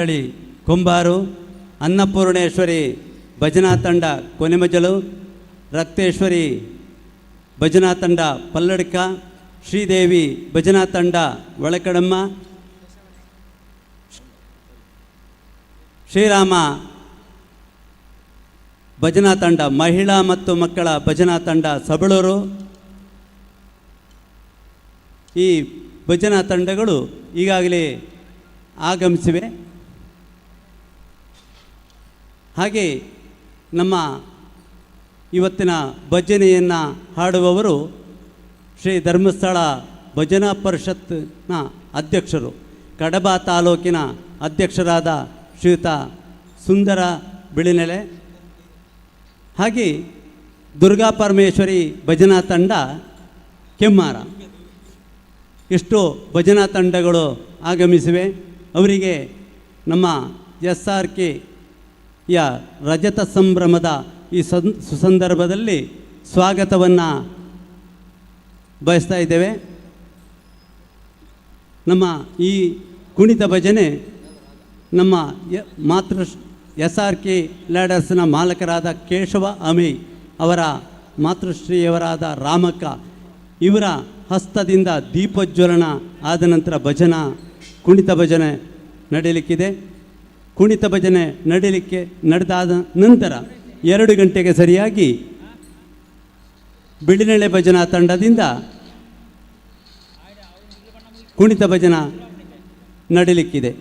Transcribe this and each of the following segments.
ಹೇಳಿ ಕೊಂಬಾರು, ಅನ್ನಪೂರ್ಣೇಶ್ವರಿ ಭಜನಾ ತಂಡ ಕೊನೆಮಜಲು, ರಕ್ತೇಶ್ವರಿ ಭಜನಾ ತಂಡ ಪಲ್ಲಡ್ಕ, ಶ್ರೀದೇವಿ ಭಜನಾ ತಂಡ ಒಳಕಡಮ್ಮ, ಶ್ರೀರಾಮ ಭಜನಾ ತಂಡ ಮಹಿಳಾ ಮತ್ತು ಮಕ್ಕಳ ಭಜನಾ ತಂಡ ಸಬಳೂರು. ಈ ಭಜನಾ ತಂಡಗಳು ಈಗಾಗಲೇ ಆಗಮಿಸಿವೆ. ಹಾಗೆ ನಮ್ಮ ಇವತ್ತಿನ ಭಜನೆಯನ್ನು ಹಾಡುವವರು ಶ್ರೀ ಧರ್ಮಸ್ಥಳ ಭಜನಾ ಪರಿಷತ್ನ ಅಧ್ಯಕ್ಷರು, ಕಡಬ ತಾಲೂಕಿನ ಅಧ್ಯಕ್ಷರಾದ ಶ್ರೀಯುತ ಸುಂದರ ಬಿಳಿನೆಲೆ. ಹಾಗೆ ದುರ್ಗಾ ಪರಮೇಶ್ವರಿ ಭಜನಾ ತಂಡ ಕೆಮ್ಮಾರ. ಇಷ್ಟು ಭಜನಾ ತಂಡಗಳು ಆಗಮಿಸಿವೆ. ಅವರಿಗೆ ನಮ್ಮ SRKಯ ರಜತ ಸಂಭ್ರಮದ ಈ ಸುಸಂದರ್ಭದಲ್ಲಿ ಸ್ವಾಗತವನ್ನು ಬಯಸ್ತಾ ಇದ್ದೇವೆ. ನಮ್ಮ ಈ ಕುಣಿತ ಭಜನೆ ನಮ್ಮ SRK ಲ್ಯಾಡರ್ಸ್ನ ಮಾಲಕರಾದ ಕೇಶವ ಅಮಿ ಅವರ ಮಾತೃಶ್ರೀಯವರಾದ ರಾಮಕ್ಕ ಇವರ ಹಸ್ತದಿಂದ ದೀಪೋಜ್ವಲನ ಆದ ನಂತರ ಕುಣಿತ ಭಜನೆ ನಡೆಯಲಿಕ್ಕಿದೆ. ಕುಣಿತ ಭಜನೆ ನಡೆದಾದ ನಂತರ 2 ಗಂಟೆಗೆ ಸರಿಯಾಗಿ ಬಿಳಿನೆಳೆ ಭಜನಾ ತಂಡದಿಂದ ಕುಣಿತ ಭಜನಾ ನಡೆಯಲಿಕ್ಕಿದೆ.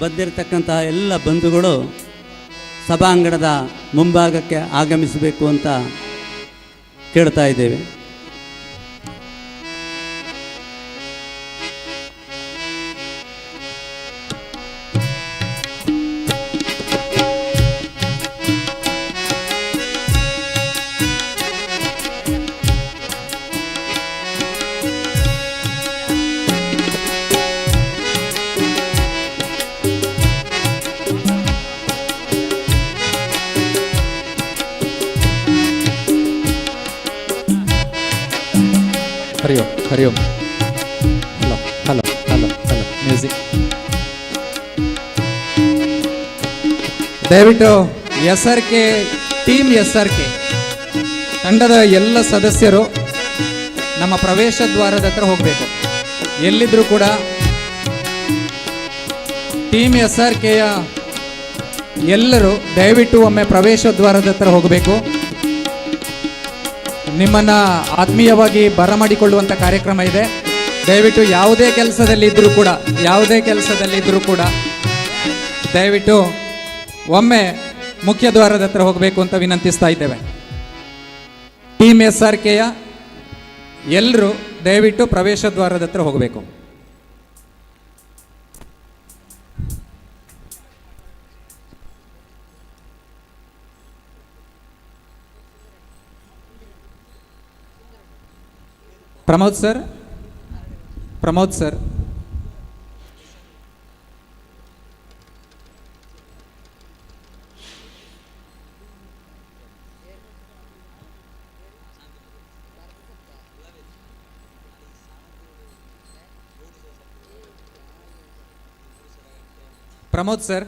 ಬಂದಿರತಕ್ಕಂತಹ ಎಲ್ಲ ಬಂಧುಗಳು ಸಭಾಂಗಣದ ಮುಂಭಾಗಕ್ಕೆ ಆಗಮಿಸಬೇಕು ಅಂತ ಕೇಳ್ತಾ ಇದ್ದೇವೆ. Hari Om. Hello hello hello hello music. ದಯವಿಟ್ಟು ಟೀಮ್ SRK ತಂಡದ ಎಲ್ಲ ಸದಸ್ಯರು ನಮ್ಮ ಪ್ರವೇಶ ದ್ವಾರದ ಹತ್ರ ಹೋಗಬೇಕು. ಎಲ್ಲಿದ್ದರೂ ಕೂಡ ಟೀಮ್ SRKಯ ಎಲ್ಲರೂ ದಯವಿಟ್ಟು ಒಮ್ಮೆ ಪ್ರವೇಶ ದ್ವಾರದ ಹತ್ರ ಹೋಗಬೇಕು. ನಿಮ್ಮನ್ನು ಆತ್ಮೀಯವಾಗಿ ಬರಮಾಡಿಕೊಳ್ಳುವಂಥ ಕಾರ್ಯಕ್ರಮ ಇದೆ. ದಯವಿಟ್ಟು ಯಾವುದೇ ಕೆಲಸದಲ್ಲಿದ್ದರೂ ಕೂಡ ದಯವಿಟ್ಟು ಒಮ್ಮೆ ಮುಖ್ಯ ದ್ವಾರದ ಹತ್ರ ಹೋಗಬೇಕು ಅಂತ ವಿನಂತಿಸ್ತಾ ಇದ್ದೇವೆ. ಟೀಮ್ SRKಯ ಎಲ್ಲರೂ ದಯವಿಟ್ಟು ಪ್ರವೇಶ ದ್ವಾರದ ಹತ್ರ ಹೋಗಬೇಕು. Pramod sir Pramod sir Pramod sir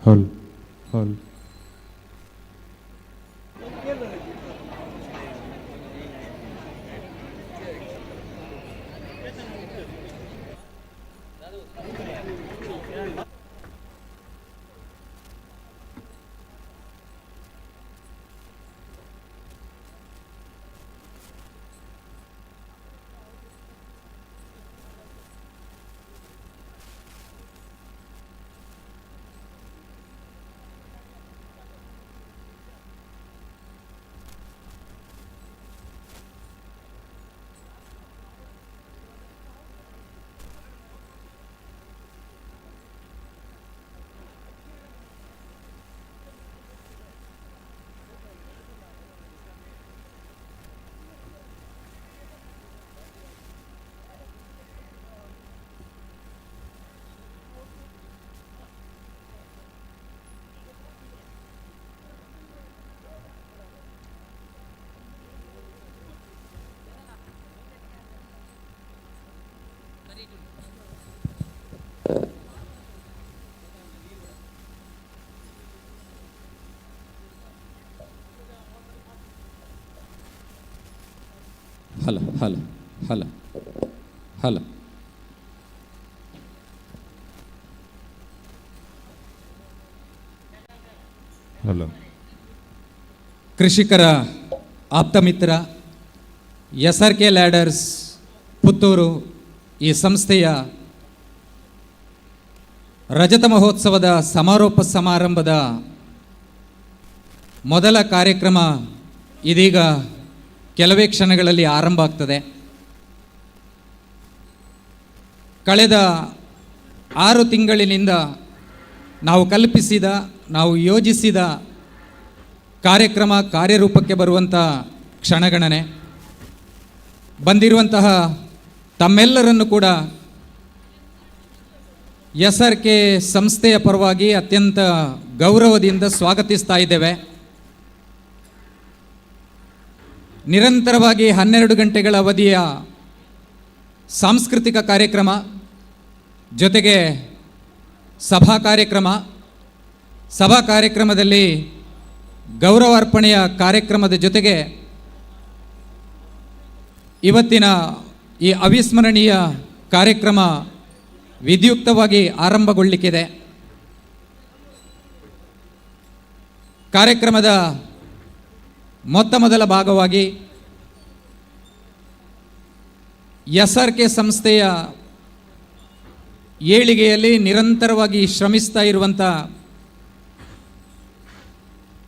हल हल hello hello hello hello hello ಕೃಷಿಕರ ಆಪ್ತಮಿತ್ರ SRK ಲ್ಯಾಡರ್ಸ್ ಪುತ್ತೂರು ಈ ಸಂಸ್ಥೆಯ ರಜತ ಮಹೋತ್ಸವದ ಸಮಾರೋಪ ಸಮಾರಂಭದ ಮೊದಲ ಕಾರ್ಯಕ್ರಮ ಇದೀಗ ಕೆಲವೇ ಕ್ಷಣಗಳಲ್ಲಿ ಆರಂಭ ಆಗ್ತದೆ. ಕಳೆದ 6 ತಿಂಗಳಿನಿಂದ ನಾವು ಕಲ್ಪಿಸಿದ, ನಾವು ಯೋಜಿಸಿದ ಕಾರ್ಯಕ್ರಮ ಕಾರ್ಯರೂಪಕ್ಕೆ ಬರುವಂಥ ಕ್ಷಣಗಣನೆ. ಬಂದಿರುವಂತಹ ತಮ್ಮೆಲ್ಲರನ್ನು ಕೂಡ SRK ಸಂಸ್ಥೆಯ ಪರವಾಗಿ ಅತ್ಯಂತ ಗೌರವದಿಂದ ಸ್ವಾಗತಿಸ್ತಾ ಇದ್ದೇವೆ. ನಿರಂತರವಾಗಿ 12 ಗಂಟೆಗಳ ಅವಧಿಯ ಸಾಂಸ್ಕೃತಿಕ ಕಾರ್ಯಕ್ರಮ ಜೊತೆಗೆ ಸಭಾ ಕಾರ್ಯಕ್ರಮದಲ್ಲಿ ಗೌರವಾರ್ಪಣೆಯ ಕಾರ್ಯಕ್ರಮದ ಜೊತೆಗೆ ಇವತ್ತಿನ ಈ ಅವಿಸ್ಮರಣೀಯ ಕಾರ್ಯಕ್ರಮ ವಿದ್ಯುಕ್ತವಾಗಿ ಆರಂಭಗೊಳ್ಳಲಿಕ್ಕಿದೆ. ಕಾರ್ಯಕ್ರಮದ ಮೊದಲ ಭಾಗವಾಗಿ SRK ಸಂಸ್ಥೆಯ ಏಳಿಗೆಯಲ್ಲಿ ನಿರಂತರವಾಗಿ ಶ್ರಮಿಸ್ತಾ ಇರುವಂಥ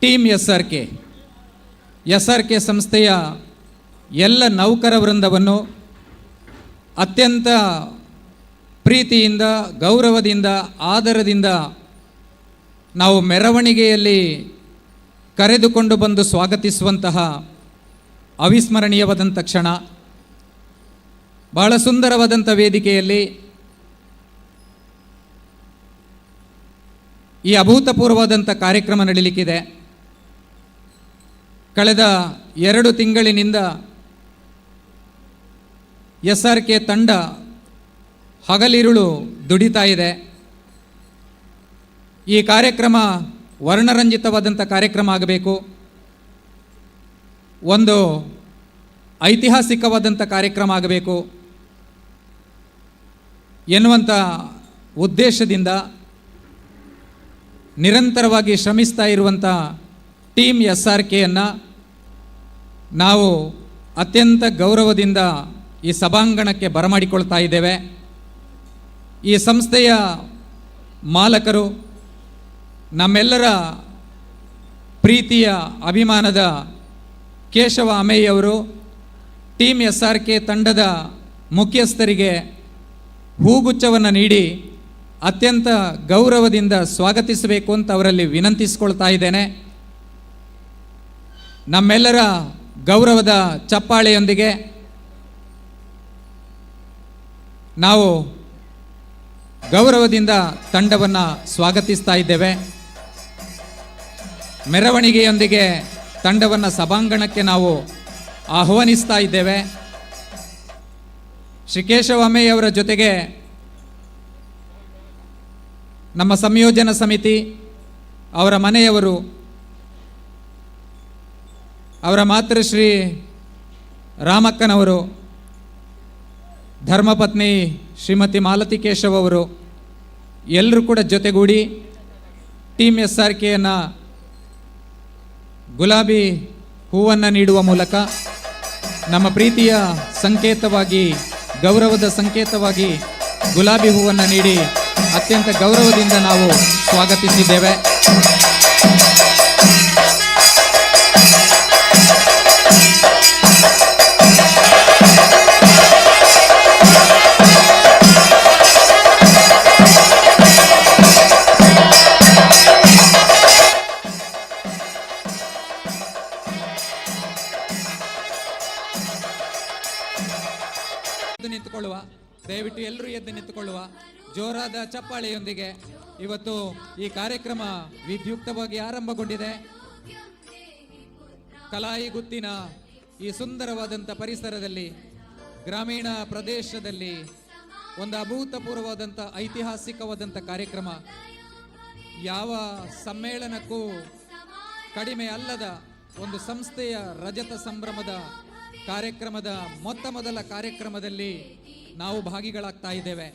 ಟೀಮ್ SRK ಸಂಸ್ಥೆಯ ಎಲ್ಲ ನೌಕರ ವೃಂದವನ್ನು ಅತ್ಯಂತ ಪ್ರೀತಿಯಿಂದ, ಗೌರವದಿಂದ, ಆದರದಿಂದ ನಾವು ಮೆರವಣಿಗೆಯಲ್ಲಿ ಕರೆದುಕೊಂಡು ಬಂದು ಸ್ವಾಗತಿಸುವಂತಹ ಅವಿಸ್ಮರಣೀಯವಾದಂಥ ಕ್ಷಣ. ಬಹಳ ಸುಂದರವಾದಂಥ ವೇದಿಕೆಯಲ್ಲಿ ಈ ಅಭೂತಪೂರ್ವವಾದಂಥ ಕಾರ್ಯಕ್ರಮ ನಡೀಲಿಕ್ಕಿದೆ. ಕಳೆದ 2 ತಿಂಗಳಿನಿಂದ SRK ತಂಡ ಹಗಲಿರುಳು ದುಡಿತಾ ಇದೆ. ಈ ಕಾರ್ಯಕ್ರಮ ವರ್ಣರಂಜಿತವಾದಂಥ ಕಾರ್ಯಕ್ರಮ ಆಗಬೇಕು. ಒಂದು ಐತಿಹಾಸಿಕವಾದಂಥ ಕಾರ್ಯಕ್ರಮ ಆಗಬೇಕು ಎನ್ನುವಂಥ ಉದ್ದೇಶದಿಂದ ನಿರಂತರವಾಗಿ ಶ್ರಮಿಸ್ತಾ ಇರುವಂಥ ಟೀಮ್ SRKಯನ್ನು ನಾವು ಅತ್ಯಂತ ಗೌರವದಿಂದ ಈ ಸಭಾಂಗಣಕ್ಕೆ ಬರಮಾಡಿಕೊಳ್ತಾ ಇದ್ದೇವೆ. ಈ ಸಂಸ್ಥೆಯ ಮಾಲಕರು, ನಮ್ಮೆಲ್ಲರ ಪ್ರೀತಿಯ ಅಭಿಮಾನದ ಕೇಶವ ಅಮೇಯವರು ಟೀಮ್ SRK ತಂಡದ ಮುಖ್ಯಸ್ಥರಿಗೆ ಹೂಗುಚ್ಛವನ್ನು ನೀಡಿ ಅತ್ಯಂತ ಗೌರವದಿಂದ ಸ್ವಾಗತಿಸಬೇಕು ಅಂತ ಅವರಲ್ಲಿ ವಿನಂತಿಸಿಕೊಳ್ತಾ ಇದ್ದೇನೆ. ನಮ್ಮೆಲ್ಲರ ಗೌರವದ ಚಪ್ಪಾಳೆಯೊಂದಿಗೆ ನಾವು ಗೌರವದಿಂದ ತಂಡವನ್ನು ಸ್ವಾಗತಿಸ್ತಾ ಇದ್ದೇವೆ. ಮೆರವಣಿಗೆಯೊಂದಿಗೆ ತಂಡವನ್ನು ಸಭಾಂಗಣಕ್ಕೆ ನಾವು ಆಹ್ವಾನಿಸ್ತಾ ಇದ್ದೇವೆ. ಶ್ರೀ ಕೇಶವ ಅಮೇಯವರ ಜೊತೆಗೆ ನಮ್ಮ ಸಂಯೋಜನಾ ಸಮಿತಿ, ಅವರ ಮನೆಯವರು, ಅವರ ಮಾತೃಶ್ರೀ ರಾಮಕ್ಕನವರು, ಧರ್ಮಪತ್ನಿ ಶ್ರೀಮತಿ ಮಾಲತಿ ಕೇಶವ್ ಅವರು ಎಲ್ಲರೂ ಕೂಡ ಜೊತೆಗೂಡಿ ಟೀಮ್ SRKಯನ್ನು ಗುಲಾಬಿ ಹೂವನ್ನು ನೀಡುವ ಮೂಲಕ ನಮ್ಮ ಪ್ರೀತಿಯ ಸಂಕೇತವಾಗಿ, ಗೌರವದ ಸಂಕೇತವಾಗಿ ಗುಲಾಬಿ ಹೂವನ್ನು ನೀಡಿ ಅತ್ಯಂತ ಗೌರವದಿಂದ ನಾವು ಸ್ವಾಗತಿಸಿದ್ದೇವೆ. ನಿಂತುಕೊಳ್ಳುವ, ದಯವಿಟ್ಟು ಎಲ್ಲರೂ ಎದ್ದು ನಿಂತುಕೊಳ್ಳುವ. ಜೋರಾದ ಚಪ್ಪಾಳೆಯೊಂದಿಗೆ ಇವತ್ತು ಈ ಕಾರ್ಯಕ್ರಮ ವಿದ್ಯುಕ್ತವಾಗಿ ಆರಂಭಗೊಂಡಿದೆ. ಕಲಾಯಿ ಗುತ್ತಿನ ಈ ಸುಂದರವಾದಂಥ ಪರಿಸರದಲ್ಲಿ, ಗ್ರಾಮೀಣ ಪ್ರದೇಶದಲ್ಲಿ ಒಂದು ಅಭೂತಪೂರ್ವವಾದಂಥ ಐತಿಹಾಸಿಕವಾದಂಥ ಕಾರ್ಯಕ್ರಮ, ಯಾವ ಸಮ್ಮೇಳನಕ್ಕೂ ಕಡಿಮೆ ಅಲ್ಲದ ಒಂದು ಸಂಸ್ಥೆಯ ರಜತ ಸಂಭ್ರಮದ ಕಾರ್ಯಕ್ರಮದ ಮೊದಲ ಕಾರ್ಯಕ್ರಮದಲ್ಲಿ ನಾವು ಭಾಗಿಗಳಾಗ್ತಾ ಇದ್ದೇವೆ.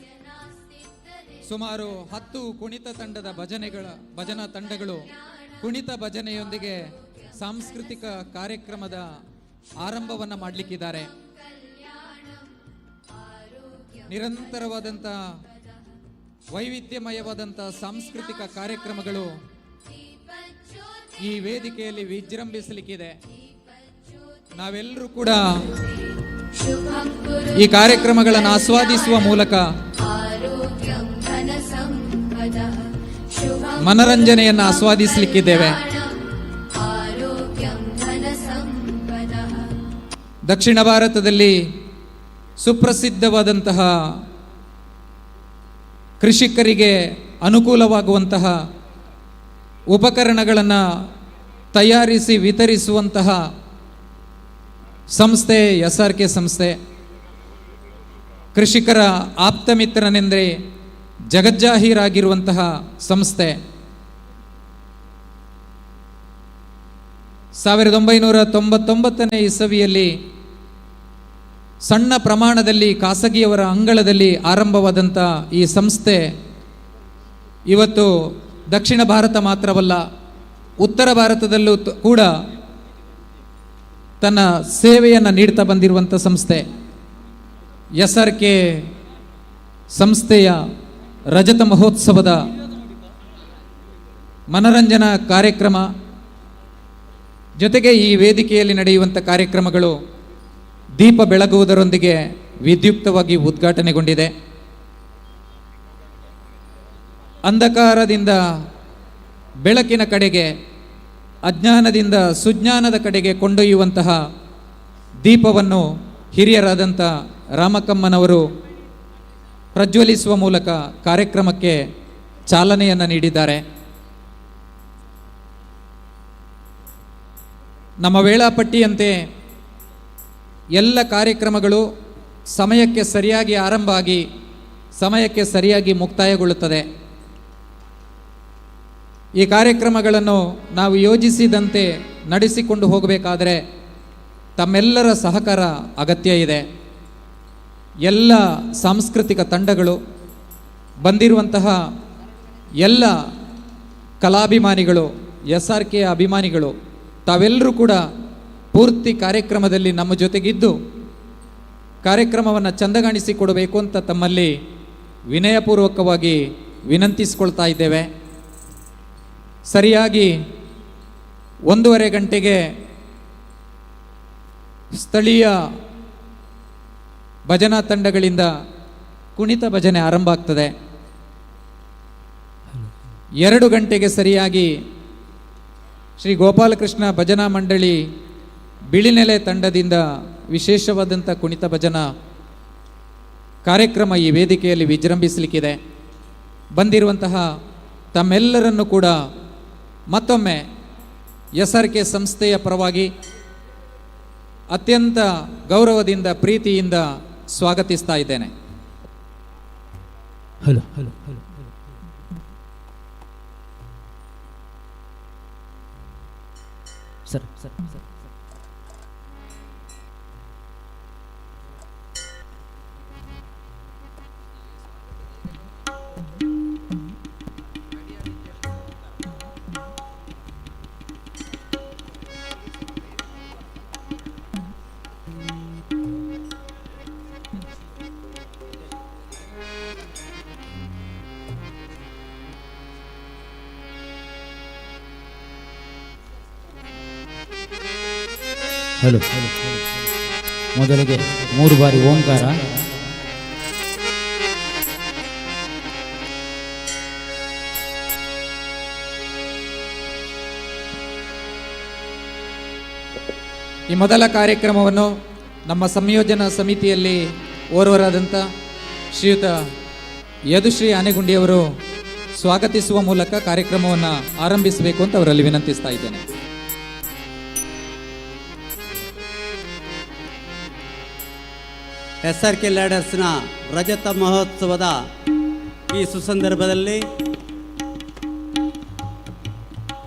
ಸುಮಾರು 10 ಕುಣಿತ ತಂಡದ ಭಜನಾ ತಂಡಗಳು ಕುಣಿತ ಭಜನೆಯೊಂದಿಗೆ ಸಾಂಸ್ಕೃತಿಕ ಕಾರ್ಯಕ್ರಮದ ಆರಂಭವನ್ನು ಮಾಡಲಿಕ್ಕಿದ್ದಾರೆ. ನಿರಂತರವಾದಂಥ ವೈವಿಧ್ಯಮಯವಾದಂಥ ಸಾಂಸ್ಕೃತಿಕ ಕಾರ್ಯಕ್ರಮಗಳು ಈ ವೇದಿಕೆಯಲ್ಲಿ ವಿಜೃಂಭಿಸಲಿಕ್ಕಿದೆ. ನಾವೆಲ್ಲರೂ ಕೂಡ ಈ ಕಾರ್ಯಕ್ರಮಗಳನ್ನು ಆಸ್ವಾದಿಸುವ ಮೂಲಕ ಮನರಂಜನೆಯನ್ನು ಆಸ್ವಾದಿಸಲಿಕ್ಕಿದ್ದೇವೆ. ದಕ್ಷಿಣ ಭಾರತದಲ್ಲಿ ಸುಪ್ರಸಿದ್ಧವಾದಂತಹ ಕೃಷಿಕರಿಗೆ ಅನುಕೂಲವಾಗುವಂತಹ ಉಪಕರಣಗಳನ್ನು ತಯಾರಿಸಿ ವಿತರಿಸುವಂತಹ ಸಂಸ್ಥೆ SRK ಸಂಸ್ಥೆ. ಕೃಷಿಕರ ಆಪ್ತ ಮಿತ್ರನೆಂದರೆ ಜಗಜ್ಜಾಹೀರಾಗಿರುವಂತಹ ಸಂಸ್ಥೆ. 1999ನೇ ಇಸವಿಯಲ್ಲಿ ಸಣ್ಣ ಪ್ರಮಾಣದಲ್ಲಿ ಖಾಸಗಿಯವರ ಅಂಗಳದಲ್ಲಿ ಆರಂಭವಾದಂಥ ಈ ಸಂಸ್ಥೆ ಇವತ್ತು ದಕ್ಷಿಣ ಭಾರತ ಮಾತ್ರವಲ್ಲ, ಉತ್ತರ ಭಾರತದಲ್ಲೂ ಕೂಡ ತನ್ನ ಸೇವೆಯನ್ನು ನೀಡ್ತಾ ಬಂದಿರುವಂಥ ಸಂಸ್ಥೆ. SRK ಸಂಸ್ಥೆಯ ರಜತ ಮಹೋತ್ಸವದ ಮನರಂಜನಾ ಕಾರ್ಯಕ್ರಮ ಜೊತೆಗೆ ಈ ವೇದಿಕೆಯಲ್ಲಿ ನಡೆಯುವಂಥ ಕಾರ್ಯಕ್ರಮಗಳು ದೀಪ ಬೆಳಗುವುದರೊಂದಿಗೆ ವಿದ್ಯುಕ್ತವಾಗಿ ಉದ್ಘಾಟನೆಗೊಂಡಿದೆ. ಅಂಧಕಾರದಿಂದ ಬೆಳಕಿನ ಕಡೆಗೆ, ಅಜ್ಞಾನದಿಂದ ಸುಜ್ಞಾನದ ಕಡೆಗೆ ಕೊಂಡೊಯ್ಯುವಂತಹ ದೀಪವನ್ನು ಹಿರಿಯರಾದಂಥ ರಾಮಕ್ಕಮ್ಮನವರು ಪ್ರಜ್ವಲಿಸುವ ಮೂಲಕ ಕಾರ್ಯಕ್ರಮಕ್ಕೆ ಚಾಲನೆಯನ್ನು ನೀಡಿದ್ದಾರೆ. ನಮ್ಮ ವೇಳಾಪಟ್ಟಿಯಂತೆ ಎಲ್ಲ ಕಾರ್ಯಕ್ರಮಗಳು ಸಮಯಕ್ಕೆ ಸರಿಯಾಗಿ ಆರಂಭ ಆಗಿ ಸಮಯಕ್ಕೆ ಸರಿಯಾಗಿ ಮುಕ್ತಾಯಗೊಳ್ಳುತ್ತದೆ. ಈ ಕಾರ್ಯಕ್ರಮಗಳನ್ನು ನಾವು ಯೋಜಿಸಿದಂತೆ ನಡೆಸಿಕೊಂಡು ಹೋಗಬೇಕಾದರೆ ತಮ್ಮೆಲ್ಲರ ಸಹಕಾರ ಅಗತ್ಯ ಇದೆ. ಎಲ್ಲ ಸಾಂಸ್ಕೃತಿಕ ತಂಡಗಳು, ಬಂದಿರುವಂತಹ ಎಲ್ಲ ಕಲಾಭಿಮಾನಿಗಳು, SRK ಅಭಿಮಾನಿಗಳು ತಾವೆಲ್ಲರೂ ಕೂಡ ಪೂರ್ತಿ ಕಾರ್ಯಕ್ರಮದಲ್ಲಿ ನಮ್ಮ ಜೊತೆಗಿದ್ದು ಕಾರ್ಯಕ್ರಮವನ್ನು ಚಂದಗಾಣಿಸಿಕೊಡಬೇಕು ಅಂತ ತಮ್ಮಲ್ಲಿ ವಿನಯಪೂರ್ವಕವಾಗಿ ವಿನಂತಿಸಿಕೊಳ್ತಾ ಇದ್ದೇವೆ. ಸರಿಯಾಗಿ 1:30 ಗಂಟೆಗೆ ಸ್ಥಳೀಯ ಭಜನಾ ತಂಡಗಳಿಂದ ಕುಣಿತ ಭಜನೆ ಆರಂಭ ಆಗ್ತದೆ. 2 ಗಂಟೆಗೆ ಸರಿಯಾಗಿ ಶ್ರೀ ಗೋಪಾಲಕೃಷ್ಣ ಭಜನಾ ಮಂಡಳಿ ಬಿಳಿನೆಲೆ ತಂಡದಿಂದ ವಿಶೇಷವಾದಂಥ ಕುಣಿತ ಭಜನಾ ಕಾರ್ಯಕ್ರಮ ಈ ವೇದಿಕೆಯಲ್ಲಿ ವಿಜೃಂಭಿಸಲಿಕ್ಕಿದೆ. ಬಂದಿರುವಂತಹ ತಮ್ಮೆಲ್ಲರನ್ನು ಕೂಡ ಮತ್ತೊಮ್ಮೆ SRK ಸಂಸ್ಥೆಯ ಪರವಾಗಿ ಅತ್ಯಂತ ಗೌರವದಿಂದ ಪ್ರೀತಿಯಿಂದ ಸ್ವಾಗತಿಸ್ತಾ ಇದ್ದೇನೆ. Hello hello hello sir sir sir hello ಮೊದಲಿಗೆ 3 ಬಾರಿ ಓಂಕಾರ. ಈ ಮೊದಲ ಕಾರ್ಯಕ್ರಮವನ್ನು ನಮ್ಮ ಸಂಯೋಜನಾ ಸಮಿತಿಯಲ್ಲಿ ಓರ್ವರಾದಂಥ ಶ್ರೀಯುತ ಯದುಶ್ರೀ ಆನೆಗುಂಡಿಯವರು ಸ್ವಾಗತಿಸುವ ಮೂಲಕ ಕಾರ್ಯಕ್ರಮವನ್ನು ಆರಂಭಿಸಬೇಕು ಅಂತ ಅವರಲ್ಲಿ ವಿನಂತಿಸ್ತಾ ಇದ್ದೇನೆ. SRK ಲ್ಯಾಡರ್ಸ್ನ ರಜತ ಮಹೋತ್ಸವದ ಈ ಸುಸಂದರ್ಭದಲ್ಲಿ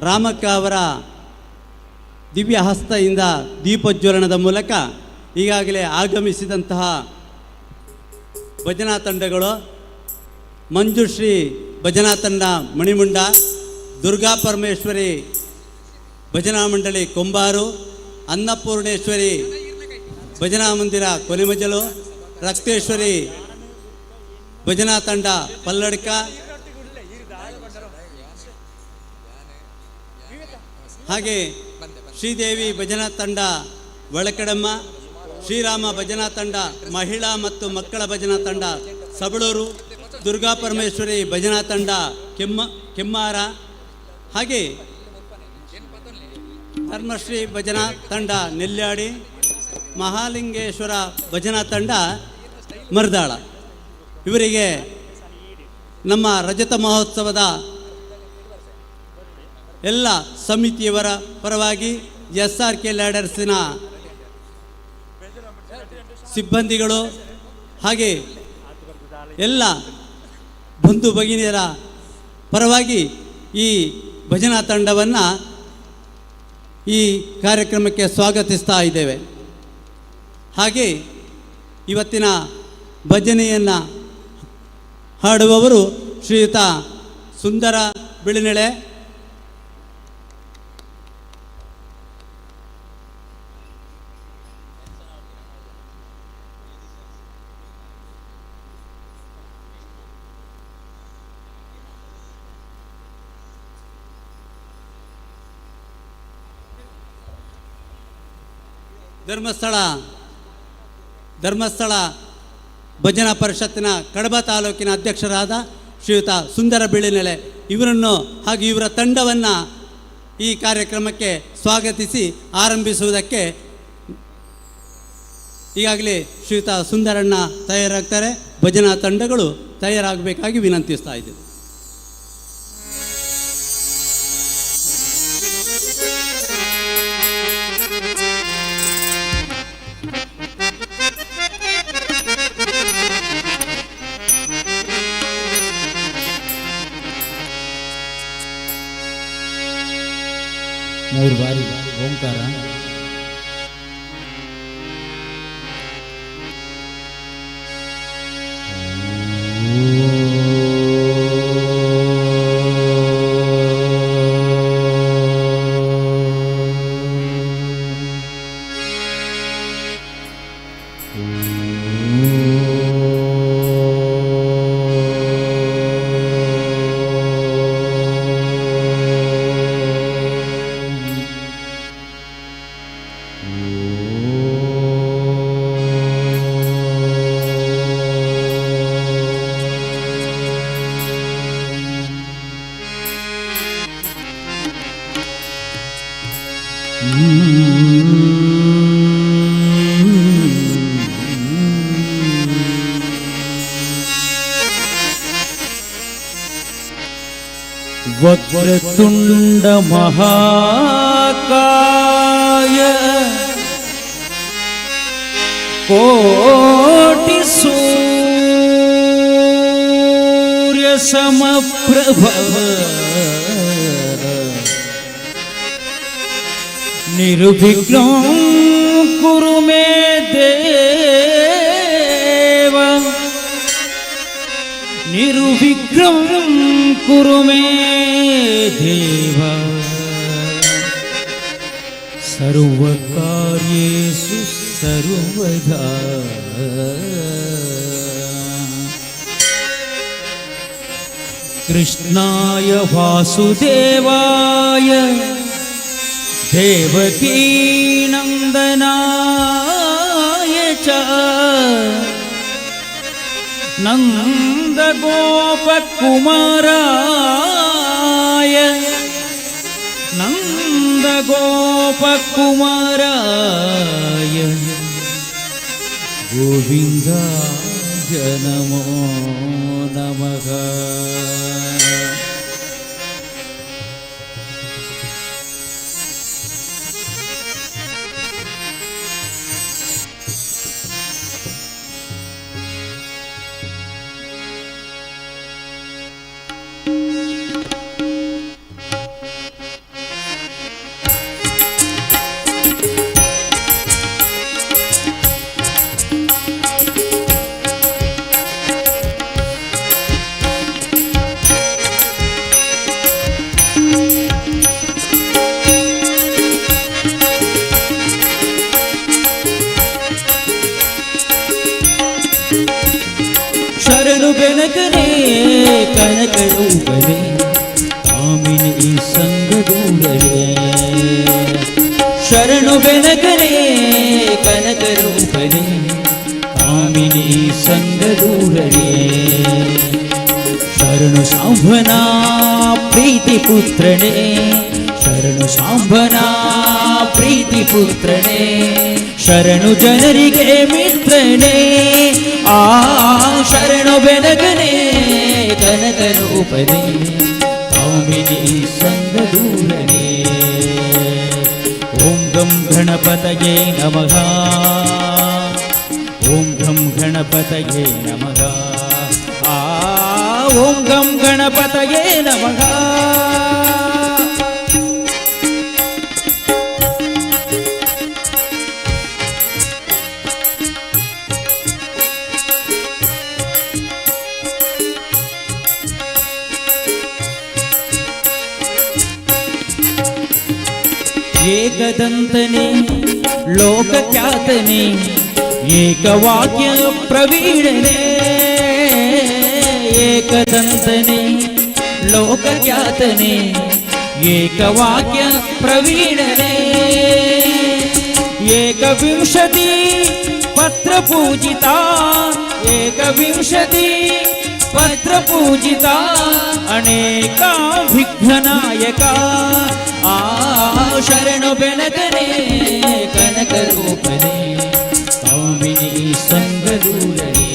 ರಾಮಕ್ಕ ಅವರ ದಿವ್ಯ ಹಸ್ತದಿಂದ ದೀಪೋಜ್ವಲನದ ಮೂಲಕ ಈಗಾಗಲೇ ಆಗಮಿಸಿದಂತಹ ಭಜನಾ ತಂಡಗಳು ಮಂಜುಶ್ರೀ ಭಜನಾ ತಂಡ ಮಣಿಮುಂಡ, ದುರ್ಗಾ ಪರಮೇಶ್ವರಿ ಭಜನಾ ಮಂಡಳಿ ಕೊಂಬಾರು, ಅನ್ನಪೂರ್ಣೇಶ್ವರಿ ಭಜನಾ ಮಂದಿರ ಕೊನೆಮಜಲು, ರಕ್ತೇಶ್ವರಿ ಭಜನಾ ತಂಡ ಪಲ್ಲಡ್ಕ, ಹಾಗೆ ಶ್ರೀದೇವಿ ಭಜನಾ ತಂಡ ಒಳಕಡಮ್ಮ, ಶ್ರೀರಾಮ ಭಜನಾ ತಂಡ ಮಹಿಳಾ ಮತ್ತು ಮಕ್ಕಳ ಭಜನಾ ತಂಡ ಸಬಳೂರು, ದುರ್ಗಾ ಪರಮೇಶ್ವರಿ ಭಜನಾ ತಂಡ ಕೆಮ್ಮಾರ, ಹಾಗೆ ಧರ್ಮಶ್ರೀ ಭಜನಾ ತಂಡ ನೆಲ್ಯಾಡಿ, ಮಹಾಲಿಂಗೇಶ್ವರ ಭಜನಾ ತಂಡ ಮರ್ದಾಳ. ಇವರಿಗೆ ನಮ್ಮ ರಜತ ಮಹೋತ್ಸವದ ಎಲ್ಲ ಸಮಿತಿಯವರ ಪರವಾಗಿ SRK ಲ್ಯಾಡರ್ಸಿನ ಸಿಬ್ಬಂದಿಗಳು ಹಾಗೆ ಎಲ್ಲ ಬಂಧು ಭಗಿನಿಯರ ಪರವಾಗಿ ಈ ಭಜನಾ ತಂಡವನ್ನು ಈ ಕಾರ್ಯಕ್ರಮಕ್ಕೆ ಸ್ವಾಗತಿಸ್ತಾ ಇದ್ದೇವೆ. ಹಾಗೆ ಇವತ್ತಿನ ಭಜನೆಯನ್ನು ಹಾಡುವವರು ಶ್ರೀಯುತ ಸುಂದರ ಬಿಳಿನೆಳೆ. ಧರ್ಮಸ್ಥಳ ಭಜನಾ ಪರಿಷತ್ತಿನ ಕಡಬ ತಾಲೂಕಿನ ಅಧ್ಯಕ್ಷರಾದ ಶ್ರೀಯುತ ಸುಂದರ ಬಿಳಿನೆಲೆ ಇವರನ್ನು ಹಾಗೂ ಇವರ ತಂಡವನ್ನು ಈ ಕಾರ್ಯಕ್ರಮಕ್ಕೆ ಸ್ವಾಗತಿಸಿ ಆರಂಭಿಸುವುದಕ್ಕೆ ಈಗಾಗಲೇ ಶ್ರೀಯುತ ಸುಂದರಣ್ಣ ತಯಾರಾಗ್ತಾರೆ. ಭಜನಾ ತಂಡಗಳು ತಯಾರಾಗಬೇಕಾಗಿ ವಿನಂತಿಸ್ತಾ ಇದ್ದೀವಿ. ಮೂರು ಬಾರಿ ಓಂಕಾರ. ವಕ್ರತುಂಡ ಮಹಾಕಾಯ ಕೋಟಿ ಸೂರ್ಯ ಸಮಪ್ರಭ ನಿರ್ವಿಘ್ನಂ ಕುರು ಮೇ ದೇವ ನಿರ್ವಿಘ್ನಂ ಕುರು ಮೇ ದೇವ ಸರ್ವಕಾರ್ಯೇಷು ಸರ್ವದಾ ಕೃಷ್ಣಾಯ ವಾಸುದೇವಾಯ ದೇವಕೀ ನಂದನಾಯ ಚ ನಂದ ಗೋಪಕುಮಾರಾಯ ನಂದ ಗೋಪಕುಮಾರಾಯ ಗೋವಿಂದಾಯ ನಮೋ ನಮಃ. ಶರಣು ಬೆನಕನೇ ಕನಕರೂಪನೇ ಕಾಮಿನಿ ಸಂಗದೂರರೇ. ಶರಣು ಬೆನಕನೇ ಕನಕರೂಪನೇ ಕಾಮಿನಿ ಸಂಗದೂರರೇ. ಶರಣು ಸಾಂಬನ ಪ್ರೀತಿ ಪುತ್ರನೇ ಶರಣು ಸಾಂಬನ ಪ್ರೀತಿ ಪುತ್ರನೇ. ಶರಣು ಜನರಿಗೆ ಮಿತ್ರನೇ ಆ ಶರಣು ಬೆನಗನೇ ಕನಕರೂಪನೇ ಕಾಮಿನಿ ಸಂಗದೂರನೇ. ಓಂ ಗಂ ಗಣಪತಯೇ ನಮಃ ಓಂ ಗಂ ಗಣಪತಯೇ ನಮಃ ಆ ಓಂ ಗಂ ಗಣಪತಯೇ ನಮಃ. ಏಕದಂತನೇ ಲೋಕಖ್ಯಾತನೇ ಏಕವಾಕ್ಯ ಪ್ರವೀಣನೇ. ಏಕದಂತನೇ ಲೋಕಖ್ಯಾತನೇ ಏಕವಾಕ್ಯ ಪ್ರವೀಣನೇ. ಏಕವಿಂಶತಿ ಪತ್ರ ಪೂಜಿತಾ ಏಕವಿಂಶತಿ ಪತ್ರ ಪೂಜಿತಾ ಅನೇಕ ವಿಘ್ನನಾಯಕ ಆ ಶರಣು ಬೆನಕನೇ ಕನಕರೂಪನೇ ಕಾಮಿನಿ ಸಂಗದೂರನೇ.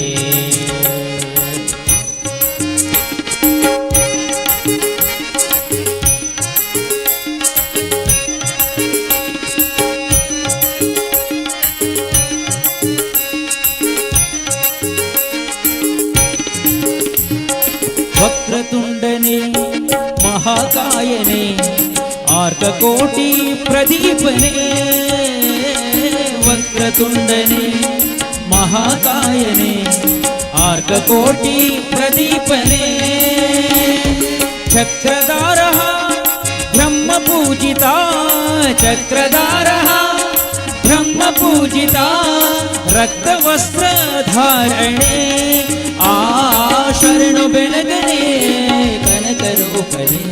ವಕ್ರತುಂಡನೇ ಮಹಾಕಾಯನೇ ಆರ್ಕಕೋಟಿ ಪ್ರದೀಪನೇ. ವಕ್ರತುಂಡನೇ ಮಹಾಕಾಯನೇ ಆರ್ಕಕೋಟಿ ಪ್ರದೀಪನೇ. ಚಕ್ರಧಾರಃ ಬ್ರಹ್ಮಪೂಜಿತಾ ಚಕ್ರಧಾರಃ ಬ್ರಹ್ಮಪೂಜಿತಾ ರಕ್ತವಸ್ತ್ರಧಾರಣೆ ಆ ಶರಣು ಬೆನಗನೇ ಕನಕರೂಪನೇ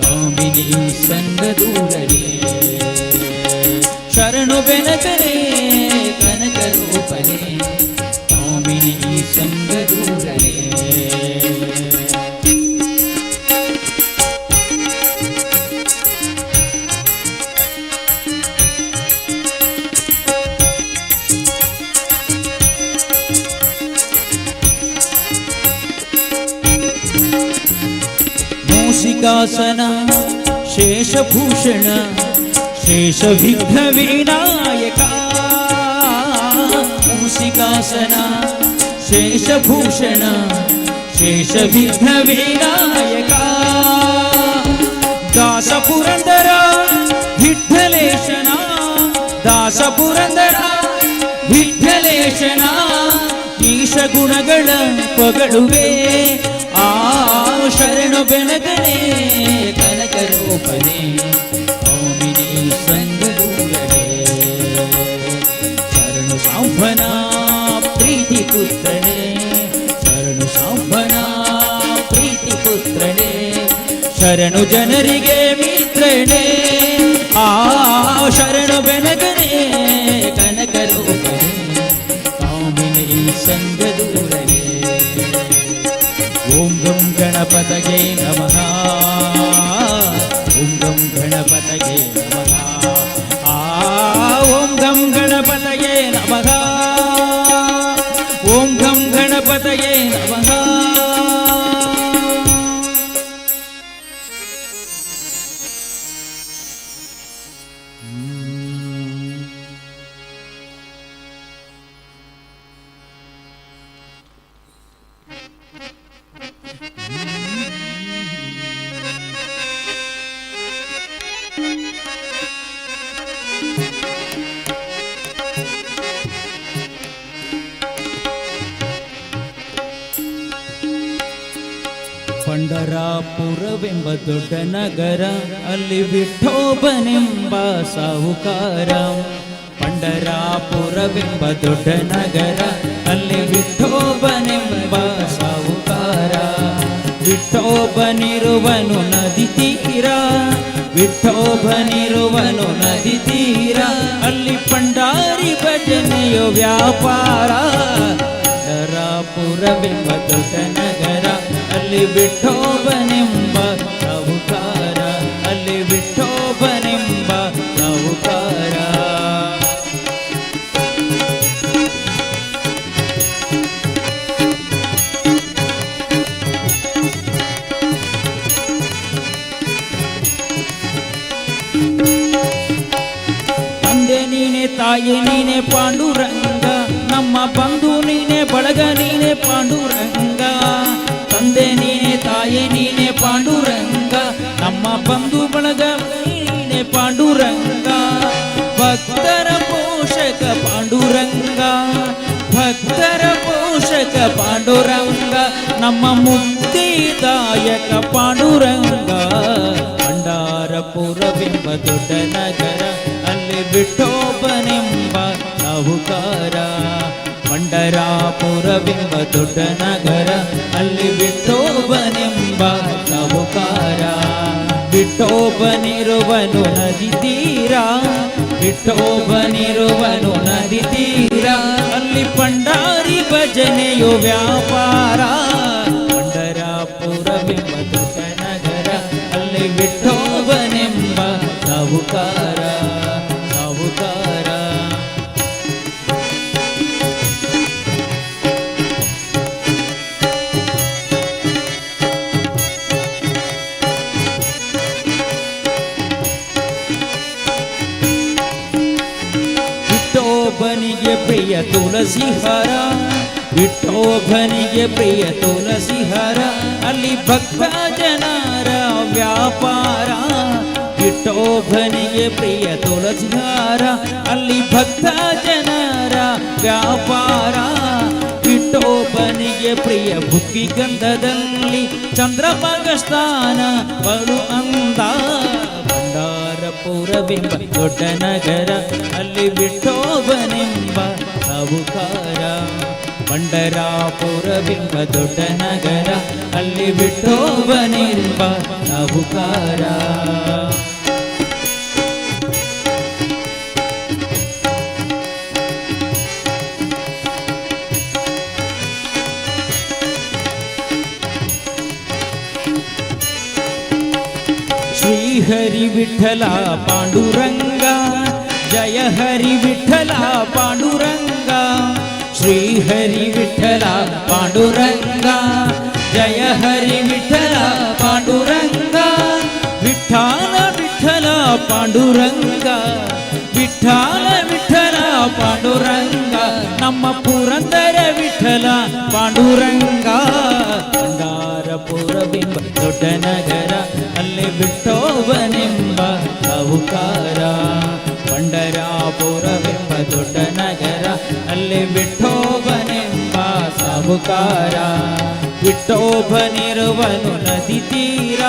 ಕಾಮಿನಿ ಸಂಗದೂರನೇ. ಶರಣು ಬೆನಕನೇ ಕನಕರೂಪನೇ ಕಾಮಿನಿ ಸಂಗದೂರನೇ. ಮೂಸಿಕಾಸನ ಶೇಷಭೂಷಣ ಶೇಷ ವಿಘ್ನ ವಿನಾಯಕ ಮೂಸಿಕಾಸನ ಶೇಷಭೂಷಣ ಶೇಷ ವಿಘ್ನ ವಿನಾಯಕ ದಾಸ ಪುರಂದರ ವಿಠ್ಠಲೇಶನ ದಾಸ ಪುರಂದರ ವಿಠ್ಠಲೇಶನ ಈಶ ಗುಣಗಳ ಪಗಳುವೆ ಆ ಶರಣು ಬೆನಗನೆ ಕನಕರೂಪನೆ ಓಮಿನಿ ಸಂಗದೂರನೆ ಶರಣು ಸಾಂಬನ ಪ್ರೀತಿ ಪುತ್ರನೇ ಶರಣು ಸಾಂಬನ ಪ್ರೀತಿ ಪುತ್ರನೇ ಶರಣು ಜನರಿಗೆ ಮಿತ್ರನೇ ಆ ಶರಣು ಬೆನಗನೆ ಕನಕರೂಪನೆ ಓಮಿನಿ ಸಂಗದೂರನೆ ಓಂ ಗಂ ಗಣಪತಯೇ ನಮಃ ಓಂ ಗಂ ಗಣಪತಯೇ ನಮಃ ಓಂ ಗಂ ಗಣಪತಯೇ ನಮಃ ಓಂ ಗಂ ಗಣಪತಯೇ ನಮಃ ಪಂಡರಾಪುರವೆಂಬ ದೊಡ್ಡ ನಗರ ಅಲ್ಲಿ ವಿಠೋಬನೆಂಬ ಸಾಹುಕಾರ ಪಂಡರಾಪುರವೆಂಬ ದೊಡ್ಡ ನಗರ ಅಲ್ಲಿ ವಿಠೋಬನೆಂಬ ಸಾಹುಕಾರ ವಿಠೋಬನಿರುವನು ನದಿ ತೀರ ವಿಠೋಬನಿರುವನು ನದಿ ತೀರ ಅಲ್ಲಿ ಪಂಡಾರಿ ಭಜನೆಯೋ ವ್ಯಾಪಾರ ಪಂಡರಾಪುರವೆಂಬ ದೊಡ್ಡ ನಗರ ಅಲ್ಲಿ ವಿಠೋಬನೆಂಬ ಸಾಹುಕಾರ ಅಲ್ಲಿ ವಿಠೋಬನೆಂಬ ಸಾಹುಕಾರ ತಂದೆ ನೀನೆ ತಾಯಿ ನೀನೆ ಪಾಂಡುರಂಗ ನಮ್ಮ ಬಂಧು ನೀನೆ ಬಳಗ ನೀನೆ ಪಾಂಡುರಂಗ ತಂದೆ ನೀನೆ ತಾಯಿ ನೀನೆ ಪಾಂಡುರಂಗ ನಮ್ಮ ಬಂಧು ಬಳಗ ನೀನೆ ಪಾಂಡುರಂಗ ಭಕ್ತರ ಪೋಷಕ ಪಾಂಡುರಂಗ ಭಕ್ತರ ಪೋಷಕ ಪಾಂಡುರಂಗ ನಮ್ಮ ಮುಕ್ತಿದಾಯಕ ಪಾಂಡುರಂಗ ಪಂಡರಾಪುರವೆಂಬ ದೊಡ್ಡ ನಗರ ಅಲ್ಲಿ ವಿಠೋಬನೆಂಬ ಸಾಹುಕಾರ ಪಂಡರಾಪುರವೆಂಬ ದೊಡ್ಡ ನಗರ ಅಲ್ಲಿ ವಿಠೋಬನೆಂಬ ಸಾಹುಕಾರ ವಿಠೋಬನಿರುವನು ನದಿ ತೀರ ವಿಠೋಬನಿರುವನು ನದಿ ತೀರ ಅಲ್ಲಿ ಪಂಡಾರಿ ಭಜನೆಯು ವ್ಯಾಪಾರ ಪಂಡರಾಪುರವೆಂಬ ದೊಡ್ಡ ನಗರ ಅಲ್ಲಿ ವಿಠೋಬನೆಂಬ ಸಾಹುಕಾರ ಸಾಹುಕಾರ ವಿಠೋಬನಿಗೆ ಪ್ರಿಯ ತುಳಸಿ ಹಾರ ವಿಠೋಬನಿಗೆ ಪ್ರಿಯ ತುಳಸಿ ಹಾರ ಅಲ್ಲಿ ಭಕ್ತ ಜನರ ವ್ಯಾಪಾರ ವಿಠೋಬನಿಗೆ ಪ್ರಿಯ ತುಳಸಿ ಹಾರ ಅಲ್ಲಿ ಭಕ್ತ ಜನರ ವ್ಯಾಪಾರ ವಿಠೋಬನಿಗೆ ಪ್ರಿಯ ಬುಕ್ಕಿ ಗಂಧದಲ್ಲಿ ಚಂದ್ರಭಾಗ ಸ್ಥಾನ ಬಲು ಅಂದ ಪಂಡರಾಪುರವೆಂಬ ದೊಡ್ಡ ನಗರ ಅಲ್ಲಿ ವಿಠೋಬನೆಂಬ ಸಾಹುಕಾರ ಪಂಡರಾಪುರವೆಂಬ ದೊಡ್ಡ ನಗರ ಅಲ್ಲಿ ವಿಠೋಬನೆಂಬ ಸಾಹುಕಾರ ಶ್ರೀಹರಿ ವಿಠಲ ಪಾಂಡುರಂಗ ಜಯ ಹರಿ ವಿಠಲ ಪಾಂಡುರಂಗ ಶ್ರೀಹರಿ ವಿಠಲ ಪಾಂಡುರಂಗ ಜಯ ಹರಿ ವಿಠಲ ಪಾಂಡುರಂಗ ಪಾಂಡುರಂಗ ವಿಠಲ ವಿಠಲ ಪಾಂಡುರಂಗ ನಮ್ಮ ಪುರಂದರ ವಿಠಲ ಪಾಂಡುರಂಗ ಪಂಡಾರಪುರವೆಂಬ ದೊಡ್ಡ ನಗರ ಅಲ್ಲಿ ಬಿಟ್ಟೋಬನೆಂಬ ಸಾಹುಕಾರ ಪಂಡರಾಪುರವೆಂಬ ದೊಡ್ಡ ನಗರ ಅಲ್ಲಿ ಬಿಟ್ಟೋಬನೆಂಬ ಸಾಹುಕಾರ ವಿಠೋಬನಿರುವನು ನದಿ ತೀರ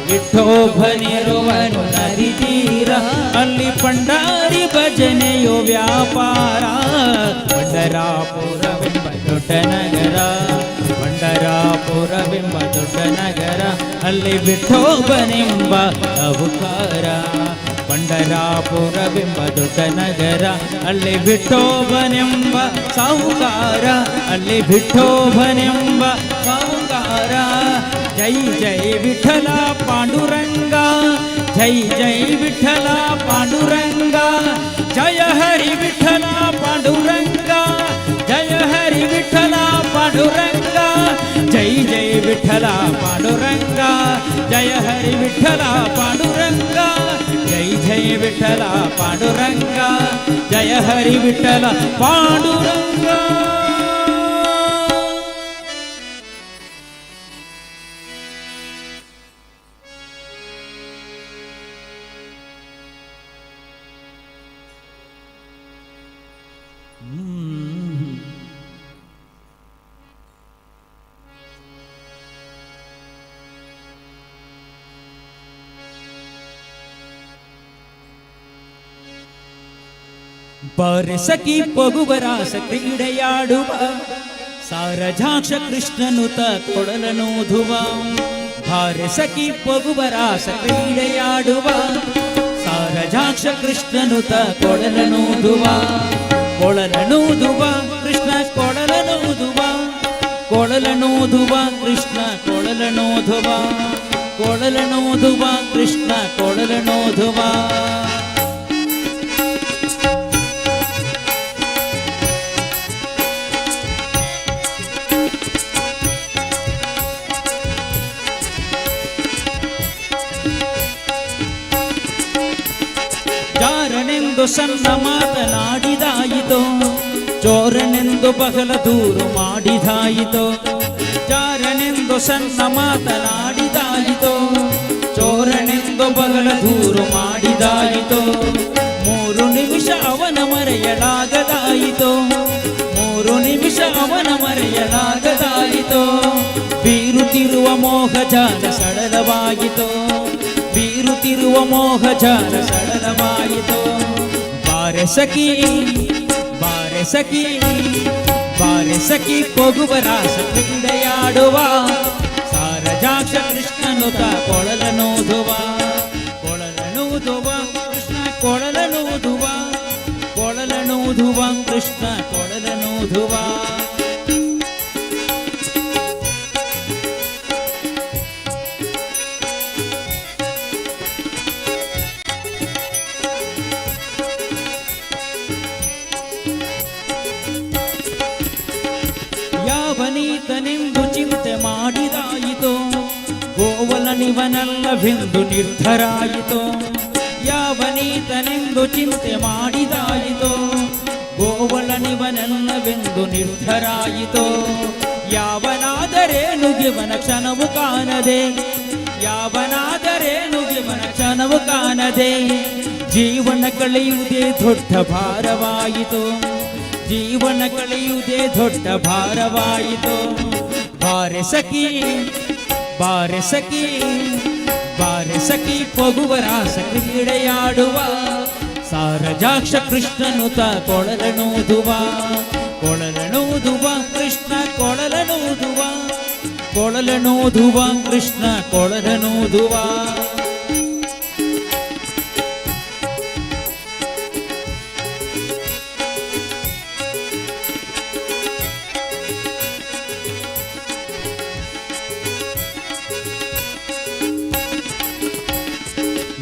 ವಿಠೋಬನಿರುವನು ನದಿ ತೀರ ಅಲ್ಲಿ ಪಂಡಾರಿ ಭಜನೆಯೋ ವ್ಯಾಪಾರ ಪಂಡರಾಪುರವೆಂಬ ದೊಡ್ಡ ನಗರ ಪಂಡರಾಪುರವೆಂಬ ದೊಡ್ಡ ನಗರ ಅಲ್ಲಿ ವಿಠೋಬನೆಂಬ ಸಾಹುಕಾರ ಪಂಡರಾಪುರವೆಂಬ ದೊಡ್ಡ ನಗರ ಅಲ್ಲಿ ವಿಠೋಬನೆಂಬ ಸಾಹುಕಾರ ಅಲ್ಲಿ ವಿಠೋಬನೆಂಬ ಸಾಹುಕಾರ ಜೈ ಜೈ ವಿಠಲ ಪಾಂಡುರಂಗ ಜೈ ಜೈ ವಿಠಲ ಪಾಂಡುರಂಗ ಜಯ ಹರಿ ವಿಠಲ ಪಾಂಡುರಂಗ ಜಯ ಹರಿ ವಿಠಲ ಪಾಂಡುರಂಗ ಜೈ ಜೈ ವಿಠಲ ಪಾಂಡುರಂಗ ಜಯ ಹರಿ ವಿಠಲ ಪಾಂಡುರಂಗ ಜೈ ಜೈ ವಿಠಲ ಪಾಂಡುರಂಗ ಜಯ ಹರಿ ವಿಠಲ ಪಾಂಡುರಂಗ ಬಾರಸಖಿ ಪಗುವರಾಸ ಕ್ರೀಡೆಯಾಡುವ ಸಾರಜಾಕ್ಷ ಕೃಷ್ಣನುತ ಕೊಡಲನೋಧುವ ಬಾರಸಖಿ ಪಗುವರಾಸ ಕ್ರೀಡೆಯಾಡುವ ಸಾರಜಾಕ್ಷ ಕೃಷ್ಣನುತ ಕೊಡಲನೋಧುವ ಕೊಳಲನೂದುವ ಕೃಷ್ಣ ಕೊಳಲನೂದುವ ಕೊಳಲನೂದುವ ಕೃಷ್ಣ ಕೊಳಲನೋಧುವ ಕೊಳಲನೋಧುವ ಕೃಷ್ಣ ಕೊಳಲನೋಧುವ ಜಾರನೆಂದು ಸಣ್ಣ ಮಾತನಾಡಿದಾಯಿತೋ ಚೋರನೆಂದು ಬಹಳ ದೂರು ಮಾಡಿದಾಯಿತೋ ಜಾರನೆಂದು ಸಣ್ಣ ಮಾತನಾಡಿದಾಯಿತೋ ಚೋರನೆಂದು ಬಹಳ ದೂರು ಮಾಡಿದಾಯಿತೋ 3 ನಿಮಿಷ ಅವನ ಮರೆಯಲಾಗದಾಯಿತೋ 3 ನಿಮಿಷ ಅವನ ಮರೆಯಲಾಗದಾಯಿತೋ ಬೀರುತ್ತಿರುವ ಮೋಹಜಾಲ ಸಡಲವಾಯಿತೋ ಬೀರುತ್ತಿರುವ ಮೋಹಜಾಲ ಸಡಲವಾಯಿತೋ ಬಾರಸಖಿ ಬಾರಸಖಿ ಬಾರಸಖಿ ಪಗುವರಾಸ ಕ್ರೀಡೆಯಾಡುವ ಸಾರಜಾಕ್ಷ ಕೃಷ್ಣನುತ ಕೊಳಲನೂದುವ ಕೊಳಲನೂದುವ ಕೃಷ್ಣ ಕೊಳಲನೂದುವ ಕೊಳಲನೂದುವ ಕೃಷ್ಣ ಕೊಳಲನೂದುವ ಯಾವನೀತನೆಂದು ಚಿಂತೆ ಮಾಡಿದಾಯಿತೋ ಗೋವಲನಿವನಲ್ಲವೆಂದು ನಿರ್ಧರಾಯಿತೋ ಯಾವನೀತನೆಂದು ಚಿಂತೆ ಮಾಡಿದಾಯಿತೋ ಗೋವಲನಿವನಲ್ಲವೆಂದು ನಿರ್ಧರಾಯಿತೋ ಯಾವನಾದರೇನು ಗಿವನ ಕ್ಷಣವು ಕಾಣದೆ ಯಾವನಾದರೇನು ಗಿವನ ಕ್ಷಣವು ಕಾಣದೆ ಜೀವನ ಕಳೆಯುವುದೇ ದೊಡ್ಡ ಭಾರವಾಯಿತು ಜೀವನ ಕಳೆಯುವುದೇ ದೊಡ್ಡ ಭಾರವಾಯಿತು ಬಾರಸಖಿ ಬಾರಸಖಿ ಬಾರಸಖಿ ಪಗುವರಾಸ ಕ್ರೀಡೆಯಾಡುವ ಸಾರಜಾಕ್ಷ ಕೃಷ್ಣನುತ ಕೊಳಲನೂದುವ ಕೊಳಲನೂದುವ ಕೃಷ್ಣ ಕೊಳಲನೂದುವ ಕೊಳಲನೂದುವ ಕೃಷ್ಣ ಕೊಳಲನೂದುವ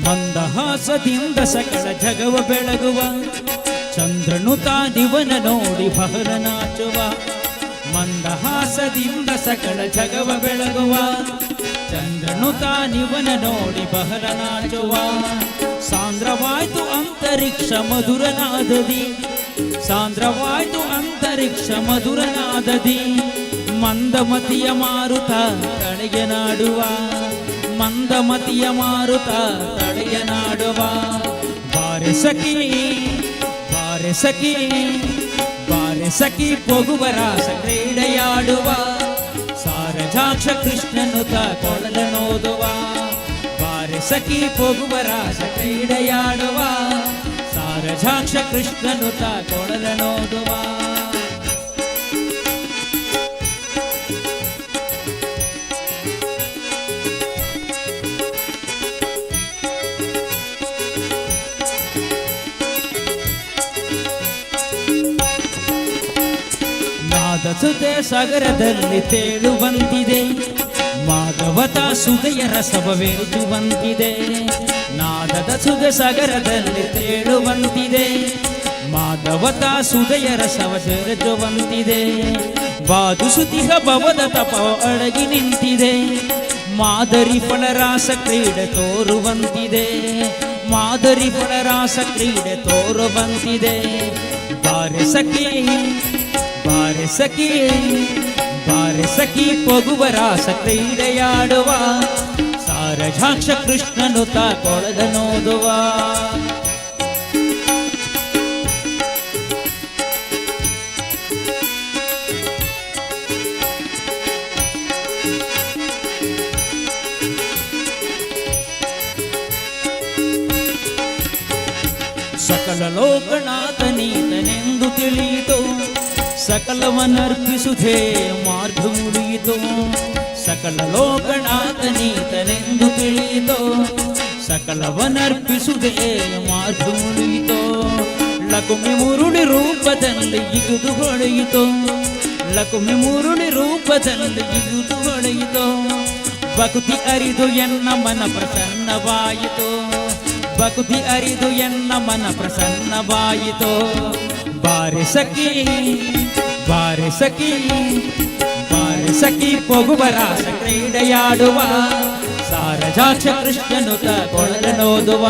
ಮಂದಹಾಸದಿಂದ ಸಕಲ ಜಗವ ಬೆಳಗುವ ಚಂದ್ರನು ತಾನಿವನ ನೋಡಿ ಬಹಳ ನಾಚುವ ಮಂದಹಾಸದಿಂದ ಸಕಲ ಜಗವ ಬೆಳಗುವ ಚಂದ್ರನು ಚಂದ್ರನು ತಾನಿವನ ನೋಡಿ ಬಹಳ ನಾಚುವ ಸಾಂದ್ರವಾಯ್ತು ಅಂತರಿಕ್ಷ ಮಧುರನಾದದಿ ಸಾಂದ್ರವಾಯ್ತು ಅಂತರಿಕ್ಷ ಮಧುರನಾದದಿ ಮಂದಮತಿಯ ಮಾರುತ ತಡೆಯನಾಡುವ ಮಂದಮತಿಯ ಮಾರುತ ತಡೆಯನಾಡುವ ಬಾರೆ ಸಖಿ ಬಾರೆ ಸಖಿ ಬಾರೆ ಸಖಿ ಪೊಗುವ ರಾಸ ಕ್ರೀಡೆಯಾಡುವ ಸಾರಜಾಕ್ಷ ಕೃಷ್ಣನು ತ ಕೊಳಲನೋದುವ ಬಾರೆ ಸಖಿ ಪೊಗುವ ರಾಸ ಕ್ರೀಡೆಯಾಡುವ ಸಾರಜಾಕ್ಷ ಕೃಷ್ಣನು ತ ಕೊಳಲನೋದುವ ಸುತೆ ಸಾಗರದಲ್ಲಿ ತೇಳುವಂತಿದೆ ಮಾಧವತ ಸುದೆಯ ರಸವೆರೆಯುವಂತಿದೆ ನಾದದ ಸುದೆ ಸಾಗರದಲ್ಲಿ ತೇಳುವಂತಿದೆ ಮಾಧವತ ಸುದೆಯ ರಸವೆರೆಯುವಂತಿದೆ ಬಾದುಸುತಿಹ ಭವದ ತಪ ಅಡಗಿ ನಿಂತಿದೆ ಮಾದರಿ ಫಲರಾಸ ಕ್ರೀಡೆ ತೋರುವಂತಿದೆ ಮಾದರಿ ಫಲರಾಸ ಕ್ರೀಡೆ ತೋರುವಂತಿದೆ ಬಾರೆ ಸಖಿ ಬಾರೆ ಸಖಿ ಬಾರೆ ಸಖಿ ಪೊಗುವ ರಾಸ ಕ್ರೀಡೆಯಾಡುವ ಸಾರಜಾಕ್ಷ ಕೃಷ್ಣನು ತ ಕೊಳಲನೋದುವ ಸಕಲ ಲೋಕನಾಥನೀತನೆಂದು ತಿಳಿಯಿತು ಸಕಲವನ್ನರ್ಪಿಸುಧೇ ಮಾರ್ಗ ಮುಡಿಯಿತು ಸಕಲ ಲೋಕನಾಥನೀತನೆಂದು ತಿಳಿಯಿತು ಸಕಲವನ್ನರ್ಪಿಸುಧೇ ಮಾರ್ಗ ಮುಡಿಯಿತು ಲಕುಮಿ ಮುರುಳಿ ರೂಪದಲ್ಲಿ ಇಗುದು ಹೊಳೆಯಿತು ಲಕುಮಿ ಮುರುಳಿ ರೂಪದಲ್ಲಿ ಇಗುದು ಹೊಳೆಯಿತು ಭಕ್ತಿ ಅರಿದು ಎನ್ನ ಮನ ಪ್ರಸನ್ನವಾಯಿತು ಭಕ್ತಿ ಅರಿದು ಎನ್ನ ಮನ ಪ್ರಸನ್ನವಾಯಿತು ಬಾರೆ ಸಖಿ ಬಾರೆ ಸಖಿ ಬಾರೆ ಸಖಿ ಪೊಗುವ ರಾಸ ಕ್ರೀಡೆಯಾಡುವ ಸಾರಜಾಕ್ಷ ಕೃಷ್ಣನು ತ ಕೊಳಲನೋದುವ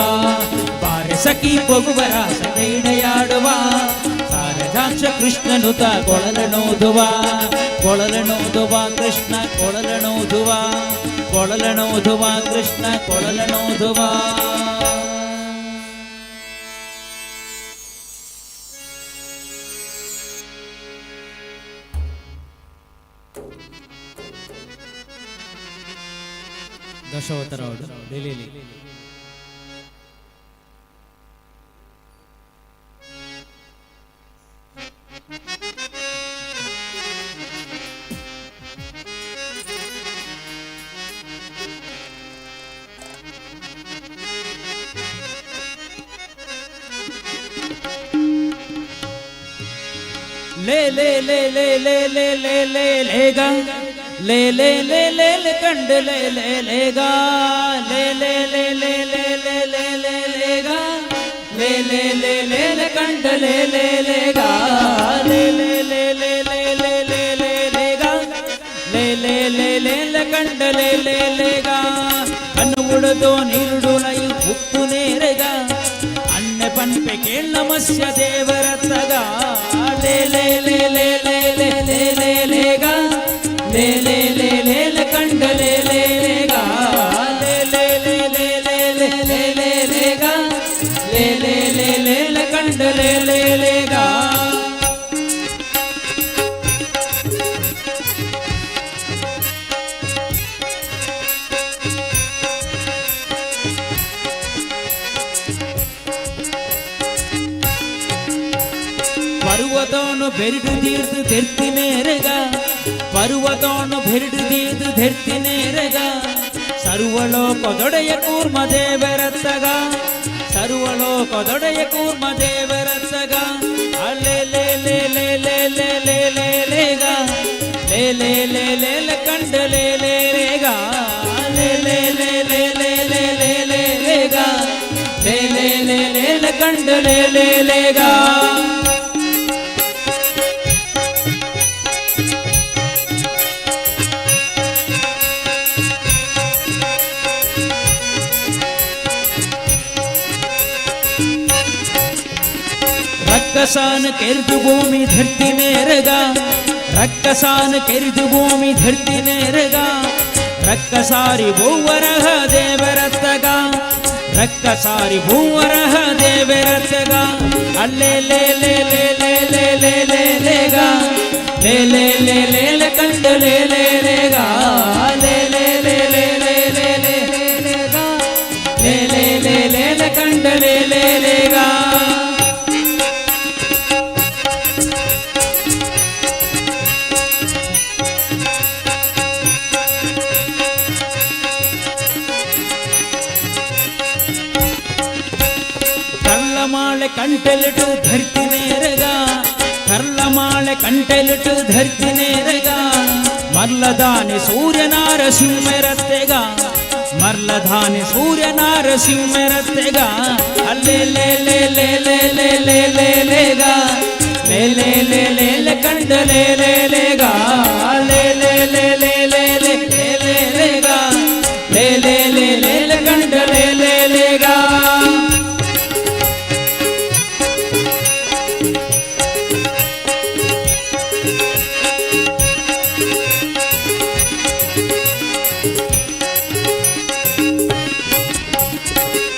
ಬಾರೆ ಸಖಿ ಪೊಗುವ ರಾಸ ಕ್ರೀಡೆಯಾಡುವ ಸಾರಜಾಕ್ಷ ಕೃಷ್ಣನು ತ ಕೊಳಲನೋದುವ ಕೊಳಲನೋದುವ ಕೃಷ್ಣ ಕೊಳಲನೋದುವ ಕೊಳಲನೋದುವ ಕೃಷ್ಣ ಕೊಳಲನೋದುವ ದಶಾವತಾರ ಡೆಲ್ಲಿಯಲ್ಲಿ ले ले ले ले ले ले ले ले लेगा ले ले ले ले ले कंड ले ले लेगा ले ले ले ले ले ले ले ले लेगा ले ले ले ले ले कंड ले ले लेगा ले ले ले ले ले ले ले ले लेगा ले ले ले ले ले कंड ले ले लेगा ಅನ್ನುವುದು ನೀರುಡುಲೈ ಉಪ್ಪು ನೇರೆಗ ಅನ್ನೆ ಪನ್ಪೆ ಕೇಳ ನಮಸ್ಯ ದೇವರತ್ತಗ ले ले ले ले ले ले ले ले लेगा ले ले ले ले ले कंड ले ले लेगा ले ले ले ले ले ले ले ले लेगा ले ले ले ले ले कंड ले ले लेगा ಪರ್ವತವನ್ನು ಬೆರಡು ತೀರ್ದು ಧರ್ತಿನೇರೆಗ ಪರ್ವತವನ್ನು ಬೆರಡು ತೀರ್ದು ಧರ್ತಿನೇರೆಗ ಸರ್ವಲೋಕದೊಡೆಯ ಕೂರ್ಮ ದೇವರತ್ತಗ ಸರ್ವಲೋಕದೊಡೆಯ ಕೂರ್ಮ ದೇವರತ್ತಗ ಅಲೆ ಲೇ ಲೇ ಲೇ ಲೇ ಲೇ ಲೇ ಲೇ ಲೇಗ ಲೇ ಲೇ ಲೇ ಲೇ ಲೇ ಕಂಡ ಲೇ ಲೇ ಲೇಗ ಲೇ ಲೇ ಲೇ ಲೇ ಲೇ ಲೇ ಲೇ ಲೇ ಲೇಗ ಲೇ ಲೇ ಲೇ ಲೇ ಲೇ ಕಂಡ ಲೇ ಲೇ ಲೇಗ रक्कसान ಕೆರೆದು ಭೂಮಿ ಧರ್ತಿ ನೇರಗ ರಕ್ಕಸಾನ ಕೆರೆದು ಭೂಮಿ ಧರ್ತಿ ನೇರಗ ರಕ್ಕಸಾರಿ ಭೂವರಹ ದೇವರತ್ತಗ ರಕ್ಕಸಾರಿ ಭೂವರಹ ದೇವರತ್ತಗ ಅಲ್ಲೇ ಲೇ ಲೇ ಲೇ ಲೇ ಲೇ ಲೇ ಲೇ ಲೇಗ ಲೇ ಲೇ ಲೇ ಲೇ ಲೇ ಕಂಡ ಲೇ ಲೇ ಲೇಗ ಲೇ ಲೇ ಲೇ ಲೇ ಲೇ ಲೇ ಲೇ ಲೇಗ ಲೇ ಲೇ ಲೇ ಲೇ ಲೇ ಕಂಡ ಲೇ ಲೇ ಲೇಗ ಕರ್ಲಮಾಳೆ ಕಂಟೆಲಿಟ್ಟು ಧರ್ತಿ ನೇರಗ ಕರ್ಲಮಾಳೆ ಕಂಟೆಲಿಟ್ಟು ಧರ್ತಿ ನೇರಗ ಮರ್ಲದಾನೆ ಸೂರ್ಯನಾರ ಸಿಂಹರತ್ತೆಗ ಮರ್ಲದಾನೆ ಸೂರ್ಯನಾರ ಸಿಂಹರತ್ತೆಗ ಅಲ್ಲೇ ಲೇ ಲೇ ಲೇ ಲೇ ಲೇ ಲೇ ಲೇ ಲೇಗ ಲೇ ಲೇ ಲೇ ಲೇ ಲೇ ಕಂಡ ಲೇ ಲೇ ಲೇಗ ಲೇ ಲೇ ಲೇ ಲೇ ಲೇ ಲೇ ಲೇ ಲೇ ಲೇಗ ಲೇ ಲೇ ಲೇ ಲೇ ಲೇ ಕಂಡ ಲೇ ಲೇ ಲೇಗ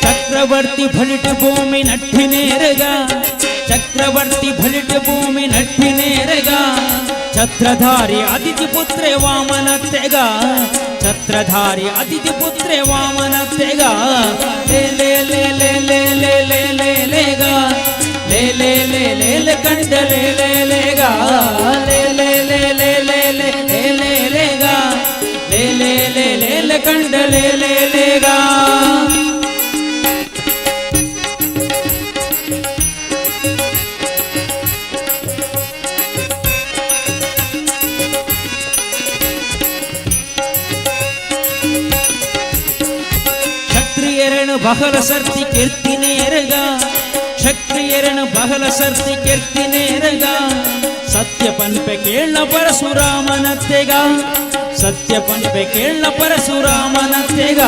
ಚಕ್ರವರ್ತಿ ಭಲಿಟ ಭೂಮಿ ನಟ್ಟಿನೇರಗ ಚಕ್ರವರ್ತಿ ಭಲಿಟ ಭೂಮಿ ನಟ್ಟಿನೇರಗ ಛತ್ರಧಾರಿ ಅತಿಥಿ ಪುತ್ರೆ ವಾಮನತ್ತೆಗ ಛತ್ರಧಾರಿ ಅತಿಥಿ ಪುತ್ರೆ ವಾಮನತ್ತೆಗ ಲೇ ಲೇ ಲೇ ಲೇ ಲೇ ಲೇ ಲೇ ಲೇ ಲೇಗ ಲೇ ಲೇ ಲೇ ಲೇ ಲೇ ಕಂಡ ಲೇ ಲೇ ಲೇಗ ಲೇ ಲೇ ಲೇ ಲೇ ಲೇ ಲೇ ಲೇ ಲೇ ಲೇಗ ಲೇ ಲೇ ಲೇ ಲೇ ಲೇ ಕಂಡ ಲೇ ಲೇ ಲೇಗ ಬಹಳ ಸರ್ತಿ ಕೀರ್ತಿ ನೇರಗ ಕ್ಷತ್ರಿಯರನ ಬಹಳ ಸರ್ತಿ ಕೀರ್ತಿ ನೇರಗ ಸತ್ಯ ಪನ್ಪೆ ಕೇಳ ಪರಶುರಾಮನತ್ತೆಗ ಸತ್ಯ ಪನ್ಪೆ ಕೇಳ ಪರಶುರಾಮನತ್ತೆಗ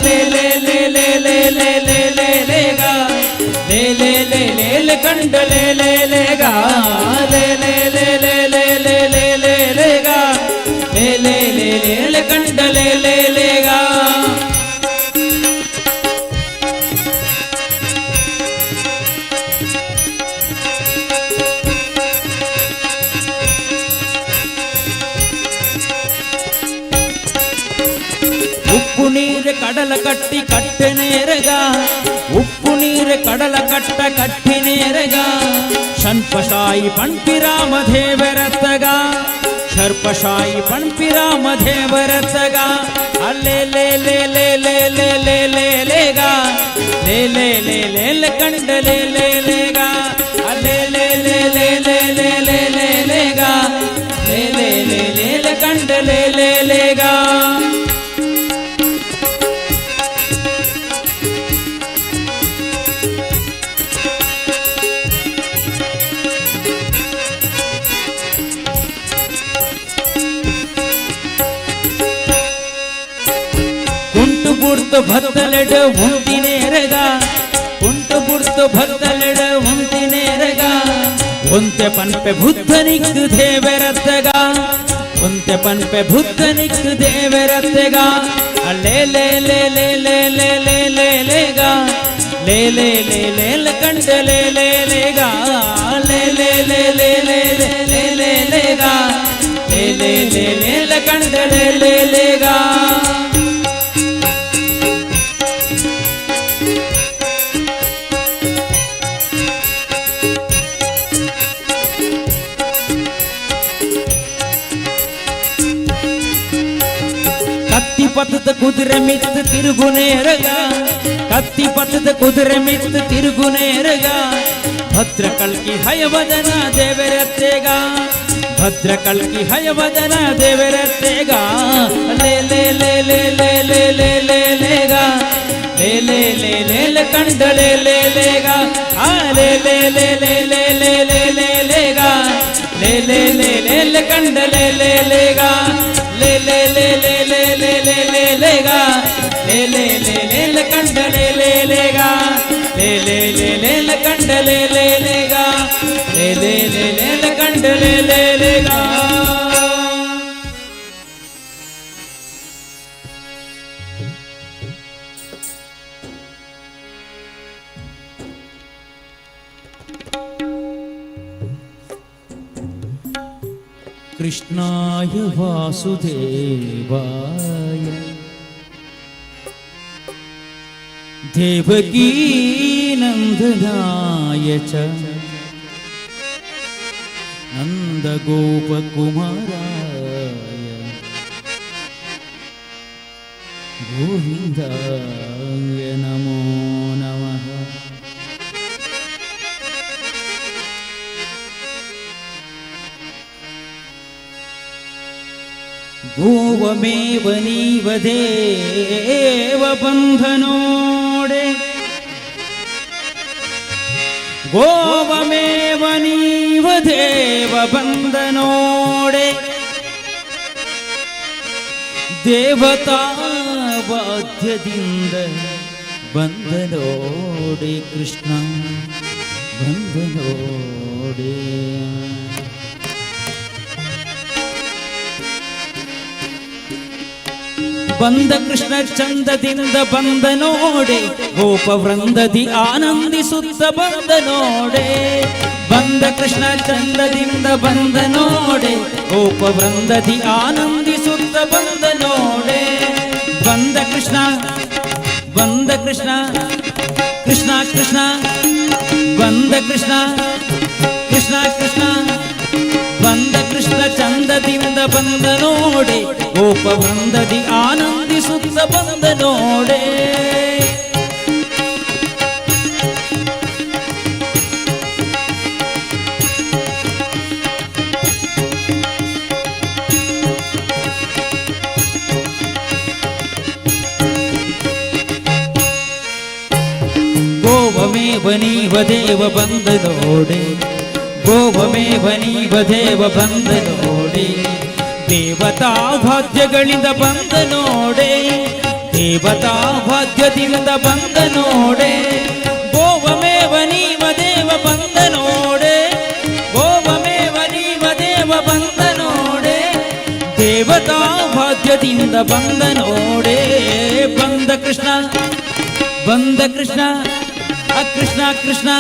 ಲೇ ಲೇ ಲೇ ಲೇ ಲೇ ಲೇ ಲೇ ಲೇ ಲೇಗ ಲೇ ಲೇ ಲೇ ಲೇ ಲೇ ಕಂಡ ಲೇ ಲೇ ಲೇಗ ಲೇ ಲೇ ಲೇ ಲೇ ಲೇ ಲೇ ಲೇ ಲೇ ಲೇಗ ಲೇ ಲೇ ಲೇ ಲೇ ಲೇ ಕಂಡ ಲೇ ಲೇ ಲೇಗ ಉಪ್ಪು ನೀರು ಕಡಲ ಕಟ್ಟಿ ಕಟ್ಟೆ ನೇರಗ ಉಪ್ಪು ನೀರು ಕಡಲ ಕಟ್ಟ ಕಟ್ಟಿ ನೇರಗ ಶನ್ಪಶಾಯಿ ಪಣ್ಪಿರಾಮ ದೇವರತ್ತಗ ಶರ್ಪಶಾಯಿ ಪಣ್ಪಿರಾಮ ದೇವರತ್ತಗ ಅಲ್ಲೇ ಲೇ ಲೇ ಲೇ ಲೇ ಲೇ ಲೇ ಲೇ ಲೇಗ ಲೇ ಲೇ ಲೇ ಲೇ ಲೇ ಕಂಡ ಲೇ ಲೇ ಲೇಗ ಅಲ್ಲೇ ಲೇ ಲೇ ಲೇ ಲೇ ಲೇ ಲೇ ಲೇ ಲೇಗ ಲೇ ಲೇ ಲೇ ಲೇ ಲೇ ಕಂಡ ಲೇ ಲೇ ಲೇಗ ಬುರ್ತು ಭತ್ತಲೆಡ ಉಂತಿನೇರಗ ಕುಂಟು ಬುರ್ತು ಭತ್ತಲೆಡ ಉಂತಿನೇರಗ ಒಂತೆ ಪನ್ಪೆ ಬುದ್ಧನಿಕ್ಕು ದೇವರತ್ತಗ ಒಂತೆ ಪನ್ಪೆ ಬುದ್ಧನಿಕ್ಕು ದೇವರತ್ತಗ ಅಲ್ಲೇ ಲೇ ಲೇ ಲೇ ಲೇ ಲೇ ಲೇ ಲೇ ಲೇಗ ಲೇ ಲೇ ಲೇ ಲೇ ಲೇ ಕಂಡ ಲೇ ಲೇ ಲೇಗ ಲೇ ಲೇ ಲೇ ಲೇ ಲೇ ಲೇ ಲೇ ಲೇ ಲೇಗ ಲೇ ಲೇ ಲೇ ಲೇ ಲೇ ಕಂಡ ಲೇ ಲೇ ಲೇಗ ಪಥದ ಕುದುರೆ ಮಿತ್ತು ತಿರುಗುನೇರಗ ಕತ್ತಿ ಪಥದ ಕುದುರೆ ಮಿತ್ತು ತಿರುಗುನೇರಗ ಭದ್ರ ಕಲ್ಕಿ ಹಯವದನ ದೇವರತ್ತೆಗ ಭದ್ರ ಕಲ್ಕಿ ಹಯವದನ ದೇವರತ್ತೆಗ ಲೇ ಲೇ ಲೇ ಲೇ ಲೇ ಲೇ ಲೇ ಲೇ ಲೇಗ ಲೇ ಲೇ ಲೇ ಲೇ ಲೇ ಕಂಡ ಲೇ ಲೇ ಲೇಗ ಆ ಲೇ ಲೇ ಲೇ ಲೇ ಲೇ ಲೇ ಲೇ ಲೇ ಲೇಗ ಲೇ ಲೇ ಲೇ ಲೇ ಲೇ ಕಂಡ ಲೇ ಲೇ ಲೇಗ ಲೇ ಲೇ ಲೇ ಲೇ ಲೇ ಲೇ ಲೇ ಲೇ ಲೇಗ ಲೇ ಲೇ ಲೇ ಲೇ ಲೇ ಕಂಡ ಲೇ ಲೇ ಲೇಗ ಲೇ ಲೇ ಲೇ ಲೇ ಲೇ ಕಂಡ ಲೇ ಲೇ ಲೇಗ ಲೇ ಲೇ ಲೇ ಲೇ ಕಂಡ ಲೇ ಲೇ ಲೇ ಗಾ. ಕೃಷ್ಣಾಯ ವಾಸುದೇವಾಯ ದೇವಕೀ ನಂದನಾಯ ಚ ನಂದಗೋಪಕುಮಾರಾಯ ಗೋವಿಂದಾಯ ನಮೋ ನಮಃ. ಗೋವಮೇವ ನೀವ ದೇವ ಬಂಧನೋಡೆ ಗೋವಮೇವ ನೀವ ದೇವ ಬಂಧನೋಡೆ ದೇವತಾ ವಾದ್ಯದಿಂದ ಬಂಧನೋಡೆ ಕೃಷ್ಣ ಬಂಧನೋಡೆ. ಬಂದ ಕೃಷ್ಣ ಚಂದದಿಂದ ಬಂದ ನೋಡೆ ಗೋಪ ವೃಂದದಿ ಆನಂದಿಸುತ್ತ ಬಂದ ನೋಡೆ. ಬಂದ ಕೃಷ್ಣ ಚಂದದಿಂದ ಬಂದ ನೋಡೆ ಗೋಪ ವೃಂದದಿ ಆನಂದಿಸುತ್ತ ಬಂದ ನೋಡೆ. ಬಂದ ಕೃಷ್ಣ ಬಂದ ಕೃಷ್ಣ ಕೃಷ್ಣ ಕೃಷ್ಣ ಬಂದ ಕೃಷ್ಣ ಕೃಷ್ಣ ಕೃಷ್ಣ ಬಂದ ಕೃಷ್ಣ ಚಂದದಿಂದ ಬಂದ ನೋಡೆ ಗೋಪ ವೃಂದದಿ ಆನಂದಿಸುತ್ತ ಬಂದ ನೋಡೆ. ಗೋವಮೇವ ನೀವ ದೇವ ಬಂದ ನೋಡೆ ಗೋವಮೇವ ನೀವ ದೇವ ಬಂದ ನೋಡೆ. ದೇವತಾ ವಾದ್ಯಗಳಿಂದ ಬಂದ ನೋಡೆ ದೇವತಾ ವಾದ್ಯದಿಂದ ಬಂದ ನೋಡೆ. ಗೋವಮೇವ ನೀವ ದೇವ ಬಂದ ನೋಡೆ ಗೋವಮೇವ ನೀವ ದೇವ ಬಂದ ನೋಡೆ. ದೇವತಾ ವಾದ್ಯದಿಂದ ಬಂದ ನೋಡೆ. ಬಂದ ಕೃಷ್ಣ ಬಂದ ಕೃಷ್ಣ ಕೃಷ್ಣ ಕೃಷ್ಣ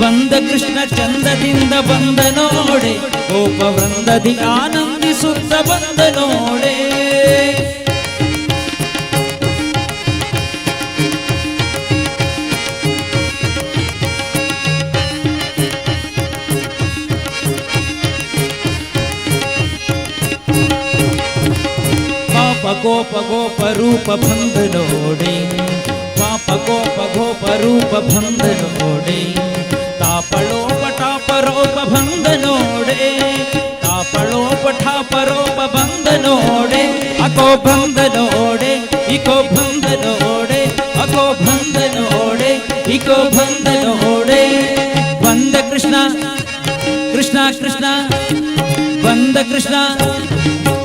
ಬಂದ ಕೃಷ್ಣ ಚಂದದಿಂದ ಬಂದ ನೋಡೆ ಗೋಪ ವೃಂದದಿ ಆನಂದಿಸುತ್ತ ಬಂದ ನೋಡೆ. ಪಾಪ ಗೋಪ ಗೋಪ ರೂಪ ಬಂದ ನೋಡೆ ಪಾಪ ಗೋಪ ಗೋಪ ರೂಪ ಬಂದ ನೋಡೆ. ತಾಪಳೋಪ ಟಾಪರೋಪ ಬಂದ ನೋಡೆ ತಾಪಳೋಪ ಠಾಪರೋಪ ಬಂದ ನೋಡೆ. ಅಕೋ ಬಂದ ನೋಡೆ ಇಕೋ ಬಂದ ನೋಡೆ ಅಕೋ ಬಂದ ನೋಡೆ ಇಕೋ ಬಂದ ನೋಡೆ. ಬಂದ ಕೃಷ್ಣ ಕೃಷ್ಣ ಕೃಷ್ಣ ಬಂದ ಕೃಷ್ಣ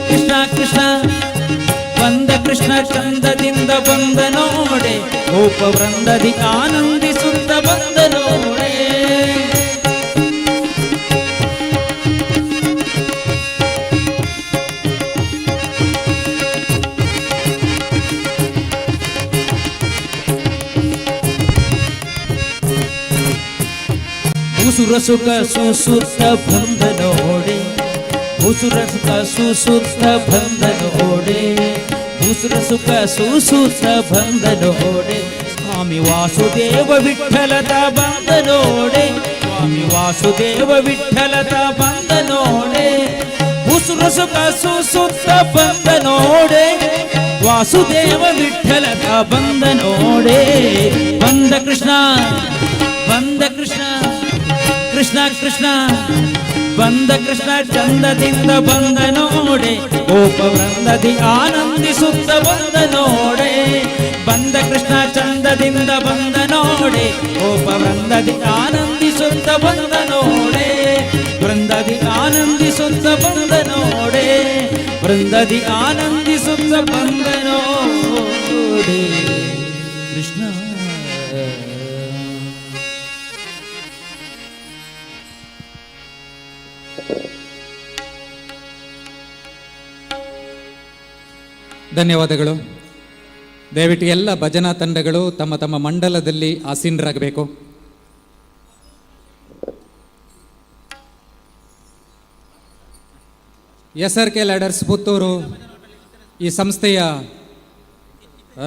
ಕೃಷ್ಣ ಕೃಷ್ಣ ಬಂದ ಕೃಷ್ಣ ಚಂದದಿಂದ ಬಂದ ನೋಡೆ ಗೋಪ ವೃಂದದಿ ಆನಂದಿಸುತ್ತ ಬಂದ ನೋಡೆ. ಉಸುರ ಸುಖ ಸುಸುತ್ತ ಬಂದ ನೋಡೆ ಉಸುರ ಸುಖ ಸುಸುತ್ತ ಬಂದ ನೋಡೆ ಉಸುರ ಸುಖ ಸುಸುತ್ತ ಬಂದ ನೋಡೆ. ಸ್ವಾಮಿ ವಾಸುದೇವ ವಿಠ್ಠಲತ ಬಂದ ನೋಡೆ ಸ್ವಾಮಿ ವಾಸುದೇವ ವಿಠ್ಠಲತ ಬಂದ ನೋಡೆ. ಉಸುರ ಸುಖ ಸುಸುತ್ತ ಬಂದ ನೋಡೆ ವಾಸುದೇವ ವಿಠ್ಠಲತ ಬಂದ ನೋಡೆ. ಬಂದ ಕೃಷ್ಣ ಬಂದ ಕೃಷ್ಣ ಕೃಷ್ಣ ಕೃಷ್ಣ ಬಂದ ಕೃಷ್ಣ ಚಂದದಿಂದ ಬಂದ ನೋಡೆ ಗೋಪ ವೃಂದದಿ ಆನಂದಿಸುತ್ತ ಬಂದ ನೋಡೆ. ಬಂದ ಕೃಷ್ಣ ಚಂದದಿಂದ ಬಂದ ನೋಡೆ ಗೋಪ ವೃಂದದಿ ಆನಂದಿಸುತ್ತ ಬಂದ ನೋಡೆ. ವೃಂದದಿ ಆನಂದಿಸುತ್ತ ಬಂದ ನೋಡೆ ವೃಂದದಿ ಆನಂದಿಸುತ್ತ ಬಂದ ನೋಡೆ. ಕೃಷ್ಣ ಧನ್ಯವಾದಗಳು. ದಯವಿಟ್ಟು ಎಲ್ಲ ಭಜನಾ ತಂಡಗಳು ತಮ್ಮ ತಮ್ಮ ಮಂಡಲದಲ್ಲಿ ಆಸೀನರಾಗಬೇಕು. SRK ಲ್ಯಾಡರ್ಸ್ ಪುತ್ತೂರು ಈ ಸಂಸ್ಥೆಯ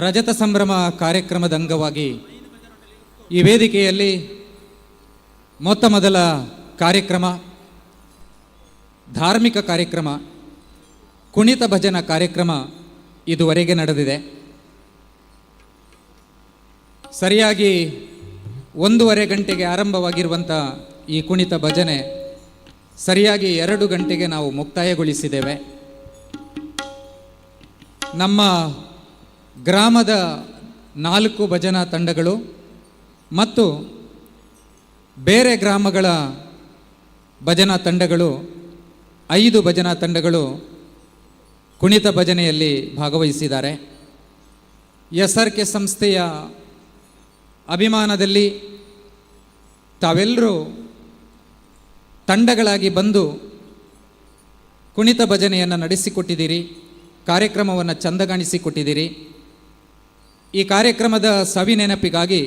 ರಜತ ಸಂಭ್ರಮ ಕಾರ್ಯಕ್ರಮದ ಅಂಗವಾಗಿ ಈ ವೇದಿಕೆಯಲ್ಲಿ ಮೊತ್ತ ಮೊದಲ ಕಾರ್ಯಕ್ರಮ, ಧಾರ್ಮಿಕ ಕಾರ್ಯಕ್ರಮ, ಕುಣಿತ ಭಜನಾ ಕಾರ್ಯಕ್ರಮ ಇದುವರೆಗೆ ನಡೆದಿದೆ. ಸರಿಯಾಗಿ 1:30 ಗಂಟೆಗೆ ಆರಂಭವಾಗಿರುವಂಥ ಈ ಕುಣಿತ ಭಜನೆ ಸರಿಯಾಗಿ 2 ಗಂಟೆಗೆ ನಾವು ಮುಕ್ತಾಯಗೊಳಿಸಿದ್ದೇವೆ. ನಮ್ಮ ಗ್ರಾಮದ 4 ಭಜನಾ ತಂಡಗಳು ಮತ್ತು ಬೇರೆ ಗ್ರಾಮಗಳ ಭಜನಾ ತಂಡಗಳು 5 ಭಜನಾ ತಂಡಗಳು ಕುಣಿತ ಭಜನೆಯಲ್ಲಿ ಭಾಗವಹಿಸಿದ್ದಾರೆ. SRK ಸಂಸ್ಥೆಯ ಅಭಿಮಾನದಲ್ಲಿ ತಾವೆಲ್ಲರೂ ತಂಡಗಳಾಗಿ ಬಂದು ಕುಣಿತ ಭಜನೆಯನ್ನು ನಡೆಸಿಕೊಟ್ಟಿದ್ದೀರಿ, ಕಾರ್ಯಕ್ರಮವನ್ನು ಚಂದಗಾಣಿಸಿಕೊಟ್ಟಿದ್ದೀರಿ. ಈ ಕಾರ್ಯಕ್ರಮದ ಸವಿ ನೆನಪಿಗಾಗಿ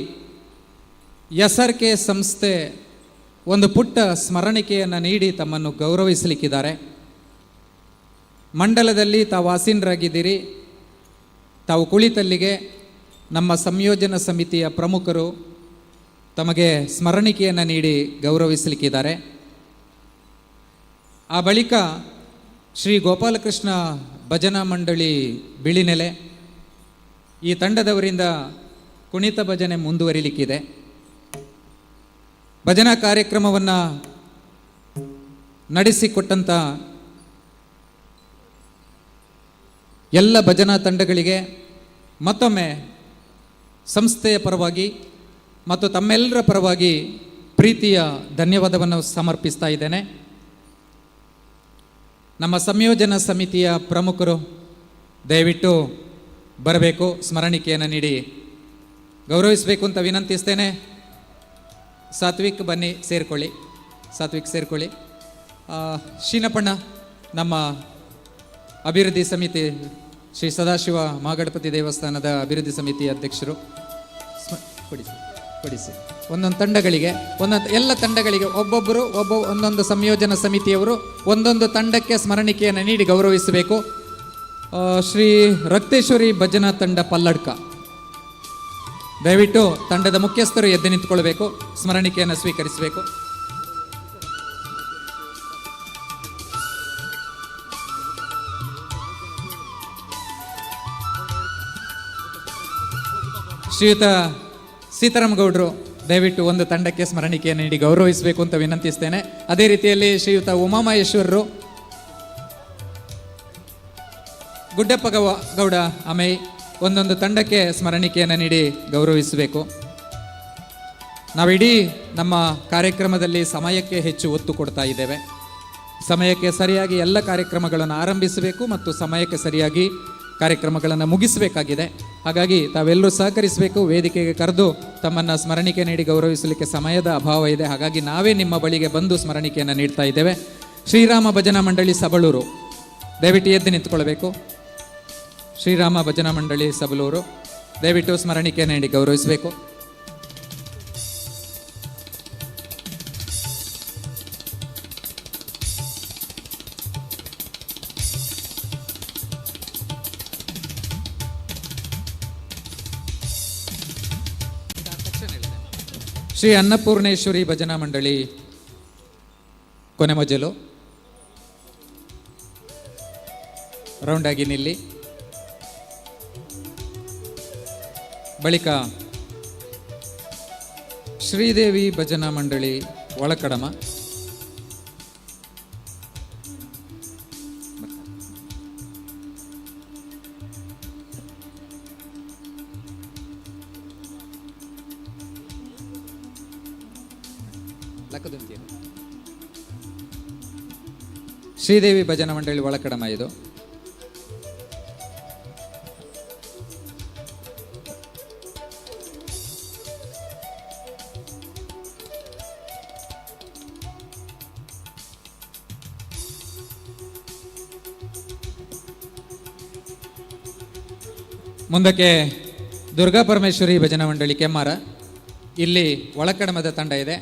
SRK ಸಂಸ್ಥೆ ಒಂದು ಪುಟ್ಟ ಸ್ಮರಣಿಕೆಯನ್ನು ನೀಡಿ ತಮ್ಮನ್ನು ಗೌರವಿಸಲಿಕ್ಕಿದ್ದಾರೆ. ಮಂಡಲದಲ್ಲಿ ತಾವು ಆಸೀನರಾಗಿದ್ದೀರಿ. ತಾವು ಕುಳಿತಲ್ಲಿಗೆ ನಮ್ಮ ಸಂಯೋಜನಾ ಸಮಿತಿಯ ಪ್ರಮುಖರು ತಮಗೆ ಸ್ಮರಣಿಕೆಯನ್ನು ನೀಡಿ ಗೌರವಿಸಲಿಕ್ಕಿದ್ದಾರೆ. ಆ ಬಳಿಕ ಶ್ರೀ ಗೋಪಾಲಕೃಷ್ಣ ಭಜನಾ ಮಂಡಳಿ ಬಿಳಿನೆಲೆ ಈ ತಂಡದವರಿಂದ ಕುಣಿತ ಭಜನೆ ಮುಂದುವರಿಲಿಕ್ಕಿದೆ. ಭಜನಾ ಕಾರ್ಯಕ್ರಮವನ್ನು ನಡೆಸಿಕೊಟ್ಟಂಥ ಎಲ್ಲ ಭಜನಾ ತಂಡಗಳಿಗೆ ಮತ್ತೊಮ್ಮೆ ಸಂಸ್ಥೆಯ ಪರವಾಗಿ ಮತ್ತು ತಮ್ಮೆಲ್ಲರ ಪರವಾಗಿ ಪ್ರೀತಿಯ ಧನ್ಯವಾದವನ್ನು ಸಮರ್ಪಿಸ್ತಾ ಇದ್ದೇನೆ. ನಮ್ಮ ಸಂಯೋಜನಾ ಸಮಿತಿಯ ಪ್ರಮುಖರು ದಯವಿಟ್ಟು ಬರಬೇಕು, ಸ್ಮರಣಿಕೆಯನ್ನು ನೀಡಿ ಗೌರವಿಸಬೇಕು ಅಂತ ವಿನಂತಿಸ್ತೇನೆ. ಸಾತ್ವಿಕ್ ಬನ್ನಿ, ಸೇರಿಕೊಳ್ಳಿ. ಸಾತ್ವಿಕ್ ಸೇರಿಕೊಳ್ಳಿ. ಶೀನಪ್ಪಣ್ಣ ನಮ್ಮ ಅಭಿವೃದ್ಧಿ ಸಮಿತಿ, ಶ್ರೀ ಸದಾಶಿವ ಮಹಾಗಣಪತಿ ದೇವಸ್ಥಾನದ ಅಭಿವೃದ್ಧಿ ಸಮಿತಿ ಅಧ್ಯಕ್ಷರು, ಕೊಡಿಸಿ ಒಂದೊಂದು ತಂಡಗಳಿಗೆ ಎಲ್ಲ ತಂಡಗಳಿಗೆ ಒಬ್ಬೊಬ್ಬರು ಒಂದೊಂದು ಸಂಯೋಜನಾ ಸಮಿತಿಯವರು ಒಂದೊಂದು ತಂಡಕ್ಕೆ ಸ್ಮರಣಿಕೆಯನ್ನು ನೀಡಿ ಗೌರವಿಸಬೇಕು. ಶ್ರೀ ರಕ್ತೇಶ್ವರಿ ಭಜನಾ ತಂಡ ಪಲ್ಲಡ್ಕ, ದಯವಿಟ್ಟು ತಂಡದ ಮುಖ್ಯಸ್ಥರು ಎದ್ದು ನಿಂತುಕೊಳ್ಬೇಕು, ಸ್ಮರಣಿಕೆಯನ್ನು ಸ್ವೀಕರಿಸಬೇಕು. ಶ್ರೀಯುತ ಸೀತಾರಾಮಗೌಡರು ದಯವಿಟ್ಟು ಒಂದು ತಂಡಕ್ಕೆ ಸ್ಮರಣಿಕೆಯನ್ನು ನೀಡಿ ಗೌರವಿಸಬೇಕು ಅಂತ ವಿನಂತಿಸ್ತೇನೆ. ಅದೇ ರೀತಿಯಲ್ಲಿ ಶ್ರೀಯುತ ಉಮಾಮಹೇಶ್ವರರು, ಗುಡ್ಡಪ್ಪ ಗೌಡ ಅಮೈ ಒಂದೊಂದು ತಂಡಕ್ಕೆ ಸ್ಮರಣಿಕೆಯನ್ನು ನೀಡಿ ಗೌರವಿಸಬೇಕು. ನಾವಿಡೀ ನಮ್ಮ ಕಾರ್ಯಕ್ರಮದಲ್ಲಿ ಸಮಯಕ್ಕೆ ಹೆಚ್ಚು ಒತ್ತು ಕೊಡ್ತಾ ಇದ್ದೇವೆ. ಸಮಯಕ್ಕೆ ಸರಿಯಾಗಿ ಎಲ್ಲ ಕಾರ್ಯಕ್ರಮಗಳನ್ನು ಆರಂಭಿಸಬೇಕು ಮತ್ತು ಸಮಯಕ್ಕೆ ಸರಿಯಾಗಿ ಕಾರ್ಯಕ್ರಮಗಳನ್ನು ಮುಗಿಸಬೇಕಾಗಿದೆ. ಹಾಗಾಗಿ ತಾವೆಲ್ಲರೂ ಸಹಕರಿಸಬೇಕು. ವೇದಿಕೆಗೆ ಕರೆದು ತಮ್ಮನ್ನು ಸ್ಮರಣಿಕೆ ನೀಡಿ ಗೌರವಿಸಲಿಕ್ಕೆ ಸಮಯದ ಅಭಾವ ಇದೆ. ಹಾಗಾಗಿ ನಾವೇ ನಿಮ್ಮ ಬಳಿಗೆ ಬಂದು ಸ್ಮರಣಿಕೆಯನ್ನು ನೀಡ್ತಾ ಇದ್ದೇವೆ. ಶ್ರೀರಾಮ ಭಜನಾ ಮಂಡಳಿ ಸಬಲೂರು, ದಯವಿಟ್ಟು ಎದ್ದು ನಿಂತುಕೊಳ್ಬೇಕು. ಶ್ರೀರಾಮ ಭಜನಾ ಮಂಡಳಿ ಸಬಲೂರು ದಯವಿಟ್ಟು ಸ್ಮರಣಿಕೆಯನ್ನು ನೀಡಿ ಗೌರವಿಸಬೇಕು. ಶ್ರೀ ಅನ್ನಪೂರ್ಣೇಶ್ವರಿ ಭಜನಾ ಮಂಡಳಿ ಕೊನೆಮೊಜಲು ರೌಂಡ್ ಆಗಿ ನಿಲ್ಲಿ. ಬಳಿಕ ಶ್ರೀದೇವಿ ಭಜನಾ ಮಂಡಳಿ ಒಳಕಡಮ, ಶ್ರೀದೇವಿ ಭಜನಾ ಮಂಡಳಿ ಒಳಕಡಮ ಇದು. ಮುಂದಕ್ಕೆ ದುರ್ಗಾ ಪರಮೇಶ್ವರಿ ಭಜನಾ ಮಂಡಳಿ ಕೆಮ್ಮಾರ. ಇಲ್ಲಿ ಒಳಕಡಮದ ತಂಡ ಇದೆ,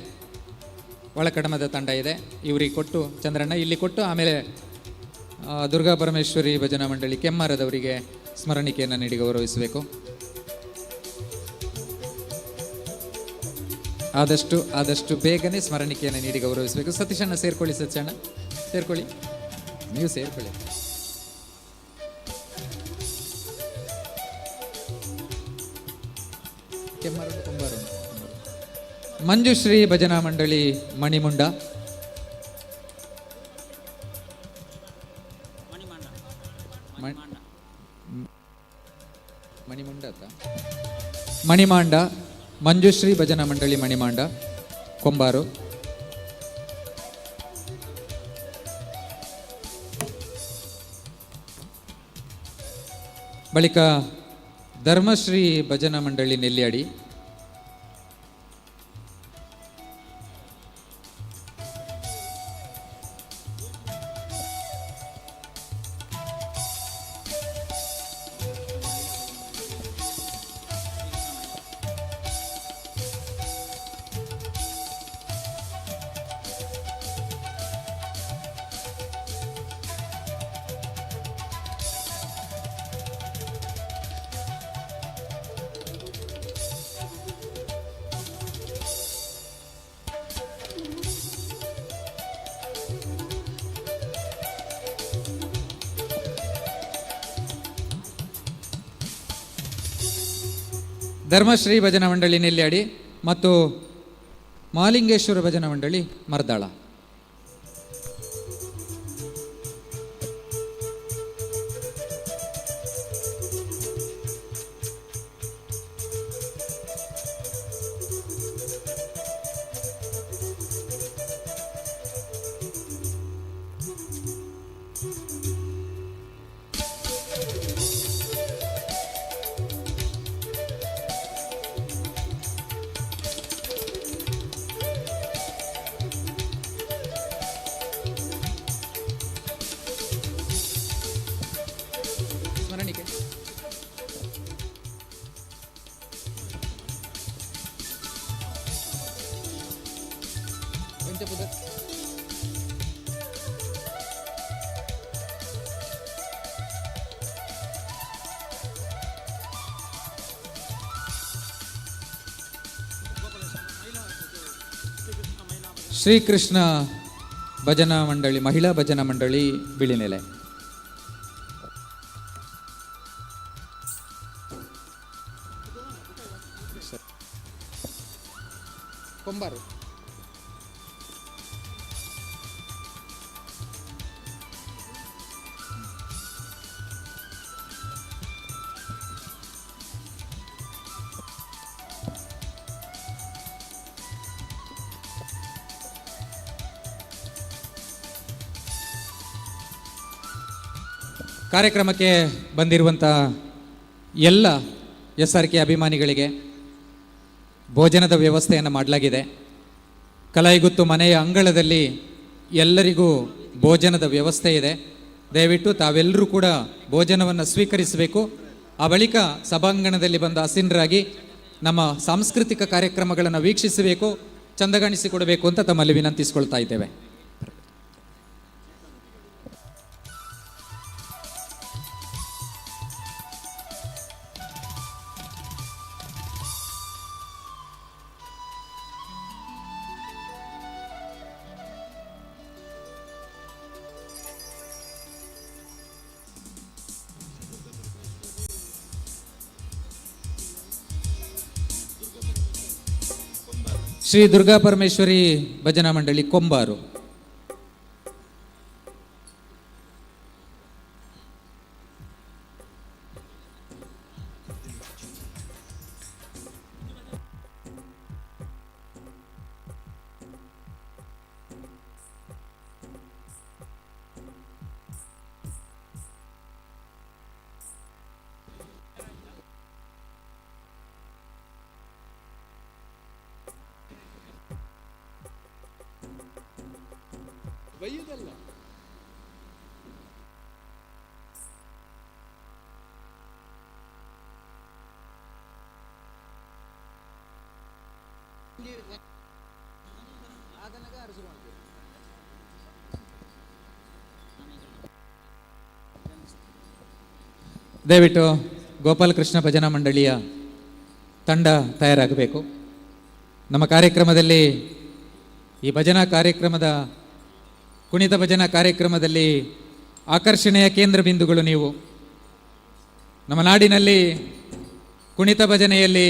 ಒಳಕಡಮದ ತಂಡ ಇದೆ. ಇವರಿಗೆ ಕೊಟ್ಟು ಚಂದ್ರಣ್ಣ ಇಲ್ಲಿ ಕೊಟ್ಟು ಆಮೇಲೆ ದುರ್ಗಾ ಪರಮೇಶ್ವರಿ ಭಜನಾ ಮಂಡಳಿ ಕೆಮ್ಮಾರದವರಿಗೆ ಸ್ಮರಣಿಕೆಯನ್ನು ನೀಡಿ ಗೌರವಿಸಬೇಕು. ಆದಷ್ಟು ಬೇಗನೆ ಸ್ಮರಣಿಕೆಯನ್ನು ನೀಡಿ ಗೌರವಿಸಬೇಕು. ಸತೀಶಣ್ಣ ಸೇರ್ಕೊಳ್ಳಿ, ಸತ್ಯಣ್ಣ ಸೇರ್ಕೊಳ್ಳಿ, ನೀವು ಸೇರ್ಕೊಳ್ಳಿ. ಮಂಜುಶ್ರೀ ಭಜನಾ ಮಂಡಳಿ ಮಣಿಮುಂಡ. ಮಣಿಮಾಂಡ, ಮಂಜುಶ್ರೀ ಭಜನಾ ಮಂಡಳಿ ಮಣಿಮಾಂಡ ಕೊಂಬಾರು. ಬಳಿಕ ಧರ್ಮಶ್ರೀ ಭಜನಾ ಮಂಡಳಿ ನೆಲ್ಯಾಡಿ. ಧರ್ಮಶ್ರೀ ಭಜನಾ ಮಂಡಳಿ ನೆಲ್ಯಾಡಿ ಮತ್ತು ಮಹಾಲಿಂಗೇಶ್ವರ ಭಜನಾ ಮಂಡಳಿ ಮರ್ದಾಳ. ಸ್ಮರಣಿಕೆ ಶ್ರೀಕೃಷ್ಣ ಭಜನಾ ಮಂಡಳಿ ಮಹಿಳಾ ಭಜನಾ ಮಂಡಳಿ ಬಿಳಿನೆಲೆ. ಕೊಂಬಾರು. ಕಾರ್ಯಕ್ರಮಕ್ಕೆ ಬಂದಿರುವಂಥ ಎಲ್ಲ SRK ಅಭಿಮಾನಿಗಳಿಗೆ ಭೋಜನದ ವ್ಯವಸ್ಥೆಯನ್ನು ಮಾಡಲಾಗಿದೆ. ಕಲಾಯಿಗುತ್ತು ಮನೆಯ ಅಂಗಳದಲ್ಲಿ ಎಲ್ಲರಿಗೂ ಭೋಜನದ ವ್ಯವಸ್ಥೆ ಇದೆ. ದಯವಿಟ್ಟು ತಾವೆಲ್ಲರೂ ಕೂಡ ಭೋಜನವನ್ನು ಸ್ವೀಕರಿಸಬೇಕು. ಆ ಬಳಿಕ ಸಭಾಂಗಣದಲ್ಲಿ ಬಂದು ಆಸೀನರಾಗಿ ನಮ್ಮ ಸಾಂಸ್ಕೃತಿಕ ಕಾರ್ಯಕ್ರಮಗಳನ್ನು ವೀಕ್ಷಿಸಬೇಕು, ಚಂದಗಾಣಿಸಿಕೊಡಬೇಕು ಅಂತ ತಮ್ಮಲ್ಲಿ ವಿನಂತಿಸಿಕೊಳ್ತಾ ಇದ್ದೇವೆ. ಶ್ರೀ ದುರ್ಗಾ ಪರಮೇಶ್ವರಿ ಭಜನಾ ಮಂಡಳಿ ಕೊಂಬಾರು. ದಯವಿಟ್ಟು ಗೋಪಾಲಕೃಷ್ಣ ಭಜನಾ ಮಂಡಳಿಯ ತಂಡ ತಯಾರಾಗಬೇಕು. ನಮ್ಮ ಕಾರ್ಯಕ್ರಮದಲ್ಲಿ ಈ ಭಜನಾ ಕಾರ್ಯಕ್ರಮದ ಕುಣಿತ ಭಜನಾ ಕಾರ್ಯಕ್ರಮದಲ್ಲಿ ಆಕರ್ಷಣೆಯ ಕೇಂದ್ರ ಬಿಂದುಗಳು ನೀವು. ನಮ್ಮ ನಾಡಿನಲ್ಲಿ ಕುಣಿತ ಭಜನೆಯಲ್ಲಿ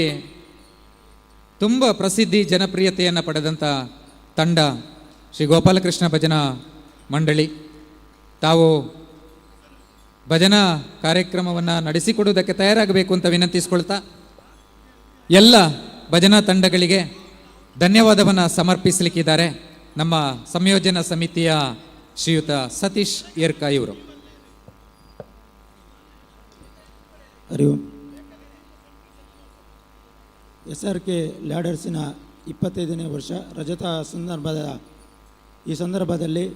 ತುಂಬ ಪ್ರಸಿದ್ಧಿ ಜನಪ್ರಿಯತೆಯನ್ನು ಪಡೆದಂಥ ತಂಡ ಶ್ರೀ ಗೋಪಾಲಕೃಷ್ಣ ಭಜನಾ ಮಂಡಳಿ. ತಾವು ಭಜನಾ ಕಾರ್ಯಕ್ರಮವನ್ನು ನಡೆಸಿಕೊಡುವುದಕ್ಕೆ ತಯಾರಾಗಬೇಕು ಅಂತ ವಿನಂತಿಸಿಕೊಳ್ತಾ ಎಲ್ಲ ಭಜನಾ ತಂಡಗಳಿಗೆ ಧನ್ಯವಾದವನ್ನು ಸಮರ್ಪಿಸಲಿಕ್ಕಿದ್ದಾರೆ ನಮ್ಮ ಸಂಯೋಜನಾ ಸಮಿತಿಯ ಶ್ರೀಯುತ ಸತೀಶ್ ಏರ್ಕಾ ಇವರು. ಹರಿ ಓಂ. SRK ಲ್ಯಾಡರ್ಸಿನ 25ನೇ ವರ್ಷ ರಜತ ಈ ಸಂದರ್ಭದಲ್ಲಿ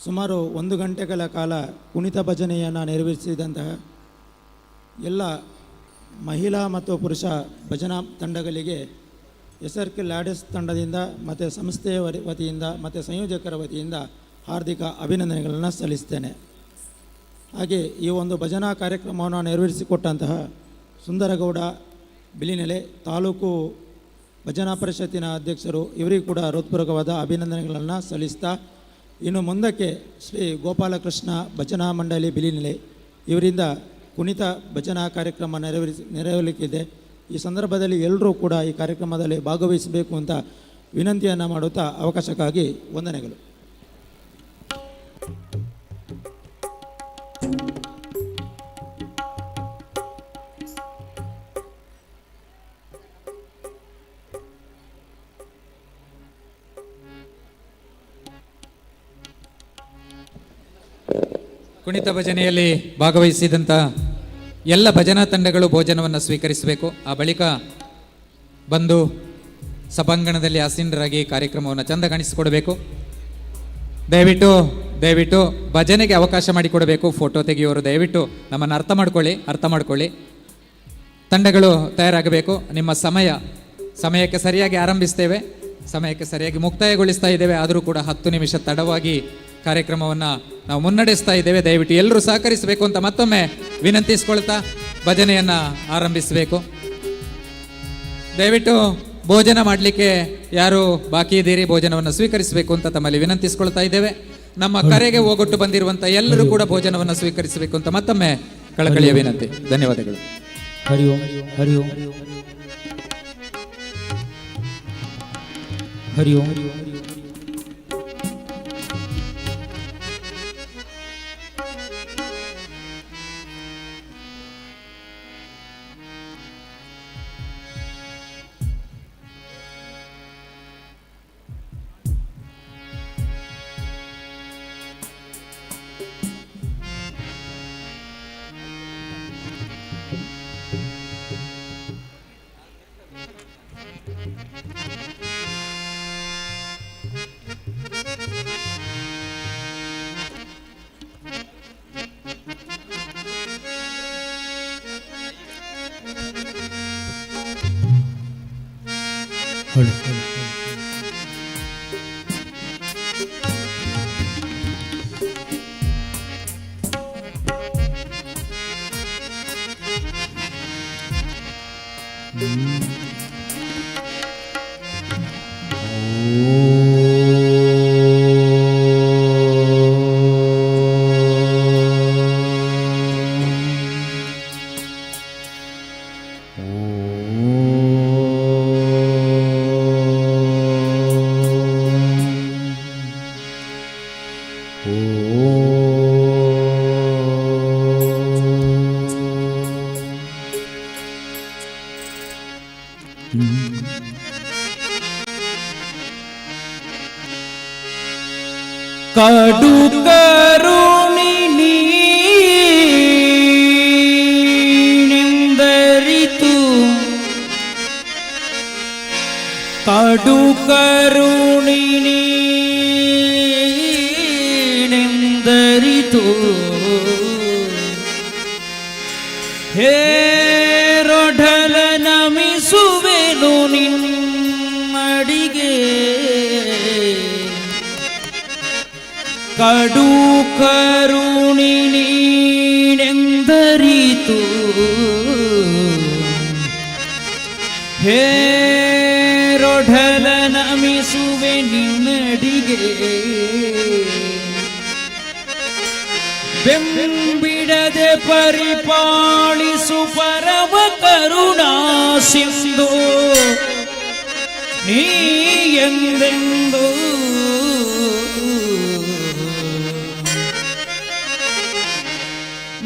ಸುಮಾರು 1 ಗಂಟೆಗಳ ಕಾಲ ಕುಣಿತ ಭಜನೆಯನ್ನು ನೆರವೇರಿಸಿದಂತಹ ಎಲ್ಲ ಮಹಿಳಾ ಮತ್ತು ಪುರುಷ ಭಜನಾ ತಂಡಗಳಿಗೆ SRK ಲ್ಯಾಡರ್ಸ್ ತಂಡದಿಂದ ಮತ್ತು ಸಂಸ್ಥೆಯ ವತಿಯಿಂದ ಮತ್ತು ಸಂಯೋಜಕರ ವತಿಯಿಂದ ಹಾರ್ದಿಕ ಅಭಿನಂದನೆಗಳನ್ನು ಸಲ್ಲಿಸ್ತೇನೆ. ಹಾಗೆ ಈ ಒಂದು ಭಜನಾ ಕಾರ್ಯಕ್ರಮವನ್ನು ನೆರವೇರಿಸಿಕೊಟ್ಟಂತಹ ಸುಂದರಗೌಡ ಬಿಲಿನೆಲೆ ತಾಲೂಕು ಭಜನಾ ಪರಿಷತ್ತಿನ ಅಧ್ಯಕ್ಷರು, ಇವರಿಗೂ ಕೂಡ ಹೃತ್ಪೂರ್ವಕವಾದ ಅಭಿನಂದನೆಗಳನ್ನು ಸಲ್ಲಿಸ್ತಾ, ಇನ್ನು ಮುಂದಕ್ಕೆ ಶ್ರೀ ಗೋಪಾಲಕೃಷ್ಣ ಭಜನಾ ಮಂಡಳಿ ಬಿಲಿನೆಲೆ ಇವರಿಂದ ಕುಣಿತ ಭಜನಾ ಕಾರ್ಯಕ್ರಮ ನೆರವೇರಲಿಕ್ಕಿದೆ. ಈ ಸಂದರ್ಭದಲ್ಲಿ ಎಲ್ಲರೂ ಕೂಡ ಈ ಕಾರ್ಯಕ್ರಮದಲ್ಲಿ ಭಾಗವಹಿಸಬೇಕು ಅಂತ ವಿನಂತಿಯನ್ನು ಮಾಡುತ್ತಾ ಅವಕಾಶಕ್ಕಾಗಿ ವಂದನೆಗಳು. ಕುಣಿತ ಭಜನೆಯಲ್ಲಿ ಭಾಗವಹಿಸಿದಂಥ ಎಲ್ಲ ಭಜನಾ ತಂಡಗಳು ಭೋಜನವನ್ನು ಸ್ವೀಕರಿಸಬೇಕು. ಆ ಬಳಿಕ ಬಂದು ಸಭಾಂಗಣದಲ್ಲಿ ಆಸೀನರಾಗಿ ಕಾರ್ಯಕ್ರಮವನ್ನು ಚಂದ ಕಾಣಿಸಿಕೊಡಬೇಕು. ದಯವಿಟ್ಟು ಭಜನೆಗೆ ಅವಕಾಶ ಮಾಡಿಕೊಡಬೇಕು. ಫೋಟೋ ತೆಗೆಯುವವರು ದಯವಿಟ್ಟು ನಮ್ಮನ್ನು ಅರ್ಥ ಮಾಡ್ಕೊಳ್ಳಿ. ತಂಡಗಳು ತಯಾರಾಗಬೇಕು. ನಿಮ್ಮ ಸಮಯಕ್ಕೆ ಸರಿಯಾಗಿ ಆರಂಭಿಸ್ತೇವೆ, ಸಮಯಕ್ಕೆ ಸರಿಯಾಗಿ ಮುಕ್ತಾಯಗೊಳಿಸ್ತಾ ಇದ್ದೇವೆ. ಆದರೂ ಕೂಡ 10 ನಿಮಿಷ ತಡವಾಗಿ ಕಾರ್ಯಕ್ರಮವನ್ನು ನಾವು ಮುನ್ನಡೆಸ್ತಾ ಇದ್ದೇವೆ. ದಯವಿಟ್ಟು ಎಲ್ಲರೂ ಸಹಕರಿಸಬೇಕು ಅಂತ ಮತ್ತೊಮ್ಮೆ ವಿನಂತಿಸಿಕೊಳ್ತಾ ಭಜನೆಯನ್ನು ಆರಂಭಿಸಬೇಕು. ದಯವಿಟ್ಟು ಭೋಜನ ಮಾಡಲಿಕ್ಕೆ ಯಾರು ಬಾಕಿ ಇದ್ದೀರಿ ಭೋಜನವನ್ನು ಸ್ವೀಕರಿಸಬೇಕು ಅಂತ ತಮ್ಮಲ್ಲಿ ವಿನಂತಿಸಿಕೊಳ್ತಾ ಇದ್ದೇವೆ. ನಮ್ಮ ಕರೆಗೆ ಹೋಗೊಟ್ಟು ಬಂದಿರುವಂಥ ಎಲ್ಲರೂ ಕೂಡ ಭೋಜನವನ್ನು ಸ್ವೀಕರಿಸಬೇಕು ಅಂತ ಮತ್ತೊಮ್ಮೆ ಕಳಕಳಿಯ ವಿನಂತಿ. ಧನ್ಯವಾದಗಳು. ಹರಿ ಓಂ ಹರಿ ಓಂ ಹರಿ ಓಂ. ಕಡು ಕರುಣಿನಿಂದರಿತು ಕಡು ಕರುಣಿನಿಂದರಿತು ಹೇರೊಢಲ ನಮಿಸುವೆನು ನಿನ್ನ ಕಡು ಕರುಣಿ ನೀನೆಂದರಿತು ಹೇರೊಢಲ ನಮಿಸುವೆ ನಿನ್ನಡಿಗೆ ಬೆಂಬಿಡದೆ ಪರಿಪಾಲಿಸು ಪರಮ ಕರುಣಾ ಸಿಂಧು ನೀ ಎಂದೆಂದು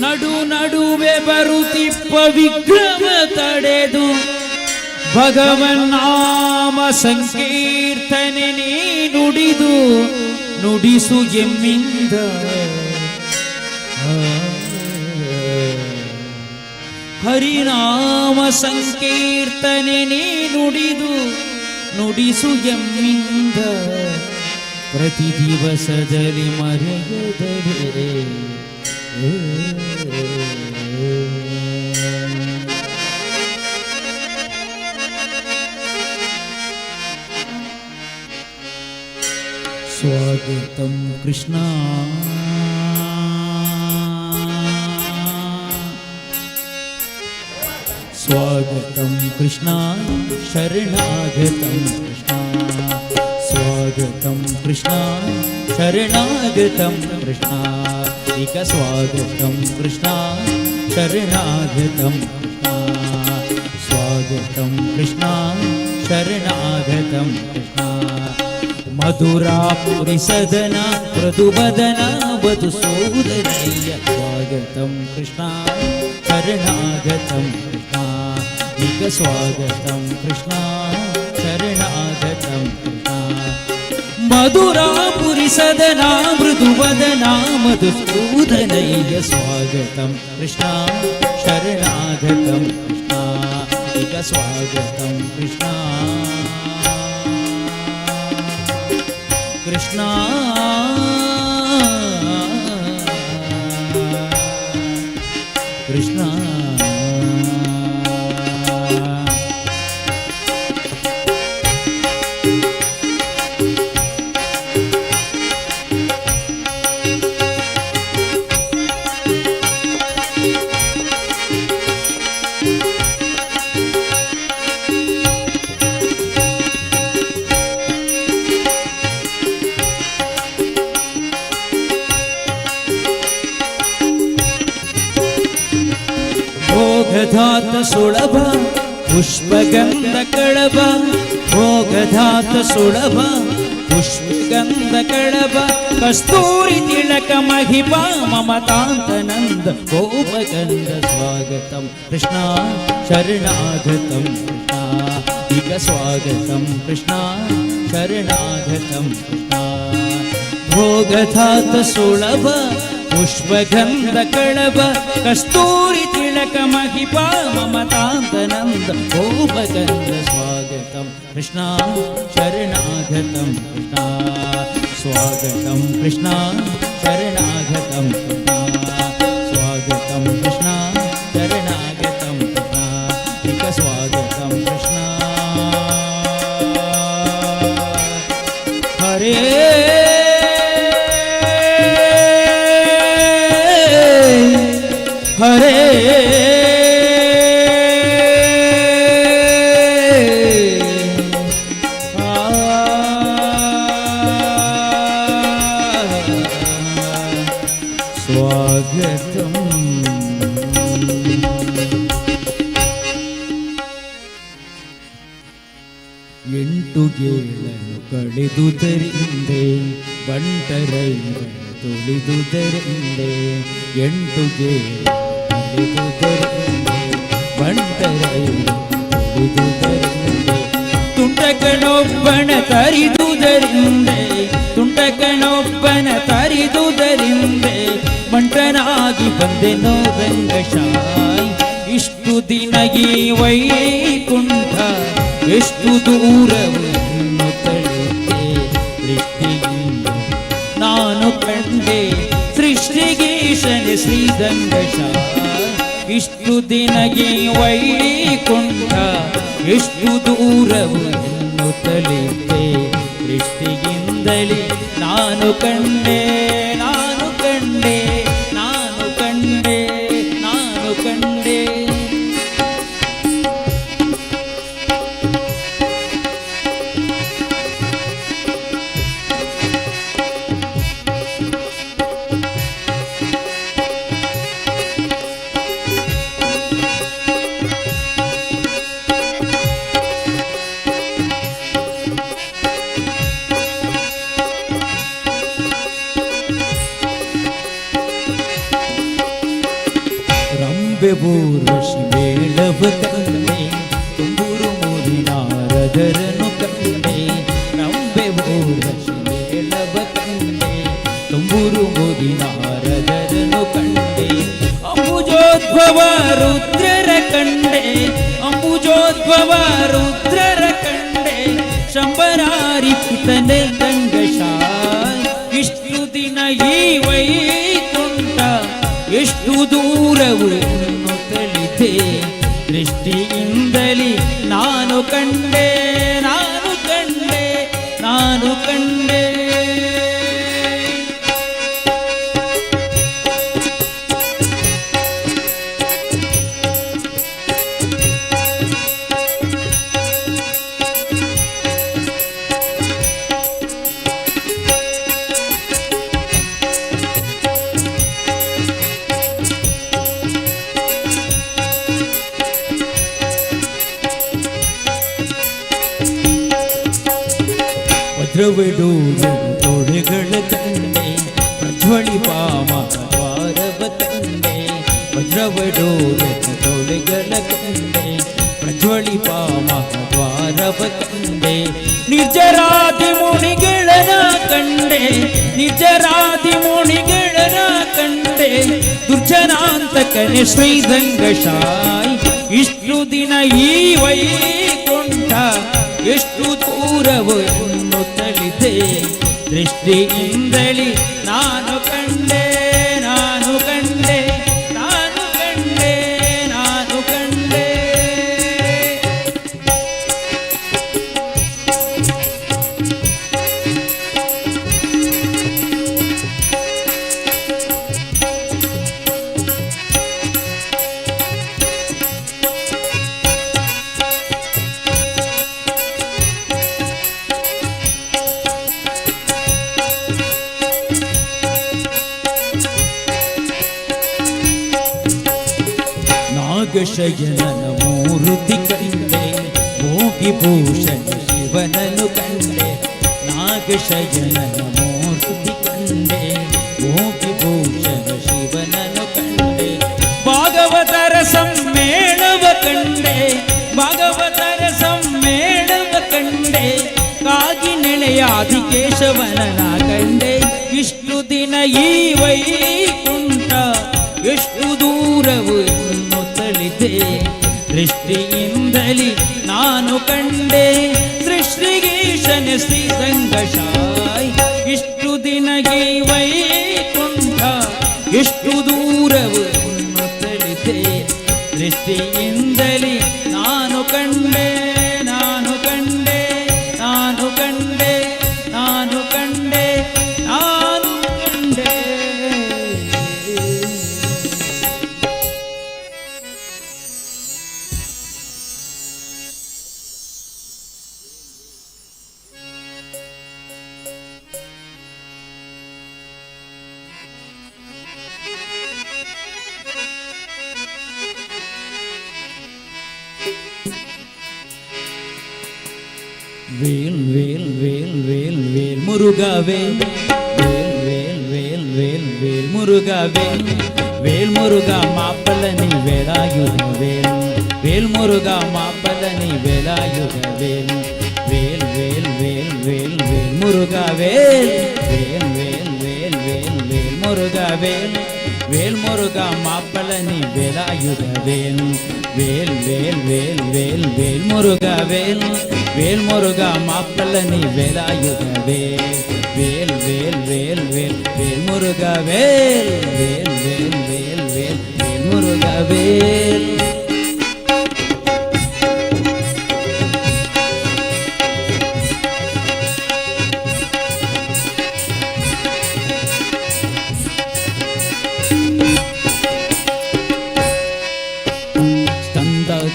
ನಡು ನಡುವೆ ಬರುತ್ತಿಪ್ಪ ವಿಗ್ರಹ ತಡೆದು ಭಗವನ್ನಾಮ ಸಂಕೀರ್ತನೆ ನೀ ನುಡಿದು ನುಡಿಸು ಎಮ್ಮಿಂದ ಹರಿನಾಮ ಸಂಕೀರ್ತನೆ ನೀ ನುಡಿದು ನುಡಿಸು ಎಮ್ಮಿಂದ ಪ್ರತಿ ದಿವಸದಲ್ಲಿ ಮರೆಯದರೆ ಸ್ವಾಗತಂ ಕೃಷ್ಣ ಸ್ವಾಗತಂ ಕೃಷ್ಣ ಶರಣಾಗತಂ ಕೃಷ್ಣ ಸ್ವಾಗತಂ ಕೃಷ್ಣ ಶರಣಾಗತಂ ಕೃಷ್ಣ ಇಕ ಸ್ವಾಗತಂ ಕೃಷ್ಣ ಶರಣಾಗತಂ ಕೃಷ್ಣ ಸ್ವಾಗತಂ ಕೃಷ್ಣ ಶರಣಾಗತಂ ಕೃಷ್ಣ ಮಧುರಾಪುರಿ ಸದನ ಮೃದುವದನ ವಧುಸೂದನಯ್ಯ ಸ್ವಾಗತಂ ಕೃಷ್ಣ ಶರಣಾಗತಂ ಕೃಷ್ಣ ಈಗ ಸ್ವಾಗತಂ ಕೃಷ್ಣ ಶರಣಾಗತಂ ಕೃಷ್ಣ ಮಧುರಾಪುರಿ ಸದನ ಮೃದುವದನ ಮಧುಸೂದನಯ್ಯ ಸ್ವಾಗತಂ ಕೃಷ್ಣ ಶರಣಾಗತಂ ಕೃಷ್ಣ ಈಗ ಸ್ವಾಗತಂ ಕೃಷ್ಣ ಕೃಷ್ಣ ಕೃಷ್ಣ ಭೋಗಧಾತ ಸುಳಭ ಪುಷ್ಪಗಂಧ ಕಳಭ ಭೋಗಧಾತ ಸುಳಭ ಪುಷ್ಪಗಂಧ ಕಳಭ ಕಸ್ತೂರಿ ತಿಲಕ ಮಹಿಮ ಮಮತಾಂತನಂದ ಗೋಪಗಂಧ ಸ್ವಾಗತಂ ಕೃಷ್ಣ ಶರಣಾಗತಂ ಕೃಷ್ಣ ಈಗ ಸ್ವಾಗತಂ ಕೃಷ್ಣ ಶರಣಾಗತಂ ಕೃಷ್ಣ ಭೋಗಧಾತ ಸುಳಭ ಪುಷ್ಪಗಂಧ ಕಳಭ ಕಸ್ತೂರಿ ತಿಲಕ ಮಹಿಪ ಮಮತಾಂತನಂದ ಗೋಪಗಂಧ ಸ್ವಾಗತಂ ಕೃಷ್ಣ ಶರಣಾಗತಂ ಕೃಷ್ಣ ಸ್ವಾಗತಂ ಕೃಷ್ಣ ಶರಣಾಗತಂ ಕೃಷ್ಣ ಸ್ವಾಗತಂ ಕೃಷ್ಣ ಶರಣಾಗತಂ ಕೃಷ್ಣ ಇಕ ಸ್ವಾಗತಂ ಕೃಷ್ಣ ಹರೇ ಹರೇ ಸ್ವಾಗತಂ ಎಂಟು ಗೇಳನ್ನು ಕಳೆದುದರಿಂದೆ ಬಂಟರೈನ ತುಳಿದುದರಿಂದೆ ಎಂಟು ಗೇಳು ಕಳೆದುದರಿಂದೆ ಬಂಟರೈನ ತುಳಿದುದರಿಂದೆ ತುಂಟಕನೊಬ್ಬನ ತರಿದುದರಿಂದೆ ತುಂಟಕನೊಬ್ಬನ ತರಿದುದರಿಂದೆ ಬಂಟನಾಗಿ ಬಂದೆನೋ ರಂಗಶಾಯಿ ಇಷ್ಟು ದಿನ ಈ ವೈಕುಂಠ ಎಷ್ಟು ದೂರವನ್ನು ತಳುತ್ತೆ ದೃಷ್ಟಿಯಿಂದ ನಾನು ಕಂಡೆ ಸೃಷ್ಟಿಗೀಶನ ಶ್ರೀರಂಗಶಾಯಿ ಇಷ್ಟು ದಿನ ಈ ವೈಕುಂಠ ಎಷ್ಟು ದೂರವನ್ನು ತಳುತ್ತೆ ದೃಷ್ಟಿಯಿಂದಲೇ ನಾನು ಕಂಡೆ ರಂಬೆ ಊರ್ವಶಿ ಮೇಳವ ಕಂಡೆ ತುಂಬೂರು ಮೂರಿನಾರದರನು ಕಂಡೆ ರಂಬೆ ಊರ್ವಶಿ ಮೇಳವ ಕಂಡೆ ತುಂಬೂರು ಮೂರಿನಾರದರನು ಕಂಡೆ ಅಂಬುಜೋದ್ಭವ ರುದ್ರರ ಕಂಡೆ ಅಂಬುಜೋದ್ಭವ ರುದ್ರರ ಕಂಡೆ ಶಂಬರಾರಿ ಪಿತನೆ ಗಂಗಶಾಯ್ ಇಷ್ಟು ದಿನ ಈ ವೈಕುಂಠ ಎಷ್ಟು ದೂರವು ತಿಳಿದೆ ದೃಷ್ಟಿಯಿಂದಲೇ ನಾನು ಕಂಡೆ ನಾನು ಕಂಡೆ ನಾನು ಕಂಡೆ ವಜ್ರವಿಡೂರು ತೊಡೆಗಳ ಕಂಡೆ ಪ್ರಜ್ವಳಿಪ ಮಹಾದ್ವಾರವ ಕಂಡೆ ವಜ್ರವಿಡೂರು ತೊಡೆಗಳ ಕಂಡೆ ಪ್ರಜ್ವಳಿಪ ಮಹಾದ್ವಾರವ ಕಂಡೆ ನಿರ್ಜರಾದಿ ಮುನಿಗಳನ ಕಂಡೆ ನಿರ್ಜರಾದಿ ಮುನಿಗಳನ ಕಂಡೆ ದುರ್ಜನಾಂತಕನೆ ಶ್ರೀದಂಗಶಾಯ್ ಇಷ್ಟು ದಿನ ಈ ವೈಕುಂಠ ಎಷ್ಟು ದೂರವು ತಿಳಿದೆ ದೃಷ್ಟಿಯಿಂದಲೇ ನಾನು ಕಂಡೆ ನಾನು ಕಂಡೆ ನಾನು ಕಂಡೆ ನಾನು ಕಂಡೆ ನಾಗಶಯನನ ಮೂರ್ತಿ ಕಂಡೆ ಭೋಗಿಭೂಷಣ ಶಿವನನು ಕಂಡೆ ನಾಗಶಯನನ ಮೂರ್ತಿ ಕಂಡೆ ಭೋಗಿಭೂಷಣ ಶಿವನನು ಕಂಡೆ ಭಾಗವತರ ಸಮ್ಮೇಳವ ಕಂಡೆ ಭಾಗವತರ ಸಮ್ಮೇಳವ ಕಂಡೆ ಕಾಗಿ ನೆಳೆಯಾದಿ ಕೇಶವನನ ಕಂಡೆ ಇಷ್ಟು ದಿನ ಈ ವೈಕುಂಠ ಎಷ್ಟು ದೂರವು ತಿಳಿದೆ ದೃಷ್ಟಿಯಿಂದಲೇ ನಾನು ಕಂಡೆ ಸೃಷ್ಟಿಗೀಶನ ಶ್ರೀರಂಗಶಾಯ್ ಇಷ್ಟು ದಿನಗೆ ವೈಕುಂಠ ಎಷ್ಟು ದೂರವು ತಿಳಿದೆ ದೃಷ್ಟಿಯಿಂದಲೇ ನಾನು ಕಂಡೆ ನಾನು ಕಂಡೆ ನಾನು ಕಂಡೆ ನಾನು ಕಂಡೆ ನಾನು ಕಂಡೆ வேல் வேல் வேல் வேல் வேல் முருகாவேல் வேல் வேல் வேல் வேல் வேல் முருகாவேல் வேல் முருகா மாப்பழனி வேலாயுத வேல் வேல் முருகா மாப்பழனி வேலாயுத வேல் வேல் வேல் வேல் வேல் வேல் முருகாவேல் வேல் வேல் வேல் வேல் வேல் முருகாவேல் வேல் முருகா மாப்பழனி வேலாயுத வேல் வேல் வேல் வேல் வேல் வேல் முருகாவேல் வேல் முருகா மாப்பழனி வேலாயுத வேல் வேல் வேல் வேல் வேல் வேல் முருகா வேல் வேல் வேல் வேல் வேல் வேல் முருகா வேல்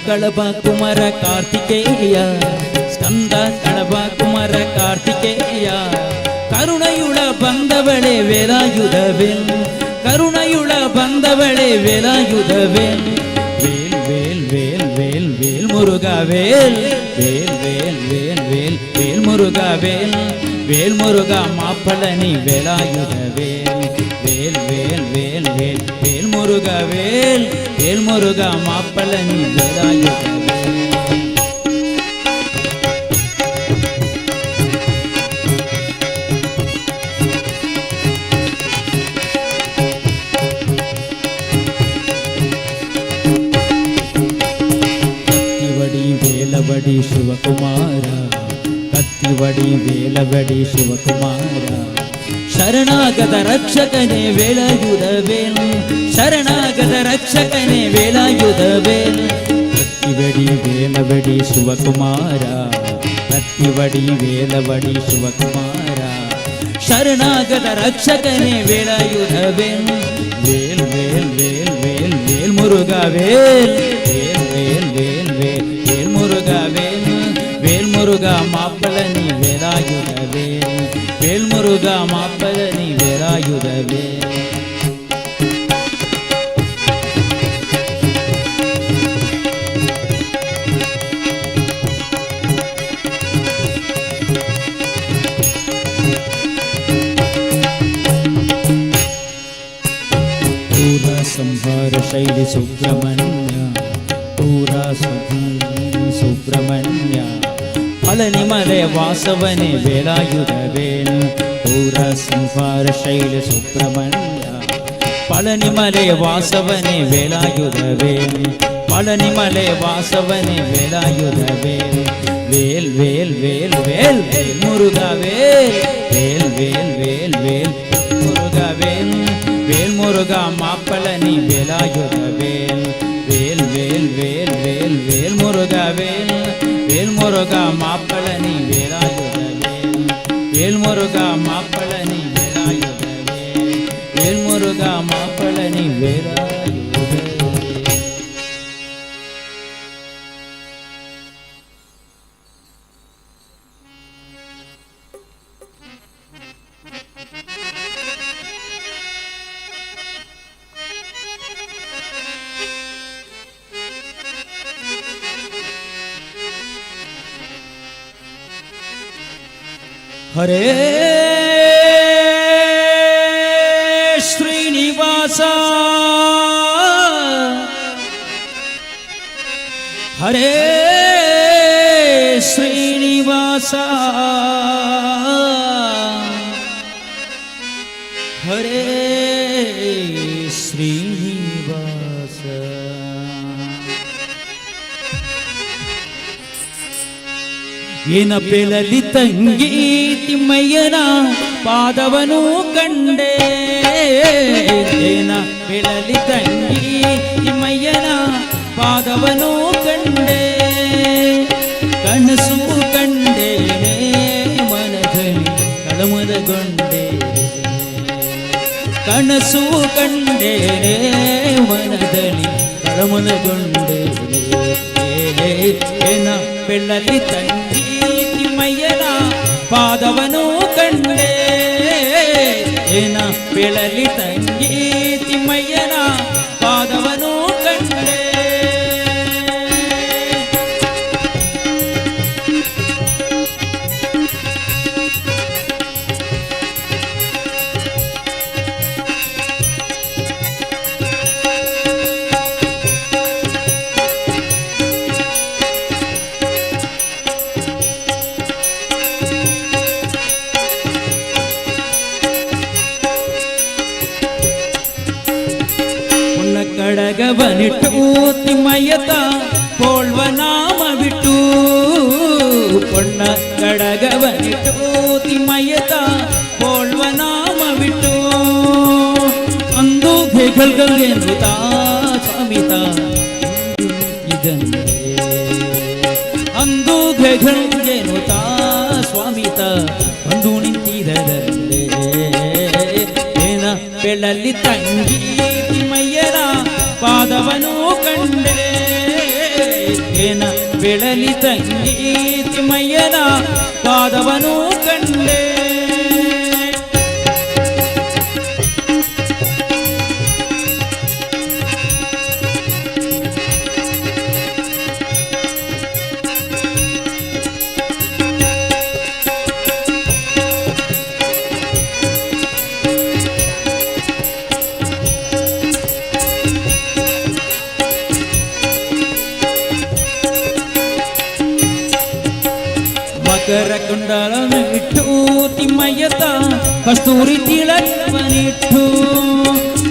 ಕಳಬ ಕುಮಾರ ಕಾರ್ತಿಕೇಯ ಸ್ಕಂದ ಕಳಬ ಕುಮಾರ ಕಾರ್ತಿಕೇಯ ಕರುಣಯುಳ ಬಂದವಳೆ ವೇಲಾಯುಧವೇಲ್ ಕರುಣಯುಳ ಬಂದವಳೆ ವೇಲಾಯುಧವೇಲ್ வேல் வேல் வேல் வேல் வேல் முருகா வேல் வேல் வேல் வேல் வேல் வேல் முருகா வேல் வேல் முருகா மாப்பழனி வேலாயுத வேல் வேல் வேல் வேல் வேல் வேல் முருகா வேல் வேல் முருகா மாப்பழனி வேலாயுத வேல். கத்திவடி வேலவடி சிவகுமாரா கத்திவடி வேலவடி சிவகுமாரா ಶರಣಾಗತ ರಕ್ಷಕನೇ ವೇಲಾಯುಧವೇಲ್ ಶರಣಾಗತ ರಕ್ಷಕನೇ ವೇಲಾಯುಧವೇಲ್ ಕತ್ತಿವಡಿ ವೇಲವಡಿ ಶಿವಕುಮಾರ ಕತ್ತಿವಡಿ ವೇಲವಡಿ ಶಿವಕುಮಾರ ಶರಣಾಗತ ರಕ್ಷಕನೇ ವೇಲಾಯುಧವೇಲ್ ವೇಲ್ ವೇಲ್ ವೇಲ್ ವೇಲ್ ವೇಲ್ ಮುರುಘಾ ವೇಲ್ ವೇಲ್ ವೇಲ್ ವೇಲ್ ವೇಲ್ ವೇಲ್ ಮುರುಘಾ ವೇಲ್ ವೇಲ್ ಮುರುಘಾ ಮಾಪ್ಪಳನಿ ವೇಲಾಯುಧ ವೇಲ್ வேல் முருகா மாப்பழனி வேலாயுத வேல். ಪೂರಾ ಸಂಹಾರ ಶೈಲಿ ಸುಬ್ರಹ್ಮಣ್ಯ ಪೂರಾ ಸುಬ್ರಹ್ಮಣ್ಯ ಪಳನಿಮಲೆ ವಾಸವನೆ ವೇಲಾಯುಧ ವೇಲ್ ಪೂರ ಸಂಹಾರ ಶೈಲ ಸುಬ್ರಹ್ಮಣ್ಯ ಪಳನಿಮಲೆ ವಾಸವನೆ ವೇಲಾಯುಧ ವೇಲ್ ಪಳನಿಮಲೆ ವಾಸವನೆ ವೇಲಾಯುಧ ವೇಲ್ ವೇಲ್ ವೇಲ್ ವೇಲ್ ವೇಲ್ ವೇಲ್ ಮುರುಘಾ ವೇಲ್ ವೇಲ್ ವೇಲ್ ವೇಲ್ ವೇಲ್ ಮುರುಘಾ ವೇಲ್ ವೇಲ್ ಮುರುಘಾ ಮಾಪ್ಪಳನಿ ವೇಲಾಯುಧ ವೇಲ್ ವೇಲ್ ವೇಲ್ ವೇಲ್ ವೇಲ್ ವೇಲ್ ಮುರುಘಾ ವೇಲ್ வேல் முருகா மாப்பழனி வேலாயுத வேல் வேல் முருகா மாப்பழனி வேலாயுத வேல் வேல் முருகா மாப்பழனி வேலாயுத வேல். ಹರೇ ಶ್ರೀನಿವಾಸ ಹರೇ ಶ್ರೀನಿವಾಸ ಹರೇ ಶ್ರೀನಿವಾಸ ಏನ ಬೆಳಲಿ ತಂಗಿ ತಿಮ್ಮಯ್ಯನ ಪಾದವನು ಕಂಡೆ ಏನ ಬೆಳಲಿ ತಂಗಿ ತಿಮ್ಮಯ್ಯನ ಪಾದವನು ಕಂಡೆ ಕನಸು ಕಂಡೇನೆ ಮನದಲ್ಲಿ ಕಳಮದಗೊಂಡೆ ಕನಸು ಕಂಡೇನೆ ಮನದಲ್ಲಿ ಕಳಮದಗೊಂಡೆ ಏನ ಬೆಳಲಿ ತಂಗಿ ತಿಮ್ಮಯ್ಯನ ಪಾದವನು ಕಂಡೆ ಏನ ಬೆಳಲಿ ತಂಗಿ ತಿಮ್ಮಯ್ಯನ ಪಾದವನು ಕಂಡೆ ಕಡಗವನಿಟ್ಟು ತಿಮ್ಮಯ್ಯತ ಪೋಳ್ವ ನಾಮ ಬಿಟ್ಟು ಪೊಣ್ಣ ಕಡಗವನಿಟ್ಟು ತಿಮ್ಮಯ್ಯತ ಪೋಳ್ವ ನಾಮ ಬಿಟ್ಟು ಅಂದು ಹೆಗಲ್ಗಲ್ಗೆನ್ನುತ್ತ ಸ್ವಾಮಿತ ಇದನ್ನೇ ಅಂದು ಹೆಗಲ್ಗೆನ್ನುತ್ತ ಸ್ವಾಮಿತ ಅಂದು ನಿಂತಿದರಲ್ಲೇ ಏನ ಬೆಳಲಿ ತಂಗಿ ತಿಮ್ಮಯ್ಯನ ಪಾದವನು ಕಂಡೆ ಏನ ಬೆಳಲಿ ತಂಗಿ ತಿಮ್ಮಯ್ಯನ ಪಾದವನು ಕಂಡೆ ಮಕರ ಕುಂಡಲವಿಟ್ಟು ತಿಮ್ಮಯ್ಯತ ಕಸ್ತೂರಿ ತಿಳಕವನಿಟ್ಟು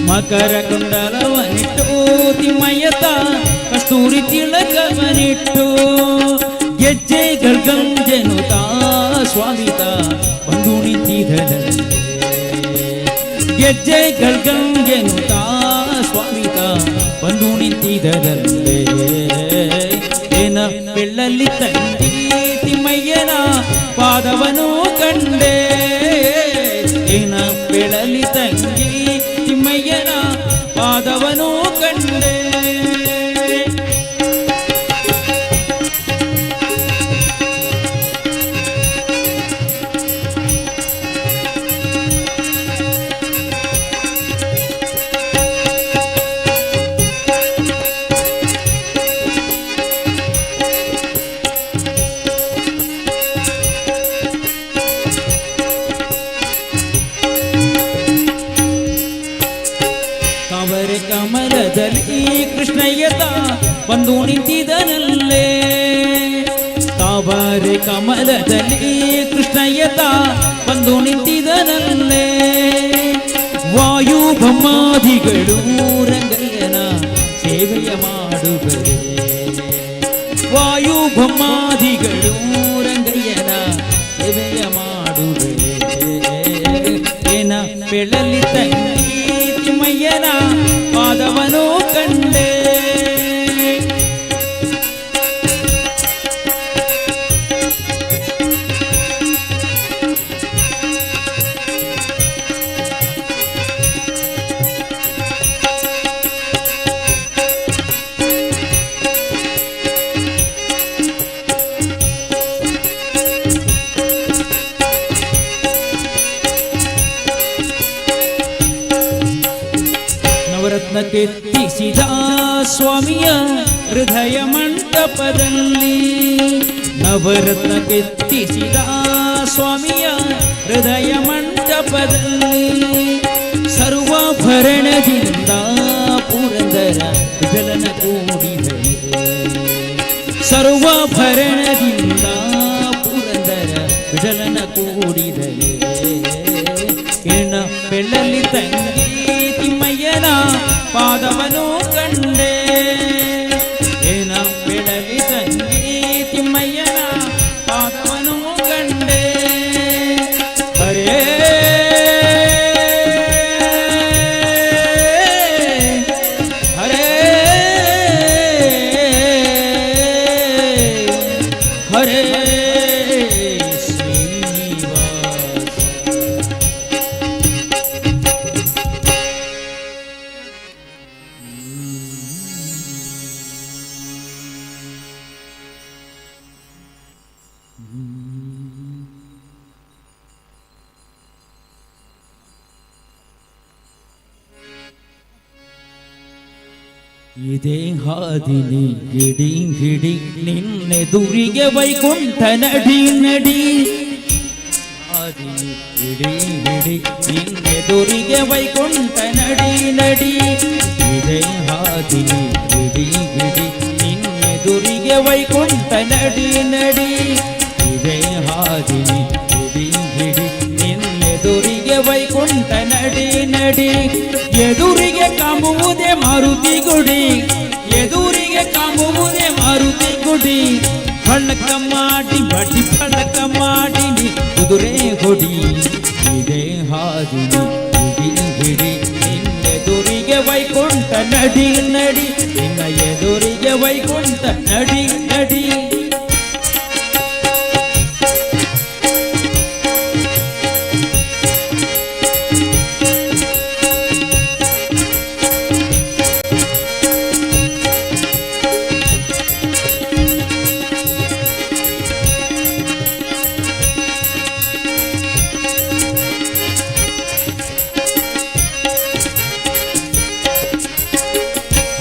ಮಕರ ಕುಂಡಲವನಿಟ್ಟು ತಿಮ್ಮಯ್ಯತ ಕಸ್ತೂರಿ ತಿಳಕವನಿಟ್ಟು ಗೆಜ್ಜೆಗಳು ಗಂಜೆನುತ ಸ್ವಾಮಿತ ಬಂದು ನಿಂತಿದ್ದನಂತೆ ಗೆಜ್ಜೆಗಳು ಗಂಜೆನುತ ಸ್ವಾಮಿತ ಬಂದು ನಿಂತಿದ್ದನಂತೆ ಏನ ಬೆಳ್ಳಲ್ಲಿ ತಂಗಿ ತಿಮ್ಮಯ್ಯನ ಪಾದವನು ಕಂಡೆ ಏನ ಬೆಳಲಿ ತಂಗಿ ತಿಮ್ಮಯ್ಯನ ಪಾದವನು ಕಂಡೆ ತಾವರೆ ಕಮಲದಲ್ಲಿ ಕೃಷ್ಣಯ್ಯತ ಬಂದು ನಿಂತಿದನಲ್ಲೇ ತಾವರೆ ಕಮಲದಲ್ಲಿ ಕೃಷ್ಣಯ್ಯತ ಬಂದು ನಿಂತಿದನಲ್ಲೇ ವಾಯು ಬ್ರಹ್ಮಾದಿಗಳು ರಂಗಯ್ಯನ ಸೇವೆಯ ಮಾಡುವರೆ ವಾಯು ಬ್ರಹ್ಮಾದಿಗಳು ರಂಗಯ್ಯನ ಸೇವೆಯ ಮಾಡುವರೆ ಏನ ಬೆಳಲಿ ತಂಗಿ ತಿಮ್ಮಯ್ಯನ ಪಾದವನು ಕಂಡೆ ನವರತ್ನ ಕೆತ್ತಿಸಿದ ಸ್ವಾಮಿಯ ಹೃದಯ ಮಂಟಪದಲ್ಲಿ ನವರತ್ನ ಕೆತ್ತಿಸಿದ ಸ್ವಾಮಿಯ ಹೃದಯ ಮಂಟಪದಲ್ಲಿ ಸರ್ವಾಭರಣದಿಂದ ಪುರಂದರ ವಿಠಲನ ಕೂಡಿದರೆ ಸರ್ವಾಭರಣದಿಂದ ಪುರಂದರ ವಿಠಲನ ಕೂಡಿದರೆ ಏನ ಬೆಳ್ಳಲ್ಲಿ ತಂಗಿ ತಿಮ್ಮಯ್ಯನ ಪಾದವನು ಕಂಡೆ ಏನ ಬೆಳಲಿ ತಂಗಿ ತಿಮ್ಮಯ್ಯನ ಪಾದವನು ಕಂಡೆ ಹರೇ ಹರೇ ಹರೇ ಇದೇ ಹಾದಿನಿ ಹಿಡಿ ಹಿಡಿ ನಿನ್ನೆದುರಿಗೆ ವೈಕುಂಠ ನಡಿ ನಡಿ ಹಾದಿನಿ ಹಿಡಿ ಹಿಡಿ ನಿನ್ನೆದುರಿಗೆ ವೈಕುಂಠ ನಡಿ ನಡಿ ಇದೇ ಹಾದಿನಿ ಹಿಡಿ ಹಿಡಿ ನಿನ್ನೆದುರಿಗೆ ವೈಕುಂಠ ನಡಿ ನಡಿ ಇದೇ ಹಾದಿನಿ ಹಿಡಿ ಹಿಡಿ ನಿನ್ನೆದುರಿಗೆ ವೈಕುಂಠ ನಡಿ ನಡಿ ಎದುರಿಗೆ ಕಾಮುವುದೇ ಮಾರುತಿ ಗುಡಿ ಎದುರಿಗೆ ಕಾಮುವುದೇ ಮಾರುತಿ ಗುಡಿ ಫಳಕ ಮಾಡಿ ಬಡ್ಡಿ ಫಳಕ ಮಾಡಿ ಕುದುರೆ ಹೊಡಿ ಇದೇ ಹಾದಿನಿ ಹಿಡಿ ಹಿಡಿ ನಿನ್ನೆದುರಿಗೆ ವೈಕುಂಠ ನಡಿ ನಡಿ ನಿನ್ನ ಎದುರಿಗೆ ವೈಕುಂಠ ನಡಿ ನಡಿ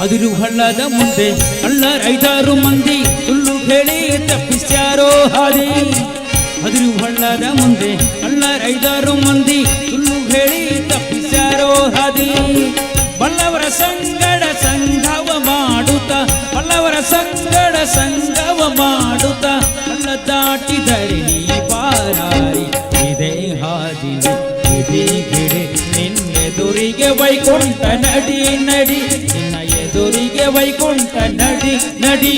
ಅದಿರು ಹಳ್ಳದ ಮುಂದೆ ಕಳ್ಳರೈದಾರು ಮಂದಿ ಸುಳ್ಳು ಹೇಳಿ ತಪ್ಪಿಸ್ಯಾರೋ ಹಾದಿ ಅದಿರು ಹಳ್ಳದ ಮುಂದೆ ಕಳ್ಳರೈದಾರು ಮಂದಿ ಸುಳ್ಳು ಹೇಳಿ ತಪ್ಪಿಸ್ಯಾರೋ ಹಾದಿ ಬಲ್ಲವರ ಸಂಗಡ ಸಂಘವ ಮಾಡುತ್ತ ಬಲ್ಲವರ ಸಂಗಡ ಸಂಘವ ಮಾಡುತ್ತ ಕಳ್ಳ ದಾಟಿದರೆ ನೀ ನಡಿ ನಡಿ ನಿನ್ನ ಎದುರಿಗೆ ವೈಕುಂಠ ನಡಿ ನಡಿ.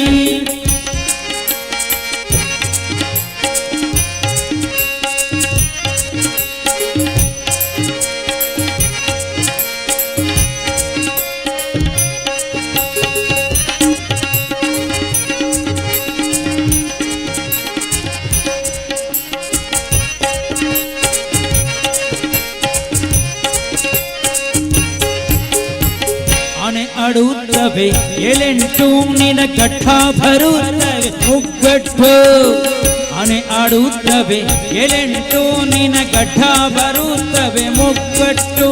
ಆನೆ ಆಡುತ್ತವೆ ಏಳೆಂಟು ನಿನ ಘಟ್ಟ ಬರುತ್ತವೆ ಮುಗ್ಗಟ್ಟು. ಆನೆ ಆಡುತ್ತವೆ ಏಳೆಂಟು ನಿನ ಘಟ್ಟ ಬರುತ್ತವೆ ಮುಗ್ಗಟ್ಟು.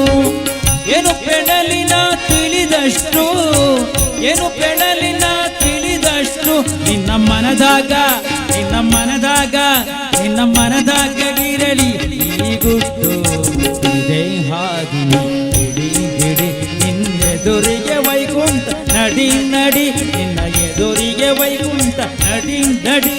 ಏನು ಪೆಡಲಿನ ತಿಳಿದಷ್ಟು, ಏನು ಪೆಡಲಿನ ತಿಳಿದಷ್ಟು ನಿನ್ನ ಮನದಾಗ, ನಿನ್ನ ಮನದಾಗ, ನಿನ್ನ ಮನದಾಗ ಇರಲಿ ಈ ಗುಟ್ಟು. ಇದೇ ಹಾದಿ ಹಿಡಿ ಹಿಡಿ ಎದುರಿಗೆ ವೈಕುಂಠ ನಡಿ ನಡಿ ನಿನ್ನ ಎದುರಿಗೆ ವೈಕುಂಠ ನಡಿ ನಡಿ.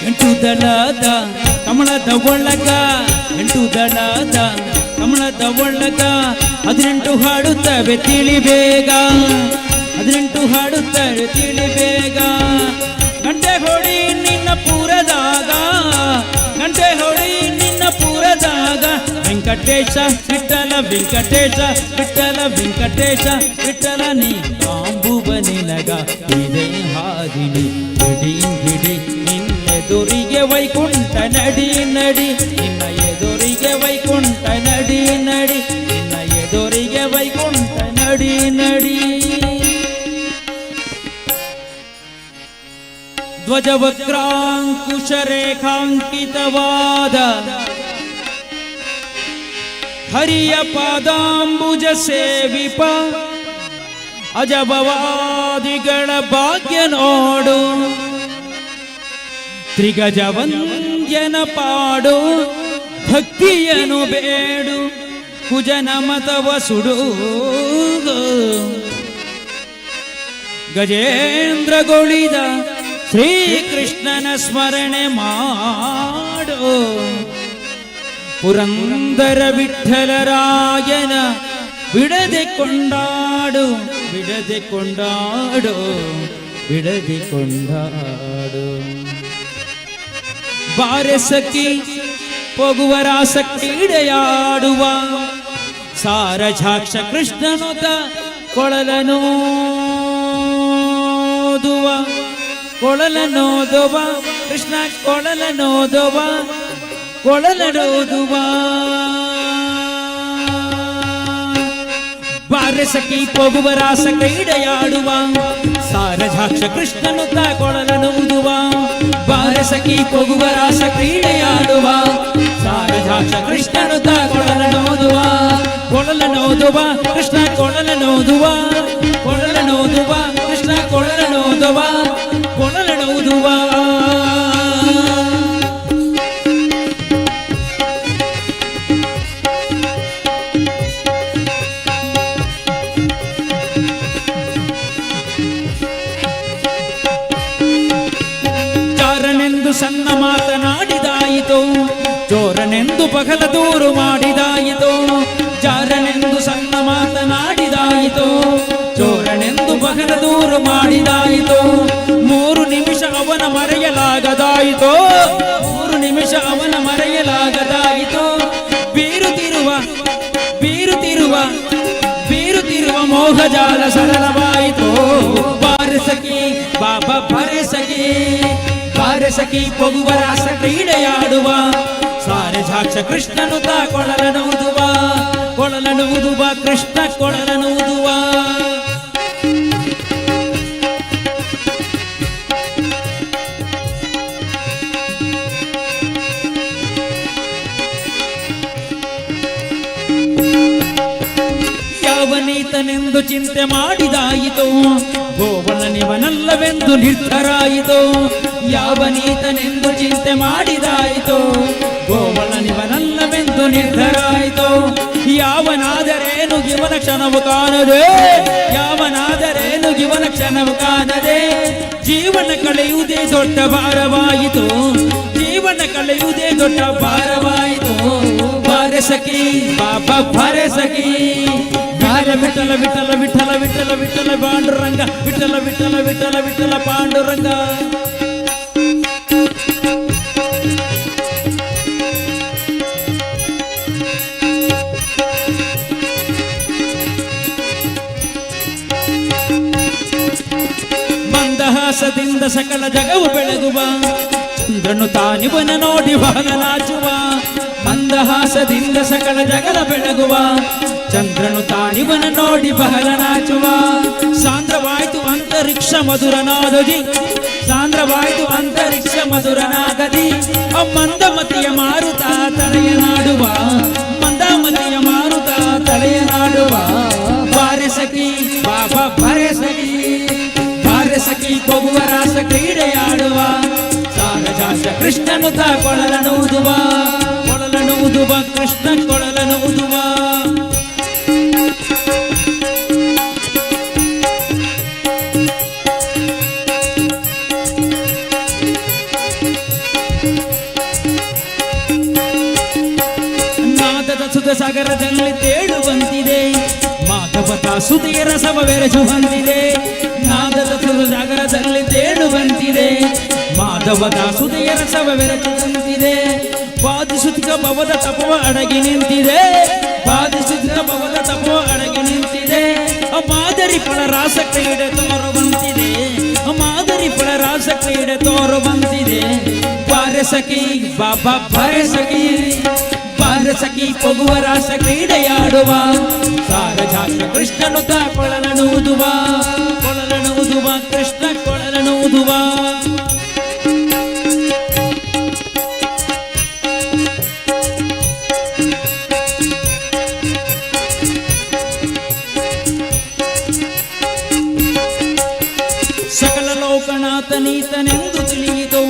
ಎಂಟು ದಳದ ಕಮಲದ ಒಳಗ, ಎಂಟು ದಳದ ಕಮಲದ ಒಳಗ 18 ಹಾಡುತ್ತವೆ ತಿಳಿಬೇಗ, 18 ಹಾಡುತ್ತವೆ ತಿಳಿಬೇಗ. ಗಂಟೆ ಹೊಡಿ ನಿನ್ನ ಪೂರದಾಗ, ಗಂಟೆ ಹೊಡಿ ನಿನ್ನ ಪೂರದಾಗ. ವೆಂಕಟೇಶ ವಿಠಲ ವೆಂಕಟೇಶ ವಿಠಲ ವೆಂಕಟೇಶ ವಿಠಲ ನೀ ಕಾಂಬುವ ನಿನಗ ಇದೇ ಹಾದಿನಿ ಹಿಡಿ ಹಿಡಿ ಎದುರಿಗೆ ವೈಕುಂಠ ನಡಿ ನಡಿ ನಿನ್ನ ಎದುರಿಗೆ ವೈಕುಂಠ ನಡಿ ನಡಿ ನಿನ್ನ ಎದುರಿಗೆ ವೈಕುಂಠ ನಡಿ ನಡಿ. ಧ್ವಜವಕ್ರಾಂಕುಶ ರೇಖಾಂಕಿತವಾದ ಹರಿಯ ಪಾದಾಂಬುಜ ಸೇವಿಪ ಅಜಭವಾದಿಗಳ ಭಾಗ್ಯ ನೋಡು. ತ್ರಿಗಜವಂದ್ಯನ ಪಾಡು ಭಕ್ತಿಯನು ಬೇಡು ಕುಜನ ಮತವ ಸುಡು. ಗಜೇಂದ್ರಗೊಳಿದ ಶ್ರೀಕೃಷ್ಣನ ಸ್ಮರಣೆ ಮಾಡು. ಪುರಂದರ ವಿಠಲರಾಯನ ಬಿಡದೆ ಕೊಂಡಾಡು, ಬಿಡದೆ ಕೊಂಡಾಡು, ಬಿಡದೆ ಕೊಂಡಾಡು. ಬಾರೆ ಸಖಿ ಹೋಗುವರಾಸ ಕ್ರೀಡೆಯಾಡುವ ಸಾರಜಾಕ್ಷ ಕೃಷ್ಣನುತ ಕೊಳಲನೋದುವ, ಕೊಳಲನೋದುವ ಕೃಷ್ಣ ಕೊಳಲನೋದುವ, ಕೊಳಲನೋದುವ. ಬಾರೆ ಸಖಿ ಹೋಗುವರಾಸ ಕ್ರೀಡೆಯಾಡುವ ಸಾರಜಾಕ್ಷ ಕೃಷ್ಣನುತ ಕೊಳಲನೋದುವ. ಬಾರೆ ಸಖಿ ಹೋಗುವರಾಸ ಕ್ರೀಡೆಯಾಡುವ ಸಾರಜಾಕ್ಷ ಕೃಷ್ಣನುತ ಕೊಳಲನೋದುವ, ಕೊಳಲನೋದುವ ಕೃಷ್ಣ ಕೊಳಲನೋದುವ, ಕೊಳಲನೋದುವ ಕೃಷ್ಣ ಕೊಳಲನೋದುವ, ಕೊಳಲನೋದುವ. ಸಣ್ಣ ಮಾತನಾಡಿದಾಯಿತು, ಚೋರನೆಂದು ಪಗಲ ದೂರು ಮಾಡಿದಾಯಿತು. ಜಾರನೆಂದು ಸಣ್ಣ ಮಾತನಾಡಿದಾಯಿತು, ಚೋರನೆಂದು ಪಗಲ ದೂರು ಮಾಡಿದಾಯಿತು. 3 ನಿಮಿಷ ಅವನ ಮರೆಯಲಾಗದಾಯಿತು, 3 ನಿಮಿಷ ಅವನ ಮರೆಯಲಾಗದಾಯಿತು. ಬೀರುತ್ತಿರುವ ಬೀರುತ್ತಿರುವ ಬೀರುತ್ತಿರುವ ಮೋಹಜಾಲ ಸರಳವಾಯಿತು. ಬಾರೆ ಸಖಿ ಬಾಬಾ ಬಾರೆ ಸಖಿ, ಬಾರೆ ಸಖಿ ಹೋಗುವರಾಸ ಕ್ರೀಡೆಯಾಡುವ ಸಾರಜಾಕ್ಷ ಕೃಷ್ಣನುತ ಕೊಳಲನೂದುವ, ಕೊಳಲನೂದುವ ಕೃಷ್ಣ ಕೊಳಲನೂದುವ. ಯಾವನೀತನೆಂದು ಚಿಂತೆ ಮಾಡಿದಾಯಿತು, ಗೋವಲನಿವನಲ್ಲವೆಂದು ನಿರ್ಧಾರಾಯಿತು. ಯಾವನೀತನೆಂದು ಚಿಂತೆ ಮಾಡಿದಾಯಿತು, ಗೋವಲನಿವನಲ್ಲವೆಂದು ನಿರ್ಧಾರ ಆಯಿತು. ಯಾವನಾದರೇನು ಇವನ ಕ್ಷಣವು ಕಾಣದೆ, ಯಾವನಾದರೇನು ಇವನ ಕ್ಷಣವು ಕಾಣದೆ, ಜೀವನ ಕಳೆಯುವುದೇ ದೊಡ್ಡ ಭಾರವಾಯಿತು, ಜೀವನ ಕಳೆಯುವುದೇ ದೊಡ್ಡ ಭಾರವಾಯಿತು. ಬಾರೆ ಸಖಿ ಬಾಬಾ ಬಾರೆ ಸಖಿ, ವಿಠಲ ವಿಠಲ ವಿಠಲ ವಿಠಲ ವಿಠಲ ಪಾಂಡುರಂಗ, ವಿಠಲ ವಿಠಲ ವಿಠಲ ವಿಠಲ ಪಾಂಡುರಂಗ. ಮಂದಹಾಸದಿಂದ ಸಕಲ ಜಗವು ಬೆಳಗುವ, ಚಂದ್ರನು ತಾನಿವನ ನೋಡಿ ಬಹಳ ನಾಚುವ. ಮಂದಹಾಸದಿಂದ ಸಕಲ ಜಗದ ಬೆಳಗುವ, ಚಂದ್ರನು ತಾನಿವನ ನೋಡಿ ಬಹಳ ನಾಚುವ. ಸಾಂದ್ರವಾಯ್ತು ಅಂತರಿಕ್ಷ ಮಧುರನಾದದಿ, ಸಾಂದ್ರವಾಯ್ತು ಅಂತರಿಕ್ಷ ಮಧುರನಾಗದಿ. ಮಂದಮತಿಯ ಮಾರುತ ತಲೆಯನಾಡುವ, ಮಂದಮತಿಯ ಮಾರುತ ತಲೆಯನಾಡುವ. ಬಾರೆ ಸಖಿ ಬಾಬಾ ಬಾರೆ ಸಖಿ, ಬಾರೆ ಸಖಿ ಹೋಗುವ ರಾಸ ಕ್ರೀಡೆಯಾಡುವ. ಸಾರಜಾಸ ಕೃಷ್ಣನು ತಾ ಕೊಳಲನು ಊದುವ, ಕೊಳಲನು ಊದುವ ಕೃಷ್ಣ ಕೊಳಲನು ಊದುವ. ನಾದದ ಸುತ ಸಾಗರದಲ್ಲಿ ತೇಳುವಂತಿದೆ, ಮಾಧವತ ಸುದಿಯ ರಸವ ಬೆರೆಸು ಹೊಂದಿದೆ. ನಾದದ ಸುತ ಸಾಗರದಲ್ಲಿ ತೇಳುವಂತಿದೆ, ಮಾಧವದ ಸುದಿಯ ರಸವ ಬೆರೆಸುವಂತಿದೆ. ವಾದಿಸುತ್ತಿದ್ದ ಭವದ ತಪವ ಅಡಗಿ ನಿಂತಿದೆ, ವಾದಿಸುತ್ತಿದ್ದ ಭವದ ತಪವ ಅಡಗಿ ನಿಂತಿದೆ. ಮಾದರಿ ಫಲ ರಾಸ ಕ್ರೀಡೆ ತೋರುವಂತಿದೆ, ಮಾದರಿ ಫಲ ರಾಸ ಕ್ರೀಡೆ ತೋರುವಂತಿದೆ. ಬಾರೆ ಸಖಿ ಬಾಬಾ ಬಾರೆ ಸಖಿ, ಬಾರೆ ಸಖಿ ಹೋಗುವ ರಾಸ ಕ್ರೀಡೆಯಾಡುವ. ಸಾರಜಾತ ಕೃಷ್ಣನು ತಾ ಕೊಳಲನು ಊದುವ, ಕೊಳಲನು ಊದುವ ಕೃಷ್ಣ ಕೊಳಲನು ಊದುವ. ಸಕಲ ಲೋಕನಾಥನೀತನೆಂದು ತಿಳಿಯಿತು,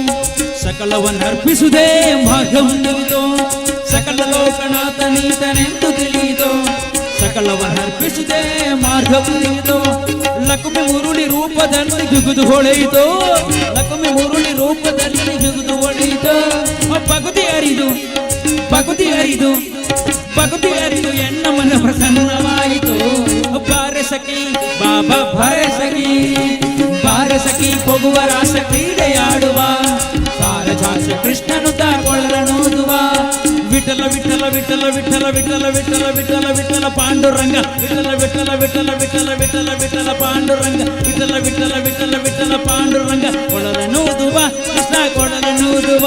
ಸಕಲವನ್ನರ್ಪಿಸುವುದೇ ಭಾಗವೊಂದಿತು. ಸಕಲ ಲೋಕನಾಥನೀತನೆಂದು ತಿಳಿಯಿತು, ಸಕಲವನ್ನರ್ಪಿಸುವುದೇ ಮಾರ್ಗವೊಂದಿತು. ಲಕ್ಷ್ಮಿ ಮುರುಳಿ ರೂಪದಲ್ಲಿ ಜುಗುದು ಹೊಳೆಯಿತು, ಲಕ್ಷ್ಮಿ ಮುರುಳಿ ರೂಪದಲ್ಲಿ ಜುಗುದು ಹೊಳೆಯಿತು. ಭಕ್ತಿ ಅರಿದು ಭಕ್ತಿ ಅರಿದು ಭಕ್ತಿ ಅರಿದು ಎನ್ನ ಮನ ಪ್ರಸನ್ನವಾಯಿತು. ಬಾರೆ ಸಖಿ ಬಾಬಾ ಬಾರೆ ಸಖಿ, ಬಾರೆ ಸಖಿ ಹೋಗುವ ರಾಸ ಕ್ರೀಡೆಯಾಡುವ. ಸಾರಜಾಸ ಕೃಷ್ಣನು ತಾ ಕೊಳಲನು ಊದುವ. ವಿಠಲ ವಿಠಲ ವಿಠಲ ವಿಠಲ ವಿಠಲ ವಿಠಲ ವಿಠಲ ವಿಠಲ ಪಾಂಡುರಂಗ, ವಿಠಲ ವಿಠಲ ವಿಠಲ ವಿಠಲ ವಿಠಲ ವಿಠಲ ಪಾಂಡುರಂಗ, ವಿಠಲ ವಿಠಲ ವಿಠಲ ವಿಠಲ ಪಾಂಡುರಂಗ. ಕೊಳಲನು ಊದುವ ಕೃಷ್ಣ ಕೊಳಲನು ಊದುವ,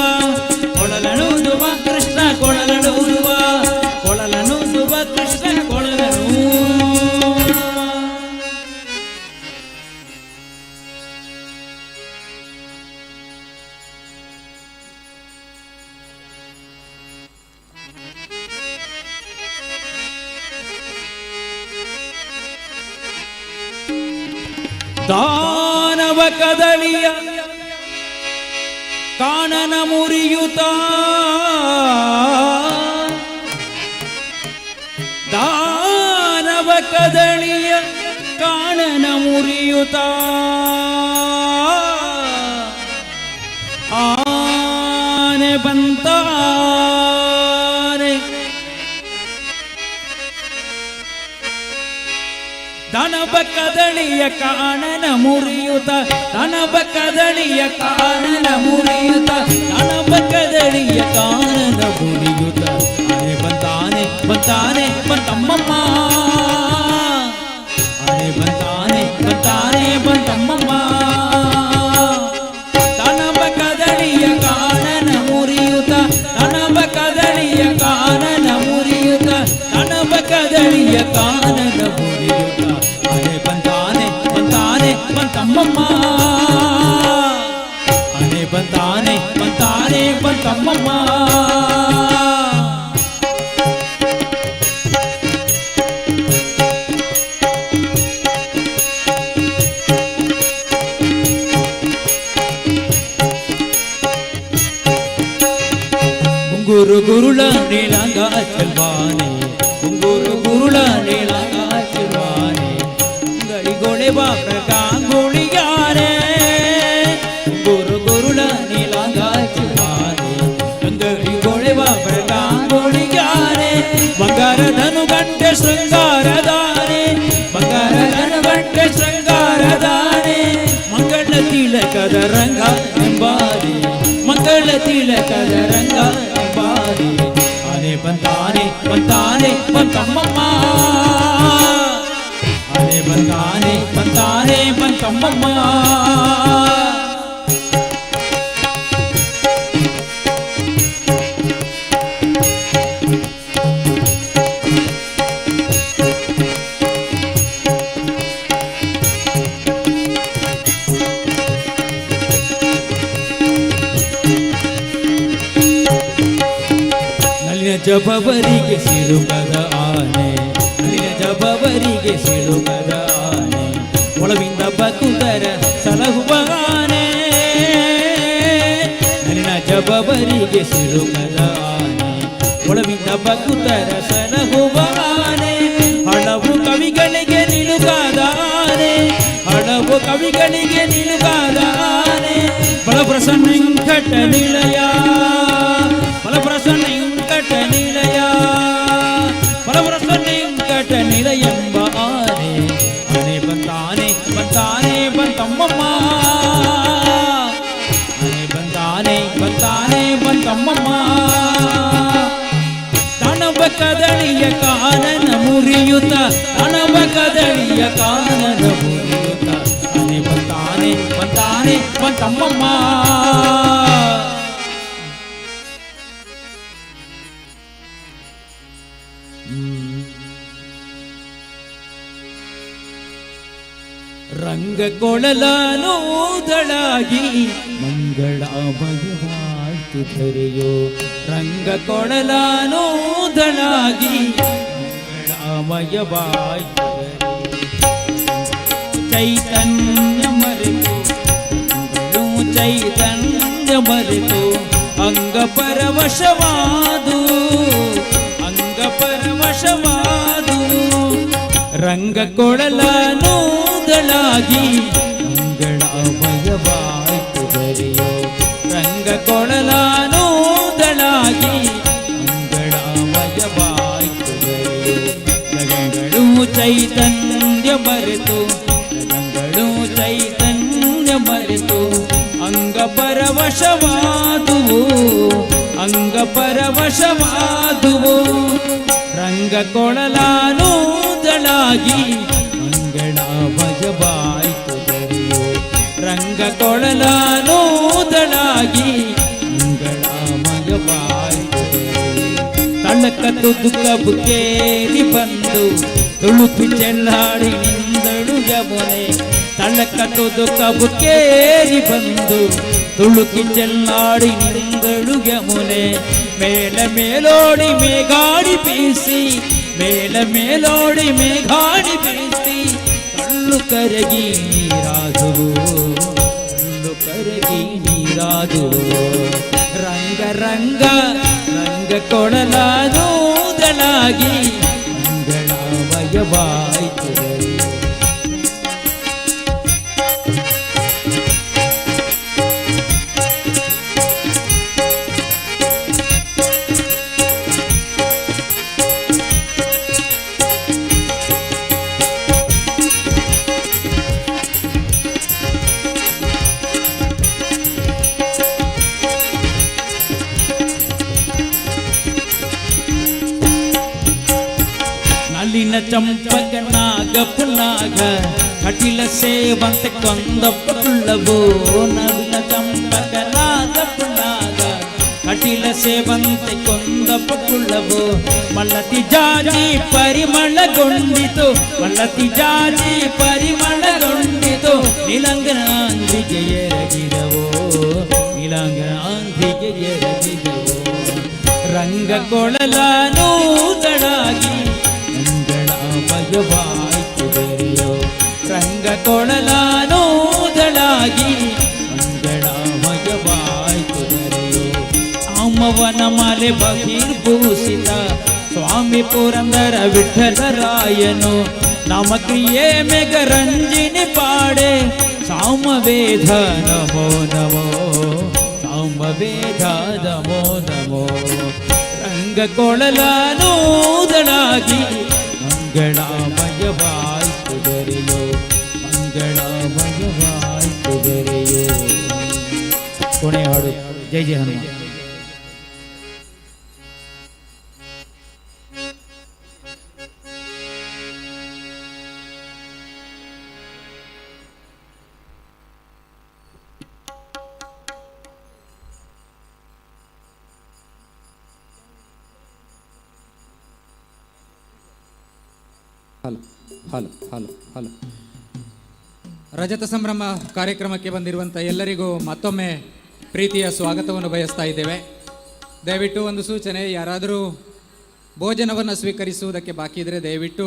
ಕೊಳಲನು ಊದುವ ಕೃಷ್ಣ ಕೊಳಲನು ಊದುವ, ಕೊಳಲನು ಊದುವ ಕೃಷ್ಣ ಕೊಳಲನು ಊದುವ. ದಾನವ ಕದಳಿಯ ಕಾಣನ ಮುರಿಯುತ್ತ, ದಾನವ ಕದಳಿಯ ಕಾಣನ ಮುರಿಯುತ್ತ. ಆನೆ ಬಂತಾನೆ ದನಬ ಕದಳಿಯ ಕಾಣನ ಮುರಿಯುತ್ತ, ದನಬ ಕದಳಿಯ ಕಾಣನ ಮುರಿಯುತ್ತ, ದನಬ ಕದಳಿಯ ಕಾಣನ ಮುರಿಯುತ್ತ. ಆನೆ ಬಂತಾನೆ ಬಂತಾನೆ ಬಂತಮ್ಮಮ್ಮ, ಆನೆ ಬಂತಾನೆ ಬಂತಾನೆ ಬಂತಮ್ಮಮ್ಮ. ದನಬ ಕದಳಿಯ ಕಾಣನ ಮುರಿಯುತ್ತ, ದನಬ ಕದಳಿಯ ಕಾಣನ ಮುರಿಯುತ್ತ, ದನಬ ಕದಳಿಯ ಕಾಣನ ಮುರಿಯುತ್ತ. ಆನೆ ಬಂತಾನೆ ಬಂತಾನೆ ಬಂತಮ್ಮಮ್ಮ, ಆನೆ ಬಂತಾನೆ ಬಂತಾನೆ ಬಂತಮ್ಮಮ್ಮ. குங்குரு குருள நீலாங்க செல்வானே குங்குரு குருள நீலாங்க செல்வானே ಗಳಿ ಗೋಳೆ ಬಾಪ್ರ ಕಾಂಗುಳಿಯಾರೆ ಗುರು ಗುರುಳ ನೀಲಾಗ ಚಿವಾನೆ ಗಳಿ ಗೋಳೆ ಬಾಪ್ರ ಕಾಂಗುಳಿಯಾರೆ ಬಂಗಾರದನು ಗಂಟೆ ಶೃಂಗಾರದಾನೆ ಬಂಗಾರದನು ಗಂಟೆ ಶೃಂಗಾರದಾನೆ ಮಂಗಳ ತಿಲಕದ ರಂಗ ಎಂಬಾರಿ ಮಂಗಳ ತಿಲಕದ ರಂಗ ಎಂಬಾರಿ ಆನೆ ಬಂತಾನೆ ಬಂತಾನೆ ಬಂತಮ್ಮಮ್ಮ ಆನೆ ಬಂತಾನೆ ಬಂತಾನೆ ಬಂತಮ್ಮಮ್ಮ ನಲಿನ ಜಬವರಿಗೆ ಸಿಲುಕದ ಆನೆ ನಲಿನ ಜಬವರಿಗೆ ಸಿಲುಕದ ಆನೆ ಒಳವಿಂದ ಬಕುದರ ಸಲಹುವ ಆನೆ ನಲಿನ ಜಬವರಿಗೆ ಸಿಲುಕದ ಆನೆ ಒಳವಿಂದ ಬಕುದರ ಸಲಹುವ ಆನೆ ಹಳವು ಕವಿಗಳಿಗೆ ನಿಲುಕಾದ ಆನೆ ಹಳವು ಕವಿಗಳಿಗೆ ನಿಲುಕಾದ ಆನೆ ಬಲಪ್ರಸನ್ನ ವೆಂಕಟ ನಿಲಯ ಬಲಪ್ರಸನ್ನ ವೆಂಕಟ ನಿಲಯ ಬಲಪ್ರಸನ್ನ ವೆಂಕಟ ನಿಲಯ ಎಂಬ ಆನೆ ಆನೆ ಬಂತಾನೆ ಬಂತಾನೆ ಬಂತಮ್ಮಮ್ಮ ಆನೆ ಬಂತಾನೆ ಬಂತಾನೆ ಬಂತಮ್ಮಮ್ಮ ತಣವ ಕದಳಿಯ ಕಾನನ ಮುರಿಯುತ್ತ ತಣವ ಕದಳಿಯ ಕಾನನ ಮುರಿಯುತ್ತ ಆನೆ ಬಂತಾನೆ ಬಂತಾನೆ ಬಂತಮ್ಮಮ್ಮ ರಂಗ ಕೊಳಲಾನೂದಳಾಗಿ ಮಂಗಳಾಮಯವಾಯ್ತು ಧರೆಯೋ ರಂಗ ಕೊಳಲಾನೂದಳಾಗಿ ಮಂಗಳಾಮಯವಾಯ್ತು ಚೈತನ್ಯ ಮರೆತು ಚೈತನ್ಯ ಮರೆತು ಅಂಗ ಪರವಶವಾದು ಅಂಗ ಪರವಶವಾದು ರಂಗ ಕೊಳಲಾನೂದಳಾಗಿ ಮಂಗಳಾಮಯವಾಯ್ತು ಧರೆಯೋ ರಂಗ ಕೊಳಲಾನೂದಳಾಗಿ ಮಂಗಳಾಮಯವಾಯ್ತು ಧರೆಯೋ ಜಗಗಳು ಚೈತನ್ಯ ಮರೆತು ಜಗಗಳು ಚೈತನ್ಯ ಮರೆತು ಅಂಗ ಪರವಶವಾದುವು ಅಂಗ ಪರವಶವಾದುವು ರಂಗ ಕೊಳಲಾನೂದಳಾಗಿ ಮಂಗಳಾಮಯವಾಯ್ತು ಧರೆಯೋ ರಂಗ ಕೊಳಲಾನೂದಳಾಗಿ ಮಂಗಳಾಮಯವಾಯ್ತು ಧರೆಯೋ ತಳಕ ತುದುಕ ಬುಕೇರಿ ಬಂದು ತುಳುಪಿ ಚೆಲ್ಲಾಡಿ ನಿಂದಳು ಯಮುನೆ ತಳಕ ತುದುಕ ಬುಕೇರಿ ಬಂದು ತುಳುಕಿ ಚೆಲ್ಲಾಡಿ ನಿಂದಳು ಯಮುನೆ ಮೇಲ ಮೇಲೋಡಿ ಮೇಘಾಡಿ ಬೀಸಿ ಮೇಲ ಮೇಲೋಡಿ ಮೇಘಾಡಿ ಬೀಸಿ ಕಳ್ಳು ಕರಗಿ ನೀರಾದುವು ಕಳ್ಳು ಕರಗಿ ನೀರಾದುವು ರಂಗ ರಂಗ ರಂಗ ಕೊಳಲಾನೂದಳಾಗಿ ಮಂಗಳಾಮಯವಾಯ್ತು ಧರೆಯೋ ನಲಿನ ಚಂಪಕ ನಾಗ ಪುನಾಗ ಕಟಿಲ ಸೇವಂತೆ ಕೊಂದಪ್ಪ ಕುಳ್ಳವು ನಲಿನ ಚಂಪಕ ನಾಗ ಪುನಾಗ ಕಟಿಲ ಸೇವಂತೆ ಕೊಂದಪ್ಪ ಕುಳ್ಳವು ಮಲ್ಲತಿ ಜಾಜಿ ಪರಿಮಳಗೊಂಡಿತು ಮಲ್ಲತಿ ಜಾಜಿ ಪರಿಮಳಗೊಂಡಿತು ನೀಲಂಗನ ಅಂದಿಗೆ ಎರಗಿದವೋ ನೀಲಂಗನ ಅಂದಿಗೆ ಎರಗಿದವೋ ರಂಗ ಕೊಳಲಾನೂದಳಾಗಿ ಮಂಗಳಾಮಯವಾಯ್ತು ಧರೆಯೋ ರಂಗ ಕೊಳಲಾನೂದಳಾಗಿ ಮಂಗಳಾಮಯವಾಯ್ತು ಧರೆಯೋ ಕಾಮವ ಪವನ ಮಾಲೆ ಬಹಿರ್ಭೂಷಿತ ಸ್ವಾಮಿ ಪುರಂದರ ವಿಠಲರಾಯನು ನಾಮಕ್ರಿಯೆ ಮೇಘರಂಜಿನಿ ಪಾಡೆ ಸಾಮವೇದ ನಮೋ ನಮೋ ಸಾಮವೇದ ನಮೋ ನಮೋ ರಂಗಕೊಳಲನೂದಳಾಗಿ ಮಂಗಳಮಯವಾಯ್ತು ದೊರೆಯೋ ಮಂಗಳಮಯವಾಯ್ತು ದೊರೆಯೋ. ಕೊನೆಯ ಹಾಡು ಜೈ ಜೈ Hanuman. Hello hello hello hello. ರಜತ ಸಂಭ್ರಮ ಕಾರ್ಯಕ್ರಮಕ್ಕೆ ಬಂದಿರುವಂಥ ಎಲ್ಲರಿಗೂ ಮತ್ತೊಮ್ಮೆ ಪ್ರೀತಿಯ ಸ್ವಾಗತವನ್ನು ಬಯಸ್ತಾ ಇದ್ದೇವೆ. ದಯವಿಟ್ಟು ಒಂದು ಸೂಚನೆ, ಯಾರಾದರೂ ಭೋಜನವನ್ನು ಸ್ವೀಕರಿಸುವುದಕ್ಕೆ ಬಾಕಿ ಇದ್ದರೆ ದಯವಿಟ್ಟು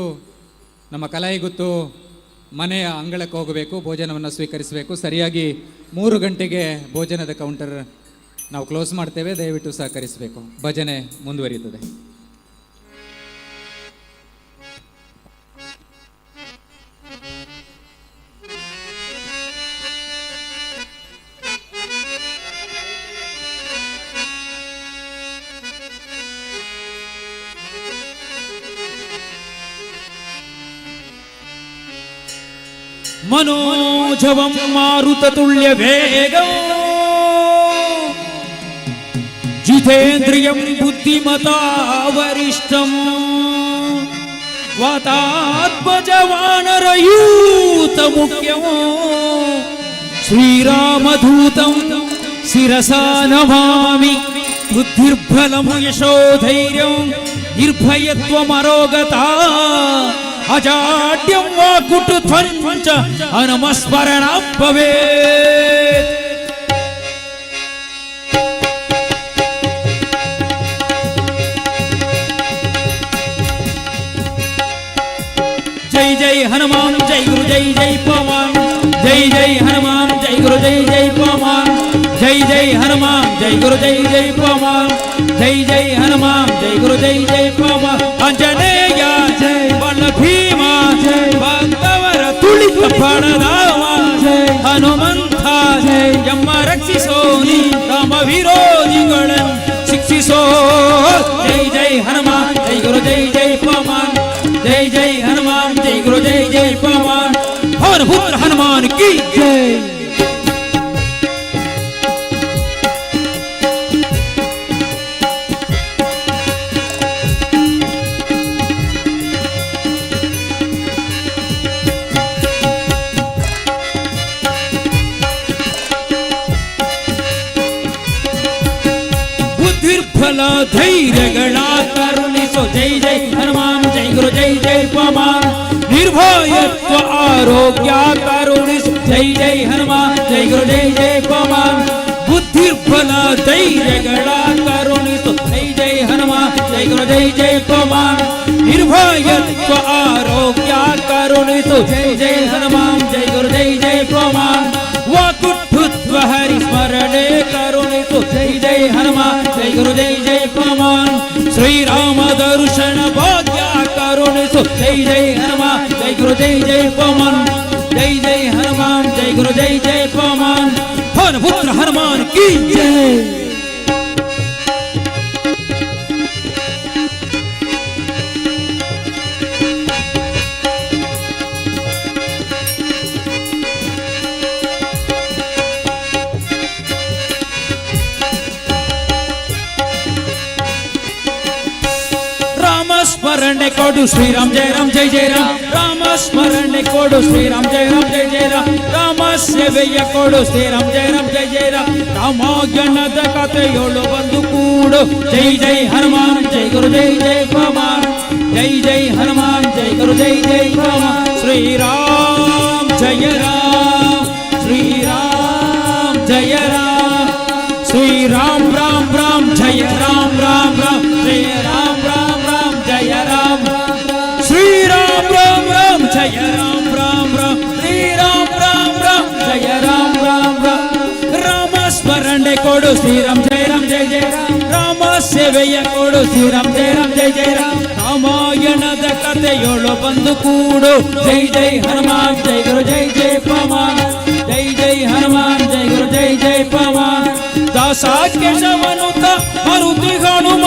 ನಮ್ಮ ಕಲಾಯಿಗುತ್ತು ಮನೆಯ ಅಂಗಳಕ್ಕೆ ಹೋಗಬೇಕು, ಭೋಜನವನ್ನು ಸ್ವೀಕರಿಸಬೇಕು. ಸರಿಯಾಗಿ 3 ಗಂಟೆಗೆ ಭೋಜನದ ಕೌಂಟರ್ ನಾವು ಕ್ಲೋಸ್ ಮಾಡ್ತೇವೆ, ದಯವಿಟ್ಟು ಸಹಕರಿಸಬೇಕು. ಭಜನೆ ಮುಂದುವರಿಯುತ್ತದೆ. മനോജവം മാരുതതുല്യ വേഗം ജിതേന്ദ്രിയം ബുദ്ധിമതാ വരിഷ്ഠം വാതാത്മജവാനരയൂത മുഖ്യം ശ്രീരാമദൂതം ശിരസാ നമാമി. ബുദ്ധിർബലം യശോധൈര്യം നിർഭയത്വമരോഗതാ ಅಜಾಡ್ಯಂ ವಾಕುಟುಧ್ವಂಚ ಹನುಮಸ್ಮರಣ ಭವೇತ್. ಜೈ ಜೈ ಹನುಮಾನ್ ಜೈ ಗುರು ಜೈ ಜೈ ಪವನ್ ಜೈ ಜೈ ಹನುಮಾನ್ ಜೈ ಗುರು ಜೈ ಜೈ ಪವನ್ ಜೈ ಜೈ ಹನುಮಾನ್ ಜೈ ಗುರು ಜೈ ಜೈ ಪವನ್ ಜೈ ಜೈ ಹನುಮಾನ್ ಜೈ ಗುರು ಜೈ ಜೈ ಪವನ್. ಆಂಜನೇಯ ಜೈ ಬಲ ಭೀಮ ಜೈ ಭಕ್ತವರ ತುಳಿತ ಫಲದಾವ ಜೈ ಹನುಮಂತ ಜೈ ಎಮ್ಮ ರಕ್ಷಿಸೋ ನೀ ತಮ್ಮ ವಿರೋಧಿಗಳನ್ನು ಶಿಕ್ಷಿಸೋ. ಜೈ ಜೈ ಹನುಮಾನ್ ಜೈ ಗುರು ಜೈ ಜೈ ಪವನ್ ಜೈ ಜೈ ಹನುಮಾನ್ ಜೈ ಗುರು ಜೈ ಜೈ ಪವನ್. ಪವನ ಪುತ್ರ ಹನುಮಾನ್ ಕಿ ಜೈ. ಬುದ್ಧಿರ್ಬಲ ಧೈರ್ಯಗಳ ಕರುಣಿಸೋ. ಜೈ ಜೈ ಹನುಮಾನ್ ಜೈ ಗುರು ಜೈ ಜೈ ಪವನ್. ನಿರ್ಭಯತ್ವ ಆರೋಗ್ಯ ಕರುಣಿಸೋ. ಜೈ ಜೈ ಹನುಮಾನ್ ಜೈ ಗುರು ಜೈ ಜೈ ಪವನ್. ಬುದ್ಧಿರ್ಬಲ ಧೈರ್ಯಗಳ ಕರುಣಿಸೋ. ಜೈ ಜೈ ಹನುಮಾನ್ ಜೈ ಗುರು ಜೈ ಜೈ ಪವನ್. ನಿರ್ಭಯತ್ವ ಆರೋಗ್ಯ ಕರುಣಿಸೋ. ಜೈ ಜೈ ಹನುಮಾನ್ ಜೈ ಗುರು ಜೈ ಜೈ ಪವನ್. ವಾಕುಟುತ್ವ ಹರಿ ಸ್ಮರಣೆ ಕರುಣಿಸೋ. ಜೈ ಜೈ ಹನುಮಾನ್ ಜೈ ಗುರು ಜೈ ಜೈ ಪವನ್. ಶ್ರೀರಾಮ ದರ್ಶನ ಭಾಗ್ಯ ಕರುಣಿಸೋ. ಜೈ ಜೈ ಹನುಮಾನ್ ಜೈ ಗುರು ಜೈ ಜೈ ಪವನ್. ಜೈ ಜೈ ಹನುಮಾನ್ ಜೈ ಗುರು ಜೈ ಜೈ ಪವನ್. ಪವನ ಪುತ್ರ ಹನುಮಾನ್ ಕಿ ಜೈ. ಸ್ಮರಣೆ ಕೊಡು ಶ್ರೀರಾಮ್ ಜಯ ರಾಮ್ ಜೈ ಜಯ ರಾಮ್. ರಾಮ ಸ್ಮರಣೆ ಕೊಡು ಶ್ರೀರಾಮ್ ಜಯ ರಾಮ್ ಜೈ ಜಯ ರಾಮ್. ರಾಮ ಸೇವೆಯ ಕೊಡು ಶ್ರೀರಾಮ್ ಜಯ ರಾಮ್ ಜೈ ಜಯ ರಾಮ್. ರಾಮಾಯಣದ ಕಥೆಯೋಳು ಬಂದು ಕೂಡು. ಜೈ ಜೈ ಹನುಮಾನ್ ಜೈ ಗುರು ಜೈ ಜೈ ಪವನ್. ಜೈ ಜೈ ಹನುಮಾನ್ ಜೈ ಗುರು ಜೈ ಜೈ ಪವನ್. ಶ್ರೀರಾಮ್ ಜಯ ರಾಮ್ ಶ್ರೀರಾಮ್ ಜಯ ರಾಮ್. ಶ್ರೀರಾಮ್ ರಾಮ್ ರಾಮ್ ಜಯ ರಾಮ್ ರಾಮ್ ರಾಮ್ ಜಯ ರಾಮ್ ರಾಮ್ ರಾಮ್ ಜಯ ರಾಮ್. ಶ್ರೀರಾಮ್ ರಾಮ್ ರಾಮ್ ಜಯ ರಾಮ್ ರಾಮ್ ರಾಮ್ ಶ್ರೀರಾಮ್ ರಾಮ್ ರಾಮ್ ಜಯ ರಾಮ್ ರಾಮ್ ರಾಮ್. ರಾಮ ಸ್ಮರಣೆ ಕೊಡು ಶ್ರೀರಾಮ್ ಜಯ ರಾಮ್ ಜಯ ಜಯ ರಾಮ್. ರಾಮ ಸೇವೆಯ ಕೊಡು ಶ್ರೀರಾಮ್ ಜಯ ರಾಮ್ ಜಯ ಜಯ ರಾಮ್. ರಾಮಾಯಣದ ಕಥೆಯೊಳು ಬಂದು ಕೂಡು ಜೈ ಜೈ ಹನುಮಾನ್ ಜೈ ಗುರು ಜೈ ಜೈ ಪವನ್. ಜೈ ಜೈ ಹನುಮಾನ್ ಜೈ ಗುರು ಜೈ ಜೈ ಪವನ್. ದಾಸ ಕೇಶವನುತ ಮರುತಿ ಹನುಮ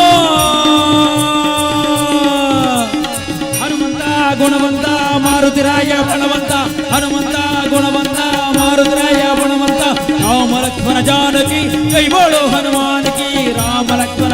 ಹನುಮಂತ ಗುಣವಂತ ಮಾರುತಿರಾಯ ಬಣವಂತ ಹನುಮಂತ ಗುಣವಂತ ಮಾರುತಿರಾಯ ಬಣವಂತ. ರಾಮ ಲಕ್ಷ್ಮಣ ಜಾನಕಿ ಜೈ ಬೋಳೋ ಹನುಮಾನ್ ಕಿ. ರಾಮ ಲಕ್ಷ್ಮಣ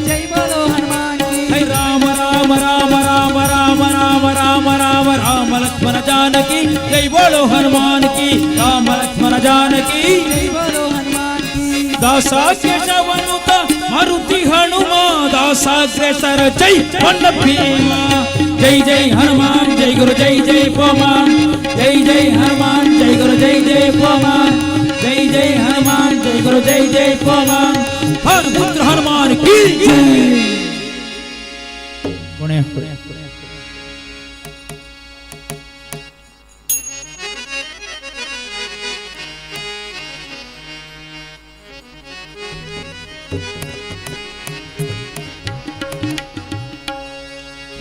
ಜೈ ಬೋಲೋ ಹನುಮಾನ್ ಕಿ. ಹೈ ರಾಮ ರಾಮ ರಾಮ ರಾಮ ರಾಮ ರಾಮ ರಾಮ ರಾಮ ರಾಮ ಲಕ್ಷ್ಮಣ ಜಾನಕಿ ಜೈ ಬೋಳೋ ಹನುಮಾನ್ ಕಿ. ರಾಮ ಲಕ್ಷ್ಮಣ ಜಾನಕಿ ಜೈ ಬೋಲೋ ಹನುಮಾನ್ ಕಿ. ದಾಸ ಕೇಶವನುತ ಮರುತಿ ಹನುಮ ದಾಸಾಗ್ರೇಸರ ಜೈ ಬಣ್ಣ ಭೀಮ. ಜೈ ಜೈ ಹನುಮಾನ್ ಜೈ ಗುರು ಜೈ ಜೈ ಪವನ್. ಜೈ ಜೈ ಹನುಮಾನ್ ಜೈ ಗುರು ಜೈ ಜೈ ಪವನ್. ಜೈ ಜೈ ಹನುಮಾನ್ ಜೈ ಗುರು ಜೈ ಜೈ ಪವನ್. ಹರ್ ಪುತ್ರ ಹನುಮಾನ್ ಕಿ ಜೈ.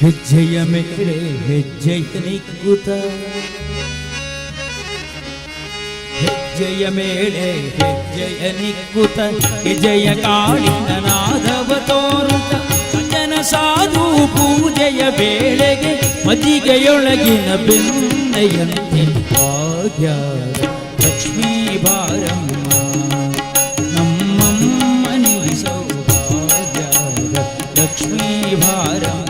ಹೆಜ್ಜೆಯ ಮೇಲೆ ಹೆಜ್ಜೆಯ ನಿಕ್ಕುತ ಹೆಜ್ಜೆಯ ಮೇಲೆ ಹೆಜ್ಜೆಯ ನಿಕ್ಕುತ ಹೆಜ್ಜೆಯ ಕಾಳಿನ ನಾದವ ತೋರುತ ಸಜ್ಜನ ಸಾಧು ಪೂಜೆಯ ವೇಳೆಗೆ ಮಜ್ಜಿಗೆಯೊಳಗಿನ ಬೆಣ್ಣೆಯಂತೆ ಭಾಗ್ಯದ ಲಕ್ಷ್ಮೀ ಬಾರಮ್ಮ ನಮ್ಮಮ್ಮನಿ ಸೌಭಾಗ್ಯದ ಲಕ್ಷ್ಮೀ ಬಾರಮ್ಮ.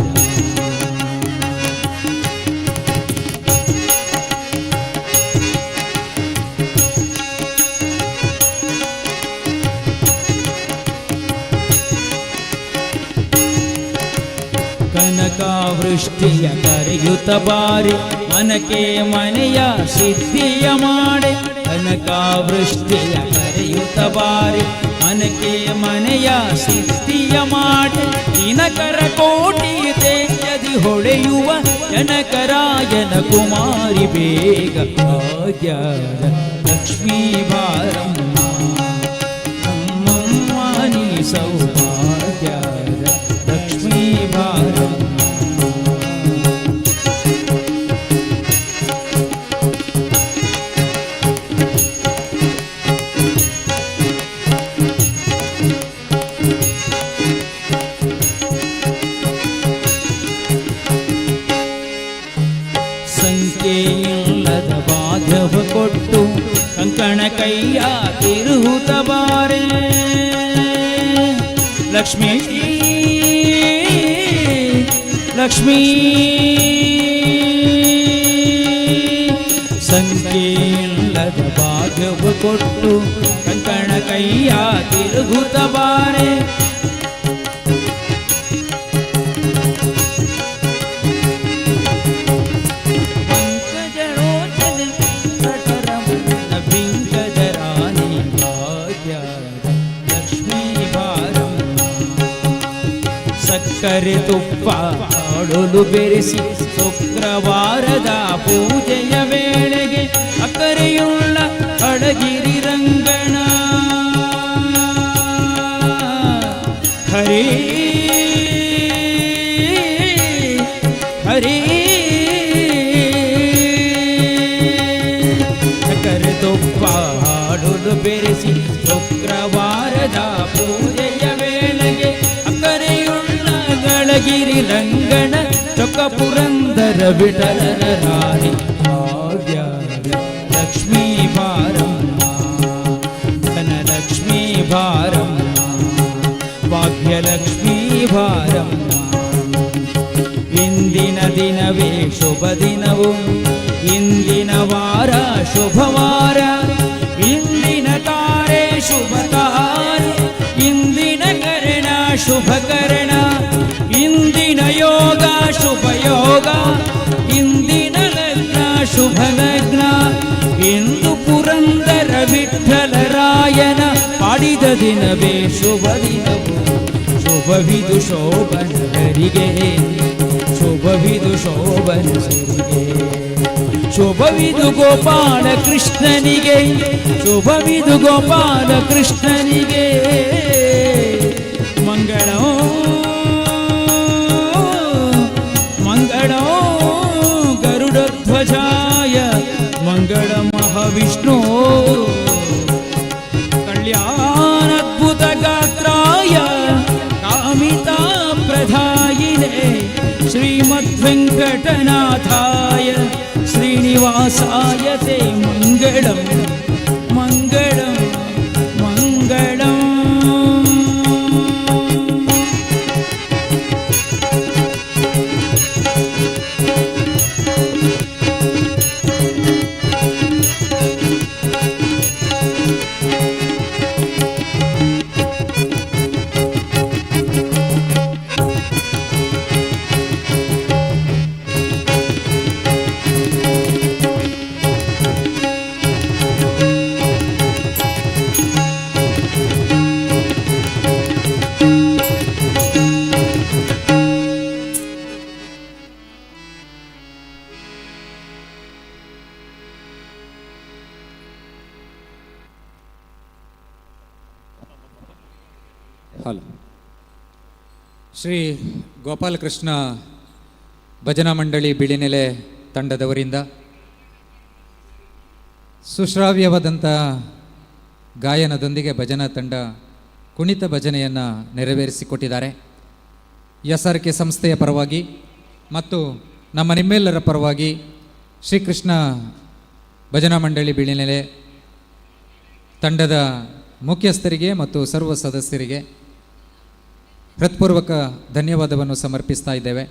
ಕನಕಾವೃಷ್ಟಿಯ ಕರೆಯುತ್ತ ಬಾರಿ ಮನಕೆ ಮನೆಯ ಸಿದ್ಧಿಯ ಮಾಡೆ. ಕನಕಾವೃಷ್ಟಿಯ ಕರೆಯುತ್ತ ಬಾರಿ ಮನಕೆ ಮನೆಯ ಸಿದ್ಧಿಯ ಮಾಡೆ. ದಿನಕರ ಕೋಟಿ ತೇಜದಿ ಹೊಳೆಯುವ ಜನಕರಾಯನ ಕುಮಾರಿ ಬೇಗ ಭಾಗ್ಯದ ಲಕ್ಷ್ಮೀ ಬಾರಮ್ಮ ನಮ್ಮಮ್ಮನಿ ಸೌಭಾಗ್ಯದ ಲಕ್ಷ್ಮೀ ಬಾರಮ್ಮ. ಸಂಖ್ಯೆಯಿಲ್ಲದ ಬಾಧವ ಕೊಟ್ಟು ಕಂಕಣ ಕೈಯ ತಿರುಹುತ ಬಾರೆ. ಲಕ್ಷ್ಮೀ ಲಕ್ಷ್ಮೀ ಸಂಖ್ಯೆಯಿಲ್ಲದ ಭಾಗ್ಯವ ಕೊಟ್ಟು ಕಂಕಣ ಕೈಯ ತಿರುಗುತ್ತ ಬಾರೆ. ಸಕ್ಕರೆ ತುಪ್ಪ ಹಾಡಲು ಬೆರೆಸಿ ಶುಕ್ರವಾರದ ಪೂಜೆಯ ವೇಳೆಗೆ ಅಕ್ಕರೆಯುಳ್ಳ ಅಡಗಿರಿ ರಂಗಣ ಹರೇ ಹರೇ. ಸಕ್ಕರೆ ತುಪ್ಪ ಹಾಡಲು ಬೆರೆಸಿ ಶುಕ್ರವಾರದ ಪೂಜೆಯ ವೇಳೆಗೆ ಗಿರಿ ಲಂಗಣ ಚೊಕ್ಕ ಪುರಂದರ ವಿಠಲನ ರಾಣಿ ಭಾಗ್ಯದ ಲಕ್ಷ್ಮೀ ಬಾರಮ್ಮ ಧನಲಕ್ಷ್ಮೀ ಬಾರಮ್ಮ ಭಾಗ್ಯಲಕ್ಷ್ಮೀ ಬಾರಮ್ಮ. ಇಂದಿನ ದಿನವೇ ಶುಭ ದಿನವು ಇಂದಿನ ವಾರ ಶುಭವಾರ ಇಂದಿನ ತಾರೆ ಶುಭ ತಾರೆ ಇಂದಿನ ಕರ್ಣ ಶುಭ ಕರ್ಣ ಇಂದಿನ ಯೋಗ ಶುಭ ಯೋಗ ಇಂದಿನ ಲಗ್ನ ಶುಭ ಲಗ್ನ. ಇಂದು ಪುರಂದರ ವಿಠಲರಾಯನ ಪಾಡಿದ ದಿನವೇ ಶುಭ ದಿನವು ಶುಭವಿದು ಶೋಭನರಿಗೆ ಶುಭವಿದು ಶೋಭನರಿಗೆ ಶುಭವಿದು ಗೋಪಾಲ ಕೃಷ್ಣನಿಗೆ ಶುಭವಿದು ಗೋಪಾಲ ಕೃಷ್ಣನಿಗೆ. ಮಂಗಳ ಮಂಗಳ ಮಹಾವಿಷ್ಣು ಕಲ್ಯಾಣದ್ಭುತ ಗಾತ್ರಾಯ ಕಾಮಿತಾ ಪ್ರಧಾಯಿನೇ ಶ್ರೀಮದ್ವೆಂಕಟನಾಥಾಯ ಶ್ರೀನಿವಾಸಾಯ ತೇ ಮಂಗಳಂ ಮಂಗಳಂ ಮಂಗಳಂ. ಹಲೋ. ಶ್ರೀ ಗೋಪಾಲಕೃಷ್ಣ ಭಜನಾ ಮಂಡಳಿ ಬಿಳಿನೆಲೆ ತಂಡದವರಿಂದ ಸುಶ್ರಾವ್ಯವಾದಂಥ ಗಾಯನದೊಂದಿಗೆ ಭಜನಾ ತಂಡ ಕುಣಿತ ಭಜನೆಯನ್ನು ನೆರವೇರಿಸಿಕೊಟ್ಟಿದ್ದಾರೆ. SRK ಸಂಸ್ಥೆಯ ಪರವಾಗಿ ಮತ್ತು ನಮ್ಮ ನಿಮ್ಮೆಲ್ಲರ ಪರವಾಗಿ ಶ್ರೀಕೃಷ್ಣ ಭಜನಾ ಮಂಡಳಿ ಬಿಳಿನೆಲೆ ತಂಡದ ಮುಖ್ಯಸ್ಥರಿಗೆ ಮತ್ತು ಸರ್ವ ಸದಸ್ಯರಿಗೆ ಹೃತ್ಪೂರ್ವಕ ಧನ್ಯವಾದವನ್ನು ಸಮರ್ಪಿಸ್ತಾ ಇದ್ದೇವೆ.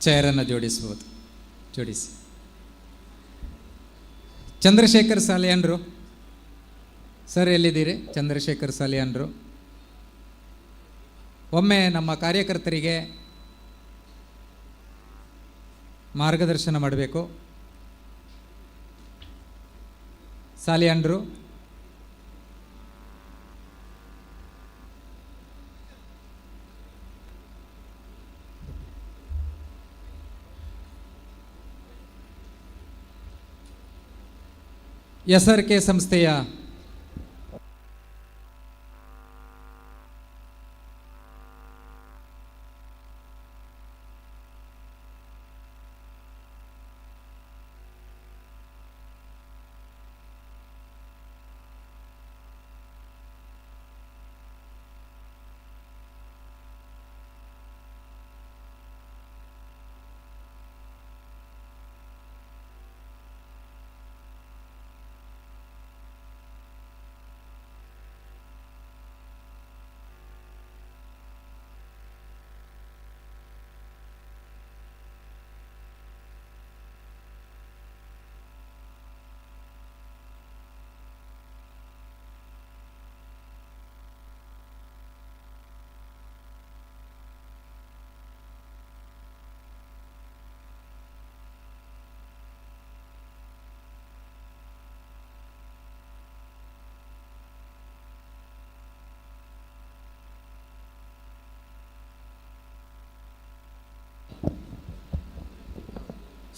ಚೇರನ್ನು ಜೋಡಿಸ್ಬೋದು, ಜೋಡಿಸಿ. ಚಂದ್ರಶೇಖರ್ ಸಾಲಿಯಾನ್ರು ಸರ್ ಎಲ್ಲಿದ್ದೀರಿ? ಚಂದ್ರಶೇಖರ್ ಸಾಲಿಯಾನ್ರು ಒಮ್ಮೆ ನಮ್ಮ ಕಾರ್ಯಕರ್ತರಿಗೆ ಮಾರ್ಗದರ್ಶನ ಮಾಡಬೇಕು. ಸಾಲಿಯಾನ್ರು SRK ಸಂಸ್ಥೆಯ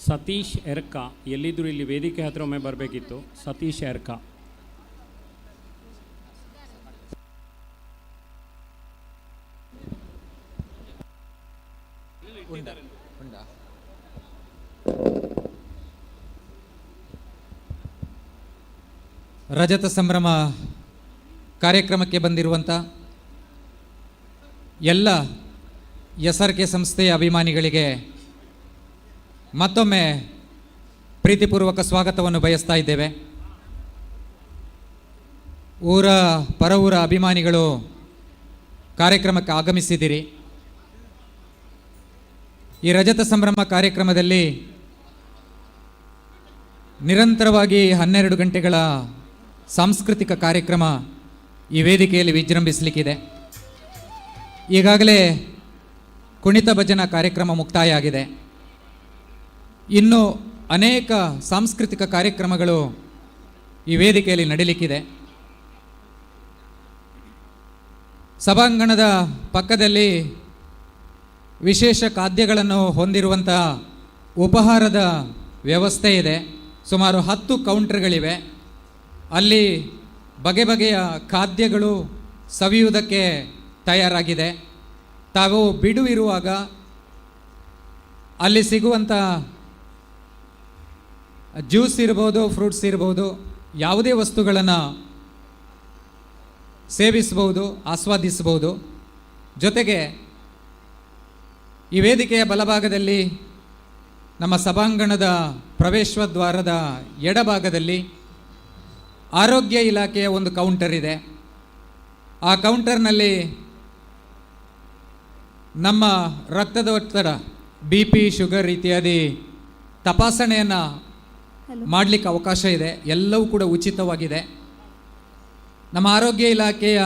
ಸತೀಶ್ ಎರ್ಕ ಎಲ್ಲಿದ್ದರೂ ಇಲ್ಲಿ ವೇದಿಕೆ ಹತ್ರ ಒಮ್ಮೆ ಬರಬೇಕಿತ್ತು. ಸತೀಶ್ ಎರ್ಕ. ರಜತ ಸಂಭ್ರಮ ಕಾರ್ಯಕ್ರಮಕ್ಕೆ ಬಂದಿರುವಂಥ ಎಲ್ಲ SRK ಸಂಸ್ಥೆಯ ಅಭಿಮಾನಿಗಳಿಗೆ ಮತ್ತೊಮ್ಮೆ ಪ್ರೀತಿಪೂರ್ವಕ ಸ್ವಾಗತವನ್ನು ಬಯಸ್ತಾ ಇದ್ದೇವೆ. ಊರ ಪರವೂರ ಅಭಿಮಾನಿಗಳು ಕಾರ್ಯಕ್ರಮಕ್ಕೆ ಆಗಮಿಸಿದಿರಿ. ಈ ರಜತ ಸಂಭ್ರಮ ಕಾರ್ಯಕ್ರಮದಲ್ಲಿ ನಿರಂತರವಾಗಿ 12 ಗಂಟೆಗಳ ಸಾಂಸ್ಕೃತಿಕ ಕಾರ್ಯಕ್ರಮ ಈ ವೇದಿಕೆಯಲ್ಲಿ ವಿಜೃಂಭಿಸಲಿಕ್ಕಿದೆ. ಈಗಾಗಲೇ ಕುಣಿತ ಭಜನಾ ಕಾರ್ಯಕ್ರಮ ಮುಕ್ತಾಯ ಆಗಿದೆ. ಇನ್ನು ಅನೇಕ ಸಾಂಸ್ಕೃತಿಕ ಕಾರ್ಯಕ್ರಮಗಳು ಈ ವೇದಿಕೆಯಲ್ಲಿ ನಡೀಲಿಕ್ಕಿದೆ. ಸಭಾಂಗಣದ ಪಕ್ಕದಲ್ಲಿ ವಿಶೇಷ ಖಾದ್ಯಗಳನ್ನು ಹೊಂದಿರುವಂಥ ಉಪಹಾರದ ವ್ಯವಸ್ಥೆ ಇದೆ. ಸುಮಾರು 10 ಕೌಂಟರ್ಗಳಿವೆ. ಅಲ್ಲಿ ಬಗೆ ಬಗೆಯ ಖಾದ್ಯಗಳು ಸವಿಯುವುದಕ್ಕೆ ತಯಾರಾಗಿದೆ. ತಾವು ಬಿಡುವಿರುವಾಗ ಅಲ್ಲಿ ಸಿಗುವಂಥ ಜ್ಯೂಸ್ ಇರ್ಬೋದು, ಫ್ರೂಟ್ಸ್ ಇರ್ಬೋದು, ಯಾವುದೇ ವಸ್ತುಗಳನ್ನು ಸೇವಿಸಬಹುದು, ಆಸ್ವಾದಿಸಬಹುದು. ಜೊತೆಗೆ ಈ ವೇದಿಕೆಯ ಬಲಭಾಗದಲ್ಲಿ ನಮ್ಮ ಸಭಾಂಗಣದ ಪ್ರವೇಶ ದ್ವಾರದ ಎಡಭಾಗದಲ್ಲಿ ಆರೋಗ್ಯ ಇಲಾಖೆಯ ಒಂದು ಕೌಂಟರ್ ಇದೆ. ಆ ಕೌಂಟರ್ನಲ್ಲಿ ನಮ್ಮ ರಕ್ತದ ಒತ್ತಡ, BP, ಶುಗರ್ ಇತ್ಯಾದಿ ತಪಾಸಣೆಯನ್ನು ಮಾಡಲಿಕ್ಕೆ ಅವಕಾಶ ಇದೆ. ಎಲ್ಲವೂ ಕೂಡ ಉಚಿತವಾಗಿದೆ. ನಮ್ಮ ಆರೋಗ್ಯ ಇಲಾಖೆಯ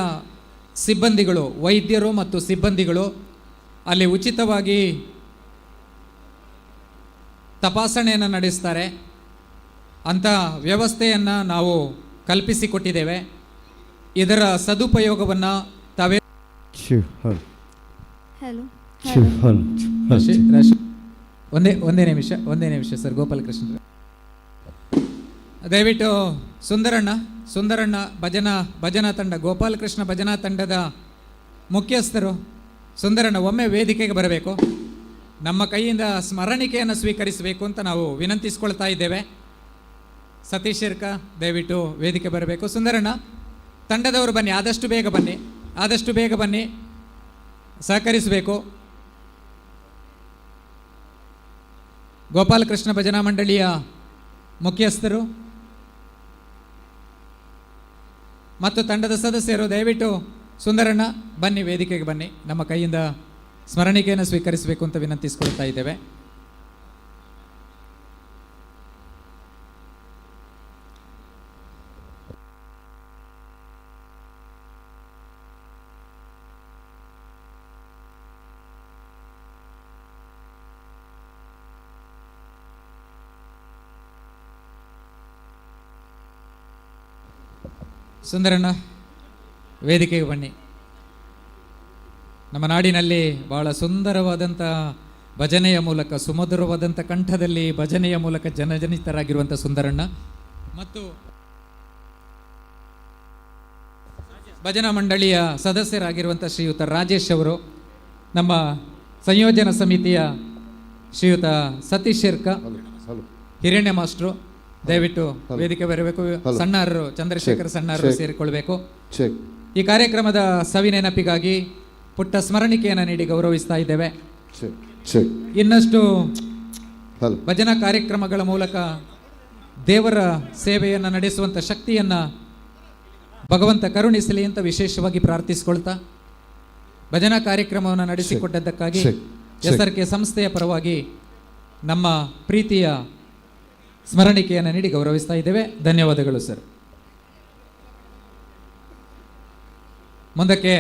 ಸಿಬ್ಬಂದಿಗಳು, ವೈದ್ಯರು ಮತ್ತು ಸಿಬ್ಬಂದಿಗಳು ಅಲ್ಲಿ ಉಚಿತವಾಗಿ ತಪಾಸಣೆಯನ್ನು ನಡೆಸ್ತಾರೆ. ಅಂಥ ವ್ಯವಸ್ಥೆಯನ್ನು ನಾವು ಕಲ್ಪಿಸಿಕೊಟ್ಟಿದ್ದೇವೆ. ಇದರ ಸದುಪಯೋಗವನ್ನು ತಾವೇ ಒಂದೇ ನಿಮಿಷ ಸರ್. ಗೋಪಾಲಕೃಷ್ಣ ದಯವಿಟ್ಟು ಸುಂದರಣ್ಣ ಭಜನಾ ತಂಡ, ಗೋಪಾಲಕೃಷ್ಣ ಭಜನಾ ತಂಡದ ಮುಖ್ಯಸ್ಥರು ಸುಂದರಣ್ಣ ಒಮ್ಮೆ ವೇದಿಕೆಗೆ ಬರಬೇಕು. ನಮ್ಮ ಕೈಯಿಂದ ಸ್ಮರಣಿಕೆಯನ್ನು ಸ್ವೀಕರಿಸಬೇಕು ಅಂತ ನಾವು ವಿನಂತಿಸ್ಕೊಳ್ತಾ ಇದ್ದೇವೆ. ಸತೀಶ್ ಶಿರ್ಕ ದಯವಿಟ್ಟು ವೇದಿಕೆ ಬರಬೇಕು. ಸುಂದರಣ್ಣ ತಂಡದವರು ಬನ್ನಿ, ಆದಷ್ಟು ಬೇಗ ಬನ್ನಿ, ಸಹಕರಿಸಬೇಕು. ಗೋಪಾಲಕೃಷ್ಣ ಭಜನಾ ಮಂಡಳಿಯ ಮುಖ್ಯಸ್ಥರು ಮತ್ತು ತಂಡದ ಸದಸ್ಯರು ದಯವಿಟ್ಟು ಸುಂದರಣ್ಣ ಬನ್ನಿ, ವೇದಿಕೆಗೆ ಬನ್ನಿ. ನಮ್ಮ ಕೈಯಿಂದ ಸ್ಮರಣಿಕೆಯನ್ನು ಸ್ವೀಕರಿಸಬೇಕು ಅಂತ ವಿನಂತಿಸಿಕೊಳ್ತಾ ಇದ್ದೇವೆ. ಸುಂದರಣ್ಣ ವೇದಿಕೆಗೆ ಬನ್ನಿ. ನಮ್ಮ ನಾಡಿನಲ್ಲಿ ಬಹಳ ಸುಂದರವಾದಂಥ ಭಜನೆಯ ಮೂಲಕ, ಸುಮಧುರವಾದಂಥ ಕಂಠದಲ್ಲಿ ಭಜನೆಯ ಮೂಲಕ ಜನಜನಿತರಾಗಿರುವಂಥ ಸುಂದರಣ್ಣ ಮತ್ತು ಭಜನಾ ಮಂಡಳಿಯ ಸದಸ್ಯರಾಗಿರುವಂಥ ಶ್ರೀಯುತ ರಾಜೇಶ್ ಅವರು, ನಮ್ಮ ಸಂಯೋಜನಾ ಸಮಿತಿಯ ಶ್ರೀಯುತ ಸತೀಶ್ ಶಿರ್ಕ, ಹಿರಣ್ಯ ಮಾಸ್ಟ್ರು ದಯವಿಟ್ಟು ವೇದಿಕೆ ಬರಬೇಕು. ಸಣ್ಣರು ಚಂದ್ರಶೇಖರ್ ಸಣ್ಣರು ಸೇರಿಕೊಳ್ಬೇಕು. ಈ ಕಾರ್ಯಕ್ರಮದ ಸವಿನೆನಪಿಗಾಗಿ ಪುಟ್ಟ ಸ್ಮರಣಿಕೆಯನ್ನು ನೀಡಿ ಗೌರವಿಸ್ತಾ ಇದ್ದೇವೆ. ಇನ್ನಷ್ಟು ಭಜನಾ ಕಾರ್ಯಕ್ರಮಗಳ ಮೂಲಕ ದೇವರ ಸೇವೆಯನ್ನು ನಡೆಸುವಂಥ ಶಕ್ತಿಯನ್ನು ಭಗವಂತ ಕರುಣಿಸಲಿ ಅಂತ ವಿಶೇಷವಾಗಿ ಪ್ರಾರ್ಥಿಸಿಕೊಳ್ತಾ, ಭಜನಾ ಕಾರ್ಯಕ್ರಮವನ್ನು ನಡೆಸಿಕೊಟ್ಟದ್ದಕ್ಕಾಗಿ SRK ಸಂಸ್ಥೆಯ ಪರವಾಗಿ ನಮ್ಮ ಪ್ರೀತಿಯ ಸ್ಮರಣಿಕೆಯನ್ನು ನೀಡಿ ಗೌರವಿಸ್ತಾ ಇದ್ದೇವೆ. ಧನ್ಯವಾದಗಳು ಸರ್. ಮುಂದಕ್ಕೆ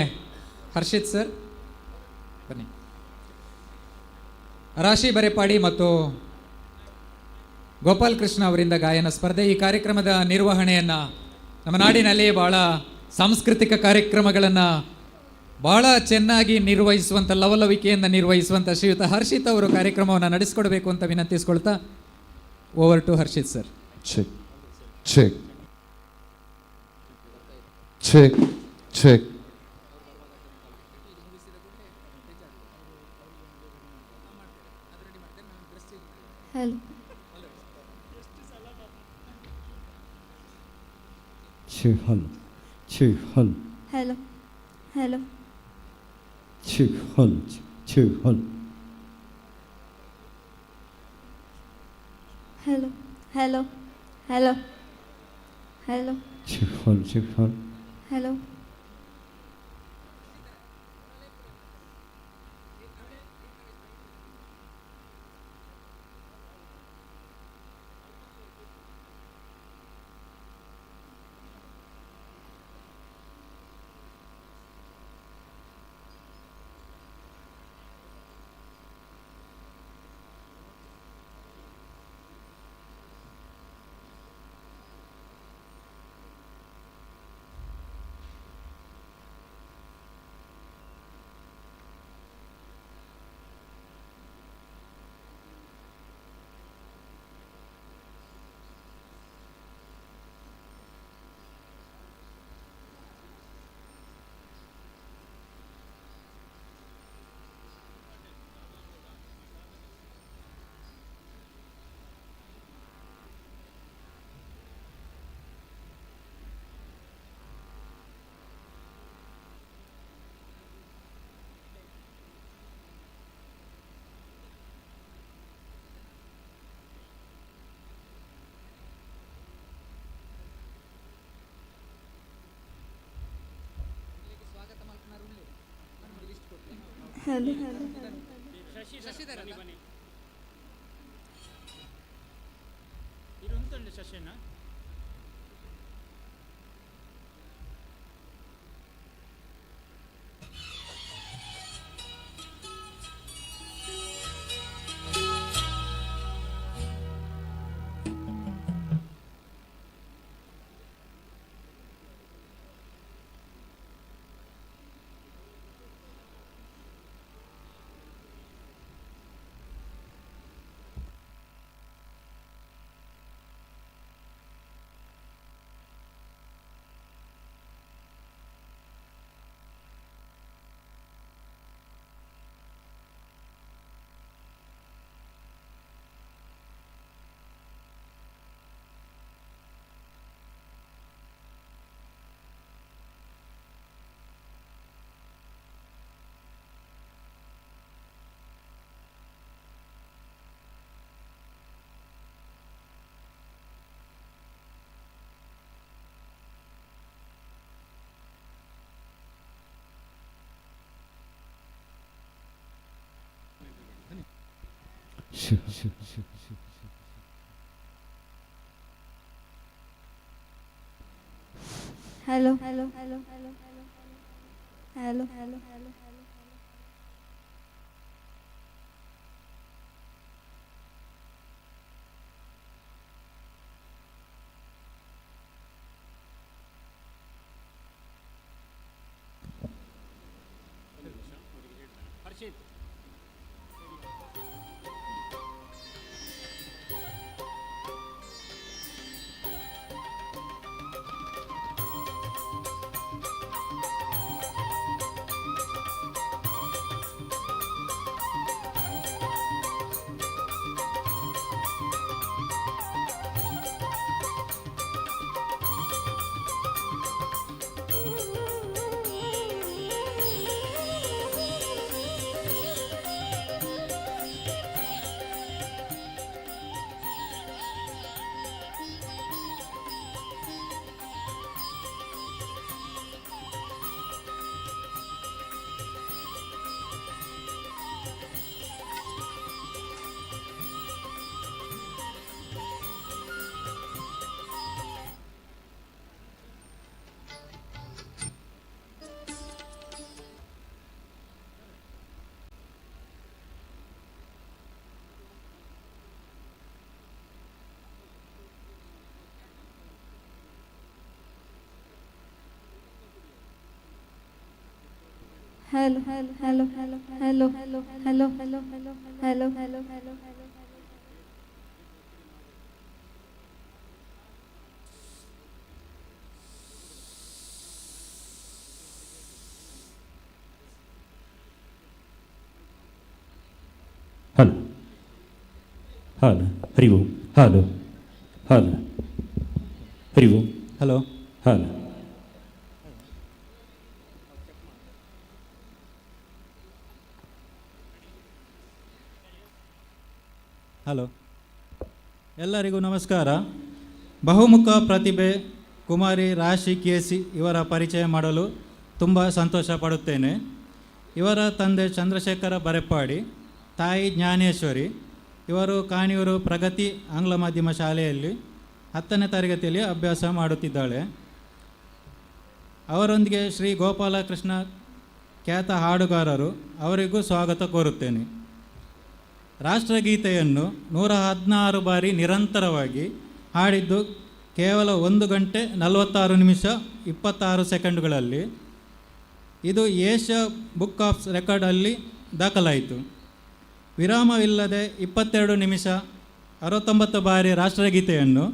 ಹರ್ಷಿತ್ ಸರ್ ಬನ್ನಿ. ರಾಶಿ ಬರೆಪಾಡಿ ಮತ್ತು ಗೋಪಾಲಕೃಷ್ಣ ಅವರಿಂದ ಗಾಯನ ಸ್ಪರ್ಧೆ. ಈ ಕಾರ್ಯಕ್ರಮದ ನಿರ್ವಹಣೆಯನ್ನು ನಮ್ಮ ನಾಡಿನಲ್ಲಿ ಬಹಳ ಸಾಂಸ್ಕೃತಿಕ ಕಾರ್ಯಕ್ರಮಗಳನ್ನು ಬಹಳ ಚೆನ್ನಾಗಿ ನಿರ್ವಹಿಸುವಂಥ, ಲವಲವಿಕೆಯಿಂದ ನಿರ್ವಹಿಸುವಂಥ ಶ್ರೀಯುತ ಹರ್ಷಿತ್ ಅವರು ಕಾರ್ಯಕ್ರಮವನ್ನು ನಡೆಸಿಕೊಡ್ಬೇಕು ಅಂತ ವಿನಂತಿಸ್ಕೊಳ್ತಾ, over to Harshith sir. Check Hello. Hello. Hello. Hello. hello, hello, hello, check one. hello. Hello, hello, hello. Sure. Hello, hello, hello, hello, hello, hello, hello. Harshit Hello, hello, hello, hello, hello, hello, hello, hello, hello, hello, hello, hello. Hello hello Hari Om hello hello Hari Om hello hello hello ಎಲ್ಲರಿಗೂ ನಮಸ್ಕಾರ. ಬಹುಮುಖ ಪ್ರತಿಭೆ ಕುಮಾರಿ ರಾಶಿ ಕೇಸಿ ಇವರ ಪರಿಚಯ ಮಾಡಲು ತುಂಬ ಸಂತೋಷ ಪಡುತ್ತೇನೆ. ಇವರ ತಂದೆ ಚಂದ್ರಶೇಖರ ಬರೆಪ್ಪಾಡಿ, ತಾಯಿ ಜ್ಞಾನೇಶ್ವರಿ. ಇವರು ಕಾಣಿಯೂರು ಪ್ರಗತಿ ಆಂಗ್ಲ ಮಾಧ್ಯಮ ಶಾಲೆಯಲ್ಲಿ 10ನೇ ತರಗತಿಯಲ್ಲಿ ಅಭ್ಯಾಸ ಮಾಡುತ್ತಿದ್ದಾಳೆ. ಅವರೊಂದಿಗೆ ಶ್ರೀ ಗೋಪಾಲಕೃಷ್ಣ ಖ್ಯಾತ ಹಾಡುಗಾರರು, ಅವರಿಗೂ ಸ್ವಾಗತ ಕೋರುತ್ತೇನೆ. ರಾಷ್ಟ್ರಗೀತೆಯನ್ನು 116 ಬಾರಿ ನಿರಂತರವಾಗಿ ಹಾಡಿದ್ದು ಕೇವಲ 1 ಗಂಟೆ 46 ನಿಮಿಷ 26 ಸೆಕೆಂಡುಗಳಲ್ಲಿ. ಇದು ಏಷ್ಯಾ ಬುಕ್ ಆಫ್ ರೆಕಾರ್ಡಲ್ಲಿ ದಾಖಲಾಯಿತು. ವಿರಾಮವಿಲ್ಲದೆ 22 ನಿಮಿಷ 69 ಬಾರಿ ರಾಷ್ಟ್ರಗೀತೆಯನ್ನು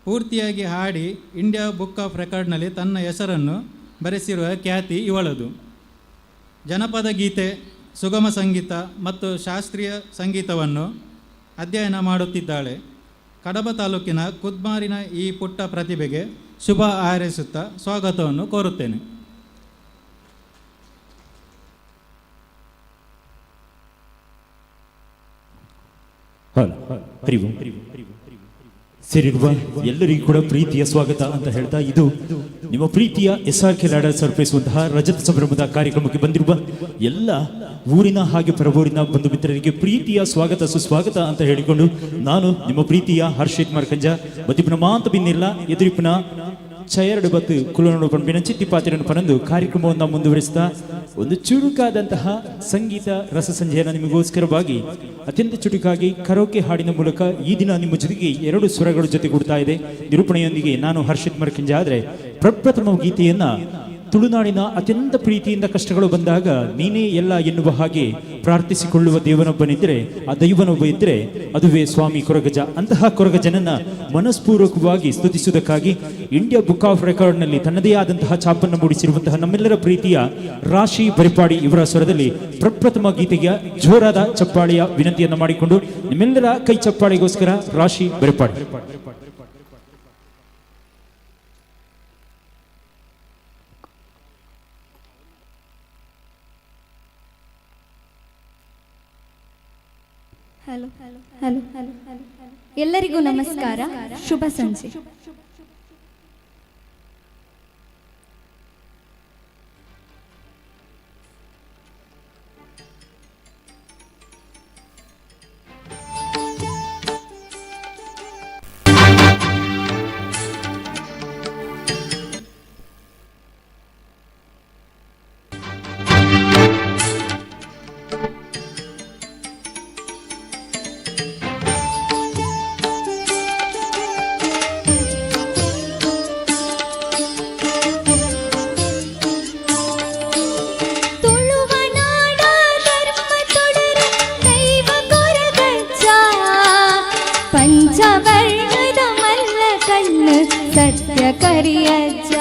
ಪೂರ್ತಿಯಾಗಿ ಹಾಡಿ ಇಂಡಿಯಾ ಬುಕ್ ಆಫ್ ರೆಕಾರ್ಡ್ನಲ್ಲಿ ತನ್ನ ಹೆಸರನ್ನು ಬರೆಸಿರುವ ಖ್ಯಾತಿ ಇವಳದು. ಜನಪದ ಗೀತೆ, ಸುಗಮ ಸಂಗೀತ ಮತ್ತು ಶಾಸ್ತ್ರೀಯ ಸಂಗೀತವನ್ನು ಅಧ್ಯಯನ ಮಾಡುತ್ತಿದ್ದಾಳೆ. ಕಡಬ ತಾಲೂಕಿನ ಕುದ್ಮಾರಿನ ಈ ಪುಟ್ಟ ಪ್ರತಿಭೆಗೆ ಶುಭ ಹಾರೈಸುತ್ತಾ ಸ್ವಾಗತವನ್ನು ಕೋರುತ್ತೇನೆ. ಸೇರಿರುವ ಎಲ್ಲರಿಗೂ ಕೂಡ ಪ್ರೀತಿಯ ಸ್ವಾಗತ ಅಂತ ಹೇಳ್ತಾ, ಇದು ನಿಮ್ಮ ಪ್ರೀತಿಯ SRK ಲ್ಯಾಡರ್ಸ್ ಅರ್ಪಿಸುವಂತಹ ರಜತ ಸಂಭ್ರಮದ ಕಾರ್ಯಕ್ರಮಕ್ಕೆ ಬಂದಿರುವ ಎಲ್ಲ ಊರಿನ ಹಾಗೆ ಪರವೂರಿನ ಬಂಧು ಮಿತ್ರರಿಗೆ ಪ್ರೀತಿಯ ಸ್ವಾಗತ ಸುಸ್ವಾಗತ ಅಂತ ಹೇಳಿಕೊಂಡು, ನಾನು ನಿಮ್ಮ ಪ್ರೀತಿಯ ಹರ್ಷಿತ್ ಮರ್ಕಂಜ ಬದಿಪುನ ಮಾತು ಬಿನ್ನಿಲ್ಲ ಎದುರಿಪುನ ಚಯರಡು ಬತ್ತು ಕುಲನೋಡು ಪಂಪಿನ ಚಿತ್ತಿ ಪಾತ್ರನ್ನು ಪನಂದು ಕಾರ್ಯಕ್ರಮವನ್ನು ಮುಂದುವರಿಸ್ತಾ ಒಂದು ಚುರುಕಾದಂತಹ ಸಂಗೀತ ರಸಸಂಜೆಯನ್ನು ನಿಮಗೋಸ್ಕರವಾಗಿ ಅತ್ಯಂತ ಚುಟುಕಾಗಿ ಕರೋಕೆ ಹಾಡಿನ ಮೂಲಕ ಈ ದಿನ ನಿಮ್ಮ ಜೊತೆಗೆ 2 ಸ್ವರಗಳು ಜೊತೆಗೂಡ್ತಾ ಇದೆ. ನಿರೂಪಣೆಯೊಂದಿಗೆ ನಾನು ಹರ್ಷಿತ್ ಮರ್ಕಂಜ. ಆದರೆ ಪ್ರಪ್ರಥಮ ಗೀತೆಯನ್ನ ತುಳುನಾಡಿನ ಅತ್ಯಂತ ಪ್ರೀತಿಯಿಂದ ಕಷ್ಟಗಳು ಬಂದಾಗ ನೀನೇ ಎಲ್ಲ ಎನ್ನುವ ಹಾಗೆ ಪ್ರಾರ್ಥಿಸಿಕೊಳ್ಳುವ ದೇವನೊಬ್ಬನಿದ್ದರೆ, ಆ ದೈವನೊಬ್ಬ ಇದ್ದರೆ ಅದುವೇ ಸ್ವಾಮಿ ಕೊರಗಜ. ಅಂತಹ ಕೊರಗಜನನ್ನ ಮನಸ್ಪೂರ್ವಕವಾಗಿ ಸ್ತುತಿಸುವುದಕ್ಕಾಗಿ ಇಂಡಿಯಾ ಬುಕ್ ಆಫ್ ರೆಕಾರ್ಡ್ನಲ್ಲಿ ತನ್ನದೇ ಆದಂತಹ ಛಾಪನ್ನು ಮೂಡಿಸಿರುವಂತಹ ನಮ್ಮೆಲ್ಲರ ಪ್ರೀತಿಯ ರಾಶಿ ಬರಿಪಾಡಿ ಇವರ ಸ್ವರದಲ್ಲಿ ಪ್ರಪ್ರಥಮ ಗೀತೆಗೆ ಜೋರಾದ ಚಪ್ಪಾಳೆಯ ವಿನಂತಿಯನ್ನು ಮಾಡಿಕೊಂಡು ನಿಮ್ಮೆಲ್ಲರ ಕೈ ಚಪ್ಪಾಳೆಗೋಸ್ಕರ ರಾಶಿ ಬರಿಪಾಡಿ. Hello hello hello hello hello ಎಲ್ಲರಿಗೂ ನಮಸ್ಕಾರ, ಶುಭ ಸಂಜೆ. ಪಂಚವರ್ಣದ ಮಲ್ಲ ಕಣ್ಣು ಸತ್ಯ ಕರಿಯಜ್ಜ,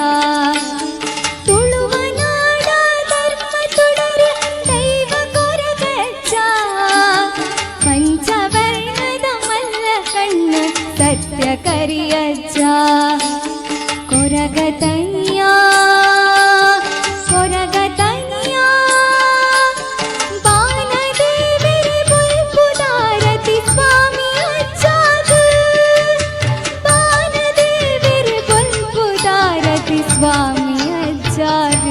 ತುಳುವ ನಾಡ ಧರ್ಮ ತುಡರ ದೈವ ಕೊರಗಜ್ಜ. ಪಂಚವರ್ಣದ ಮಲ್ಲ ಕಣ್ಣು ಸತ್ಯ ಕರಿಯಜ್ಜ, ಕೊರಗತನ್ಯ ಕೊರಗತನ್ಯ ಬಾನದೇವರೆ ಬುಲ್ಪುದಾರತಿ ಸ್ವಾಮಿ ಅಜ್ಜಾಗ, ಬಾನದೇವರೆ ಬುಲ್ಪುದಾರತಿ ಸ್ವಾಮಿ ಅಜ್ಜಾಗ.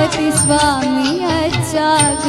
रति स्वामी जाग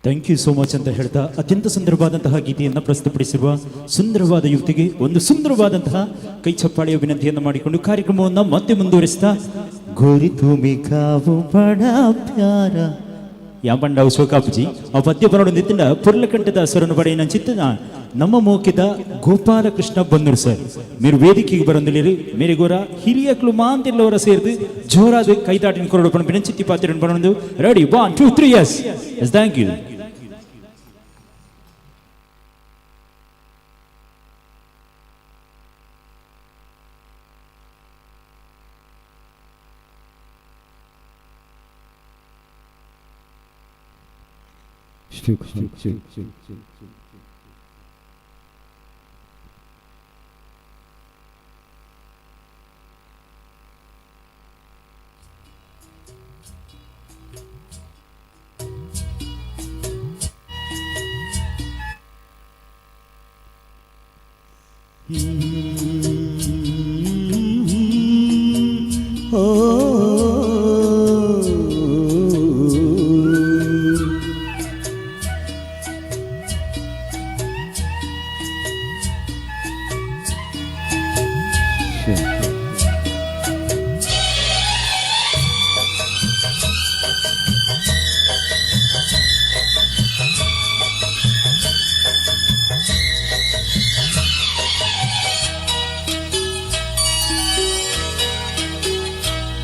ಥ್ಯಾಂಕ್ ಯು ಸೋ ಮಚ್ ಅಂತ ಹೇಳ್ತಾ ಅತ್ಯಂತ ಸುಂದರವಾದಂತಹ ಗೀತೆಯನ್ನು ಪ್ರಸ್ತುತಪಡಿಸಿರುವ ಸುಂದರವಾದ ಯುವತಿಗೆ ಒಂದು ಸುಂದರವಾದಂತಹ ಕೈ ಚಪ್ಪಾಳೆಯ ವಿನಂತಿಯನ್ನು ಮಾಡಿಕೊಂಡು ಕಾರ್ಯಕ್ರಮವನ್ನು ಮತ್ತೆ ಮುಂದುವರಿಸ್ತಾ ಗೋರಿ ತುಮಿ ಕಾವು ಬಡ ಪ್ಯಾರ ಯಾಂಬಂಡ ಸೋಕಾಪುಜಿ ಆ ಪದ್ಯ ಬರೋಣ ನಿಂತಿನ ಪುರ್ಲಕಂಠದ ಸ್ವರನು ಪಡೆಯ ಚಿತ್ತನ ನಮ್ಮ ಮೋಕಿದ ಗೋಪಾಲಕೃಷ್ಣ ಬನ್ನೂರು ಸರ್ మీరు ವೇದಿಕೆಗೆ ಬರಂದಿಲ್ಲಿರಿ ಮೇರೆಗೋರ ಹಿರಿಯಕಲು ಮಾಂತಿಲ್ಲವರ ಸೇರಿದು ಜೋರಾದ ಕೈತಾಟಿನ ಕೊರಡು ಪಣ ಚಿತ್ತಿ ಪಾತ್ರ ಬರೋದು ರೆಡಿ 1 2 3 ಎಸ್ ಥ್ಯಾಂಕ್ ಯು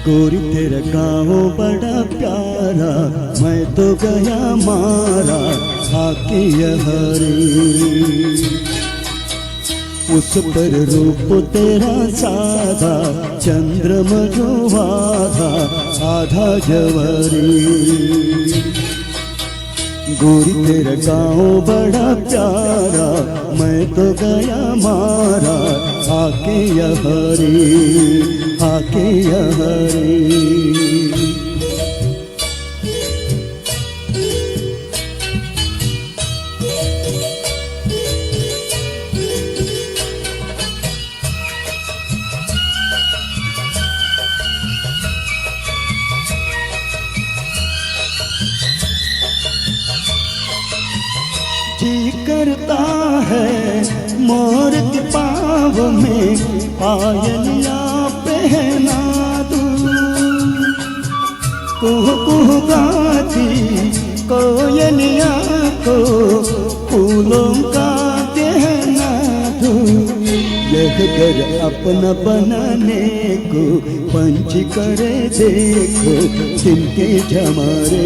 गोरी तेरा गाँव बड़ा प्यारा मैं तो गया मारा आके हरी उस पर रूप तेरा साधा चंद्रमा जो आधा आधा जवरी गोरी तेरा गाँव बड़ा प्यारा मैं तो गया मारा आके हरी आके हरी जी करता है मोर के पाँव में पायलिया पहना दूं कुह कुह गाती कोयलिया को फूलों का गहना दूं यह कर अपना बनाने को पंच करे देखो तिनके जमारे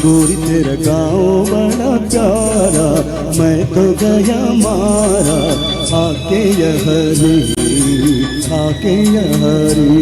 गोरी तेरा गाँव बड़ा प्यारा मैं तो गया मारा आके हरी आके हरी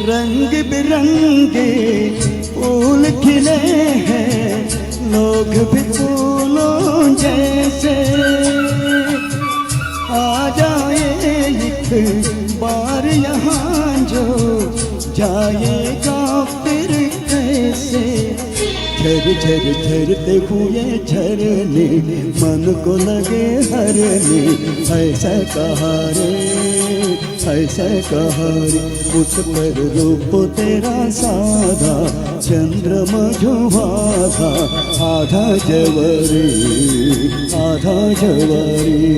रंग बिरंगे फूल खिले हैं, लोग भी फूलों जैसे। आ जाए एक बार यहाँ जो जाएगा फिर कैसे। झर झर झरते हुए झरने मन को लगे हरने, ऐसा कहा रे ऐसा कहा रे। उस पर रूप तेरा साधा चंद्रमा जो आधा, आधा जवरी आधा जवरी।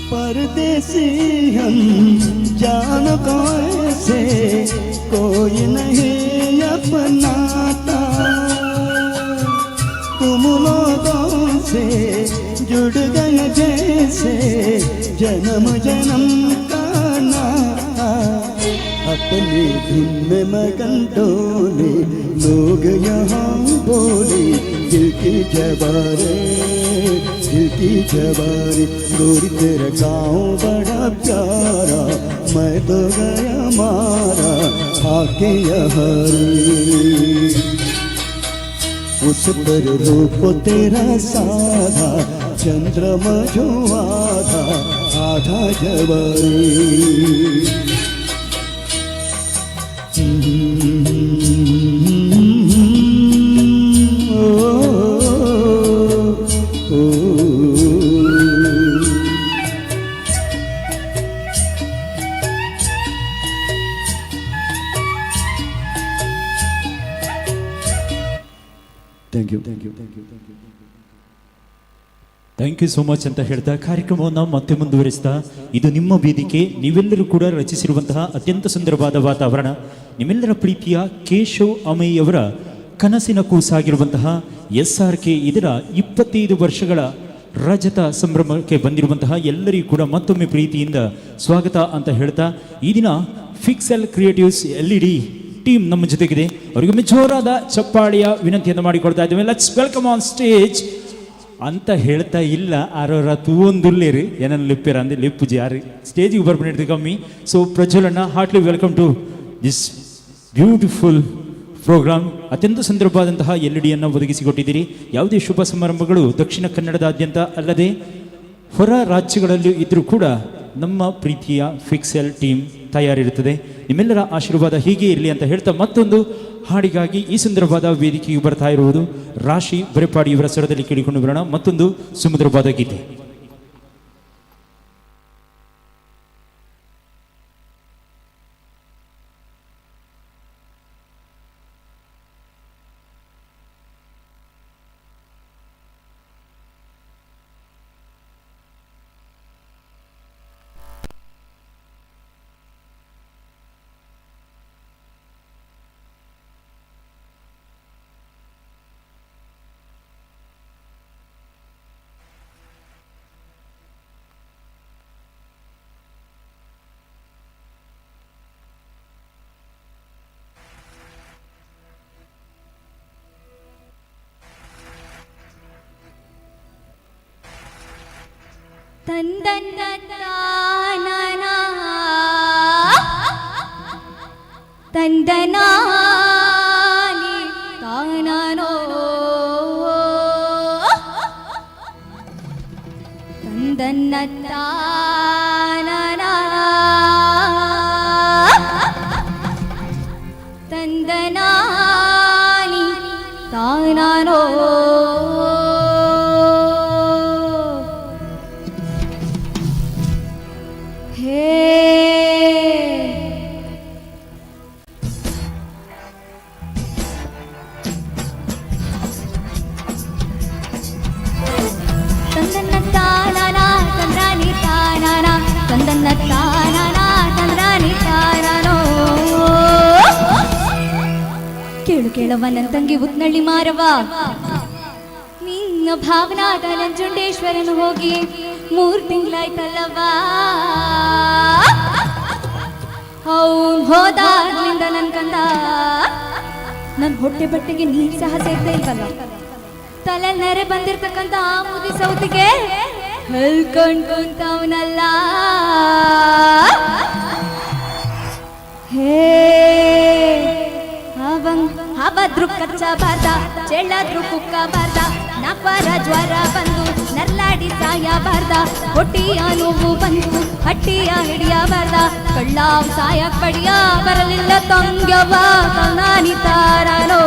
परदेसी हम जान कैसे, कोई नहीं अपनाता। तुम लोगों से जुड़ गए जैसे जन्म जन्म का नाता। अपनी धुन में मगन डोले लोग यहाँ बोले, दिल की जबारे दिल की जबारी। गोरी तेरा गाँव बड़ा प्यारा, मैं तो गया मारा आके यहाँ। उस पर रूप तेरा साधा चंद्रमा जो आधा, आधा जवारी। ಥ್ಯಾಂಕ್ ಯು ಸೋ ಮಚ್ ಅಂತ ಹೇಳ್ತಾ ಕಾರ್ಯಕ್ರಮವನ್ನು ಮತ್ತೆ ಮುಂದುವರಿಸ್ತಾ, ಇದು ನಿಮ್ಮ ವೇದಿಕೆ, ನೀವೆಲ್ಲರೂ ಕೂಡ ರಚಿಸಿರುವಂತಹ ಅತ್ಯಂತ ಸುಂದರವಾದ ವಾತಾವರಣ. ನಿಮ್ಮೆಲ್ಲರ ಪ್ರೀತಿಯ ಕೇಶವ್ ಅಮೈಯವರ ಕನಸಿನ ಕೂಸಾಗಿರುವಂತಹ SRK ಇದರ 25 ವರ್ಷಗಳ ರಜತ ಸಂಭ್ರಮಕ್ಕೆ ಬಂದಿರುವಂತಹ ಎಲ್ಲರಿಗೂ ಕೂಡ ಮತ್ತೊಮ್ಮೆ ಪ್ರೀತಿಯಿಂದ ಸ್ವಾಗತ ಅಂತ ಹೇಳ್ತಾ, ಈ ದಿನ ಫಿಕ್ಸೆಲ್ ಕ್ರಿಯೇಟಿವ್ಸ್ LED ಟೀಮ್ ನಮ್ಮ ಜೊತೆಗಿದೆ. ಅವರಿಗೊಮ್ಮೆ ಜೋರಾದ ಚಪ್ಪಾಳಿಯ ವಿನಂತಿಯನ್ನು ಮಾಡಿಕೊಳ್ತಾ ಇದ್ದೇವೆ. ಲೆಟ್ಸ್ ವೆಲ್ಕಮ್ ಆನ್ ಸ್ಟೇಜ್ ಅಂತ ಹೇಳ್ತಾ ಇಲ್ಲ ಆರೋರ ತೂವೊಂದುಲ್ಲೇರಿ ಏನನ್ನು ಲಿಪ್ಪಿರ ಅಂದರೆ ಲಿಪ್ಪು ಜಾರಿ ಸ್ಟೇಜಿಗೆ ಬರ್ಬಿಟ್ಟಿದ್ದು ಕಮ್ಮಿ. ಸೊ ಪ್ರಜ್ವಲಣ್ಣ, heartly welcome to this beautiful programme. ಅತ್ಯಂತ ಸುಂದರವಾದಂತಹ LEDಯನ್ನು ಒದಗಿಸಿಕೊಟ್ಟಿದ್ದೀರಿ. ಯಾವುದೇ ಶುಭ ಸಮಾರಂಭಗಳು ದಕ್ಷಿಣ ಕನ್ನಡದಾದ್ಯಂತ ಅಲ್ಲದೆ ಹೊರ ರಾಜ್ಯಗಳಲ್ಲೂ ಇದ್ದರೂ ಕೂಡ ನಮ್ಮ ಪ್ರೀತಿಯ ಫಿಕ್ಸೆಲ್ ಟೀಮ್ ತಯಾರಿರುತ್ತದೆ. ನಿಮ್ಮೆಲ್ಲರ ಆಶೀರ್ವಾದ ಹೀಗೆ ಇರಲಿ ಅಂತ ಹೇಳ್ತಾ, ಮತ್ತೊಂದು ಹಾಡಿಗಾಗಿ ಈ ಸುಂದರವಾದ ವೇದಿಕೆಗೆ ಬರ್ತಾ ಇರುವುದು ರಾಶಿ ಬರೆಪಾಡಿಯವರ ಸ್ವರದಲ್ಲಿ ಕೇಳಿಕೊಂಡು ಬರೋಣ ಮತ್ತೊಂದು ಸುಮಧುರವಾದ ಗೀತೆ. ತಂದನಾನಿ ತಾನನೋ ತಂದನ್ನತ್ತಾನನ ತಂದನಾನಿ ತಾನನೋ ತಂದನ್ನ ತಾನನ ತಂದ್ರಾನಿ ತಾನನೋ ಕೇಳವ ನನ್ನ ತಂಗಿ ಉತ್ನಳ್ಳಿ ಮಾರವ, ನಿನ್ನ ಭಾವನಾದ ನಂಜುಂಡೇಶ್ವರನು ಹೋಗಿ 3 ತಿಂಗಳಾಯ್ತಲ್ಲವ. ಅವ್ನು ಹೋದಾಗ್ಲಿಂದ ನನ್ ಕಂದ ನನ್ನ ಹೊಟ್ಟೆ ಬಟ್ಟೆಗೆ ನೀರು ಸಹ ಸೇರ್ತಾ ಇಲ್ವಲ್ಲ. ತಲೆ ನೆರೆ ಬಂದಿರ್ತಕ್ಕಂಥ ಆ ಮುದಿ ಸೌತಿಗೆ ಹಲ್ಕೊಂಡ್ ಕುಂತವನಲ್ಲ. ಹೇ ಹಬದ್ರು ಕಚ್ಚಬಾರ್ದ, ಚೆಳ್ಳಾದ್ರು ಕುಕ್ಕಬಾರ್ದ, ನಾಕ್ವಾರ ಜ್ವರ ಬಂದು ನರ್ಲಾಡಿ ಸಾಯಬಾರ್ದ, ಹೊಟ್ಟಿಯ ನೋವು ಬಂದು ಹಟ್ಟಿಯ ಹಿಡಿಯಬಾರ್ದ, ಕಳ್ಳ ಸಾಯಕ್ ಪಡಿಯ ಬರಲಿಲ್ಲ ತಂಗ್ಯವ ನಾನಿತಾರನೋ.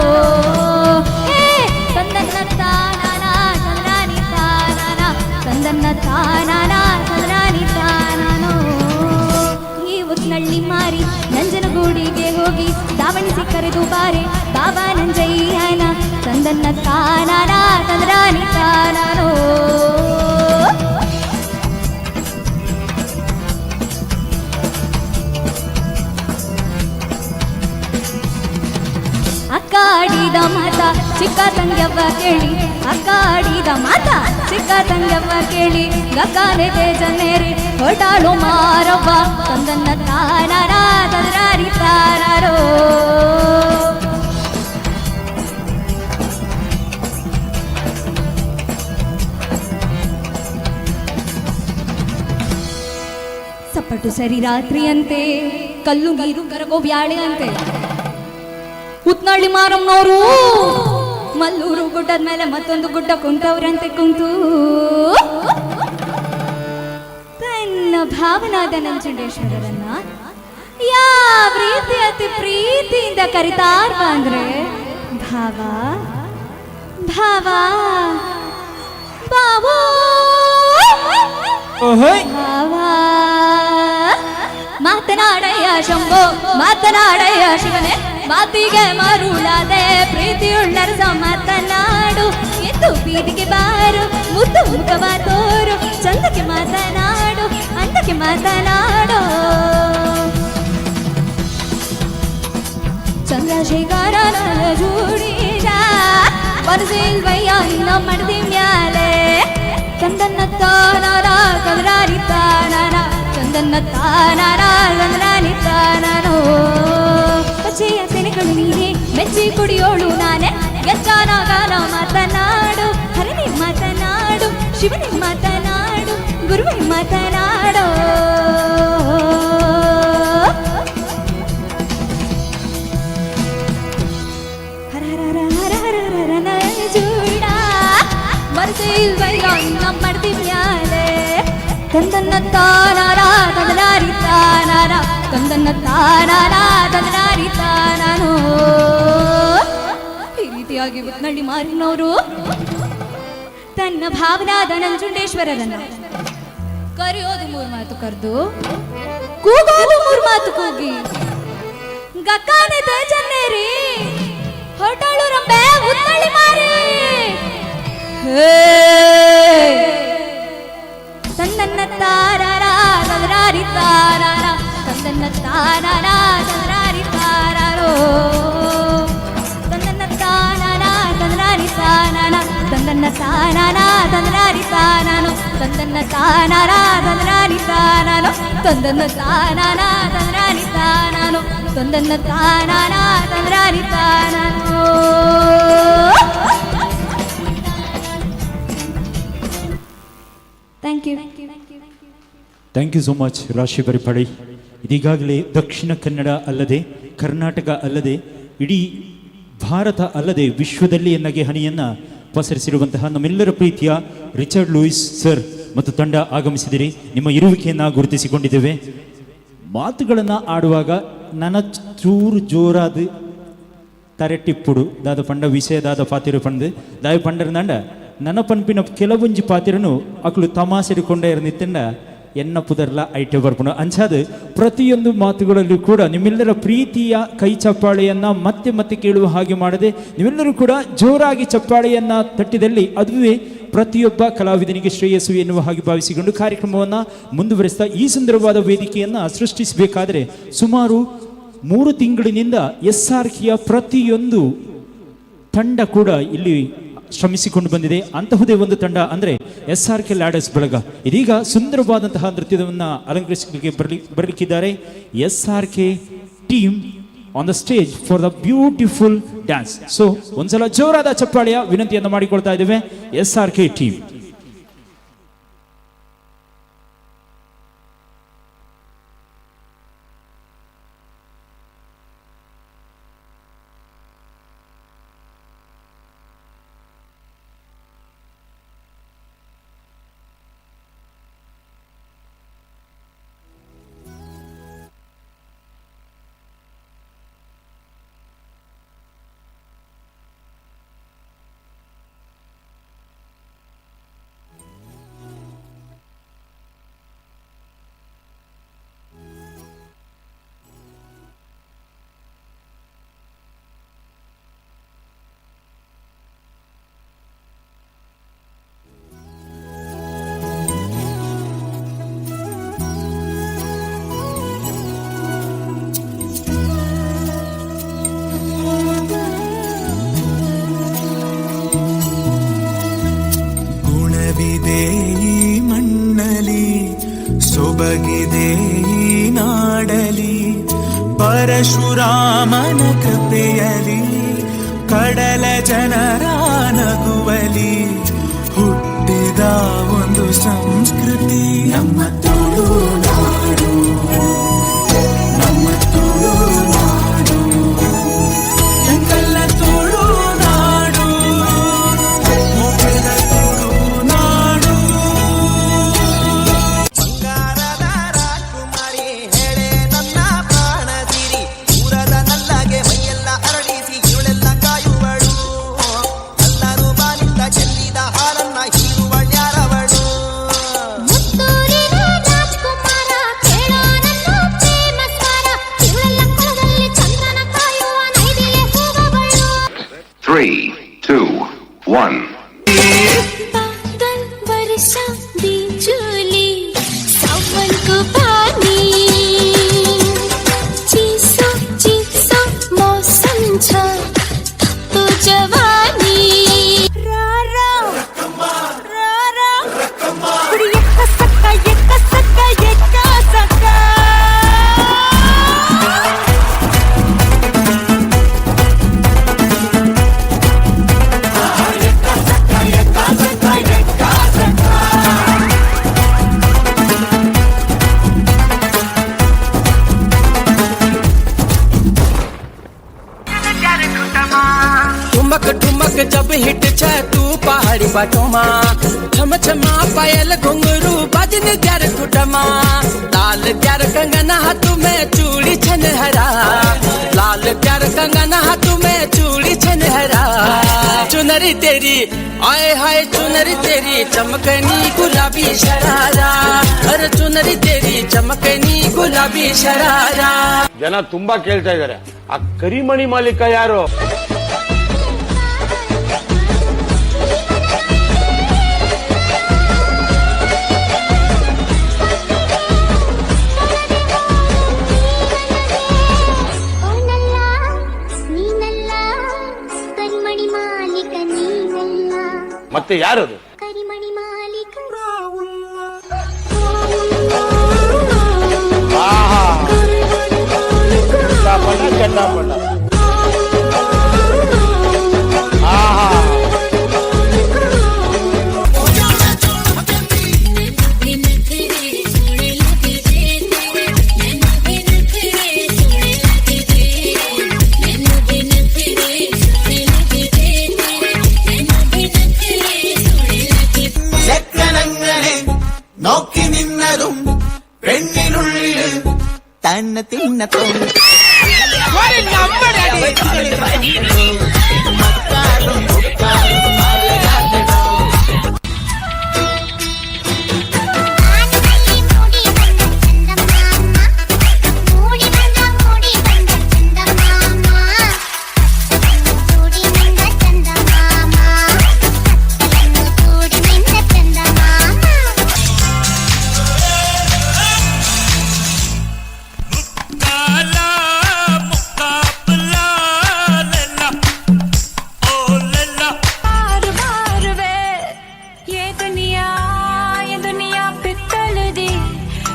ತಂದನ್ನ ತಾನಾನ ಚಂದ್ರಾನಿ ತಾನಾನ, ತಂದನ್ನ ತಾನಾನ ಚಂದ್ರಾನಿ ತಾನಾನೋ. ಈ ಉತ್ನಳ್ಳಿ ಮಾರಿ ನಂಜನಗೂಡಿಗೆ ಹೋಗಿ ದಾವಣಿಸಿ ಕರೆದು ಬಾರೆ ಬಾಬಾ ನಂಜಯ್ಯನ, ತಂದನ್ನ ತಾನಾನ ಚಂದ್ರಾನಿ ತಾನಾನೋ. ಅಕ್ಕಾಡಿದ ಮಾತ ಚಿಕ್ಕ ತಂಗವ್ವ ಕೇಳಿ, ಅಕ್ಕಾಡಿದ ಮಾತ ಚಿಕ್ಕ ತಂಗವ್ವ ಕೇಳಿ, ಗಕ್ಕಾನೆ ತೇಜನೇರಿ ಹೊಟಾಳು ಮಾರವ್ವ, ತಂದನ್ನ ತಾನಾರ ತಂದ್ರಾರಿ ತಾರಾರೋ. ಸಪ್ಪಟ್ಟು ಸರಿ ರಾತ್ರಿಯಂತೆ, ಕಲ್ಲು ನೀರು ಕರಗೋ ಬ್ಯಾಳೆ ಅಂತೆ. ಉತ್ನಳ್ಳಿ ಮಾರಮ್ಮನವರು ಮಲ್ಲೂರು ಗುಡ್ಡದ ಮೇಲೆ ಮತ್ತೊಂದು ಗುಡ್ಡ ಕುಂತವ್ರಂತೆ. ಕುಂತು ತನ್ನ ಭಾವನಾದ ನಂಜುಂಡೇಶ್ವರರನ್ನ ಯಾವ ರೀತಿ ಅತಿ ಪ್ರೀತಿಯಿಂದ ಕರಿತಾರ ಅಂದ್ರೆ, ಭಾವ ಭಾವ ಬಾವೋ ಭಾವ. ಮಾತನಾಡಯ್ಯ ಶಂಭೋ, ಮಾತನಾಡಯ್ಯ ಶಿವನೇ, ಮಾತಿಗೆ ಮರುಳಾದೆ ಪ್ರೀತಿಯುಳ್ಳರಸ ಮಾತನಾಡು. ಎದ್ದು ಬೀದಿಗೆ ಬಾರು, ಮುದ್ದು ಮುಖವ ತೋರು, ಚಂದಕ್ಕೆ ಮಾತನಾಡು, ಅಂದಕ್ಕೆ ಮಾತನಾಡು. ಚಂದ್ರಶೇಖರನ ಜೂಡಿದ ಬರಸಿಲ್ವಯ್ಯ ನಿನ್ನ ಮಡದಿ ಮ್ಯಾಲೆ, ಚಂದನ್ನ ತಾನಾರ ಕದರಾರಿ ತಾನಾರ, ಚಂದನ್ನ ತಾನಾರ ಕದರಾರಿ ತಾನಾರೋ. ಪಚ್ಚೆಯ ಸೆನೆಗಳು ನೀನೆ ಮೆಚ್ಚಿ ಕುಡಿಯೋಳು ನಾನೇ, ಎಚ್ಚಾನ ಗಾನ ಮಾತನಾಡು, ಹರನೇ ಮಾತನಾಡು, ಶಿವನೇ ಮಾತನಾಡು, ಗುರುವೇ ಮಾತನಾಡೋ. ಹರ ಹರ ಹರ ಹರ ಹರ ಜೂಡ ಬರಸಿಲ್ವಯ್ಯ ನಮ್ಮ ಮಡ್ದಿ ಮ್ಯಾಲೆ, ತಂದನ್ನ ತಾನಾರ ತಂದನಾರಿ ತಾನಾರ, ತಂದನ್ನ ತಾನಾರ ತಂದನಾರಿ ತಾನಾನೋ. ಈ ರೀತಿಯಾಗಿ ಉತ್ನಳ್ಳಿ ಮಾರಿನವರು ತನ್ನ ಭಾವನಾದ ನಂಜುಂಡೇಶ್ವರರನ್ನ ಕರೆಯೋದು 3 ಮಾತು ಕರೆದು, ಕೂಗೋದು 3 ಮಾತು ಕೂಗಿ, ಗಕ್ಕಾನೆ ತೇಜನ್ನೇರಿ ಹೊರಟಾಳು ರಂಬೆ ಉತ್ನಳ್ಳಿ ಮಾರಿ. ತಂದನ್ನ ತಾರಾರ ತಂದ್ರಾರಿ ತಾರಾರ, ತಂದನ್ನ ತಾರಾರ ತಂದ್ರಾರಿ ತಾರಾರೋ. ತಂದನ್ನ ತಾನಾನ ತಂದ್ರಾರಿ ತಾನಾನ, ತಂದನ್ನ ತಾನಾನ ತಂದ್ರಾರಿ ತಾನಾನೋ, ತಂದನ್ನ ತಾನಾರ ತಂದ್ರಾರಿ ತಾನಾನೋ, ತಂದನ್ನ ತಾನಾನ ತಂದ್ರಾರಿ ತಾನಾನೋ, ತಂದನ್ನ ತಾನಾನ ತಂದ್ರಾರಿ ತಾನಾನೋ. ಥ್ಯಾಂಕ್ ಯು ಸೋ ಮಚ್ ರಾಶಿ ಬರಿಪಾಡಿ. ಇದೀಗಾಗಲೇ ದಕ್ಷಿಣ ಕನ್ನಡ ಅಲ್ಲದೆ ಕರ್ನಾಟಕ ಅಲ್ಲದೆ ಇಡೀ ಭಾರತ ಅಲ್ಲದೆ ವಿಶ್ವದಲ್ಲಿ ಎನ್ನಗೆ ಹನಿಯನ್ನು ಪಸರಿಸಿರುವಂತಹ ನಮ್ಮೆಲ್ಲರ ಪ್ರೀತಿಯ ರಿಚರ್ಡ್ ಲೂಯಿಸ್ ಸರ್ ಮತ್ತು ತಂಡ ಆಗಮಿಸಿದಿರಿ. ನಿಮ್ಮ ಇರುವಿಕೆಯನ್ನು ಗುರುತಿಸಿಕೊಂಡಿದ್ದೇವೆ. ಮಾತುಗಳನ್ನು ಆಡುವಾಗ ನನ್ನ ಚೂರು ಜೋರಾದ ತರೆಟ್ಟಿಪ್ಪುಡು ದಾದ ಪಂಡ ವಿಷಯದಾದ ಪಾತಿರು ಪಂಡು ದಾಯ ಪಂಡರ ನಂಡ ನನ್ನ ಪನ್ಪಿನ ಕೆಲವೊಂಜಿ ಪಾತಿರನು ಅಕ್ಳು ತಮಾಸೆಡಿಕೊಂಡೇ ನಿತ್ತಂಡ ಎನ್ನ ಪುದರ್ಲ ಐಟೆ ಬರ್ಪುಣ ಅಂಚಾದ ಪ್ರತಿಯೊಂದು ಮಾತುಗಳಲ್ಲೂ ಕೂಡ ನಿಮ್ಮೆಲ್ಲರ ಪ್ರೀತಿಯ ಕೈ ಚಪ್ಪಾಳೆಯನ್ನು ಮತ್ತೆ ಮತ್ತೆ ಕೇಳುವ ಹಾಗೆ ಮಾಡದೆ ನೀವೆಲ್ಲರೂ ಕೂಡ ಜೋರಾಗಿ ಚಪ್ಪಾಳೆಯನ್ನು ತಟ್ಟಿದಲ್ಲಿ ಅದುವೇ ಪ್ರತಿಯೊಬ್ಬ ಕಲಾವಿದನಿಗೆ ಶ್ರೇಯಸ್ಸು ಎನ್ನುವ ಹಾಗೆ ಭಾವಿಸಿಕೊಂಡು ಕಾರ್ಯಕ್ರಮವನ್ನು ಮುಂದುವರಿಸ್ತಾ ಈ ಸುಂದರವಾದ ವೇದಿಕೆಯನ್ನು ಸೃಷ್ಟಿಸಬೇಕಾದರೆ ಸುಮಾರು 3 ತಿಂಗಳಿನಿಂದ SRKಯ ಪ್ರತಿಯೊಂದು ತಂಡ ಕೂಡ ಇಲ್ಲಿ ಶ್ರಮಿಸಿಕೊಂಡು ಬಂದಿದೆ. ಅಂತಹುದೇ ಒಂದು ತಂಡ ಅಂದರೆ SRK ಲ್ಯಾಡರ್ಸ್ ಬಳಗ. ಇದೀಗ ಸುಂದರವಾದಂತಹ ನೃತ್ಯವನ್ನು ಅಲಂಕರಿಸಲಿಕ್ಕೆ ಬರಲಿಕ್ಕಿದ್ದಾರೆ. SRK team on the stage for the beautiful dance. So ಒಂದ್ಸಲ ಜೋರಾದ ಚಪ್ಪಾಳೆಯ ವಿನಂತಿಯನ್ನು ಮಾಡಿಕೊಳ್ತಾ ಇದ್ದೇವೆ SRK ಟೀಮ್. ಗುಣವಿದೆ ಈ ಮಣ್ಣಲಿ, ಸೊಬಗಿದೆ ಈ ನಾಡಲಿ, ಪರಶುರಾಮನ ಕೃಪೆಯಲಿ, ಕಡಲ ಜನರ ನಗುವಲಿ ಹುಟ್ಟಿದ ಒಂದು ಸಂಸ್ಕೃತಿ ನಮ್ಮ ತುಳುನಾಡು, ನಮ್ಮ ತುಳುನಾಡು, ಎಂಕಲ್ಲ ತುಳುನಾಡು, ಮೊಬ್ಬೆದ ತುಳುನಾಡು. ಬಂಗಾರದ ರಾಜಕುಮಾರಿ ಹೇಳೆ ನನ್ನ ಪ್ರಾಣದಿರಿ, ದೂರದ ನಲ್ಲಗೆ ಮೈಯೆಲ್ಲ ಅರಳಿಸಿ ಇವಳೆಲ್ಲ ಕಾಯುವಳು, ಎಲ್ಲರೂ ಬಾನಿಂದ ಚೆಲ್ಲಿದ ಹಾಲನ್ನ ಹೀರುವಳ್ಯಾರವಳು. ರಾಜಕುಮಾರ ಕೇಳೋ ನನ್ನ ಪ್ರೇಮ ಸ್ವರ, ಇವಳೆಲ್ಲ ಕೊಳದಲ್ಲಿ ಚಂದನ ಕಾಯುವ ನೈದಿಲೆ ಹೋಗಬಳು. 3, 2, 1. बादल बरसा बिजुली, सावन को पानी, चीसो चीसो मौसम छ तो जवानी. रारा रारा कुड़ी यक्का सक्का यक्का सक्का यक्का सक्का. ठुमक ठुमक जब हिट छ तू पहाड़ी बाटोमा, छम छमा पायल घुंघरू बजन त्यार खुटमा, लाल त्यार कंगना हाथ में चूड़ी छन हरा, लाल त्यार कंगना हाथ में चूड़ी छन हरा. चुनरी तेरी आए हाय चुनरी तेरी चमकनी गुलाबी शरारा, अरे चुनरी तेरी चमकनी गुलाबी शरारा. ಜನ ತುಂಬಾ ಕೇಳ್ತಾ ಇದ್ದಾರೆ, ಆ ಕರಿಮಣಿ ಮಾಲೀಕ ಯಾರು? ನೀನಲ್ಲ ಕರಿಮಣಿ ಮಾಲೀಕ, ನೀನಲ್ಲ ಮತ್ತೆ ಯಾರದು? ಕರಿಮಣಿ ಮಾಲೀಕ. ಆಹಾ, ಚಂಡಾಪಣ್ಣ ಚಂಡಾಪಣ್ಣ. ಆಹಾ, നോക്കി നിന്നതും പെണ്ണിനുള്ളിൽ തന്നെ തിന്നത്തും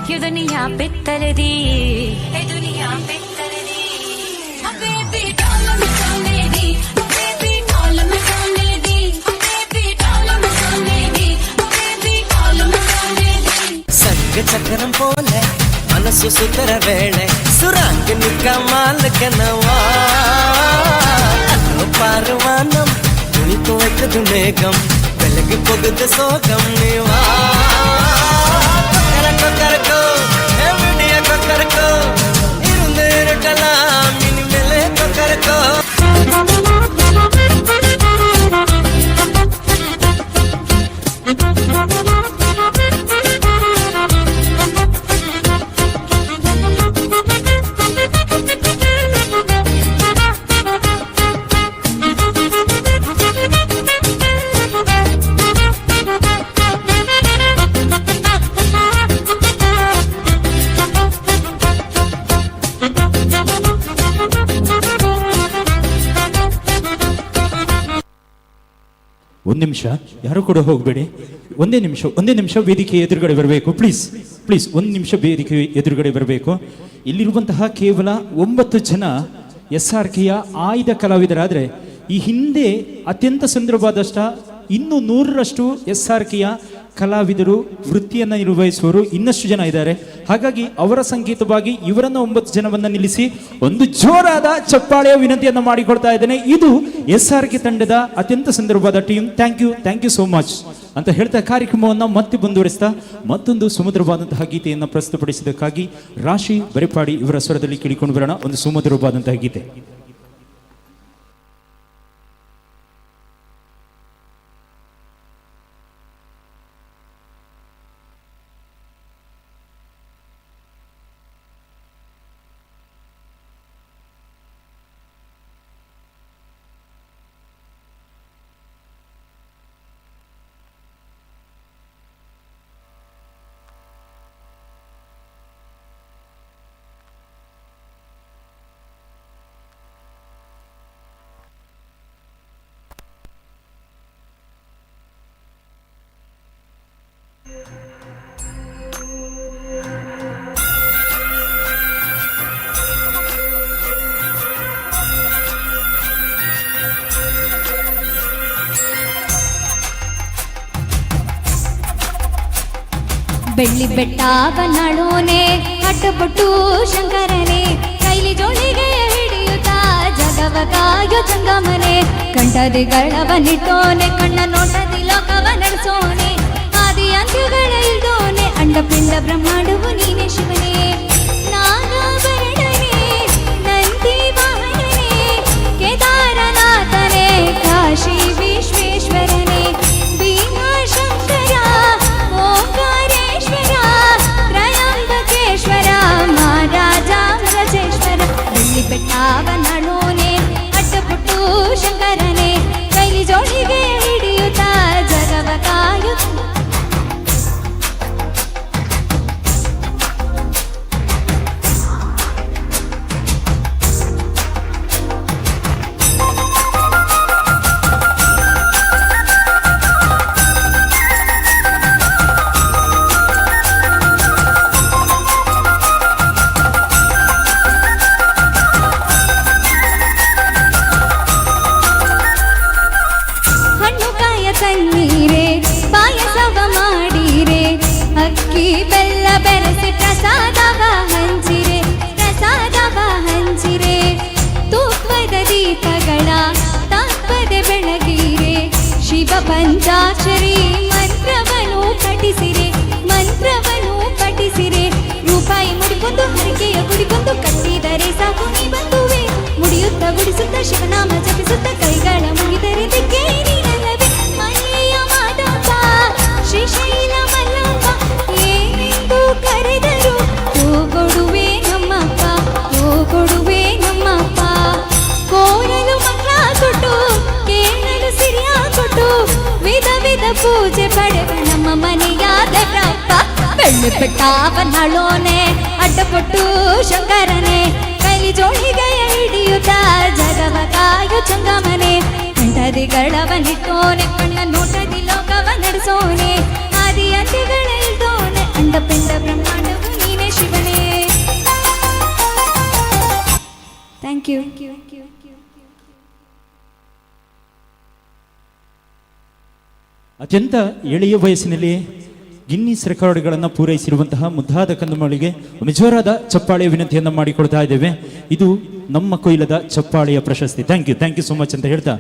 ये दुनिया पित्तर दी, ये दुनिया पित्तर दी। बेबी डॉल में सोने दी, बेबी डॉल में सोने दी, बेबी डॉल में सोने दी, बेबी डॉल में सोने दी। संग चक्रम पोले मनसु सुतर वेळे सुरांगिनिक मालकनवा अलो पारवानम तुनितो एकदु मेघम ಬೆಳಗ್ಗೆ ಪೊಗದ ಸೋಗಂ ನೀವಾ ಕೊಕ್ಕರಕೋ ಎವಿಡಿಯ ಕೊಕ್ಕರಕೋ ಇರುಂದೆ ಇರಟಲ ಮಿನಿ ಮೇಲೆ ಕೊಕ್ಕರಕೋ ಒಂದು ನಿಮಿಷ, ಯಾರು ಕೂಡ ಹೋಗಬೇಡಿ. ಒಂದೇ ನಿಮಿಷ ವೇದಿಕೆ ಎದುರುಗಡೆ ಬರಬೇಕು. ಪ್ಲೀಸ್ ಒಂದು ನಿಮಿಷ ವೇದಿಕೆ ಎದುರುಗಡೆ ಬರಬೇಕು. ಇಲ್ಲಿರುವಂತಹ ಕೇವಲ 9 ಜನ SRKಯ ಆಯ್ದ ಕಲಾವಿದರಾದರೆ ಈ ಹಿಂದೆ ಅತ್ಯಂತ ಸುಂದರವಾದಷ್ಟ ಇನ್ನೂ 100ರಷ್ಟು SRKಯ ಕಲಾವಿದರು ವೃತ್ತಿಯನ್ನು ನಿರ್ವಹಿಸುವವರು ಇನ್ನಷ್ಟು ಜನ ಇದ್ದಾರೆ. ಹಾಗಾಗಿ ಅವರ ಸಂಗೀತವಾಗಿ ಇವರನ್ನು 9 ಜನವನ್ನು ನಿಲ್ಲಿಸಿ ಒಂದು ಜೋರಾದ ಚಪ್ಪಾಳೆಯ ವಿನಂತಿಯನ್ನು ಮಾಡಿಕೊಡ್ತಾ ಇದ್ದೇನೆ. ಇದು SRK ತಂಡದ ಅತ್ಯಂತ ಸುಂದರವಾದ team. Thank you so much ಅಂತ ಹೇಳ್ತಾ ಕಾರ್ಯಕ್ರಮವನ್ನು ಮತ್ತೆ ಮುಂದುವರಿಸ್ತಾ ಮತ್ತೊಂದು ಸುಮಧುರವಾದಂತಹ ಗೀತೆಯನ್ನು ಪ್ರಸ್ತುತಪಡಿಸಿದ್ದಕ್ಕಾಗಿ ರಾಶಿ ಬರೆಪಾಡಿ ಇವರ ಸ್ವರದಲ್ಲಿ ಕೇಳಿಕೊಂಡು ಬರೋಣ ಒಂದು ಸುಮಧುರವಾದಂತಹ ಗೀತೆ. ಬೆಳ್ಳಿ ಬೆಟ್ಟವನಳೋನೆ ಅಡ್ಡಪಟ್ಟು ಶಂಕರನೇ ಕೈಲಿ ಜೋಳಿಗೆ ಹಿಡಿಯುತ್ತಾ ಜಗವ ಕಾಯೋ ಜಂಗಮನೆ ಕಂಠದಿಗಳವನಿಟ್ಟೋನೆ ಕಣ್ಣ ನೋಟದಿ ಲೋಕವ ನಡೆಸೋನೆ ಆದಿ ಅಂತ್ಯಗಳ ಇಲ್ದೋನೆ ಅಂಡಪಿಂಡ ಬ್ರಹ್ಮಾಂಡವು ನೀನೆ ಶಿವನೇ ನಾಗಾಭರಣನೇ ನಂದಿ ವಾಹನನೇ ಕೇದಾರನಾಥನೇ ಕಾಶಿ ವಿಶ್ವೇಶ್ವರನೇ ಭೀಮಾಶಂಕರ ಓಂಕಾರೇಶ್ವರ ತ್ರಯಂಬಕೇಶ್ವರ ಮಹಾರಾಜ ಮರಜೇಶ್ವರ ಬೆಳ್ಳಿ ಬೆಟ್ಟವನಳೋನೆ ಅಡ್ಡಪುಟ್ಟು ಶಂಕರನೇ ಕೈಲಿ ಜೋಳಿಗೆ ಹಿಡಿಯುತ್ತಾ ಜಗವ ಕಾಯುತ್ತ ತನ್ನೀರೆ ಪಾಯಸವ ಮಾಡೀರೆ ಅಕ್ಕಿ ಬೆಲ್ಲ ಬೆರೆಸಿ ಪ್ರಸಾದವ ಹಂಚಿರೆ ತೂಕ್ವದ ದೀಪಗಳ ತಾತ್ಪದೆ ಬೆಳಗೀರೆ ಶಿವ ಪಂಚಾಕ್ಷರಿ ಮಂತ್ರವನ್ನು ಪಠಿಸಿರೆ ರೂಪಾಯಿ ಮುಡಿಕೊಂಡು ಹರಿಕೆಯ ಗುಡಿಕೊಂಡು ಕಟ್ಟಿದರೆ ಸಾಕು ನೀ ಬಂದುವೆ ಮುಡಿಯುತ್ತ ಗುಡಿಸುತ್ತ ಶಿವನಾಮ ಜಪಿಸುತ್ತ ಕೈಗಳ ಮುಗಿದರೆ ದಿಕ್ಕೆ ನೀನಲ್ಲವೇ ಮಲ್ಲೆಯ ಮಾದಪ್ಪ ಶ್ರೀಶೈಲ ಮಲ್ಲಪ್ಪ ಏನೆಂದು ಕರೆದರು ತೋಗೊಡುವೆ ನಮ್ಮಪ್ಪ ಕೋರಲು ಮಂಗಳ ಕೊಟ್ಟು ಕೇಳಲು ಸಿರಿಯ ಕೊಟ್ಟು ವಿಧ ವಿಧ ಪೂಜೆ ಪಡೆವ ನಮ್ಮ ಮನೆಯ ದೇವ್ರಪ್ಪ ಬೆಳ್ಳಿ ಬೆಟ್ಟವನಳೋನೆ ಅಡ್ಡಪಟ್ಟು ಶಂಕರನೇ ಕೈಲಿ ಜೋಳಿಗೆ ಹಿಡಿಯುತ್ತ ಜಗವ ಕಾಯೋ ಜಂಗಮನೆ ಕಂಠದಿಗಳವನಿಟ್ಟೋನೆ ಕಣ್ಣ ನೋಟದಿ ಲೋಕವ ನಡೆಸೋನೆ ಆದಿ ಅಂತ್ಯಗಳ ಇಲ್ದೋನೆ ಅಂಡಪಿಂಡ ಬ್ರಹ್ಮಾಂಡವು ಅತ್ಯಂತ ಎಳೆಯ ವಯಸ್ಸಿನಲ್ಲಿ ಗಿನ್ನಿಸ್ ರೆಕಾರ್ಡ್ಗಳನ್ನು ಪೂರೈಸಿರುವಂತಹ ಮುದ್ದಾದ ಕಂದುಮಳಿಗೆ ನಿಜವಾದ ಚಪ್ಪಾಳೆಯ ವಿನಂತಿಯನ್ನು ಮಾಡಿಕೊಡ್ತಾ ಇದ್ದೇವೆ. ಇದು ನಮ್ಮ ಕೊಯ್ಲದ ಚಪ್ಪಾಳೆಯ ಪ್ರಶಸ್ತಿ. ಥ್ಯಾಂಕ್ ಯು ಸೋ ಮಚ್ ಅಂತ ಹೇಳ್ತಾ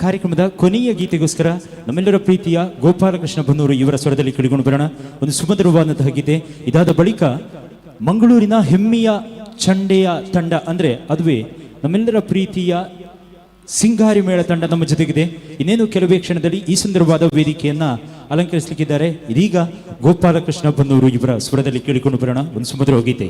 ಕಾರ್ಯಕ್ರಮದ ಕೊನೆಯ ಗೀತೆಗೋಸ್ಕರ ನಮ್ಮೆಲ್ಲರ ಪ್ರೀತಿಯ ಗೋಪಾಲಕೃಷ್ಣ ಬನ್ನೂರು ಇವರ ಸ್ವರದಲ್ಲಿ ಕೇಳಿಕೊಂಡು ಬರೋಣ ಒಂದು ಸುಮಧುರವಾದಂತಹ ಗೀತೆ. ಇದಾದ ಬಳಿಕ ಮಂಗಳೂರಿನ ಹೆಮ್ಮೆಯ ಚಂಡೆಯ ತಂಡ ಅಂದರೆ ಅದುವೇ ನಮ್ಮೆಲ್ಲರ ಪ್ರೀತಿಯ ಸಿಂಗಾರಿ ಮೇಳ ತಂಡ ನಮ್ಮ ಜೊತೆಗಿದೆ. ಇನ್ನೇನು ಕೆಲವೇ ಕ್ಷಣದಲ್ಲಿ ಈ ಸುಂದರವಾದ ವೇದಿಕೆಯನ್ನ ಅಲಂಕರಿಸಲಿಕ್ಕಿದ್ದಾರೆ. ಇದೀಗ ಗೋಪಾಲಕೃಷ್ಣ ಬನ್ನೂರು ಇವರ ಸ್ವರದಲ್ಲಿ ಕೇಳಿಕೊಂಡು ಬರೋಣ ಒಂದು ಸುಮಧುರ ಗೀತೆ.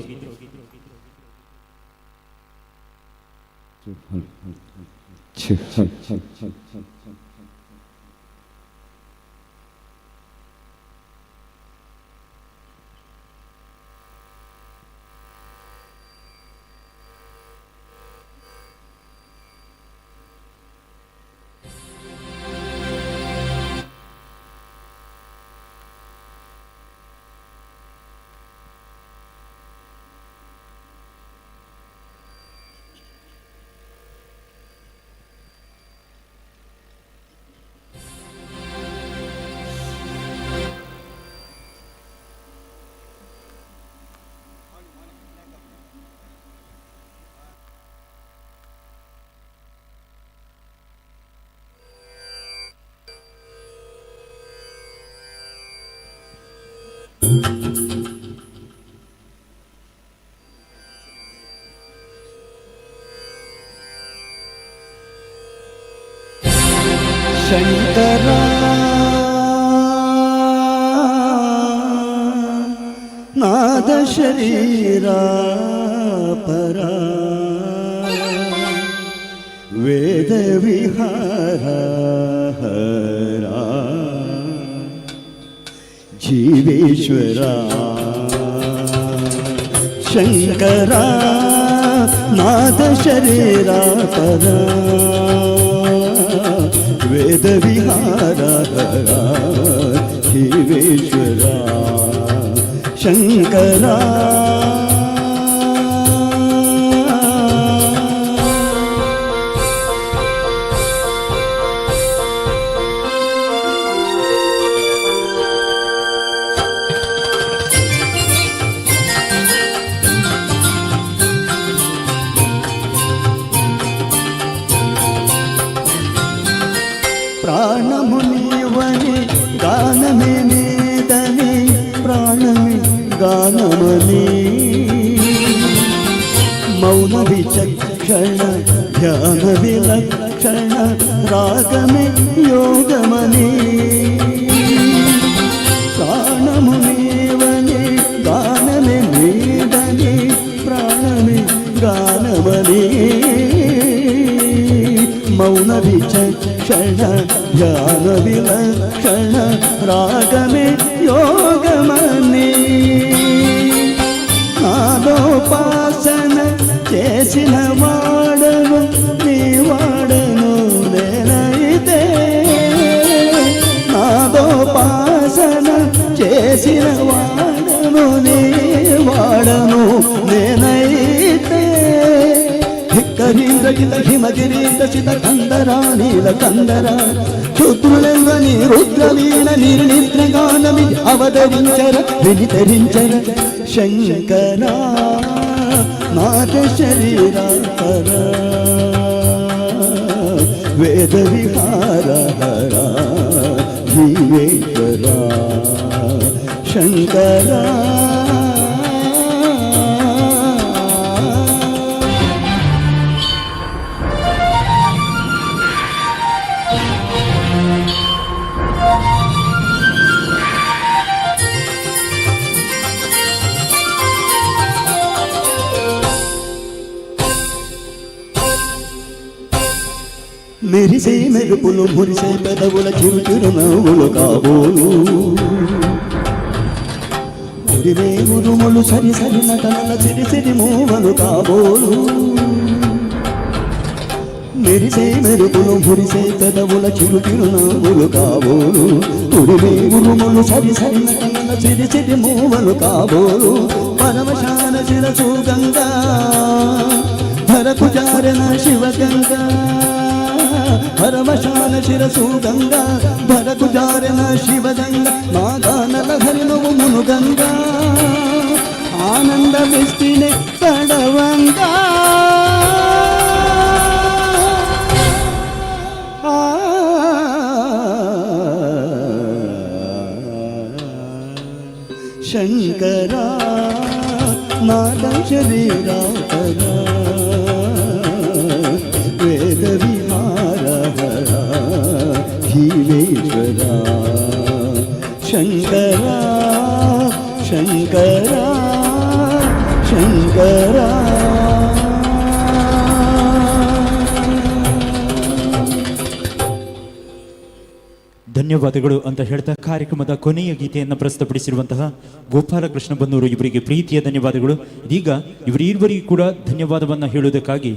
ಶಂಕರ ನಾದ ಶರೀರ ಪರ ವೇದ ವಿಹಾರ ಹರ ಜೀವೇಶ್ವರ ಶಂಕರ ನಾದ ಶರೀರ ಪರ ವೇದ ವಿಹಾರ ಹರ ಜೀವೇಶ್ವರ ಶಂಕರ ప్రాణమునివని గానమే నేదని ప్రాణమి గానమని మౌన విచక్షణ ధ్యాన విలక్షణ రాగమే యోగమని ప్రాణమునివని గానమే నేదని ప్రాణమి గానమని మౌన విచక్షణ ధ్యాన విలక్షణ రాగమే యోగమని నాదోపాసన చేసిన వాడను నీ వాడను నేనైతే నాదోపాసన చేసిన వాడను నీ వాడను నేనైతే హిక్కరీంద్ర గిత హిమగిరీంద్ర చిత కందర నీల కందర క్షుద్రులెంగని రుద్రలీన నిర్నిద్రగానమి అవతరించర వినితరించర శంకర నాద శరీర పర వేద విహార హర జీవేశ్వర శంకర మెరిసే మెరుపులు మురిసే పెదవుల చిరుచిరు నవ్వులు కాబోలు ఉరివే ఉరుములు సరి సరి నటనల సిరి సిరి మూవలు కాబోలు మెరిసే మెరుపులు మురిసే పెదవుల చిరుచిరు నవ్వులు కాబోలు ఉరివే ఉరుములు సరి సరి నటనల సిరి సిరి మూవలు కాబోలు పరమశాన శిరసు గంగా ధరకు జారన శివగంగా ಪರಮಶಾನ ಶಿರಸು ಗಂಗಾ ಭರಕುಜಾರನ ಶಿವಗಂಗ ಮಾಗಾನಲ ಹರಿನುವು ಮುನುಗಂಗ ಆನಂದ ಬೆಸ್ತಿನೆ ಪಡವಂಗ ಶಂಕರ ನಾದ ಶರೀರಾಕರ ವೇದ ವಿಹಾರ ಹರ ಭೀಮೇಶ್ವರ ಶಂಕರ ಶಂಕರ ಶಂಕರ. ಧನ್ಯವಾದಗಳು ಅಂತ ಹೇಳ್ತಾ ಕಾರ್ಯಕ್ರಮದ ಕೊನೆಯ ಗೀತೆಯನ್ನು ಪ್ರಸ್ತುತಪಡಿಸಿರುವಂತಹ ಗೋಪಾಲಕೃಷ್ಣ ಬನ್ನೂರು ಇವರಿಗೆ ಪ್ರೀತಿಯ ಧನ್ಯವಾದಗಳು. ಇದೀಗ ಇವರಿಬ್ಬರಿಗೂ ಕೂಡ ಧನ್ಯವಾದವನ್ನು ಹೇಳುವುದಕ್ಕಾಗಿ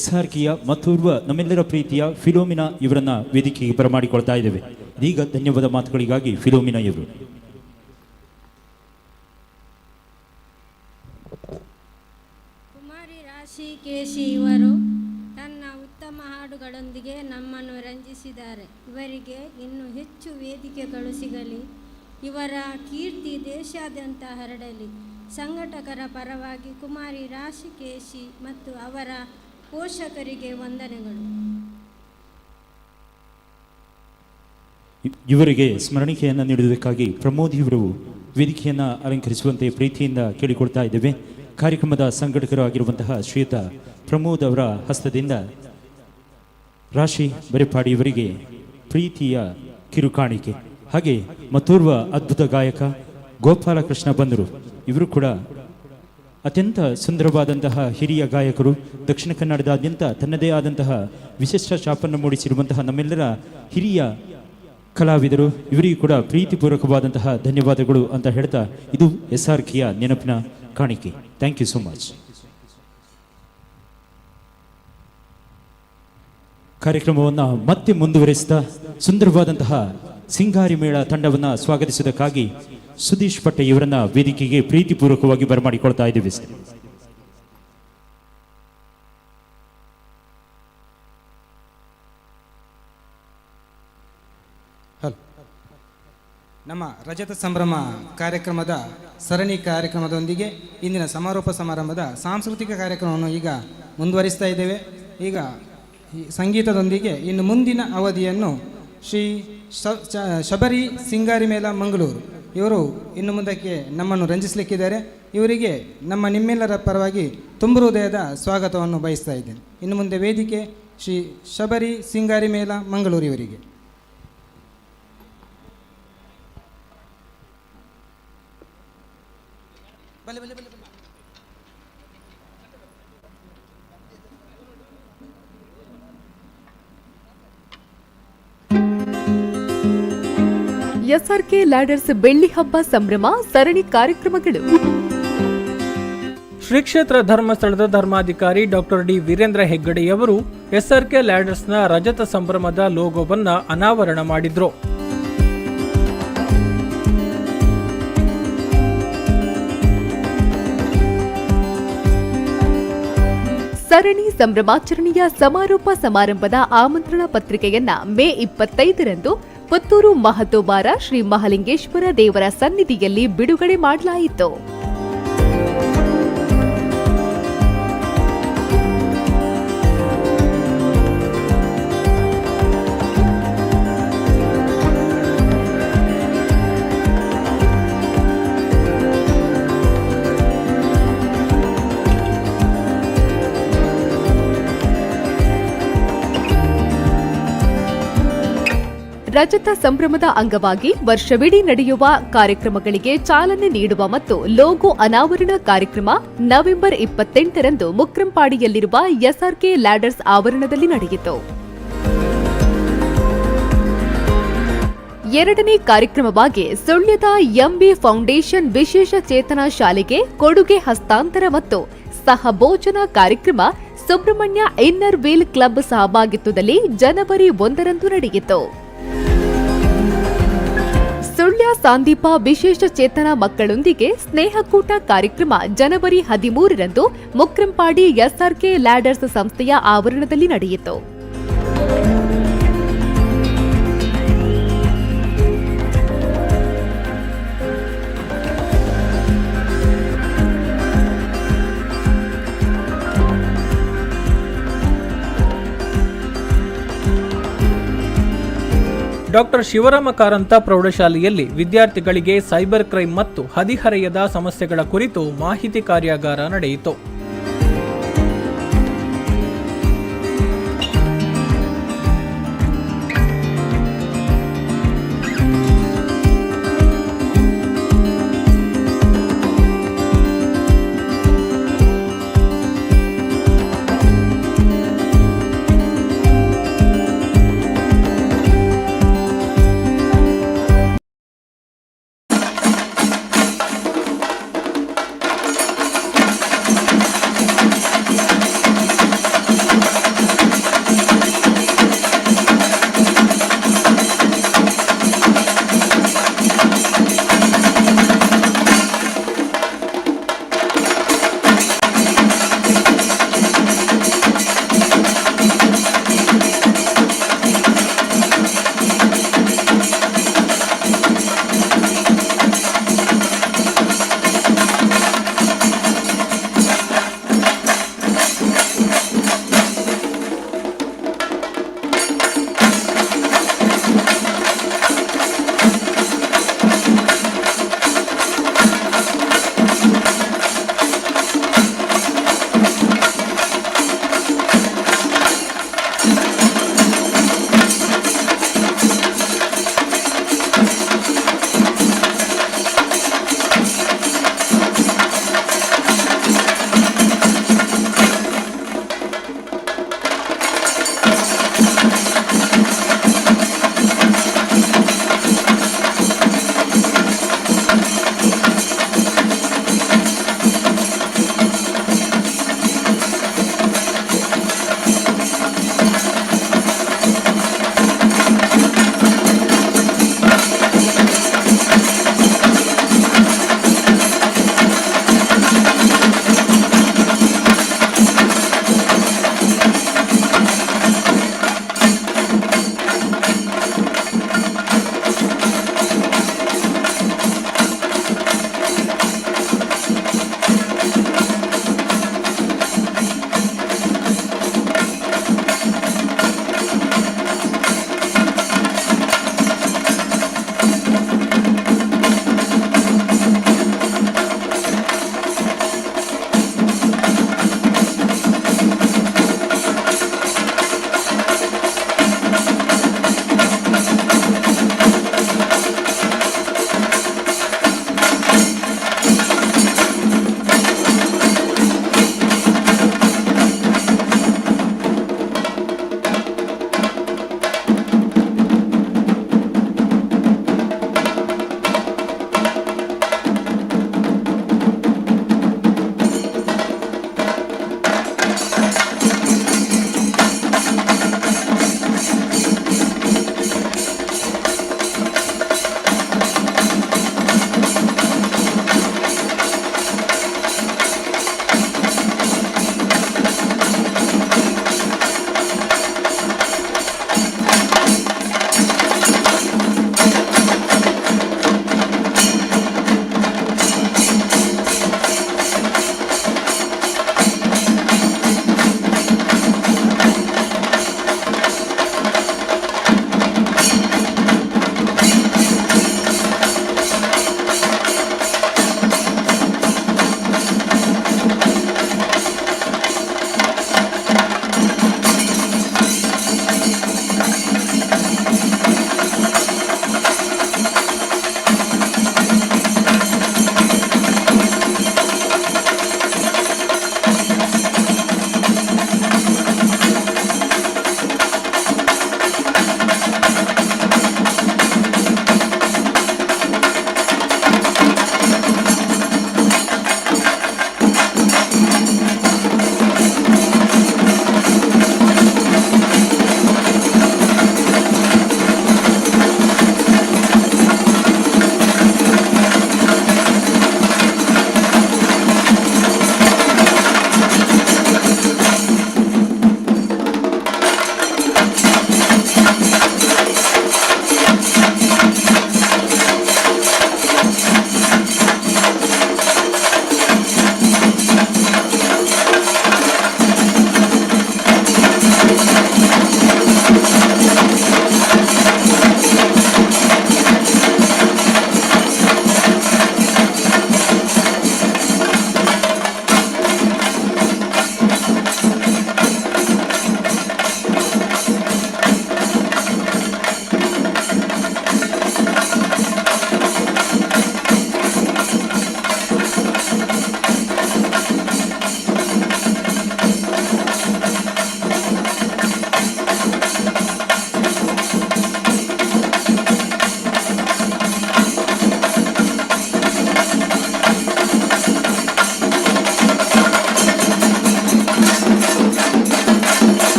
SRKಯ ಮತ್ತೋರ್ವ ನಮ್ಮೆಲ್ಲರ ಪ್ರೀತಿಯ ಫಿಲೋಮಿನಾ ಇವರನ್ನ ವೇದಿಕೆಗೆ ಬರಮಾಡಿಕೊಳ್ತಾ ಇದ್ದೇವೆ. ಇದೀಗ ಧನ್ಯವಾದ ಮಾತುಗಳಿಗಾಗಿ ಫಿಲೋಮಿನಾ ಇವರು. ಕುಮಾರಿ ರಾಶಿ ಕೇಶಿ ಇವರು ತನ್ನ ಉತ್ತಮ ಹಾಡುಗಳೊಂದಿಗೆ ನಮ್ಮನ್ನು ರಂಜಿಸಿದ್ದಾರೆ. ಇವರಿಗೆ ಇನ್ನೂ ಹೆಚ್ಚು ವೇದಿಕೆಗಳು ಸಿಗಲಿ, ಇವರ ಕೀರ್ತಿ ದೇಶಾದ್ಯಂತ ಹರಡಲಿ. ಸಂಘಟಕರ ಪರವಾಗಿ ಕುಮಾರಿ ರಾಶಿ ಕೇಶಿ ಮತ್ತು ಅವರ ಪೋಷಕರಿಗೆ ವಂದನೆಗಳು. ಇವರಿಗೆ ಸ್ಮರಣಿಕೆಯನ್ನು ನೀಡುವುದಕ್ಕಾಗಿ ಪ್ರಮೋದ್ ಇವರು ವೇದಿಕೆಯನ್ನು ಅಲಂಕರಿಸುವಂತೆ ಪ್ರೀತಿಯಿಂದ ಕೇಳಿಕೊಳ್ತಾ ಇದ್ದೇವೆ. ಕಾರ್ಯಕ್ರಮದ ಸಂಘಟಕರು ಆಗಿರುವಂತಹ ಶ್ರೀಯುತ ಪ್ರಮೋದ್ ಅವರ ಹಸ್ತದಿಂದ ರಾಶಿ ಬರೆಪಾಡಿ ಇವರಿಗೆ ಪ್ರೀತಿಯ ಕಿರುಕಾಣಿಕೆ. ಹಾಗೆ ಮತ್ತೋರ್ವ ಅದ್ಭುತ ಗಾಯಕ ಗೋಪಾಲಕೃಷ್ಣ ಬನ್ನೂರು ಇವರು ಕೂಡ ಅತ್ಯಂತ ಸುಂದರವಾದಂತಹ ಹಿರಿಯ ಗಾಯಕರು. ದಕ್ಷಿಣ ಕನ್ನಡದಾದ್ಯಂತ ತನ್ನದೇ ಆದಂತಹ ವಿಶಿಷ್ಟ ಛಾಪನ್ನು ಮೂಡಿಸಿರುವಂತಹ ನಮ್ಮೆಲ್ಲರ ಹಿರಿಯ ಕಲಾವಿದರು. ಇವರಿಗೂ ಕೂಡ ಪ್ರೀತಿಪೂರ್ವಕವಾದಂತಹ ಧನ್ಯವಾದಗಳು ಅಂತ ಹೇಳ್ತಾ ಇದು SRKಯ ನೆನಪಿನ ಕಾಣಿಕೆ. Thank you so much. ಕಾರ್ಯಕ್ರಮವನ್ನು ಮತ್ತೆ ಮುಂದುವರಿಸಿದ ಸುಂದರವಾದಂತಹ ಸಿಂಗಾರಿ ಮೇಳ ತಂಡವನ್ನು ಸ್ವಾಗತಿಸುವುದಕ್ಕಾಗಿ ಸುದೀಶ್ ಪಟ್ಟೆ ಇವರನ್ನ ವೇದಿಕೆಗೆ ಪ್ರೀತಿಪೂರ್ವಕವಾಗಿ ಬರಮಾಡಿಕೊಳ್ತಾ ಇದ್ದೀವಿ. ನಮ್ಮ ರಜತ ಸಂಭ್ರಮ ಕಾರ್ಯಕ್ರಮದ ಸರಣಿ ಕಾರ್ಯಕ್ರಮದೊಂದಿಗೆ ಇಂದಿನ ಸಮಾರೋಪ ಸಮಾರಂಭದ ಸಾಂಸ್ಕೃತಿಕ ಕಾರ್ಯಕ್ರಮವನ್ನು ಈಗ ಮುಂದುವರಿಸ್ತಾ ಇದ್ದೇವೆ. ಈಗ ಈ ಸಂಗೀತದೊಂದಿಗೆ ಇನ್ನು ಮುಂದಿನ ಅವಧಿಯನ್ನು ಶ್ರೀ ಶಬರಿ ಸಿಂಗಾರಿ ಮೇಳ ಮಂಗಳೂರು ಇವರು ಇನ್ನು ಮುಂದಕ್ಕೆ ನಮ್ಮನ್ನು ರಂಜಿಸಲಿಕ್ಕಿದ್ದಾರೆ. ಇವರಿಗೆ ನಿಮ್ಮೆಲ್ಲರ ಪರವಾಗಿ ತುಂಬು ಹೃದಯದ ಸ್ವಾಗತವನ್ನು ಬಯಸ್ತಾ ಇದ್ದೇನೆ. ಇನ್ನು ಮುಂದೆ ವೇದಿಕೆ ಶ್ರೀ ಶಬರಿ ಸಿಂಗಾರಿ ಮೇಳ ಮಂಗಳೂರು ಇವರಿಗೆ. SRK ಲ್ಯಾಡರ್ಸ್ ಬೆಳ್ಳಿ ಹಬ್ಬ ಸಂಭ್ರಮ ಸರಣಿ ಕಾರ್ಯಕ್ರಮಗಳು. ಶ್ರೀ ಕ್ಷೇತ್ರ ಧರ್ಮಸ್ಥಳದ ಧರ್ಮಾಧಿಕಾರಿ ಡಾಕ್ಟರ್ ಡಿ ವೀರೇಂದ್ರ ಹೆಗ್ಗಡೆಯವರು SRK ಲ್ಯಾಡರ್ಸ್ನ ರಜತ ಸಂಭ್ರಮದ ಲೋಗೋವನ್ನು ಅನಾವರಣ ಮಾಡಿದ್ರು. ಸರಣಿ ಸಂಭ್ರಮಾಚರಣೆಯ ಸಮಾರೋಪ ಸಮಾರಂಭದ ಆಮಂತ್ರಣ ಪತ್ರಿಕೆಯನ್ನ ಮೇ 25ರಂದು ಪುತ್ತೂರು ಮಹತೋಬಾರ ಶ್ರೀ ಮಹಾಲಿಂಗೇಶ್ವರ ದೇವರ ಸನ್ನಿಧಿಯಲ್ಲಿ ಬಿಡುಗಡೆ ಮಾಡಲಾಯಿತು. ರಜತ ಸಂಭ್ರಮದ ಅಂಗವಾಗಿ ವರ್ಷವಿಡೀ ನಡೆಯುವ ಕಾರ್ಯಕ್ರಮಗಳಿಗೆ ಚಾಲನೆ ನೀಡುವ ಮತ್ತು ಲೋಗೋ ಅನಾವರಣ ಕಾರ್ಯಕ್ರಮ ನವೆಂಬರ್ 28ರಂದು ಮುಕ್ರಂಪಾಡಿಯಲ್ಲಿರುವ SRK ಲ್ಯಾಡರ್ಸ್ ಆವರಣದಲ್ಲಿ ನಡೆಯಿತು. ಎರಡನೇ ಕಾರ್ಯಕ್ರಮವಾಗಿ ಸುಳ್ಯದ MB ಫೌಂಡೇಶನ್ ವಿಶೇಷ ಚೇತನ ಶಾಲೆಗೆ ಕೊಡುಗೆ ಹಸ್ತಾಂತರ ಮತ್ತು ಸಹಭೋಜನ ಕಾರ್ಯಕ್ರಮ ಸುಬ್ರಹ್ಮಣ್ಯ ಇನ್ನರ್ ವೀಲ್ ಕ್ಲಬ್ ಸಹಭಾಗಿತ್ವದಲ್ಲಿ ಜನವರಿ 1ರಂದು ನಡೆಯಿತು. ಸುಳ್ಯ ಸಾಂದೀಪ ವಿಶೇಷ ಚೇತನ ಮಕ್ಕಳೊಂದಿಗೆ ಸ್ನೇಹಕೂಟ ಕಾರ್ಯಕ್ರಮ ಜನವರಿ 13ರಂದು ಮುಕ್ರಂಪಾಡಿ SRK ಲ್ಯಾಡರ್ಸ್ ಸಂಸ್ಥೆಯ ಆವರಣದಲ್ಲಿ ನಡೆಯಿತು. ಡಾಕ್ಟರ್ ಶಿವರಾಮ ಕಾರಂತ ಪ್ರೌಢಶಾಲೆಯಲ್ಲಿ ವಿದ್ಯಾರ್ಥಿಗಳಿಗೆ ಸೈಬರ್ ಕ್ರೈಮ್ ಮತ್ತು ಹದಿಹರೆಯದ ಸಮಸ್ಯೆಗಳ ಕುರಿತು ಮಾಹಿತಿ ಕಾರ್ಯಾಗಾರ ನಡೆಯಿತು.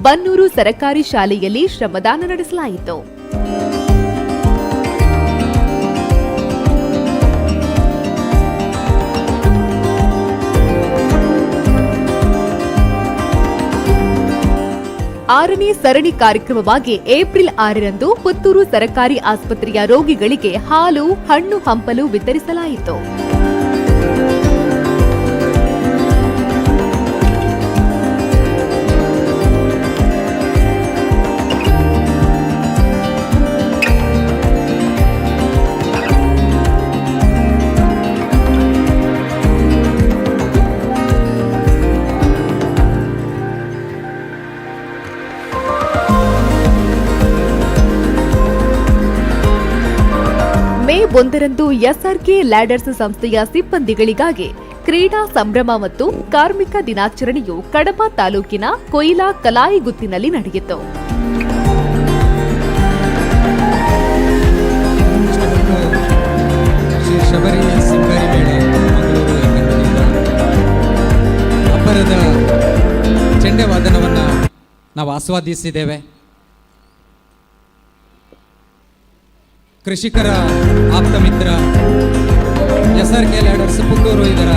ಬನ್ನೂರು ಸರಕಾರಿ ಶಾಲೆಯಲ್ಲಿ ಶ್ರಮದಾನ ನಡೆಸಲಾಯಿತು. ಆರನೇ ಸರಣಿ ಕಾರ್ಯಕ್ರಮವಾಗಿ ಏಪ್ರಿಲ್ 6ರಂದು ಪುತ್ತೂರು ಸರಕಾರಿ ಆಸ್ಪತ್ರೆಯ ರೋಗಿಗಳಿಗೆ ಹಾಲು, ಹಣ್ಣು ಹಂಪಲು ವಿತರಿಸಲಾಯಿತು. ಮೇ 1ರಂದು ಎಸ್ಆರ್ಕೆ ಲ್ಯಾಡರ್ಸ್ ಸಂಸ್ಥೆಯ ಸಿಬ್ಬಂದಿಗಳಿಗಾಗಿ ಕ್ರೀಡಾ ಸಂಭ್ರಮ ಮತ್ತು ಕಾರ್ಮಿಕ ದಿನಾಚರಣೆಯು ಕಡಬ ತಾಲೂಕಿನ ಕೊಯಿಲಾ ಕಲಾಯಿಗುತ್ತಿನಲ್ಲಿ ನಡೆಯಿತು. ಶ್ರೀ ಶಬರಿ ಸಿಂಗರಿ ಮೇಳ ಮಂಗಳೂರು ತಂಡದಿಂದ ಅಬ್ಬರದ ಚೆಂಡೆ ವಾದನವನ್ನು ನಾವು ಆಸ್ವಾದಿಸಿದ್ದೇವೆ. ಕೃಷಿಕರ ಆಪ್ತ ಮಿತ್ರ ಎಸ್ಆರ್ಕೆ ಲ್ಯಾಡರ್ಸ್ ಪುತ್ತೂರು ಇದರ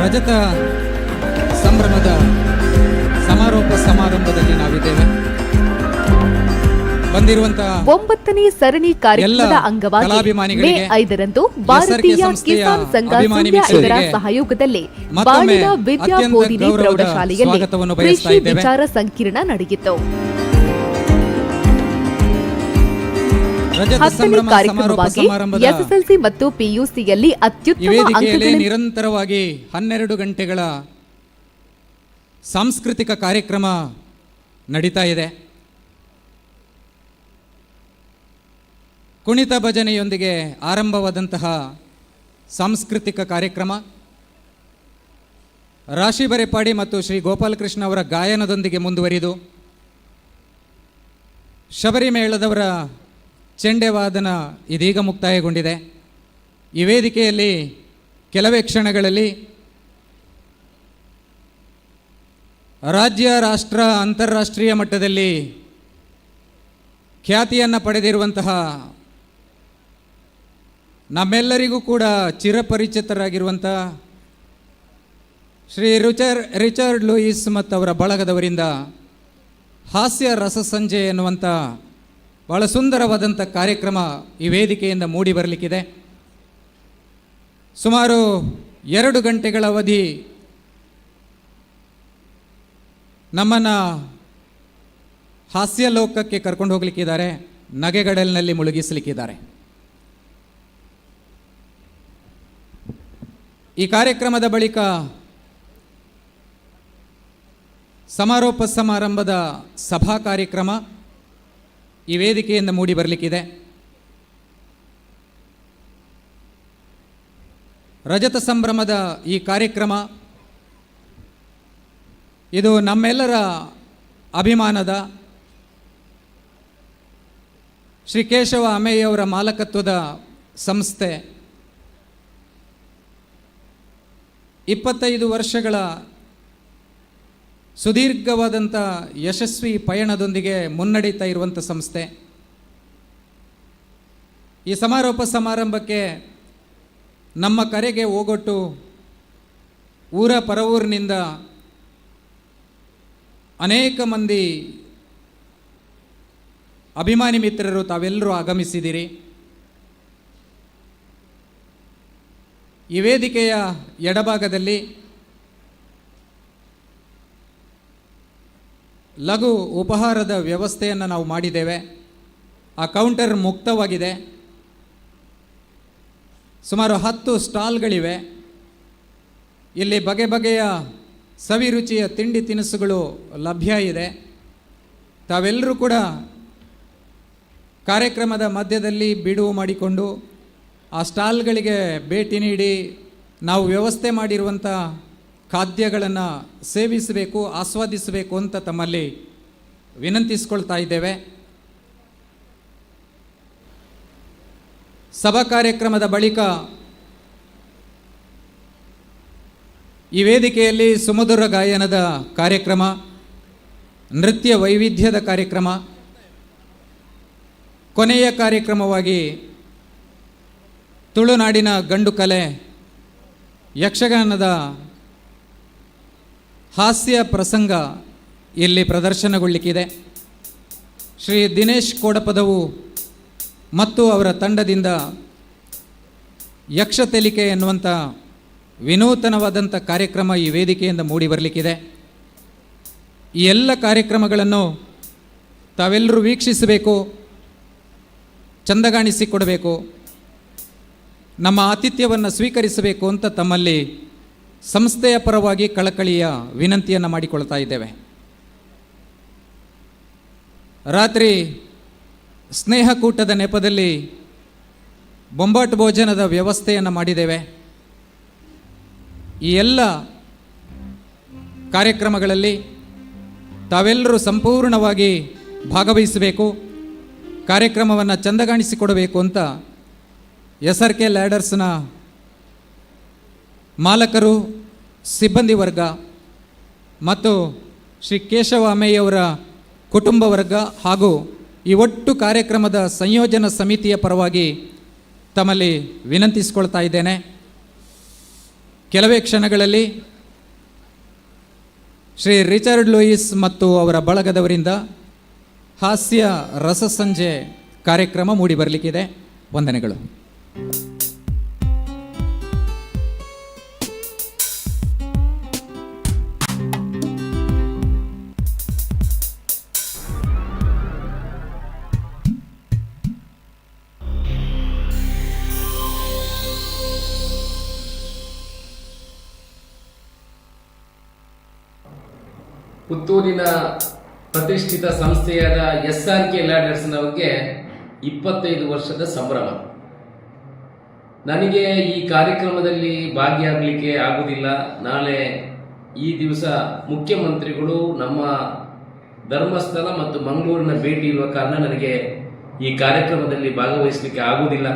ರಜತ ಸಂಭ್ರಮದ ಸಮಾರೋಪ ಸಮಾರಂಭದಲ್ಲಿ ನಾವಿದ್ದೇವೆ. ಬಂದಿರುವಂತಹ 9ನೇ ಸರಣಿ ಕಾರ್ಯಕ್ರಮದ ಅಂಗವಾಗಿ ಮೇ 5ರಂದು ಭಾರತೀಯ ಕಿಸಾನ್ ಸಂಘ ಇದರ ಸಹಯೋಗದಲ್ಲಿ ಬಾಳಿನ ವಿದ್ಯಾಬೋಧಿನಿ ಪ್ರೌಢಶಾಲೆಯಲ್ಲಿ ಕೃಷಿ ವಿಚಾರ ಸಂಕಿರಣ ನಡೆಯಿತು. 10ನೇ ಕಾರ್ಯಕ್ರಮವಾಗಿ ಎಸ್ಎಸ್ಎಲ್ಸಿ ಮತ್ತು ಪಿಯುಸಿಯಲ್ಲಿ ಅತ್ಯುತ್ತಮ ಅಂಕಗಳನ್ನು ನಿರಂತರವಾಗಿ 12 ಗಂಟೆಗಳ ಸಾಂಸ್ಕೃತಿಕ ಕಾರ್ಯಕ್ರಮ ನಡೀತಾ ಇದೆ. ಕುಣಿತ ಭಜನೆಯೊಂದಿಗೆ ಆರಂಭವಾದಂತಹ ಸಾಂಸ್ಕೃತಿಕ ಕಾರ್ಯಕ್ರಮ ರಾಶಿ ಬರೆಪಾಡಿ ಮತ್ತು ಶ್ರೀ ಗೋಪಾಲಕೃಷ್ಣ ಅವರ ಗಾಯನದೊಂದಿಗೆ ಮುಂದುವರಿದು ಶಬರಿ ಮೇಳದವರ ಚೆಂಡೆ ವಾದನ ಇದೀಗ ಮುಕ್ತಾಯಗೊಂಡಿದೆ. ಈ ವೇದಿಕೆಯಲ್ಲಿ ಕೆಲವೇ ಕ್ಷಣಗಳಲ್ಲಿ ರಾಜ್ಯ, ರಾಷ್ಟ್ರ, ಅಂತಾರಾಷ್ಟ್ರೀಯ ಮಟ್ಟದಲ್ಲಿ ಖ್ಯಾತಿಯನ್ನು ಪಡೆದಿರುವಂತಹ ನಮ್ಮೆಲ್ಲರಿಗೂ ಕೂಡ ಚಿರಪರಿಚಿತರಾಗಿರುವಂಥ ಶ್ರೀ ರಿಚರ್ಡ್ ಲೂಯಿಸ್ ಮತ್ತು ಅವರ ಬಳಗದವರಿಂದ ಹಾಸ್ಯ ರಸಸಂಜೆ ಎನ್ನುವಂಥ ಬಹಳ ಸುಂದರವಾದಂಥ ಕಾರ್ಯಕ್ರಮ ಈ ವೇದಿಕೆಯಿಂದ ಮೂಡಿ ಬರಲಿಕ್ಕಿದೆ. ಸುಮಾರು 2 ಗಂಟೆಗಳ ಅವಧಿ ನಮ್ಮನ್ನು ಹಾಸ್ಯ ಲೋಕಕ್ಕೆ ಕರ್ಕೊಂಡು ಹೋಗಲಿಕ್ಕಿದ್ದಾರೆ, ನಗೆಗಡಲಿನಲ್ಲಿ ಮುಳುಗಿಸಲಿಕ್ಕಿದ್ದಾರೆ. ಈ ಕಾರ್ಯಕ್ರಮದ ಬಳಿಕ ಸಮಾರೋಪ ಸಮಾರಂಭದ ಸಭಾ ಕಾರ್ಯಕ್ರಮ ಈ ವೇದಿಕೆಯಿಂದ ಮೂಡಿ ಬರಲಿಕ್ಕಿದೆ. ರಜತ ಸಂಭ್ರಮದ ಈ ಕಾರ್ಯಕ್ರಮ ಇದು ನಮ್ಮೆಲ್ಲರ ಅಭಿಮಾನದ ಶ್ರೀ ಕೇಶವ ಅಮೇಯವರ ಮಾಲಕತ್ವದ ಸಂಸ್ಥೆ 25 ವರ್ಷಗಳ ಸುದೀರ್ಘವಾದಂಥ ಯಶಸ್ವಿ ಪಯಣದೊಂದಿಗೆ ಮುನ್ನಡೀತಾ ಇರುವಂಥ ಸಂಸ್ಥೆ. ಈ ಸಮಾರೋಪ ಸಮಾರಂಭಕ್ಕೆ ನಮ್ಮ ಕರೆಗೆ ಓಗೊಟ್ಟು ಊರ ಪರವೂರಿನಿಂದ ಅನೇಕ ಮಂದಿ ಅಭಿಮಾನಿ ಮಿತ್ರರು ತಾವೆಲ್ಲರೂ ಆಗಮಿಸಿದ್ದೀರಿ. ಈ ವೇದಿಕೆಯ ಎಡಭಾಗದಲ್ಲಿ ಲಘು ಉಪಹಾರದ ವ್ಯವಸ್ಥೆಯನ್ನು ನಾವು ಮಾಡಿದ್ದೇವೆ. ಆ ಕೌಂಟರ್ ಮುಕ್ತವಾಗಿದೆ. ಸುಮಾರು 10 ಸ್ಟಾಲ್ಗಳಿವೆ. ಇಲ್ಲಿ ಬಗೆ ಬಗೆಯ ಸವಿರುಚಿಯ ತಿಂಡಿ ತಿನಿಸುಗಳು ಲಭ್ಯ ಇದೆ. ತಾವೆಲ್ಲರೂ ಕೂಡ ಕಾರ್ಯಕ್ರಮದ ಮಧ್ಯದಲ್ಲಿ ಬಿಡುವು ಮಾಡಿಕೊಂಡು ಆ ಸ್ಟಾಲ್ಗಳಿಗೆ ಭೇಟಿ ನೀಡಿ ನಾವು ವ್ಯವಸ್ಥೆ ಮಾಡಿರುವಂಥ ಖಾದ್ಯಗಳನ್ನು ಸೇವಿಸಬೇಕು, ಆಸ್ವಾದಿಸಬೇಕು ಅಂತ ತಮ್ಮಲ್ಲಿ ವಿನಂತಿಸ್ಕೊಳ್ತಾ ಇದ್ದೇವೆ. ಸಭಾ ಕಾರ್ಯಕ್ರಮದ ಬಳಿಕ ಈ ವೇದಿಕೆಯಲ್ಲಿ ಸುಮಧುರ ಗಾಯನದ ಕಾರ್ಯಕ್ರಮ, ನೃತ್ಯ ವೈವಿಧ್ಯದ ಕಾರ್ಯಕ್ರಮ, ಕೊನೆಯ ಕಾರ್ಯಕ್ರಮವಾಗಿ ತುಳುನಾಡಿನ ಗಂಡು ಕಲೆ ಯಕ್ಷಗಾನದ ಹಾಸ್ಯ ಪ್ರಸಂಗ ಇಲ್ಲಿ ಪ್ರದರ್ಶನಗೊಳ್ಳಿಕ್ಕಿದೆ. ಶ್ರೀ ದಿನೇಶ್ ಕೋಡಪದವು ಮತ್ತು ಅವರ ತಂಡದಿಂದ ಯಕ್ಷತೆಲಿಕೆ ಎನ್ನುವಂಥ ವಿನೂತನವಾದಂಥ ಕಾರ್ಯಕ್ರಮ ಈ ವೇದಿಕೆಯಿಂದ ಮೂಡಿ ಬರಲಿಕ್ಕಿದೆ. ಈ ಎಲ್ಲ ಕಾರ್ಯಕ್ರಮಗಳನ್ನು ತಾವೆಲ್ಲರೂ ವೀಕ್ಷಿಸಬೇಕು, ಚಂದಗಾಣಿಸಿಕೊಡಬೇಕು, ನಮ್ಮ ಆತಿಥ್ಯವನ್ನು ಸ್ವೀಕರಿಸಬೇಕು ಅಂತ ತಮ್ಮಲ್ಲಿ ಸಂಸ್ಥೆಯ ಪರವಾಗಿ ಕಳಕಳಿಯ ವಿನಂತಿಯನ್ನು ಮಾಡಿಕೊಳ್ತಾ ಇದ್ದೇವೆ. ರಾತ್ರಿ ಸ್ನೇಹಕೂಟದ ನೆಪದಲ್ಲಿ ಬೊಂಬಾಟ್ ಭೋಜನದ ವ್ಯವಸ್ಥೆಯನ್ನು ಮಾಡಿದ್ದೇವೆ. ಈ ಎಲ್ಲ ಕಾರ್ಯಕ್ರಮಗಳಲ್ಲಿ ತಾವೆಲ್ಲರೂ ಸಂಪೂರ್ಣವಾಗಿ ಭಾಗವಹಿಸಬೇಕು, ಕಾರ್ಯಕ್ರಮವನ್ನು ಚಂದಗಾಣಿಸಿಕೊಡಬೇಕು ಅಂತ SRK ಲ್ಯಾಡರ್ಸ್ನ ಮಾಲಕರು, ಸಿಬ್ಬಂದಿ ವರ್ಗ ಮತ್ತು ಶ್ರೀ ಕೇಶವ ಅಮಯ್ಯವರ ಕುಟುಂಬ ವರ್ಗ ಹಾಗೂ ಈ ಒಟ್ಟು ಕಾರ್ಯಕ್ರಮದ ಸಂಯೋಜನಾ ಸಮಿತಿಯ ಪರವಾಗಿ ತಮ್ಮಲ್ಲಿ ವಿನಂತಿಸಿಕೊಳ್ತಾ ಇದ್ದೇನೆ. ಕೆಲವೇ ಕ್ಷಣಗಳಲ್ಲಿ ಶ್ರೀ ರಿಚರ್ಡ್ ಲೂಯಿಸ್ ಮತ್ತು ಅವರ ಬಳಗದವರಿಂದ ಹಾಸ್ಯ ರಸಸಂಜೆ ಕಾರ್ಯಕ್ರಮ ಮೂಡಿ ಬರಲಿಕ್ಕಿದೆ. ವಂದನೆಗಳು. ಪುತ್ತೂರಿನ ಪ್ರತಿಷ್ಠಿತ ಸಂಸ್ಥೆಯಾದ SRK ಲ್ಯಾಡರ್ಸ್ನವರಿಗೆ 25 ವರ್ಷದ ಸಂಭ್ರಮ. ನನಗೆ ಈ ಕಾರ್ಯಕ್ರಮದಲ್ಲಿ ಭಾಗಿಯಾಗಲಿಕ್ಕೆ ಆಗುವುದಿಲ್ಲ. ನಾಳೆ ಈ ದಿವಸ ಮುಖ್ಯಮಂತ್ರಿಗಳು ನಮ್ಮ ಧರ್ಮಸ್ಥಳ ಮತ್ತು ಮಂಗಳೂರಿನ ಭೇಟಿ ಇರುವ ಕಾರಣ ನನಗೆ ಈ ಕಾರ್ಯಕ್ರಮದಲ್ಲಿ ಭಾಗವಹಿಸಲಿಕ್ಕೆ ಆಗುವುದಿಲ್ಲ.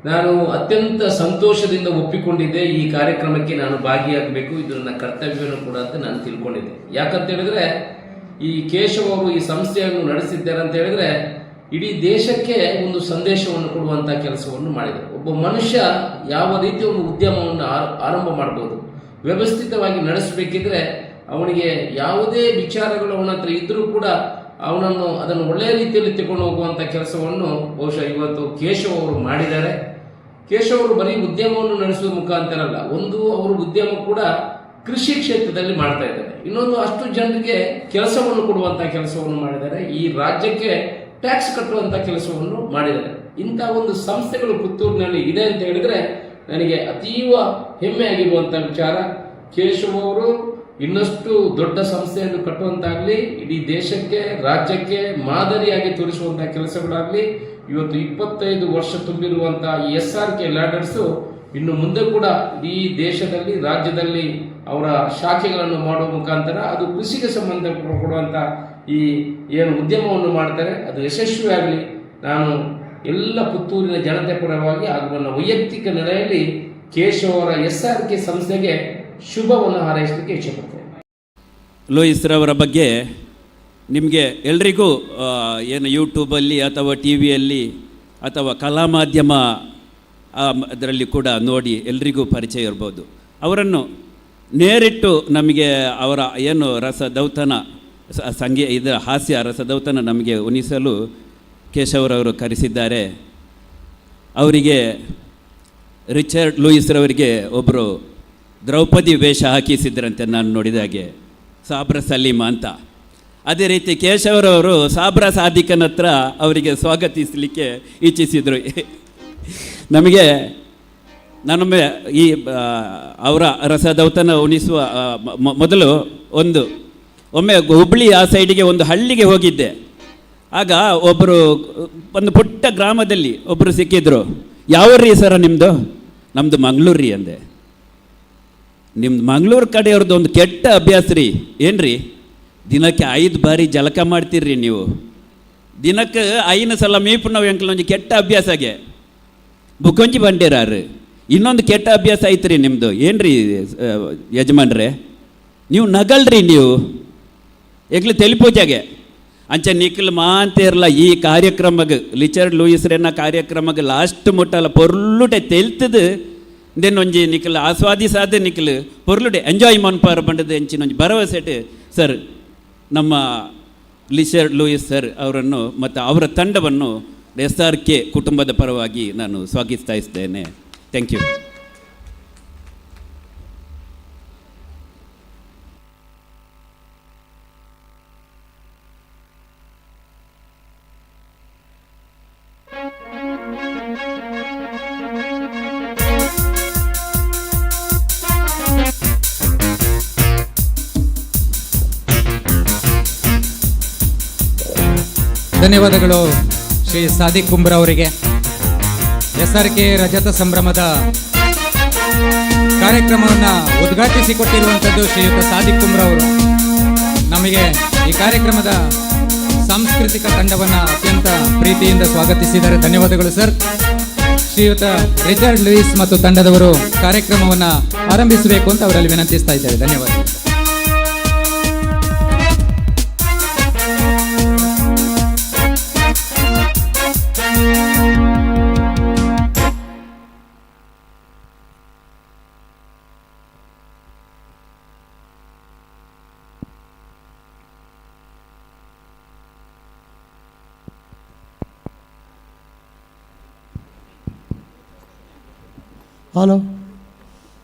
ನಾನು ಅತ್ಯಂತ ಸಂತೋಷದಿಂದ ಒಪ್ಪಿಕೊಂಡಿದ್ದೆ ಈ ಕಾರ್ಯಕ್ರಮಕ್ಕೆ ನಾನು ಭಾಗಿಯಾಗಬೇಕು, ಇದು ನನ್ನ ಕರ್ತವ್ಯವನ್ನು ಕೂಡ ಅಂತ ನಾನು ತಿಳ್ಕೊಂಡಿದ್ದೆ. ಯಾಕಂತ ಹೇಳಿದ್ರೆ ಈ ಕೇಶವ್ ಅವರು ಈ ಸಂಸ್ಥೆಯನ್ನು ನಡೆಸಿದ್ದಾರೆ ಅಂತ ಹೇಳಿದ್ರೆ ಇಡೀ ದೇಶಕ್ಕೆ ಒಂದು ಸಂದೇಶವನ್ನು ಕೊಡುವಂತಹ ಕೆಲಸವನ್ನು ಮಾಡಿದರು. ಒಬ್ಬ ಮನುಷ್ಯ ಯಾವ ರೀತಿ ಒಂದು ಉದ್ಯಮವನ್ನು ಆರಂಭ ಮಾಡಬಹುದು, ವ್ಯವಸ್ಥಿತವಾಗಿ ನಡೆಸಬೇಕಿದ್ರೆ ಅವನಿಗೆ ಯಾವುದೇ ವಿಚಾರಗಳು ಅವನ ಹತ್ರ ಇದ್ರೂ ಕೂಡ ಅದನ್ನು ಒಳ್ಳೆಯ ರೀತಿಯಲ್ಲಿ ತಗೊಂಡು ಹೋಗುವಂಥ ಕೆಲಸವನ್ನು ಬಹುಶಃ ಇವತ್ತು ಕೇಶವ್ ಅವರು ಮಾಡಿದ್ದಾರೆ. ಕೇಶವ್ ಅವರು ಬರೀ ಉದ್ಯಮವನ್ನು ನಡೆಸುವ ಮುಖಾಂತರ ಅಲ್ಲ, ಅವರು ಉದ್ಯಮ ಕೂಡ ಕೃಷಿ ಕ್ಷೇತ್ರದಲ್ಲಿ ಮಾಡ್ತಾ ಇದ್ದಾರೆ. ಇನ್ನೊಂದು ಅಷ್ಟು ಜನರಿಗೆ ಕೆಲಸವನ್ನು ಕೊಡುವಂಥ ಕೆಲಸವನ್ನು ಮಾಡಿದ್ದಾರೆ. ಈ ರಾಜ್ಯಕ್ಕೆ ಟ್ಯಾಕ್ಸ್ ಕಟ್ಟುವಂಥ ಕೆಲಸವನ್ನು ಮಾಡಿದ್ದಾರೆ. ಇಂಥ ಒಂದು ಸಂಸ್ಥೆಗಳು ಪುತ್ತೂರಿನಲ್ಲಿ ಇದೆ ಅಂತ ಹೇಳಿದ್ರೆ ನನಗೆ ಅತೀವ ಹೆಮ್ಮೆ ಆಗಿರುವಂಥ ವಿಚಾರ. ಕೇಶವ್ ಅವರು ಇನ್ನಷ್ಟು ದೊಡ್ಡ ಸಂಸ್ಥೆಯನ್ನು ಕಟ್ಟುವಂತಾಗಲಿ, ಇಡೀ ದೇಶಕ್ಕೆ ರಾಜ್ಯಕ್ಕೆ ಮಾದರಿಯಾಗಿ ತೋರಿಸುವಂತಹ ಕೆಲಸಗಳಾಗಲಿ. ಇವತ್ತು 25 ವರ್ಷ ತುಂಬಿರುವಂತಹ ಈ SRK ಲ್ಯಾಡರ್ಸ್ ಇನ್ನು ಮುಂದೆ ಕೂಡ ಇಡೀ ದೇಶದಲ್ಲಿ ರಾಜ್ಯದಲ್ಲಿ ಅವರ ಶಾಖೆಗಳನ್ನು ಮಾಡುವ ಮುಖಾಂತರ ಅದು ಕೃಷಿಗೆ ಸಂಬಂಧ ಕೊಡುವಂಥ ಈ ಏನು ಉದ್ಯಮವನ್ನು ಮಾಡ್ತಾರೆ ಅದು ಯಶಸ್ವಿಯಾಗಲಿ. ನಾನು ಎಲ್ಲ ಪುತ್ತೂರಿನ ಜನತೆ ಪರವಾಗಿ ಹಾಗೂ ನನ್ನ ವೈಯಕ್ತಿಕ ನೆಲೆಯಲ್ಲಿ ಕೇಶವ್ ಅವರ SRK ಸಂಸ್ಥೆಗೆ ಶುಭವನ್ನು ಹಾರೈಸಲಿಕ್ಕೆ ಇಚ್ಛೆಪಡ್ತೇನೆ. ಲೂಯಿಸ್ರವರ ಬಗ್ಗೆ ನಿಮಗೆ ಎಲ್ರಿಗೂ ಏನು ಯೂಟ್ಯೂಬಲ್ಲಿ ಅಥವಾ ಟಿ ವಿಯಲ್ಲಿ ಅಥವಾ ಕಲಾ ಮಾಧ್ಯಮ ಅದರಲ್ಲಿ ಕೂಡ ನೋಡಿ ಎಲ್ರಿಗೂ ಪರಿಚಯ ಇರ್ಬೋದು. ಅವರನ್ನು ನೇರಿಟ್ಟು ನಮಗೆ ಅವರ ಏನು ರಸದೌತಣ ಹಾಸ್ಯ ರಸದೌತಣ ನಮಗೆ ಉಣಿಸಲು ಕೇಶವರವರು ಕರೆಸಿದ್ದಾರೆ. ಅವರಿಗೆ ರಿಚರ್ಡ್ ಲೂಯಿಸ್ರವರಿಗೆ ಒಬ್ಬರು ದ್ರೌಪದಿ ವೇಷ ಹಾಕಿಸಿದ್ರಂತೆ ನಾನು ನೋಡಿದ ಹಾಗೆ, ಸಾಬ್ರ ಸಲೀಮ ಅಂತ. ಅದೇ ರೀತಿ ಕೇಶವರವರು ಸಾಬ್ರ ಸಾದಿಕನ ಹತ್ರ ಅವರಿಗೆ ಸ್ವಾಗತಿಸಲಿಕ್ಕೆ ಇಚ್ಛಿಸಿದರು. ನಮಗೆ ನಾನೊಮ್ಮೆ ಈ ಅವರ ರಸದೌತಣ ಉಣಿಸುವ ಮೊದಲು ಒಮ್ಮೆ ಹುಬ್ಳಿ ಆ ಸೈಡಿಗೆ ಒಂದು ಹಳ್ಳಿಗೆ ಹೋಗಿದ್ದೆ. ಆಗ ಒಂದು ಪುಟ್ಟ ಗ್ರಾಮದಲ್ಲಿ ಒಬ್ಬರು ಸಿಕ್ಕಿದ್ರು. ಯಾವ ರೀ ಸರ ನಿಮ್ಮದು? ನಮ್ಮದು ಮಂಗಳೂರು ರೀ ಅಂದೆ. ನಿಮ್ದು ಮಂಗಳೂರು ಕಡೆಯವ್ರದ್ದು ಒಂದು ಕೆಟ್ಟ ಅಭ್ಯಾಸ ರೀ. ಏನ್ರಿ? ದಿನಕ್ಕೆ 5 ಬಾರಿ ಜಳಕ ಮಾಡ್ತೀರ್ರಿ ನೀವು. ದಿನಕ್ಕೆ 5 ಸಲ ಮೀಪು ನಾವು ಎಂಕ್ಲ ಒಂಜಿ ಕೆಟ್ಟ ಅಭ್ಯಾಸಗೆ ಬುಕೊಂಜಿ ಬಂಡೇರಾರು ಇನ್ನೊಂದು ಕೆಟ್ಟ ಅಭ್ಯಾಸ ಐತ್ರಿ ನಿಮ್ಮದು. ಏನ್ರಿ ಯಜಮಾನ್ರೆ, ನೀವು ನಗಲ್ರಿ ನೀವು ಏಗ್ಲಿ ತೆಲಿಪೂಜೆಗೆ ಅಂಚೆ ನಿಖಿಲ್ ಮಾಂತೇರ್ಲ ಈ ಕಾರ್ಯಕ್ರಮಕ್ಕೆ ರಿಚರ್ಡ್ ಲೂಯಿಸ್ರೇನ ಕಾರ್ಯಕ್ರಮಕ್ಕೆ ಲಾಸ್ಟ್ ಮುಟ್ಟಲ್ಲ ಪೊರ್ಲುಟೆ ತೆಲ್ತದು ಒಂಜಿ ನಿಖಿಲ್ ಆಸ್ವಾದಿಸಾದ ನಿಖಿಲ್ ಪೊರ್ಲುಡೆ ಎಂಜಾಯ್ ಮನ್ಪಾರ ಬಂಡದ ಎಂಚಿನೊಂಜಿ ಭರವಸೆಟ್ ಸರ್ ನಮ್ಮ ರಿಚರ್ಡ್ ಲೂಯಿಸ್ ಸರ್ ಅವರನ್ನು ಮತ್ತು ಅವರ ತಂಡವನ್ನು SRK ಕುಟುಂಬದ ಪರವಾಗಿ ನಾನು ಸ್ವಾಗತಿಸ್ತಾ ಇದ್ದೇನೆ. Thank you. ಧನ್ಯವಾದಗಳು ಶ್ರೀ ಸಾದಿಕ್ ಕುಂಬ್ರ ಅವರಿಗೆ. SRK ರಜತ ಸಂಭ್ರಮದ ಕಾರ್ಯಕ್ರಮವನ್ನು ಉದ್ಘಾಟಿಸಿಕೊಟ್ಟಿರುವಂಥದ್ದು ಶ್ರೀಯುತ ಸಾದಿಕ್ ಕುಂಬ್ರ ಅವರು. ನಮಗೆ ಈ ಕಾರ್ಯಕ್ರಮದ ಸಾಂಸ್ಕೃತಿಕ ತಂಡವನ್ನು ಅತ್ಯಂತ ಪ್ರೀತಿಯಿಂದ ಸ್ವಾಗತಿಸಿದ್ದಾರೆ. ಧನ್ಯವಾದಗಳು ಸರ್. ಶ್ರೀಯುತ ರಿಚರ್ಡ್ ಲೂಯಿಸ್ ಮತ್ತು ತಂಡದವರು ಕಾರ್ಯಕ್ರಮವನ್ನು ಆರಂಭಿಸಬೇಕು ಅಂತ ಅವರಲ್ಲಿ ವಿನಂತಿಸ್ತಾ ಇದ್ದಾರೆ. ಧನ್ಯವಾದಗಳು. ಹಲೋ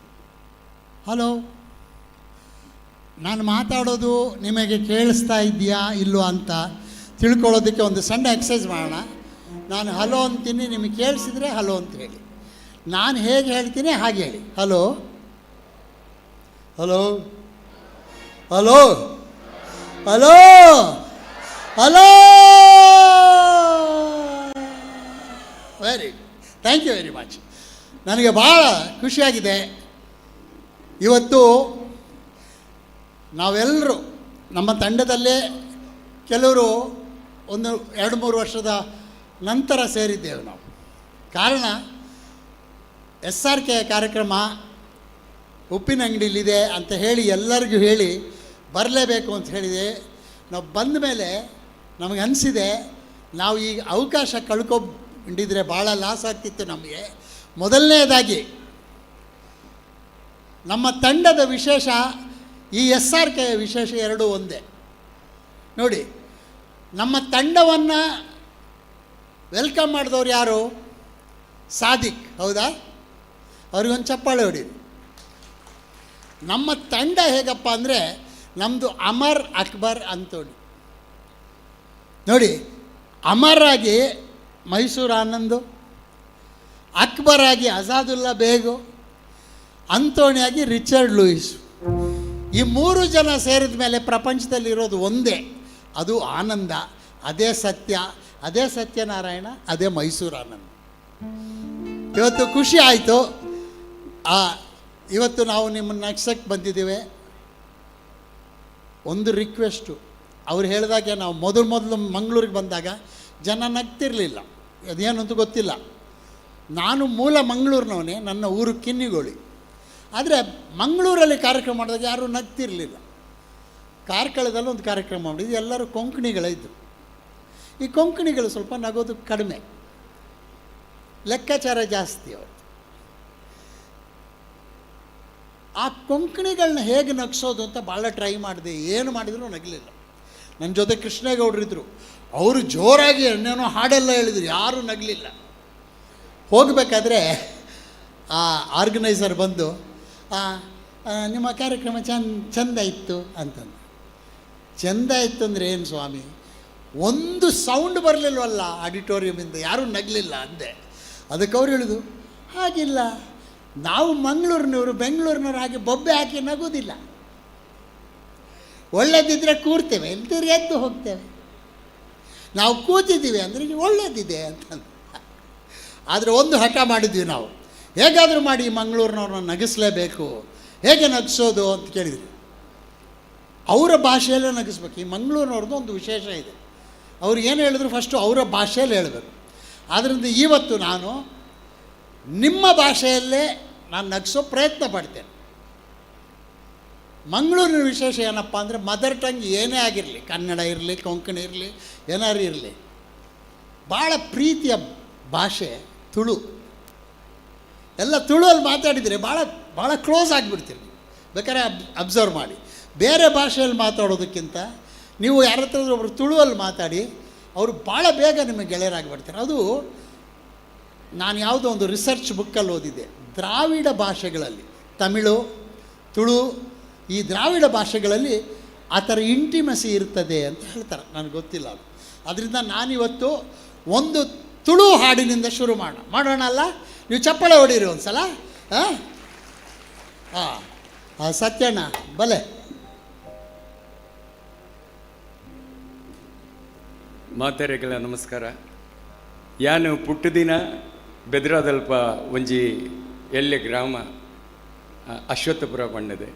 ಹಲೋ, ನಾನು ಮಾತಾಡೋದು ನಿಮಗೆ ಕೇಳಿಸ್ತಾ ಇದೆಯಾ ಇಲ್ಲೋ ಅಂತ ತಿಳ್ಕೊಳ್ಳೋದಕ್ಕೆ ಒಂದು ಸಣ್ಣ ಎಕ್ಸಸೈಸ್ ಮಾಡೋಣ. ನಾನು ಹಲೋ ಅಂತೀನಿ, ನಿಮಗೆ ಕೇಳಿಸಿದ್ರೆ ಹಲೋ ಅಂತ ಹೇಳಿ. ನಾನು ಹೇಗೆ ಹೇಳ್ತೀನಿ ಹಾಗೆ ಹೇಳಿ. Hello hello hello hello hello. Very thank you very much. ನನಗೆ ಭಾಳ ಖುಷಿಯಾಗಿದೆ. ಇವತ್ತು ನಾವೆಲ್ಲರೂ ನಮ್ಮ ತಂಡದಲ್ಲೇ ಕೆಲವರು ಒಂದು 2-3 ವರ್ಷದ ನಂತರ ಸೇರಿದ್ದೇವೆ ನಾವು. ಕಾರಣ SRK ಕಾರ್ಯಕ್ರಮ ಉಪ್ಪಿನಂಗಡಿಲಿದೆ ಅಂತ ಹೇಳಿ ಎಲ್ಲರಿಗೂ ಹೇಳಿ ಬರಲೇಬೇಕು ಅಂತ ಹೇಳಿದೆ. ನಾವು ಬಂದ ಮೇಲೆ ನಮಗೆ ಅನಿಸಿದೆ ನಾವು ಈ ಅವಕಾಶ ಕಳ್ಕೊಂಡಿದ್ರೆ ಭಾಳ ಲಾಸ್ ಆಗ್ತಿತ್ತು ನಮಗೆ. ಮೊದಲನೇದಾಗಿ ನಮ್ಮ ತಂಡದ ವಿಶೇಷ, ಈ SRK ವಿಶೇಷ ಎರಡೂ ಒಂದೇ. ನೋಡಿ, ನಮ್ಮ ತಂಡವನ್ನು ವೆಲ್ಕಮ್ ಮಾಡಿದವ್ರು ಯಾರು? ಸಾದಿಕ್, ಹೌದಾ? ಅವ್ರಿಗೊಂದು ಚಪ್ಪಾಳೆ ಹೊಡೀರಿ. ನಮ್ಮ ತಂಡ ಹೇಗಪ್ಪ ಅಂದರೆ ನಮ್ಮದು ಅಮರ್ ಅಕ್ಬರ್ ಅಂತೋಣಿ. ನೋಡಿ, ಅಮರ್ ಆಗಿ ಮೈಸೂರು ಆನಂದು, ಅಕ್ಬರ್ ಆಗಿ ಅಜಾದುಲ್ಲಾ ಬೇಗು, ಅಂತೋಣಿಯಾಗಿ ರಿಚರ್ಡ್ ಲೂಯಿಸ್. ಈ 3 ಜನ ಸೇರಿದ ಮೇಲೆ ಪ್ರಪಂಚದಲ್ಲಿರೋದು ಒಂದೇ, ಅದು ಆನಂದ. ಅದೇ ಸತ್ಯ, ಅದೇ ಸತ್ಯನಾರಾಯಣ, ಅದೇ ಮೈಸೂರು ಆನಂದ. ಇವತ್ತು ಖುಷಿ ಆಯಿತು. ಇವತ್ತು ನಾವು ನಿಮ್ಮನ್ನು ನಗ್ಸಕ್ಕೆ ಬಂದಿದ್ದೇವೆ. ಒಂದು ರಿಕ್ವೆಸ್ಟು, ಅವ್ರು ಹೇಳಿದಾಗೆ ನಾವು ಮೊದಲು ಮಂಗಳೂರಿಗೆ ಬಂದಾಗ ಜನ ನಗ್ತಿರಲಿಲ್ಲ, ಅದೇನು ಅಂತ ಗೊತ್ತಿಲ್ಲ. ನಾನು ಮೂಲ ಮಂಗಳೂರಿನವನೇ, ನನ್ನ ಊರು ಕಿನ್ನಿಗೋಳಿ. ಆದರೆ ಮಂಗಳೂರಲ್ಲಿ ಕಾರ್ಯಕ್ರಮ ಮಾಡಿದಾಗ ಯಾರೂ ನಗ್ತಿರಲಿಲ್ಲ. ಕಾರ್ಕಳದಲ್ಲಿ ಒಂದು ಕಾರ್ಯಕ್ರಮ ಮಾಡಿದ್ದು, ಎಲ್ಲರೂ ಕೊಂಕಣಿಗಳಿದ್ದರು. ಈ ಕೊಂಕಣಿಗಳು ಸ್ವಲ್ಪ ನಗೋದು ಕಡಿಮೆ, ಲೆಕ್ಕಾಚಾರ ಜಾಸ್ತಿ ಅವರು. ಆ ಕೊಂಕಣಿಗಳನ್ನ ಹೇಗೆ ನಗಿಸೋದು ಅಂತ ಭಾಳ ಟ್ರೈ ಮಾಡಿದೆ, ಏನು ಮಾಡಿದರೂ ನಗಲಿಲ್ಲ. ನನ್ನ ಜೊತೆ ಕೃಷ್ಣೇಗೌಡರಿದ್ದರು, ಅವರು ಜೋರಾಗಿ ಏನೇನೋ ಹಾಡೆಲ್ಲ ಹೇಳಿದರು, ಯಾರೂ ನಗಲಿಲ್ಲ. ಹೋಗಬೇಕಾದ್ರೆ ಆ ಆರ್ಗನೈಸರ್ ಬಂದು ನಿಮ್ಮ ಕಾರ್ಯಕ್ರಮ ಚೆಂದ ಇತ್ತು ಅಂತಂದು. ಚೆಂದ ಇತ್ತು ಅಂದರೆ ಏನು ಸ್ವಾಮಿ, ಒಂದು ಸೌಂಡ್ ಬರಲಿಲ್ವಲ್ಲ ಆಡಿಟೋರಿಯಮಿಂದ, ಯಾರೂ ನಗಲಿಲ್ಲ ಅಂದೆ. ಅದಕ್ಕೆ ಅವ್ರು ಹೇಳಿದ್ರು, ಹಾಗಿಲ್ಲ, ನಾವು ಮಂಗಳೂರಿನವರು ಬೆಂಗಳೂರಿನವ್ರು ಹಾಗೆ ಬೊಬ್ಬೆ ಹಾಕಿ ನಗೋದಿಲ್ಲ. ಒಳ್ಳೇದಿದ್ದರೆ ಕೂರ್ತೇವೆ, ಇಲ್ದಿದ್ರೆ ಎದ್ದು ಹೋಗ್ತೇವೆ. ನಾವು ಕೂತಿದ್ದೀವಿ ಅಂದರೆ ಒಳ್ಳೇದಿದೆ ಅಂತಂದು. ಆದರೆ ಒಂದು ಹಠ ಮಾಡಿದ್ವಿ ನಾವು, ಹೇಗಾದರೂ ಮಾಡಿ ಮಂಗಳೂರಿನವ್ರನ್ನ ನಗಿಸ್ಲೇಬೇಕು. ಹೇಗೆ ನಗಿಸೋದು ಅಂತ ಕೇಳಿದ್ವಿ. ಅವರ ಭಾಷೆಯಲ್ಲೇ ನಗಿಸ್ಬೇಕು. ಈ ಮಂಗಳೂರಿನವ್ರದ್ದು ಒಂದು ವಿಶೇಷ ಇದೆ, ಅವ್ರು ಏನು ಹೇಳಿದ್ರು ಫಸ್ಟು ಅವರ ಭಾಷೆಯಲ್ಲಿ ಹೇಳಬೇಕು. ಆದ್ದರಿಂದ ಇವತ್ತು ನಾನು ನಿಮ್ಮ ಭಾಷೆಯಲ್ಲೇ ನಾನು ನಗಿಸೋ ಪ್ರಯತ್ನ ಪಡ್ತೇನೆ. ಮಂಗಳೂರಿನ ವಿಶೇಷ ಏನಪ್ಪ ಅಂದರೆ ಮದರ್ ಟಂಗ್ ಏನೇ ಆಗಿರಲಿ, ಕನ್ನಡ ಇರಲಿ, ಕೊಂಕಣಿ ಇರಲಿ, ಏನಾರು ಇರಲಿ, ಭಾಳ ಪ್ರೀತಿಯ ಭಾಷೆ ತುಳು. ಎಲ್ಲ ತುಳುವಲ್ಲಿ ಮಾತಾಡಿದರೆ ಭಾಳ ಕ್ಲೋಸ್ ಆಗಿಬಿಡ್ತೀರಿ. ಬೇಕಾದ್ರೆ ಅಬ್ಸರ್ವ್ ಮಾಡಿ. ಬೇರೆ ಭಾಷೆಯಲ್ಲಿ ಮಾತಾಡೋದಕ್ಕಿಂತ ನೀವು ಯಾರ ಹತ್ರ ಒಬ್ಬರು ತುಳುವಲ್ಲಿ ಮಾತಾಡಿ, ಅವರು ಭಾಳ ಬೇಗ ನಿಮಗೆ ಗೆಳೆಯರಾಗಿಬಿಡ್ತಾರೆ. ಅದು ನಾನು ಯಾವುದೋ ಒಂದು ರಿಸರ್ಚ್ ಬುಕ್ಕಲ್ಲಿ ಓದಿದ್ದೆ. ದ್ರಾವಿಡ ಭಾಷೆಗಳಲ್ಲಿ, ತಮಿಳು, ತುಳು, ಈ ದ್ರಾವಿಡ ಭಾಷೆಗಳಲ್ಲಿ ಆ ಥರ ಇಂಟಿಮಸಿ ಇರ್ತದೆ ಅಂತ ಹೇಳ್ತಾರೆ. ನನಗೆ ಗೊತ್ತಿಲ್ಲ ಅದು. ಅದರಿಂದ ನಾನಿವತ್ತು ಒಂದು ತುಳು ಹಾಡಿನಿಂದ ಶುರು ಮಾಡೋಣ ಅಲ್ಲ? ನೀವು ಚಪ್ಪಾಳೆ ಹೊಡೀರಿ ಒಂದು ಸಲ. ಸತ್ಯಣ್ಣ ಬಲೆ. ಮಾತೆರೆಗಳ ನಮಸ್ಕಾರ. ಯಾನು ಪುಟ್ಟದಿನ ಬೆದರಾದಲ್ಪ ಒಂಜಿ ಎಳ್ಳೆ ಗ್ರಾಮ ಅಶ್ವತ್ಥಪುರ ಬಣ್ಣದೆ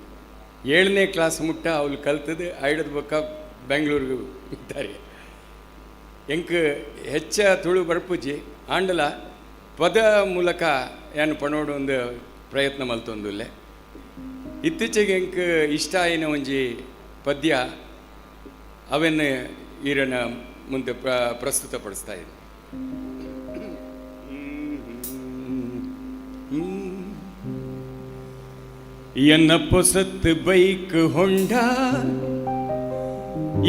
7ನೇ ಕ್ಲಾಸ್ ಮುಟ್ಟ ಅವಳು ಕಲ್ತದೆ. ಐಡದ ಬೊಕ್ಕ ಬೆಂಗಳೂರಿಗೆ ಇದ್ದಾರೆ. ಎಂಕ್ ಹೆಚ್ಚ ತುಳು ಬರ್ಪುಜಿ ಆಂಡಲ ಪದ ಮೂಲಕ ಏನು ಪಣೋಡು ಒಂದು ಪ್ರಯತ್ನ ಮಲ್ತೊಂದುಲ್ಲೆ. ಇತ್ತೀಚೆಗೆ ಎಂಕ್ ಇಷ್ಟ ಆಯಿನ ಒಂಜಿ ಪದ್ಯ ಅವನ್ನು ಈರನ ಮುಂದೆ ಪ್ರಸ್ತುತಪಡಿಸ್ತಾ ಇದೆ. ಎನ್ನ ಪೊಸತ್ ಬೈಕ್ ಹೊಂಡ,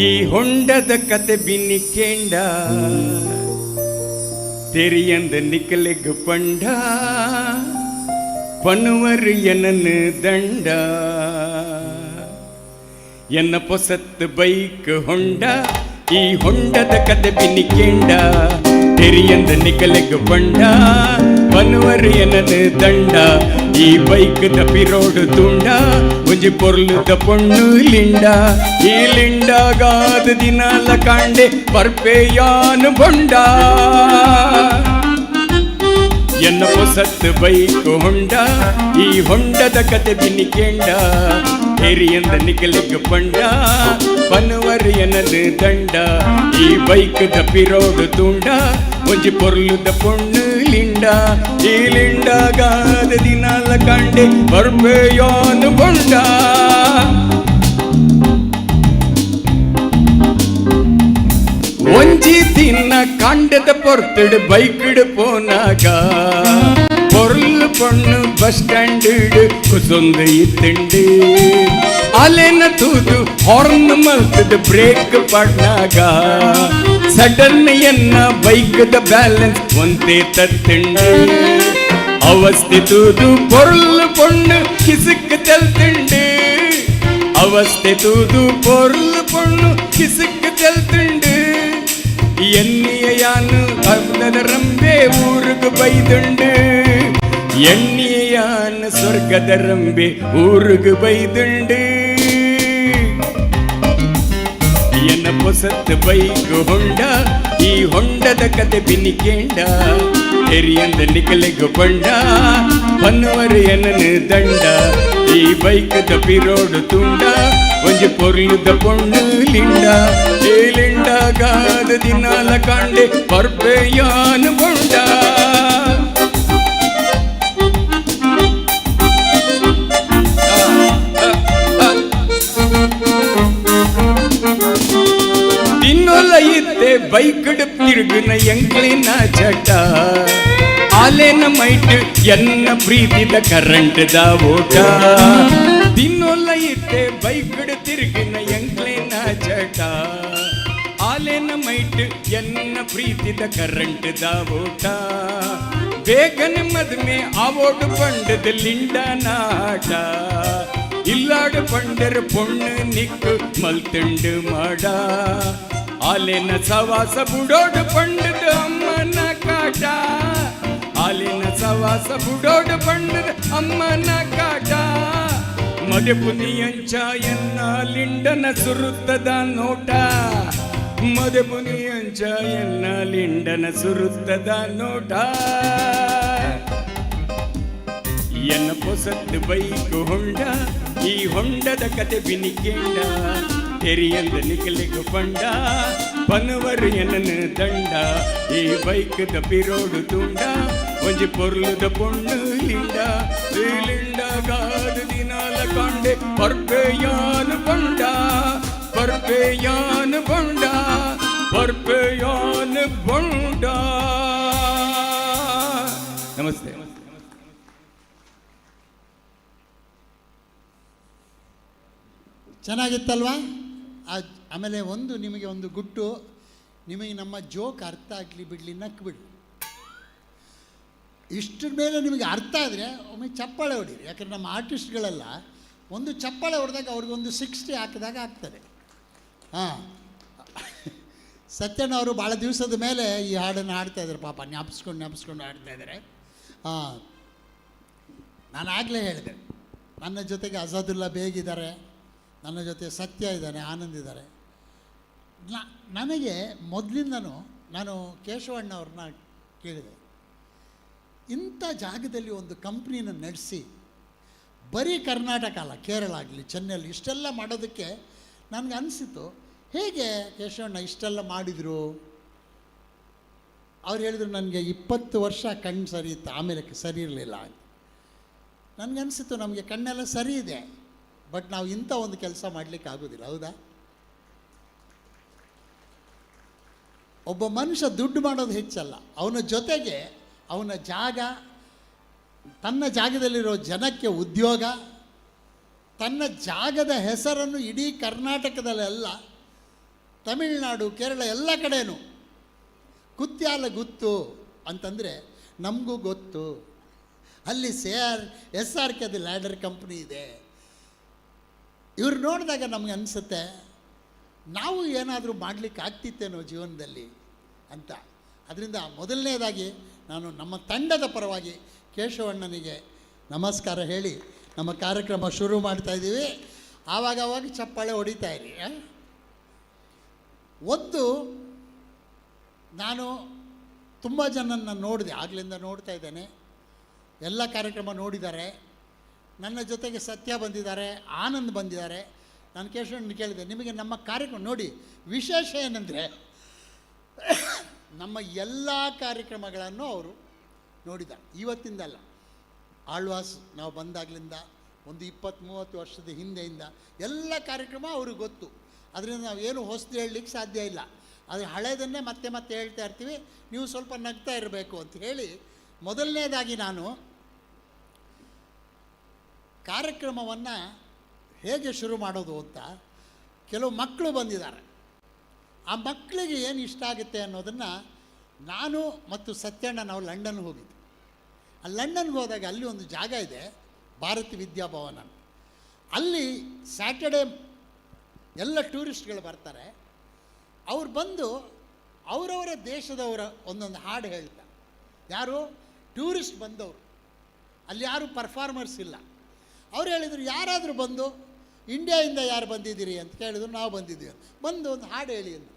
ಈ ಹೊಂಡದ ಕತೆ ಬಿನ್ನಿಕೇಂಡ, ತೆರಿಯಂದ ನಿಕಲೆಗ್ ಪಂಡ, ಪನುವರ್ ಎನನು ದಂಡ. ಎನ್ನ ಪೊಸತ್ ಬೈಕ್ ಹೊಂಡ, ಈ ಹೊಂಡದ ಕತೆ ಬಿನ್ನಿಕೇಂಡ, ತೆರಿಯಂದ ನಿಕಲೆಗ್ ಪಂಡ, ಪನುವರ್ ಎನನು ದಂಡ. ಈ ಬೈಕ್ ತಪ್ಪಿರೋಡು ತುಂಡ, ಒಂಜಿ ಪೊರ್ಲುದ ಪೊಣ್ಣು ಲಿಂಡ. ಈ ಲಿಂಡಗಾದ ದಿನಾಲ ಕಾಂಡೆ ಬರ್ಪೆಯಾನು ಬೊಂಡ. ಎನ್ನ ಪೊಸತ್ ಬೈಕ್ ಹೊಂಡ, ಈ ಹೊಂಡದ ಕತೆ ಬಿನ್ನಿಕೇಂಡ, ಏರಿಯಂದ ನಿಕಲೆಗ್ ಪಂಡ, ಪನುವರ್ ಎನನು ದಂಡ. ಈ ಬೈಕ್ ತಪ್ಪಿರೋಡು ತುಂಡ, ಒಂಜಿ ಪೊರ್ಲುದ ಪೊಣ್ಣು ಲಿಂಡ. ಈ ಲಿಂಡಗಾದ ದಿನಾಲ ಕಾಂಡೆ ಬರ್ಪೆಯಾನು ಬೊಂಡ. ಒಂಜಿ ದಿನ ಕಾಂಡದ ಪೊರ್ತುಡು ಬೈಕ್ಡು ಪೋನಾಗ, பொருள் பொண்ணு பஸ் ஸ்டாண்டு குசொந்து இத்துண்டு. ಅಲೆನ ತೂದು ಹಾರ್ನ್ ಮಲ್ತದ ಬ್ರೇಕ್ ಪಡ್ನಾಗ, ಸಡನ್ ಎನ್ನ ಬೈಕ್ದ ಬ್ಯಾಲೆನ್ಸ್ ಒಂದೇ ತತ್ತುಂಡು. ಅವಸ್ಥೆ ತೂದು பொருள் பொண்ணு ಕಿಸುಕ್ ತೆಲ್ತುಂಡು. ಅವಸ್ಥೆ ತೂದು பொருள் பொண்ணு ಕಿಸುಕ್ ತೆಲ್ತುಂಡು. ಎಣ್ಣಿಯ ಯಾನು ಅರ್ಧದ ರಂಬೆ ಊರುಗು ಬೈದುಂಡು. ಎಣ್ಣಿಯ ಯಾನು ಸ್ವರ್ಗದ ರಂಬೆ ಊರುಗು ಬೈದುಂಡು. ಎನ್ನ ಪೊಸತ್ ಬೈಕ್ ಹೊಂಡ, ಈ ಹೊಂಡದ ಕತೆ ಬಿನ್ನಿಕೇಂಡ, ತೆರಿಯಂದ ನಿಕಲೆಗ್ ಪಂಡ, ಪನ್ನುವರ್ ಎನನು ದಂಡ. ಈ ಬೈಕ್ ತಪ್ಪಿರೋಡು ತುಂಡ, ಒಂಜಿ ಪೊರ್ಲುದ ಪೊಣ್ಣು ಲಿಂಡ. ಏ ಲಿಂಡಗಾದ ದಿನಾಲ ಕಾಂಡೆ ಬರ್ಪೆಯಾನು ಬೊಂಡ. ಇನ್ನೊಲ್ಲ ಇದ್ದೆ ಬೈಕ್ಡ್ ತಿರುಗುನ ಎಂಕ್ಲಿನ ಚಟ. ಆಲೆನ ಮೈಟ್ ಎನ್ನ ಪ್ರೀತಿದ ಕರೆಂಟ್ದ ಓಟ. ದಿನ್ನೊಲ್ಲ ಇದ್ದೆ ಬೈಕ್ಡ್ ತಿರುಗಿನ ಎಂಕ್ಲಿನ ಚಟ. ಆಲೆನ ಮೈಟ್ ಎನ್ನ ಪ್ರೀತಿದ ಕರೆಂಟ್ದ ಓಟ. ಬೇಗನೆ ಮದ್ಮೆ ಆವೋಡು ಪಂಡದ ಲಿಂಡ ನಾಟ. ಇಲ್ಲಾಡು ಪಂಡರ್ ಪೊಣ್ಣು ನಿಕ್ಕು ಮಲ್ತುಂಡು ಮಾಡ. ಆಲೆನ ಸವಾಸ ಬುಡೋಡು ಪಂಡದ ಅಮ್ಮನ ಕಾಟ. ಆಲೆನ ಸವಾಸ ಬುಡೋಡು ಪಂಡದ ಅಮ್ಮನ ಕಾಟ. ಮದಪುನಿಯಂಚ ಎನ್ನ ಲಿಂಡನ ಸುರುತ್ತದ ನೋಟ. ಮದಪುನಿಯಂಚ ಎನ್ನ ಲಿಂಡನ ಸುರುತ್ತದ ನೋಟ. ಎನ್ನ ಪೊಸತ್ ಬೈಕ್ ಹೊಂಡ, ಈ ಹೊಂಡದ ಕತೆ ಬಿನ್ನಿಕೇಂಡ, ತೆರಿಯಂದ ನಿಕಲೆಗ್ ಪಂಡ, ಪನುವರ್ ಎನನು ದಂಡ. ಈ ಬೈಕ್ ತಪ್ಪಿರೋಡು ತುಂಡ, ಒಂಜಿ ಪೊರ್ಲುದ ಪೊಣ್ಣು ಲಿಂಡ ಈ ಲಿಂಡ ಗಾದು ದಿನಾಲ ಕಂಡೆ ಬರ್ಪೆಯಾನು ಬಂಡ ಬರ್ಪೆಯಾನು ಬಂಡ ಬರ್ಪೆಯಾನು ಬಂಡ. ನಮಸ್ತೆ. ಚೆನ್ನಾಗಿತ್ತಲ್ವಾ? ಆಮೇಲೆ ನಿಮಗೆ ಒಂದು ಗುಟ್ಟು, ನಿಮಗೆ ನಮ್ಮ ಜೋಕ್ ಅರ್ಥ ಆಗಲಿ ಬಿಡಲಿ ನಕ್ಬಿಡಿ. ಇಷ್ಟರ ಮೇಲೆ ನಿಮಗೆ ಅರ್ಥ ಆದರೆ ಒಮ್ಮೆ ಚಪ್ಪಾಳೆ ಹೊಡೀರಿ. ಯಾಕಂದರೆ ನಮ್ಮ ಆರ್ಟಿಸ್ಟ್ಗಳೆಲ್ಲ ಒಂದು ಚಪ್ಪಾಳೆ ಹೊಡೆದಾಗ ಅವ್ರಿಗೊಂದು 60 ಹಾಕಿದಾಗ ಆಗ್ತದೆ. ಹಾಂ, ಸತ್ಯಣ್ಣ ಅವರು ಭಾಳ ದಿವಸದ ಮೇಲೆ ಈ ಹಾಡನ್ನು ಹಾಡ್ತಾಯಿದ್ದಾರೆ. ಪಾಪ ಜ್ಞಾಪಿಸ್ಕೊಂಡು ಹಾಡ್ತಾಯಿದ್ದಾರೆ. ಹಾಂ, ನಾನು ಆಗಲೇ ಹೇಳಿದೆ, ನನ್ನ ಜೊತೆಗೆ ಅಜಾದುಲ್ಲಾ ಬೇಗಿದ್ದಾರೆ, ನನ್ನ ಜೊತೆ ಸತ್ಯ ಇದ್ದಾನೆ, ಆನಂದ್ ಇದ್ದಾರೆ. ನನಗೆ ಮೊದಲಿಂದನೂ ನಾನು ಕೇಶವಣ್ಣವ್ರನ್ನ ಕೇಳಿದೆ, ಇಂಥ ಜಾಗದಲ್ಲಿ ಒಂದು ಕಂಪ್ನಿನ ನಡೆಸಿ ಬರೀ ಕರ್ನಾಟಕ ಅಲ್ಲ, ಕೇರಳ ಆಗಲಿ, ಚೆನ್ನೈಲಿ ಇಷ್ಟೆಲ್ಲ ಮಾಡೋದಕ್ಕೆ ನನಗೆ ಅನಿಸಿತು, ಹೇಗೆ ಕೇಶವಣ್ಣ ಇಷ್ಟೆಲ್ಲ ಮಾಡಿದರು? ಅವ್ರು ಹೇಳಿದರು, ನನಗೆ 20 ವರ್ಷ ಕಣ್ಣು ಸರಿ ಇತ್ತು, ಆಮೇಲೆ ಸರಿ ಇರಲಿಲ್ಲ. ನನಗನ್ಸಿತ್ತು, ನಮಗೆ ಕಣ್ಣೆಲ್ಲ ಸರಿ ಇದೆ, ಬಟ್ ನಾವು ಇಂಥ ಒಂದು ಕೆಲಸ ಮಾಡಲಿಕ್ಕೆ ಆಗೋದಿಲ್ಲ. ಹೌದಾ? ಒಬ್ಬ ಮನುಷ್ಯ ದುಡ್ಡು ಮಾಡೋದು ಹೆಚ್ಚಲ್ಲ, ಅವನ ಜೊತೆಗೆ ಅವನ ಜಾಗ, ತನ್ನ ಜಾಗದಲ್ಲಿರೋ ಜನಕ್ಕೆ ಉದ್ಯೋಗ, ತನ್ನ ಜಾಗದ ಹೆಸರನ್ನು ಇಡೀ ಕರ್ನಾಟಕದಲ್ಲೆಲ್ಲ, ತಮಿಳುನಾಡು, ಕೇರಳ ಎಲ್ಲ ಕಡೆನೂ ಕುತ್ಯಾಲ ಗುತ್ತು ಅಂತಂದರೆ ನಮಗೂ ಗೊತ್ತು, ಅಲ್ಲಿ SRK ಅದು ಲ್ಯಾಡರ್ ಕಂಪ್ನಿ ಇದೆ. ಇವ್ರು ನೋಡಿದಾಗ ನಮಗೆ ಅನಿಸುತ್ತೆ, ನಾವು ಏನಾದರೂ ಮಾಡಲಿಕ್ಕೆ ಆಗ್ತಿತ್ತೇನೋ ಜೀವನದಲ್ಲಿ ಅಂತ. ಅದರಿಂದ ಮೊದಲನೇದಾಗಿ ನಾನು ನಮ್ಮ ತಂಡದ ಪರವಾಗಿ ಕೇಶವಣ್ಣನಿಗೆ ನಮಸ್ಕಾರ ಹೇಳಿ ನಮ್ಮ ಕಾರ್ಯಕ್ರಮ ಶುರು ಮಾಡ್ತಾಯಿದ್ದೀವಿ. ಆವಾಗ ಚಪ್ಪಾಳೆ ಹೊಡಿತಾ ಇರಿ. ನಾನು ತುಂಬ ಜನನ್ನ ನೋಡಿದೆ, ಆಗಲಿಂದ ನೋಡ್ತಾ ಇದ್ದೇನೆ, ಎಲ್ಲ ಕಾರ್ಯಕ್ರಮ ನೋಡಿದ್ದಾರೆ. ನನ್ನ ಜೊತೆಗೆ ಸತ್ಯ ಬಂದಿದ್ದಾರೆ, ಆನಂದ್ ಬಂದಿದ್ದಾರೆ. ನಾನು ಕೇಶವಣ್ಣ ಕೇಳಿದೆ, ನಿಮಗೆ ನಮ್ಮ ಕಾರ್ಯಕ್ರಮ ನೋಡಿ ವಿಶೇಷ ಏನಂದರೆ, ನಮ್ಮ ಎಲ್ಲ ಕಾರ್ಯಕ್ರಮಗಳನ್ನು ಅವರು ನೋಡಿದ್ದಾರೆ. ಇವತ್ತಿಂದಲ್ಲ, ಆಳ್ವಾಸ್ ನಾವು ಬಂದಾಗಲಿಂದ ಒಂದು 20-30 ವರ್ಷದ ಹಿಂದೆಯಿಂದ ಎಲ್ಲ ಕಾರ್ಯಕ್ರಮ ಅವ್ರಿಗೆ ಗೊತ್ತು. ಅದರಿಂದ ನಾವು ಏನು ಹೊಸದು ಹೇಳಲಿಕ್ಕೆ ಸಾಧ್ಯ ಇಲ್ಲ. ಆದರೆ ಹಳೆಯದನ್ನೇ ಮತ್ತೆ ಮತ್ತೆ ಹೇಳ್ತಾ ಇರ್ತೀವಿ, ನೀವು ಸ್ವಲ್ಪ ನಗ್ತಾ ಇರಬೇಕು ಅಂತ ಹೇಳಿ, ಮೊದಲನೇದಾಗಿ ನಾನು ಕಾರ್ಯಕ್ರಮವನ್ನು ಹೇಗೆ ಶುರು ಮಾಡೋದು ಅಂತ, ಕೆಲವು ಮಕ್ಕಳು ಬಂದಿದ್ದಾರೆ. ಆ ಮಕ್ಕಳಿಗೆ ಏನು ಇಷ್ಟ ಆಗುತ್ತೆ ಅನ್ನೋದನ್ನು ನಾನು ಮತ್ತು ಸತ್ಯಣ್ಣ ನಾವು ಲಂಡನ್ಗೆ ಹೋಗಿದ್ವಿ. ಆ ಲಂಡನ್ಗೆ ಹೋದಾಗ ಅಲ್ಲಿ ಒಂದು ಜಾಗ ಇದೆ, ಭಾರತಿ ವಿದ್ಯಾಭವನ. ಅಲ್ಲಿ ಸ್ಯಾಟರ್ಡೇ ಎಲ್ಲ ಟೂರಿಸ್ಟ್ಗಳು ಬರ್ತಾರೆ. ಅವ್ರು ಬಂದು ಅವರವರ ದೇಶದವರ ಒಂದೊಂದು ಹಾಡು ಹೇಳ್ತಾರೆ. ಯಾರು? ಟೂರಿಸ್ಟ್ ಬಂದವರು. ಅಲ್ಲಿ ಯಾರು ಪರ್ಫಾರ್ಮರ್ಸ್ ಇಲ್ಲ. ಅವ್ರು ಹೇಳಿದರು, ಯಾರಾದರೂ ಬಂದು ಇಂಡಿಯಾದಿಂದ ಯಾರು ಬಂದಿದ್ದೀರಿ ಅಂತ ಕೇಳಿದ್ರು. ನಾವು ಬಂದಿದ್ದೀವಿ. ಬಂದು ಒಂದು ಹಾಡು ಹೇಳಿ ಅಂದರು.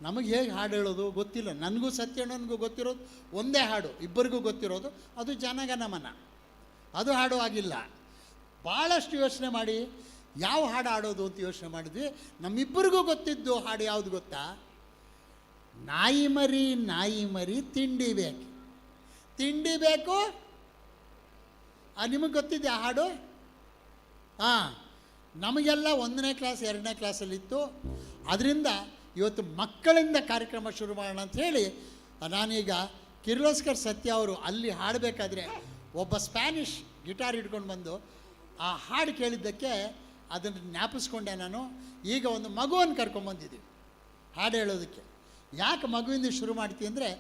ನಮಗೆ ಹೇಗೆ ಹಾಡು ಹೇಳೋದು ಗೊತ್ತಿಲ್ಲ. ನನಗೂ ಸತ್ಯಣ್ಣನಿಗೂ ಗೊತ್ತಿರೋದು ಒಂದೇ ಹಾಡು, ಇಬ್ಬರಿಗೂ ಗೊತ್ತಿರೋದು, ಅದು ಜನಗಣಮನ. ಅದು ಹಾಡು ಆಗಿಲ್ಲ. ಭಾಳಷ್ಟು ಯೋಚನೆ ಮಾಡಿ ಯಾವ ಹಾಡು ಆಡೋದು ಅಂತ ಯೋಚನೆ ಮಾಡಿದ್ವಿ. ನಮ್ಮಿಬ್ಬರಿಗೂ ಗೊತ್ತಿದ್ದು ಹಾಡು ಯಾವುದು ಗೊತ್ತಾ? ನಾಯಿ ಮರಿ ತಿಂಡಿ ಬೇಕು, ತಿಂಡಿ ಬೇಕು. ನಿಮಗೆ ಗೊತ್ತಿದೆ ಆ ಹಾಡು? ಹಾಂ, ನಮಗೆಲ್ಲ 1ನೇ ಕ್ಲಾಸ್ 2ನೇ ಕ್ಲಾಸಲ್ಲಿತ್ತು. ಅದರಿಂದ ಇವತ್ತು ಮಕ್ಕಳಿಂದ ಕಾರ್ಯಕ್ರಮ ಶುರು ಮಾಡೋಣ ಅಂತ ಹೇಳಿ ನಾನೀಗ ಕಿರ್ಲೋಸ್ಕರ್ ಸತ್ಯ ಅವರು ಅಲ್ಲಿ ಹಾಡಬೇಕಾದ್ರೆ ಒಬ್ಬ ಸ್ಪ್ಯಾನಿಷ್ ಗಿಟಾರ್ ಹಿಡ್ಕೊಂಡು ಬಂದು ಆ ಹಾಡು ಕೇಳಿದ್ದಕ್ಕೆ ಅದನ್ನು ಜ್ಞಾಪಿಸ್ಕೊಂಡೆ ನಾನು. ಈಗ ಒಂದು ಮಗುವನ್ನು ಕರ್ಕೊಂಬಂದಿದ್ದೀವಿ ಹಾಡು ಹೇಳೋದಕ್ಕೆ. ಯಾಕೆ ಮಗುವಿಂದ ಶುರು ಮಾಡ್ತೀವಿ ಅಂದರೆ,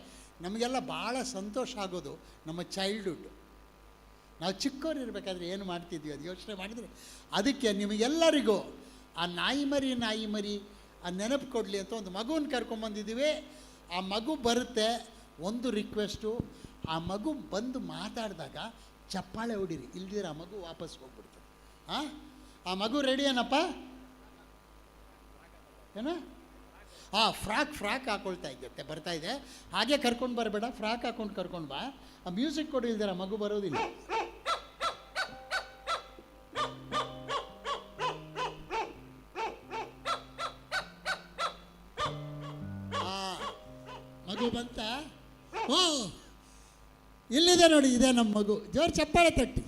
ನಮಗೆಲ್ಲ ಭಾಳ ಸಂತೋಷ ಆಗೋದು ನಮ್ಮ ಚೈಲ್ಡ್ಹುಡ್. ನಾವು ಚಿಕ್ಕವ್ರು ಇರಬೇಕಾದ್ರೆ ಏನು ಮಾಡ್ತಿದ್ವಿ ಅದು ಯೋಚನೆ ಮಾಡಿದರೆ, ಅದಕ್ಕೆ ನಿಮಗೆಲ್ಲರಿಗೂ ಆ ನಾಯಿ ಮರಿ ಆ ನೆನಪು ಕೊಡಲಿ ಅಂತ ಒಂದು ಮಗುವನ್ನು ಕರ್ಕೊಂಬಂದಿದ್ದೀವಿ. ಆ ಮಗು ಬರುತ್ತೆ. ಒಂದು ರಿಕ್ವೆಸ್ಟು, ಆ ಮಗು ಬಂದು ಮಾತಾಡಿದಾಗ ಚಪ್ಪಾಳೆ ಹೊಡೀರಿ, ಇಲ್ದಿರ ಆ ಮಗು ವಾಪಸ್ ಹೋಗ್ಬಿಡ್ತಾರೆ. ಆ ಮಗು ರೆಡಿ ಏನಪ್ಪ? ಏನ? ಫ್ರಾಕ್ ಹಾಕೊಳ್ತಾ ಇದ್ದತ್ತೆ, ಬರ್ತಾಯಿದೆ. ಹಾಗೆ ಕರ್ಕೊಂಡು ಬರಬೇಡ, ಫ್ರಾಕ್ ಹಾಕೊಂಡು ಕರ್ಕೊಂಡು ಬಾ. ಆ ಮ್ಯೂಸಿಕ್ ಕೊಡು, ಇಲ್ದಿರ ಮಗು ಬರೋದಿಲ್ಲ. ಮಗು ಬಂತ? ಇಲ್ಲಿದೆ ನೋಡಿ, ಇದೆ ನಮ್ಮ ಮಗು. ಜೋರು ಚಪ್ಪಾಳೆ ತಟ್ಟಿ.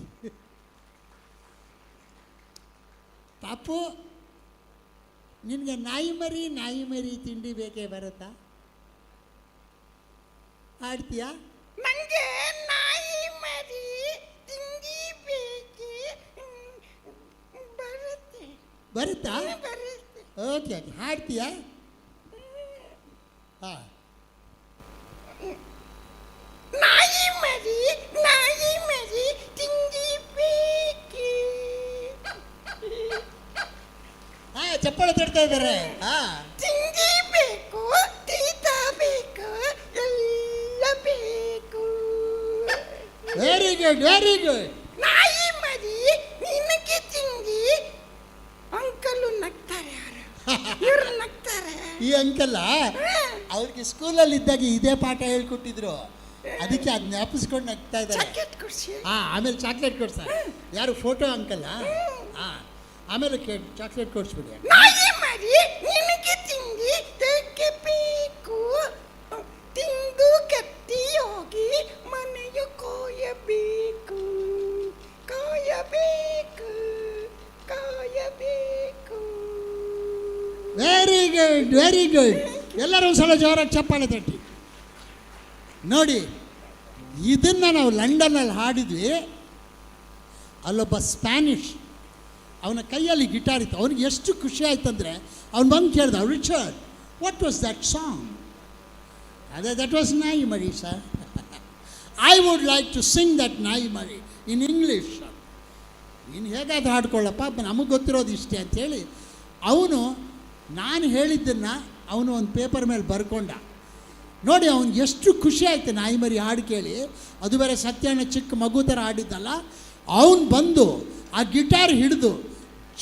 ಪಾಪು, ನಿನಗೆ ನಾಯಿ ಮರಿ ತಿಂಡಿ ಬೇಕೇ ಬರುತ್ತಾ? ಆಡ್ತೀಯಾ? ನಂಗೆ ನಾಯಿ ಮರಿ ತಿಂಡಿ ಬೇಕೆ ಬರುತ್ತಾ? ಓಕೆ ಓಕೆ, ಹಾಡ್ತೀಯಾ? ಹಾಂ. ನಾಯಿ ಮರಿ ತಿಂಡಿ ಬೇಕೆ. ಹಾಂ, ಚಪ್ಪಾಳೆ ತಡ್ತಾ ಇದ್ದಾರೆ. ಹಾಂ, ತಿಂಡಿ ಬೇಕು, ತೀತ ಬೇಕು, ಎಲ್ಲ ಬೇಕು. Very good, very good. ನಾಯಿ ಮರಿ ನಿನಗೆ ತಿಂಡಿ. ಅಂಕಲು ನಗ್ತಾರೆ, ಇವ್ರು ನಗ್ತಾರೆ. ಈ ಅಂಕಲ್ಲ, ಅವ್ರಿಗೆ ಸ್ಕೂಲಲ್ಲಿ ಇದ್ದಾಗ ಇದೇ ಪಾಠ ಹೇಳ್ಕೊಟ್ಟಿದ್ರು, ಅದಕ್ಕೆ ಅದು ಜ್ಞಾಪಿಸ್ಕೊಂಡು ನಗ್ತಾ ಇದ್ದಾರೆ. ಹಾಂ, ಆಮೇಲೆ ಚಾಕ್ಲೇಟ್ ಕೊಡ್ತಾರೆ. ಯಾರು? ಫೋಟೋ ಅಂಕಲ್ಲ? ಹಾಂ, ಆಮೇಲೆ ಚಾಕ್ಲೇಟ್ ಕೊಡಿಸ್ಬಿಡಿ. ನಾಯಿ ಮರಿ ನಿನಗೆ ತಿಂಡಿ ಏಕೆ ಬೇಕು? ತಿಂದು ಕತ್ತಿ ಹೋಗಿ ಮನೆಯ ಕಾಯಬೇಕು. Very good, very good. ಎಲ್ಲರೂ ಒಂದ್ಸಲ ಜೋರಾಗಿ ಚಪ್ಪಾಳೆ ತಟ್ಟಿ. ನೋಡಿ, ಇದನ್ನು ನಾವು ಲಂಡನ್ನಲ್ಲಿ ಹಾಡಿದ್ವಿ. ಅಲ್ಲೊಬ್ಬ ಸ್ಪ್ಯಾನಿಷ್, ಅವನ ಕೈಯಲ್ಲಿ ಗಿಟಾರ್ ಇತ್ತು. ಅವನಿಗೆ ಎಷ್ಟು ಖುಷಿ ಆಯ್ತಂದರೆ ಅವ್ನು ಬಂದು ಕೇಳ್ದ, Richard, what was that song? ಅದೇ, ದಟ್ ವಾಸ್ ನಾಯಿ ಮರಿ sir. I would like to sing that ನಾಯಿ ಮರಿ ಇನ್ ಇಂಗ್ಲೀಷ್. ನೀನು ಹೇಗಾದ್ರೂ ಹಾಡ್ಕೊಳ್ಳಪ್ಪ, ನಮಗೆ ಗೊತ್ತಿರೋದು ಇಷ್ಟೇ ಅಂಥೇಳಿ ಅವನು ನಾನು ಹೇಳಿದ್ದನ್ನು ಅವನು ಒಂದು ಪೇಪರ್ ಮೇಲೆ ಬರ್ಕೊಂಡ. ನೋಡಿ, ಅವ್ನಿಗೆ ಎಷ್ಟು ಖುಷಿ ಆಯ್ತು ನಾಯಿ ಮರಿ ಹಾಡು ಕೇಳಿ. ಅದು ಬೇರೆ ಸತ್ಯನ ಚಿಕ್ಕ ಮಗು ಥರ ಹಾಡಿದ್ದಲ್ಲ. ಅವನು ಬಂದು ಆ ಗಿಟಾರ್ ಹಿಡಿದು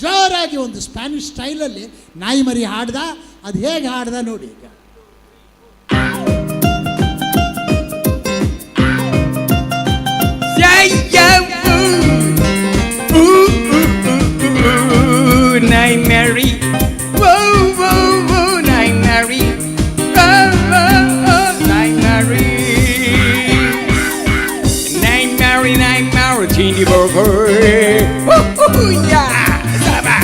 ಜೋರಾಗಿ ಒಂದು ಸ್ಪ್ಯಾನಿಷ್ ಸ್ಟೈಲಲ್ಲಿ ನಾಯಿ ಮರಿ ಹಾಡ್ದ. ಅದು ಹೇಗೆ ಹಾಡ್ದ ನೋಡಿ. ಈಗ Naim Mary, whoa, whoa, whoa, Naim Mary, oh, oh, oh, Naim Mary, Naim Mary, Tindy Burger, oh, yeah, Saba,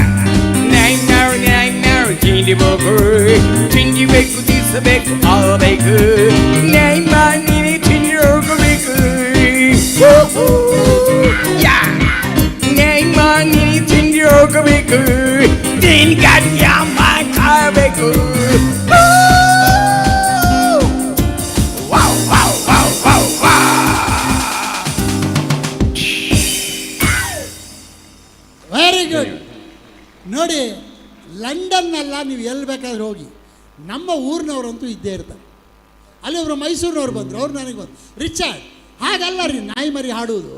Naim Mary, Tindy Burger, Tindy Bake, this bake, all bake, Naim Mary, Tindy Burger, yeah, Naim Mary, Tindy ಹೋಗಬೇಕು, ನಿನ್ ಗಡಿಯ ಮಾಡಬೇಕು. Very good. ನೋಡಿ, ಲಂಡನ್ನೆಲ್ಲ ನೀವು ಎಲ್ಲಿ ಬೇಕಾದ್ರೂ ಹೋಗಿ, ನಮ್ಮ ಊರಿನವ್ರಂತೂ ಇದ್ದೇ ಇರ್ತಾರೆ. ಅಲ್ಲಿ ಒಬ್ಬರು ಮೈಸೂರಿನವ್ರು ಬಂದರು. ಅವ್ರು ನನಗೆ ಬಂದು, ರಿಚರ್ಡ್, ಹಾಗಲ್ಲ ರೀ ನಾಯಿ ಮರಿ ಹಾಡುವುದು,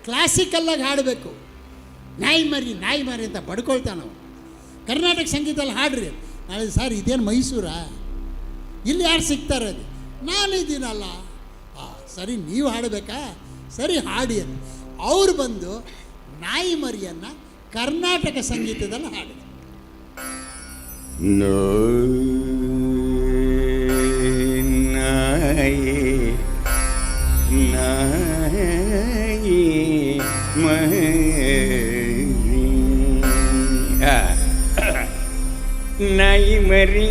ಕ್ಲಾಸಿಕಲ್ಲಾಗಿ ಹಾಡಬೇಕು. ನಾಯಿ ಮರಿ ಅಂತ ಬಡ್ಕೊಳ್ತಾನೆ ನಾವು. ಕರ್ನಾಟಕ ಸಂಗೀತದಲ್ಲಿ ಹಾಡ್ರಿ. ನಾಳೆ ಸರ್, ಇದೇನು ಮೈಸೂರಾ? ಇಲ್ಲಿ ಯಾರು ಸಿಗ್ತಾರೆ? ಅದು ನಾನಿದ್ದೀನಲ್ಲ. ಸರಿ, ನೀವು ಹಾಡಬೇಕಾ? ಸರಿ, ಹಾಡಿ ಅಂತ ಅವ್ರು ಬಂದು ನಾಯಿ ಮರಿಯನ್ನು ಕರ್ನಾಟಕ ಸಂಗೀತದಲ್ಲಿ ಹಾಡಿದ್ರು. ನಾಯಿ ಮರಿ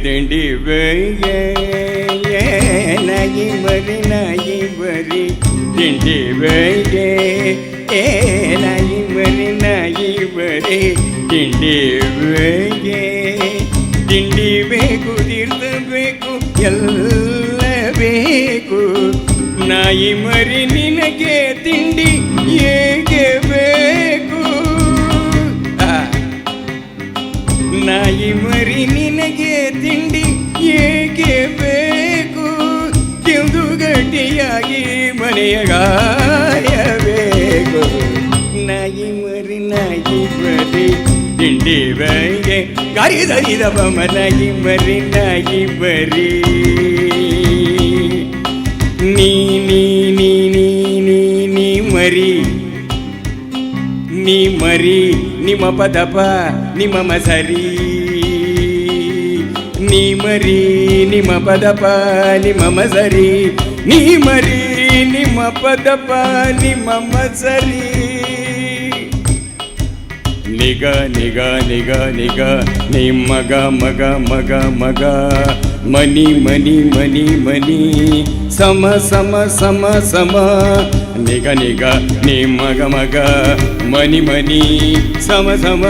ದಂಡಿ ಬಗೆ, ನಾಯಿ ಮರಿ ತಿಂಡಿ ಬಗೆ, ನಾಯಿ ಮರಿ ತಿಂಡಿ ಬಗೆ. ತಿಂಡಿ ಬೇಕು, ತೀರ್ಸಬೇಕು, ಎಲ್ಲ ಬೇಕು. ನಾಯಿ ಮರಿ ನಿನಗೆ ತಿಂಡಿ ಹೇಗೆ ಬೇಕು? ನಾಯಿ ಮರಿ ನಿನಗೆ ತಿಂಡಿ ಹೇಗೆ ಬೇಕು? ತಿಂದು ಗಟ್ಟಿಯಾಗಿ ಮನೆಯ ಗಾಯಬೇಕು. ನಾಯಿ ಮರಿ ತಿಂಡಿ ಬಗೆ, ಗರಿದರಿದ ಬಮ ನಾಯಿ ಮರಿ ನೀ ನೀ ನೀ ನೀ ನೀ ನೀ ಮರಿ ನೀ ಮರಿ ನಿಮ್ಮ ಪದಪ ನಿಮ್ಮ ಮಸರಿ. ನೀ ಮರಿ ನಿಮ್ಮ ಪದಪ ನಿಮ್ಮ ಮಸರಿ. ನೀ ಮರಿ ನಿಮ್ಮ ಪದಪ ನಿಮ್ಮ ಮಸರಿ ನಿಗ ನಿಗ ನಿಗ ನಿಗ ನೀ ಮಗ ಮಗ ಮಗ ಮಗ ಮನಿ ಮನಿ ಮನಿ ಮನಿ ಸಮ ಸಮ ಸಮ ಸಮ ನಿಗ ನಿಗ ನೀ ಮಗ ಮಗ ಮನಿ ಮನಿ ಸಮ ಸಮ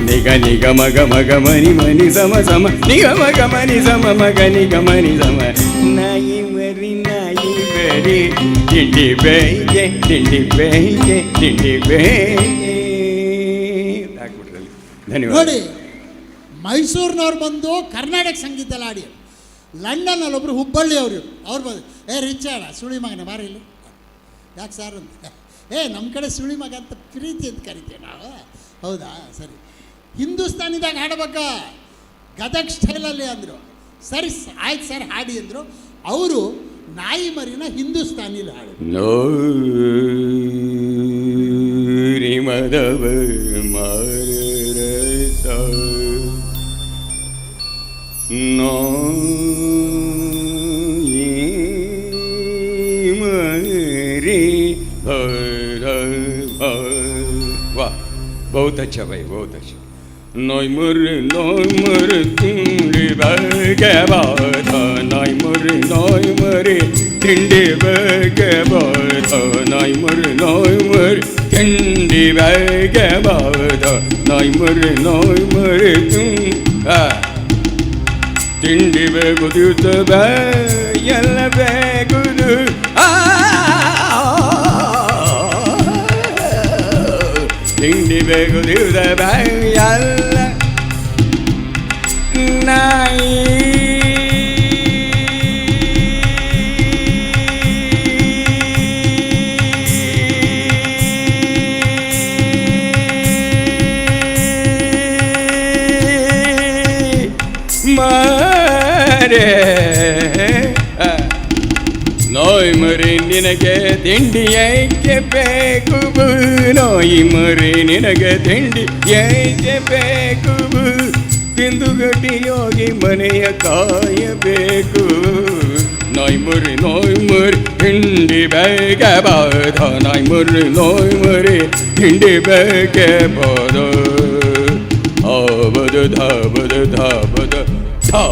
ನಿಗ ನಿಗ ಮಗ ಮಗ ಮನಿ ಮನಿ ಸಮ ಸಮ ನಿಗ ಮಗ ಮನಿ ಸಮ ಮಗ ನಿಗ ಮನಿ ಸಮ ನಾಯಿ ಮರಿ ತಿಂಡಿ ಬೇಯಿಗೆ ತಿಂಡಿ ಬೇಯಿಗೆ ತಿಂಡಿ ಬೇಯಿಗೆ ಧನ್ಯವಾದ. ನೋಡಿ, ಮೈಸೂರಿನವ್ರು ಬಂದು ಕರ್ನಾಟಕ ಸಂಗೀತದಲ್ಲಿ ಆಡಿ, ಲಂಡನ್ನಲ್ಲಿ ಒಬ್ಬರು ಹುಬ್ಬಳ್ಳಿಯವರು ಅವ್ರು ಬಂದು ರಿಚರ್ಡ್ ಸುಳಿ ಮಗನ ಬಾರಿ ಇಲ್ಲಿ ಯಾಕೆ ಸರ್ ಅಂತ ನಮ್ಮ ಕಡೆ ಸುಳಿ ಮಗ ಅಂತ ಪ್ರೀತಿ ಅಂತ ಕರಿತೀವಿ ನಾವು. ಹೌದಾ, ಸರಿ. ಹಿಂದೂಸ್ತಾನಿದಾಗ ಹಾಡಬೇಕ ಗದಗ್ ಸ್ಟೈಲಲ್ಲಿ ಅಂದರು. ಸರಿ ಆಯ್ತು ಸರ್ ಹಾಡಿ ಅಂದರು. ಅವರು ನಾಯಿ ಮರಿನ ಹಿಂದೂಸ್ತಾನಿಲಿ ಹಾಡು. ಮದವ ಮಾರಸ मरी वाह, बहुत अच्छा भाई, बहुत अच्छा. नोई मर तिंडी बगे बाधा, नोई मरे तिंडी बगे बाधा, नोई मर तिंडी बगे बाधा, नोई मरे ತಿಂಡಿ ಬೇಕು ದಿವಸ ಎಲ್ಲ ಬೇಕುದು ತಿಂಡಿ ಬೇಕು ದಿವಸ ಎಲ್ಲ ನಾಯಿ ನೋಯ್ ಮರಿ ನಿನಗೆ ತಿಂಡಿ ಏಕೆ ಬೇಕು, ನೋಯಿ ಮರಿ ನಿನಗೆ ತಿಂಡಿ ಏಕೆ ಬೇಕು, ತಿಂದು ಗಟ್ಟಿ ಹೋಗಿ ಮನೆಯ ಕಾಯಬೇಕು. ನೋಯ್ ಮರಿ ತಿಂಡಿ ಬೇಕೆ ಬಾಧ, ನೋಯ್ ಮರಿ ತಿಂಡಿ ಬೇಕೆ ಬಾಧ. ಧಾಬದ ಧಾಬದ ಧಾಬದ ಧಾ.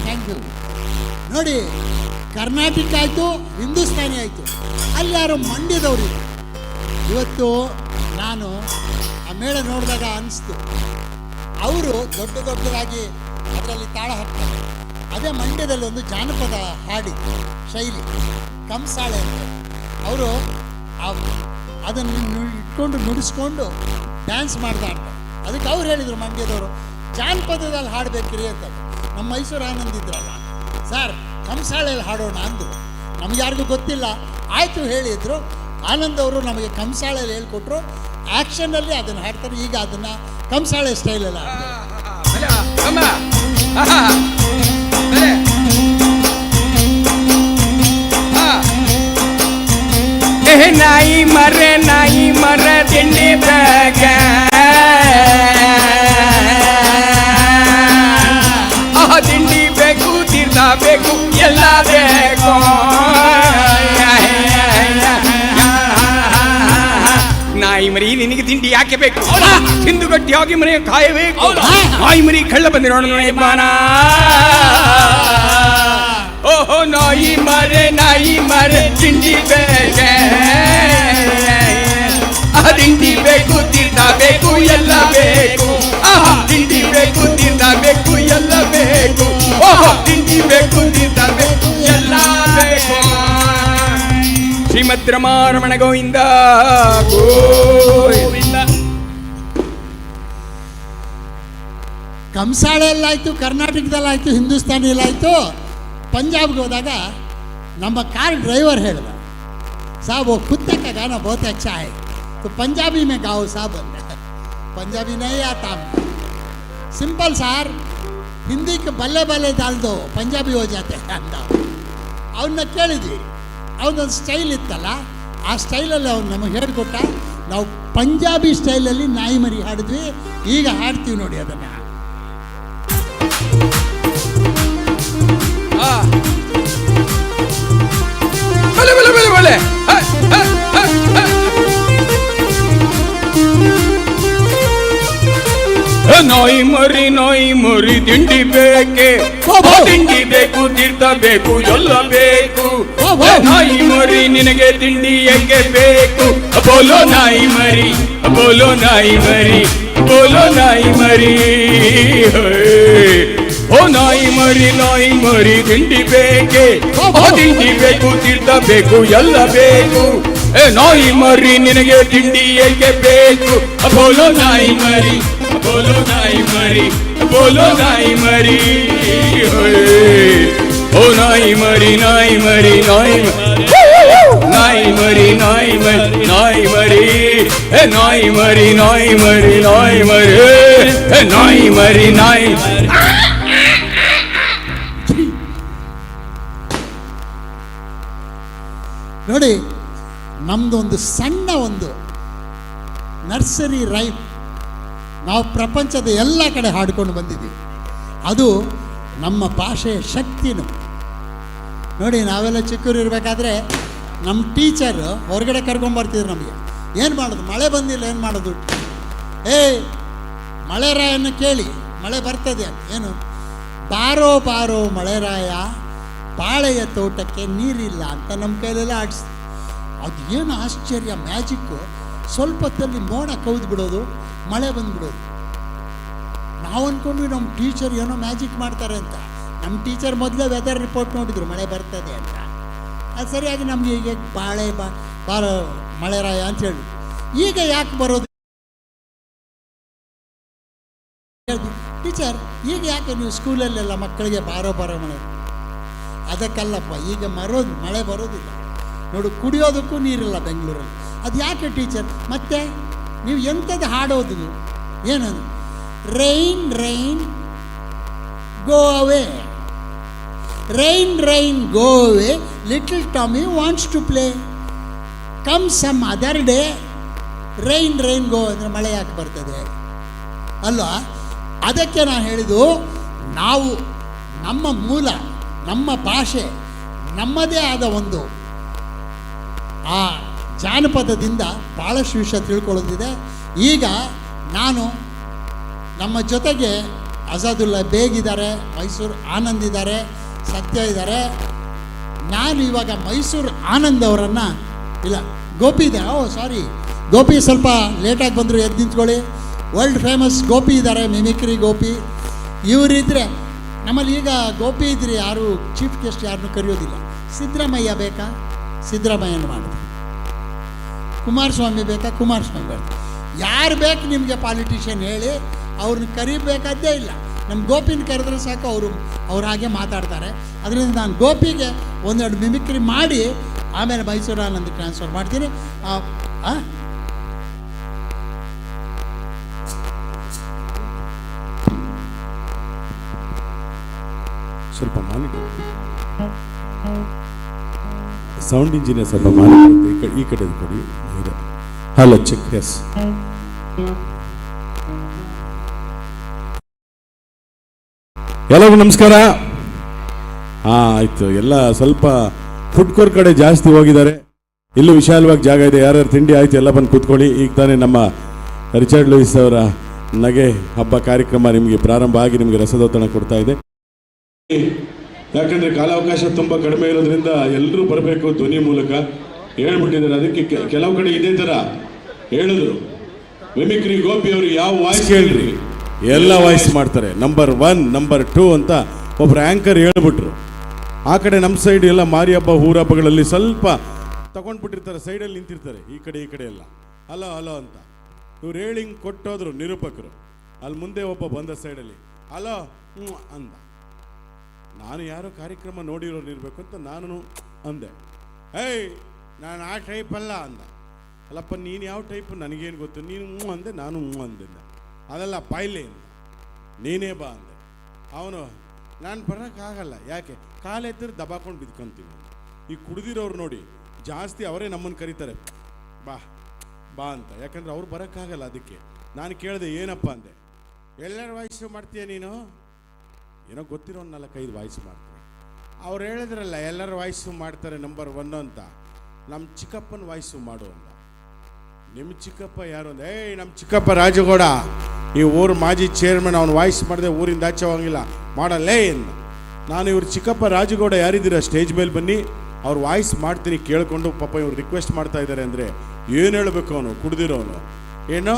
Thank you. ನೋಡಿ, ಕರ್ನಾಟಕ ಆಯಿತು, ಹಿಂದೂಸ್ತಾನಿ ಆಯಿತು, ಅಲ್ಲಿ ಯಾರು ಮಂಡ್ಯದವರು. ಇವತ್ತು ನಾನು ಆ ಮೇಳ ನೋಡಿದಾಗ ಅನಿಸ್ತು, ಅವರು ದೊಡ್ಡದಾಗಿ ಅದರಲ್ಲಿ ತಾಳ ಹಾಕ್ತಾರೆ. ಅದೇ ಮಂಡ್ಯದಲ್ಲಿ ಒಂದು ಜಾನಪದ ಹಾಡಿತ್ತು ಶೈಲಿ, ಕಂಸಾಳೆ ಅಂತ. ಅವರು ಅದನ್ನು ಇಟ್ಕೊಂಡು ನುಡಿಸ್ಕೊಂಡು ಡ್ಯಾನ್ಸ್ ಮಾಡ್ತಾ ಇರ್ತಾರೆ. ಅದಕ್ಕೆ ಅವ್ರು ಹೇಳಿದರು, ಮಂಡ್ಯದವರು ಜಾನಪದದಲ್ಲಿ ಹಾಡಬೇಕ್ರಿ ಅಂತ. ನಮ್ಮ ಮೈಸೂರು ಆನಂದ್ ಇದ್ರಲ್ಲ ಸರ್, ಕಂಸಾಳೆಯಲ್ಲಿ ಹಾಡೋಣ ಅಂದರು. ನಮ್ಗೆ ಯಾರಿಗೂ ಗೊತ್ತಿಲ್ಲ, ಆಯಿತು ಹೇಳಿದರು. ಆನಂದ್ ಅವರು ನಮಗೆ ಕಂಸಾಳೆಯಲ್ಲಿ ಹೇಳ್ಕೊಟ್ರು. ಆ್ಯಕ್ಷನಲ್ಲಿ ಅದನ್ನು ಹಾಡ್ತಾರೆ. ಈಗ ಅದನ್ನು ಕಂಸಾಳೆ ಸ್ಟೈಲಲ್ಲಿ ನಾಯಿ ಮರ ತಿಂಡಿ ಬೇಕ, ತಿಂಡಿ ಬೇಕು, ತೀರ್ಥ ಬೇಕು, ಎಲ್ಲ ಬೇಕು. ನಾಯಿ ಮರಿ ನಿನಗೆ ತಿಂಡಿ ಯಾಕೆ ಬೇಕು, ತಿಂದು ಗಟ್ಟಿ ಹೋಗಿ ಮನೆಯ ಕಾಯಬೇಕು. ನಾಯಿ ಮರಿ ಕಳ್ಳ ಬಂದಿರೋಣ ಬಾನ. ಓಹೋ ನಾಯಿ ಮರೆ ತಿಂಡಿ ಬೇಕೆ, ತಿಂಡಿ ಬೇಕು, ತೀರ್ಥ ಬೇಕು, ಎಲ್ಲ ಬೇಕು. ತಿಂಡಿ ಬೇಕು, ತೀರ್ಥ ಬೇಕು, ಎಲ್ಲ ಬೇಕು. ಓಹೋ ತಿಂಡಿ ಬೇಕು, ತೀರ್ಥ ಬೇಕು, ಎಲ್ಲ ಬೇಕು. ಶ್ರೀಮದ್ ರಮಾರಮಣ ಗೋವಿಂದ ಗೋವಿಂದ. ಕಂಸಾಳೆಯಲ್ಲಾಯಿತು, ಕರ್ನಾಟಕದಲ್ಲಾಯಿತು, ಹಿಂದೂಸ್ತಾನಿಯಲ್ಲಾಯಿತು. पंजाब होदागा नम्बर कार ड्राइवर है साहब वो कुत्ते का गाना बहुत अच्छा है तो पंजाबी में गाओ साहब। पंजाबी नहीं आता, सिंपल सार हिंदी के बल्ले बल्ले डाल दो पंजाबी हो जाते हैं अंद ಅವನ್ನ ಕೇಳಿದ್ವಿ, ಅವನೊಂದು ಸ್ಟೈಲ್ ಇತ್ತಲ್ಲ ಆ ಸ್ಟೈಲಲ್ಲಿ ಅವ್ನು ನಮಗೆ ಹೇಳಿಕೊಟ್ಟ. ನಾವು ಪಂಜಾಬಿ ಸ್ಟೈಲಲ್ಲಿ ನಾಯಿ ಮರಿ ಹಾಡಿದ್ವಿ, ಈಗ ಹಾಡ್ತೀವಿ ನೋಡಿ ಅದನ್ನು. ನಾಯಿ ಮರಿ ತಿಂಡಿ ಬೇಕೆ ತಿಂಡಿ ಬೇಕು ತೀರ್ಥ ಬೇಕು ಎಲ್ಲ ಬೇಕು ನಾಯಿ ಮರಿ ನಿನಗೆ ತಿಂಡಿ ಹೇಗೆ ಬೇಕು ಬೋಲೋ ನಾಯಿ ಮರಿ ಬೋಲೋ ನಾಯಿ ಮರಿ ಬೋಲೋ ನಾಯಿ ಮರಿ ಓ ನಾಯಿ ಮರಿ ತಿಂಡಿ ಬೇಕೆ ತಿಂಡಿ ಬೇಕು ತೀರ್ಥ ಬೇಕು ಎಲ್ಲ ಬೇಕು ನಾಯಿ ಮರಿ ನಿನಗೆ ತಿಂಡಿ ಹೇಗೆ ಬೇಕು ಬೋಲೋ ನಾಯಿ ಮರಿ ಬೋಲೋ ನಾಯಿ ಮರಿ ಬೋಲೋ ನಾಯಿ ಮರಿ ಓ ನಾಯಿ ಮರಿ ನಾಯಿ ಮರಿ ನಾಯಿ ನಾಯಿ ಮರಿ ನಾಯಿ ಮರಿ ನಾಯಿ ಮರಿ ನಾಯಿ ಮರಿ ನಾಯಿ ಮರಿ ನಾಯಿ ಮರಿ ನಾಯಿ ಮರಿ ನಾಯಿ ನೋಡಿ, ನಮ್ಮದು ಒಂದು ಸಣ್ಣ ಒಂದು ನರ್ಸರಿ ರೈಮ್ ನಾವು ಪ್ರಪಂಚದ ಎಲ್ಲ ಕಡೆ ಹಾಡ್ಕೊಂಡು ಬಂದಿದ್ದೀವಿ. ಅದು ನಮ್ಮ ಭಾಷೆಯ ಶಕ್ತಿನೂ. ನೋಡಿ, ನಾವೆಲ್ಲ ಚಿಕ್ಕೂರು ಇರಬೇಕಾದ್ರೆ ನಮ್ಮ ಟೀಚರ್ ಹೊರಗಡೆ ಕರ್ಕೊಂಬರ್ತಿದ್ರು ನಮಗೆ. ಏನು ಮಾಡೋದು, ಮಳೆ ಬಂದಿಲ್ಲ, ಏನು ಮಾಡೋದು? ಮಳೆರಾಯನ ಕೇಳಿ ಮಳೆ ಬರ್ತದೆ ಅಂತ. ಏನು, ಬಾರೋ ಬಾರೋ ಮಳೆರಾಯ ಬಾಳೆಯ ತೋಟಕ್ಕೆ ನೀರಿಲ್ಲ ಅಂತ ನಮ್ಮ ಕೈಲೆಲ್ಲ ಆಡಿಸ್ತು. ಅದು ಏನು ಆಶ್ಚರ್ಯ, ಮ್ಯಾಜಿಕ್ಕು. ಸ್ವಲ್ಪ ಹೊತ್ತಲ್ಲಿ ಮೋಡ ಕೌದು ಬಿಡೋದು, ಮಳೆ ಬಂದುಬಿಡೋದು. ನಾವು ಅಂದ್ಕೊಂಡ್ವಿ ನಮ್ಮ ಟೀಚರ್ ಏನೋ ಮ್ಯಾಜಿಕ್ ಮಾಡ್ತಾರೆ ಅಂತ. ನಮ್ಮ ಟೀಚರ್ ಮೊದಲೇ ವೆದರ್ ರಿಪೋರ್ಟ್ ನೋಡಿದ್ರು ಮಳೆ ಬರ್ತದೆ ಅಂತ. ಅದು ಸರಿಯಾಗಿ ನಮಗೆ ಈಗ ಬಾರೋ ಮಳೆರಾಯ ಅಂತ ಹೇಳಿ. ಈಗ ಯಾಕೆ ಬರೋದು ಟೀಚರ್, ಈಗ ಯಾಕೆ ನೀವು ಸ್ಕೂಲಲ್ಲೆಲ್ಲ ಮಕ್ಕಳಿಗೆ ಬಾರೋ ಮಳೆ? ಅದಕ್ಕಲ್ಲಪ್ಪ, ಈಗ ಮಳೆ ಬರೋದಿಲ್ಲ. ನೋಡು, ಕುಡಿಯೋದಕ್ಕೂ ನೀರಿಲ್ಲ ಬೆಂಗಳೂರಲ್ಲಿ. ಅದು ಯಾಕೆ ಟೀಚರ್? ಮತ್ತೆ ನೀವು ಎಂಥದ್ದು ಹಾಡೋದು? ಏನದು? Rain rain go away, rain rain go away, little Tommy wants to play, come some other day. Rain rain go ಅಂದರೆ ಮಳೆ ಯಾಕೆ ಬರ್ತದೆ ಅಲ್ವಾ? ಅದಕ್ಕೆ ನಾನು ಹೇಳಿದ್ದು, ನಾವು ನಮ್ಮ ಮೂಲ, ನಮ್ಮ ಭಾಷೆ, ನಮ್ಮದೇ ಆದ ಒಂದು ಆ ಜಾನಪದದಿಂದ ಭಾಳಷ್ಟು ವಿಷಯ ತಿಳ್ಕೊಳ್ಳೋದಿದೆ. ಈಗ ನಾನು ನಮ್ಮ ಜೊತೆಗೆ ಅಜಾದುಲ್ಲಾ ಬೇಗ್ ಇದ್ದಾರೆ, ಮೈಸೂರು ಆನಂದ್ ಇದ್ದಾರೆ, ಸತ್ಯ ಇದ್ದಾರೆ. ನಾನು ಇವಾಗ ಮೈಸೂರು ಆನಂದ್ ಅವರನ್ನು, ಇಲ್ಲ ಗೋಪಿ ಇದೆ, ಸಾರಿ ಗೋಪಿ ಸ್ವಲ್ಪ ಲೇಟಾಗಿ ಬಂದರು, ಎದ್ದು ನಿಂತ್ಕೊಳ್ಳಿ. ವರ್ಲ್ಡ್ ಫೇಮಸ್ ಗೋಪಿ ಇದ್ದಾರೆ, ಮಿಮಿಕ್ರಿ ಗೋಪಿ. ಇವರಿದ್ದರೆ ನಮ್ಮಲ್ಲಿ ಈಗ ಗೋಪಿ ಇದ್ದರೆ ಯಾರು ಚೀಫ್ ಗೆಸ್ಟ್ ಯಾರನ್ನೂ ಕರೆಯೋದಿಲ್ಲ. ಸಿದ್ದರಾಮಯ್ಯ ಬೇಕಾ, ಸಿದ್ದರಾಮಯ್ಯನ ಮಾಡಿದೆ. ಕುಮಾರಸ್ವಾಮಿ ಬೇಕಾ, ಕುಮಾರಸ್ವಾಮಿ ಬರ್ತಾರೆ. ಯಾರು ಬೇಕು ನಿಮಗೆ ಪಾಲಿಟಿಷಿಯನ್ ಹೇಳಿ, ಅವ್ರನ್ನ ಕರಿಬೇಕಾದ್ದೇ ಇಲ್ಲ. ನಮ್ಮ ಗೋಪಿನ ಕರೆದ್ರೆ ಸಾಕು, ಅವ್ರು ಹಾಗೆ ಮಾತಾಡ್ತಾರೆ. ಅದರಿಂದ ನಾನು ಗೋಪಿಗೆ ಒಂದೆರಡು ಮಿಮಿಕ್ರಿ ಮಾಡಿ ಆಮೇಲೆ ಮೈಸೂರು ಆನಂದ್ ಟ್ರಾನ್ಸ್ಫರ್ ಮಾಡ್ತೀನಿ. ಸ್ವಲ್ಪ ಮಾಲಿಕ ಸೌಂಡ್ ಇಂಜಿನಿಯರ್ ಸ್ವಲ್ಪ ಮಾಲಿಕ ಈ ಕಡೆ ಕೊಡಿ. Hello, check. ಎಸ್, ಎಲ್ಲರಿಗೂ ನಮಸ್ಕಾರ. ಆಯಿತು, ಎಲ್ಲ ಸ್ವಲ್ಪ ಫುಡ್ ಕೋರ್ಟ್ ಕಡೆ ಜಾಸ್ತಿ ಹೋಗಿದ್ದಾರೆ. ಇಲ್ಲೂ ವಿಶಾಲವಾಗಿ ಜಾಗ ಇದೆ, ಯಾರ್ಯಾರು ತಿಂಡಿ ಆಯಿತು ಎಲ್ಲ ಬಂದು ಕೂತ್ಕೊಳ್ಳಿ. ಈಗ ತಾನೇ ನಮ್ಮ ರಿಚರ್ಡ್ ಲೂಯಿಸ್ ಅವರ ನಗೆ ಹಬ್ಬ ಕಾರ್ಯಕ್ರಮ ನಿಮಗೆ ಪ್ರಾರಂಭ ಆಗಿ ನಿಮಗೆ ರಸದೌತಣ ಕೊಡ್ತಾ ಇದೆ. ಯಾಕಂದರೆ ಕಾಲಾವಕಾಶ ತುಂಬ ಕಡಿಮೆ ಇರೋದ್ರಿಂದ ಎಲ್ಲರೂ ಬರಬೇಕು ಧ್ವನಿ ಮೂಲಕ ಹೇಳ್ಬಿಟ್ಟಿದ್ದಾರೆ. ಅದಕ್ಕೆ ಕೆಲವು ಕಡೆ ಇದೇ ಥರ ಹೇಳಿದ್ರು, ಮಿಮಿಕ್ರಿ ಗೋಪಿ ಅವರು ಯಾವ ವಾಯ್ಸ್ ಹೇಳ್ರಿ, ಎಲ್ಲ ವಾಯ್ಸ್ ಮಾಡ್ತಾರೆ, ನಂಬರ್ 1 ನಂಬರ್ 2 ಅಂತ ಒಬ್ರು ಆ್ಯಂಕರ್ ಹೇಳ್ಬಿಟ್ರು. ಆ ಕಡೆ ನಮ್ಮ ಸೈಡ್ ಎಲ್ಲ ಮಾರಿ ಹಬ್ಬ ಊರಹಬ್ಬಗಳಲ್ಲಿ ಸ್ವಲ್ಪ ತಗೊಂಡ್ಬಿಟ್ಟಿರ್ತಾರೆ, ಸೈಡಲ್ಲಿ ನಿಂತಿರ್ತಾರೆ, ಈ ಕಡೆ ಎಲ್ಲ ಹಲೋ ಹಲೋ ಅಂತ. ಇವ್ರು ಹೇಳಿ ಹಿಂಗೆ ಕೊಟ್ಟೋದ್ರು ನಿರೂಪಕರು. ಅಲ್ಲಿ ಮುಂದೆ ಒಬ್ಬ ಬಂದ ಸೈಡಲ್ಲಿ ಹಲೋ ಅಂದ. ನಾನು ಯಾರೋ ಕಾರ್ಯಕ್ರಮ ನೋಡಿರೋರು ಇರಬೇಕು ಅಂತ ನಾನು ಅಂದೆ. ನಾನು ಆ ಟೈಪ್ ಅಲ್ಲ ಅಂದ. ಅಲ್ಲಪ್ಪ, ನೀನು ಯಾವ ಟೈಪು ನನಗೇನು ಗೊತ್ತು, ನೀನು ಅಂದೆ, ನಾನು ಅಂದೆ. ಅದಲ್ಲ ಪಾಯ್ಲೆ ಅಂದ, ನೀನೇ ಬಾ ಅಂದೆ. ಅವನು ನಾನು ಬರೋಕ್ಕಾಗಲ್ಲ, ಯಾಕೆ, ಕಾಲೆತ್ತಿದ್ರೆ ದಬಾಕೊಂಡು ಬಿದ್ಕೊಂತೀನಿ. ಈ ಕುಡ್ದಿರೋರು ನೋಡಿ ಜಾಸ್ತಿ ಅವರೇ ನಮ್ಮನ್ನು ಕರೀತಾರೆ, ಬಾ ಬಾ ಅಂತ. ಯಾಕಂದ್ರೆ ಅವ್ರು ಬರೋಕ್ಕಾಗಲ್ಲ. ಅದಕ್ಕೆ ನಾನು ಕೇಳಿದೆ, ಏನಪ್ಪ ಅಂದೆ. ಎಲ್ಲರ ವಾಯ್ಸು ಮಾಡ್ತೀಯ ನೀನು? ಏನೋ ಗೊತ್ತಿರೋ 4-5 ವಾಯ್ಸ್ ಮಾಡ್ತೀನಿ. ಅವ್ರು ಹೇಳಿದ್ರಲ್ಲ ಎಲ್ಲರ ವಾಯ್ಸು ಮಾಡ್ತಾರೆ ನಂಬರ್ 1 ಅಂತ, ನಮ್ಮ ಚಿಕ್ಕಪ್ಪನ ವಾಯ್ಸು ಮಾಡು ಅಂದ. ನಿಮ್ಮ ಚಿಕ್ಕಪ್ಪ ಯಾರು ಅಂದ. ನಮ್ಮ ಚಿಕ್ಕಪ್ಪ ರಾಜಗೌಡ ಈ ಊರು ಮಾಜಿ ಚೇರ್ಮನ್ ಅವನು ವಾಯ್ಸ್ ಮಾಡಿದೆ ಊರಿಂದ ಆಚೆ ಹೋಗಿಲ್ಲ ಮಾಡಲ್ಲೇ ಎಂದು. ನಾನು ಇವ್ರು ಚಿಕ್ಕಪ್ಪ ರಾಜುಗೌಡ ಯಾರಿದ್ದೀರ ಸ್ಟೇಜ್ ಮೇಲೆ ಬನ್ನಿ ಅವ್ರ ವಾಯ್ಸ್ ಮಾಡ್ತೀನಿ ಕೇಳಿಕೊಂಡು. ಪಾಪ ಇವ್ರು ರಿಕ್ವೆಸ್ಟ್ ಮಾಡ್ತಾ ಇದ್ದಾರೆ ಅಂದರೆ ಏನು ಹೇಳಬೇಕು, ಅವನು ಕುಡ್ದಿರೋನು. ಏನೋ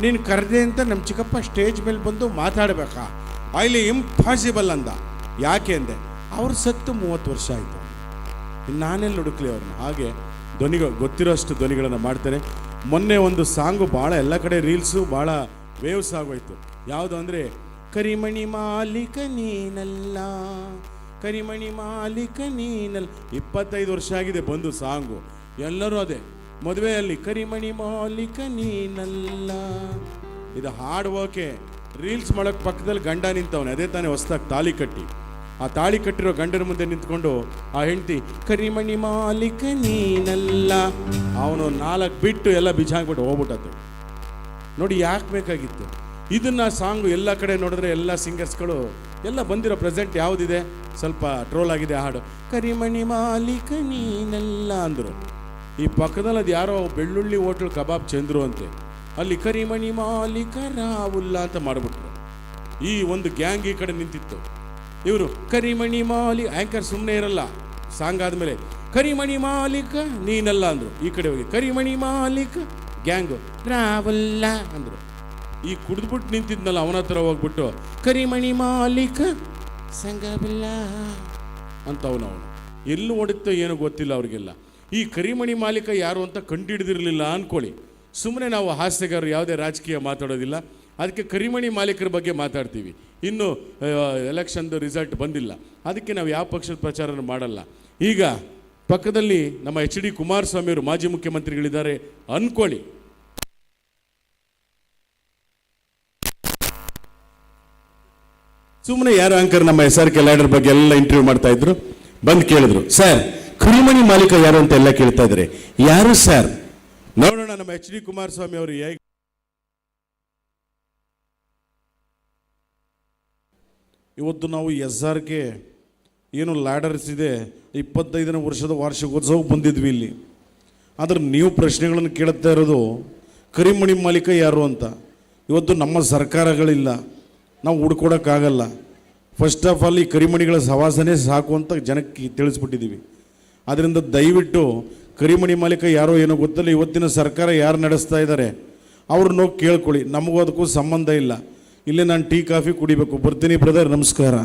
ನೀನು ಕರೆದೆ ಅಂತ ನಮ್ಮ ಚಿಕ್ಕಪ್ಪ ಸ್ಟೇಜ್ ಮೇಲೆ ಬಂದು ಮಾತಾಡಬೇಕಾ? ಅಲ್ಲಿ ಇಂಪಾಸಿಬಲ್ ಅಂದ. ಯಾಕೆ ಅಂದೆ, ಅವ್ರು ಸತ್ತು 30 ವರ್ಷ ಆಯಿತು, ನಾನೆಲ್ಲಿ ಹುಡುಕ್ಲಿ ಅವ್ರನ್ನ. ಹಾಗೆ ಧ್ವನಿಗಳು ಗೊತ್ತಿರೋ ಅಷ್ಟು ಧ್ವನಿಗಳನ್ನು ಮಾಡ್ತಾರೆ. ಮೊನ್ನೆ ಒಂದು ಸಾಂಗು ಭಾಳ ಎಲ್ಲ ಕಡೆ ರೀಲ್ಸು ಭಾಳ ವೇವ್ಸ್ ಆಗೋಯ್ತು. ಯಾವುದು ಅಂದರೆ ಕರಿಮಣಿ ಮಾಲೀಕ ನೀನಲ್ಲ, ಕರಿಮಣಿ ಮಾಲೀಕ ನೀನಲ್ಲ. 25 ವರ್ಷ ಆಗಿದೆ ಬಂದು ಸಾಂಗು. ಎಲ್ಲರೂ ಅದೇ ಮದುವೆಯಲ್ಲಿ ಕರಿಮಣಿ ಮಾಲೀಕ ನೀನಲ್ಲ. ಇದು ಹಾಡುವೋಕೆ ರೀಲ್ಸ್ ಮಾಡೋಕ್ಕೆ ಪಕ್ಕದಲ್ಲಿ ಗಂಡ ನಿಂತವನೆ. ಅದೇ ತಾನೇ ಹೊಸ್ದಾಗಿ ತಾಳಿ ಕಟ್ಟಿ, ಆ ತಾಳಿ ಕಟ್ಟಿರೋ ಗಂಡನ ಮುಂದೆ ನಿಂತ್ಕೊಂಡು ಆ ಹೆಂಡತಿ ಕರಿಮಣಿ ಮಾಲೀಕ ನೀನಲ್ಲ. ಅವನು 4 ಬಿಟ್ಟು ಎಲ್ಲ ಬಿಜಾಗ್ಬಿಟ್ಟು ಹೋಗ್ಬಿಟ್ಟದ್ದು. ನೋಡಿ ಯಾಕೆ ಬೇಕಾಗಿತ್ತು ಇದನ್ನು ಸಾಂಗು? ಎಲ್ಲ ಕಡೆ ನೋಡಿದ್ರೆ ಎಲ್ಲ ಸಿಂಗರ್ಸ್ಗಳು ಎಲ್ಲ ಬಂದಿರೋ ಪ್ರೆಸೆಂಟ್ ಯಾವುದಿದೆ ಸ್ವಲ್ಪ ಟ್ರೋಲ್ ಆಗಿದೆ ಹಾಡು. ಕರಿಮಣಿ ಮಾಲೀಕ ನೀನಲ್ಲ ಅಂದರು. ಈ ಪಕ್ಕದಲ್ಲಿ ಅದು ಯಾರೋ ಬೆಳ್ಳುಳ್ಳಿ ಹೋಟ್ಲ್ ಕಬಾಬ್ ಚಂದ್ರು ಅಂತೆ, ಅಲ್ಲಿ ಕರಿಮಣಿ ಮಾಲೀಕ ರಾವುಲ್ಲ ಅಂತ ಮಾಡಿಬಿಟ್ರು. ಈ ಒಂದು ಗ್ಯಾಂಗ್ ಈ ಕಡೆ ನಿಂತಿತ್ತು. ಇವರು ಕರಿಮಣಿ ಆ್ಯಂಕರ್ ಸುಮ್ಮನೆ ಇರಲ್ಲ, ಸಾಂಗ್ ಆದಮೇಲೆ ಕರಿಮಣಿ ಮಾಲೀಕ ನೀನಲ್ಲ ಅಂದರು. ಈ ಕಡೆ ಹೋಗಿ ಕರಿಮಣಿ ಮಾಲೀಕ, ಗ್ಯಾಂಗು ರಾವಲ್ಲ ಅಂದರು. ಈ ಕುಡಿದ್ಬಿಟ್ಟು ನಿಂತಿದ್ನಲ್ಲ ಅವನ ಹತ್ರ ಹೋಗ್ಬಿಟ್ಟು ಕರಿಮಣಿ ಮಾಲೀಕ ಸಂಗಬಿಲ್ಲ ಅಂತ ಅವನು ಎಲ್ಲೂ ಹೊಡುತ್ತೋ ಏನೋ ಗೊತ್ತಿಲ್ಲ ಅವ್ರಿಗೆಲ್ಲ. ಈ ಕರಿಮಣಿ ಮಾಲೀಕ ಯಾರು ಅಂತ ಕಂಡುಹಿಡಿದಿರಲಿಲ್ಲ ಅಂದ್ಕೊಳ್ಳಿ. ಸುಮ್ಮನೆ ನಾವು ಹಾಸ್ಯಗಾರರು ಯಾವುದೇ ರಾಜಕೀಯ ಮಾತಾಡೋದಿಲ್ಲ, ಅದಕ್ಕೆ ಕರಿಮಣಿ ಮಾಲೀಕರ ಬಗ್ಗೆ ಮಾತಾಡ್ತೀವಿ. ಇನ್ನು ಎಲೆಕ್ಷನ್ದು ರಿಸಲ್ಟ್ ಬಂದಿಲ್ಲ, ಅದಕ್ಕೆ ನಾವು ಯಾವ ಪಕ್ಷದ ಪ್ರಚಾರನೂ ಮಾಡಲ್ಲ. ಈಗ ಪಕ್ಕದಲ್ಲಿ ನಮ್ಮ HD ಕುಮಾರಸ್ವಾಮಿ ಅವರು ಮಾಜಿ ಮುಖ್ಯಮಂತ್ರಿಗಳಿದ್ದಾರೆ ಅಂದ್ಕೊಳ್ಳಿ. ಸುಮ್ಮನೆ ಯಾರು ಆಂಕರ್ ನಮ್ಮ SRK ಲ್ಯಾಡರ್ ಬಗ್ಗೆ ಎಲ್ಲ ಇಂಟರ್ವ್ಯೂ ಮಾಡ್ತಾ ಇದ್ರು. ಬಂದು ಕೇಳಿದ್ರು, ಸರ್ ಕರಿಮಣಿ ಮಾಲೀಕ ಯಾರು ಅಂತ ಎಲ್ಲ ಕೇಳ್ತಾ ಇದ್ದಾರೆ, ಯಾರು ಸರ್? ನೋಡೋಣ ನಮ್ಮ HD ಕುಮಾರಸ್ವಾಮಿ ಅವರು ಹೇಗೆ. ಇವತ್ತು ನಾವು SRK ಏನು ಲ್ಯಾಡರ್ಸ್ ಇದೆ 25ನೇ ವರ್ಷದ ವಾರ್ಷಿಕೋತ್ಸವಕ್ಕೆ ಬಂದಿದ್ವಿ ಇಲ್ಲಿ. ಆದರೆ ನೀವು ಪ್ರಶ್ನೆಗಳನ್ನು ಕೇಳುತ್ತಾ ಇರೋದು ಕರಿಮಣಿ ಮಾಲೀಕ ಯಾರು ಅಂತ. ಇವತ್ತು ನಮ್ಮ ಸರ್ಕಾರಗಳಿಲ್ಲ, ನಾವು ಹುಡ್ಕೊಡೋಕ್ಕಾಗಲ್ಲ. ಫಸ್ಟ್ ಆಫ್ ಆಲ್ ಈ ಕರಿಮಣಿಗಳ ಸವಾಸನೆ ಸಾಕು ಅಂತ ಜನಕ್ಕೆ ತಿಳಿಸ್ಬಿಟ್ಟಿದ್ದೀವಿ. ಆದ್ದರಿಂದ ದಯವಿಟ್ಟು ಕರಿಮಣಿ ಮಾಲೀಕ ಯಾರೋ ಏನೋ ಗೊತ್ತಿಲ್ಲ, ಇವತ್ತಿನ ಸರ್ಕಾರ ಯಾರು ನಡೆಸ್ತಾ ಇದ್ದಾರೆ ಅವ್ರನ್ನೋ ಕೇಳ್ಕೊಳ್ಳಿ, ನಮಗೂ ಅದಕ್ಕೂ ಸಂಬಂಧ ಇಲ್ಲ. ಇಲ್ಲೇ ನಾನು ಟೀ ಕಾಫಿ ಕುಡಿಬೇಕು. ಬರ್ತೀನಿ ಬ್ರದರ್, ನಮಸ್ಕಾರ,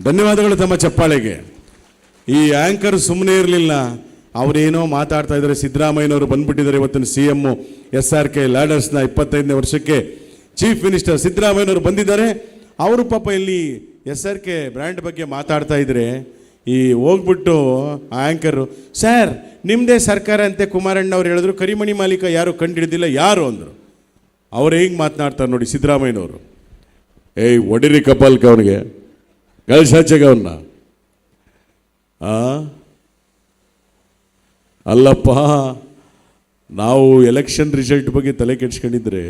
ಧನ್ಯವಾದಗಳು ತಮ್ಮ ಚಪ್ಪಾಳೆಗೆ. ಈ ಆ್ಯಂಕರ್ ಸುಮ್ಮನೆ ಇರಲಿಲ್ಲ, ಅವರೇನೋ ಮಾತಾಡ್ತಾ ಇದ್ದಾರೆ. ಸಿದ್ದರಾಮಯ್ಯನವರು ಬಂದ್ಬಿಟ್ಟಿದ್ದಾರೆ ಇವತ್ತಿನ CM SRK ಲ್ಯಾಡರ್ಸ್ನ 25ನೇ ವರ್ಷಕ್ಕೆ ಚೀಫ್ ಮಿನಿಸ್ಟರ್ ಸಿದ್ದರಾಮಯ್ಯನವರು ಬಂದಿದ್ದಾರೆ. ಅವರು ಪಾಪ ಇಲ್ಲಿ SRK ಬ್ರ್ಯಾಂಡ್ ಬಗ್ಗೆ ಮಾತಾಡ್ತಾ ಇದ್ರೆ ಈ ಹೋಗ್ಬಿಟ್ಟು ಆ್ಯಂಕರು ಸರ್ ನಿಮ್ಮದೇ ಸರ್ಕಾರ ಅಂತೆ ಕುಮಾರಣ್ಣವ್ರು ಹೇಳಿದ್ರು, ಕರಿಮಣಿ ಮಾಲೀಕ ಯಾರು ಕಂಡುಹಿಡಿದಿಲ್ಲ ಯಾರು ಅಂದರು. ಅವ್ರು ಹೇಗೆ ಮಾತನಾಡ್ತಾರೆ ನೋಡಿ ಸಿದ್ದರಾಮಯ್ಯನವರು. ಏಯ್ ಒಡಿರಿ ಕಪಾಲ್ಕ ಅವನಿಗೆ, ಗಲ್ಸಾಚೆಗೆ ಅವನ್ನ. ಅಲ್ಲಪ್ಪ, ನಾವು ಎಲೆಕ್ಷನ್ ರಿಸಲ್ಟ್ ಬಗ್ಗೆ ತಲೆ ಕೆಡ್ಸ್ಕೊಂಡಿದ್ರೆ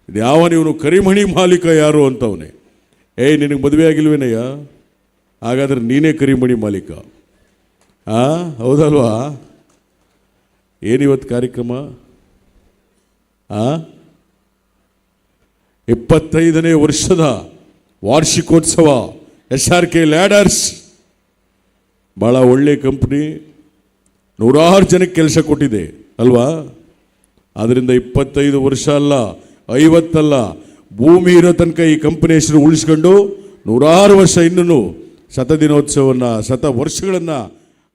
ಯಾವನಿವನು ಕರಿಮಣಿ ಮಾಲೀಕ ಯಾರು ಅಂತವನೇ. ಏಯ್ ನಿನಗೆ ಮದುವೆ ಆಗಿಲ್ವೇನಯ್ಯ, ಹಾಗಾದ್ರೆ ನೀನೇ ಕರಿಮಣಿ ಮಾಲೀಕ. ಹೌದಲ್ವಾ? ಏನಿವತ್ತು ಕಾರ್ಯಕ್ರಮ? 25ನೇ ವರ್ಷದ ವಾರ್ಷಿಕೋತ್ಸವ SRK ಲ್ಯಾಡರ್ಸ್. ಭಾಳ ಒಳ್ಳೆ ಕಂಪ್ನಿ, 100 ಜನಕ್ಕೆ ಕೆಲಸ ಕೊಟ್ಟಿದೆ ಅಲ್ವಾ? ಅದರಿಂದ 25 ವರ್ಷ ಅಲ್ಲ, 50 ಅಲ್ಲ, ಭೂಮಿ ಇರೋ ತನಕ ಈ ಕಂಪನಿ ಹೆಸರು ಉಳಿಸ್ಕೊಂಡು 100 ವರ್ಷ ಇನ್ನೂ ಶತದಿನೋತ್ಸವವನ್ನು, ವರ್ಷಗಳನ್ನು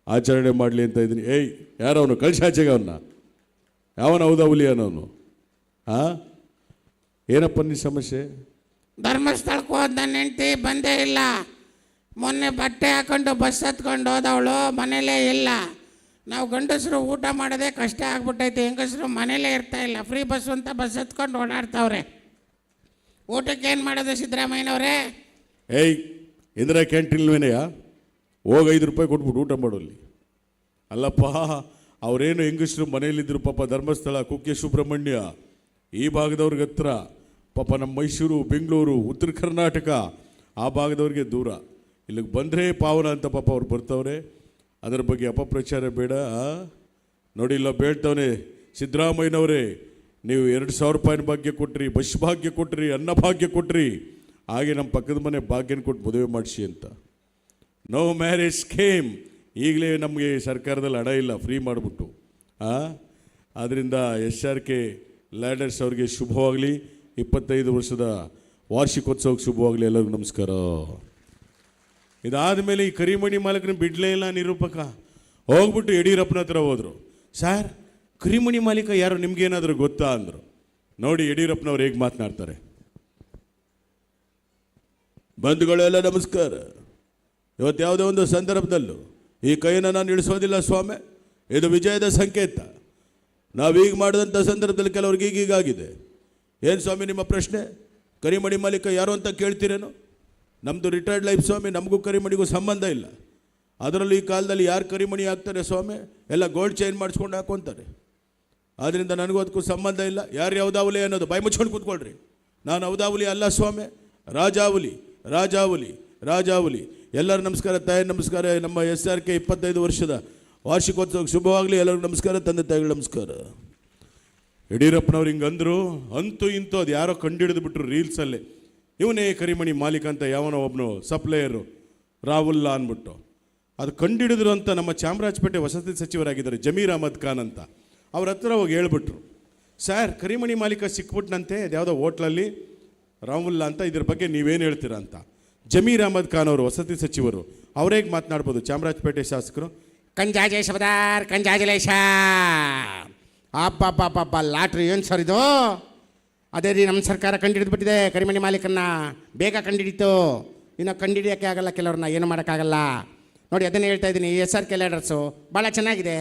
ಆಚರಣೆ ಮಾಡಲಿ ಅಂತ ಇದ್ದೀನಿ. ಏಯ್ ಯಾರವನು ಕಳ್ಸಾಚೆಗೆ ಅವನ್ನ, ಯಾವನ ಹೌದಾ ಹುಲಿ ಅನ್ನೋನು? ಏನಪ್ಪ ನಿನ್ನ ಸಮಸ್ಯೆ? ಧರ್ಮಸ್ಥಳಕ್ಕೆ ಹೋದ ನನ್ನ ಹೆಂಡತಿ ಬಂದೇ ಇಲ್ಲ. ಮೊನ್ನೆ ಬಟ್ಟೆ ಹಾಕೊಂಡು ಬಸ್ ಹತ್ಕೊಂಡು ಹೋದವಳು ಮನೇಲೇ ಇಲ್ಲ. ನಾವು ಗಂಡಸರು ಊಟ ಮಾಡೋದೇ ಕಷ್ಟ ಆಗ್ಬಿಟ್ಟೈತೆ, ಹೆಂಗಸರು ಮನೇಲೇ ಇರ್ತಾ ಇಲ್ಲ. ಫ್ರೀ ಬಸ್ ಅಂತ ಬಸ್ ಹತ್ಕೊಂಡು ಓಡಾಡ್ತಾವ್ರೆ. ಊಟಕ್ಕೆ ಏನು ಮಾಡೋದು ಸಿದ್ದರಾಮಯ್ಯನವರೇ? ಏಯ್ ಇಂದಿರಾ ಕ್ಯಾಂಟೀನ್ವೇನೆಯಾ? ಹೋಗಿ 5 ರೂಪಾಯಿ ಕೊಟ್ಬಿಟ್ಟು ಊಟ ಮಾಡೋಲ್ಲಿ. ಅಲ್ಲಪ್ಪ, ಅವರೇನು ಹೆಂಗಸರು ಮನೇಲಿದ್ದರು ಪಾಪ. ಧರ್ಮಸ್ಥಳ, ಕುಕ್ಕೆ ಸುಬ್ರಹ್ಮಣ್ಯ ಈ ಭಾಗದವ್ರಿಗೆ ಹತ್ರ, ಪಾಪ ನಮ್ಮ ಮೈಸೂರು, ಬೆಂಗಳೂರು, ಉತ್ತರ ಕರ್ನಾಟಕ ಆ ಭಾಗದವ್ರಿಗೆ ದೂರ. ಇಲ್ಲಿಗೆ ಬಂದರೆ ಪಾವನ ಅಂತ ಪಾಪ ಅವ್ರು ಬರ್ತವ್ರೆ. ಅದರ ಬಗ್ಗೆ ಅಪಪ್ರಚಾರ ಬೇಡ. ನೋಡಿ ಇಲ್ಲ ಬೇಡ್ತವನೆ ಸಿದ್ದರಾಮಯ್ಯನವರೇ, ನೀವು 2,000 ರೂಪಾಯಿನ ಭಾಗ್ಯ ಕೊಟ್ರಿ, ಬಸ್ ಭಾಗ್ಯ ಕೊಟ್ರಿ, ಅನ್ನ ಭಾಗ್ಯ ಕೊಟ್ರಿ, ಹಾಗೆ ನಮ್ಮ ಪಕ್ಕದ ಮನೆ ಭಾಗ್ಯನ ಕೊಟ್ಟು ಮದುವೆ ಮಾಡಿಸಿ ಅಂತ. ನೋ ಮ್ಯಾರೇಜ್ ಸ್ಕೀಮ್ ಈಗಲೇ ನಮಗೆ ಸರ್ಕಾರದಲ್ಲಿ ಹಣ ಇಲ್ಲ, ಫ್ರೀ ಮಾಡಿಬಿಟ್ಟು. ಆದ್ದರಿಂದ SRK ಲ್ಯಾಡರ್ಸ್ ಅವ್ರಿಗೆ ಶುಭವಾಗಲಿ. 25 ವರ್ಷದ ವಾರ್ಷಿಕೋತ್ಸವಕ್ಕೆ ಶುಭವಾಗಲಿ. ಎಲ್ಲರಿಗೂ ನಮಸ್ಕಾರ. ಇದಾದ ಮೇಲೆ ಈ ಕರಿಮಣಿ ಮಾಲಕನ ಬಿಡಲೇ ಇಲ್ಲ ನಿರೂಪಕ. ಹೋಗ್ಬಿಟ್ಟು ಯಡಿಯೂರಪ್ಪನ ಹತ್ರ ಹೋದರು. ಸರ್, ಕರಿಮಣಿ ಮಾಲೀಕ ಯಾರು ನಿಮ್ಗೇನಾದರೂ ಗೊತ್ತಾ ಅಂದರು. ನೋಡಿ ಯಡಿಯೂರಪ್ಪನವ್ರು ಹೇಗೆ ಮಾತನಾಡ್ತಾರೆ. ಬಂಧುಗಳೆಲ್ಲ ನಮಸ್ಕಾರ. ಇವತ್ತು ಯಾವುದೋ ಒಂದು ಸಂದರ್ಭದಲ್ಲೂ ಈ ಕೈಯನ್ನು ನಾನು ಇಳಿಸೋದಿಲ್ಲ ಸ್ವಾಮಿ, ಇದು ವಿಜಯದ ಸಂಕೇತ. ನಾವೀಗ ಮಾಡಿದಂಥ ಸಂದರ್ಭದಲ್ಲಿ ಕೆಲವ್ರಿಗೆ ಈಗೀಗಾಗಿದೆ. ಏನು ಸ್ವಾಮಿ ನಿಮ್ಮ ಪ್ರಶ್ನೆ? ಕರಿಮಣಿ ಮಾಲೀಕ ಯಾರು ಅಂತ ಕೇಳ್ತೀರೇನು? ನಮ್ಮದು ರಿಟೈರ್ಡ್ ಲೈಫ್ ಸ್ವಾಮಿ, ನಮಗೂ ಕರಿಮಣಿಗೂ ಸಂಬಂಧ ಇಲ್ಲ. ಅದರಲ್ಲೂ ಈ ಕಾಲದಲ್ಲಿ ಯಾರು ಕರಿಮಣಿ ಹಾಕ್ತಾರೆ ಸ್ವಾಮಿ? ಎಲ್ಲ ಗೋಲ್ಡ್ ಚೈನ್ ಮಾಡಿಸ್ಕೊಂಡು ಹಾಕ್ಕೊತಾರೆ. ಆದ್ದರಿಂದ ನನಗೂ ಅದಕ್ಕೂ ಸಂಬಂಧ ಇಲ್ಲ. ಯಾರು ಯಾವುದಾವಲಿ ಅನ್ನೋದು ಬಾಯಿ ಮುಚ್ಕೊಂಡು ಕೂತ್ಕೊಳ್ರಿ. ನಾನು ಔದಾವಲಿ ಅಲ್ಲ ಸ್ವಾಮಿ, ರಾಜಾವಲಿ ರಾಜಾವಲಿ ರಾಜಾವಲಿ. ಎಲ್ಲರೂ ನಮಸ್ಕಾರ, ತಾಯಿ ನಮಸ್ಕಾರ. ನಮ್ಮ SRK 25 ವರ್ಷದ ವಾರ್ಷಿಕೋತ್ಸವಕ್ಕೆ ಶುಭವಾಗಲಿ. ಎಲ್ಲರಿಗೂ ನಮಸ್ಕಾರ. ತಂದೆ ತಾಯಿಗಳು ನಮಸ್ಕಾರ. ಯಡಿಯೂರಪ್ಪನವ್ರು ಹಿಂಗಂದರು. ಅಂತೂ ಇಂತೂ ಅದು ಯಾರೋ ಕಂಡುಹಿಡಿದು ಬಿಟ್ರು ರೀಲ್ಸಲ್ಲೇ. ಇವನೇ ಕರಿಮಣಿ ಮಾಲೀಕ ಅಂತ ಯಾವನೋ ಒಬ್ಬನು ಸಪ್ಲೈಯರು ರಾಹುಲ್ಲಾ ಅಂದ್ಬಿಟ್ಟು ಅದು ಕಂಡುಹಿಡಿದ್ರು ಅಂತ ನಮ್ಮ ಚಾಮರಾಜಪೇಟೆ ವಸತಿ ಸಚಿವರಾಗಿದ್ದಾರೆ ಜಮೀರ್ ಅಹಮದ್ ಖಾನ್ ಅಂತ. ಅವ್ರ ಹತ್ರ ಹೋಗಿ ಹೇಳ್ಬಿಟ್ರು, ಸರ್ ಕರಿಮಣಿ ಮಾಲೀಕ ಸಿಕ್ಬಿಟ್ನಂತೆ ಅದು ಯಾವುದೋ ಹೋಟ್ಲಲ್ಲಿ ರಾಹುಲ್ಲಾ ಅಂತ, ಇದ್ರ ಬಗ್ಗೆ ನೀವೇನು ಹೇಳ್ತೀರಾ ಅಂತ. ಜಮೀರ್ ಅಹಮದ್ ಖಾನ್ ಅವರು ವಸತಿ ಸಚಿವರು, ಅವ್ರೇಗೆ ಮಾತನಾಡ್ಬೋದು ಚಾಮರಾಜಪೇಟೆ ಶಾಸಕರು. ಕಂಜಾಜೆ ಶಬದಾರ್ ಕಂಜಾಜಲೇಶ. ಅಬ್ಬಬ್ಬಬ್ಬ ಲಾಟ್ರಿ ಏನು ಸರ್ ಇದು? ಅದೇ ರೀ ನಮ್ಮ ಸರ್ಕಾರ ಕಂಡುಹಿಡಿದ್ಬಿಟ್ಟಿದೆ ಕರಿಮಣಿ ಮಾಲೀಕನ್ನ. ಬೇಗ ಕಂಡುಹಿಡಿತು, ಇನ್ನು ಕಂಡುಹಿಡಿಯೋಕ್ಕೆ ಆಗಲ್ಲ, ಕೆಲವ್ರನ್ನ ಏನು ಮಾಡೋಕ್ಕಾಗಲ್ಲ. ನೋಡಿ ಅದನ್ನೇ ಹೇಳ್ತಾ ಇದ್ದೀನಿ. SRK ಲ್ಯಾಡರ್ಸು ಭಾಳ ಚೆನ್ನಾಗಿದೆ,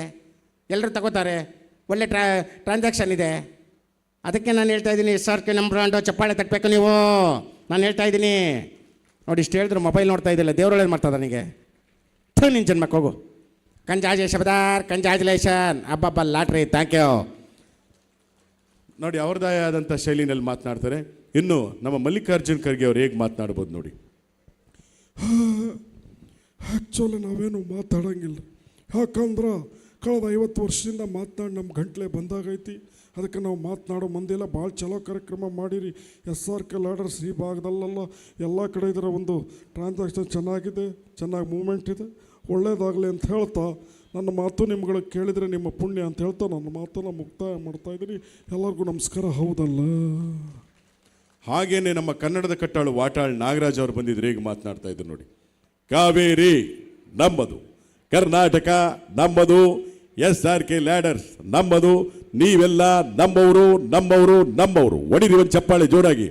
ಎಲ್ಲರೂ ತಗೋತಾರೆ, ಒಳ್ಳೆ ಟ್ರಾನ್ಸಾಕ್ಷನ್ ಇದೆ. ಅದಕ್ಕೆ ನಾನು ಹೇಳ್ತಾ ಇದ್ದೀನಿ SRK ನಮ್ಮ ಬ್ರ್ಯಾಂಡು, ಚಪ್ಪಾಳೆ ತಟ್ಟಬೇಕು ನೀವು. ನಾನು ಹೇಳ್ತಾ ಇದ್ದೀನಿ ನೋಡಿ, ಇಷ್ಟು ಹೇಳಿದ್ರು ಮೊಬೈಲ್ ನೋಡ್ತಾ ಇದ್ದಿಲ್ಲ, ದೇವ್ರೊಳಗೆ ಮಾಡ್ತದ ನನಗೆ. ನಿನ್ನ ಜನ್ಮಕ್ಕೆ ಹೋಗು. ಕಂಜಾಜೆ ಶಬದಾರ್ ಕಂಜಾಜುಲೇಷನ್. ಅಬ್ಬಬ್ಬ ಲಾಟ್ರಿ, ಥ್ಯಾಂಕ್ ಯು. ನೋಡಿ ಅವ್ರದ್ದೇ ಆದಂಥ ಶೈಲಿನಲ್ಲಿ ಮಾತನಾಡ್ತಾರೆ. ಇನ್ನು ನಮ್ಮ ಮಲ್ಲಿಕಾರ್ಜುನ್ ಖರ್ಗೆ ಅವ್ರು ಹೇಗೆ ಮಾತನಾಡ್ಬೋದು ನೋಡಿ. ಆ್ಯಕ್ಚುಲಿ ನಾವೇನು ಮಾತಾಡೋಂಗಿಲ್ಲ, ಯಾಕಂದ್ರೆ ಕಳೆದ 50 ವರ್ಷದಿಂದ ಮಾತನಾಡಿ ನಮ್ಮ ಗಂಟ್ಲೆ ಬಂದಾಗೈತಿ. ಅದಕ್ಕೆ ನಾವು ಮಾತನಾಡೋ ಮಂದಿಯೆಲ್ಲ ಭಾಳ ಚಲೋ ಕಾರ್ಯಕ್ರಮ ಮಾಡಿರಿ. SRK ಲ್ಯಾಡರ್ಸ್ ಈ ಭಾಗದಲ್ಲೆಲ್ಲ ಎಲ್ಲ ಕಡೆ ಇದರ ಒಂದು ಟ್ರಾನ್ಸಾಕ್ಷನ್ ಚೆನ್ನಾಗಿದೆ, ಚೆನ್ನಾಗಿ ಮೂವ್ಮೆಂಟ್ ಇದೆ, ಒಳ್ಳೇದಾಗಲಿ ಅಂತ ಹೇಳ್ತಾ ನನ್ನ ಮಾತು ನಿಮ್ಗಳಿಗೆ ಕೇಳಿದರೆ ನಿಮ್ಮ ಪುಣ್ಯ ಅಂತ ಹೇಳ್ತಾ ನನ್ನ ಮಾತನ್ನು ಮುಕ್ತಾಯ ಮಾಡ್ತಾಯಿದ್ದೀನಿ. ಎಲ್ಲರಿಗೂ ನಮಸ್ಕಾರ. ಹೌದಲ್ಲ? ಹಾಗೇನೆ ನಮ್ಮ ಕನ್ನಡದ ಕಟ್ಟಾಳು ವಾಟಾಳ್ ನಾಗರಾಜ್ ಅವರು ಬಂದಿದ್ರು, ಹೇಗೆ ಮಾತನಾಡ್ತಾ ಇದ್ರು ನೋಡಿ. ಕಾವೇರಿ ನಮ್ಮದು, ಕರ್ನಾಟಕ ನಮ್ಮದು, SRK ಲ್ಯಾಡರ್ಸ್ ನಮ್ಮದು, ನೀವೆಲ್ಲ ನಮ್ಮವರು ನಮ್ಮವರು ನಮ್ಮವರು. ಒಡಿರಿ ಒಂದು ಚಪ್ಪಾಳೆ ಜೋರಾಗಿ.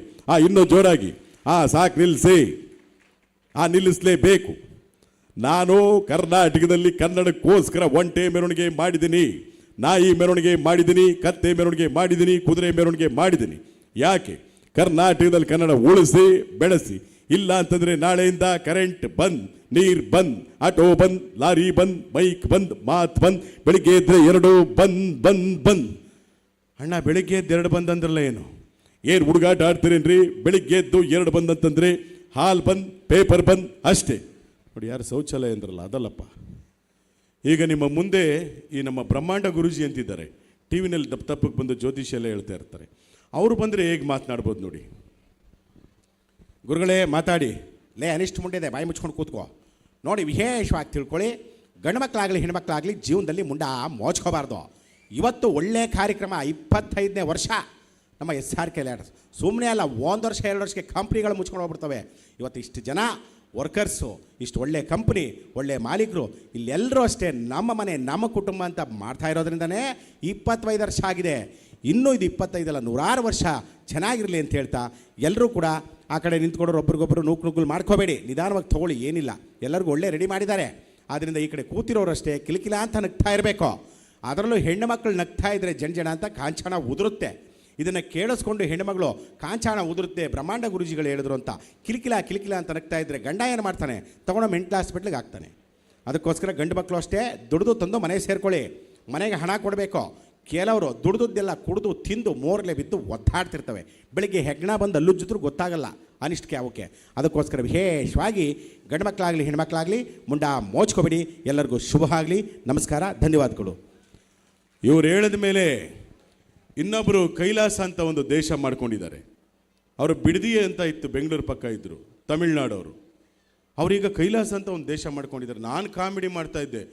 ಇನ್ನೂ ಜೋರಾಗಿ. ಸಾಕು, ನಿಲ್ಲಿಸಿ. ನಿಲ್ಲಿಸಲೇಬೇಕು. ನಾನು ಕರ್ನಾಟಕದಲ್ಲಿ ಕನ್ನಡಕ್ಕೋಸ್ಕರ ಒಂಟೆ ಮೆರವಣಿಗೆ ಮಾಡಿದ್ದೀನಿ, ನಾಯಿ ಮೆರವಣಿಗೆ ಮಾಡಿದ್ದೀನಿ, ಕತ್ತೆ ಮೆರವಣಿಗೆ ಮಾಡಿದ್ದೀನಿ, ಕುದುರೆ ಮೆರವಣಿಗೆ ಮಾಡಿದ್ದೀನಿ. ಯಾಕೆ? ಕರ್ನಾಟಕದಲ್ಲಿ ಕನ್ನಡ ಉಳಿಸಿ ಬೆಳೆಸಿ. ಇಲ್ಲ ಅಂತಂದರೆ ನಾಳೆಯಿಂದ ಕರೆಂಟ್ ಬಂದ್, ನೀರು ಬಂದ್, ಆಟೋ ಬಂದ್, ಲಾರಿ ಬಂದ್, ಬೈಕ್ ಬಂದ್, ಮಾತು ಬಂದ್, ಬೆಳಿಗ್ಗೆ ಎದ್ದರೆ 2 ಬಂದ್ ಬಂದ್ ಬಂದ್. ಅಣ್ಣ ಬೆಳಿಗ್ಗೆ ಎದ್ದು 2 ಬಂದ್ ಅಂದ್ರಲ್ಲ ಏನು ಹುಡುಗಾಟ ಆಡ್ತೀರೇನ್ರಿ? ಬೆಳಿಗ್ಗೆ ಎದ್ದು 2 ಬಂದ್ ಅಂತಂದರೆ ಹಾಲು ಬಂದ್, ಪೇಪರ್ ಬಂದ್ ಅಷ್ಟೇ. ನೋಡಿ ಯಾರು ಶೌಚಾಲಯ ಅಂದ್ರಲ್ಲ ಅದಲ್ಲಪ್ಪ. ಈಗ ನಿಮ್ಮ ಮುಂದೆ ಈ ನಮ್ಮ ಬ್ರಹ್ಮಾಂಡ ಗುರೂಜಿ ಅಂತಿದ್ದಾರೆ, ಟಿ ವಿನಲ್ಲಿ ತಪ್ಪಕ್ಕೆ ಬಂದು ಜ್ಯೋತಿಷ್ಯ ಎಲ್ಲ ಹೇಳ್ತಾ ಇರ್ತಾರೆ. ಅವರು ಬಂದರೆ ಹೇಗೆ ಮಾತನಾಡ್ಬೋದು ನೋಡಿ. ಗುರುಗಳೇ ಮಾತಾಡಿ. ಅನಿಷ್ಟ ಮುಂಡಿದೆ, ಬಾಯಿ ಮುಚ್ಕೊಂಡು ಕೂತ್ಕೋ. ನೋಡಿ ವಿಶೇಷವಾಗಿ ತಿಳ್ಕೊಳ್ಳಿ, ಗಂಡು ಮಕ್ಕಳಾಗಲಿ ಹೆಣ್ಮಕ್ಳಾಗಲಿ ಜೀವನದಲ್ಲಿ ಮುಂಡ ಮೋಚ್ಕೋಬಾರ್ದು. ಇವತ್ತು ಒಳ್ಳೆ ಕಾರ್ಯಕ್ರಮ. 25ನೇ ವರ್ಷ ನಮ್ಮ SRK ಲ್ಯಾಡರ್ಸ್. ಸುಮ್ಮನೆ ಅಲ್ಲ, 1 ವರ್ಷ 2 ವರ್ಷಕ್ಕೆ ಕಂಪ್ನಿಗಳು ಮುಚ್ಕೊಂಡು ಹೋಗ್ಬಿಡ್ತವೆ. ಇವತ್ತು ಇಷ್ಟು ಜನ ವರ್ಕರ್ಸು, ಇಷ್ಟು ಒಳ್ಳೆ ಕಂಪ್ನಿ, ಒಳ್ಳೆ ಮಾಲೀಕರು, ಇಲ್ಲೆಲ್ಲರೂ ಅಷ್ಟೇ ನಮ್ಮ ಮನೆ ನಮ್ಮ ಕುಟುಂಬ ಅಂತ ಮಾಡ್ತಾ ಇರೋದ್ರಿಂದನೇ 25 ವರ್ಷ ಆಗಿದೆ. ಇನ್ನೂ ಇದು 25 ಅಲ್ಲ, 100 ವರ್ಷ ಚೆನ್ನಾಗಿರಲಿ ಅಂತ ಹೇಳ್ತಾ ಎಲ್ಲರೂ ಕೂಡ ಆ ಕಡೆ ನಿಂತ್ಕೊಂಡ್ರು ಒಬ್ರಿಗೊಬ್ಬರು ನುಗ್ಗುಲು ಮಾಡ್ಕೋಬೇಡಿ, ನಿಧಾನವಾಗಿ ತೊಗೊಳ್ಳಿ, ಏನಿಲ್ಲ, ಎಲ್ಲರಿಗೂ ಒಳ್ಳೆ ರೆಡಿ ಮಾಡಿದ್ದಾರೆ. ಆದ್ದರಿಂದ ಈ ಕಡೆ ಕೂತಿರೋರು ಅಷ್ಟೇ ಕಿಲಕಿಲ ಅಂತ ನಗ್ತಾ ಇರಬೇಕು. ಅದರಲ್ಲೂ ಹೆಣ್ಣು ಮಕ್ಕಳು ನಗ್ತಾ ಇದ್ದರೆ ಜನ ಅಂತ ಕಾಂಚಾಣ ಉದುರುತ್ತೆ. ಇದನ್ನು ಕೇಳಿಸ್ಕೊಂಡು ಹೆಣ್ಣುಮಗಳು ಕಾಂಚಾಣ ಉದುರುತ್ತೆ, ಬ್ರಹ್ಮಾಂಡ ಗುರುಜಿಗಳು ಹೇಳಿದ್ರು ಅಂತ ಕಿಲಕಿಲ ಕಿಲಕಿಲ ಅಂತ ನಗ್ತಾ ಇದ್ದರೆ ಗಂಡ ಏನು ಮಾಡ್ತಾನೆ? ತೊಗೊಂಡು ಮೆಂಟಲ್ ಹಾಸ್ಪಿಟ್ಲಿಗೆ ಹಾಕ್ತಾನೆ. ಅದಕ್ಕೋಸ್ಕರ ಗಂಡು ಮಕ್ಕಳು ಅಷ್ಟೇ ದುಡಿದು ತಂದು ಮನೆಗೆ ಸೇರ್ಕೊಳ್ಳಿ. ಮನೆಗೆ ಹಣ ಕೊಡಬೇಕು. ಕೆಲವರು ದುಡ್ದದ್ದೆಲ್ಲ ಕುಡಿದು ತಿಂದು ಮೋರ್ಲೆ ಬಿದ್ದು ಒದ್ದಾಡ್ತಿರ್ತವೆ. ಬೆಳಿಗ್ಗೆ ಹೆಗ್ಣ ಬಂದು ಅಲ್ಲುಜ್ಜಿದ್ರು ಗೊತ್ತಾಗಲ್ಲ ಅನಿಷ್ಟಕ್ಕೆ ಅವಕ್ಕೆ. ಅದಕ್ಕೋಸ್ಕರ ವಿಶೇಷವಾಗಿ ಗಂಡು ಮಕ್ಕಳಾಗಲಿ ಹೆಣ್ಮಕ್ಳಾಗಲಿ ಮುಂಡ ಮೋಚ್ಕೋಬೇಡಿ. ಎಲ್ಲರಿಗೂ ಶುಭ ಆಗಲಿ. ನಮಸ್ಕಾರ, ಧನ್ಯವಾದಗಳು. ಇವ್ರು ಹೇಳಿದ ಮೇಲೆ ಇನ್ನೊಬ್ಬರು ಕೈಲಾಸ ಅಂತ ಒಂದು ದೇಶ ಮಾಡ್ಕೊಂಡಿದ್ದಾರೆ. ಅವರು ಬಿಡದಿಯೇ ಅಂತ ಇತ್ತು, ಬೆಂಗಳೂರು ಪಕ್ಕ ಇದ್ದರು, ತಮಿಳ್ನಾಡವರು. ಅವರೀಗ ಕೈಲಾಸ ಅಂತ ಒಂದು ದೇಶ ಮಾಡ್ಕೊಂಡಿದ್ದಾರೆ. ನಾನು ಕಾಮಿಡಿ ಮಾಡ್ತಾ ಇದ್ದೆ,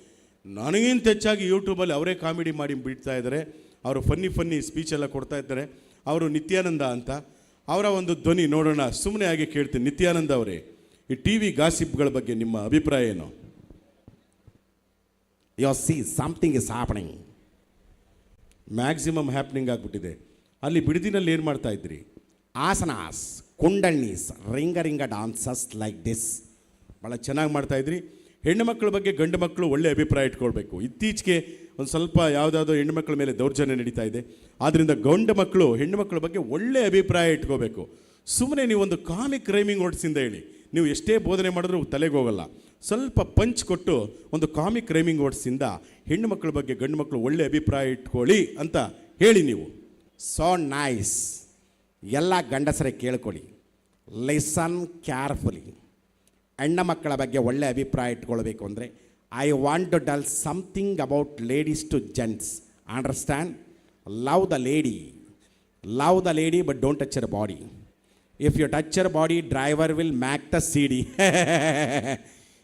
ನನಗಿಂತ ಹೆಚ್ಚಾಗಿ ಯೂಟ್ಯೂಬಲ್ಲಿ ಅವರೇ ಕಾಮಿಡಿ ಮಾಡಿ ಬಿಡ್ತಾ ಇದ್ದಾರೆ. ಅವರು ಫನ್ನಿ ಸ್ಪೀಚ್ ಎಲ್ಲ ಕೊಡ್ತಾ ಇದ್ದಾರೆ. ಅವರು ನಿತ್ಯಾನಂದ ಅಂತ, ಅವರ ಒಂದು ಧ್ವನಿ ನೋಡೋಣ. ಸುಮ್ಮನೆ ಆಗಿ ಕೇಳ್ತೀನಿ, ನಿತ್ಯಾನಂದ ಅವರೇ, ಈ ಟಿ ವಿ ಗಾಸಿಪ್ಗಳ ಬಗ್ಗೆ ನಿಮ್ಮ ಅಭಿಪ್ರಾಯ ಏನು? You see something is happening. Maximum happening ಆಗಿಬಿಟ್ಟಿದೆ. ಅಲ್ಲಿ ಬಿಡದಿನಲ್ಲಿ ಏನು ಮಾಡ್ತಾ ಇದ್ರಿ? Asanas, kundalinis, ring dances like this. ಭಾಳ ಚೆನ್ನಾಗಿ ಮಾಡ್ತಾಯಿದ್ರಿ. ಹೆಣ್ಣು ಮಕ್ಕಳ ಬಗ್ಗೆ ಗಂಡು ಮಕ್ಕಳು ಒಳ್ಳೆ ಅಭಿಪ್ರಾಯ ಇಟ್ಕೊಳ್ಬೇಕು. ಇತ್ತೀಚೆಗೆ ಒಂದು ಸ್ವಲ್ಪ ಯಾವುದಾದ್ರೂ ಹೆಣ್ಣು ಮಕ್ಕಳ ಮೇಲೆ ದೌರ್ಜನ್ಯ ನಡೀತಾ ಇದೆ. ಆದ್ದರಿಂದ ಗಂಡು ಮಕ್ಕಳು ಹೆಣ್ಣು ಮಕ್ಕಳ ಬಗ್ಗೆ ಒಳ್ಳೆ ಅಭಿಪ್ರಾಯ ಇಟ್ಕೋಬೇಕು. ಸುಮ್ಮನೆ ನೀವು ಒಂದು ಕಾಮಿಕ್ ರೈಮಿಂಗ್ ವರ್ಡ್ಸಿಂದ ಹೇಳಿ. ನೀವು ಎಷ್ಟೇ ಬೋಧನೆ ಮಾಡಿದ್ರೂ ತಲೆಗೆ ಹೋಗಲ್ಲ. ಸ್ವಲ್ಪ ಪಂಚ್ ಕೊಟ್ಟು ಒಂದು ಕಾಮಿಕ್ ರೈಮಿಂಗ್ ವರ್ಡ್ಸಿಂದ ಹೆಣ್ಣು ಮಕ್ಕಳ ಬಗ್ಗೆ ಗಂಡು ಮಕ್ಕಳು ಒಳ್ಳೆ ಅಭಿಪ್ರಾಯ ಇಟ್ಕೊಳ್ಳಿ ಅಂತ ಹೇಳಿ ನೀವು. So nice. ಎಲ್ಲ ಗಂಡಸರೇ ಕೇಳ್ಕೊಳ್ಳಿ, ಲಿಸನ್ ಕೇರ್ಫುಲಿ. ಹೆಣ್ಣು ಮಕ್ಕಳ ಬಗ್ಗೆ ಒಳ್ಳೆ ಅಭಿಪ್ರಾಯ ಇಟ್ಕೊಳ್ಬೇಕು ಅಂದರೆ I want to tell something about ladies to gents. Understand? Love the lady but don't touch your body. If you touch your body, driver will mack the CD.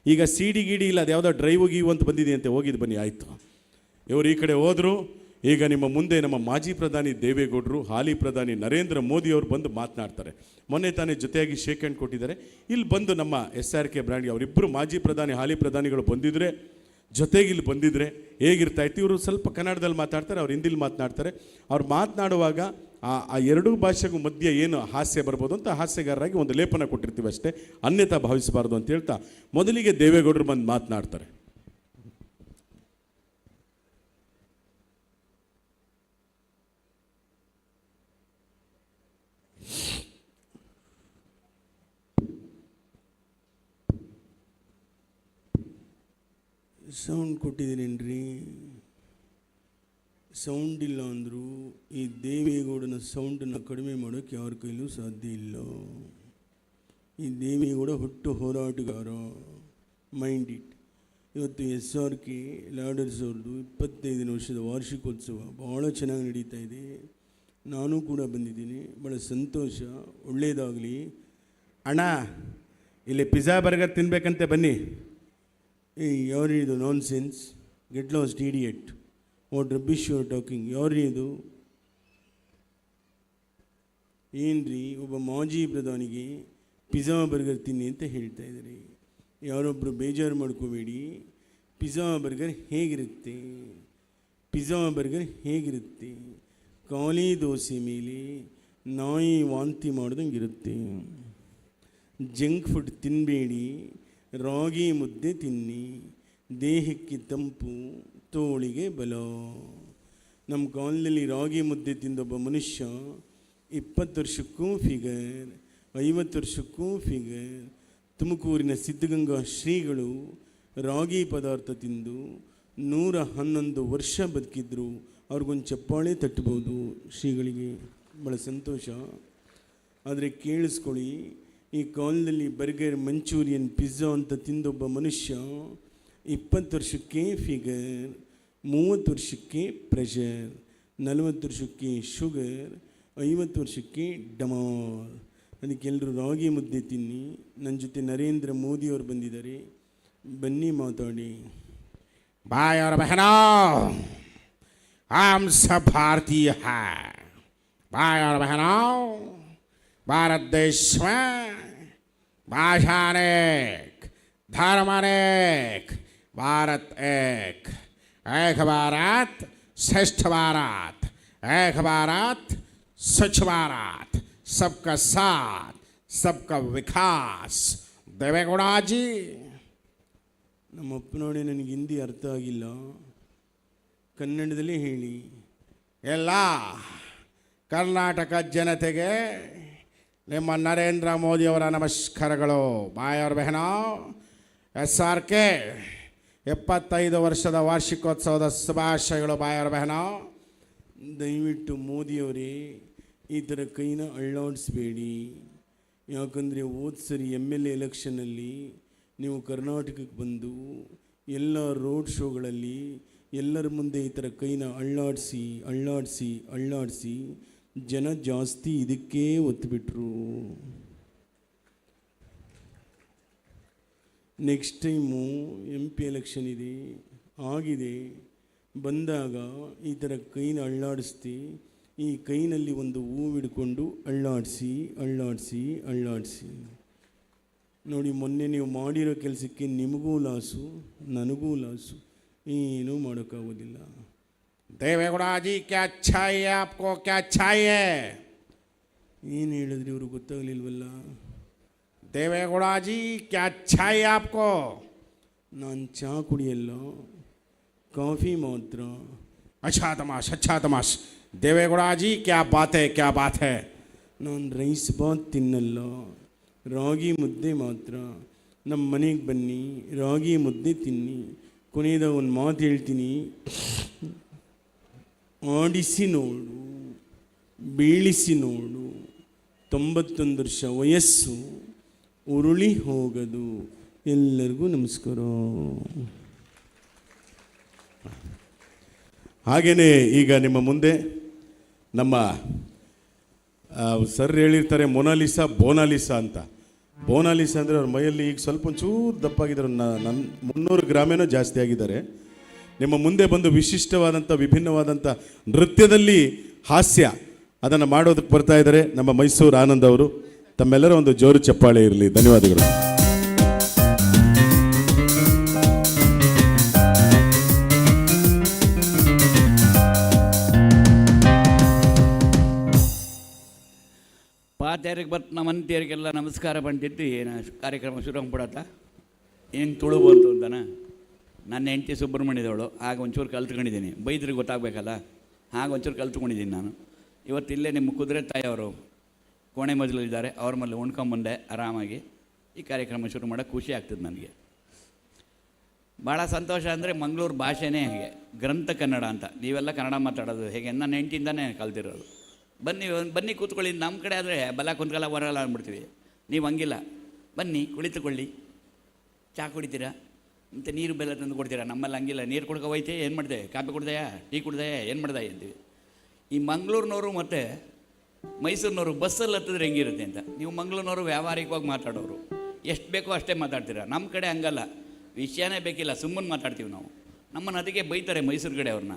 ಈಗ CD ಗಿಡಿ ಇಲ್ಲ, ಅದು ಯಾವುದೋ ಡ್ರೈವ್ ಗೀವ್ ಅಂತ ಬಂದಿದೆ ಅಂತೆ, ಹೋಗಿದ್ದು ಬನ್ನಿ ಆಯಿತು. ಇವರು ಈ ಕಡೆ ಹೋದರು. ಈಗ ನಿಮ್ಮ ಮುಂದೆ ನಮ್ಮ ಮಾಜಿ ಪ್ರಧಾನಿ ದೇವೇಗೌಡರು, ಹಾಲಿ ಪ್ರಧಾನಿ ನರೇಂದ್ರ ಮೋದಿಯವರು ಬಂದು ಮಾತನಾಡ್ತಾರೆ. ಮೊನ್ನೆ ತಾನೇ ಜೊತೆಯಾಗಿ ಶೇಕ್ ಹ್ಯಾಂಡ್ ಕೊಟ್ಟಿದ್ದಾರೆ. ಇಲ್ಲಿ ಬಂದು ನಮ್ಮ SRK ಬ್ರ್ಯಾಂಡ್ಗೆ ಅವರಿಬ್ಬರು ಮಾಜಿ ಪ್ರಧಾನಿ ಹಾಲಿ ಪ್ರಧಾನಿಗಳು ಬಂದಿದ್ದರೆ, ಜೊತೆಗೆ ಇಲ್ಲಿ ಬಂದಿದ್ದರೆ ಹೇಗಿರ್ತಾಯಿತ್ತು. ಇವರು ಸ್ವಲ್ಪ ಕನ್ನಡದಲ್ಲಿ ಮಾತಾಡ್ತಾರೆ, ಅವ್ರು ಹಿಂದಿಲಿ ಮಾತನಾಡ್ತಾರೆ. ಅವ್ರು ಮಾತನಾಡುವಾಗ ಆ ಎರಡೂ ಭಾಷೆಗೂ ಮಧ್ಯೆ ಏನು ಹಾಸ್ಯ ಬರ್ಬೋದು ಅಂತ ಹಾಸ್ಯಗಾರರಾಗಿ ಒಂದು ಲೇಪನ ಕೊಟ್ಟಿರ್ತೀವಿ ಅಷ್ಟೇ, ಅನ್ಯತಾ ಭಾವಿಸಬಾರ್ದು ಅಂತ ಹೇಳ್ತಾ ಮೊದಲಿಗೆ ದೇವೇಗೌಡರು ಬಂದು ಮಾತನಾಡ್ತಾರೆ. ಸೌಂಡ್ ಕೊಟ್ಟಿದ್ದೀನೇನ್ರಿ? ಸೌಂಡ್ ಇಲ್ಲ ಅಂದರು. ಈ ದೇವೇಗೌಡನ ಸೌಂಡನ್ನು ಕಡಿಮೆ ಮಾಡೋಕ್ಕೆ ಯಾರ ಕೈಲೂ ಸಾಧ್ಯ ಇಲ್ಲ. ಈ ದೇವೇಗೌಡ ಹುಟ್ಟು ಹೋರಾಟಗಾರ, ಮೈಂಡ್ ಇಟ್. ಇವತ್ತು SRK ಲ್ಯಾಡರ್ಸ್ ಅವ್ರದ್ದು 25ನೇ ವರ್ಷದ ವಾರ್ಷಿಕೋತ್ಸವ ಭಾಳ ಚೆನ್ನಾಗಿ ನಡೀತಾ ಇದೆ. ನಾನು ಕೂಡ ಬಂದಿದ್ದೀನಿ, ಭಾಳ ಸಂತೋಷ, ಒಳ್ಳೆಯದಾಗಲಿ. ಅಣ್ಣ, ಇಲ್ಲಿ ಪಿಜ್ಜಾ ಬರ್ಗರ್ ತಿನ್ಬೇಕಂತೆ, ಬನ್ನಿ. ಯಾರಿದು nonsense, get lost idiot, what rubbish you are talking. ಯಾರಿದು? ಏನ್ರಿ, ಒಬ್ಬ ಮಾಜಿ ಪ್ರಧಾನಿಗೆ ಪಿಜ್ಜಾ ಬರ್ಗರ್ ತಿನ್ನಿ ಅಂತ ಹೇಳ್ತಾ ಇದ್ದಾರೆ. ಯಾರೊಬ್ಬರು ಬೇಜಾರು ಮಾಡ್ಕೋಬೇಡಿ. ಪಿಜ್ಜಾ ಬರ್ಗರ್ ಹೇಗಿರುತ್ತೆ? ಖಾಲಿ ದೋಸೆ ಮೇಲೆ ನಾಯಿ ವಾಂತಿ ಮಾಡ್ದಂಗೆ ಇರುತ್ತೆ. ಜಂಕ್ ಫುಡ್ ತಿನ್ನಬೇಡಿ, ರಾಗಿ ಮುದ್ದೆ ತಿನ್ನಿ, ದೇಹಕ್ಕೆ ತಂಪು, ತೋಳಿಗೆ ಬಲ. ನಮ್ಮ ಕಾಲದಲ್ಲಿ ರಾಗಿ ಮುದ್ದೆ ತಿಂದೊಬ್ಬ ಮನುಷ್ಯ 20 ವರ್ಷಕ್ಕೂ ಫಿಗರ್, 50 ವರ್ಷಕ್ಕೂ ಫಿಗರ್. ತುಮಕೂರಿನ ಸಿದ್ಧಗಂಗಾ ಶ್ರೀಗಳು ರಾಗಿ ಪದಾರ್ಥ ತಿಂದು 111 ವರ್ಷ ಬದುಕಿದ್ರು. ಅವ್ರಿಗೊಂದು ಚಪ್ಪಾಳೆ ತಟ್ಟಬಹುದು ಶ್ರೀಗಳಿಗೆ, ಭಾಳ ಸಂತೋಷ. ಆದರೆ ಕೇಳಿಸ್ಕೊಳ್ಳಿ, ಈ ಕಾಲದಲ್ಲಿ ಬರ್ಗರ್, ಮಂಚೂರಿಯನ್, ಪಿಜ್ಜಾ ಅಂತ ತಿಂದೊಬ್ಬ ಮನುಷ್ಯ 20 ವರ್ಷಕ್ಕೆ ಫಿಗರ್, 30 ವರ್ಷಕ್ಕೆ ಪ್ರೆಷರ್, 40 ವರ್ಷಕ್ಕೆ ಶುಗರ್, 50 ವರ್ಷಕ್ಕೆ ಡಮಾರ್. ಅದಕ್ಕೆಲ್ಲರೂ ರಾಗಿ ಮುದ್ದೆ ತಿನ್ನಿ. ನನ್ನ ಜೊತೆ ನರೇಂದ್ರ ಮೋದಿಯವರು ಬಂದಿದ್ದಾರೆ, ಬನ್ನಿ ಮಾತಾಡಿ. भाई और बहनों, हम सब भारतीय हैं. भाई और बहनों, भारत देश में भाषा अनेक, धर्म अनेक, भारत एक. एक भारत श्रेष्ठ भारत, एक भारत स्वच्छ भारत, सबका साथ, सबका विकास. देवेगौड़ा जी. ನಮ್ಮಪ್ಪನೋಡೆ ನನಗೆ ಹಿಂದಿ ಅರ್ಥ ಆಗಿಲ್ಲ, ಕನ್ನಡದಲ್ಲಿ ಹೇಳಿ. ಎಲ್ಲ ಕರ್ನಾಟಕ ಜನತೆಗೆ ನಿಮ್ಮ ನರೇಂದ್ರ ಮೋದಿಯವರ ನಮಸ್ಕಾರಗಳು. ಬಾಯ್ ಅವ್ರ ಬಹನ, SRK 75 ವರ್ಷದ ವಾರ್ಷಿಕೋತ್ಸವದ ಶುಭಾಶಯಗಳು. ಬಾಯ್ ಅವ್ರ ಬಹನ. ದಯವಿಟ್ಟು ಮೋದಿಯವರೇ ಈ ಥರ ಕೈನ ಅಳ್ಳಾಡಿಸ್ಬೇಡಿ. ಯಾಕಂದರೆ ಹೋದ ಸರಿ MLA ಎಲೆಕ್ಷನ್ನಲ್ಲಿ ನೀವು ಕರ್ನಾಟಕಕ್ಕೆ ಬಂದು ಎಲ್ಲ ರೋಡ್ ಶೋಗಳಲ್ಲಿ ಎಲ್ಲರ ಮುಂದೆ ಈ ಥರ ಕೈನ ಅಳ್ಳಾಡಿಸಿ ಅಳ್ಳಾಡಿಸಿ ಅಳ್ಳಾಡಿಸಿ ಜನ ಜಾಸ್ತಿ ಇದಕ್ಕೇ ಒತ್ತುಬಿಟ್ರು. ನೆಕ್ಸ್ಟ್ ಟೈಮು MP ಎಲೆಕ್ಷನ್ ಇದೆ ಆಗಿದೆ ಬಂದಾಗ ಈ ಥರ ಕೈನ ಅಳ್ಳಾಡಿಸ್ತಿ, ಈ ಕೈನಲ್ಲಿ ಒಂದು ಹೂವು ಹಿಡ್ಕೊಂಡು ಅಳ್ಳಾಡಿಸಿ ಅಳ್ಳಾಡಿಸಿ ಅಳ್ಳಾಡಿಸಿ ನೋಡಿ. ಮೊನ್ನೆ ನೀವು ಮಾಡಿರೋ ಕೆಲಸಕ್ಕೆ ನಿಮಗೂ ಲಾಸು ನನಗೂ ಲಾಸು, ಏನೂ ಮಾಡೋಕ್ಕಾಗೋದಿಲ್ಲ. ದೇವೇಗೌಡ ಜಿ ಕ್ಯಾ ಛಾಯೆ ಆಪ್ಕೋ ಕ್ಯಾ ಛಾಯೆ? ಏನು ಹೇಳಿದ್ರಿ ಇವರು ಗೊತ್ತಾಗಲಿಲ್ವಲ್ಲ. ದೇವೇಗೌಡ ಜಿ ಕ್ಯಾ ಛಾಯೆ ಆಪ್ಕೋ? ನಾನು ಚಹಾ ಕುಡಿಯಲ್ಲ, ಕಾಫಿ ಮಾತ್ರ. ಅಚ್ಛಾ ತಮಾಷ್. ದೇವೇಗೌಡ ಜಿ ಕ್ಯಾ ಬಾತ್ ಹೈ? ನಾನು ರೈಸ್ ಬಾತ್ ತಿನ್ನಲ್ಲ, ರಾಗಿ ಮುದ್ದೆ ಮಾತ್ರ. ನಮ್ಮ ಮನೆಗೆ ಬನ್ನಿ, ರಾಗಿ ಮುದ್ದೆ ತಿನ್ನಿ. ಕೊನೆಯದಾಗ ಒಂದು ಮಾತು ಹೇಳ್ತೀನಿ, ಆಡಿಸಿ ನೋಡು, ಬೀಳಿಸಿ ನೋಡು. 91 ವರ್ಷ ವಯಸ್ಸು, ಉರುಳಿ ಹೋಗದು. ಎಲ್ಲರಿಗೂ ನಮಸ್ಕಾರ. ಹಾಗೆಯೇ ಈಗ ನಿಮ್ಮ ಮುಂದೆ ನಮ್ಮ ಸರ್ ಹೇಳಿರ್ತಾರೆ ಮೊನಾಲಿಸಾ ಬೋನಾಲಿಸಾ ಅಂತ. ಬೋನಾಲಿಸಾ ಅಂದರೆ ಅವ್ರ ಮೈಯಲ್ಲಿ ಈಗ ಸ್ವಲ್ಪ ಒಂಚೂರು ದಪ್ಪಾಗಿದ್ದಾರೆ, ನನ್ನ 300 ಗ್ರಾಮೇನೋ ಜಾಸ್ತಿ ಆಗಿದ್ದಾರೆ. ನಿಮ್ಮ ಮುಂದೆ ಬಂದು ವಿಶಿಷ್ಟವಾದಂಥ ವಿಭಿನ್ನವಾದಂಥ ನೃತ್ಯದಲ್ಲಿ ಹಾಸ್ಯ ಅದನ್ನು ಮಾಡೋದಕ್ಕೆ ಬರ್ತಾ ಇದ್ದಾರೆ ನಮ್ಮ ಮೈಸೂರು ಆನಂದ್ ಅವರು. ತಮ್ಮೆಲ್ಲರ ಒಂದು ಜೋರು ಚಪ್ಪಾಳೆ ಇರಲಿ. ಧನ್ಯವಾದಗಳು. ಪಾತ್ಯಾರಿಗೆ ಬಟ್ ನಮ್ಮ ಅಂತ್ಯರಿಗೆಲ್ಲ ನಮಸ್ಕಾರ ಬಂದಿದ್ದು ಏನು ಕಾರ್ಯಕ್ರಮ ಶುರು ಆಗ್ಬಿಡತ್ತ ಏನು ತುಳು ಬಂತು ಅಂತನ. ನನ್ನ ಹೆಂಡತಿ ಸುಬ್ರಹ್ಮಣ್ಯದವಳು, ಆಗ ಒಂಚೂರು ಕಲ್ತ್ಕೊಂಡಿದ್ದೀನಿ. ಬೈದ್ರಿಗೆ ಗೊತ್ತಾಗಬೇಕಲ್ಲ, ಆಗ ಒಂಚೂರು ಕಲ್ತ್ಕೊಂಡಿದ್ದೀನಿ ನಾನು. ಇವತ್ತು ಇಲ್ಲೇ ನಿಮ್ಮ ಕುದುರೆ ತಾಯಿಯವರು ಕೋಣೆ ಮಜಲಿದ್ದಾರೆ, ಅವ್ರ ಮೇಲೆ ಉಣ್ಕೊಂಬಂದೆ ಆರಾಮಾಗಿ. ಈ ಕಾರ್ಯಕ್ರಮ ಶುರು ಮಾಡೋಕ್ಕೆ ಖುಷಿ ಆಗ್ತದೆ ನನಗೆ. ಭಾಳ ಸಂತೋಷ ಅಂದರೆ ಮಂಗಳೂರು ಭಾಷೆನೇ ಹೇಗೆ ಗ್ರಂಥ ಕನ್ನಡ ಅಂತ. ನೀವೆಲ್ಲ ಕನ್ನಡ ಮಾತಾಡೋದು ಹೇಗೆ ನನ್ನ ಹೆಂಡತಿಯಿಂದನೇ ಕಲ್ತಿರೋದು. ಬನ್ನಿ ಕೂತ್ಕೊಳ್ಳಿ. ನಮ್ಮ ಕಡೆ ಆದರೆ ಬಲ ಕುಂತ್ಕಲ್ಲ ಬರಲ್ಲ ಅಂದ್ಬಿಡ್ತೀವಿ. ನೀವು ಹಂಗಿಲ್ಲ, ಬನ್ನಿ ಕುಳಿತುಕೊಳ್ಳಿ, ಚಹಾ ಕುಡಿತೀರಾ ಮತ್ತು ನೀರು ಬೆಲ್ಲ ತಂದು ಕೊಡ್ತೀರಾ. ನಮ್ಮಲ್ಲಿ ಹಂಗಿಲ್ಲ, ನೀರು ಕುಡ್ಕೊ ಹೋಯ್ತೆ ಏನು ಮಾಡಿದೆ, ಕಾಫಿ ಕುಡ್ದೆಯಾ, ಟೀ ಕುಡ್ದೆಯಾ, ಏನು ಮಾಡ್ದೆ ಅಂತೀವಿ. ಈ ಮಂಗಳೂರಿನವರು ಮತ್ತು ಮೈಸೂರಿನವರು ಬಸ್ಸಲ್ಲಿ ಹತ್ತಿದ್ರೆ ಹೆಂಗಿರುತ್ತೆ ಅಂತ. ನೀವು ಮಂಗಳೂರಿನವರು ವ್ಯಾವಹಾರಿಕವಾಗಿ ಮಾತಾಡೋರು, ಎಷ್ಟು ಬೇಕೋ ಅಷ್ಟೇ ಮಾತಾಡ್ತೀರಾ. ನಮ್ಮ ಕಡೆ ಹಂಗಲ್ಲ, ವಿಷಯನೇ ಬೇಕಿಲ್ಲ, ಸುಮ್ಮನೆ ಮಾತಾಡ್ತೀವಿ ನಾವು. ನಮ್ಮನ್ನು ಅದಕ್ಕೆ ಬೈತಾರೆ ಮೈಸೂರು ಕಡೆ ಅವ್ರನ್ನ.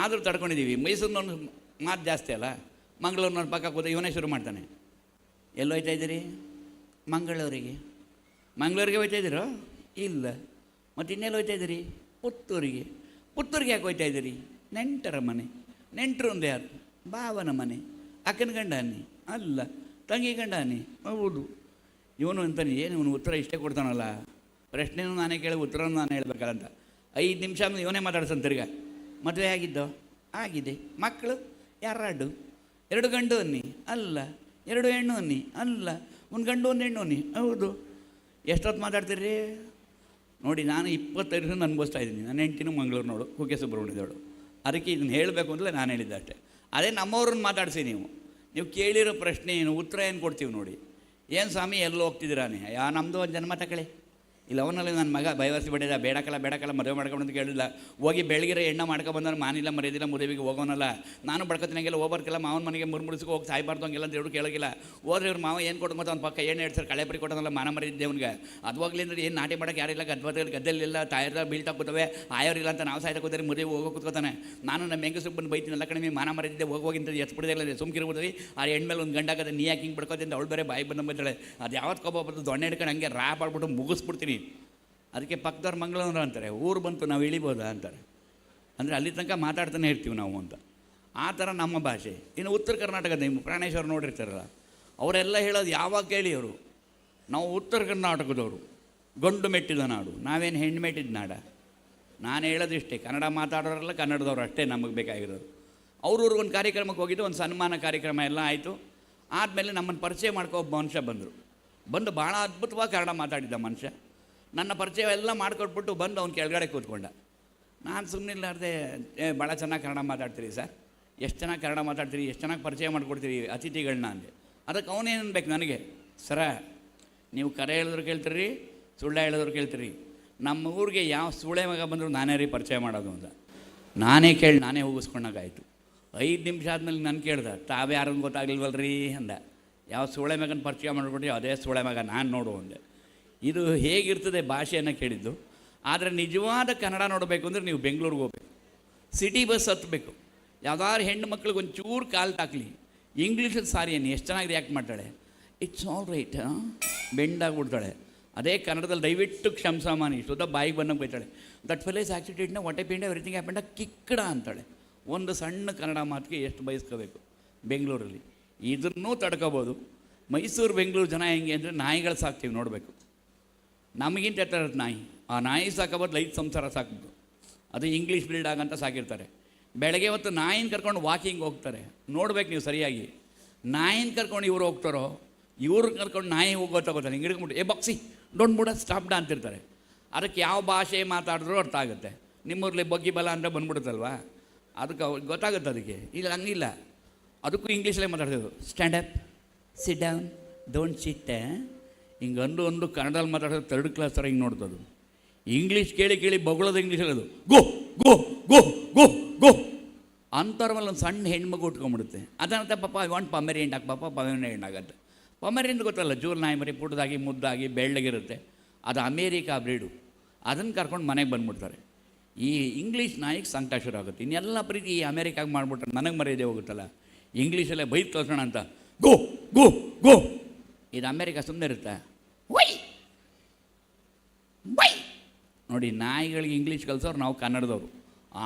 ಆದರೂ ತಡ್ಕೊಂಡಿದ್ದೀವಿ. ಮೈಸೂರಿನವ್ರು ಮಾತು ಜಾಸ್ತಿ ಅಲ್ಲ. ಮಂಗಳೂರಿನವ್ರ ಪಕ್ಕ ಕೂತ ಇವನೇ ಶುರು ಮಾಡ್ತಾನೆ. ಎಲ್ಲಿ ಹೋಯ್ತಾ ಇದ್ದೀರಿ? ಮಂಗಳೂರಿಗೆ ಹೋಯ್ತಾ ಇದ್ದೀರೋ? ಇಲ್ಲ. ಮತ್ತು ಇನ್ನೆಲ್ಲಿ ಹೋಯ್ತಾ ಇದ್ದೀರಿ? ಪುತ್ತೂರಿಗೆ ಯಾಕೆ ಹೋಯ್ತಾ ಇದ್ದೀರಿ? ನೆಂಟರ ಮನೆ. ನೆಂಟರು ಒಂದು ಯಾರು? ಭಾವನ ಮನೆ. ಅಕ್ಕನ ಗಂಡ ಅನ್ನಿ? ಅಲ್ಲ. ತಂಗಿ ಗಂಡ ಅನ್ನಿ? ಹೌದು. ಇವನು ಅಂತಾನೆ, ಏನು ಇವನು ಉತ್ತರ ಇಷ್ಟೇ ಕೊಡ್ತಾನಲ್ಲ, ಪ್ರಶ್ನೆನೂ ನಾನೇ ಕೇಳಿ ಉತ್ತರನೂ ನಾನು ಹೇಳ್ಬೇಕಲ್ಲ ಅಂತ 5 ನಿಮಿಷ ಆಮೇಲೆ ಇವನೇ ಮಾತಾಡ್ಸಂತ ತಿರ್ಗ. ಮದುವೆ ಆಗಿದ್ದೋ? ಆಗಿದೆ. ಮಕ್ಕಳು? 2 ಗಂಡು ಅನ್ನಿ? ಅಲ್ಲ. 2 ಹೆಣ್ಣು ಅನ್ನಿ? ಅಲ್ಲ. 1 ಗಂಡು 1 ಹೆಣ್ಣು ಅನ್ನಿ? ಹೌದು. ಎಷ್ಟೊತ್ತು ಮಾತಾಡ್ತೀರಿ ನೋಡಿ. ನಾನು 25 ವರ್ಷ ಅನುಭವಿಸ್ತಾ ಇದ್ದೀನಿ. ನನ್ನ ಹೆಂಡ್ತಿನೂ ಮಂಗಳೂರಿನೋಡು, ಕುಕ್ಕೆ ಸುಬ್ರಹ್ಮಣ್ಯದವಳು. ಅದಕ್ಕೆ ಇದನ್ನು ಹೇಳಬೇಕು ಅಂತಲೇ ನಾನು ಹೇಳಿದ್ದೆ ಅಷ್ಟೇ. ಅದೇ ನಮ್ಮವ್ರನ್ನ ಮಾತಾಡಿಸಿ ನೀವು ಕೇಳಿರೋ ಪ್ರಶ್ನೆ ಏನು, ಉತ್ತರ ಏನು ಕೊಡ್ತೀವಿ ನೋಡಿ. ಏನು ಸ್ವಾಮಿ ಎಲ್ಲೋ ಹೋಗ್ತಿದ್ದೀರಾನೆ? ನಮ್ಮದು ಒಂದು ಜನ್ಮ ತಗೊಳ್ಳಿ. ಇಲ್ಲ ಅವನಲ್ಲಿ ನನ್ನ ಮಗ ಭಯವಸಿ ಬಿಡಿದ, ಬೇಡಕಲ್ಲ ಮದುವೆ ಮಾಡ್ಕೊಂಡು ಕೇಳಿಲ್ಲ. ಹೋಗಿ ಬೆಳಗಿರೋ ಎಣ್ಣೆ ಮಾಡ್ಕೊಬಂದ್ರೆ ಮಾನಿಲ್ಲ ಮರ್ಯಾದಿಲ್ಲ, ಮದುವೆಗೆ ಹೋಗೋನಲ್ಲ. ನಾನು ಬಡ್ಕೊತೀನಂಗೆಲ್ಲ ಹೋಗ್ಬರ್ಕಿಲ್ಲ, ಮಾವನ ಮನೆಗೆ ಮುರ್ಮುಡಿಸ್ಕೊ ಹೋಗಿ ಸಾಯ್ಬಾರ್ದು ಹಂಗೆಲ್ಲ ಅಂತ ಹೇಳಿ ಕೇಳೋಗಿಲ್ಲ. ಹೋದ್ರೆ ಇವ್ರು ಮಾವ ಏನು ಕೊಡ್ಬೋದು ಅವ್ನ ಪಕ್ಕ ಎಣ್ಣೆ 2 ಸರ್ ಕಳೆ ಪರಿ ಕೊಟ್ಟೋನಲ್ಲ, ಮಾನ ಮರಿದ್ದೆ ಅವ್ನಿಗೆ. ಅದು ಹೋಗ್ಲಿ ಅಂದ್ರೆ ಏನು ನಾಟಿ ಮಾಡೋಕ್ಕೆ ಯಾರಿಲ್ಲ, ಗದ್ದೆಲ್ಲ ತಾಯಿರ ಬೀಳ್ತಾ ಕೂತವೆ, ಆಯೋರಿಲ್ಲ ಅಂತ ನಾವು ಸಾಯ್ತಾ ಕೂತಾರೆ, ಮದುವೆ ಹೋಗೋ ಕೂತ್ಕೋತಾನೆ. ನಾನು ನಮ್ಮ ಹೆಂಗಸರು ಬಂದು ಬೈತೀನಲ್ಲ ಕಡಿಮೆ, ಮಾನ ಮರಿದ್ದೆ ಹೋಗೋಗಿಂತ ಎತ್ಬಿಡಿದೆ ಸುಮ್ಕಿರ್ಬೋದು. ಆ ಹೆಣ್ಮೇಲೆ ಒಂದು ಗಂಡಾಗದೆ ನೀ ಯಾಕೆ ಹಿಂಗೆ ಬಿಡ್ಕೋದಿಂದ ಅವಳು ಬೇರೆ ಬಾಯಿ ಬಂದು ಬಂದಾಳೆ. ಅದು ಯಾವತ್ತು ಕೊಬ್ಬ ದೊಣ್ಣೆ ಹಿಡ್ಕೊಂಡು ಹಂಗೆ ರಾಪ್ ಆಡ್ಬಿಟ್ಟು ಮುಗಿಸ್ಬಿಡ್ತೀನಿ. ಅದಕ್ಕೆ ಪಕ್ಕದವ್ರು ಮಂಗಳೂರು ಅಂತಾರೆ, ಊರು ಬಂತು ನಾವು ಇಳಿಬೋದಾ ಅಂತಾರೆ. ಅಂದರೆ ಅಲ್ಲಿ ತನಕ ಮಾತಾಡ್ತಾನೆ ಇರ್ತೀವಿ ನಾವು ಅಂತ. ಆ ಥರ ನಮ್ಮ ಭಾಷೆ. ಇನ್ನು ಉತ್ತರ ಕರ್ನಾಟಕದ ನಿಮ್ಮ ಪ್ರಾಣೇಶ್ವರ ನೋಡಿರ್ತಾರಲ್ಲ, ಅವರೆಲ್ಲ ಹೇಳೋದು ಯಾವಾಗ ಕೇಳಿ ಅವರು, ನಾವು ಉತ್ತರ ಕರ್ನಾಟಕದವರು, ಗಂಡು ಮೆಟ್ಟಿದ ನಾಡು, ನಾವೇನು ಹೆಣ್ಣು ಮೆಟ್ಟಿದ ನಾಡ. ನಾನು ಹೇಳೋದಿಷ್ಟೇ, ಕನ್ನಡ ಮಾತಾಡೋರೆಲ್ಲ ಕನ್ನಡದವ್ರು ಅಷ್ಟೇ ನಮಗೆ ಬೇಕಾಗಿರೋದು. ಅವ್ರವ್ರು ಒಂದು ಕಾರ್ಯಕ್ರಮಕ್ಕೆ ಹೋಗಿದ್ದು, ಒಂದು ಸನ್ಮಾನ ಕಾರ್ಯಕ್ರಮ ಎಲ್ಲ ಆಯಿತು. ಆದಮೇಲೆ ನಮ್ಮನ್ನು ಪರಿಚಯ ಮಾಡ್ಕೊ ಒಬ್ಬ ಮನುಷ್ಯ ಬಂದು ಭಾಳ ಅದ್ಭುತವಾಗಿ ಕನ್ನಡ ಮಾತಾಡಿದ್ದ ಮನುಷ್ಯ. ನನ್ನ ಪರಿಚಯ ಎಲ್ಲ ಮಾಡಿಕೊಟ್ಬಿಟ್ಟು ಬಂದು ಅವ್ನು ಕೆಳಗಡೆ ಕೂತ್ಕೊಂಡ. ನಾನು ಸುಮ್ಮನಿಲ್ಲಾರ್ದೆ, ಭಾಳ ಚೆನ್ನಾಗಿ ಕನ್ನಡ ಮಾತಾಡ್ತೀರಿ ಸರ್, ಎಷ್ಟು ಚೆನ್ನಾಗಿ ಕನ್ನಡ ಮಾತಾಡ್ತೀರಿ, ಎಷ್ಟು ಚೆನ್ನಾಗಿ ಪರಿಚಯ ಮಾಡಿಕೊಡ್ತೀರಿ ಅತಿಥಿಗಳನ್ನ ಅಂದೆ. ಅದಕ್ಕೆ ಅವನೇನು ಅನ್ಬೇಕು ನನಗೆ, ಸರ ನೀವು ಕರೆ ಹೇಳಿದ್ರು ಕೇಳ್ತೀರಿ, ಸುಳ್ಳು ಹೇಳಿದ್ರು ಕೇಳ್ತೀರಿ, ನಮ್ಮ ಊರಿಗೆ ಯಾವ ಸುಳ್ಳೆ ಮಗ ಬಂದರೂ ನಾನೇ ರೀ ಪರಿಚಯ ಮಾಡೋದು ಅಂತ. ನಾನೇ ಕೇಳಿ ನಾನೇ ಹೋಗಿಸ್ಕೊಂಡಾಗಾಯಿತು. 5 ನಿಮಿಷ ಆದಮೇಲೆ ನಾನು ಕೇಳ್ದೆ, ತಾವೇ ಯಾರನ್ನು ಗೊತ್ತಾಗಲಿಲ್ವಲ್ರಿ ಅಂದ. ಯಾವ ಸೂಳೆ ಮಗನ ಪರಿಚಯ ಮಾಡಿಬಿಟ್ಟು ಅದೇ ಸೂಳೆ ಮಗ ನಾನು ನೋಡು ಅಂದೆ. ಇದು ಹೇಗಿರ್ತದೆ ಭಾಷೆಯನ್ನು ಕೇಳಿದ್ದು. ಆದರೆ ನಿಜವಾದ ಕನ್ನಡ ನೋಡಬೇಕು ಅಂದರೆ ನೀವು ಬೆಂಗಳೂರಿಗೆ ಹೋಗ್ಬೇಕು, ಸಿಟಿ ಬಸ್ ಹತ್ತಬೇಕು. ಯಾವ್ದಾದ್ರು ಹೆಣ್ಣು ಮಕ್ಳಿಗೆ ಒಂಚೂರು ಕಾಲು ತಾಕಲಿ, ಇಂಗ್ಲೀಷಲ್ಲಿ ಸಾರಿ ಏನು ಎಷ್ಟು ಚೆನ್ನಾಗಿ ರಿಯಾಕ್ಟ್ ಮಾಡ್ತಾಳೆ, ಇಟ್ಸ್ ಆಲ್ ರೈಟ್, ಬೆಂಡಾಗ್ಬಿಡ್ತಾಳೆ. ಅದೇ ಕನ್ನಡದಲ್ಲಿ ದಯವಿಟ್ಟು ಕ್ಷಮಸಾಮಾನಿ ಇಷ್ಟೊತ್ತ ಬಾಯಿಗೆ ಬಂದಂಗೆ ಬೈತಾಳೆ, ದಟ್ ಫೆಲ್ ಇಸ್ ಆಕ್ಸಿಡೆಂಟ್ನ ವಾಟ್ ಎ ಎವ್ರಿಥಿಂಗ್ ಹ್ಯಾಪೆಂಡ ಕಿಕ್ಕಡ ಅಂತಾಳೆ. ಒಂದು ಸಣ್ಣ ಕನ್ನಡ ಮಾತಿಗೆ ಎಷ್ಟು ಬಯಸ್ಕೋಬೇಕು ಬೆಂಗಳೂರಲ್ಲಿ. ಇದನ್ನೂ ತಡ್ಕೋಬೋದು. ಮೈಸೂರು ಬೆಂಗಳೂರು ಜನ ಹೆಂಗೆ ಅಂದರೆ ನಾಯಿಗಳು ಸಾಕ್ತೀವಿ ನೋಡಬೇಕು. ನಮಗಿಂತ ಎತ್ತರದ ನಾಯಿ, ಆ ನಾಯಿ ಸಾಕೋಬೋದು 5 ಸಂಸಾರ ಸಾಕಬೇಕು. ಅದು ಇಂಗ್ಲೀಷ್ ಬ್ರೀಡ್ ಆಗಂತ ಸಾಕಿರ್ತಾರೆ. ಬೆಳಗ್ಗೆ ಹೊತ್ತು ನಾಯಿನ ಕರ್ಕೊಂಡು ವಾಕಿಂಗ್ ಹೋಗ್ತಾರೆ, ನೋಡ್ಬೇಕು ನೀವು ಸರಿಯಾಗಿ. ನಾಯಿನ ಕರ್ಕೊಂಡು ಇವ್ರು ಹೋಗ್ತಾರೋ, ಇವ್ರು ಕರ್ಕೊಂಡು ನಾಯಿ ಹೋಗೋತ್ತಾಗೋತಾರೆ. ಹಿಂಗೆ ಹಿಡ್ಕೊಂಡ್ಬಿಟ್ಟು ಬಕ್ಸಿ ಡೋಂಟ್ ಬುಡ ಸ್ಟಾಪ್ಡ ಅಂತಿರ್ತಾರೆ. ಅದಕ್ಕೆ ಯಾವ ಭಾಷೆ ಮಾತಾಡಿದ್ರೂ ಅರ್ಥ ಆಗುತ್ತೆ. ನಿಮ್ಮೂರಲ್ಲಿ ಬಗ್ಗಿ ಬಲ ಅಂತ ಬಂದ್ಬಿಡುತ್ತಲ್ವ, ಅದಕ್ಕೆ ಗೊತ್ತಾಗುತ್ತೆ. ಅದಕ್ಕೆ ಇಲ್ಲ ಹಂಗಿಲ್ಲ, ಅದಕ್ಕೂ ಇಂಗ್ಲೀಷಲ್ಲೇ ಮಾತಾಡ್ತಿದ್ರು. Stand up, sit down, don't sit, ಹಿಂಗೆ ಒಂದು ಕನ್ನಡದಲ್ಲಿ ಮಾತಾಡೋದು 3rd ಕ್ಲಾಸ್ ಥರ ಹಿಂಗೆ ನೋಡ್ತದು. ಇಂಗ್ಲೀಷ್ ಕೇಳಿ ಬೊಗಳೋದು ಇಂಗ್ಲೀಷಲ್ಲಿ ಅದು ಗೋ ಗೋ ಗೋ ಗೋ ಗೋ ಅಂಥವ್ರ ಮೇಲೆ ಒಂದು ಸಣ್ಣ ಹೆಣ್ಮಗು ಉಟ್ಕೊಂಡ್ಬಿಡುತ್ತೆ. ಅದನ್ನಂತ ಪಾಪ ಐ ವಾಂಟ್ ಪಮೆರಿಯಂಟ್ ಆಗಿ, ಪಾಪ ಪಮೆರಿಯಂಟ್ ಆಗುತ್ತೆ. ಪಮೆರಿಯಂಟ್ ಗೊತ್ತಲ್ಲ, ಜೂಲ್ ನಾಯಿ ಮರಿ ಪುಟ್ಟದಾಗಿ ಮುದ್ದಾಗಿ ಬೆಳ್ಳಗಿರುತ್ತೆ. ಅದು ಅಮೇರಿಕಾ ಬ್ರೀಡು. ಅದನ್ನು ಕರ್ಕೊಂಡು ಮನೆಗೆ ಬಂದುಬಿಡ್ತಾರೆ. ಈ ಇಂಗ್ಲೀಷ್ ನಾಯಿಗೆ ಸಂಕಟ ಶುರು ಆಗುತ್ತೆ. ಇನ್ನೆಲ್ಲ ಪ್ರೀತಿ ಈ ಅಮೇರಿಕಾಗೆ ಮಾಡಿಬಿಟ್ರೆ ನನಗೆ ಮರ್ಯಾದೆ ಹೋಗುತ್ತಲ್ಲ, ಇಂಗ್ಲೀಷಲ್ಲೇ ಬೈದು ಕಳ್ಸೋಣ ಅಂತ ಗೋ ಗೋ ಗೋ. ಇದು ಅಮೇರಿಕಾ ಸುಮ್ಮನೆ ಇರುತ್ತೆ, ವೈ ವೈ. ನೋಡಿ, ನಾಯಿಗಳಿಗೆ ಇಂಗ್ಲೀಷ್ ಕಲಿಸೋರು ನಾವು ಕನ್ನಡದವರು.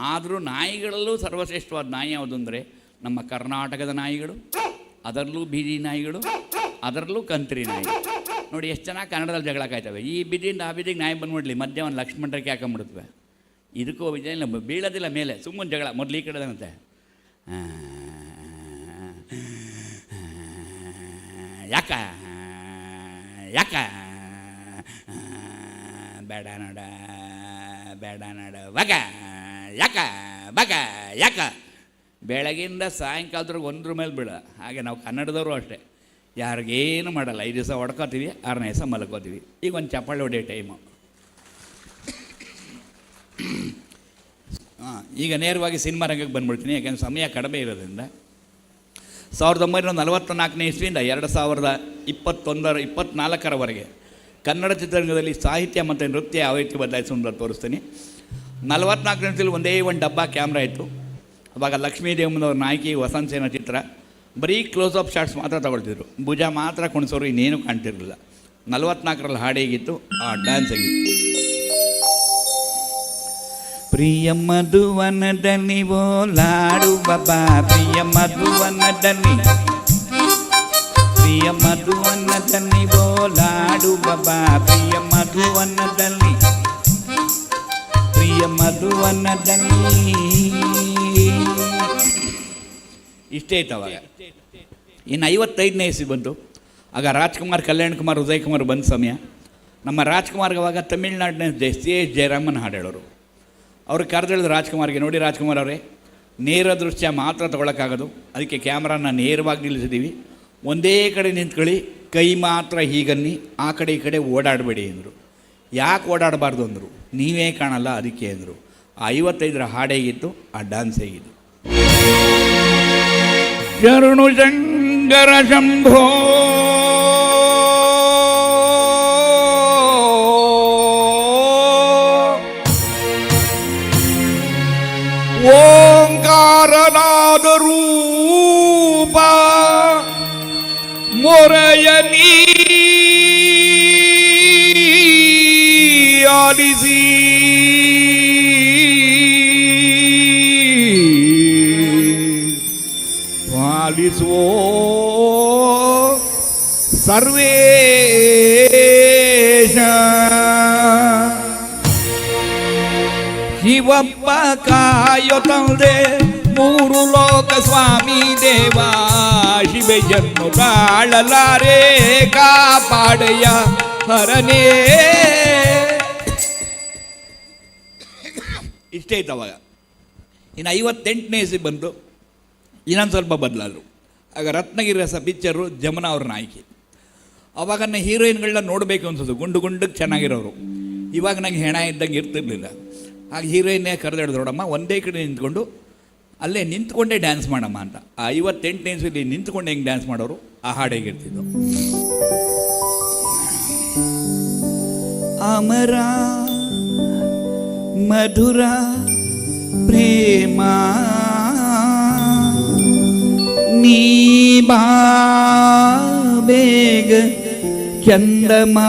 ಆದರೂ ನಾಯಿಗಳಲ್ಲೂ ಸರ್ವಶ್ರೇಷ್ಠವಾದ ನಾಯಿ ಯಾವುದು ಅಂದರೆ ನಮ್ಮ ಕರ್ನಾಟಕದ ನಾಯಿಗಳು, ಅದರಲ್ಲೂ ಬೀದಿ ನಾಯಿಗಳು, ಅದರಲ್ಲೂ ಕಂತ್ರಿ ನಾಯಿ. ನೋಡಿ ಎಷ್ಟು ಚೆನ್ನಾಗಿ ಕನ್ನಡದಲ್ಲಿ ಜಗಳ ಕಾಯ್ತವೆ. ಈ ಬಿದ್ದಿಂದ ಆ ಬಿದ್ದಿಗೆ ನಾಯಿ ಬಂದ್ಬಿಡ್ಲಿ, ಮಧ್ಯ ಒಂದು ಲಕ್ಷ್ಮಣ ರೇಖೆ ಹಾಕೊಂಡ್ಬಿಡ್ತವೆ. ಇದಕ್ಕೂ ವಿಜಯ ಬೀಳೋದಿಲ್ಲ ಮೇಲೆ, ಸುಮ್ಮನೆ ಜಗಳ. ಮೊದಲು ಈ ಕಡೆದಂತೆ ಯಾಕ ಯಾಕ ಬೇಡ ನೋಡ ಬೇಡ ನೋಡ ಬಗ ಯಾಕ ಬಗ ಯಾಕ. ಬೆಳಗಿಂದ ಸಾಯಂಕಾಲದ್ರಿಗೆ 1 ಮೇಲೆ ಬೀಳ. ಹಾಗೆ ನಾವು ಕನ್ನಡದವರು ಅಷ್ಟೇ, ಯಾರಿಗೇನು ಮಾಡಲ್ಲ. 5 ದಿವಸ ಹೊಡ್ಕೋತೀವಿ, 6ನೇ ದಿವಸ ಮಲ್ಕೋತೀವಿ. ಈಗ ಒಂದು ಚಪ್ಪಾಳೆ ಹೊಡೆಯೋ ಟೈಮು. ಈಗ ನೇರವಾಗಿ ಸಿನಿಮಾ ರಂಗಕ್ಕೆ ಬಂದ್ಬಿಡ್ತೀನಿ, ಯಾಕೆಂದರೆ ಸಮಯ ಕಡಿಮೆ ಇರೋದ್ರಿಂದ. 1944ನೇ ಇಸ್ವಿಯಿಂದ 2024ರವರೆಗೆ ಕನ್ನಡ ಚಿತ್ರರಂಗದಲ್ಲಿ ಸಾಹಿತ್ಯ ಮತ್ತು ನೃತ್ಯ ಯಾವ ರೀತಿ ಬದಲಾಯಿಸೋದು ತೋರಿಸ್ತೀನಿ. 44ನೇ ಇಸ್ವಿಯಲ್ಲಿ ಒಂದೇ ಒಂದು ಡಬ್ಬ ಕ್ಯಾಮ್ರಾ ಇತ್ತು. ಅವಾಗ ಲಕ್ಷ್ಮೀ ದೇವಮ್ಮನವ್ರ ನಾಯಕಿ ವಸಂತ ಸೇನ ಚಿತ್ರ. ಬರೀ ಕ್ಲೋಸ್ ಅಪ್ ಶಾಟ್ಸ್ ಮಾತ್ರ ತಗೊಳ್ತಿದ್ರು, ಭುಜ ಮಾತ್ರ ಕುಣಿಸೋರು, ಇನ್ನೇನು ಕಾಣ್ತಿರಲಿಲ್ಲ. 44ರಲ್ಲಿ ಹಾಡು ಹೇಗಿತ್ತು, ಆ ಡ್ಯಾನ್ಸ್ ಆಗಿತ್ತು. ಪ್ರಿಯ ಮಧುವನದಲ್ಲಿ ಓಲಾಡು ಬಾಬಾ, ಪ್ರಿಯ ಮಧುವನದಲ್ಲಿ, ಪ್ರಿಯ ಮಧುವನದಲ್ಲಿ ಓಲಾಡು ಬಾಬಾ, ಪ್ರಿಯ ಮಧುವನದಲ್ಲಿ, ಪ್ರಿಯ ಮಧುವನದಲ್ಲಿ. ಇಷ್ಟೇ ಇತ್ತು ಅವಾಗ. ಇನ್ನು 55ನೇ ಇಸ್ವಿ ಬಂತು. ಆಗ ರಾಜ್ಕುಮಾರ್, ಕಲ್ಯಾಣ್ ಕುಮಾರ್, ಉದಯ್ ಕುಮಾರ್ ಬಂದ ಸಮಯ. ನಮ್ಮ ರಾಜ್ಕುಮಾರ್ಗೆ ಅವಾಗ ತಮಿಳ್ನಾಡಿನ C.H. ಜಯರಾಮನ್ ಹಾಡು ಹೇಳೋರು. ಅವ್ರಿಗೆ ಕರೆದಿಳಿದು ರಾಜ್ಕುಮಾರ್ಗೆ, ನೋಡಿ ರಾಜ್ಕುಮಾರ್ ಅವರೇ, ನೇರ ದೃಶ್ಯ ಮಾತ್ರ ತೊಗೊಳಕ್ಕಾಗೋದು, ಅದಕ್ಕೆ ಕ್ಯಾಮ್ರಾನ ನೇರವಾಗಿ ನಿಲ್ಲಿಸಿದ್ದೀವಿ, ಒಂದೇ ಕಡೆ ನಿಂತ್ಕೊಳ್ಳಿ, ಕೈ ಮಾತ್ರ ಹೀಗನ್ನಿ, ಆ ಕಡೆ ಈ ಕಡೆ ಓಡಾಡಬೇಡಿ ಅಂದರು. ಯಾಕೆ ಓಡಾಡಬಾರ್ದು ಅಂದರು, ನೀವೇ ಕಾಣಲ್ಲ ಅದಕ್ಕೆ ಅಂದರು. ಆ 55ರ ಹಾಡು ಹೇಗಿತ್ತು, ಆ ಡ್ಯಾನ್ಸ್ ಹೇಗಿತ್ತು. ಶರಣು ಶಂಕರ ಶಂಭೋ ಓಂಕಾರನಾದ ರೂಪ ಮೊರೆಯ ಆಲಿಸಿ ಪಾಲಿಸುವ ಸರ್ವೇಶ ಶಿವಪ್ಪ ಕಾಯೋ ತಂದೆ, 3 ಲೋಕ ಸ್ವಾಮಿ ದೇವ, ಶಿವೆಯನ್ನು ತಾಳಲಾರೆ ಕಾಪಾಡೆಯ ಹರನೇ. ಇಷ್ಟೇ ಇತ್ತು ಅವಾಗ. ಇನ್ನು 58ನೇ ಇಸ್ವಿ ಬಂತು, ಇನ್ನೊಂದು ಸ್ವಲ್ಪ ಬದಲಾದರು. ಆಗ ರತ್ನಗಿರಿ ರಸ ಪಿಕ್ಚರು, ಜಮುನಾ ಅವ್ರ ನಾಯಕಿ. ಅವಾಗ ನನ್ನ ಹೀರೋಯಿನ್ಗಳನ್ನ ನೋಡಬೇಕು ಅನ್ಸೋದು, ಗುಂಡು ಗುಂಡಕ್ಕೆ ಚೆನ್ನಾಗಿರೋರು. ಇವಾಗ ನಂಗೆ ಹೆಣ ಇದ್ದಂಗೆ ಇರ್ತಿರ್ಲಿಲ್ಲ. ಆಗ ಹೀರೋಯಿನ್ನೇ ಕರೆದಿಡ್ದು ನೋಡಮ್ಮ ಒಂದೇ ಕಡೆ ನಿಂತ್ಕೊಂಡು ಅಲ್ಲೇ ನಿಂತ್ಕೊಂಡೇ ಡ್ಯಾನ್ಸ್ ಮಾಡಮ್ಮ ಅಂತ. ಆ 58ನೇ ಇಸ್ವಿಲಿ ನಿಂತ್ಕೊಂಡು ಹೆಂಗೆ ಡ್ಯಾನ್ಸ್ ಮಾಡೋರು, ಆ ಹಾಡು ಹೇಗಿರ್ತಿದ್ದು. ಅಮರ ಮಧುರ ಪ್ರೇಮ ನೀ ಬಾ ಬೇಗ ಚಂದಮಾಮ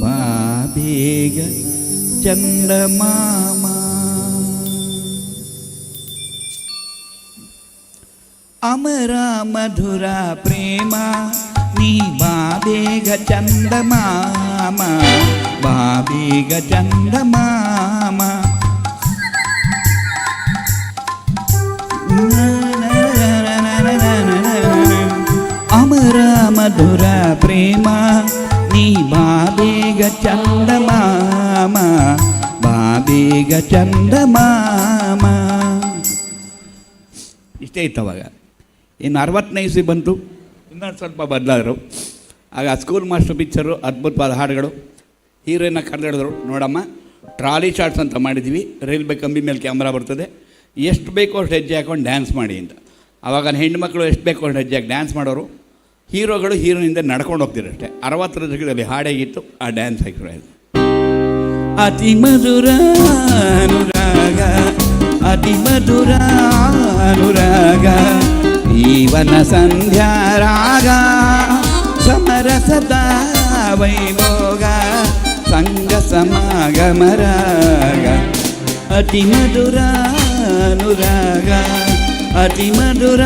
ಬಾ ಬೇಗ ಚಂದಮಾಮ. ಅಮರ ಮಧುರ ಪ್ರೇಮ ನೀ ಬಾ ಬೇಗ ಚಂದಮಾಮ ಬಾ ಬೇಗ ಚಂದಮಾಮ. ಅಮರ ಮಧುರ ಪ್ರೇಮ ನೀ ಬಾ ಬೇಗ ಚಂದಮಾಮ ಬಾ ಬೇಗ ಚಂದಮಾಮ. ಇಷ್ಟೇ ಇತ್ತು ಅವಾಗ. ಇನ್ನು 60ನೇ ಇಸ್ವಿ ಬಂತು, ಇನ್ನೊಂದು ಸ್ವಲ್ಪ ಬದಲಾದರು. ಆಗ ಸ್ಕೂಲ್ ಮಾಸ್ಟರ್ ಪಿಕ್ಚರು, ಅದ್ಭುತವಾದ ಹಾಡುಗಳು. ಹೀರೋಯಿನ್ನ ಕರೆದಿಡಿದ್ರು, ನೋಡಮ್ಮ ಟ್ರಾಲಿ ಶಾಟ್ಸ್ ಅಂತ ಮಾಡಿದ್ವಿ, ರೈಲ್ವೆ ಕಂಬಿ ಮೇಲೆ ಕ್ಯಾಮ್ರಾ ಬರ್ತದೆ, ಎಷ್ಟು ಬೇಕೋ ಅಷ್ಟು ಹೆಜ್ಜೆ ಹಾಕೊಂಡು ಡ್ಯಾನ್ಸ್ ಮಾಡಿ ಅಂತ. ಆವಾಗ ಹೆಣ್ಮಕ್ಳು ಎಷ್ಟು ಬೇಕೋ ಅಷ್ಟು ಹೆಜ್ಜೆ ಹಾಕಿ ಡ್ಯಾನ್ಸ್ ಮಾಡೋರು, ಹೀರೋಗಳು ಹೀರೋನಿಂದ ನಡ್ಕೊಂಡು ಹೋಗ್ತಿರು ಅಷ್ಟೇ. 60ರ ದಶಕದಲ್ಲಿ ಹಾಡೇಗಿತ್ತು, ಆ ಡ್ಯಾನ್ಸ್ ಹಾಕಿರೋ ಇದು. ಅತಿ ಮಧುರ ಅನುರಾಗ ಅತಿ ಮಧುರ ಅನುರಾಗ ಜೀವನ ಸಂಧ್ಯಾ ರಾಗ ಸಮರಸದ ವೈಭೋಗ ಸಂಗ ಸಮಾಗಮ ರಾಗ. ಅತಿ ಮಧುರ ಅನುರಾಗ ಅತಿ ಮಧುರ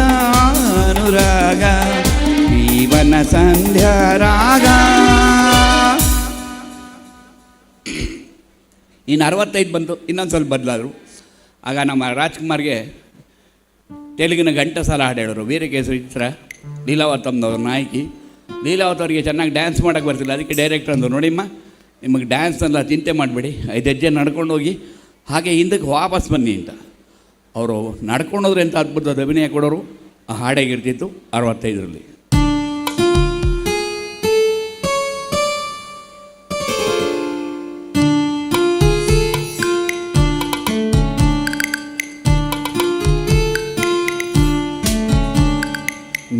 ಅನುರಾಗ ಜೀವನ ಸಂಧ್ಯಾ ರಾಗ. ಇನ್ನು 65 ಬಂತು, ಇನ್ನೊಂದು ಸ್ವಲ್ಪ ಬದಲಾದರು. ಆಗ ನಮ್ಮ ರಾಜ್ಕುಮಾರ್ಗೆ ತೆಲುಗಿನ ಘಂಟಸಾಲ ಹಾಡು ಹೇಳೋರು. ವೀರಕೇಸರಿ ಚಿತ್ರ, ಲೀಲಾವತಮ್ನವ್ರ ನಾಯಕಿ. ಲೀಲಾವತ್ ಅವರಿಗೆ ಚೆನ್ನಾಗಿ ಡ್ಯಾನ್ಸ್ ಮಾಡೋಕ್ಕೆ ಬರ್ತಿಲ್ಲ, ಅದಕ್ಕೆ ಡೈರೆಕ್ಟರ್ ಅಂದರು, ನೋಡಿಮ್ಮ ನಿಮಗೆ ಡ್ಯಾನ್ಸ್ ಎಲ್ಲ ಚಿಂತೆ ಮಾಡಬೇಡಿ, 5 ಹೆಜ್ಜೆ ನಡ್ಕೊಂಡು ಹೋಗಿ ಹಾಗೆ ಹಿಂದಕ್ಕೆ ವಾಪಸ್ ಬನ್ನಿ ಅಂತ. ಅವರು ನಡ್ಕೊಂಡೋದ್ರೆ ಎಂಥ ಅದ್ಭುತವಾದ ಅಭಿನಯ ಕೊಡೋರು. ಆ ಹಾಡಾಗಿರ್ತಿತ್ತು 65ರಲ್ಲಿ.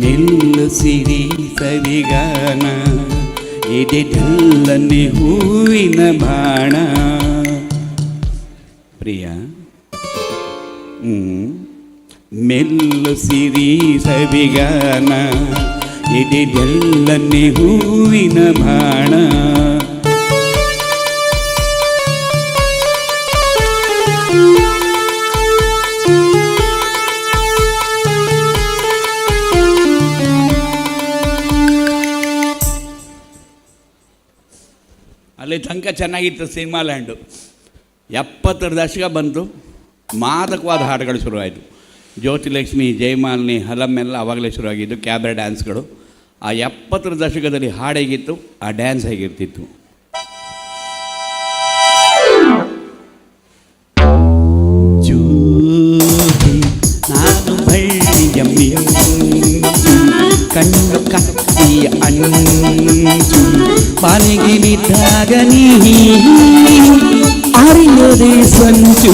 ನಿಲ್ಲು ಸಿರಿ ಸವಿಗಾನ ಎದೆಲ್ಲನೆ ಹೂವಿನ ಬಾಣ. ಪ್ರಿಯ ಮೆಲ್ಲು ಸಿರಿ ಸವಿಗಾನ ಎದೆಲ್ಲನೆ ಹೂವಿನ ಬಾಣ. ಅಲ್ಲಿ ತನಕ ಚೆನ್ನಾಗಿತ್ತು ಸಿನಿಮಾ ಲ್ಯಾಂಡು. 70ರ ದಶಕ ಬಂತು, ಮಾದಕವಾದ ಹಾಡುಗಳು ಶುರುವಾಯಿತು. ಜ್ಯೋತಿಲಕ್ಷ್ಮಿ, ಜಯಮಾಲಿನಿ, ಹಲಮ್ಮೆಲ್ಲ ಆವಾಗಲೇ ಶುರುವಾಗಿದ್ದು ಕ್ಯಾಬ್ರೆ ಡ್ಯಾನ್ಸ್ಗಳು. ಆ 70ರ ದಶಕದಲ್ಲಿ ಹಾಡು ಹೇಗಿತ್ತು, ಆ ಡ್ಯಾನ್ಸ್ ಹೇಗಿರ್ತಿತ್ತು. ಜ್ಯೋತಿ ನಾನು ಬಳ್ಳಿಯ ಕಣ್ಣು ಕತ್ತಿಯ ಅಂಚು ಪಾಲಿಗೆ ಬಿದ್ದಾಗ ನೀ ಅರಿಯದೆ ಸಂಚು.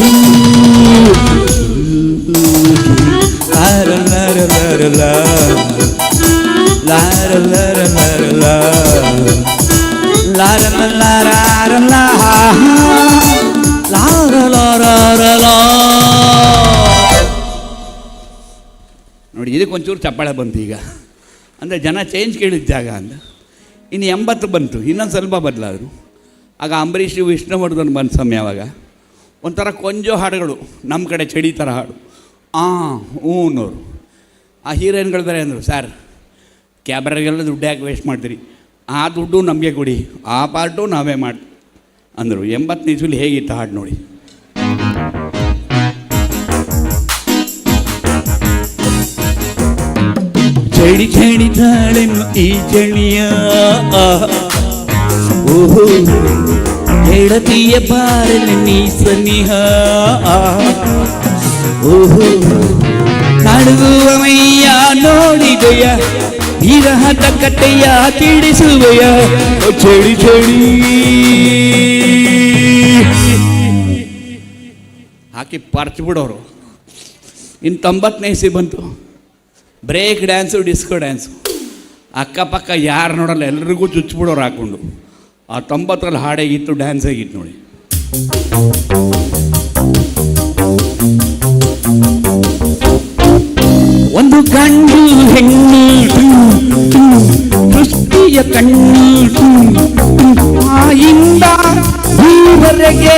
ಲಾರ ಲಾರ ಲಾರ ಲಾರ ಲಾರ ಲಾರ ಲಾರ ಲಾರ ಲಾರ. ನೋಡಿ, ಇದಕ್ಕೊಂಚೂರು ಚಪ್ಪಾಳೆ ಬಂತು ಈಗ, ಅಂದರೆ ಜನ ಚೇಂಜ್ ಕೇಳಿದ್ದಾಗ ಅಂತ. ಇನ್ನು 80 ಬಂತು, ಇನ್ನೊಂದು ಸ್ವಲ್ಪ ಬದಲಾದರು. ಆಗ ಅಂಬರೀಷ್, ವಿಷ್ಣುವರ್ಧನ್ ಬಂದ ಸಮಯ. ಆವಾಗ ಒಂಥರ ಕೊಂಜೋ ಹಾಡುಗಳು, ನಮ್ಮ ಕಡೆ ಚಡಿ ಥರ ಹಾಡು. ಹೂನೋರು ಆ ಹೀರೋಯಿನ್ಗಳು ಬೇರೆ ಅಂದರು, ಸರ್ ಕ್ಯಾಬ್ರೆಗೆಲ್ಲ ದುಡ್ಡು ಯಾಕೆ ವೇಸ್ಟ್ ಮಾಡ್ತೀರಿ, ಆ ದುಡ್ಡು ನಮಗೆ ಕೊಡಿ, ಆ ಪಾರ್ಟು ನಾವೇ ಮಾಡಿ ಅಂದರು. 80ನೇ ಇಸ್ವಿಲಿ ಹೇಗಿತ್ತು ಹಾಡು ನೋಡಿ. ಚಡಿ ಚಡಿ ತಾಳೆನು ಈ ಚಳಿಯ ಓಹೋ ಗೆಳತಿಯ ಬಾರಲಿ ನೀ ಸನಿಹ ಓಹೋ ನಡುಗುವ ಮೈಯ ನೋಡಿದೆಯ ವಿರಹದ ಕಟ್ಟೆಯ ತಿಳಿಸುವೆಯ ಚಳಿ ಚಳಿ. ಹಾಕಿ ಪರ್ಚ್ ಬಿಡೋರು. ಇನ್ನು 90ನೇ ಇಸಿ ಬಂತು, ಬ್ರೇಕ್ ಡ್ಯಾನ್ಸು, ಡಿಸ್ಕೋ ಡ್ಯಾನ್ಸು. ಅಕ್ಕಪಕ್ಕ ಯಾರು ನೋಡಲ್ಲ, ಎಲ್ರಿಗೂ ಚುಚ್ಚಿಬಿಡೋರು ಹಾಕ್ಕೊಂಡು. ಆ 90ರಲ್ಲಿ ಹಾಡಾಗಿತ್ತು, ಡ್ಯಾನ್ಸ್ ಆಗಿತ್ತು ನೋಡಿ. ಒಂದು ಗಂಡು ಹೆಣ್ಣು ದೃಷ್ಟಿಯ ಕಣ್ಣು ಆಯಿಂದ ಈವರೆಗೆ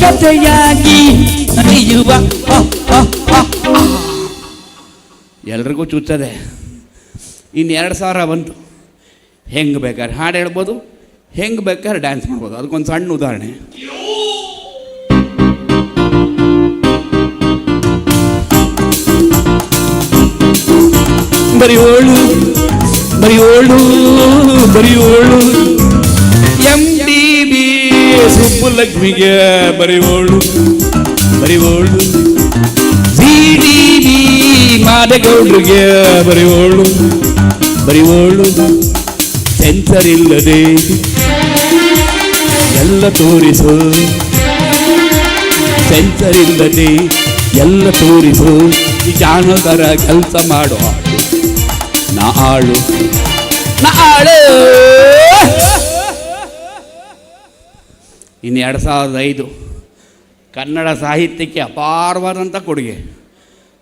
ಕಥೆಯಾಗಿ ನಡೆಯುವ. ಎಲ್ರಿಗೂ ಚುಚ್ಚದೆ. ಇನ್ನು 2000 ಬಂತು. ಹೆಂಗೆ ಬೇಕಾದ್ರೆ ಹಾಡು ಹೇಳ್ಬೋದು, ಹೆಂಗೆ ಬೇಕಾದ್ರೆ ಡ್ಯಾನ್ಸ್ ಮಾಡ್ಬೋದು. ಅದಕ್ಕೊಂದು ಸಣ್ಣ ಉದಾಹರಣೆ. ಬರಿಯೋಳು ಬರಿಯೋಳು ಬರಿಯೋಳು MTV ಸುಬ್ಬುಲಕ್ಷ್ಮಿಗೆ ಬರಿಯೋಳು ಬರಿಯೋಳು. CDV ಮಾದೇಗೌಡ್ರಿಗೆ ಬರಿಯೋಳು ಬರಿಯೋಳು. ಸೆನ್ಸರ್ ಇಲ್ಲದೆ ಎಲ್ಲ ತೋರಿಸು, ಸೆನ್ಸರ್ ಇಲ್ಲದೆ ಎಲ್ಲ ತೋರಿಸು. ಈ ಜಾನತರ ಕೆಲಸ ಮಾಡೋ ನಾಳು ನಾಳು. ಇನ್ನು 2005 ಕನ್ನಡ ಸಾಹಿತ್ಯಕ್ಕೆ ಅಪಾರವಾದಂಥ ಕೊಡುಗೆ.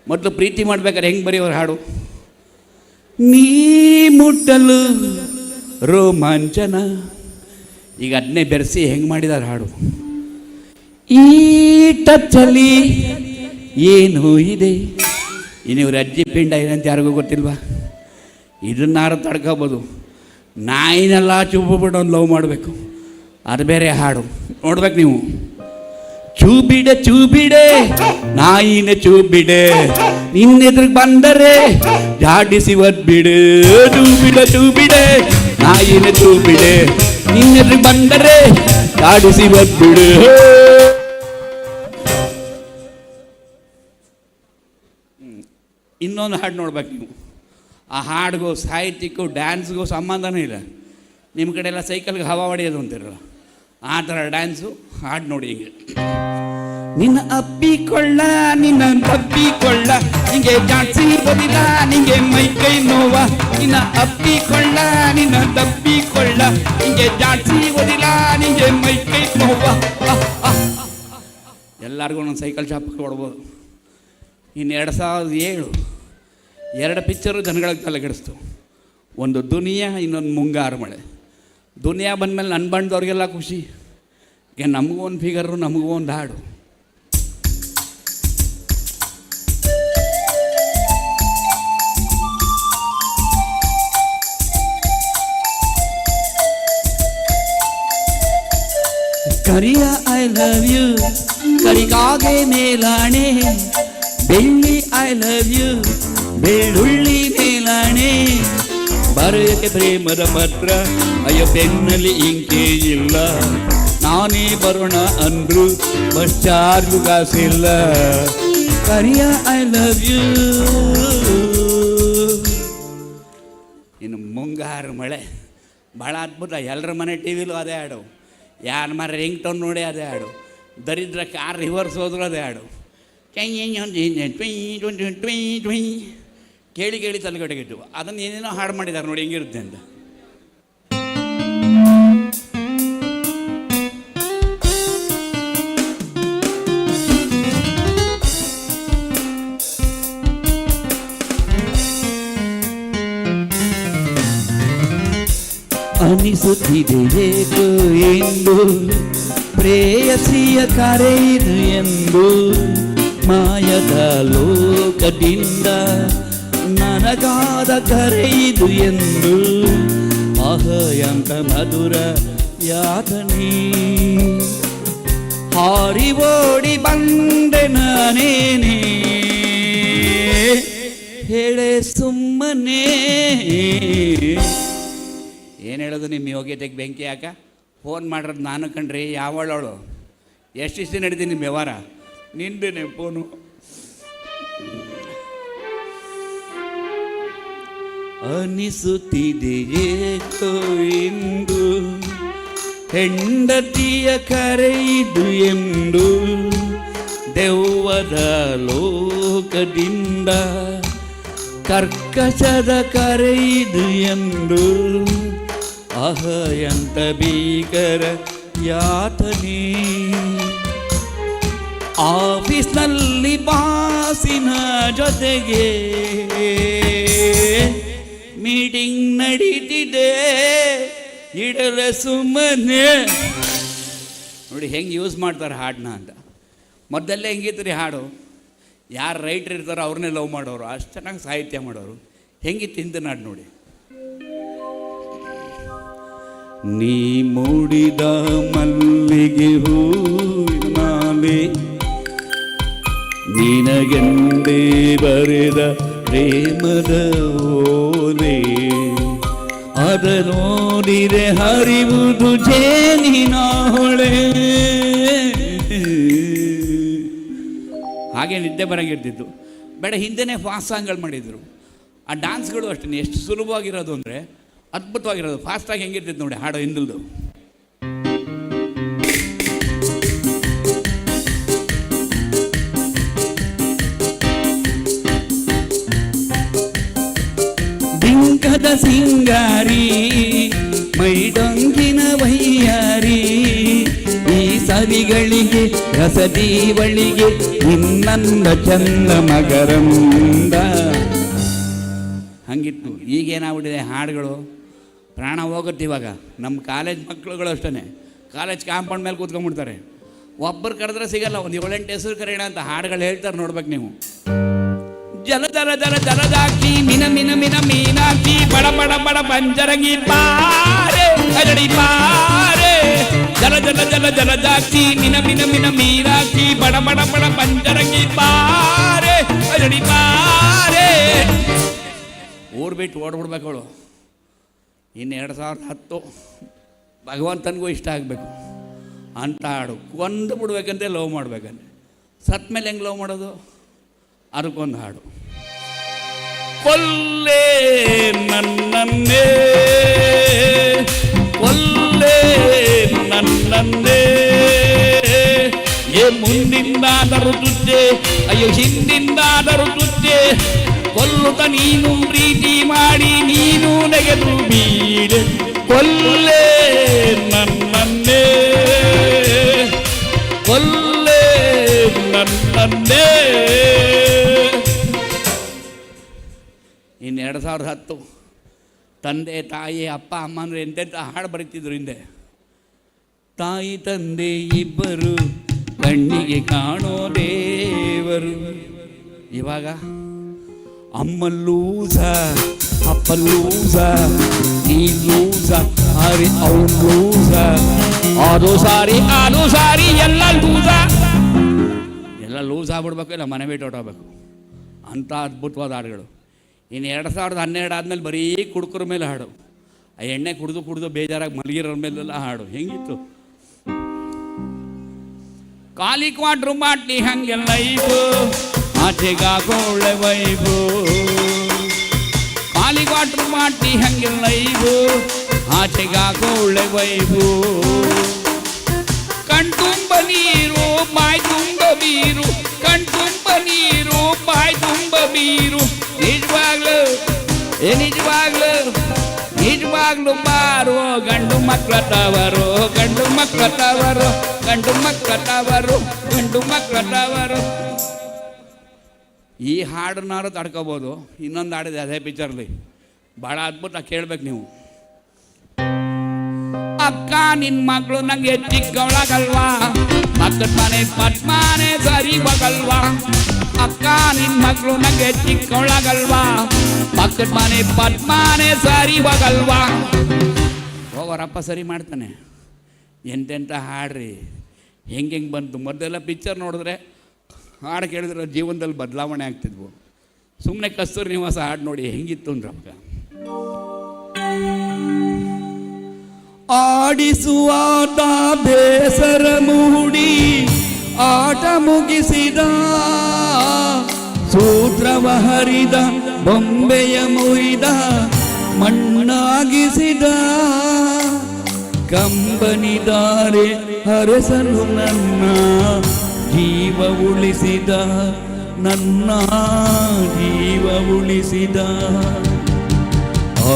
ಮೊದಲು ಪ್ರೀತಿ ಮಾಡ್ಬೇಕಾದ್ರೆ ಹೆಂಗೆ ಬರೆಯೋರು ಹಾಡು? ನೀ ಮುಟ್ಟಲು ರೋಮಾಂಚನ. ಈಗ ಅದನ್ನೇ ಬೆರೆಸಿ ಹೆಂಗೆ ಮಾಡಿದಾರೆ ಹಾಡು? ಈ ಟಚ್ಚಲ್ಲಿ ಏನು ಇದೆ. ಇನ್ನು ಇವ್ರ ಅಜ್ಜಿ ಪಿಂಡ ಏನಂತ ಯಾರಿಗೂ ಗೊತ್ತಿಲ್ವಾ? ಇದನ್ನಾರು ತಡ್ಕೋಬೋದು. ನಾಯಿನೆಲ್ಲ ಚುಬ್ಬು ಬಿಟ್ಟು ಒಂದು ಲವ್ ಮಾಡಬೇಕು, ಅದು ಬೇರೆ ಹಾಡು. ನೋಡ್ಬೇಕು ನೀವು. ಚೂಬಿಡೆ ಚೂಬಿಡೆ ನಾಯಿನ ಚೂಬಿಡೆ, ನಿನ್ನೆದ್ರಿಗೆ ಬಂದರೆ ಜಾಡಿಸಿ ಒದ್ಬಿಡು. ಚೂಬಿಡೆ ಚೂಬಿಡೆ ನಾಯಿನ ಚೂಬಿಡೆ, ನಿನ್ನೆದ್ರಿಗೆ ಬಂದರೆ ಜಾಡಿಸಿ ಒದ್ಬಿಡು. ಇನ್ನೊಂದು ಹಾಡು ನೋಡ್ಬೇಕು ನೀವು. ಆ ಹಾಡಿಗೂ ಸಾಹಿತ್ಯಕ್ಕೂ ಡ್ಯಾನ್ಸ್ಗೂ ಸಂಬಂಧನೇ ಇಲ್ಲ. ನಿಮ್ಮ ಕಡೆ ಎಲ್ಲ ಸೈಕಲ್ಗೆ ಹವಾ ಹೊಡೆಯೋದು ಅಂತಿರಲ್ಲ, ಆ ಥರ ಡ್ಯಾನ್ಸು. ಹಾಡು ನೋಡಿ ಹಿಂಗೆ. ನಿನ್ನ ಅಪ್ಪಿಕೊಳ್ಳ ನಿನ್ನ ತಪ್ಪಿಕೊಳ್ಳ, ನಿಂಗೆ ಜಾಡ್ಸಿ ಬದಿಲ್ಲ ನಿಂಗೆ ಮೈ ಕೈ ನೋವ. ನಿನ್ನ ಅಪ್ಪಿಕೊಳ್ಳ ನಿನ್ನ ತಪ್ಪಿಕೊಳ್ಳ, ನಿಂಗೆ ಜಾಡ್ಸಿ ಬದಿಲ್ಲ ನಿಂಗೆ ಮೈ ಕೈ ನೋವ. ಎಲ್ಲರಿಗೂ ಒಂದು ಸೈಕಲ್ ಶಾಪಕ್ಕೆ ಕೊಡ್ಬೋದು. ಇನ್ನು 2007 2 ಪಿಕ್ಚರು ಜನಗಳಿಗೆ ತಲೆಗೆಡಿಸ್ತು. ಒಂದು ದುನಿಯಾ, ಇನ್ನೊಂದು ಮುಂಗಾರು ಮಳೆ. ದುನಿಯಾ ಬಂದಮೇಲೆ ನನ್ನ ಬಣ್ಣದವ್ರಿಗೆಲ್ಲ ಖುಷಿ. ಈಗ ನಮಗೂ ಒಂದು ಫಿಗರು, ನಮಗೂ ಒಂದು ಹಾಡು. ಕರಿಯ ಐ ಲವ್ ಯು ಕರಿಗಾಗೆ ಮೇಲಾಣೆ, ಬೆಳ್ಳಿ ಐ ಲವ್ ಯು ಬೆಳ್ಳುಳ್ಳಿ ಮೇಲಾಣೆ. ಬರೆಯಕ್ಕೆ ಪ್ರೇಮದ ಪತ್ರ, ಅಯ್ಯೋ ಪೆನ್ನಲ್ಲಿ ಇಂಕೆ ಇಲ್ಲ. ನಾನೇ ಬರೋಣ ಅಂದ್ರು ಬಸ್ ಚಾರ್ಜು ಕಾಸಿಲ್ಲ. Kariya I love you. ಇನ್ನು ಮುಂಗಾರು ಮಳೆ ಭಾಳ ಅದ್ಭುತ. ಎಲ್ಲರ ಮನೆ ಟಿ ವಿಲೂ ಅದೇ ಹಾಡು, ಯಾರ ಮನೆ ರಿಂಗ್ ಟೋನ್ ನೋಡಿ ಅದೇ ಹಾಡು, ದರಿದ್ರ ಕಾರ್ ರಿವರ್ಸ್ ಹೋದ್ರು ಅದೇ ಹಾಡು. ಕೇಳಿ ಕೇಳಿ ತಲೆಗಡೆಗಿಟ್ಟು ಅದನ್ನು ಏನೇನೋ ಹಾಡು ಮಾಡಿದ್ದಾರೆ ನೋಡಿ ಹೆಂಗಿರುತ್ತೆ ಅಂತ. ಅನಿಸುತ್ತಿದೆ ಏಕೋ ಎಂದು ಪ್ರೇಯಸಿಯ ಕರೆಯಿದು ಎಂದು, ಮಾಯದ ಲೋಕದಿಂದ ನನಗಾದ ಕರೆಯಿದು ಎಂದು. ಅಹಯಂತ ಮಧುರ ಯಾತನೆ ಹಾರಿ ಓಡಿ ಬಂದೆ ನಾನೇನೇ, ಹೇಳೆ ಸುಮ್ಮನೆ. ಏನು ಹೇಳೋದು ನಿಮ್ಮ ಯೋಗ್ಯತೆಗೆ ಬೆಂಕಿ ಯಾಕ? ಫೋನ್ ಮಾಡಿರೋದು ನಾನು ಕಣ್ರಿ. ಯಾವಳವಳು? ಎಷ್ಟು ದಿನ ನಡೀತೀನಿ ನಿಮ್ಮ ವ್ಯವಹಾರ? ನಿಂದೇನೆ ಫೋನು. ಅನಿಸುತ್ತಿದೆಯೇಕೋ ಎಂದು ಹೆಂಡತಿಯ ಕರೆಯಿದು ಎಂದು ದೆವ್ವದ ಲೋಕದಿಂದ ಕರ್ಕಶದ ಕರೆಯಿದು ಎಂದು ಎಂತ ಭೀಕರ ಯಾತನೆ. ಆಫೀಸ್ನಲ್ಲಿ ಬಾಸಿನ ಜೊತೆಗೆ ಮೀಟಿಂಗ್ ನಡೀತಿದೆ, ಇಡಲ ಸುಮ್ಮನೆ. ನೋಡಿ ಹೆಂಗೆ ಯೂಸ್ ಮಾಡ್ತಾರೆ ಹಾಡನ್ನ ಅಂತ. ಮೊದಲೇ ಹೆಂಗಿತ್ತು ರೀ ಹಾಡು, ಯಾರು ರೈಟ್ರ್ ಇರ್ತಾರೋ ಅವ್ರನ್ನೇ ಲವ್ ಮಾಡೋರು, ಅಷ್ಟು ಚೆನ್ನಾಗಿ ಸಾಹಿತ್ಯ ಮಾಡೋರು. ಹೆಂಗಿತ್ತು ಹಿಂದಿನ ಹಾಡು ನೋಡಿ. ನೀ ಮೂಡಿದ ಮಲ್ಲಿಗೆ ಹೂವಿನಾಲೆ ನಿನಗೆಂದೇ ಬರೆದ ಪ್ರೇಮದ ಓಲೆ, ಅದ ನೋಡಿರೆ ಹರಿವುದು ಜೇನಿನ ಹೊಳೆ. ಹಾಗೆ ನಿದ್ದೆ ಬರಂಗಿರ್ತಿತ್ತು. ಬೇಡ ಹಿಂದೆನೇ ಫಾಸ್ಟ್ ಸಾಂಗ್ಗಳು ಮಾಡಿದರು. ಆ ಡ್ಯಾನ್ಸ್ಗಳು ಅಷ್ಟೇ ಎಷ್ಟು ಸುಲಭವಾಗಿರೋದು ಅಂದರೆ ಅದ್ಭುತವಾಗಿರೋದು. ಫಾಸ್ಟಾಗಿ ಹೆಂಗಿರ್ತಿತ್ತು ನೋಡಿ ಹಾಡೋ ಹಿಂದಲ್ದು. ಬಿಂಕದ ಸಿಂಗಾರಿ ಮೈಡೊಂಗಿನ ವೈಯಾರಿ, ಈ ಸವಿಗಳಿಗೆ ರಸದೀವಳಿಗೆ ಇನ್ನಂದ ಚಂದ ಮಗರಂದ. ಹಂಗಿತ್ತು. ಈಗೇನಾಗ್ಬಿಟ್ಟಿದೆ ಹಾಡುಗಳು, ಪ್ರಾಣ ಹೋಗುತ್ತೆ. ಇವಾಗ ನಮ್ಮ ಕಾಲೇಜ್ ಮಕ್ಕಳುಗಳು ಅಷ್ಟೇ ಕಾಲೇಜ್ ಕಾಂಪೌಂಡ್ ಮೇಲೆ ಕೂತ್ಕೊಂಡ್ಬಿಡ್ತಾರೆ. ಒಬ್ಬರು ಕರೆದ್ರೆ ಸಿಗಲ್ಲ, ಒಂದು 7-8 ಹೆಸರು ಕರೆಯೋಣ ಅಂತ ಹಾಡುಗಳು ಹೇಳ್ತಾರೆ. ನೋಡ್ಬೇಕು ನೀವು. ಜಲಧರ ಜಲ ಜಲದಾಕಿ ಮಿನ ಮಿನ ಮಿನ ಮೀನಾಕಿ ಬಡ ಬಡ ಬಡ ಪಂಜರಂಗಿ ಪಾರೆ ಅರಡಿ ಪಾರೆ. ಜಲ ಜಲ ಜಲ ಜಲದಾಕಿ ಮಿನ ಮಿನ ಮಿನ ಮೀನಾಕಿ ಬಡ ಬಡ ಬಡ ಪಂಜರಂಗಿ ಪಾರೆ ಅರಡಿ ಪಾರೆ. ಊರು ಬಿಟ್ಟು ಓಡ್ಬಿಡ್ಬೇಕು ಅವಳು. ಇನ್ನು 2010 ಭಗವಂತನಿಗೂ ಇಷ್ಟ ಆಗಬೇಕು ಅಂತ ಹಾಡು. ಕೊಂದು ಬಿಡ್ಬೇಕಂತೆ ಲವ್ ಮಾಡ್ಬೇಕಂತೆ. ಸತ್ ಮೇಲೆ ಹೆಂಗೆ ಲವ್ ಮಾಡೋದು, ಅದಕ್ಕೊಂದು ಹಾಡು. ಕೊಲ್ಲೆ ನನ್ನನ್ನೇ ಕೊಲ್ಲೆ ನನ್ನನ್ನೇ, ಏ ಮುಂದಿಂದಾದರೂ ತುಚ್ಚೆ ಅಯ್ಯೋ ಹಿಂದಿಂದಾದರೂ ತುಚ್ಚೆ, ಕೊಲ್ಲುತ್ತ ನೀನು ಪ್ರೀತಿ ಮಾಡಿ ನೀನು ನೆಗೆದು ಬೀಡೆ. ಕೊಲ್ಲೆ ನನ್ನನ್ನೇ ಕೊಲ್ಲೆ ನನ್ನನ್ನೇ. ಇನ್ನು 2010 ತಂದೆ ತಾಯಿ ಅಪ್ಪ ಅಮ್ಮ ಅಂದರೆ ಎಂತೆಂಥ ಹಾಡು ಬರೀತಿದ್ರು ಹಿಂದೆ. ತಾಯಿ ತಂದೆ ಇಬ್ಬರು ಕಣ್ಣಿಗೆ ಕಾಣೋ ದೇವರು. ಇವಾಗ ಅಮ್ಮ ಲೂಸ ಅಪ್ಪ ಲೂಸ ನೀ ಲೂಸ ಅರೆ ಅವ್ನು ಲೂಸ, ಅದು ಸಾರಿ ಎಲ್ಲ ಲೂಸ. ಎಲ್ಲ ಲೂಸ್ ಆಗ್ಬಿಡ್ಬೇಕು, ಇಲ್ಲ ಮನೆ ಬಿಟ್ಟು ಹೊಟ್ಟೋಗ್ಬೇಕು. ಅಂಥ ಅದ್ಭುತವಾದ ಹಾಡುಗಳು. ಇನ್ನು 2012 ಆದಮೇಲೆ ಬರೀ ಕುಡುಕರ ಮೇಲೆ ಹಾಡು. ಆ ಎಣ್ಣೆ ಕುಡಿದು ಕುಡಿದು ಬೇಜಾರಾಗಿ ಮಲಗಿರೋರ ಮೇಲೆಲ್ಲ ಹಾಡು. ಹೆಂಗಿತ್ತು. ಖಾಲಿ ಕ್ವಾಟ್ರು ಬಾಟ್ಲಿ ಹಂಗೆಲ್ಲ ಲೈಫು, ಆಚೆಗಾಕೊಳ್ಳೆ ವೈಬು. ಖಾಲಿ ಕ್ವಾಟ್ರು ಬಾಟ್ಲಿ ಹಂಗೆಲ್ಲ ಲೈಫು, ಆಚೆಗಾಕೊಳ್ಳೆ ವೈಬು. ಕಣ್ತುಂಬ ನೀರು ಬಾಯ್ ತುಂಬ ಬೀರು, ಕಣ್ತುಂಬ ನೀರು ಬಾಯ್ ತುಂಬ ಬೀರು. ನಿಜವಾಗ್ಲು ನಿಜವಾಗ್ಲು ನಿಜವಾಗ್ಲು ಬಾರೋ ಗಂಡು ಮಕ್ಕಳ ತವರು, ಗಂಡು ಮಕ್ಕಳ ತವರು, ಗಂಡು ಮಕ್ಕಳ ತವರು, ಗಂಡು ಮಕ್ಕಳ ತವರು. ಈ ಹಾಡನ್ನಾರು ತಡ್ಕೋಬೋದು. ಇನ್ನೊಂದು ಹಾಡಿದೆ ಅದೇ ಪಿಕ್ಚರ್ಲಿ, ಭಾಳ ಅದ್ಭುತ, ಕೇಳ್ಬೇಕು ನೀವು. ಅಕ್ಕ ನಿನ್ ಮಗಳು ನಂಗೆ ಚಿಕ್ಕವಳಗಲ್ವಾ, ಪಕ್ಕದ ಮನೆ ಪದ್ಮಾನೆ ಸರಿ ಬಗಲ್ವಾ. ಅಕ್ಕ ನಿನ್ ಮಗಳು ನಂಗೆ ಚಿಕ್ಕವಳಗಲ್ವಾ, ಪಕ್ಕದ ಮನೆ ಪದ್ಮಾನೆ ಸರಿ ಬಗಲ್ವಾ. ಹೋಗೋರಪ್ಪ ಸರಿ ಮಾಡ್ತಾನೆ. ಎಂತೆಂಥ ಹಾಡ್ರಿ, ಹೆಂಗೆ ಬಂತು. ಮೊದಲೆಲ್ಲ ಪಿಕ್ಚರ್ ನೋಡಿದ್ರೆ ಹಾಡು ಕೇಳಿದ್ರೆ ಜೀವನದಲ್ಲಿ ಬದಲಾವಣೆ ಆಗ್ತಿದ್ವು. ಸುಮ್ಮನೆ ಕಸ್ತೂರಿ ನಿವಾಸ ಹಾಡು ನೋಡಿ ಹೆಂಗಿತ್ತು ಅಂದ್ರಪ್ಪ. ಆಡಿಸುವಾತ ಬೇಸರ ಮೂಡಿ ಆಟ ಮುಗಿಸಿದ, ಸೂತ್ರವ ಹರಿದ ಬೊಂಬೆಯ ಮುಯ್ದ ಮಣ್ಣಾಗಿಸಿದ ಕಂಬನಿದಾರೆ ಹರಸಲು ನನ್ನ ಜೀವ ಉಳಿಸಿದ ನನ್ನ ಜೀವ ಉಳಿಸಿದ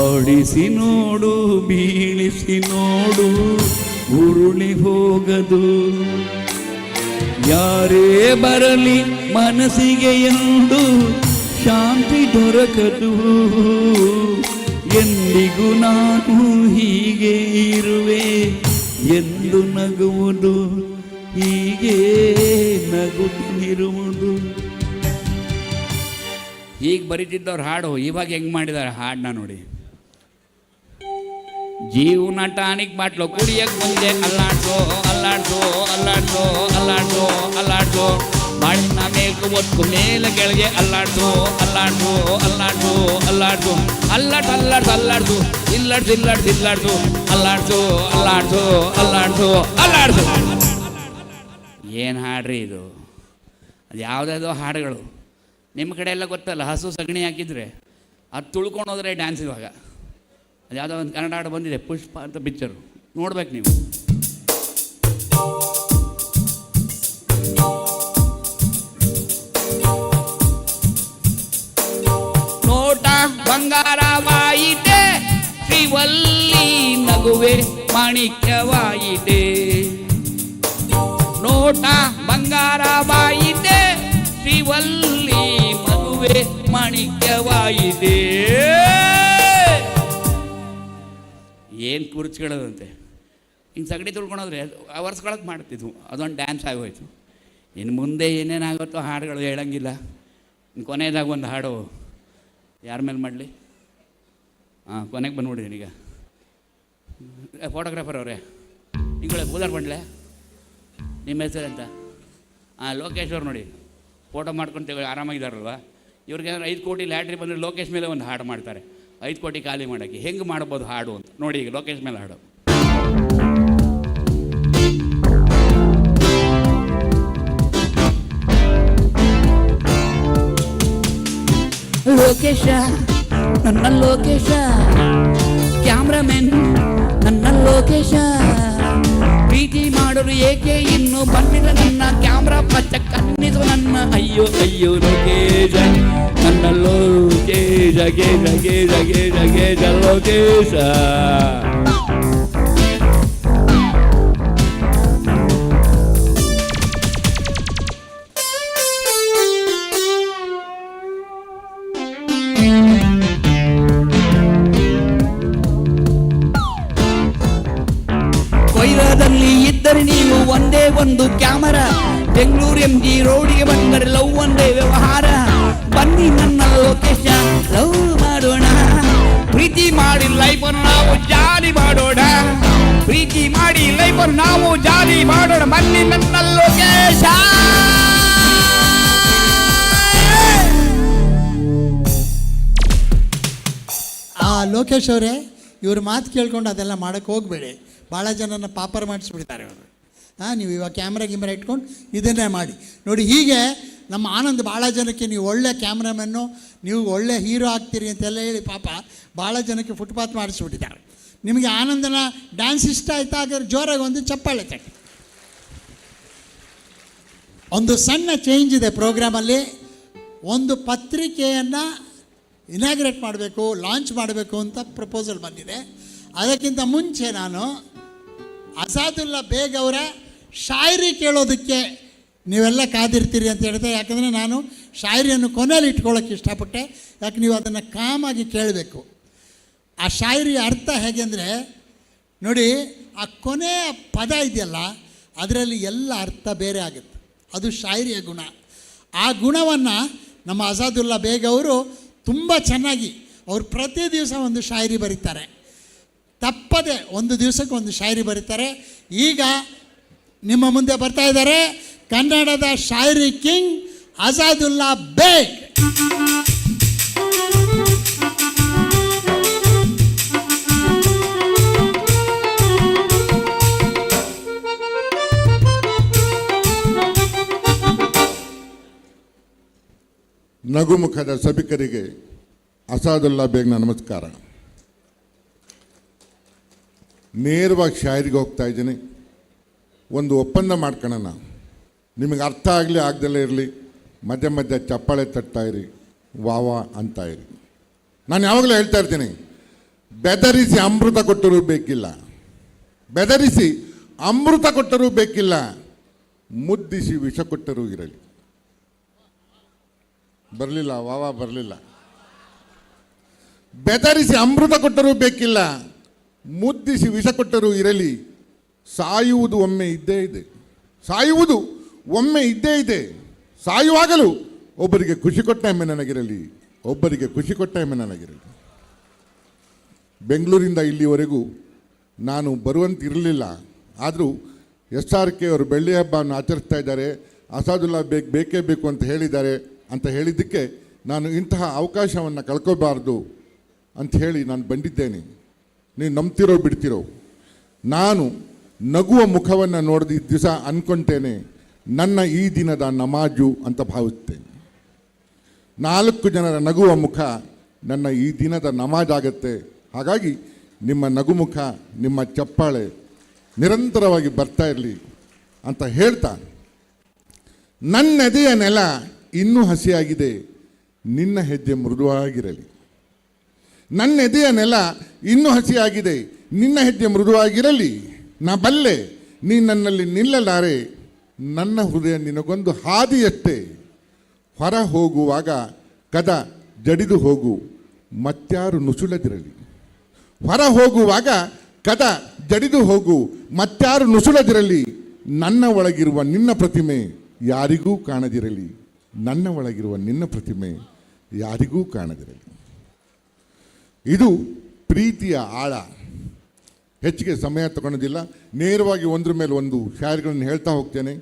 ಆಡಿಸಿ ನೋಡು ಬೀಳಿಸಿ ನೋಡು ಉರುಳಿ ಹೋಗದು ಯಾರೇ ಬರಲಿ ಮನಸ್ಸಿಗೆ ಎಂದು ಶಾಂತಿ ದೊರಕದು ಎಂದಿಗೂ ನಾನು ಹೀಗೆ ಇರುವೆ ಎಂದು ನಗುವುದು ಹೀಗೆ ನಗುತ್ತಿರುವುದು. ಈಗ ಬರೀತಿದ್ದವ್ರು ಹಾಡು ಇವಾಗ ಹೆಂಗೆ ಮಾಡಿದ್ದಾರೆ ಹಾಡನ್ನ ನೋಡಿ. ಜೀವನ ಟಾನಿಕ್ ಬಾಟ್ಲು ಕುಡಿಯಕ್ಕೆ ಮುಂದೆ ಅಲ್ಲಾಡ್ಸೋ ಅಲ್ಲಾಡ್ಸೋ ಅಲ್ಲಾಡ್ಸೋ ಅಲ್ಲಾಡ್ಸೋ ಅಲ್ಲಾಡ್ಸೋ ಬಾಳಿನ ಮೇಲ್ಕು ಒತ್ತು ಮೇಲೆ ಕೆಳಗೆ ಅಲ್ಲಾಡ್ಸೋ ಅಲ್ಲಾಡ್ಸೋ ಅಲ್ಲಾಡ್ಸೋ ಅಲ್ಲಾಡ್ಸೋ ಅಲ್ಲಾಡ್ಸು ಅಲ್ಲಾಡ್ಸು ಅಲ್ಲಾಡ್ಸು ಇಲ್ಲಾಡ್ಸು ಇಲ್ಲಾಡ್ಸು ಇಲ್ಲಾಡ್ಸು ಅಲ್ಲಾಡ್ಸೋ ಅಲ್ಲಾಡ್ಸೋ ಅಲ್ಲಾಡ್ಸೋ ಅಲ್ಲಾಡ್ಸು. ಏನು ಹಾಡ್ರಿ ಇದು? ಅದು ಯಾವುದಾದೋ ಹಾಡುಗಳು. ನಿಮ್ಮ ಕಡೆ ಎಲ್ಲ ಗೊತ್ತಲ್ಲ, ಹಸು ಸಗಣಿ ಹಾಕಿದರೆ ಅದು ತುಳ್ಕೊಂಡು ಹೋದರೆ ಡ್ಯಾನ್ಸ್. ಇವಾಗ ಅದು ಯಾವುದೋ ಒಂದು ಕನ್ನಡ ಹಾಡು ಬಂದಿದೆ, ಪುಷ್ಪ ಅಂತ ಪಿಕ್ಚರು, ನೋಡ್ಬೇಕು ನೀವು. ನೋಟ ಬಂಗಾರವಾಯಿತೆ ಶ್ರೀವಲ್ಲಿ ನಗುವೆ ಮಾಣಿಕ್ಯವಾಯಿತೆ. ನೋಟ ಬಂಗಾರವಾಯಿತೆ ಶ್ರೀವಲ್ಲಿ ಮದುವೆ ಮಾಣಿಕ್ಯವಾಯಿತೆ. ಏನು ಕುರ್ಚ್ಕೊಳ್ಳೋದಂತೆ, ಹಿಂಗೆ ಸಗಣಿ ತುಳ್ಕೊಳೋದ್ರೆ ವರ್ಷಗಳಕ್ಕೆ ಮಾಡ್ತಿದ್ವು, ಅದೊಂದು ಡ್ಯಾನ್ಸ್ ಆಗೋಯ್ತು. ಇನ್ನು ಮುಂದೆ ಏನೇನಾಗುತ್ತೋ ಹಾಡುಗಳು ಹೇಳಂಗಿಲ್ಲ. ಕೊನೆಯದಾಗ ಒಂದು ಹಾಡು ಯಾರ ಮೇಲೆ ಮಾಡಲಿ? ಕೊನೆಗೆ ಬಂದ್ಬಿಟ್ಟಿದ್ದೀನಿ ಈಗ. ಫೋಟೋಗ್ರಾಫರ್ ಅವರೇ, ನಿಂಗಳೇ ಬೂದಾರ್ ಬಂಡ್ಲೆ, ನಿಮ್ಮ ಹೆಸರಂತ? ಲೋಕೇಶ್ ಅವ್ರು ನೋಡಿ, ಫೋಟೋ ಮಾಡ್ಕೊಂಡು ಆರಾಮಾಗಿದ್ದಾರಲ್ವ. ಇವ್ರಿಗೆ 5 ಕೋಟಿ ಲ್ಯಾಟ್ರಿ ಬಂದರೆ ಲೋಕೇಶ್ ಮೇಲೆ ಒಂದು ಹಾಡು ಮಾಡ್ತಾರೆ. 5 ಕೋಟಿ ಖಾಲಿ ಮಾಡೋಕ್ಕೆ ಹೆಂಗೆ ಮಾಡ್ಬೋದು ಹಾಡು ಅಂತ ನೋಡಿ. ಈಗ ಲೋಕೇಶ್ ಮೇಲೆ ಹಾಡು. ಲೋಕೇಶ ನನ್ನ ಲೋಕೇಶ, ಕ್ಯಾಮ್ರಾಮೆನ್ ನನ್ನ ಲೋಕೇಶ, ಪ್ರೀತಿ ಮಾಡೋರು ಏಕೆ ಇನ್ನು ಬಂದಿಲ್ಲ ನನ್ನ ಕ್ಯಾಮ್ರಾ ಪಚ್ಚ ಕಣ್ಣಿದು ನನ್ನ. ಅಯ್ಯೋ ಅಯ್ಯೋ ಲೋಕೇಶ ನನ್ನ ಲೋಕೇಶ ಗೇಜ ಗೇಜ ಗೇಜ ಗೇಜ ಲೋಕೇಶ. ಕೊಯ್ರಾದಲ್ಲಿ ಇದ್ದರೆ ನೀವು ಒಂದೇ ಒಂದು ಕ್ಯಾಮರಾ, ಬೆಂಗಳೂರು MG ರೋಡಿಗೆ ಬಂದರೆ ಲವ್ ಒಂದೇ ವ್ಯವಹಾರ. ಬನ್ನಿ ನನ್ನ ಲೋಕೇಶ ಲವ್ ಮಾಡೋಣ, ಪ್ರೀತಿ ಮಾಡಿ ಲೈಫನ್ನು ನಾವು ಜಾಲಿ ಮಾಡೋಣ, ಪ್ರೀತಿ ಮಾಡಿ ಲೈಫನ್ನು ನಾವು ಜಾಲಿ ಮಾಡೋಣ. ಬನ್ನಿ ನನ್ನ ಲೋಕೇಶ. ಲೋಕೇಶ್ ಅವರೇ, ಇವ್ರ ಮಾತು ಕೇಳ್ಕೊಂಡು ಅದೆಲ್ಲ ಮಾಡೋಕ್ಕೆ ಹೋಗಬೇಡಿ. ಭಾಳ ಜನನ ಪಾಪರ್ ಮಾಡಿಸ್ಬಿಡ್ತಾರೆ ಅವರು. ನೀವು ಇವಾಗ ಕ್ಯಾಮ್ರಾ ಇಟ್ಕೊಂಡು ಇದನ್ನೇ ಮಾಡಿ ನೋಡಿ. ಹೀಗೆ ನಮ್ಮ ಆನಂದ್ ಭಾಳ ಜನಕ್ಕೆ ನೀವು ಒಳ್ಳೆ ಕ್ಯಾಮ್ರಾಮನ್ನು, ನೀವು ಒಳ್ಳೆ ಹೀರೋ ಆಗ್ತೀರಿ ಅಂತೆಲ್ಲ ಹೇಳಿ ಪಾಪ ಭಾಳ ಜನಕ್ಕೆ ಫುಟ್ಪಾತ್ ಮಾಡಿಸ್ಬಿಟ್ಟಿದ್ದಾರೆ. ನಿಮಗೆ ಆನಂದನ ಡ್ಯಾನ್ಸ್ ಇಷ್ಟ ಆಯ್ತಾ? ಹಾಗಾದ್ರೆ ಜೋರಾಗಿ ಒಂದು ಚಪ್ಪಾಳೆ ತಟ್ಟಿ. ಒಂದು ಸಣ್ಣ ಚೇಂಜ್ ಇದೆ ಪ್ರೋಗ್ರಾಮಲ್ಲಿ. ಒಂದು ಪತ್ರಿಕೆಯನ್ನು ಇನಾಗ್ರೇಟ್ ಮಾಡಬೇಕು, ಲಾಂಚ್ ಮಾಡಬೇಕು ಅಂತ ಪ್ರಪೋಸಲ್ ಬಂದಿದೆ. ಅದಕ್ಕಿಂತ ಮುಂಚೆ ನಾನು ಅಸಾದುಲ್ಲಾ ಬೇಗ್ ಅವರ ಶಾಯರಿ ಕೇಳೋದಕ್ಕೆ ನೀವೆಲ್ಲ ಕಾದಿರ್ತೀರಿ ಅಂತ ಹೇಳ್ತೆ. ಯಾಕಂದರೆ ನಾನು ಶಾಯರಿಯನ್ನು ಕೊನೆಯಲ್ಲಿ ಇಟ್ಕೊಳ್ಳೋಕ್ಕೆ ಇಷ್ಟಪಟ್ಟೆ. ಯಾಕೆ ನೀವು ಅದನ್ನು ಕಾಮಾಗಿ ಕೇಳಬೇಕು. ಆ ಶಾಯರಿ ಅರ್ಥ ಹೇಗೆ ಅಂದರೆ ನೋಡಿ, ಆ ಕೊನೆಯ ಪದ ಇದೆಯಲ್ಲ ಅದರಲ್ಲಿ ಎಲ್ಲ ಅರ್ಥ ಬೇರೆ ಆಗುತ್ತೆ. ಅದು ಶಾಯರಿಯ ಗುಣ. ಆ ಗುಣವನ್ನು ನಮ್ಮ ಅಸಾದುಲ್ಲಾ ಬೇಗ್ ಅವರು ತುಂಬ ಚೆನ್ನಾಗಿ, ಅವರು ಪ್ರತಿ ದಿವಸ ಒಂದು ಶಾಯರಿ ಬರೀತಾರೆ, ತಪ್ಪದೆ ಒಂದು ದಿವಸಕ್ಕೆ ಒಂದು ಶಾಯರಿ ಬರೀತಾರೆ. ಈಗ ನಿಮ್ಮ ಮುಂದೆ ಬರ್ತಾ ಇದ್ದಾರೆ ಕನ್ನಡದ ಶಾಯರಿ ಕಿಂಗ್ ಅಸಾದುಲ್ಲಾ ಬೇಗ್. ನಗುಮುಖದ ಸಭಿಕರಿಗೆ ಅಸಾದುಲ್ಲಾ ಬೇಗ್ನ ನಮಸ್ಕಾರ. ನೇರವಾಗಿ ಶಾಯರಿಗೆ ಹೋಗ್ತಾ ಇದ್ದೀನಿ. ಒಂದು ಒಪ್ಪಂದ ಮಾಡ್ಕೊಳ್ಳೋಣ, ನಿಮಗೆ ಅರ್ಥ ಆಗಲಿ ಆಗ್ದಲೇ ಇರಲಿ, ಮಧ್ಯೆ ಮಧ್ಯೆ ಚಪ್ಪಾಳೆ ತಟ್ಟಾಯಿರಿ, ವಾವಾ ಅಂತ ಇರಿ. ನಾನು ಯಾವಾಗಲೂ ಹೇಳ್ತಾ ಇರ್ತೀನಿ, ಬೆದರಿಸಿ ಅಮೃತ ಕೊಟ್ಟರೂ ಬೇಕಿಲ್ಲ, ಬೆದರಿಸಿ ಅಮೃತ ಕೊಟ್ಟರೂ ಬೇಕಿಲ್ಲ, ಮುದ್ದಿಸಿ ವಿಷ ಕೊಟ್ಟರೂ ಇರಲಿ. ಬರಲಿಲ್ಲ, ವಾವಾ ಬರಲಿಲ್ಲ. ಬೆದರಿಸಿ ಅಮೃತ ಕೊಟ್ಟರೂ ಬೇಕಿಲ್ಲ, ಮುದ್ದಿಸಿ ವಿಷ ಕೊಟ್ಟರೂ ಇರಲಿ. ಸಾಯುವುದು ಒಮ್ಮೆ ಇದ್ದೇ ಇದೆ, ಸಾಯುವುದು ಒಮ್ಮೆ ಇದ್ದೇ ಇದೆ. ಸಾಯುವಾಗಲೂ ಒಬ್ಬರಿಗೆ ಖುಷಿ ಕೊಟ್ಟ ಹೆಮ್ಮೆ ನನಗಿರಲಿ, ಒಬ್ಬರಿಗೆ ಖುಷಿ ಕೊಟ್ಟ ಹೆಮ್ಮೆ ನನಗಿರಲಿ. ಬೆಂಗಳೂರಿಂದ ಇಲ್ಲಿವರೆಗೂ ನಾನು ಬರುವಂತಿರಲಿಲ್ಲ, ಆದರೂ SRK ಅವರು ಬೆಳ್ಳಿ ಹಬ್ಬವನ್ನು ಆಚರಿಸ್ತಾ ಇದ್ದಾರೆ, ಅಸಾದುಲ್ಲಾ ಬೇಕೇ ಬೇಕು ಅಂತ ಹೇಳಿದ್ದಾರೆ ಅಂತ ಹೇಳಿದ್ದಕ್ಕೆ ನಾನು ಇಂತಹ ಅವಕಾಶವನ್ನು ಕಳ್ಕೋಬಾರ್ದು ಅಂತ ಹೇಳಿ ನಾನು ಬಂದಿದ್ದೇನೆ. ನೀವು ನಂಬ್ತಿರೋ ಬಿಡ್ತಿರೋ, ನಾನು ನಗುವ ಮುಖವನ್ನು ನೋಡಿದ ದಿವಸ ಅಂದ್ಕೊಳ್ತೇನೆ ನನ್ನ ಈ ದಿನದ ನಮಾಜು ಅಂತ ಭಾವಿಸ್ತೇನೆ. 4 ಜನರ ನಗುವ ಮುಖ ನನ್ನ ಈ ದಿನದ ನಮಾಜ್ ಆಗುತ್ತೆ. ಹಾಗಾಗಿ ನಿಮ್ಮ ನಗುಮುಖ, ನಿಮ್ಮ ಚಪ್ಪಾಳೆ ನಿರಂತರವಾಗಿ ಬರ್ತಾ ಇರಲಿ ಅಂತ ಹೇಳ್ತಾ, ನನ್ನೆದೆಯ ನೆಲ ಇನ್ನೂ ಹಸಿಯಾಗಿದೆ, ನಿನ್ನ ಹೆಜ್ಜೆ ಮೃದುವಾಗಿರಲಿ. ನನ್ನೆದೆಯ ನೆಲ ಇನ್ನೂ ಹಸಿಯಾಗಿದೆ, ನಿನ್ನ ಹೆಜ್ಜೆ ಮೃದುವಾಗಿರಲಿ. ನಾ ಬಲ್ಲೆ ನೀ ನನ್ನಲ್ಲಿ ನಿಲ್ಲಲಾರೆ, ನನ್ನ ಹೃದಯ ನಿನಗೊಂದು ಹಾದಿಯಷ್ಟೇ. ಹೊರ ಹೋಗುವಾಗ ಕದ ಜಡಿದು ಹೋಗು, ಮತ್ಯಾರು ನುಸುಳದಿರಲಿ. ಹೊರ ಹೋಗುವಾಗ ಕದ ಜಡಿದು ಹೋಗು, ಮತ್ಯಾರು ನುಸುಳದಿರಲಿ. ನನ್ನ ಒಳಗಿರುವ ನಿನ್ನ ಪ್ರತಿಮೆ ಯಾರಿಗೂ ಕಾಣದಿರಲಿ, ನನ್ನ ಒಳಗಿರುವ ನಿನ್ನ ಪ್ರತಿಮೆ ಯಾರಿಗೂ ಕಾಣದಿರಲಿ. ಇದು ಪ್ರೀತಿಯ ಆಳ. ಹೆಚ್ಚಿಗೆ ಸಮಯ ತಗೊಳ್ಳೋದಿಲ್ಲ, ನೇರವಾಗಿ ಒಂದ್ರ ಮೇಲೆ ಒಂದು ಶಾಯರಿಗಳನ್ನು ಹೇಳ್ತಾ ಹೋಗ್ತೇನೆ.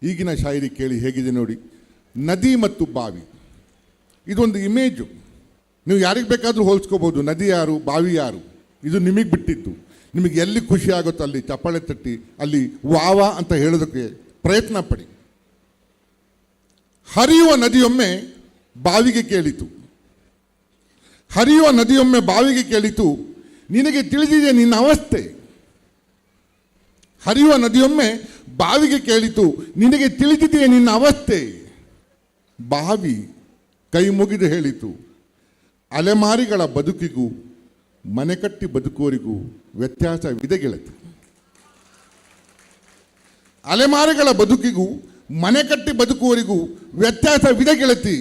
ಈಗಿನ ಶಾಯರಿ ಕೇಳಿ ಹೇಗಿದೆ ನೋಡಿ. ನದಿ ಮತ್ತು ಬಾವಿ, ಇದೊಂದು ಇಮೇಜು. ನೀವು ಯಾರಿಗೆ ಬೇಕಾದರೂ ಹೋಲಿಸ್ಕೋಬೋದು. ನದಿ ಯಾರು, ಬಾವಿ ಯಾರು, ಇದು ನಿಮಗೆ ಬಿಟ್ಟಿದ್ದು. ನಿಮಗೆ ಎಲ್ಲಿ ಖುಷಿ ಆಗುತ್ತೋ ಅಲ್ಲಿ ಚಪ್ಪಾಳೆ ತಟ್ಟಿ, ಅಲ್ಲಿ ವಾವಾ ಅಂತ ಹೇಳೋದಕ್ಕೆ ಪ್ರಯತ್ನ ಪಡಿ. ಹರಿಯುವ ನದಿಯೊಮ್ಮೆ ಬಾವಿಗೆ ಕೇಳಿತು, ಹರಿಯುವ ನದಿಯೊಮ್ಮೆ ಬಾವಿಗೆ ಕೇಳಿತು, ನಿನಗೆ ತಿಳಿದಿದೆ ನಿನ್ನ ಅವಸ್ಥೆ. ಹರಿಯುವ ನದಿಯೊಮ್ಮೆ ಬಾವಿಗೆ ಕೇಳಿತು, ನಿನಗೆ ತಿಳಿದಿದೆ ನಿನ್ನ ಅವಸ್ಥೆ. ಬಾವಿ ಕೈ ಮುಗಿದು ಹೇಳಿತು, ಅಲೆಮಾರಿಗಳ ಬದುಕಿಗೂ ಮನೆ ಕಟ್ಟಿ ಬದುಕುವರಿಗೂ ವ್ಯತ್ಯಾಸವಿದೆ ಗೆಳತಿ. ಅಲೆಮಾರಿಗಳ ಬದುಕಿಗೂ ಮನೆ ಕಟ್ಟಿ ಬದುಕುವರಿಗೂ ವ್ಯತ್ಯಾಸವಿದೆ ಗೆಳತಿ.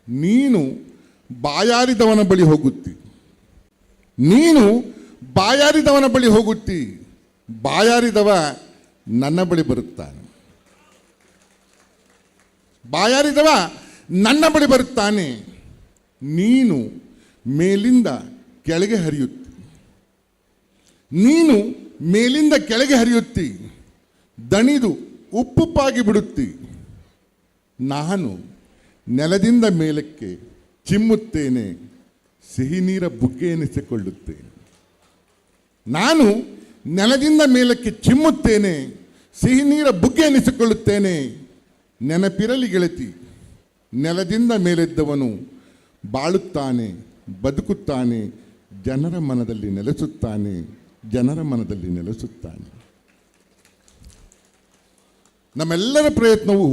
ನೀನು ಬಾಯಾರಿದವನ ಬಳಿ ಹೋಗುತ್ತಿ, ನೀನು ಬಾಯಾರಿದವನ ಬಳಿ ಹೋಗುತ್ತಿ, ಬಾಯಾರಿದವ ನನ್ನ ಬಳಿ ಬರುತ್ತಾನೆ. ಬಾಯಾರಿದವ ನನ್ನ ಬಳಿ ಬರುತ್ತಾನೆ. ನೀನು ಮೇಲಿಂದ ಕೆಳಗೆ ಹರಿಯುತ್ತಿ, ನೀನು ಮೇಲಿಂದ ಕೆಳಗೆ ಹರಿಯುತ್ತಿ, ದಣಿದು ಉಪ್ಪುಪ್ಪಾಗಿ ಬಿಡುತ್ತಿ. ನಾನು ನೆಲದಿಂದ ಮೇಲಕ್ಕೆ ಚಿಮ್ಮುತ್ತೇನೆ, ಸಿಹಿ ನೀರ ಬುಗ್ಗೆ ಎನಿಸಿಕೊಳ್ಳುತ್ತೇನೆ. ನಾನು ನೆಲದಿಂದ ಮೇಲಕ್ಕೆ ಚಿಮ್ಮುತ್ತೇನೆ, ಸಿಹಿ ನೀರ ಬುಗ್ಗೆ ಎನಿಸಿಕೊಳ್ಳುತ್ತೇನೆ. ನೆನಪಿರಲಿ ಗೆಳತಿ, ನೆಲದಿಂದ ಮೇಲೆದ್ದವನು ಬಾಳುತ್ತಾನೆ, ಬದುಕುತ್ತಾನೆ, ಜನರ ಮನದಲ್ಲಿ ನೆಲೆಸುತ್ತಾನೆ, ಜನರ ಮನದಲ್ಲಿ ನೆಲೆಸುತ್ತಾನೆ. ನಮ್ಮೆಲ್ಲರ ಪ್ರಯತ್ನವು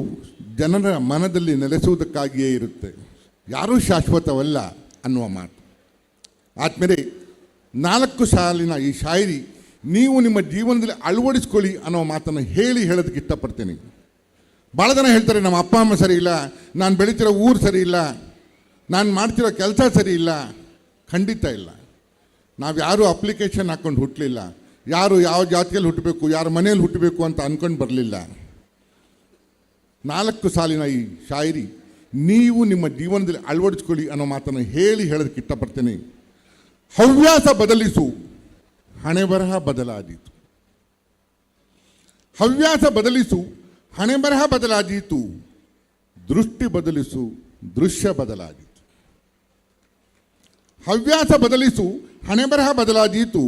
ಜನರ ಮನದಲ್ಲಿ ನೆಲೆಸುವುದಕ್ಕಾಗಿಯೇ ಇರುತ್ತೆ, ಯಾರೂ ಶಾಶ್ವತವಲ್ಲ ಅನ್ನುವ ಮಾತು. ಆದಮೇಲೆ 4 ಸಾಲಿನ ಈ ಶಾಯರಿ ನೀವು ನಿಮ್ಮ ಜೀವನದಲ್ಲಿ ಅಳವಡಿಸ್ಕೊಳ್ಳಿ ಅನ್ನೋ ಮಾತನ್ನು ಹೇಳೋದಕ್ಕೆ ಇಷ್ಟಪಡ್ತೇನೆ. ಭಾಳ ಜನ ಹೇಳ್ತಾರೆ, ನಮ್ಮ ಅಪ್ಪ ಅಮ್ಮ ಸರಿ ಇಲ್ಲ, ನಾನು ಬೆಳೀತಿರೋ ಊರು ಸರಿ ಇಲ್ಲ, ನಾನು ಮಾಡ್ತಿರೋ ಕೆಲಸ ಸರಿ ಇಲ್ಲ. ಖಂಡಿತ ಇಲ್ಲ. ನಾವು ಯಾರೂ ಅಪ್ಲಿಕೇಶನ್ ಹಾಕ್ಕೊಂಡು ಹುಟ್ಟಲಿಲ್ಲ, ಯಾರು ಯಾವ ಜಾತಿಯಲ್ಲಿ ಹುಟ್ಟಬೇಕು, ಯಾರ ಮನೆಯಲ್ಲಿ ಹುಟ್ಟಬೇಕು ಅಂತ ಅಂದ್ಕೊಂಡು ಬರಲಿಲ್ಲ. 4 ಸಾಲಿನ ಈ ಶಾಯರಿ ನೀವು ನಿಮ್ಮ ಜೀವನದಲ್ಲಿ ಅಳವಡಿಸ್ಕೊಳ್ಳಿ ಅನ್ನೋ ಮಾತನ್ನು ಹೇಳೋದಕ್ಕೆ ಇಷ್ಟಪಡ್ತೇನೆ. ಹವ್ಯಾಸ ಬದಲಿಸು, ಹಣೆ ಬರಹ ಬದಲಾದೀತು. ಹವ್ಯಾಸ ಬದಲಿಸು, ಹಣೆ ಬರಹ ಬದಲಾದೀತು. ದೃಷ್ಟಿ ಬದಲಿಸು, ದೃಶ್ಯ ಬದಲಾದೀತು. ಹವ್ಯಾಸ ಬದಲಿಸು, ಹಣೆ ಬರಹ ಬದಲಾದೀತು.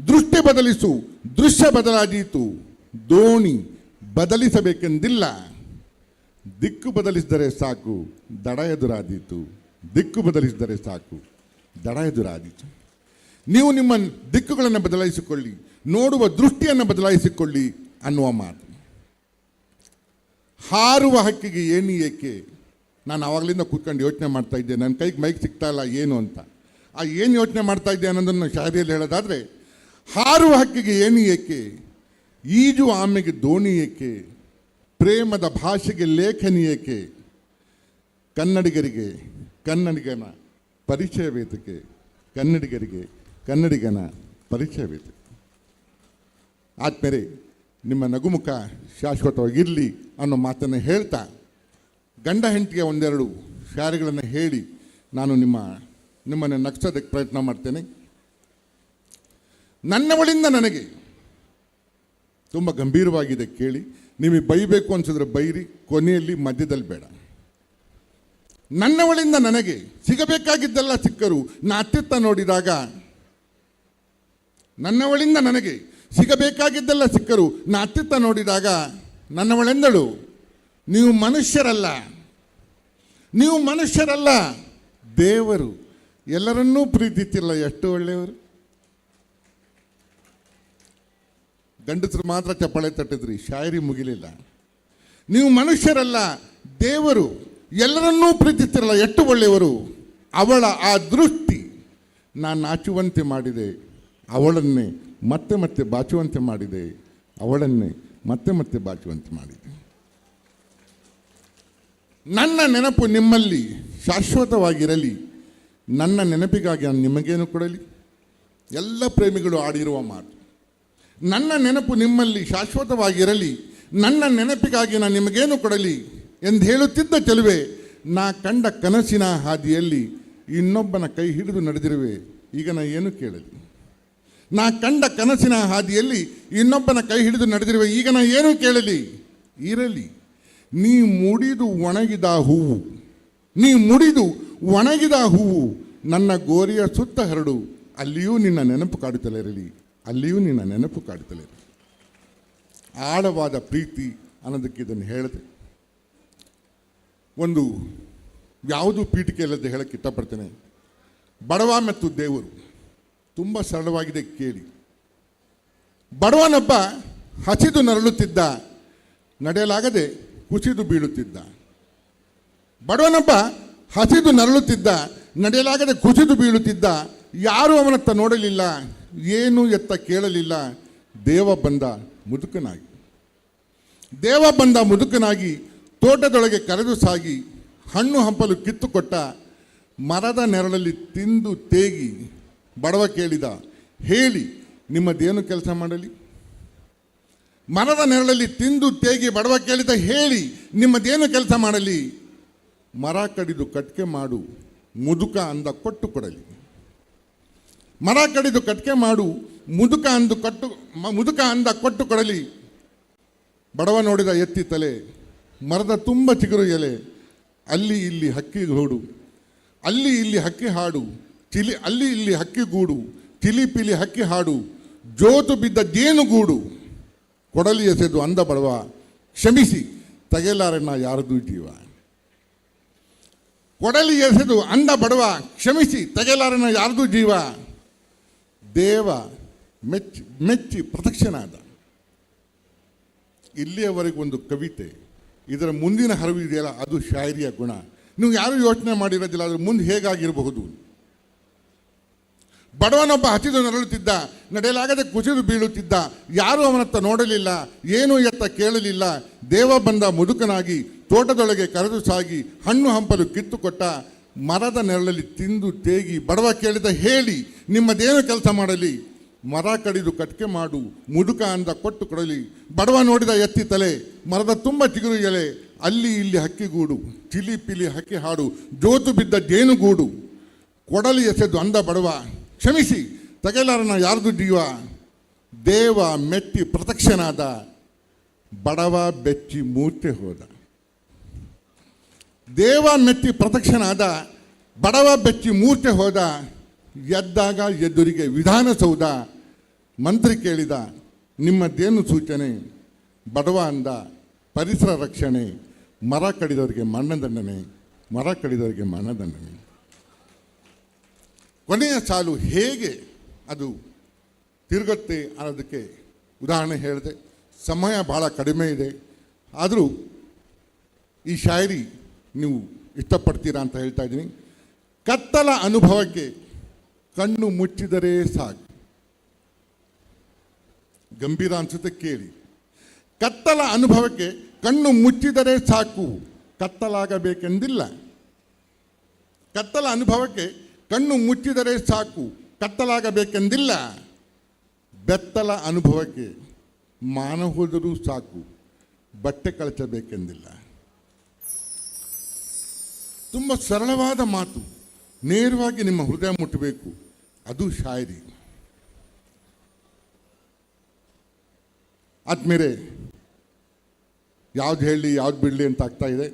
ದೃಷ್ಟಿ ಬದಲಿಸು, ದೃಶ್ಯ ಬದಲಾದೀತು. ದೋಣಿ ಬದಲಿಸಬೇಕೆಂದಿಲ್ಲ, ದಿಕ್ಕು ಬದಲಿಸಿದರೆ ಸಾಕು ದಡ ಎದುರಾದೀತು. ದಿಕ್ಕು ಬದಲಿಸಿದರೆ ಸಾಕು ದಡ ಎದುರಾದೀತು. ನೀವು ನಿಮ್ಮ ದಿಕ್ಕುಗಳನ್ನು ಬದಲಾಯಿಸಿಕೊಳ್ಳಿ, ನೋಡುವ ದೃಷ್ಟಿಯನ್ನು ಬದಲಾಯಿಸಿಕೊಳ್ಳಿ ಅನ್ನುವ ಮಾತು. ಹಾರುವ ಹಕ್ಕಿಗೆ ಏನು ಏಕೆ? ನಾನು ಆವಾಗಲಿಂದ ಕೂತ್ಕೊಂಡು ಯೋಚನೆ ಮಾಡ್ತಾ ಇದ್ದೆ, ನನ್ನ ಕೈಗೆ ಮೈಕ್ ಸಿಗ್ತಾ ಇಲ್ಲ ಏನು ಅಂತ. ಆ ಏನು ಯೋಚನೆ ಮಾಡ್ತಾ ಇದ್ದೆ ಅನ್ನೋದನ್ನು ಶಾಲೆಯಲ್ಲಿ ಹೇಳೋದಾದರೆ, ಹಾರುವ ಹಕ್ಕಿಗೆ ಏನು ಏಕೆ, ಈಜು ಆಮೆಗೆ ದೋಣಿ ಏಕೆ, ಪ್ರೇಮದ ಭಾಷೆಗೆ ಲೇಖನಿ ಏಕೆ, ಕನ್ನಡಿಗರಿಗೆ ಕನ್ನಡಿಗನ ಪರಿಚಯ ವೇದಿಕೆ, ಕನ್ನಡಿಗರಿಗೆ ಕನ್ನಡಿಗನ ಪರಿಚಯ ವೇದಿಕೆ. ಆದಮೇಲೆ ನಿಮ್ಮ ನಗುಮುಖ ಶಾಶ್ವತವಾಗಿರಲಿ ಅನ್ನೋ ಮಾತನ್ನು ಹೇಳ್ತಾ, ಗಂಡ ಹೆಂಡತಿಗೆ ಒಂದೆರಡು ಶಾಲೆಗಳನ್ನು ಹೇಳಿ ನಾನು ನಿಮ್ಮನ್ನು ನಗ್ಸೋದಕ್ಕೆ ಪ್ರಯತ್ನ ಮಾಡ್ತೇನೆ. ನನ್ನವಳಿಂದ ನನಗೆ ತುಂಬ ಗಂಭೀರವಾಗಿದೆ, ಕೇಳಿ. ನಿಮಗೆ ಬೈಬೇಕು ಅನ್ಸಿದ್ರೆ ಬೈರಿ, ಕೊನೆಯಲ್ಲಿ ಮಧ್ಯದಲ್ಲಿ ಬೇಡ. ನನ್ನವಳಿಂದ ನನಗೆ ಸಿಗಬೇಕಾಗಿದ್ದೆಲ್ಲ ಸಿಕ್ಕರು ನಾ ಅತ್ತಿತ್ತ ನೋಡಿದಾಗ, ನನ್ನವಳಿಂದ ನನಗೆ ಸಿಗಬೇಕಾಗಿದ್ದೆಲ್ಲ ಸಿಕ್ಕರು ನಾ ಅತ್ತಿತ್ತ ನೋಡಿದಾಗ ನನ್ನವಳೆಂದಳು, ನೀವು ಮನುಷ್ಯರಲ್ಲ, ನೀವು ಮನುಷ್ಯರಲ್ಲ, ದೇವರು. ಎಲ್ಲರನ್ನೂ ಪ್ರೀತಿತಿಲ್ಲ, ಎಷ್ಟು ಒಳ್ಳೆಯವರು. ಗಂಡಸರು ಮಾತ್ರ ಚಪ್ಪಾಳೆ ತಟ್ಟಿದ್ರಿ, ಶಾಯರಿ ಮುಗಿಲಿಲ್ಲ. ನೀವು ಮನುಷ್ಯರಲ್ಲ, ದೇವರು. ಎಲ್ಲರನ್ನೂ ಪ್ರೀತಿತಿರಲ್ಲ, ಎಷ್ಟು ಒಳ್ಳೆಯವರು. ಅವಳ ಆ ದೃಷ್ಟಿ ನಾನು ನಾಚುವಂತೆ ಮಾಡಿದೆ, ಅವಳನ್ನೇ ಮತ್ತೆ ಮತ್ತೆ ಬಾಚುವಂತೆ ಮಾಡಿದೆ, ಅವಳನ್ನೇ ಮತ್ತೆ ಮತ್ತೆ ಬಾಚುವಂತೆ ಮಾಡಿದೆ. ನನ್ನ ನೆನಪು ನಿಮ್ಮಲ್ಲಿ ಶಾಶ್ವತವಾಗಿರಲಿ, ನನ್ನ ನೆನಪಿಗಾಗಿ ನಾನು ನಿಮಗೇನು ಕೊಡಲಿ? ಎಲ್ಲ ಪ್ರೇಮಿಗಳು ಆಡಿರುವ ಮಾತು. ನನ್ನ ನೆನಪು ನಿಮ್ಮಲ್ಲಿ ಶಾಶ್ವತವಾಗಿರಲಿ, ನನ್ನ ನೆನಪಿಗಾಗಿ ನಾನು ನಿಮಗೇನು ಕೊಡಲಿ ಎಂದು ಹೇಳುತ್ತಿದ್ದ ಚೆಲುವೆ, ನಾ ಕಂಡ ಕನಸಿನ ಹಾದಿಯಲ್ಲಿ ಇನ್ನೊಬ್ಬನ ಕೈ ಹಿಡಿದು ನಡೆದಿರುವೆ, ಈಗ ನಾ ಏನು ಕೇಳಲಿ? ನಾ ಕಂಡ ಕನಸಿನ ಹಾದಿಯಲ್ಲಿ ಇನ್ನೊಬ್ಬನ ಕೈ ಹಿಡಿದು ನಡೆದಿರುವೆ, ಈಗ ನಾ ಏನು ಕೇಳಲಿ? ಇರಲಿ, ನೀ ಮುಡಿದು ಒಣಗಿದ ಹೂವು, ನೀ ಮುಡಿದು ಒಣಗಿದ ಹೂವು ನನ್ನ ಗೋರಿಯ ಸುತ್ತ ಹರಡು, ಅಲ್ಲಿಯೂ ನಿನ್ನ ನೆನಪು ಕಾಡುತ್ತಲೇ ಇರಲಿ, ಅಲ್ಲಿಯೂ ನಿನ್ನ ನೆನಪು ಕಾಡುತ್ತಲೇ ಇರಲಿ. ಆಳವಾದ ಪ್ರೀತಿ ಅನ್ನೋದಕ್ಕೆ ಇದನ್ನು ಹೇಳಿದೆ. ಒಂದು ಯಾವುದು ಪೀಠಿಕೆ ಇಲ್ಲದೆ ಹೇಳಕ್ಕೆ ಇಷ್ಟಪಡ್ತೇನೆ. ಬಡವ ಮತ್ತು ದೇವರು ತುಂಬ ಸರಳವಾಗಿದೆ, ಕೇಳಿ. ಬಡವನೊಬ್ಬ ಹಸಿದು ನರಳುತ್ತಿದ್ದ, ನಡೆಯಲಾಗದೆ ಕುಸಿದು ಬೀಳುತ್ತಿದ್ದ. ಬಡವನೊಬ್ಬ ಹಸಿದು ನರಳುತ್ತಿದ್ದ, ನಡೆಯಲಾಗದೆ ಕುಸಿದು ಬೀಳುತ್ತಿದ್ದ. ಯಾರೂ ಅವನತ್ತ ನೋಡಲಿಲ್ಲ, ಏನು ಎತ್ತ ಕೇಳಲಿಲ್ಲ. ದೇವ ಬಂದ ಮುದುಕನಾಗಿ, ದೇವ ಬಂದ ಮುದುಕನಾಗಿ ತೋಟದೊಳಗೆ ಕರೆದು ಸಾಗಿ ಹಣ್ಣು ಹಂಪಲು ಕಿತ್ತುಕೊಟ್ಟ. ಮರದ ನೆರಳಲ್ಲಿ ತಿಂದು ತೇಗಿ ಬಡವ ಕೇಳಿದ, ಹೇಳಿ ನಿಮ್ಮದೇನು ಕೆಲಸ ಮಾಡಲಿ? ಮರದ ನೆರಳಲ್ಲಿ ತಿಂದು ತೇಗಿ ಬಡವ ಕೇಳಿದ, ಹೇಳಿ ನಿಮ್ಮದೇನು ಕೆಲಸ ಮಾಡಲಿ? ಮರ ಕಡಿದು ಕಟ್ಕೆ ಮಾಡು, ಮುದುಕ ಅಂದ ಕೊಟ್ಟು ಕೊಡಲಿ. ಮರ ಕಡಿದು ಕಟ್ಕೆ ಮಾಡು, ಮುದುಕ ಅಂದ ಕೊಟ್ಟು ಕೊಡಲಿ. ಬಡವ ನೋಡಿದ ಎತ್ತಿ ತಲೆ, ಮರದ ತುಂಬ ಚಿಗುರು ಎಲೆ. ಅಲ್ಲಿ ಇಲ್ಲಿ ಹಕ್ಕಿ ಗೂಡು, ಅಲ್ಲಿ ಇಲ್ಲಿ ಹಕ್ಕಿ ಹಾಡು, ಅಲ್ಲಿ ಇಲ್ಲಿ ಹಕ್ಕಿ ಗೂಡು, ಚಿಲಿಪಿಲಿ ಹಕ್ಕಿ ಹಾಡು, ಜೋತು ಬಿದ್ದ ಜೇನುಗೂಡು. ಕೊಡಲಿ ಎಸೆದು ಅಂದ ಬಡವ, ಕ್ಷಮಿಸಿ ತೆಗೆಲಾರಣ್ಣ ಯಾರದೂ ಜೀವ. ಕೊಡಲಿ ಎಸೆದು ಅಂದ ಬಡವ, ಕ್ಷಮಿಸಿ ತೆಗೆಲಾರಣ್ಣ ಯಾರದೂ ಜೀವ. ದೇವ ಮೆಚ್ಚಿ ಪ್ರದಕ್ಷಿಣಾದ. ಇಲ್ಲಿಯವರೆಗೆ ಒಂದು ಕವಿತೆ, ಇದರ ಮುಂದಿನ ಹರಿವು ಇದೆಯಲ್ಲ, ಅದು ಶಾಯರಿಯ ಗುಣ. ನೀವು ಯಾರೂ ಯೋಚನೆ ಮಾಡಿರೋದಿಲ್ಲ ಅದ್ರ ಮುಂದೆ ಹೇಗಾಗಿರಬಹುದು. ಬಡವನೊಬ್ಬ ಹಸಿದು ನರಳುತ್ತಿದ್ದ, ನಡೆಯಲಾಗದೆ ಕುಸಿದು ಬೀಳುತ್ತಿದ್ದ. ಯಾರೂ ಅವನತ್ತ ನೋಡಲಿಲ್ಲ, ಏನೂ ಎತ್ತ ಕೇಳಲಿಲ್ಲ. ದೇವ ಬಂದ ಮುದುಕನಾಗಿ ತೋಟದೊಳಗೆ ಕರೆದು ಸಾಗಿ ಹಣ್ಣು ಹಂಪಲು ಕಿತ್ತುಕೊಟ್ಟ. ಮರದ ನೆರಳಲ್ಲಿ ತಿಂದು ತೇಗಿ ಬಡವ ಕೇಳಿದ, ಹೇಳಿ ನಿಮ್ಮದೇನು ಕೆಲಸ ಮಾಡಲಿ? ಮರ ಕಡಿದು ಕಟ್ಕೆ ಮಾಡು, ಮುದುಕ ಅಂದ ಕೊಟ್ಟು ಕೊಡಲಿ. ಬಡವ ನೋಡಿದ ಎತ್ತಿ ತಲೆ, ಮರದ ತುಂಬ ಚಿಗುರು ಎಲೆ. ಅಲ್ಲಿ ಇಲ್ಲಿ ಹಕ್ಕಿಗೂಡು, ಚಿಲಿ ಪಿಲಿ ಹಕ್ಕಿ ಹಾಡು, ಜೋತು ಬಿದ್ದ ಜೇನುಗೂಡು. ಕೊಡಲಿ ಎಸೆದು ಅಂದ ಬಡವ, ಕ್ಷಮಿಸಿ ತೆಗೆಲಾರನ ಯಾರ್ದು ಜೀವ. ದೇವ ಮೆಟ್ಟಿ ಪ್ರತ್ಯಕ್ಷನಾದ, ಬಡವ ಬೆಚ್ಚಿ ಮೂರ್ಛೆ ಹೋದ. ದೇವ ಮೆಟ್ಟಿ ಪ್ರತ್ಯಕ್ಷನಾದ, ಬಡವ ಬೆಚ್ಚಿ ಮೂರ್ಛೆ ಹೋದ. ಎದ್ದಾಗ ಎದುರಿಗೆ ವಿಧಾನಸೌಧ. ಮಂತ್ರಿ ಕೇಳಿದ, ನಿಮ್ಮದೇನು ಸೂಚನೆ? ಬಡವ ಅಂದ, ಪರಿಸರ ರಕ್ಷಣೆ, ಮರ ಕಡಿದವರಿಗೆ ಮರಣದಂಡನೆ, ಮರ ಕಡಿದವರಿಗೆ ಮರಣದಂಡನೆ. ಕೊನೆಯ ಸಾಲು ಹೇಗೆ ಅದು ತಿರುಗುತ್ತೆ ಅನ್ನೋದಕ್ಕೆ ಉದಾಹರಣೆ ಹೇಳಿದೆ. ಸಮಯ ಭಾಳ ಕಡಿಮೆ ಇದೆ, ಆದರೂ ಈ ಶಾಯರಿ ನೀವು ಇಷ್ಟಪಡ್ತೀರಾ ಅಂತ ಹೇಳ್ತಾ ಇದ್ದೀನಿ. ಕತ್ತಲ ಅನುಭವಕ್ಕೆ ಕಣ್ಣು ಮುಚ್ಚಿದರೆ ಸಾಕು. ಗಂಭೀರ ಅನಿಸುತ್ತೆ, ಕೇಳಿ. ಕತ್ತಲ ಅನುಭವಕ್ಕೆ ಕಣ್ಣು ಮುಚ್ಚಿದರೆ ಸಾಕು, ಕತ್ತಲಾಗಬೇಕೆಂದಿಲ್ಲ. ಕತ್ತಲ ಅನುಭವಕ್ಕೆ ಕಣ್ಣು ಮುಚ್ಚಿದರೆ ಸಾಕು, ಕತ್ತಲಾಗಬೇಕೆಂದಿಲ್ಲ. ಬೆತ್ತಲ ಅನುಭವಕ್ಕೆ ಮಾನ ಹೋದರೂ ಸಾಕು, ಬಟ್ಟೆ ಕಳಚಬೇಕೆಂದಿಲ್ಲ. ತುಂಬ ಸರಳವಾದ ಮಾತು, ನೇರವಾಗಿ ನಿಮ್ಮ ಹೃದಯ ಮುಟ್ಟಬೇಕು, ಅದು ಶಾಯರಿ. ಆದ್ಮೇಲೆ ಯಾವ್ದು ಹೇಳಿ ಯಾವ್ದು ಬಿಡಲಿ ಅಂತ ಆಗ್ತಾ ಇದೆ.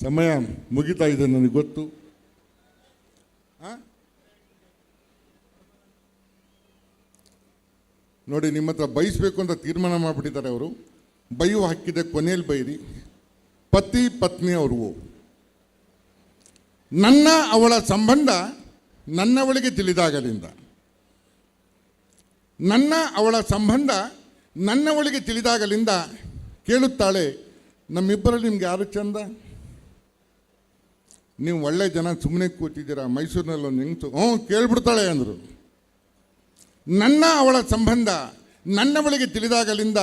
ಸಮಯ ಮುಗಿತಾ ಇದೆ ನನಗೆ ಗೊತ್ತು. ನೋಡಿ, ನಿಮ್ಮ ಹತ್ರ ಬಯಸಬೇಕು ಅಂತ ತೀರ್ಮಾನ ಮಾಡಿಬಿಟ್ಟಿದ್ದಾರೆ ಅವರು. ಬೈಯು ಹಾಕಿದೆ, ಕೊನೆಯಲ್ಲಿ ಬೈರಿ. ಪತಿ ಪತ್ನಿ ಅವರು, ನನ್ನ ಅವಳ ಸಂಬಂಧ ನನ್ನವಳಿಗೆ ತಿಳಿದಾಗಲಿಂದ, ನನ್ನ ಅವಳ ಸಂಬಂಧ ನನ್ನವಳಿಗೆ ತಿಳಿದಾಗಲಿಂದ ಕೇಳುತ್ತಾಳೆ, ನಮ್ಮಿಬ್ಬರಲ್ಲಿ ನಿಮ್ಗೆ ಯಾರು ಚಂದ? ನೀವು ಒಳ್ಳೆ ಜನ ಸುಮ್ಮನೆ ಕೂತಿದ್ದೀರಾ, ಮೈಸೂರಿನಲ್ಲಿ ಒಂದು ಹೆಂಗಸು ಕೇಳ್ಬಿಡ್ತಾಳೆ ಅಂದರು. ನನ್ನ ಅವಳ ಸಂಬಂಧ ನನ್ನವಳಿಗೆ ತಿಳಿದಾಗಲಿಂದ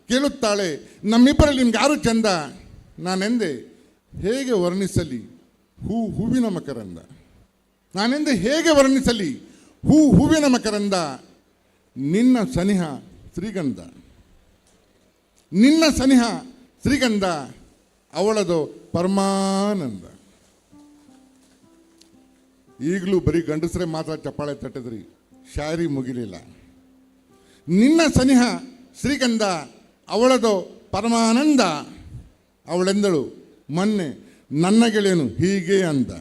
ಕೇಳುತ್ತಾಳೆ, ನಮ್ಮಿಬ್ಬರಲ್ಲಿ ನಿಮ್ಗೆ ಯಾರು ಚಂದ? ನಾನೆಂದೆ ಹೇಗೆ ವರ್ಣಿಸಲಿ ಹೂವಿನ ಮಕರಂದ. ನಾನೆಂದೆ ಹೇಗೆ ವರ್ಣಿಸಲಿ ಹೂವಿನ ಮಕರಂದ. ನಿನ್ನ ಸನಿಹ ಶ್ರೀಗಂಧ, ನಿನ್ನ ಸನಿಹ ಶ್ರೀಗಂಧ, ಅವಳದು ಪರಮಾನಂದ. ಈಗಲೂ ಬರೀ ಗಂಡಸರೇ ಮಾತ್ರ ಚಪ್ಪಾಳೆ ತಟ್ಟಿದ್ರಿ, ಶಾಯರಿ ಮುಗಿಲಿಲ್ಲ. ನಿನ್ನ ಸನಿಹ ಶ್ರೀಗಂಧ, ಅವಳದು ಪರಮಾನಂದ. ಅವಳೆಂದಳು ಮೊನ್ನೆ ನನ್ನ ಗೆಳೆಯನು ಹೀಗೆ ಅಂದ.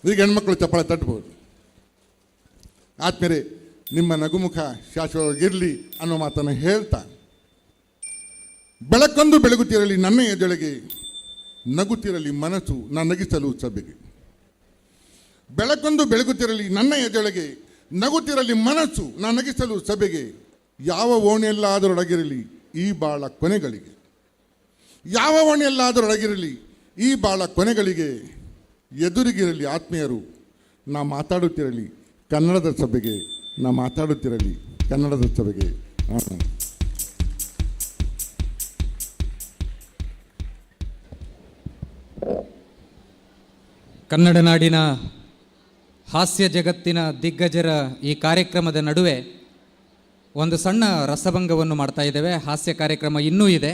ಈಗ ಹೆಣ್ಮಕ್ಳು ಚಪ್ಪಾಳೆ ತಟ್ಬೋದು. ಆದ್ಮೇಲೆ ನಿಮ್ಮ ನಗುಮುಖ ಶಾಶ್ವತವಾಗಿರಲಿ ಅನ್ನೋ ಮಾತನ್ನು ಹೇಳ್ತಾ, ಬೆಳಕೊಂದು ಬೆಳಗುತ್ತಿರಲಿ ನನ್ನ ಎದೆಯೊಳಗೆ, ನಗುತ್ತಿರಲಿ ಮನಸ್ಸು ನಗಿಸಲು ಸಭೆಗೆ. ಬೆಳಕೊಂದು ಬೆಳಗುತ್ತಿರಲಿ ನನ್ನ ಎದೆಯೊಳಗೆ, ನಗುತ್ತಿರಲಿ ಮನಸ್ಸು ನಗಿಸಲು ಸಭೆಗೆ. ಯಾವ ಓಣಿಯಲ್ಲಾದರೊಳಗಿರಲಿ ಈ ಬಾಳ ಕೊನೆಗಳಿಗೆ, ಯಾವ ಓಣಿಯಲ್ಲಾದರೊಳಗಿರಲಿ ಈ ಬಾಳ ಕೊನೆಗಳಿಗೆ. ಎದುರಿಗಿರಲಿ ಆತ್ಮೀಯರು, ನಾ ಮಾತಾಡುತ್ತಿರಲಿ ಕನ್ನಡದ ಸಭೆಗೆ, ನಾ ಮಾತಾಡುತ್ತಿರಲಿ ಕನ್ನಡದ ಸಭೆಗೆ. ಕನ್ನಡ ನಾಡಿನ ಹಾಸ್ಯ ಜಗತ್ತಿನ ದಿಗ್ಗಜರ ಈ ಕಾರ್ಯಕ್ರಮದ ನಡುವೆ ಒಂದು ಸಣ್ಣ ರಸಭಂಗವನ್ನು ಮಾಡ್ತಾ ಇದ್ದೇವೆ. ಹಾಸ್ಯ ಕಾರ್ಯಕ್ರಮ ಇನ್ನೂ ಇದೆ.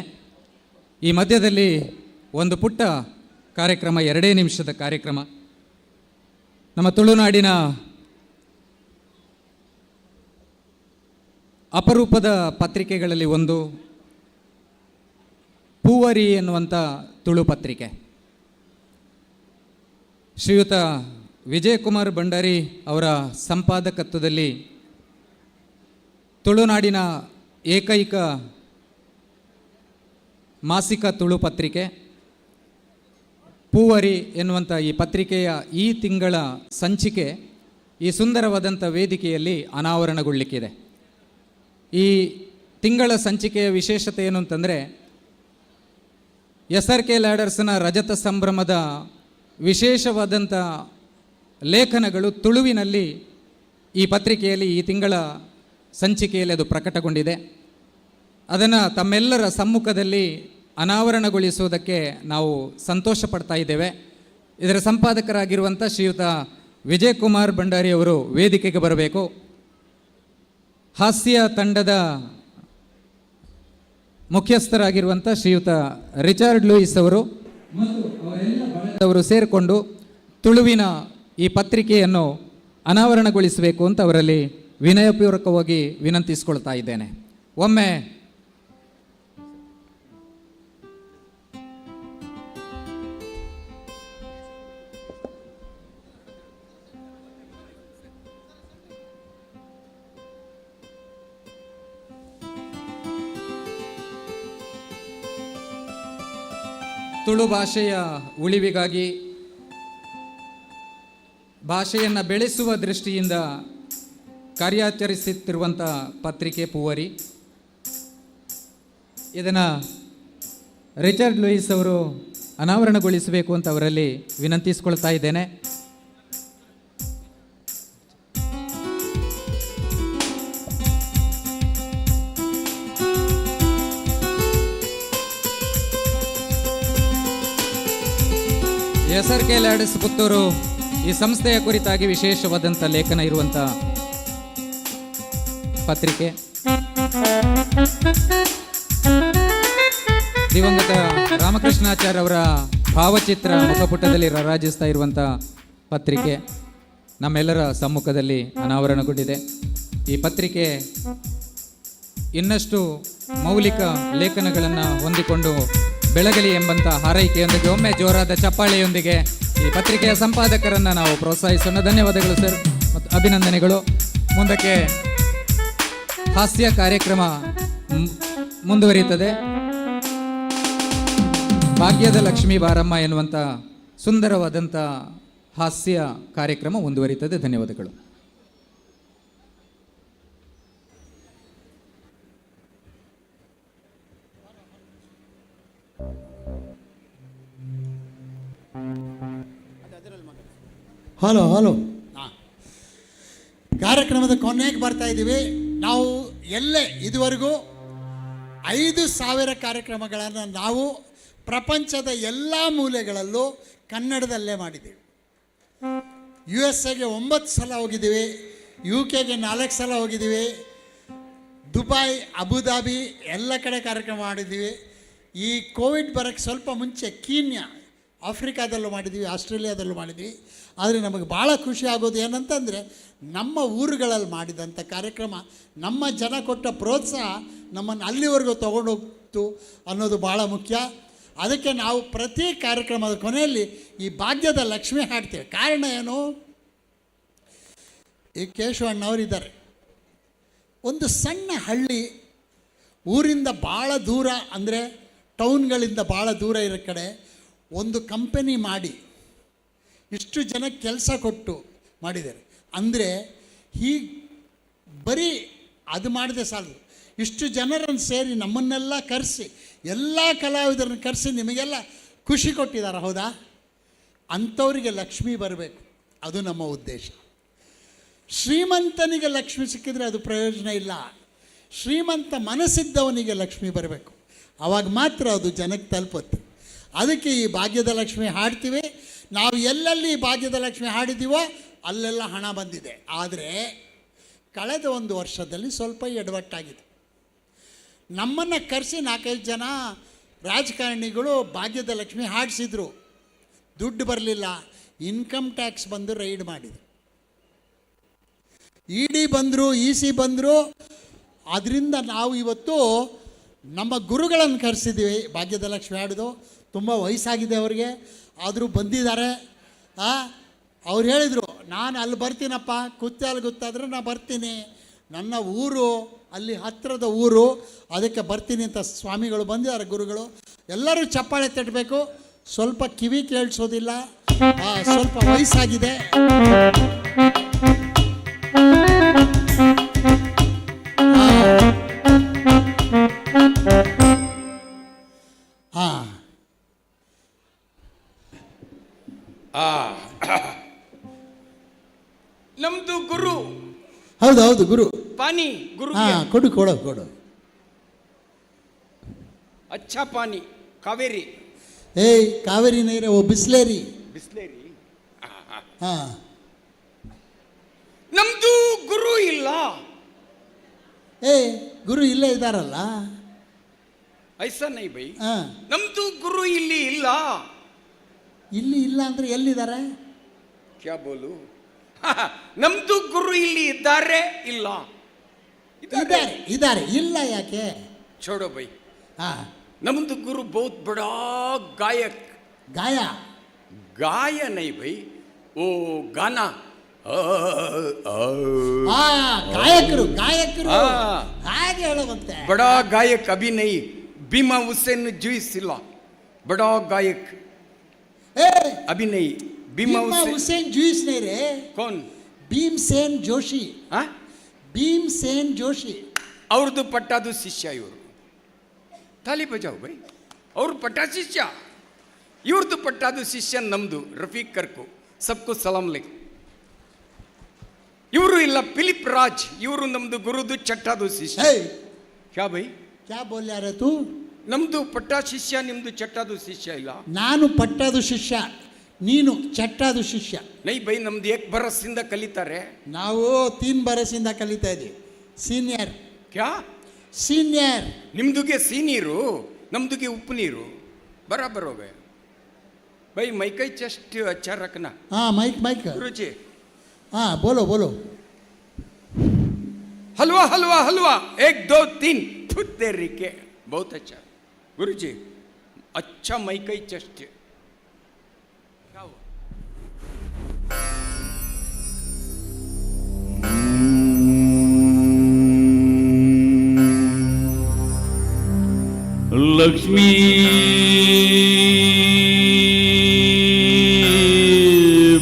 ಈ ಮಧ್ಯದಲ್ಲಿ ಒಂದು ಪುಟ್ಟ ಕಾರ್ಯಕ್ರಮ, 2 ನಿಮಿಷದ ಕಾರ್ಯಕ್ರಮ. ನಮ್ಮ ತುಳುನಾಡಿನ ಅಪರೂಪದ ಪತ್ರಿಕೆಗಳಲ್ಲಿ ಒಂದು ಪೂವರಿ ಎನ್ನುವಂಥ ತುಳು ಪತ್ರಿಕೆ. ಶ್ರೀಯುತ ವಿಜಯಕುಮಾರ್ ಭಂಡಾರಿ ಅವರ ಸಂಪಾದಕತ್ವದಲ್ಲಿ ತುಳುನಾಡಿನ ಏಕೈಕ ಮಾಸಿಕ ತುಳು ಪತ್ರಿಕೆ ಪೂವರಿ ಎನ್ನುವಂಥ ಈ ಪತ್ರಿಕೆಯ ಈ ತಿಂಗಳ ಸಂಚಿಕೆ ಈ ಸುಂದರವಾದಂಥ ವೇದಿಕೆಯಲ್ಲಿ ಅನಾವರಣಗೊಳ್ಳಲಿಕ್ಕಿದೆ. ಈ ತಿಂಗಳ ಸಂಚಿಕೆಯ ವಿಶೇಷತೆ ಏನು ಅಂತಂದರೆ, SRK ಲ್ಯಾಡರ್ಸ್ನ ರಜತ ಸಂಭ್ರಮದ ವಿಶೇಷವಾದಂಥ ಲೇಖನಗಳು ತುಳುವಿನಲ್ಲಿ ಈ ಪತ್ರಿಕೆಯಲ್ಲಿ ಈ ತಿಂಗಳ ಸಂಚಿಕೆಯಲ್ಲಿ ಅದು ಪ್ರಕಟಗೊಂಡಿದೆ. ಅದನ್ನು ತಮ್ಮೆಲ್ಲರ ಸಮ್ಮುಖದಲ್ಲಿ ಅನಾವರಣಗೊಳಿಸುವುದಕ್ಕೆ ನಾವು ಸಂತೋಷ ಪಡ್ತಾ ಇದ್ದೇವೆ. ಇದರ ಸಂಪಾದಕರಾಗಿರುವಂಥ ಶ್ರೀಯುತ ವಿಜಯಕುಮಾರ್ ಭಂಡಾರಿ ಅವರು ವೇದಿಕೆಗೆ ಬರಬೇಕು. ಹಾಸ್ಯ ತಂಡದ ಮುಖ್ಯಸ್ಥರಾಗಿರುವಂಥ ಶ್ರೀಯುತ ರಿಚಾರ್ಡ್ ಲೂಯಿಸ್ ಅವರು ಮತ್ತು ಅವರೆಲ್ಲ ಬಳಗದವರು ಸೇರಿಕೊಂಡು ತುಳುವಿನ ಈ ಪತ್ರಿಕೆಯನ್ನು ಅನಾವರಣಗೊಳಿಸಬೇಕು ಅಂತ ಅವರಲ್ಲಿ ವಿನಯಪೂರ್ವಕವಾಗಿ ವಿನಂತಿಸಿಕೊಳ್ತಾ ಇದ್ದೇನೆ. ಒಮ್ಮೆ ತುಳು ಭಾಷೆಯ ಉಳಿವಿಗಾಗಿ, ಭಾಷೆಯನ್ನು ಬೆಳೆಸುವ ದೃಷ್ಟಿಯಿಂದ ಕಾರ್ಯಾಚರಿಸುತ್ತಿರುವಂಥ ಪತ್ರಿಕೆ ಪೂವರಿ. ಇದನ್ನು ರಿಚರ್ಡ್ ಲೂಯಿಸ್ ಅವರು ಅನಾವರಣಗೊಳಿಸಬೇಕು ಅಂತ ಅವರಲ್ಲಿ ವಿನಂತಿಸಿಕೊಳ್ತಾ ಇದ್ದೇನೆ. SRK ಲ್ಯಾಡರ್ಸ್ ಪುತ್ತೂರು ಈ ಸಂಸ್ಥೆಯ ಕುರಿತಾಗಿ ವಿಶೇಷವಾದಂಥ ಲೇಖನ ಇರುವಂಥ ಪತ್ರಿಕೆ. ದಿವಂಗತ ರಾಮಕೃಷ್ಣಾಚಾರ್ಯ ಅವರ ಭಾವಚಿತ್ರ ಮುಖಪುಟದಲ್ಲಿ ರಾರಾಜಿಸ್ತಾ ಇರುವಂಥ ಪತ್ರಿಕೆ ನಮ್ಮೆಲ್ಲರ ಸಮ್ಮುಖದಲ್ಲಿ ಅನಾವರಣಗೊಂಡಿದೆ. ಈ ಪತ್ರಿಕೆ ಇನ್ನಷ್ಟು ಮೌಲಿಕ ಲೇಖನಗಳನ್ನು ಹೊಂದಿಕೊಂಡು ಬೆಳಗಲಿ ಎಂಬಂಥ ಹಾರೈಕೆಯೊಂದಿಗೆ ಒಮ್ಮೆ ಜೋರಾದ ಚಪ್ಪಾಳೆಯೊಂದಿಗೆ ಈ ಪತ್ರಿಕೆಯ ಸಂಪಾದಕರನ್ನು ನಾವು ಪ್ರೋತ್ಸಾಹಿಸೋಣ. ಧನ್ಯವಾದಗಳು ಸರ್ ಮತ್ತು ಅಭಿನಂದನೆಗಳು. ಮುಂದಕ್ಕೆ ಹಾಸ್ಯ ಕಾರ್ಯಕ್ರಮ ಮುಂದುವರಿಯುತ್ತದೆ. ಭಾಗ್ಯದ ಲಕ್ಷ್ಮೀ ಬಾರಮ್ಮ ಎನ್ನುವಂಥ ಸುಂದರವಾದಂಥ ಹಾಸ್ಯ ಕಾರ್ಯಕ್ರಮ ಮುಂದುವರಿಯುತ್ತದೆ. ಧನ್ಯವಾದಗಳು. ಹಲೋ ಹಲೋ ಕಾರ್ಯಕ್ರಮದ ಕೊನೆಗೆ ಬರ್ತಾ ಇದ್ದೀವಿ. ನಾವು ಎಲ್ಲೇ ಇದುವರೆಗೂ 5,000 ಕಾರ್ಯಕ್ರಮಗಳನ್ನು ನಾವು ಪ್ರಪಂಚದ ಎಲ್ಲ ಮೂಲೆಗಳಲ್ಲೂ ಕನ್ನಡದಲ್ಲೇ ಮಾಡಿದ್ದೀವಿ. USA 9 ಸಲ ಹೋಗಿದ್ದೀವಿ, UK 4 ಸಲ ಹೋಗಿದ್ದೀವಿ, ದುಬೈ, ಅಬುದಾಬಿ ಎಲ್ಲ ಕಡೆ ಕಾರ್ಯಕ್ರಮ ಮಾಡಿದ್ದೀವಿ. ಈ ಕೋವಿಡ್ ಬರೋಕ್ಕೆ ಸ್ವಲ್ಪ ಮುಂಚೆ ಕೀನ್ಯಾ, ಆಫ್ರಿಕಾದಲ್ಲೂ ಮಾಡಿದ್ದೀವಿ, ಆಸ್ಟ್ರೇಲಿಯಾದಲ್ಲೂ ಮಾಡಿದ್ವಿ. ಆದರೆ ನಮಗೆ ಭಾಳ ಖುಷಿ ಆಗೋದು ಏನಂತಂದರೆ ನಮ್ಮ ಊರುಗಳಲ್ಲಿ ಮಾಡಿದಂಥ ಕಾರ್ಯಕ್ರಮ, ನಮ್ಮ ಜನ ಕೊಟ್ಟ ಪ್ರೋತ್ಸಾಹ ನಮ್ಮನ್ನು ಅಲ್ಲಿವರೆಗೂ ತೊಗೊಂಡೋಗ್ತು ಅನ್ನೋದು ಭಾಳ ಮುಖ್ಯ. ಅದಕ್ಕೆ ನಾವು ಪ್ರತಿ ಕಾರ್ಯಕ್ರಮದ ಕೊನೆಯಲ್ಲಿ ಈ ಭಾಗ್ಯದ ಲಕ್ಷ್ಮಿ ಹಾಡ್ತೇವೆ. ಕಾರಣ ಏನು? ಈ ಕೇಶವಣ್ಣವರಿದ್ದಾರೆ, ಒಂದು ಸಣ್ಣ ಹಳ್ಳಿ, ಊರಿಂದ ಭಾಳ ದೂರ, ಅಂದರೆ ಟೌನ್ಗಳಿಂದ ಭಾಳ ದೂರ ಇರೋ ಕಡೆ ಒಂದು ಕಂಪನಿ ಮಾಡಿ ಇಷ್ಟು ಜನಕ್ಕೆ ಕೆಲಸ ಕೊಟ್ಟು ಮಾಡಿದ್ದಾರೆ. ಅಂದರೆ ಹೀಗೆ ಬರೀ ಅದು ಮಾಡಿದೆ ಸಾಲದು, ಇಷ್ಟು ಜನರನ್ನು ಸೇರಿ ನಮ್ಮನ್ನೆಲ್ಲ ಕರೆಸಿ, ಎಲ್ಲ ಕಲಾವಿದರನ್ನು ಕರೆಸಿ ನಿಮಗೆಲ್ಲ ಖುಷಿ ಕೊಟ್ಟಿದ್ದಾರೆ. ಹೌದಾ? ಅಂಥವರಿಗೆ ಲಕ್ಷ್ಮಿ ಬರಬೇಕು, ಅದು ನಮ್ಮ ಉದ್ದೇಶ. ಶ್ರೀಮಂತನಿಗೆ ಲಕ್ಷ್ಮಿ ಸಿಕ್ಕಿದರೆ ಅದು ಪ್ರಯೋಜನ ಇಲ್ಲ. ಶ್ರೀಮಂತ ಮನಸ್ಸಿದ್ದವನಿಗೆ ಲಕ್ಷ್ಮಿ ಬರಬೇಕು, ಆವಾಗ ಮಾತ್ರ ಅದು ಜನಕ್ಕೆ ತಲುಪುತ್ತೆ. ಅದಕ್ಕೆ ಈ ಭಾಗ್ಯದ ಲಕ್ಷ್ಮಿ ಹಾಡ್ತೀವಿ. ನಾವು ಎಲ್ಲೆಲ್ಲಿ ಭಾಗ್ಯದ ಲಕ್ಷ್ಮಿ ಹಾಡಿದ್ದೀವೋ ಅಲ್ಲೆಲ್ಲ ಹಣ ಬಂದಿದೆ. ಆದರೆ ಕಳೆದ 1 ವರ್ಷದಲ್ಲಿ ಸ್ವಲ್ಪ ಎಡವಟ್ಟಾಗಿದೆ. ನಮ್ಮನ್ನು ಕರೆಸಿ 4-5 ಜನ ರಾಜಕಾರಣಿಗಳು ಭಾಗ್ಯದ ಲಕ್ಷ್ಮಿ ಹಾಡಿಸಿದ್ರು, ದುಡ್ಡು ಬರಲಿಲ್ಲ. ಇನ್ಕಮ್ ಟ್ಯಾಕ್ಸ್ ಬಂದು ರೈಡ್ ಮಾಡಿದ್ರು, ED ಬಂದರು, EC ಬಂದರು. ಅದರಿಂದ ನಾವು ಇವತ್ತು ನಮ್ಮ ಗುರುಗಳನ್ನು ಕರೆಸಿದ್ದೀವಿ. ಭಾಗ್ಯದ ಲಕ್ಷ್ಮಿ ಹಾಡೋದು ತುಂಬ ವಯಸ್ಸಾಗಿದೆ ಅವರಿಗೆ, ಆದರೂ ಬಂದಿದ್ದಾರೆ. ಅವ್ರು ಹೇಳಿದರು, ನಾನು ಅಲ್ಲಿ ಬರ್ತೀನಪ್ಪ, ಕುತ್ತಾಲ್ ಗೊತ್ತಾದರೆ ನಾನು ಬರ್ತೀನಿ, ನನ್ನ ಊರು ಅಲ್ಲಿ ಹತ್ತಿರದ ಊರು, ಅದಕ್ಕೆ ಬರ್ತೀನಿ ಅಂತ ಸ್ವಾಮಿಗಳು ಬಂದಿದ್ದಾರೆ, ಗುರುಗಳು. ಎಲ್ಲರೂ ಚಪ್ಪಾಳೆ ತಟ್ಟಬೇಕು. ಸ್ವಲ್ಪ ಕಿವಿ ಕೇಳಿಸೋದಿಲ್ಲ, ಸ್ವಲ್ಪ ವಯಸ್ಸಾಗಿದೆ. ನಮ್ದು ಗುರು. ಹೌದು ಗುರು. ಪಾನಿ ಗುರು. ಕೊಡು. ಅಚ್ಚಾ ಪಾನಿ. ಕಾವೇರಿ. ಕಾವೇರಿ ನೀರೇ, ಬಿಸ್ಲೇರಿ. ನಮ್ದು ಗುರು ಇಲ್ಲ. ಗುರು ಇಲ್ಲೇ ಇದ್ದಾರಲ್ಲ. ಐಸಾ ನೈ ಬೈ. ನಮ್ದು ಗುರು ಇಲ್ಲಿ ಇಲ್ಲ. ಇಲ್ಲಿ ಇಲ್ಲ ಅಂದ್ರೆ ಎಲ್ಲಿದ್ದಾರೆ? ಕ್ಯಾ ಬೋಲು? ನಮ್ದು ಗುರು ಇಲ್ಲಿ ಇದ್ದಾರೆ, ಇಲ್ಲ. ಇದ್ದಾರೆ, ಇಲ್ಲ ಯಾಕೆ? छोड़ो भाई. नमद गुरु बहुत बड़ा गायक. गाय नहीं भाई, वो गाना. गायकರು ಹಾಗೆ ಹೇಳುವಂತೆ. बड़ा गायक अभी नहीं. भीमा हुसैन ಜೀವಿಸಿಲ್ಲ. बड़ा गायक अभी नहीं. भीमा हुसैन ಜೀವಿಸ್ नहीं रे. कौन? भीमसेन जोशी. ಭೀಮ್ಸೇನ್ ಜೋಶಿ. ಅವ್ರದ್ದು ಪಟ್ಟಾದು ಶಿಷ್ಯ ಇವರು. ತಾಲಿ ಬಜಾವ್ ಬೈ. ಅವ್ರ ಪಟ್ಟ ಶಿಷ್ಯ, ಇವ್ರದ್ದು ಪಟ್ಟಾದು ಶಿಷ್ಯ ನಮ್ದು ರಫೀಕ್ ಕರ್ಕು. ಸಬ್ಕು ಸಲಾಂ ಲೈಕ್. ಇವರು ಇಲ್ಲ ಫಿಲಿಪ್ ರಾಜ್, ಇವರು ನಮ್ದು ಗುರುದು ಚಟ್ಟಾದು ಶಿಷ್ಯ. ಕ್ಯಾ ಬೈ ಕ್ಯಾ ಬೋಲ್ಯಾರ ತೂ? ನಮ್ದು ಪಟ್ಟ ಶಿಷ್ಯ, ನಿಮ್ದು ಚಟ್ಟಾದು ಶಿಷ್ಯ ಇಲ್ಲ. ನಾನು ಪಟ್ಟದು ಶಿಷ್ಯ, ನೀನು ಚಟ್ಟಾದು ಶಿಷ್ಯ. ನೈ ಬೈ, ನಮ್ದು ಏಕ್ ಬರಸ್ಸಿಂದ ಕಲಿತಾರೆ. ನಾವು 3 ಬರಸಿಂದ ಕಲಿತಾ ಇದ್ದೀವಿ. ಸೀನಿಯರ್. ಕ್ಯಾ ಸೀನಿಯರ್? ನಿಮ್ದುಗೆ ಸೀನೀರು, ನಮ್ದುಗೆ ಉಪ್ಪು ನೀರು. ಬರಾಬರ್ ಹೋಗ ಬೈ. ಮೈಕೈ ಚೆಸ್ಟ್ अच्छा रखना. हाँ माइक माइक गुरुजी. हाँ बोलो बोलो. हलवा हलवा हलवा 1 2 3 फुट देरी के बहुत अच्छा गुरुजी. अच्छा मईकई चेस्ट. क्या हुआ? लक्ष्मी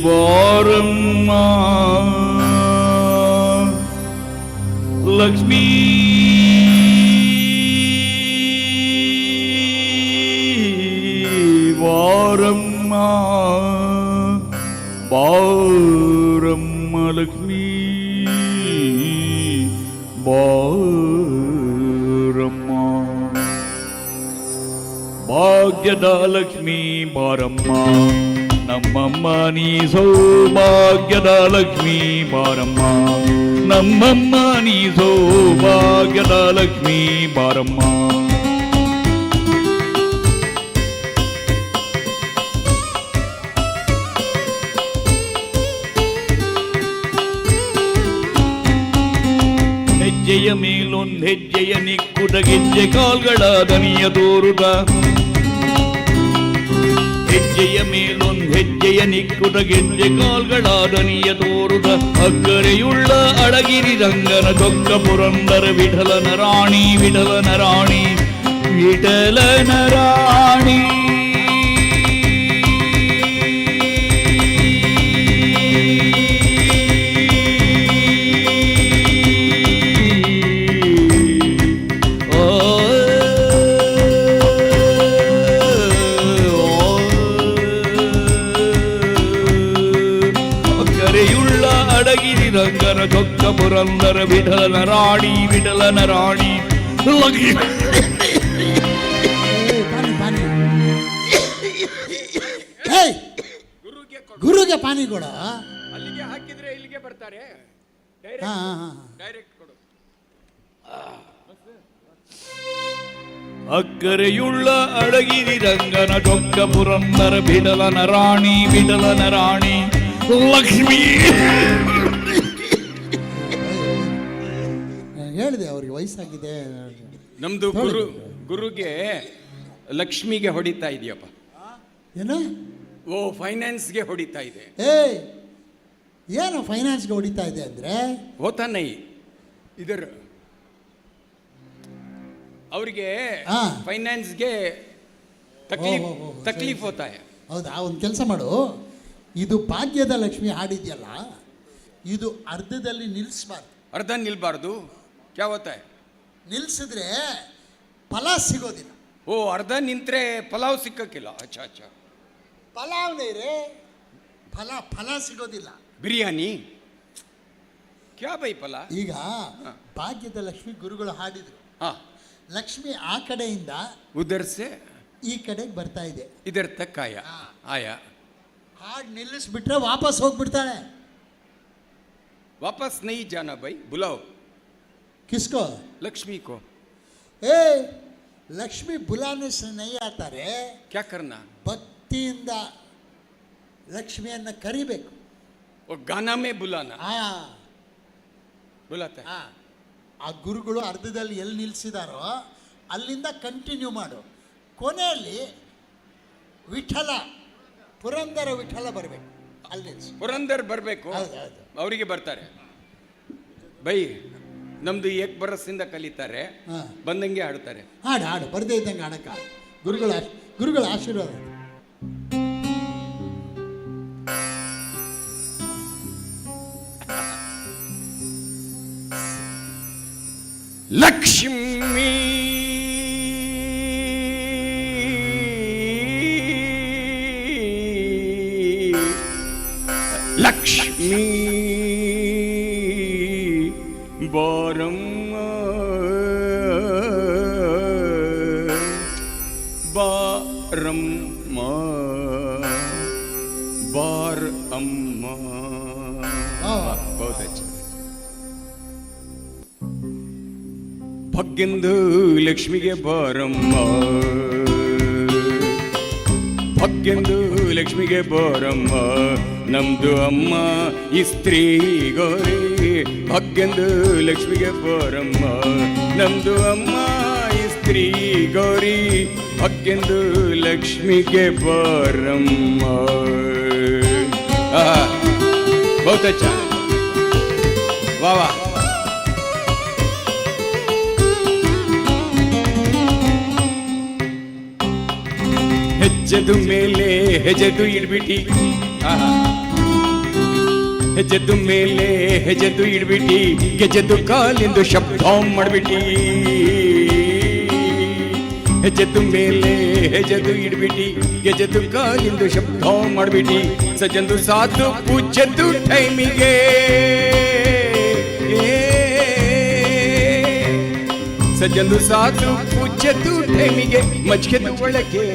बारम्मा, लक्ष्मी बारम्मा, बारम्मा लक्ष्मी बारम्मा. ಭಾಗ್ಯದ ಲಕ್ಷ್ಮೀ ಬಾರಮ್ಮ, ನಮ್ಮಮ್ಮ ನೀ ಸೌಭಾಗ್ಯದ ಲಕ್ಷ್ಮೀ ಬಾರಮ್ಮ, ನಮ್ಮಮ್ಮ ನೀ ಸೌಭಾಗ್ಯದ ಲಕ್ಷ್ಮೀ ಬಾರಮ್ಮ. ಹೆಜ್ಜೆಯ ಮೇಲೊಂದು ಹೆಜ್ಜೆಯ ನಿಕ್ಕುಟ ಗೆಜ್ಜೆ ಕಾಲ್ಗಳ ದನಿಯ ತೋರುಟ, ಹೆಜ್ಜೆಯ ಮೇಲೊಂದು ಹೆಜ್ಜೆಯ ನಿಕ್ಕುಟ ಗೆಜ್ಜೆ ಕಾಲ್ಗಳ ದನಿಯ ತೋರುಟ, ಅಕ್ಕರೆಯುಳ್ಳ ಅಳಗಿರಿ ರಂಗನ ಚೊಕ್ಕ ಪುರಂದರ ವಿಠಲನ ರಾಣಿ, ವಿಠಲನ ರಾಣಿ, ವಿಠಲನ ರಾಣಿ. ರಂಗನ ಚೊಕ್ಕ ಪುರಂದರ ವಿಠಲನ ರಾಣಿ, ವಿಠಲನ ರಾಣಿ. ಗುರುಗೆ ಪಾನಿ ಕೊಡ. ಅಲ್ಲಿಗೆ ಹಾಕಿದ್ರೆ ಇಲ್ಲಿಗೆ ಬರ್ತಾರೆ. ಡೈರೆಕ್ಟ್ ಕೊಡು. ಅಕ್ಕರೆಯುಳ್ಳ ಅಳಗಿರಿ ರಂಗನ ಚೊಕ್ಕ ಪುರಂದರ ವಿಠಲನ ರಾಣಿ, ವಿಠಲನ ರಾಣಿ ಲಕ್ಷ್ಮೀ. ಹೇಳಿದೆ ಅವ್ರಿಗೆ ವಯಸ್ಸಾಗಿದೆ. ನಮ್ದು ಗುರುಗೆ ಲಕ್ಷ್ಮಿಗೆ ಹೊಡಿತಾ ಇದೆಯಪ್ಪ. ಏನು? ಓ ಫೈನಾನ್ಸ್ಗೆ ಹೊಡಿತಾ ಇದೆ. ಏನು ಫೈನಾನ್ಸ್ಗೆ ಹೊಡಿತಾ ಇದೆ ಅಂದ್ರೆ? ಹೋತಾ ನೈ ಇದರ ಅವ್ರಿಗೆ ಫೈನಾನ್ಸ್ಗೆ ತಕ್ಲೀಫ್ ಹೋತಾ है. ಹೌದಾ? ಒಂದು ಕೆಲಸ ಮಾಡು, ಇದು ಭಾಗ್ಯದ ಲಕ್ಷ್ಮಿ ಹಾಡಿದ್ಯಲ್ಲ, ಇದು ಅರ್ಧದಲ್ಲಿ ನಿಲ್ಲಿಸಬಾರ್ದು. ಅರ್ಧ ನಿಲ್ಬಾರ್ದು. ಕ್ಯಾ ಹೋತಾ है? ನಿಲ್ಲಿಸಿದ್ರೆ ಫಲ ಸಿಗೋದಿಲ್ಲ. ಓ ಅರ್ಧ ನಿಂತ್ರೆ ಪಲಾವ್ ಸಿಕ್ಕಕ್ಕಿಲ್ಲ. ಅಚ್ಚಾ ಅಚ್ಚಾ. ಪಲಾವ್ ನೀರೇ ಫಲ, ಫಲ ಸಿಗೋದಿಲ್ಲ. ಬಿರಿಯಾನಿ ಕ್ಯಾ ಬೈ ಫಲ? ಈಗ ಭಾಗ್ಯದ ಲಕ್ಷ್ಮಿ ಗುರುಗಳು ಹಾಡಿದ್ರು. ಲಕ್ಷ್ಮಿ ಆ ಕಡೆಯಿಂದ ಉದರ್ ಸೆ ಈ ಕಡೆಗೆ ಬರ್ತಾ ಇದೆ. ಇದರ ತಕ್ಕ ಆಯಾ ಹಾಡು ನಿಲ್ಲಿಸ್ಬಿಟ್ರೆ ವಾಪಸ್ ಹೋಗ್ಬಿಡ್ತಾಳೆ. ವಾಪಸ್ ನೈ ಜಾನಾ ಬೈ, ಬುಲಾವ್. ಕಿಸ್ಕೋ? लक्ष्मी को. लक्ष्मी बुलाने से नहीं आता रे. क्या करना? ಭಕ್ತಿಯಿಂದ ಲಕ್ಷ್ಮಿಯನ್ನ ಕರಿಬೇಕು. वो गाना में बुलाना. बुलाता है. ಆ ಗುರುಗಳು ಅರ್ಧದಲ್ಲಿ ಎಲ್ಲಿ ನಿಲ್ಲಿಸಿದಾರೋ ಅಲ್ಲಿಂದ ಕಂಟಿನ್ಯೂ ಮಾಡು. ಕೊನೆಯಲ್ಲಿ ವಿಠಲ, ಪುರಂದರ ವಿಠಲ ಬರಬೇಕು. ಅಲ್ಲಿ ಪುರಂದರ್ ಬರಬೇಕು, ಅವರಿಗೆ ಬರ್ತಾರೆ. ಬೈ ನಮ್ದು ಏಕ್ ಬರಸ್ಸಿಂದ ಕಲಿತಾರೆ, ಬಂದಂಗೆ ಹಾಡುತ್ತಾರೆ. ಹಾಡು ಹಾಡು ಬರ್ದೇ ಇದ್ದಂಗೆ ಹಾಡಕ್ಕ. ಗುರುಗಳ ಆಶೀರ್ವಾದ. ಲಕ್ಷ್ಮೀ ಲಕ್ಷ್ಮೀ ಬಾರಮ್ಮ ಬಾರಮ್ಮ ಬಾರ್ ಅಮ್ಮ. ಬಹುತ್ ಅಚ್ಚ. ಭಾಗ್ಯಂದು ಲಕ್ಷ್ಮಿಗೆ ಬಾರಮ್ಮ, ಭಾಗ್ಯಂದು ಲಕ್ಷ್ಮಿಗೆ ಬಾರಮ್ಮ, ನಮ್ದು ಅಮ್ಮ ಇಸ್ತ್ರೀ ಗೌರಿ. ಭಾಗ್ಯಂದು ಲಕ್ಷ್ಮಿಗೆ ಬಾರಮ್ಮ, ನಮ್ದು ಅಮ್ಮ ಇಸ್ತ್ರೀ ಗೌರಿ. ಭಾಗ್ಯಂದು ಲಕ್ಷ್ಮಿಗೆ ಬಾರಮ್ಮ. ಬಹುತ್ ಅಚ್ಚ. ವಾಹ ವಾಹ. ಹೆಜ್ಜೆದು ಮೇಲೆ ಹೆಜ್ಜೆದು ಇಡ್ಬಿಟ್ಟಿ, ಹೆಜ್ಜೆದು ಮೇಲೆ ಹೆಜ್ಜೆದು ಇಡ್ಬಿಟ್ಟಿ, ಗೆಜ್ಜೆದು ಕಾಲಿಂದು ಶಬ್ದ ಮಾಡ್ಬಿಟ್ಟಿ. ಹೆಜ್ಜೆದು ಮೇಲೆ ಹೆಜ್ಜೆದು ಇಡ್ಬಿಟ್ಟಿ, ಗೆಜ್ಜೆದು ಕಾಲಿಂದು ಶಬ್ದ ಮಾಡ್ಬಿಟ್ಟಿ. ಸಜ್ಜಂದು ಸಾತು ಪೂಜೆದು ಟೈಮಿಗೆ, ಸಜ್ಜಂದು ಸಾತು ಪೂಜೆದು ಟೈಮಿಗೆ, ಮಜ್ಗೆದು ಒಳಗೆ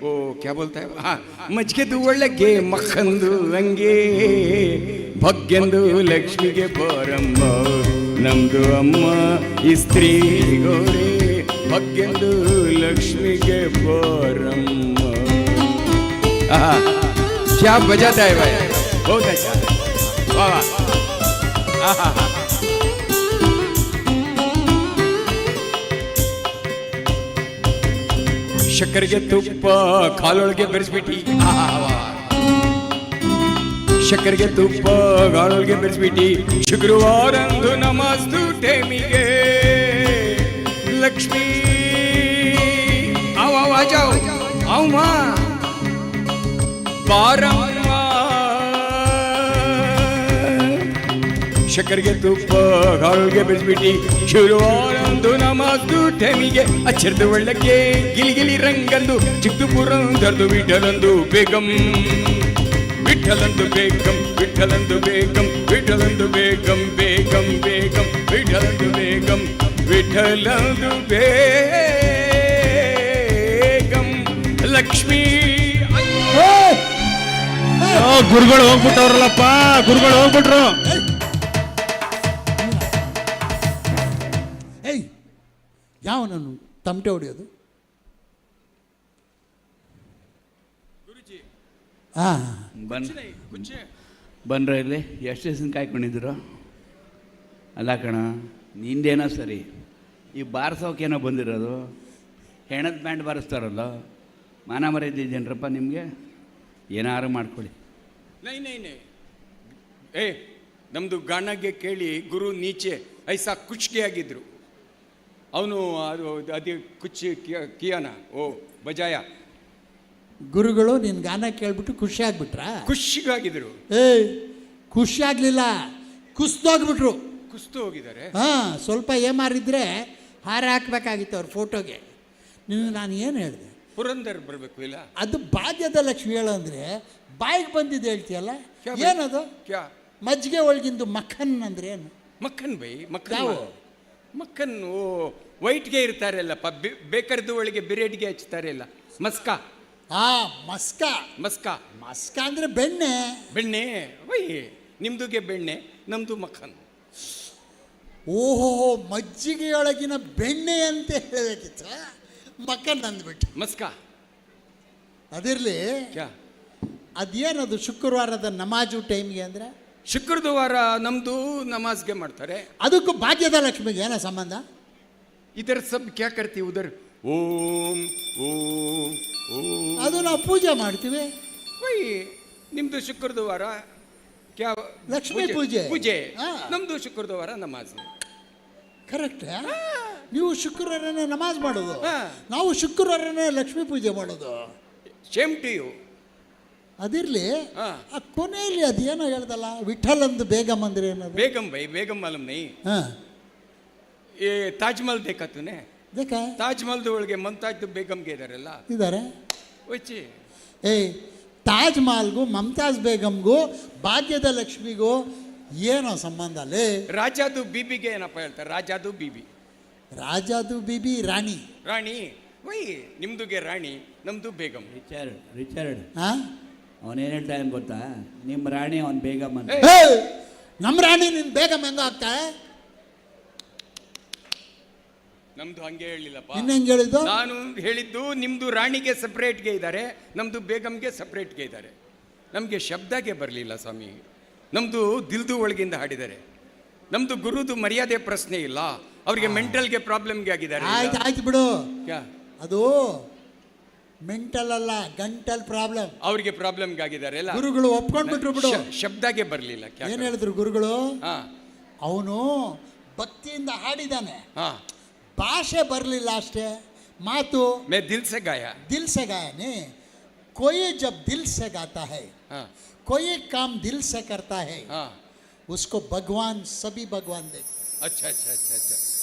ಓ ಕ್ಯಾ ಬೋಲ್ತಾ ಹೈ, ಮಜ್ಗೆದು ಒಳಗೆ ಮಕ್ಕಂದು ಹಂಗೆ. ಭಾಗ್ಯಂದು ಲಕ್ಷ್ಮಿಗೆ ಬಾರಮ್ಮ, ನಮ್ದು ಅಮ್ಮ ಇಸ್ತ್ರೀ ಗೌರಿ. ಭಾಗ್ಯಂದು ಲಕ್ಷ್ಮಿಗೆ ಬಾರಮ್ಮ. ಕ್ಯಾ ಬಜಾತಾ ಹೈ ಭಾಯ್, ಬಹುತ್ ಅಚ್ಚಾ. ವಾಹ. ಶಕ್ಕರಿಗೆ ತುಪ್ಪ ಕಾಲೊಳಗೆ ಬೆರೆಸ್ಬಿಟ್ಟಿ, ಶಕ್ಕರಿಗೆ ತುಪ್ಪ ಕಾಲೊಳಗೆ ಬೆರೆಸ್ಬಿಟ್ಟಿ. ಶುಕ್ರವಾರಂದು ನಮಾಜ್ದು ಟೈಮಿಗೆ ಲಕ್ಷ್ಮೀ ಆವ ಜಾओ आओ माँ ಬಾರಮ್ಮ. ಶಕ್ಕರಿಗೆ ತುಪ್ಪ ಕಾಲೊಳಗೆ ಬೆರೆಸ್ಬಿಟ್ಟಿ. ಶುರುವಾರಂದು ನಮಾಜ್ದು ಟೈಮಿಗೆ ಅಚ್ಚರ್ದು ಒಳ್ಳಕ್ಕೆ ಗಿಲಿಗಿಲಿ ರಂಗಂದು ಚಿಕ್ತು ಪುರಂದರ್ದು ವಿಠಲಂದು ಬೇಗಂ, ವಿಠಲಂದು ಬೇಗಂ, ವಿಠಲಂದು ಬೇಗಂ, ವಿಠಲಂದು ಬೇಗಂ, ಬೇಗಂ ಬೇಗಂ, ವಿಠಲಂದು ಬೇಗಂ, ವಿಠಲಂದು ಬೇಗಂ. ಲಕ್ಷ್ಮೀ ಗುರುಗಳು ಹೋಗ್ಬಿಟ್ಟವ್ರಲ್ಲಪ್ಪ, ಗುರುಗಳು ಹೋಗ್ಬಿಟ್ರು. ಯಾವ ನಾನು ತಮಟೆ ಹೊಡೆಯೋದು? ಬಂದ್ರ ಇಲ್ಲಿ ಎಷ್ಟು ದಿವಸ ಕಾಯ್ಕೊಂಡಿದ್ರು? ಅಲ್ಲ ಕಣ, ನಿಂದೇನೋ ಸರಿ, ಈ ಬಾರಿಸೋಕೇನೋ ಬಂದಿರೋದು. ಹೆಣದ ಬ್ಯಾಂಡ್ ಬಾರಿಸ್ತಾರಲ್ಲ, ಮಾನ ಮರ್ಯಾದಿದ್ದೇನ್ರಪ್ಪ ನಿಮಗೆ? ಏನಾರು ಮಾಡ್ಕೊಳ್ಳಿ. ನೈ ನೈ ನೈ ಏ, ನಮ್ಮದು ಗಾಣಗೆ ಕೇಳಿ ಗುರು ನೀಚೆ ಐಸಾ ಕುಚ್ಗೆ ಆಗಿದ್ರು. ಅವನು ಅದು ಅದೇ ಕುಚ್ ಕಿಯಾನ ಓ ಬಜಾಯ. ಗುರುಗಳು ನಿನ್ನ ಗಾನ ಕೇಳ್ಬಿಟ್ಟು ಖುಷಿ ಆಗ್ಬಿಟ್ರಾ? ಖುಷಿಗಾಗಿದ್ರು. ಖುಷಿ ಆಗಲಿಲ್ಲ, ಕುಸ್ದೋಗ್ಬಿಟ್ರು. ಕುಸ್ತು ಹೋಗಿದ್ದಾರೆ. ಸ್ವಲ್ಪ ಏಮಾರಿದ್ರೆ ಹಾರ ಹಾಕ್ಬೇಕಾಗಿತ್ತು ಅವ್ರ ಫೋಟೋಗೆ. ನಿಮಗೆ ನಾನು ಏನು ಹೇಳಿದೆ? ಪುರಂದರ್ ಬರಬೇಕು ಇಲ್ಲ? ಅದು ಭಾಗ್ಯದ ಲಕ್ಷ್ಮಿ ಹೇಳೋ ಅಂದರೆ ಬಾಯಿಗೆ ಬಂದಿದ್ದು ಹೇಳ್ತೀಯಲ್ಲ, ಏನದು? ಮಜ್ಜಿಗೆ ಒಳಗಿಂದು ಮಕ್ಕನ್ ಅಂದ್ರೆ ಏನು? ಮಕ್ಕನ್ ಬೈ, ಮಕ್ಕನ್ ಮಕ್ಕನ್ ಓ ವೈಟ್ಗೆ ಇರ್ತಾರೆ ಅಲ್ಲಪ್ಪ, ಬೇಕರ್ದು ಒಳಗೆ ಬಿರೇಡ್ಗೆ ಹಚ್ತಾರೆ ಇಲ್ಲ, ಮಸ್ಕಾ. ಮಸ್ಕಾ ಮಸ್ಕಾ ಮಸ್ಕಾ ಅಂದರೆ ಬೆಣ್ಣೆ. ಬೆಣ್ಣೆ ವೈ, ನಿಮ್ದುಗೆ ಬೆಣ್ಣೆ, ನಮ್ಮದು ಮಕ್ಕನ್. ಓಹೋ, ಮಜ್ಜಿಗೆಯೊಳಗಿನ ಬೆಣ್ಣೆ ಅಂತ ಹೇಳಬೇಕಿತ್ತು, ಮಕ್ಕನ್ ಅಂದ್ಬಿಟ್ಟು ಮಸ್ಕಾ. ಅದಿರಲಿ, ಅದೇನದು ಶುಕ್ರವಾರದ ನಮಾಜು ಟೈಮ್ಗೆ ಅಂದರೆ? ಶುಕ್ರವಾರ ನಮ್ಮದು ನಮಾಜ್ಗೆ ಮಾಡ್ತಾರೆ. ಅದಕ್ಕೂ ಭಾಗ್ಯದ ಲಕ್ಷ್ಮಿಗೆ ಏನೋ ಸಂಬಂಧ? ಇದರ ಸಬ್ ಕ್ಯಾ ಕರ್ತೀವಿ ಉದರ್ ಓಂ ಓಂ ಓಂ, ಅದು ನಾವು ಪೂಜೆ ಮಾಡ್ತೀವಿ. ವೈ ನಿಮ್ಮದು ಶುಕ್ರವಾರ ಕ್ಯಾ ಲಕ್ಷ್ಮೀ ಪೂಜೆ. ಪೂಜೆ ನಮ್ಮದು ಶುಕ್ರವಾರ ನಮಾಜ್. ಕರೆಕ್ಟ್. ನೀವು ಶುಕ್ರವಾರನೇ ನಮಾಜ್ ಮಾಡೋದು, ನಾವು ಶುಕ್ರವಾರನೇ ಲಕ್ಷ್ಮೀ ಪೂಜೆ ಮಾಡೋದು. Same to you. ಅದಿರಲಿ, ಆ ಕೊನೆಯಲ್ಲಿ ಅದೇನೋ ಹೇಳ್ದಲ್ಲ, ವಿಠಲ್ ಅಂದು ಬೇಗಂ ಅಂದ್ರೆ ಏನದು? ಬೇಗಂ ಬೈ, ಬೇಗಂ ಮಾಲೂಮ್ ನೈ. ये ताजमहल देखा तूने? देखा ताजमहल ಒಳಗೆ ಮಮತಾಜ್ ಬೇಗಂಗೆ ಇದಾರಲ್ಲ ಇದ್ದಾರೆ. ಒಚ್ಚಿ ತಾಜ್ ಮಹಲ್ಗೂ ಮಮತಾಜ್ ಬೇಗಂಗೂ ಭಾಗ್ಯದ ಲಕ್ಷ್ಮಿಗೂ ಏನೋ ಸಂಬಂಧ ಅಲ್ಲೇ? ರಾಜಾದು ಬೀಬಿಗೆ ಏನಪ್ಪ ಹೇಳ್ತಾರೆ? ರಾಜಾದು ಬೀಬಿ. ರಾಜಾದು ಬೀಬಿ ರಾಣಿ. ರಾಣಿ ವೈ ನಿಮ್ದುಗೆ ರಾಣಿ, ನಮ್ದು ಬೇಗಂ. ರಿಚರ್ಡ್ ಅವನೇನು ಹೇಳ್ತಾನೆ ಗೊತ್ತಾ? ನಿಮ್ಮ ರಾಣಿ ಅವನು ಬೇಗಂ ಅಂತ. ನಮ್ಮ ರಾಣಿ ನಿನ್ ಬೇಗಂ ಹೆಂಗ ಆಗ್ತಾ? ನಮ್ದು ಹಂಗೆ ಹೇಳಿಲ್ಲಪ್ಪ. ಇನ್ನು ಹೆಂಗೆ ಹೇಳಿದ್ದು? ನಾನು ಹೇಳಿದ್ದು ನಿಮ್ದು ರಾಣಿಗೆ ಸಪ್ರೇಟ್ಗೆ ಇದ್ದಾರೆ, ನಮ್ದು ಬೇಗಂಗೆ ಸಪ್ರೇಟ್ಗೆ ಇದ್ದಾರೆ. ನಮಗೆ ಶಬ್ದಕ್ಕೆ ಬರಲಿಲ್ಲ ಸ್ವಾಮಿ. ನಮ್ದು ದಿಲ್ದು ಒಳಗಿಂದ ಹಾಡಿದ್ದಾರೆ. ನಮ್ದು ಗುರುದು ಮರ್ಯಾದೆ ಪ್ರಶ್ನೆ ಇಲ್ಲ, ಅವರಿಗೆ ಮೆಂಟಲ್ಗೆ ಪ್ರಾಬ್ಲಮ್ಗೆ ಆಗಿದ್ದಾರೆ. ಆಯ್ತು ಬಿಡು, ಅದು ಮೆಂಟಲ್ ಅಲ್ಲ ಗಂಟಲ್ ಪ್ರಾಬ್ಲಮ್. ಅವರಿಗೆ ಪ್ರಾಬ್ಲಮ್ಗೆ ಆಗಿದ್ದಾರೆ ಎಲ್ಲ. ಗುರುಗಳು ಒಪ್ಕೊಂಡ್ಬಿಟ್ರು ಬಿಡು. ಶಬ್ದಕ್ಕೆ ಬರಲಿಲ್ಲ. ಏನ್ ಹೇಳಿದ್ರು ಗುರುಗಳು? ಅವನು ಭಕ್ತಿಯಿಂದ ಹಾಡಿದಾನೆ, ಭಾಷೆ ಬರಲಿಲ್ಲ ಅಷ್ಟೇ, ಮಾತು मैं दिल से गाया. दिल से गाया नहीं, कोई जब दिल से गाता है, कोई काम दिल से करता है, उसको भगवान सभी भगवान देखते. अच्छा अच्छा अच्छा अच्छा.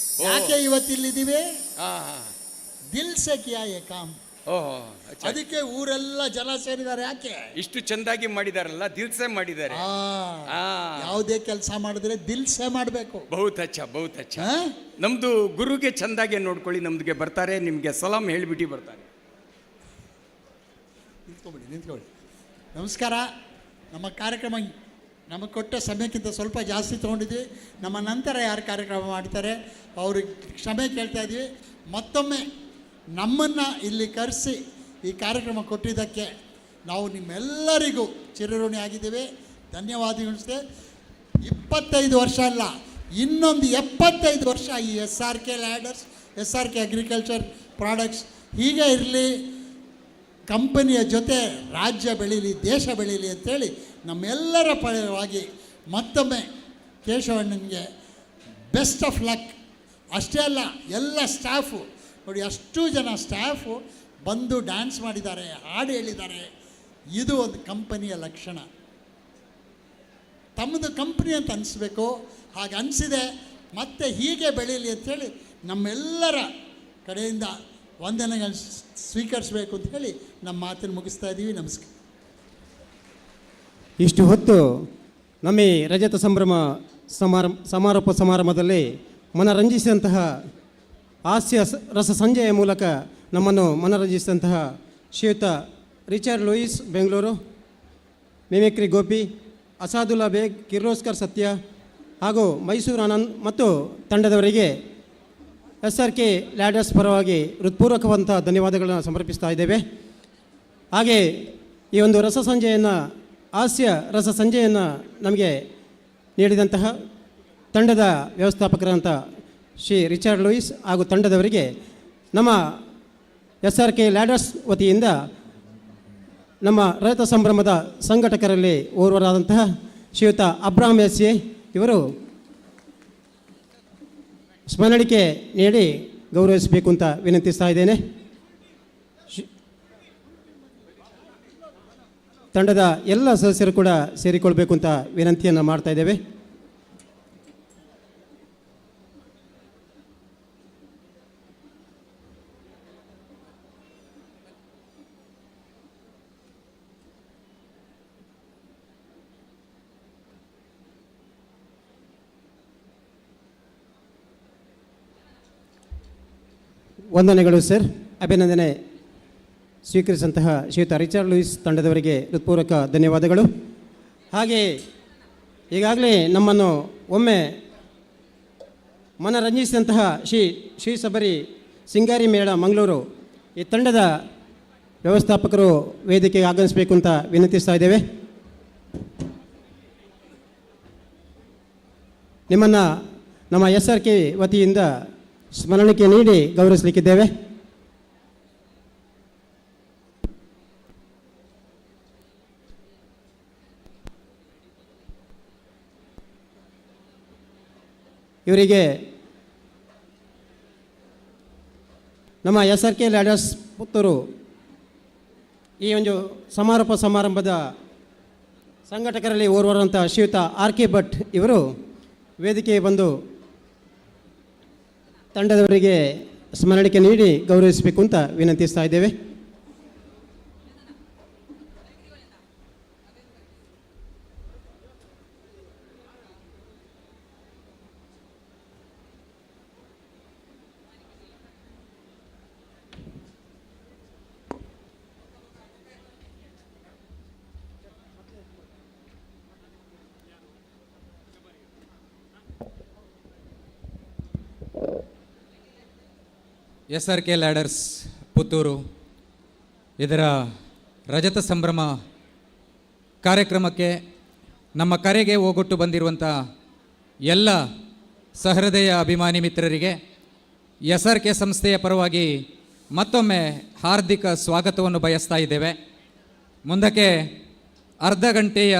ಯಾಕೆ ಇವತ್ತಿಲ್ಲಿದ್ದೀವಿ? ದಿಲ್ ಸೆ ಕಿಯಾ ಯೇ ಕಾಮ್. ಅದಕ್ಕೆ ಊರೆಲ್ಲ ಜನ ಸೇರಿದ್ದಾರೆ. ಯಾಕೆ ಇಷ್ಟು ಚಂದಾಗಿ ಮಾಡಿದಾರಲ್ಲ? ದಿಲ್ಸೆ ಮಾಡಿದ್ದಾರೆ. ಯಾವುದೇ ಕೆಲಸ ಮಾಡಿದ್ರೆ ದಿಲ್ಸೆ ಮಾಡಬೇಕು. ಬಹುತ್ ಅಚ್ಚ ಬಹುತ್ ಅಚ್ಚ. ನಮ್ದು ಗುರುಗೆ ಚಂದಾಗೆ ನೋಡ್ಕೊಳ್ಳಿ, ನಮ್ಗೆ ಬರ್ತಾರೆ, ನಿಮ್ಗೆ ಸಲಾಂ ಹೇಳಿಬಿಟ್ಟು ಬರ್ತಾರೆ. ನಿಂತ್ಕೊಳ್ಳಿ. ನಮಸ್ಕಾರ. ನಮ್ಮ ಕಾರ್ಯಕ್ರಮ ನಮಗೆ ಕೊಟ್ಟ ಸಮಯಕ್ಕಿಂತ ಸ್ವಲ್ಪ ಜಾಸ್ತಿ ತೊಗೊಂಡಿದ್ವಿ. ನಮ್ಮ ನಂತರ ಯಾರು ಕಾರ್ಯಕ್ರಮ ಮಾಡ್ತಾರೆ ಅವ್ರಿಗೆ ಕ್ಷಮೆ ಕೇಳ್ತಾ ಇದ್ವಿ. ಮತ್ತೊಮ್ಮೆ ನಮ್ಮನ್ನು ಇಲ್ಲಿ ಕರೆಸಿ ಈ ಕಾರ್ಯಕ್ರಮ ಕೊಟ್ಟಿದ್ದಕ್ಕೆ ನಾವು ನಿಮ್ಮೆಲ್ಲರಿಗೂ ಚಿರಋಣಿ ಆಗಿದ್ದೀವಿ. ಧನ್ಯವಾದಗಳು. 25 ವರ್ಷ ಅಲ್ಲ, ಇನ್ನೊಂದು 75 ವರ್ಷ ಈ SRK ladders, SRK agriculture products ಹೀಗೆ ಇರಲಿ, ಕಂಪನಿಯ ಜೊತೆ ರಾಜ್ಯ ಬೆಳೀಲಿ, ದೇಶ ಬೆಳೀಲಿ ಅಂತೇಳಿ ನಮ್ಮೆಲ್ಲರ ಪರವಾಗಿ ಮತ್ತೊಮ್ಮೆ ಕೇಶವಣ್ಣನಿಗೆ ಬೆಸ್ಟ್ ಆಫ್ ಲಕ್. ಅಷ್ಟೇ ಅಲ್ಲ, ಎಲ್ಲ ಸ್ಟಾಫು ನೋಡಿ, ಅಷ್ಟು ಜನ ಸ್ಟಾಫು ಬಂದು ಡ್ಯಾನ್ಸ್ ಮಾಡಿದ್ದಾರೆ, ಹಾಡು ಹೇಳಿದ್ದಾರೆ. ಇದು ಒಂದು ಕಂಪನಿಯ ಲಕ್ಷಣ. ತಮ್ಮದು ಕಂಪ್ನಿ ಅಂತ ಅನಿಸ್ಬೇಕು, ಹಾಗೆ ಅನಿಸಿದೆ. ಮತ್ತು ಹೀಗೆ ಬೆಳೀಲಿ ಅಂಥೇಳಿ ನಮ್ಮೆಲ್ಲರ ಕಡೆಯಿಂದ ವಂದನೆಗಳು ಸ್ವೀಕರಿಸಬೇಕು ಅಂತ ಹೇಳಿ ನಮ್ಮ ಮಾತನ್ನು ಮುಗಿಸ್ತಾ ಇದ್ದೀವಿ. ನಮಸ್ಕಾರ. ಇಷ್ಟು ಹೊತ್ತು ನಮ್ಮ ಈ ರಜತ ಸಂಭ್ರಮ ಸಮಾರೋಪ ಸಮಾರಂಭದಲ್ಲಿ ಮನರಂಜಿಸಿದಂತಹ ಹಾಸ್ಯ ರಸ ಸಂಜೆಯ ಮೂಲಕ ನಮ್ಮನ್ನು ಮನರಂಜಿಸಿದಂತಹ ಶ್ರೀಯುತ Richard Lewis Bengaluru, mimicry Gopi, Asadulla Baig, Kirloskar Satya ಹಾಗೂ ಮೈಸೂರು ಆನಂದ್ ಮತ್ತು ತಂಡದವರಿಗೆ SRK ಲ್ಯಾಡರ್ಸ್ ಪರವಾಗಿ ಹೃತ್ಪೂರ್ವಕವಂಥ ಧನ್ಯವಾದಗಳನ್ನು ಸಮರ್ಪಿಸ್ತಾ ಇದ್ದೇವೆ. ಹಾಗೆ ಈ ಒಂದು ರಸ ಸಂಜೆಯನ್ನು, ಹಾಸ್ಯ ರಸ ಸಂಜೆಯನ್ನು ನಮಗೆ ನೀಡಿದಂತಹ ತಂಡದ ವ್ಯವಸ್ಥಾಪಕರಂಥ ಶ್ರೀ ರಿಚರ್ಡ್ ಲೂಯಿಸ್ ಹಾಗೂ ತಂಡದವರಿಗೆ ನಮ್ಮ SRK ಲ್ಯಾಡರ್ಸ್ ವತಿಯಿಂದ ನಮ್ಮ ರಜತ ಸಂಭ್ರಮದ ಸಂಘಟಕರಲ್ಲಿ ಓರ್ವರಾದಂತಹ ಶ್ರೀಯುತ ಅಬ್ರಾಹಂ ಎಸ್.ಎ ಇವರು ಸ್ಮರಣಿಕೆ ನೀಡಿ ಗೌರವಿಸಬೇಕು ಅಂತ ವಿನಂತಿಸ್ತಾ ಇದ್ದೇನೆ. ತಂಡದ ಎಲ್ಲ ಸದಸ್ಯರು ಕೂಡ ಸೇರಿಕೊಳ್ಬೇಕು ಅಂತ ವಿನಂತಿಯನ್ನು ಮಾಡ್ತಾ ಇದ್ದೇವೆ. ವಂದನೆಗಳು ಸರ್. ಅಭಿನಂದನೆ ಸ್ವೀಕರಿಸಿದಂತಹ ಶ್ರೀಯುತ ರಿಚರ್ಡ್ ಲೂಯಿಸ್ ತಂಡದವರಿಗೆ ಹೃತ್ಪೂರ್ವಕ ಧನ್ಯವಾದಗಳು. ಹಾಗೆ ಈಗಾಗಲೇ ನಮ್ಮನ್ನು ಒಮ್ಮೆ ಮನರಂಜಿಸಿದಂತಹ ಶ್ರೀ ಸಬರಿ ಸಿಂಗಾರಿ ಮೇಳ ಮಂಗಳೂರು ಈ ತಂಡದ ವ್ಯವಸ್ಥಾಪಕರು ವೇದಿಕೆಗೆ ಆಗಮಿಸಬೇಕು ಅಂತ ವಿನಂತಿಸ್ತಾ ಇದ್ದೇವೆ. ನಿಮ್ಮನ್ನು ನಮ್ಮ SRK ವತಿಯಿಂದ ಸ್ಮರಣಿಕೆ ನೀಡಿ ಗೌರವಿಸಲಿಕ್ಕಿದ್ದೇವೆ. ಇವರಿಗೆ ನಮ್ಮ SRK ಲ್ಯಾಡರ್ಸ್ ಪುತ್ತೂರು ಈ ಒಂದು ಸಮಾರೋಪ ಸಮಾರಂಭದ ಸಂಘಟಕರಲ್ಲಿ ಓರ್ವರಂಥ ಶ್ರೀಯುತ RK ಭಟ್ ಇವರು ವೇದಿಕೆಗೆ ಬಂದು ತಂಡದವರಿಗೆ ಸ್ಮರಣಿಕೆ ನೀಡಿ ಗೌರವಿಸಬೇಕು ಅಂತ ವಿನಂತಿಸ್ತಾ ಇದ್ದೇವೆ. SRK ಲ್ಯಾಡರ್ಸ್ ಪುತ್ತೂರು ಇದರ ರಜತ ಸಂಭ್ರಮ ಕಾರ್ಯಕ್ರಮಕ್ಕೆ ನಮ್ಮ ಕರೆಗೆ ಓಗೊಟ್ಟು ಬಂದಿರುವಂಥ ಎಲ್ಲ ಸಹೃದಯ ಅಭಿಮಾನಿ ಮಿತ್ರರಿಗೆ SRK ಸಂಸ್ಥೆಯ ಪರವಾಗಿ ಮತ್ತೊಮ್ಮೆ ಹಾರ್ದಿಕ ಸ್ವಾಗತವನ್ನು ಬಯಸ್ತಾ ಇದ್ದೇವೆ. ಮುಂದಕ್ಕೆ ಅರ್ಧ ಗಂಟೆಯ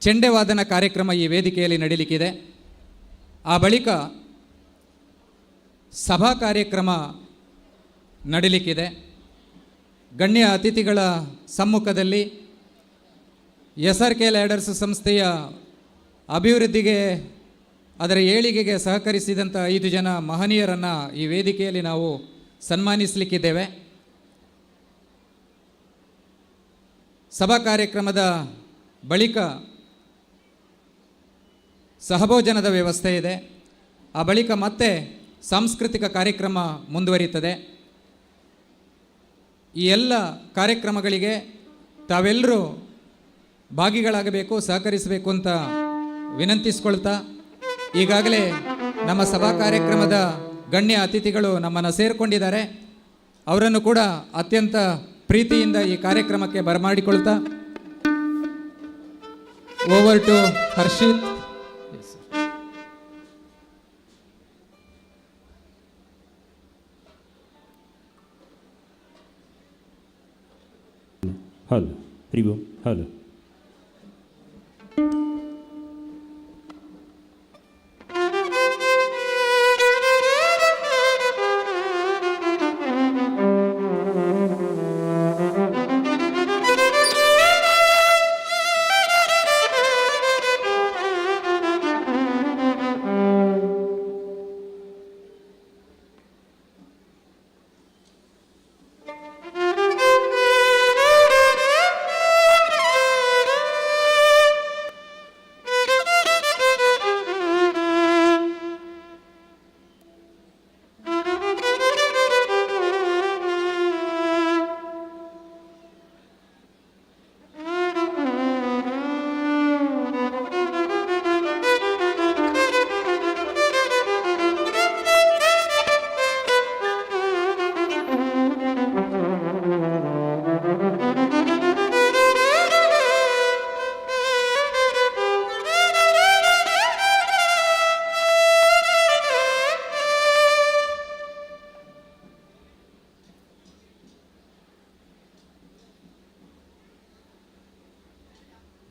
ಚೆಂಡೆವಾದನ ಕಾರ್ಯಕ್ರಮ ಈ ವೇದಿಕೆಯಲ್ಲಿ ನಡೀಲಿಕ್ಕಿದೆ. ಆ ಬಳಿಕ ಸಭಾ ಕಾರ್ಯಕ್ರಮ ನಡೀಲಿಕ್ಕಿದೆ. ಗಣ್ಯ ಅತಿಥಿಗಳ ಸಮ್ಮುಖದಲ್ಲಿ SRK ಲ್ಯಾಡರ್ಸ್ ಸಂಸ್ಥೆಯ ಅಭಿವೃದ್ಧಿಗೆ ಅದರ ಏಳಿಗೆಗೆ ಸಹಕರಿಸಿದಂಥ 5 ಜನ ಮಹನೀಯರನ್ನು ಈ ವೇದಿಕೆಯಲ್ಲಿ ನಾವು ಸನ್ಮಾನಿಸಲಿಕ್ಕಿದ್ದೇವೆ. ಸಭಾ ಕಾರ್ಯಕ್ರಮದ ಬಳಿಕ ಸಹಭೋಜನದ ವ್ಯವಸ್ಥೆ ಇದೆ. ಆ ಬಳಿಕ ಮತ್ತೆ ಸಾಂಸ್ಕೃತಿಕ ಕಾರ್ಯಕ್ರಮ ಮುಂದುವರಿಯುತ್ತದೆ. ಈ ಎಲ್ಲ ಕಾರ್ಯಕ್ರಮಗಳಿಗೆ ತಾವೆಲ್ಲರೂ ಭಾಗಿಗಳಾಗಬೇಕು, ಸಹಕರಿಸಬೇಕು ಅಂತ ವಿನಂತಿಸ್ಕೊಳ್ತಾ, ಈಗಾಗಲೇ ನಮ್ಮ ಸಭಾ ಕಾರ್ಯಕ್ರಮದ ಗಣ್ಯ ಅತಿಥಿಗಳು ನಮ್ಮನ್ನು ಸೇರಿಕೊಂಡಿದ್ದಾರೆ. ಅವರನ್ನು ಕೂಡ ಅತ್ಯಂತ ಪ್ರೀತಿಯಿಂದ ಈ ಕಾರ್ಯಕ್ರಮಕ್ಕೆ ಬರಮಾಡಿಕೊಳ್ತಾ, over to Harshith. Hello, Hari Om, hello.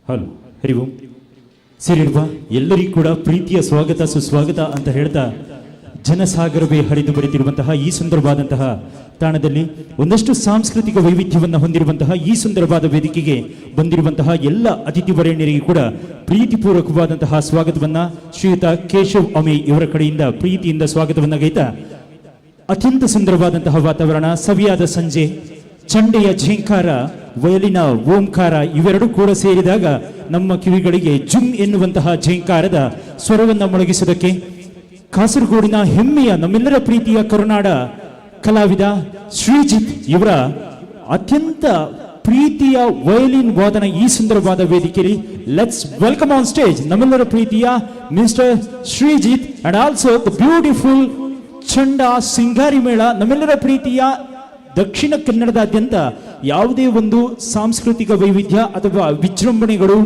Hello, Hari Om. ಸೇರಿರುವ ಎಲ್ಲರಿಗೂ ಕೂಡ ಪ್ರೀತಿಯ ಸ್ವಾಗತ, ಸುಸ್ವಾಗತ ಅಂತ ಹೇಳ್ತಾ, ಜನಸಾಗರವೇ ಹರಿದು ಬರುತ್ತಿರುವಂತಹ ಈ ಸುಂದರವಾದಂತಹ ತಾಣದಲ್ಲಿ ಒಂದಷ್ಟು ಸಾಂಸ್ಕೃತಿಕ ವೈವಿಧ್ಯವನ್ನು ಹೊಂದಿರುವಂತಹ ಈ ಸುಂದರವಾದ ವೇದಿಕೆಗೆ ಬಂದಿರುವಂತಹ ಎಲ್ಲ ಅತಿಥಿ ವರೇಣ್ಯರಿಗೆ ಕೂಡ ಪ್ರೀತಿಪೂರ್ವಕವಾದಂತಹ ಸ್ವಾಗತವನ್ನ ಶ್ರೀಯುತ ಕೇಶವ್ ಅಮಿ ಇವರ ಕಡೆಯಿಂದ ಪ್ರೀತಿಯಿಂದ ಸ್ವಾಗತವನ್ನ ಗೈತಾ, ಅತ್ಯಂತ ಸುಂದರವಾದಂತಹ ವಾತಾವರಣ, ಸವಿಯಾದ ಸಂಜೆ, ಚಂಡೆಯ ಝೇಂಕಾರ, ವಯಲಿನ ಓಂಕಾರ ಇವೆರಡೂ ಕೂಡ ಸೇರಿದಾಗ ನಮ್ಮ ಕಿವಿಗಳಿಗೆ ಜುಮ್ ಎನ್ನುವಂತಹ ಝೇಂಕಾರದ ಸ್ವರವನ್ನು ಮೊಳಗಿಸುವುದಕ್ಕೆ ಕಾಸರಗೋಡಿನ ಹೆಮ್ಮೆಯ ನಮ್ಮೆಲ್ಲರ ಪ್ರೀತಿಯ ಕರುನಾಡ ಕಲಾವಿದ ಶ್ರೀಜಿತ್ ಇವರ ಅತ್ಯಂತ ಪ್ರೀತಿಯ ವಯಲಿನ್ ವಾದನ ಈ ಸುಂದರವಾದ ವೇದಿಕೆಯಲ್ಲಿ ಲೆಟ್ಸ್ ವೆಲ್ಕಮ್ ಆನ್ ಸ್ಟೇಜ್ ನಮ್ಮೆಲ್ಲರ ಪ್ರೀತಿಯ mister Sreejith and also the beautiful ಚಂಡ ಸಿಂಗಾರಿ ಮೇಳ. ನಮ್ಮೆಲ್ಲರ ಪ್ರೀತಿಯ ದಕ್ಷಿಣ ಕನ್ನಡದಾದ್ಯಂತ ಯಾವುದೇ ಒಂದು ಸಾಂಸ್ಕೃತಿಕ ವೈವಿಧ್ಯ ಅಥವಾ ವಿಜೃಂಭಣೆಗಳು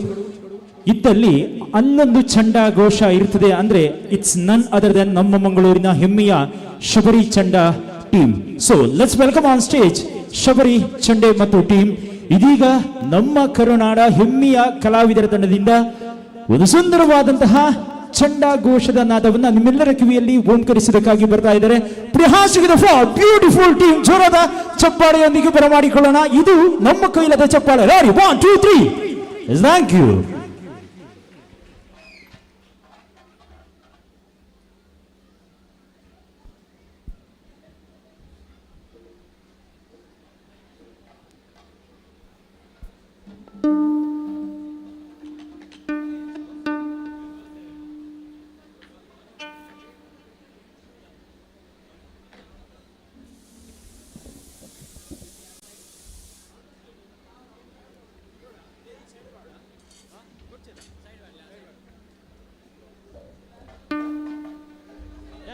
ಇದ್ದಲ್ಲಿ ಅಲ್ಲೊಂದು ಚಂಡ ಘೋಷ ಇರ್ತದೆ. ಅಂದ್ರೆ ಇಟ್ಸ್ ನನ್ ಅದರ್ ದೆನ್ ನಮ್ಮ ಮಂಗಳೂರಿನ ಹೆಮ್ಮೆಯ Shabari Chanda team. So let's welcome on stage Shabari Chande ಮತ್ತು ಟೀಮ್. ಇದೀಗ ನಮ್ಮ ಕರುನಾಡ ಹೆಮ್ಮೆಯ ಕಲಾವಿದರ ತಂಡದಿಂದ ಒಂದು ಸುಂದರವಾದಂತಹ ಚಂಡ ಘೋಷದ ನಾದವನ್ನ ನಿಮ್ಮೆಲ್ಲರ ಕಿವಿಯಲ್ಲಿ ಓಂಕರಿಸುವುದಕ್ಕಾಗಿ ಬರ್ತಾ ಇದ್ದಾರೆ. ಬ್ಯೂಟಿಫುಲ್ ಟೀಮ್, ಜೋರಾದ ಚಪ್ಪಾಳೆಯೊಂದಿಗೆ ಬರಮಾಡಿಕೊಳ್ಳೋಣ. ಇದು ನಮ್ಮ ಕೈಲದ ಚಪ್ಪಾಳೆ. 1 2 3. Thank you.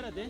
ಏನದೆ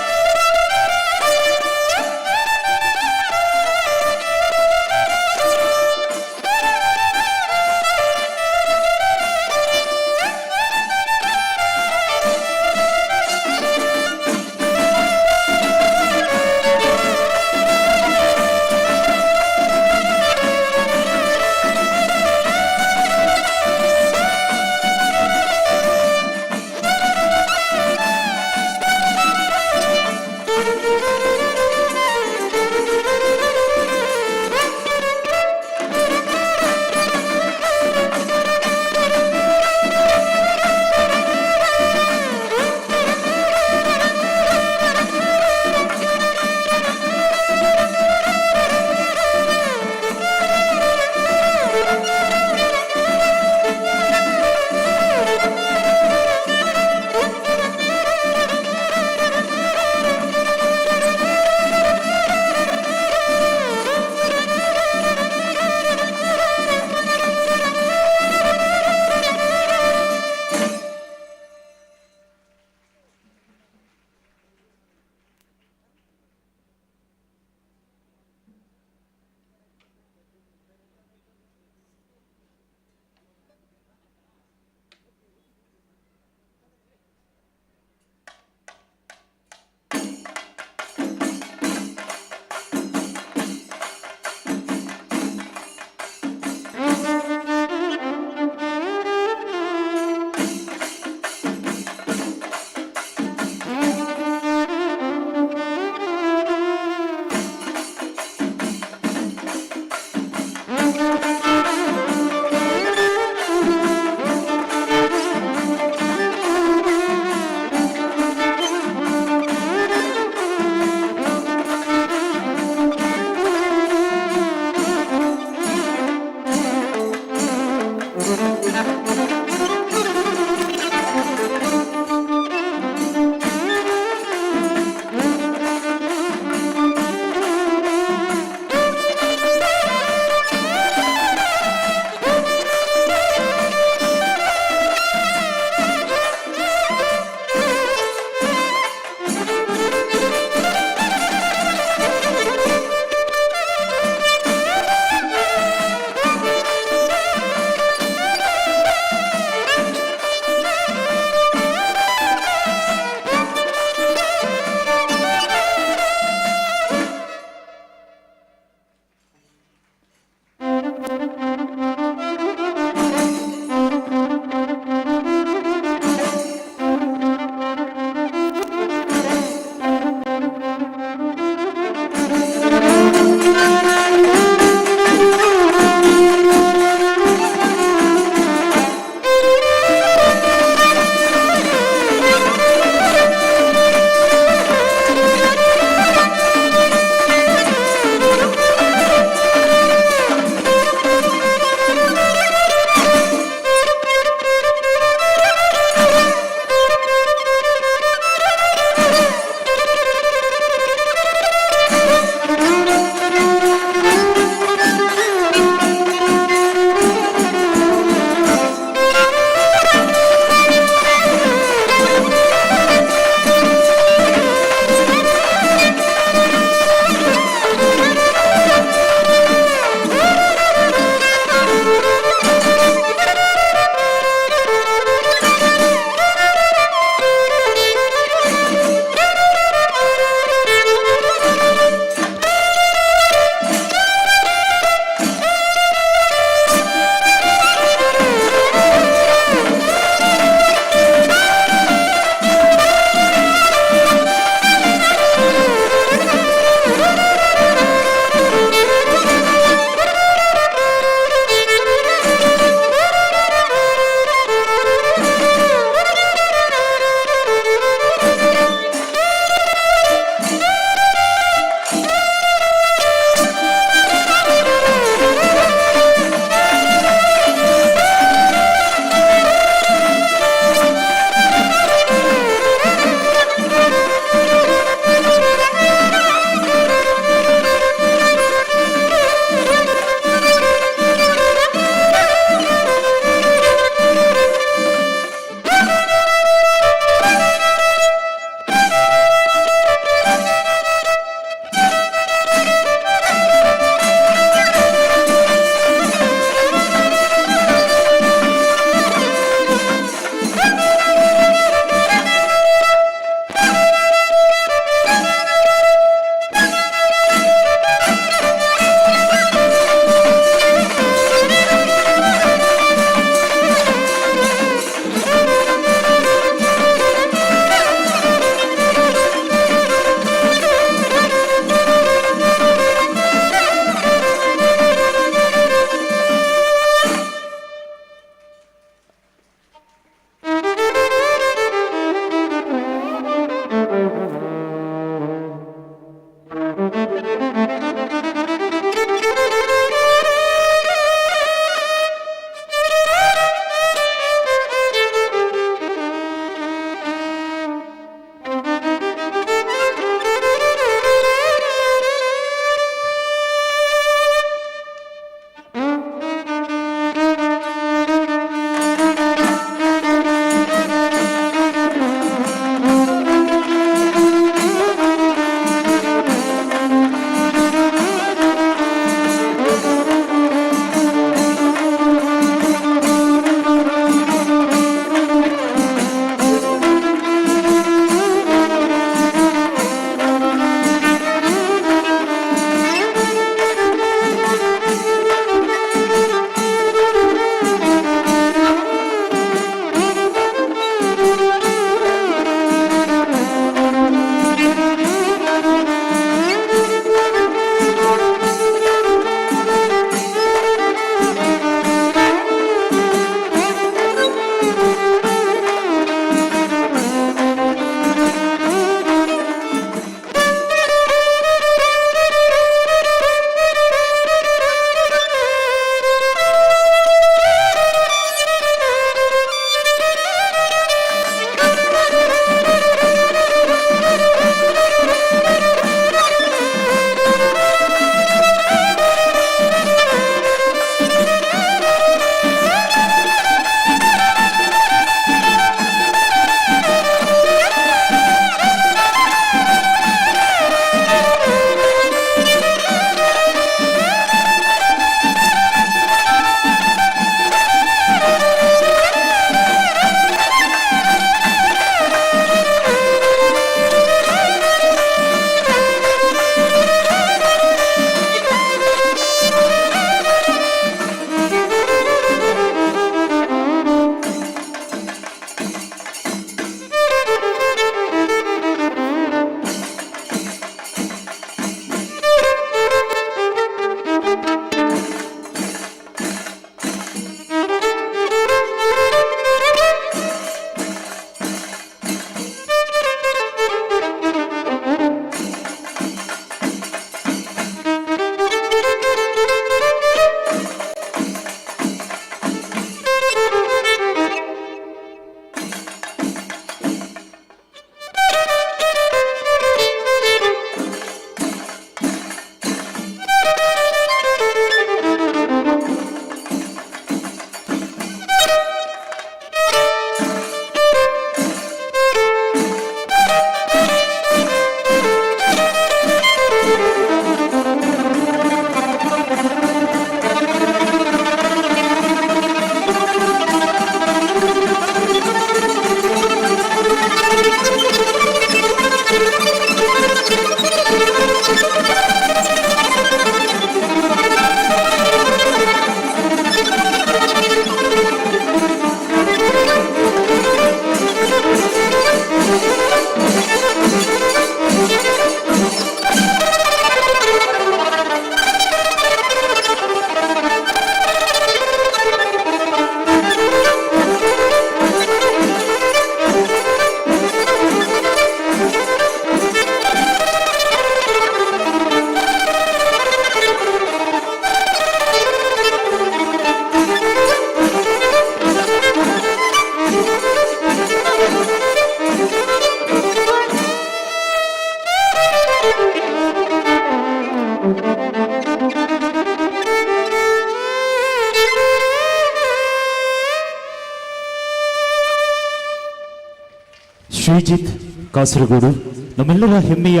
ಶ್ರೀಜಿತ್ ಕಾಸರಗೋಡು, ನಮ್ಮೆಲ್ಲರ ಹೆಮ್ಮೆಯ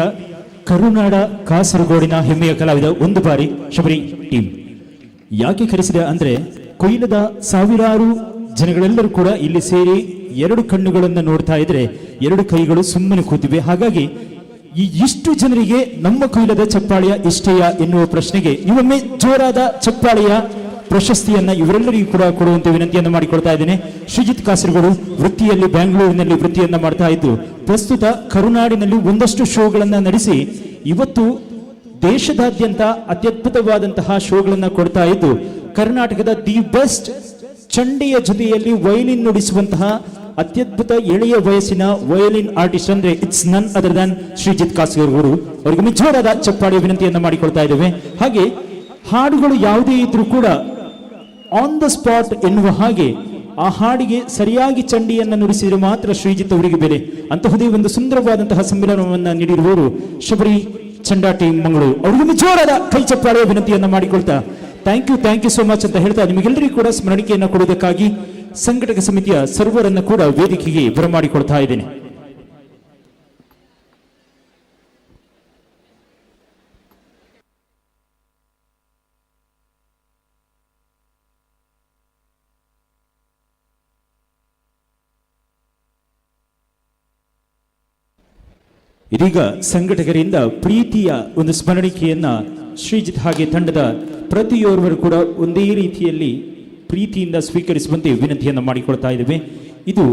ಕರುನಾಡ ಕಾಸರಗೋಡಿನ ಹೆಮ್ಮೆಯ ಕಲಾವಿದ. ಒಂದು ಬಾರಿ ಶಬರಿ ಟೀಮ್ ಯಾಕೆ ಕರೆಸಿದೆ ಅಂದರೆ, ಕೊಯ್ಲದ ಸಾವಿರಾರು ಜನಗಳೆಲ್ಲರೂ ಕೂಡ ಇಲ್ಲಿ ಸೇರಿ ಎರಡು ಕಣ್ಣುಗಳನ್ನು ನೋಡ್ತಾ ಇದ್ರೆ ಎರಡು ಕೈಗಳು ಸುಮ್ಮನೆ ಕೂತಿವೆ. ಹಾಗಾಗಿ ಈ ಇಷ್ಟು ಜನರಿಗೆ ನಮ್ಮ ಕೊಯ್ಲದ ಚಪ್ಪಾಳೆಯ ಇಷ್ಟೆಯ ಎನ್ನುವ ಪ್ರಶ್ನೆಗೆ ಇವೊಮ್ಮೆ ಜೋರಾದ ಚಪ್ಪಾಳೆಯ ಪ್ರಶಸ್ತಿಯನ್ನ ಇವರೆಲ್ಲರಿಗೂ ಕೂಡ ಕೊಡುವಂತೆ ವಿನಂತಿಯನ್ನು ಮಾಡಿಕೊಳ್ತಾ ಇದ್ದೇನೆ. ಶ್ರೀಜಿತ್ ಕಾಸರಗೋಡು ವೃತ್ತಿಯಲ್ಲಿ ಬೆಂಗಳೂರಿನಲ್ಲಿ ವೃತ್ತಿಯನ್ನ ಮಾಡ್ತಾ ಇದ್ದು ಪ್ರಸ್ತುತ ಕರುನಾಡಿನಲ್ಲಿ ಒಂದಷ್ಟು ಶೋಗಳನ್ನ ನಡೆಸಿ ಇವತ್ತು ದೇಶದಾದ್ಯಂತ ಅತ್ಯದ್ಭುತವಾದಂತಹ ಶೋಗಳನ್ನ ಕೊಡ್ತಾ ಇದ್ದು ಕರ್ನಾಟಕದ ದಿ ಬೆಸ್ಟ್ ಚಂಡೆಯ ಜೊತೆಯಲ್ಲಿ ವಯಲಿನ್ ನುಡಿಸುವಂತಹ ಅತ್ಯದ್ಭುತ ಎಳೆಯ ವಯಸ್ಸಿನ ವಯಲಿನ್ ಆರ್ಟಿಸ್ಟ್ ಅಂದ್ರೆ ಇಟ್ಸ್ ನನ್ ಅದರ್ ದನ್ ಶ್ರೀಜಿತ್ ಕಾಸರಗೋಡು. ಅವರಿಗೆ ನಿಜವಾದ ಚಪ್ಪಾಳೆಯ ವಿನಂತಿಯನ್ನ ಮಾಡಿಕೊಳ್ತಾ ಇದ್ದೇವೆ. ಹಾಗೆ ಹಾಡುಗಳು ಯಾವುದೇ ಇದ್ರೂ ಕೂಡ ಆನ್ ದ ಸ್ಪಾಟ್ ಎನ್ನುವ ಹಾಗೆ ಆ ಹಾಡಿಗೆ ಸರಿಯಾಗಿ ಚಂಡಿಯನ್ನು ನುಡಿಸಿದರೆ ಮಾತ್ರ ಶ್ರೀಜಿತ್ ಅವರಿಗೆ ಬೆಲೆ. ಅಂತಹುದೇ ಒಂದು ಸುಂದರವಾದಂತಹ ಸಮ್ಮೇಳನವನ್ನು ನೀಡಿರುವವರು ಶಬರಿ ಚಂಡಾ ಟೀಮ್ ಮಂಗಳೂರು. ಅವರಿಗೆ ನಿಜವಾದ ಕೈ ಚಪ್ಪಾಳೆಯ ವಿನಂತಿಯನ್ನ ಮಾಡಿಕೊಳ್ತಾ ಥ್ಯಾಂಕ್ ಯು ಸೋ ಮಚ್ ಅಂತ ಹೇಳ್ತಾ ನಿಮಗೆಲ್ಲರಿಗೂ ಕೂಡ ಸ್ಮರಣಿಕೆಯನ್ನು ಕೊಡುವುದಕ್ಕಾಗಿ ಸಂಘಟಕ ಸಮಿತಿಯ ಸರ್ವರನ್ನು ಕೂಡ ವೇದಿಕೆಗೆ ಬರಮಾಡಿಕೊಳ್ತಾ ಇದ್ದೇನೆ. ಇದೀಗ ಸಂಘಟಕರಿಂದ ಪ್ರೀತಿಯ ಒಂದು ಸ್ಮರಣಿಕೆಯನ್ನ ಶ್ರೀಜಿತ್ ಹಾಗೆ ತಂಡದ ಪ್ರತಿಯೋರ್ವರು ಕೂಡ ಒಂದೇ ರೀತಿಯಲ್ಲಿ ಪ್ರೀತಿಯಿಂದ ಸ್ವೀಕರಿಸುವಂತೆ ವಿನಂತಿಯನ್ನು ಮಾಡಿಕೊಳ್ತಾ ಇದ್ದೇವೆ. ಇದು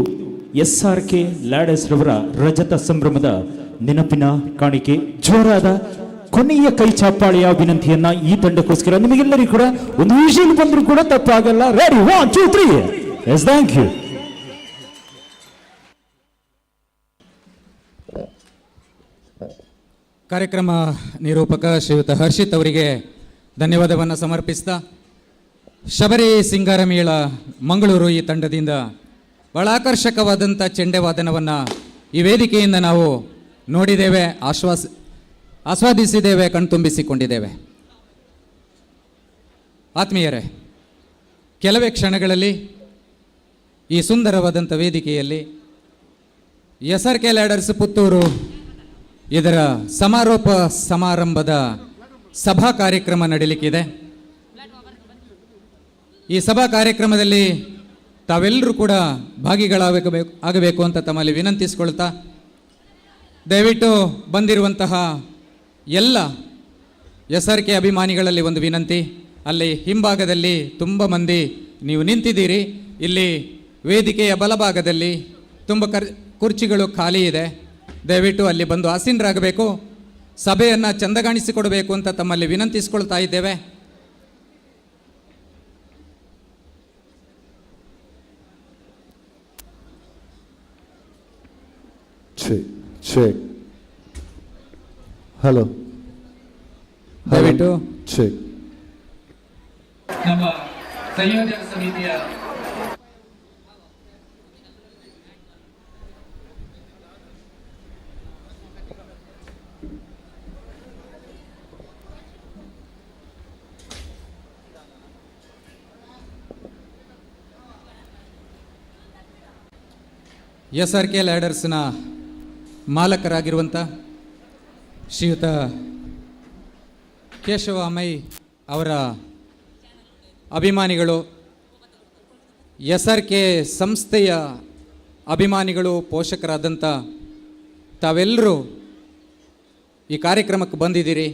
SRK ಲ್ಯಾಡರ್ಸ್ ರವರ ರಜತ ಸಂಭ್ರಮದ ನೆನಪಿನ ಕಾಣಿಕೆ. ಜೋರಾದ ಕೊನೆಯ ಕೈ ಚಾಪಾಳೆಯ ವಿನಂತಿಯನ್ನ ಈ ತಂಡಕ್ಕೋಸ್ಕರ ನಿಮಗೆಲ್ಲರಿಗೂ ಕೂಡ ಒಂದು ವಿಷಯ ಬಂದರೂ ಕೂಡ ತಪ್ಪಾಗಲ್ಲ. ರೆಡಿ 1 2 3. Yes, thank you. ಕಾರ್ಯಕ್ರಮ ನಿರೂಪಕ ಶ್ರೀಯುತ ಹರ್ಷಿತ್ ಅವರಿಗೆ ಧನ್ಯವಾದವನ್ನು ಸಮರ್ಪಿಸ್ತಾ ಶಬರಿ ಸಿಂಗಾರಮೇಳ ಮಂಗಳೂರು ಈ ತಂಡದಿಂದ ಬಹಳ ಆಕರ್ಷಕವಾದಂಥ ಚೆಂಡೆ ವಾದನವನ್ನು ಈ ವೇದಿಕೆಯಿಂದ ನಾವು ನೋಡಿದ್ದೇವೆ, ಆಸ್ವಾದಿಸಿದ್ದೇವೆ, ಕಣ್ತುಂಬಿಸಿಕೊಂಡಿದ್ದೇವೆ. ಆತ್ಮೀಯರೇ, ಕೆಲವೇ ಕ್ಷಣಗಳಲ್ಲಿ ಈ ಸುಂದರವಾದಂಥ ವೇದಿಕೆಯಲ್ಲಿ SRK ಲ್ಯಾಡರ್ಸ್ ಪುತ್ತೂರು ಇದರ ಸಮಾರೋಪ ಸಮಾರಂಭದ ಸಭಾ ಕಾರ್ಯಕ್ರಮ ನಡೀಲಿಕ್ಕಿದೆ. ಈ ಸಭಾ ಕಾರ್ಯಕ್ರಮದಲ್ಲಿ ತಾವೆಲ್ಲರೂ ಕೂಡ ಆಗಬೇಕು ಅಂತ ತಮ್ಮಲ್ಲಿ ವಿನಂತಿಸಿಕೊಳ್ತಾ ದಯವಿಟ್ಟು ಬಂದಿರುವಂತಹ ಎಲ್ಲ SRK ಅಭಿಮಾನಿಗಳಲ್ಲಿ ಒಂದು ವಿನಂತಿ. ಅಲ್ಲಿ ಹಿಂಭಾಗದಲ್ಲಿ ತುಂಬ ಮಂದಿ ನೀವು ನಿಂತಿದ್ದೀರಿ. ಇಲ್ಲಿ ವೇದಿಕೆಯ ಬಲಭಾಗದಲ್ಲಿ ತುಂಬ ಕುರ್ಚಿಗಳು ಖಾಲಿ ಇದೆ. ದಯವಿಟ್ಟು ಅಲ್ಲಿ ಬಂದು ಆಸೀನರಾಗಬೇಕು, ಸಭೆಯನ್ನು ಚಂದಗಾಣಿಸಿಕೊಡಬೇಕು ಅಂತ ತಮ್ಮಲ್ಲಿ ವಿನಂತಿಸಿಕೊಳ್ತಾ ಇದ್ದೇವೆ. ಚೆಕ್. ಹಲೋ, ದಯವಿಟ್ಟು ಚೆಕ್. ನಮ್ಮ ಸಂಯೋಜಕ ಸಮಿತಿಯ SRK ಲ್ಯಾಡರ್ಸ್ನ ಮಾಲಕರಾಗಿರುವಂಥ ಶ್ರೀಯುತ ಕೇಶವ ಅಮೈ ಅವರ ಅಭಿಮಾನಿಗಳು, SRK ಸಂಸ್ಥೆಯ ಅಭಿಮಾನಿಗಳು, ಪೋಷಕರಾದಂಥ ತಾವೆಲ್ಲರೂ ಈ ಕಾರ್ಯಕ್ರಮಕ್ಕೆ ಬಂದಿದ್ದೀರಿ.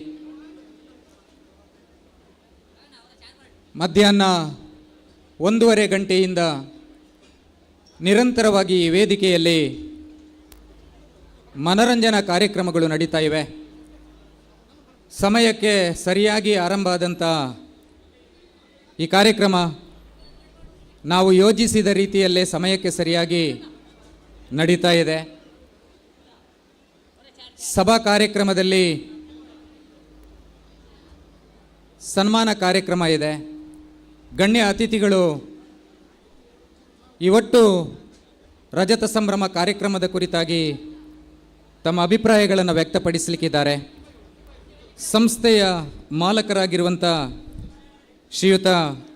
ಮಧ್ಯಾಹ್ನ 1:30 ಗಂಟೆಯಿಂದ ನಿರಂತರವಾಗಿ ಈ ವೇದಿಕೆಯಲ್ಲಿ ಮನರಂಜನಾ ಕಾರ್ಯಕ್ರಮಗಳು ನಡೀತಾ ಇವೆ. ಸಮಯಕ್ಕೆ ಸರಿಯಾಗಿ ಆರಂಭ ಆದಂಥ ಈ ಕಾರ್ಯಕ್ರಮ ನಾವು ಯೋಜಿಸಿದ ರೀತಿಯಲ್ಲೇ ಸಮಯಕ್ಕೆ ಸರಿಯಾಗಿ ನಡೀತಾ ಇದೆ. ಸಭಾ ಕಾರ್ಯಕ್ರಮದಲ್ಲಿ ಸನ್ಮಾನ ಕಾರ್ಯಕ್ರಮ ಇದೆ. ಗಣ್ಯ ಅತಿಥಿಗಳು ಈ ಒಟ್ಟು ರಜತ ಸಂಭ್ರಮ ಕಾರ್ಯಕ್ರಮದ ಕುರಿತಾಗಿ ತಮ್ಮ ಅಭಿಪ್ರಾಯಗಳನ್ನು ವ್ಯಕ್ತಪಡಿಸಲಿಕ್ಕಿದ್ದಾರೆ. ಸಂಸ್ಥೆಯ ಮಾಲಕರಾಗಿರುವಂಥ ಶ್ರೀಯುತ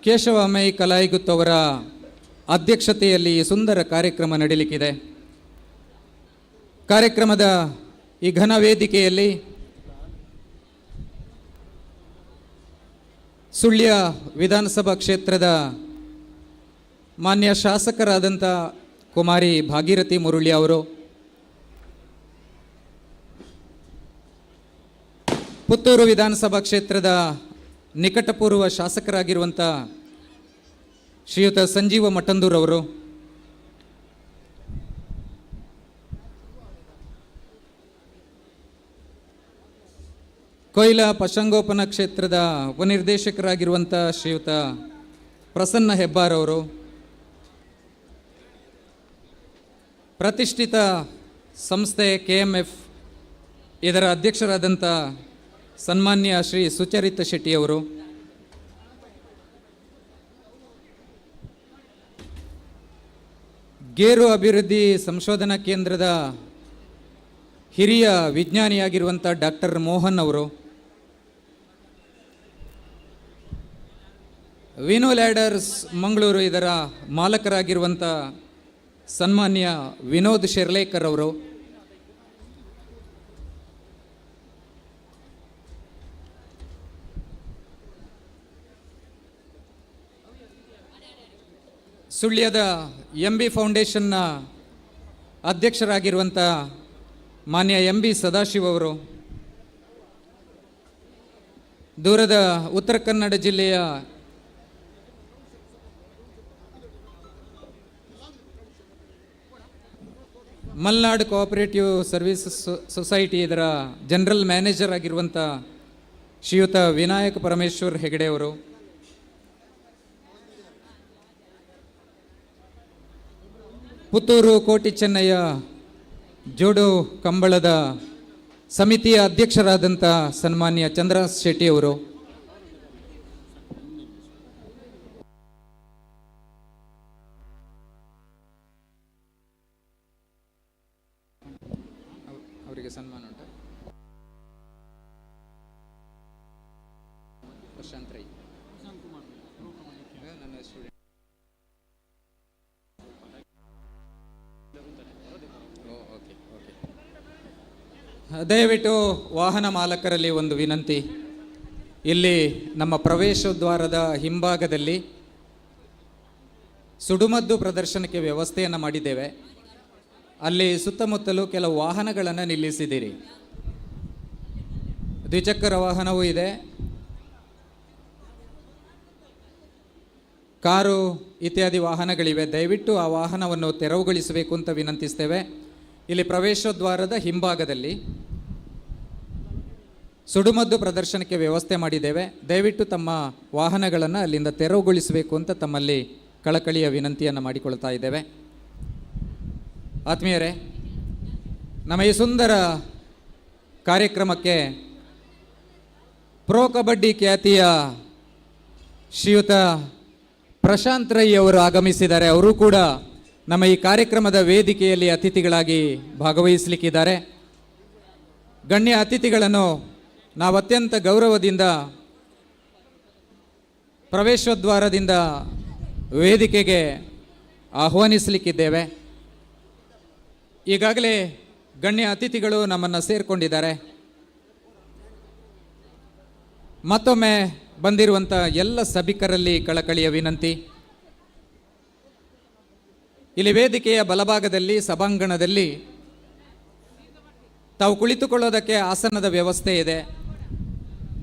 ಕೇಶವ ಅಮೈ ಕಲಾಯಿಗುತ್ ಅವರ ಅಧ್ಯಕ್ಷತೆಯಲ್ಲಿ ಸುಂದರ ಕಾರ್ಯಕ್ರಮ ನಡೀಲಿಕ್ಕಿದೆ. ಕಾರ್ಯಕ್ರಮದ ಈ ಘನ ವೇದಿಕೆಯಲ್ಲಿ ಸುಳ್ಯ ವಿಧಾನಸಭಾ ಕ್ಷೇತ್ರದ ಮಾನ್ಯ ಶಾಸಕರಾದಂಥ ಕುಮಾರಿ ಭಾಗೀರಥಿ ಮುರುಳಿ ಅವರು, ಪುತ್ತೂರು ವಿಧಾನಸಭಾ ಕ್ಷೇತ್ರದ ನಿಕಟಪೂರ್ವ ಶಾಸಕರಾಗಿರುವಂಥ ಶ್ರೀಯುತ ಸಂಜೀವ ಮಠಂದೂರವರು, ಕೊಯ್ಲಾ ಪಶುಸಂಗೋಪನಾ ಕ್ಷೇತ್ರದ ಉಪನಿರ್ದೇಶಕರಾಗಿರುವಂಥ ಶ್ರೀಯುತ ಪ್ರಸನ್ನ ಹೆಬ್ಬಾರವರು, ಪ್ರತಿಷ್ಠಿತ ಸಂಸ್ಥೆ KMF ಇದರ ಅಧ್ಯಕ್ಷರಾದಂಥ ಸನ್ಮಾನ್ಯ ಶ್ರೀ ಸುಚರಿತ ಶೆಟ್ಟಿಯವರು, ಗೇರು ಅಭಿವೃದ್ಧಿ ಸಂಶೋಧನಾ ಕೇಂದ್ರದ ಹಿರಿಯ ವಿಜ್ಞಾನಿಯಾಗಿರುವಂಥ ಡಾಕ್ಟರ್ ಮೋಹನ್ ಅವರು, ವಿನೋ ಲ್ಯಾಡರ್ಸ್ ಮಂಗಳೂರು ಇದರ ಮಾಲಕರಾಗಿರುವಂಥ ಸನ್ಮಾನ್ಯ ವಿನೋದ್ ಶೆರ್ಲೇಕರ್ ಅವರು, ಸುಳ್ಯದ MB ಫೌಂಡೇಶನ್ನ ಅಧ್ಯಕ್ಷರಾಗಿರುವಂಥ ಮಾನ್ಯ MB ಸದಾಶಿವ ಅವರು, ದೂರದ ಉತ್ತರ ಕನ್ನಡ ಜಿಲ್ಲೆಯ ಮಲ್ನಾಡು ಕೋಆಪರೇಟಿವ್ ಸರ್ವಿಸಸ್ ಸೊಸೈಟಿ ಇದರ ಜನರಲ್ ಮ್ಯಾನೇಜರ್ ಆಗಿರುವಂಥ ಶ್ರೀಯುತ ವಿನಾಯಕ ಪರಮೇಶ್ವರ್ ಹೆಗಡೆ ಅವರು, ಪುತ್ತೂರು ಕೋಟಿ ಚೆನ್ನಯ್ಯ ಜೋಡು ಕಂಬಳದ ಸಮಿತಿಯ ಅಧ್ಯಕ್ಷರಾದಂಥ ಸನ್ಮಾನ್ಯ ಚಂದ್ರಹಾಸ್ ಶೆಟ್ಟಿ ಅವರು, ಅವರಿಗೆ ಸನ್ಮಾನ ಉಂಟು. ಪ್ರಶಾಂತ್ ರೈ ನನ್ನ ಸ್ಟೂಡೆಂಟ್. ದಯವಿಟ್ಟು ವಾಹನ ಮಾಲಕರಲ್ಲಿ ಒಂದು ವಿನಂತಿ, ಇಲ್ಲಿ ನಮ್ಮ ಪ್ರವೇಶ ದ್ವಾರದ ಹಿಂಭಾಗದಲ್ಲಿ ಸುಡುಮದ್ದು ಪ್ರದರ್ಶನಕ್ಕೆ ವ್ಯವಸ್ಥೆಯನ್ನು ಮಾಡಿದ್ದೇವೆ. ಅಲ್ಲಿ ಸುತ್ತಮುತ್ತಲೂ ಕೆಲವು ವಾಹನಗಳನ್ನು ನಿಲ್ಲಿಸಿದ್ದೀರಿ. ದ್ವಿಚಕ್ರ ವಾಹನವೂ ಇದೆ, ಕಾರು ಇತ್ಯಾದಿ ವಾಹನಗಳಿವೆ. ದಯವಿಟ್ಟು ಆ ವಾಹನವನ್ನು ತೆರವುಗೊಳಿಸಬೇಕು ಅಂತ ವಿನಂತಿಸ್ತೇವೆ. ಇಲ್ಲಿ ಪ್ರವೇಶದ್ವಾರದ ಹಿಂಭಾಗದಲ್ಲಿ ಸುಡುಮದ್ದು ಪ್ರದರ್ಶನಕ್ಕೆ ವ್ಯವಸ್ಥೆ ಮಾಡಿದ್ದೇವೆ. ದಯವಿಟ್ಟು ತಮ್ಮ ವಾಹನಗಳನ್ನು ಅಲ್ಲಿಂದ ತೆರವುಗೊಳಿಸಬೇಕು ಅಂತ ತಮ್ಮಲ್ಲಿ ಕಳಕಳಿಯ ವಿನಂತಿಯನ್ನು ಮಾಡಿಕೊಳ್ತಾ ಇದ್ದೇವೆ. ಆತ್ಮೀಯರೇ, ನಮ್ಮ ಈ ಸುಂದರ ಕಾರ್ಯಕ್ರಮಕ್ಕೆ ಪ್ರೋ ಕಬಡ್ಡಿ ಖ್ಯಾತಿಯ ಶ್ರೀಯುತ ಪ್ರಶಾಂತ್ ರೈ ಅವರು ಆಗಮಿಸಿದ್ದಾರೆ. ಅವರು ಕೂಡ ನಮ್ಮ ಈ ಕಾರ್ಯಕ್ರಮದ ವೇದಿಕೆಯಲ್ಲಿ ಅತಿಥಿಗಳಾಗಿ ಭಾಗವಹಿಸಲಿಕ್ಕಿದ್ದಾರೆ. ಗಣ್ಯ ಅತಿಥಿಗಳನ್ನು ನಾವು ಅತ್ಯಂತ ಗೌರವದಿಂದ ಪ್ರವೇಶದ್ವಾರದಿಂದ ವೇದಿಕೆಗೆ ಆಹ್ವಾನಿಸಲಿಕ್ಕಿದ್ದೇವೆ. ಈಗಾಗಲೇ ಗಣ್ಯ ಅತಿಥಿಗಳು ನಮ್ಮನ್ನು ಸೇರಿಕೊಂಡಿದ್ದಾರೆ. ಮತ್ತೊಮ್ಮೆ ಬಂದಿರುವಂಥ ಎಲ್ಲ ಸಭಿಕರಲ್ಲಿ ಕಳಕಳಿಯ ವಿನಂತಿ, ಇಲ್ಲಿ ವೇದಿಕೆಯ ಬಲಭಾಗದಲ್ಲಿ ಸಭಾಂಗಣದಲ್ಲಿ ತಾವು ಕುಳಿತುಕೊಳ್ಳೋದಕ್ಕೆ ಆಸನದ ವ್ಯವಸ್ಥೆ ಇದೆ.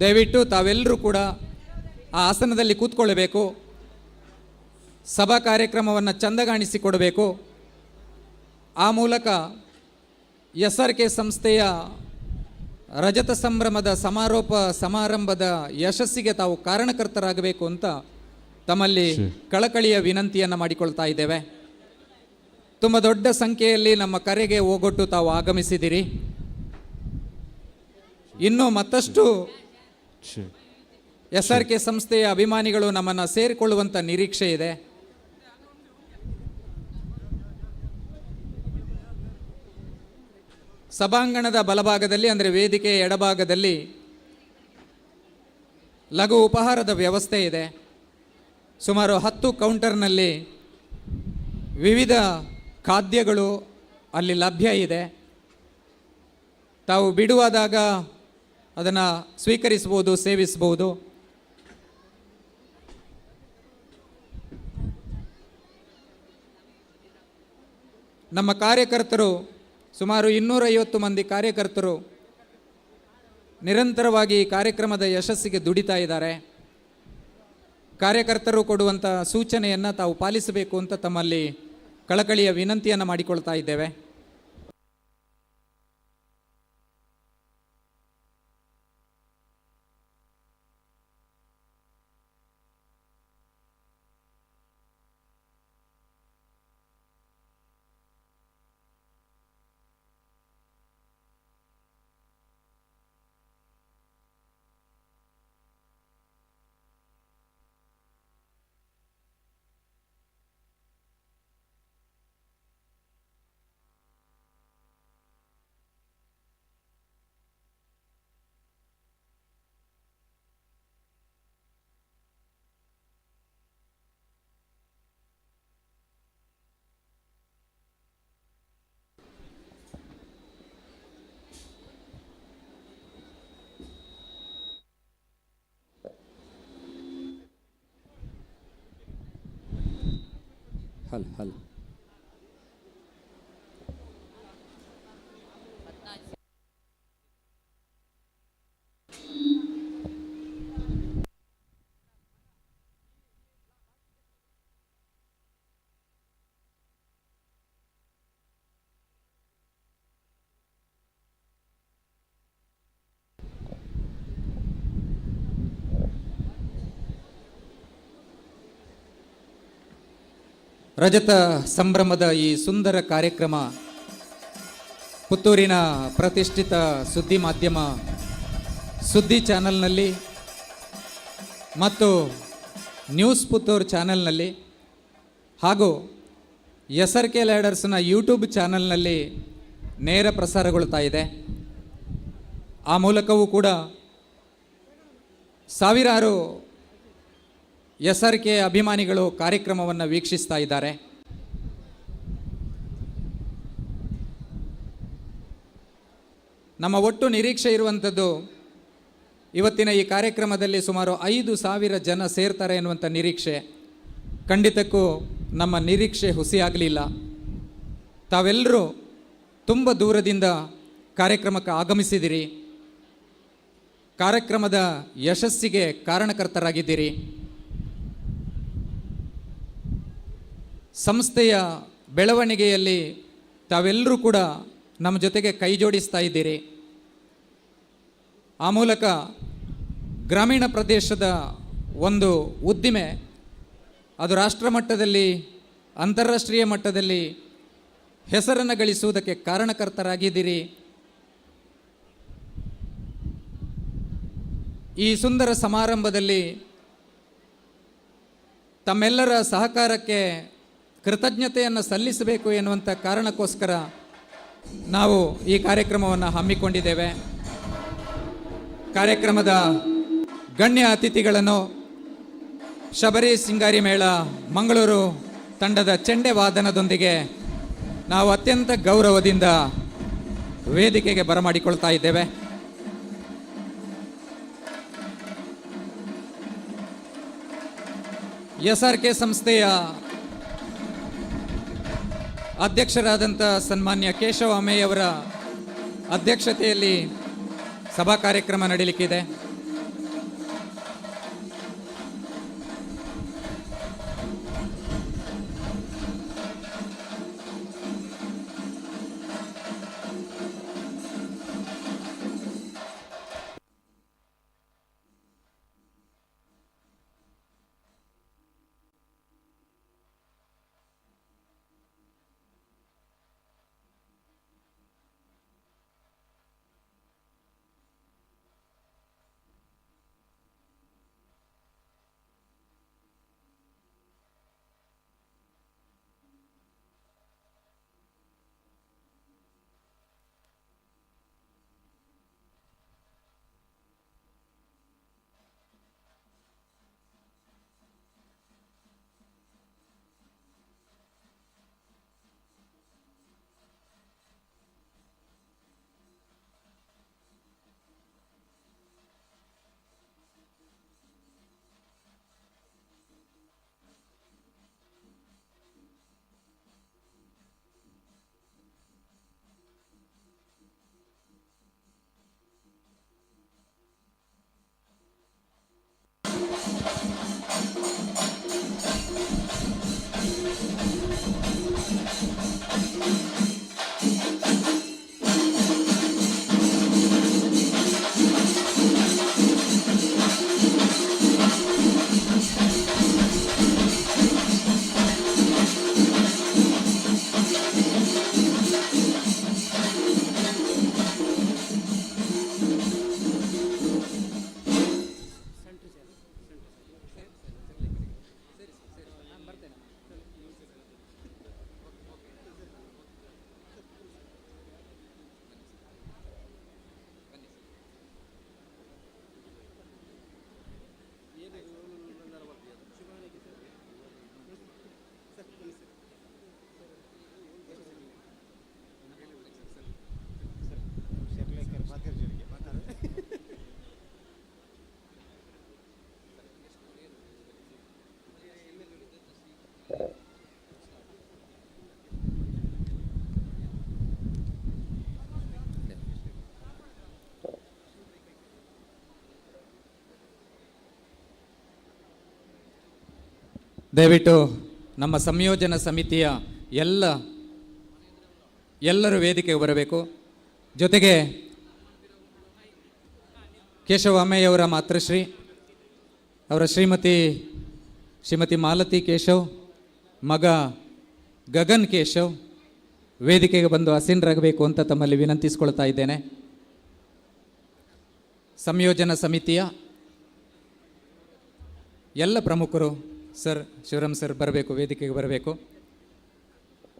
ದಯವಿಟ್ಟು ತಾವೆಲ್ಲರೂ ಕೂಡ ಆ ಆಸನದಲ್ಲಿ ಕೂತ್ಕೊಳ್ಳಬೇಕು. ಸಭಾ ಕಾರ್ಯಕ್ರಮವನ್ನು ಚಂದಗಾಣಿಸಿಕೊಡಬೇಕು. ಆ ಮೂಲಕ SRK ಸಂಸ್ಥೆಯ ರಜತ ಸಂಭ್ರಮದ ಸಮಾರಂಭದ ಯಶಸ್ಸಿಗೆ ತಾವು ಕಾರಣಕರ್ತರಾಗಬೇಕು ಅಂತ ತಮ್ಮಲ್ಲಿ ಕಳಕಳಿಯ ವಿನಂತಿಯನ್ನು ಮಾಡಿಕೊಳ್ತಾ ಇದ್ದೇವೆ. ತುಂಬ ದೊಡ್ಡ ಸಂಖ್ಯೆಯಲ್ಲಿ ನಮ್ಮ ಕರೆಗೆ ಹೋಗೊಟ್ಟು ತಾವು ಆಗಮಿಸಿದಿರಿ. ಇನ್ನೂ ಮತ್ತಷ್ಟು SRK ಸಂಸ್ಥೆಯ ಅಭಿಮಾನಿಗಳು ನಮ್ಮನ್ನು ಸೇರಿಕೊಳ್ಳುವಂಥ ನಿರೀಕ್ಷೆ ಇದೆ. ಸಭಾಂಗಣದ ಬಲಭಾಗದಲ್ಲಿ ಅಂದರೆ ವೇದಿಕೆಯ ಎಡಭಾಗದಲ್ಲಿ ಲಘು ಉಪಹಾರದ ವ್ಯವಸ್ಥೆ ಇದೆ. ಸುಮಾರು 10 ಕೌಂಟರ್ನಲ್ಲಿ ವಿವಿಧ ಖಾದ್ಯಗಳು ಅಲ್ಲಿ ಲಭ್ಯ ಇದೆ. ತಾವು ಬಿಡುವಾದಾಗ ಅದನ್ನು ಸ್ವೀಕರಿಸ್ಬೋದು, ಸೇವಿಸ್ಬೋದು. ನಮ್ಮ ಕಾರ್ಯಕರ್ತರು ಸುಮಾರು 250 ಮಂದಿ ಕಾರ್ಯಕರ್ತರು ನಿರಂತರವಾಗಿ ಈ ಕಾರ್ಯಕ್ರಮದ ಯಶಸ್ಸಿಗೆ ದುಡಿತಾ ಇದ್ದಾರೆ. ಕಾರ್ಯಕರ್ತರು ಕೊಡುವಂಥ ಸೂಚನೆಯನ್ನು ತಾವು ಪಾಲಿಸಬೇಕು ಅಂತ ತಮ್ಮಲ್ಲಿ ಕಳಕಳಿಯ ವಿನಂತಿಯನ್ನು ಮಾಡಿಕೊಳ್ತಾ ಇದ್ದೇವೆ. ಹಲ್ ರಜತ ಸಂಭ್ರಮದ ಈ ಸುಂದರ ಕಾರ್ಯಕ್ರಮ ಪುತ್ತೂರಿನ ಪ್ರತಿಷ್ಠಿತ ಸುದ್ದಿ ಮಾಧ್ಯಮ ಸುದ್ದಿ ಚಾನಲ್ನಲ್ಲಿ ಮತ್ತು ನ್ಯೂಸ್ ಪುತ್ತೂರು ಚಾನಲ್ನಲ್ಲಿ ಹಾಗೂ SRK ಲ್ಯಾಡರ್ಸ್ನ ಯೂಟ್ಯೂಬ್ ಚಾನಲ್ನಲ್ಲಿ ನೇರ ಪ್ರಸಾರಗೊಳ್ತಾ ಇದೆ. ಆ ಮೂಲಕವೂ ಕೂಡ ಸಾವಿರಾರು SRK ಅಭಿಮಾನಿಗಳು ಕಾರ್ಯಕ್ರಮವನ್ನು ವೀಕ್ಷಿಸ್ತಾ ಇದ್ದಾರೆ. ನಮ್ಮ ಒಟ್ಟು ನಿರೀಕ್ಷೆ ಇರುವಂಥದ್ದು ಇವತ್ತಿನ ಈ ಕಾರ್ಯಕ್ರಮದಲ್ಲಿ ಸುಮಾರು 5,000 ಜನ ಸೇರ್ತಾರೆ ಎನ್ನುವಂಥ ನಿರೀಕ್ಷೆ. ಖಂಡಿತಕ್ಕೂ ನಮ್ಮ ನಿರೀಕ್ಷೆ ಹುಸಿಯಾಗಲಿಲ್ಲ. ತಾವೆಲ್ಲರೂ ತುಂಬ ದೂರದಿಂದ ಕಾರ್ಯಕ್ರಮಕ್ಕೆ ಆಗಮಿಸಿದಿರಿ. ಕಾರ್ಯಕ್ರಮದ ಯಶಸ್ಸಿಗೆ ಕಾರಣಕರ್ತರಾಗಿದ್ದೀರಿ. ಸಂಸ್ಥೆಯ ಬೆಳವಣಿಗೆಯಲ್ಲಿ ತಾವೆಲ್ಲರೂ ಕೂಡ ನಮ್ಮ ಜೊತೆಗೆ ಕೈ ಜೋಡಿಸ್ತಾ ಇದ್ದೀರಿ. ಆ ಮೂಲಕ ಗ್ರಾಮೀಣ ಪ್ರದೇಶದ ಒಂದು ಉದ್ದಿಮೆ ಅದು ರಾಷ್ಟ್ರ ಮಟ್ಟದಲ್ಲಿ ಅಂತಾರಾಷ್ಟ್ರೀಯ ಮಟ್ಟದಲ್ಲಿ ಹೆಸರನ್ನು ಗಳಿಸುವುದಕ್ಕೆ ಕಾರಣಕರ್ತರಾಗಿದ್ದೀರಿ. ಈ ಸುಂದರ ಸಮಾರಂಭದಲ್ಲಿ ತಮ್ಮೆಲ್ಲರ ಸಹಕಾರಕ್ಕೆ ಕೃತಜ್ಞತೆಯನ್ನು ಸಲ್ಲಿಸಬೇಕು ಎನ್ನುವಂಥ ಕಾರಣಕ್ಕೋಸ್ಕರ ನಾವು ಈ ಕಾರ್ಯಕ್ರಮವನ್ನು ಹಮ್ಮಿಕೊಂಡಿದ್ದೇವೆ. ಕಾರ್ಯಕ್ರಮದ ಗಣ್ಯ ಅತಿಥಿಗಳನ್ನು ಶಬರಿ ಸಿಂಗಾರಿ ಮೇಳ ಮಂಗಳೂರು ತಂಡದ ಚೆಂಡೆ ವಾದನದೊಂದಿಗೆ ನಾವು ಅತ್ಯಂತ ಗೌರವದಿಂದ ವೇದಿಕೆಗೆ ಬರಮಾಡಿಕೊಳ್ತಾ ಇದ್ದೇವೆ. SRK ಸಂಸ್ಥೆಯ ಅಧ್ಯಕ್ಷರಾದಂಥ ಸನ್ಮಾನ್ಯ ಕೇಶವ ಅಮೇಯವರ ಅಧ್ಯಕ್ಷತೆಯಲ್ಲಿ ಸಭಾ ಕಾರ್ಯಕ್ರಮ ನಡೀಲಿಕ್ಕಿದೆ. ದಯವಿಟ್ಟು ನಮ್ಮ ಸಂಯೋಜನಾ ಸಮಿತಿಯ ಎಲ್ಲರೂ ವೇದಿಕೆಗೆ ಬರಬೇಕು. ಜೊತೆಗೆ ಕೇಶವ ಅಮ್ಮಯ್ಯವರ ಮಾತೃಶ್ರೀ ಅವರ ಶ್ರೀಮತಿ ಮಾಲತಿ ಕೇಶವ್, ಮಗ ಗಗನ್ ಕೇಶವ್ ವೇದಿಕೆಗೆ ಬಂದು ಆಸೀನರಾಗಬೇಕು ಅಂತ ತಮ್ಮಲ್ಲಿ ವಿನಂತಿಸಿಕೊಳ್ತಾ ಇದ್ದೇನೆ. ಸಂಯೋಜನಾ ಸಮಿತಿಯ ಎಲ್ಲ ಪ್ರಮುಖರು ಸರ್, ಶಿವರಾಮ್ ಸರ್ ಬರಬೇಕು, ವೇದಿಕೆಗೆ ಬರಬೇಕು.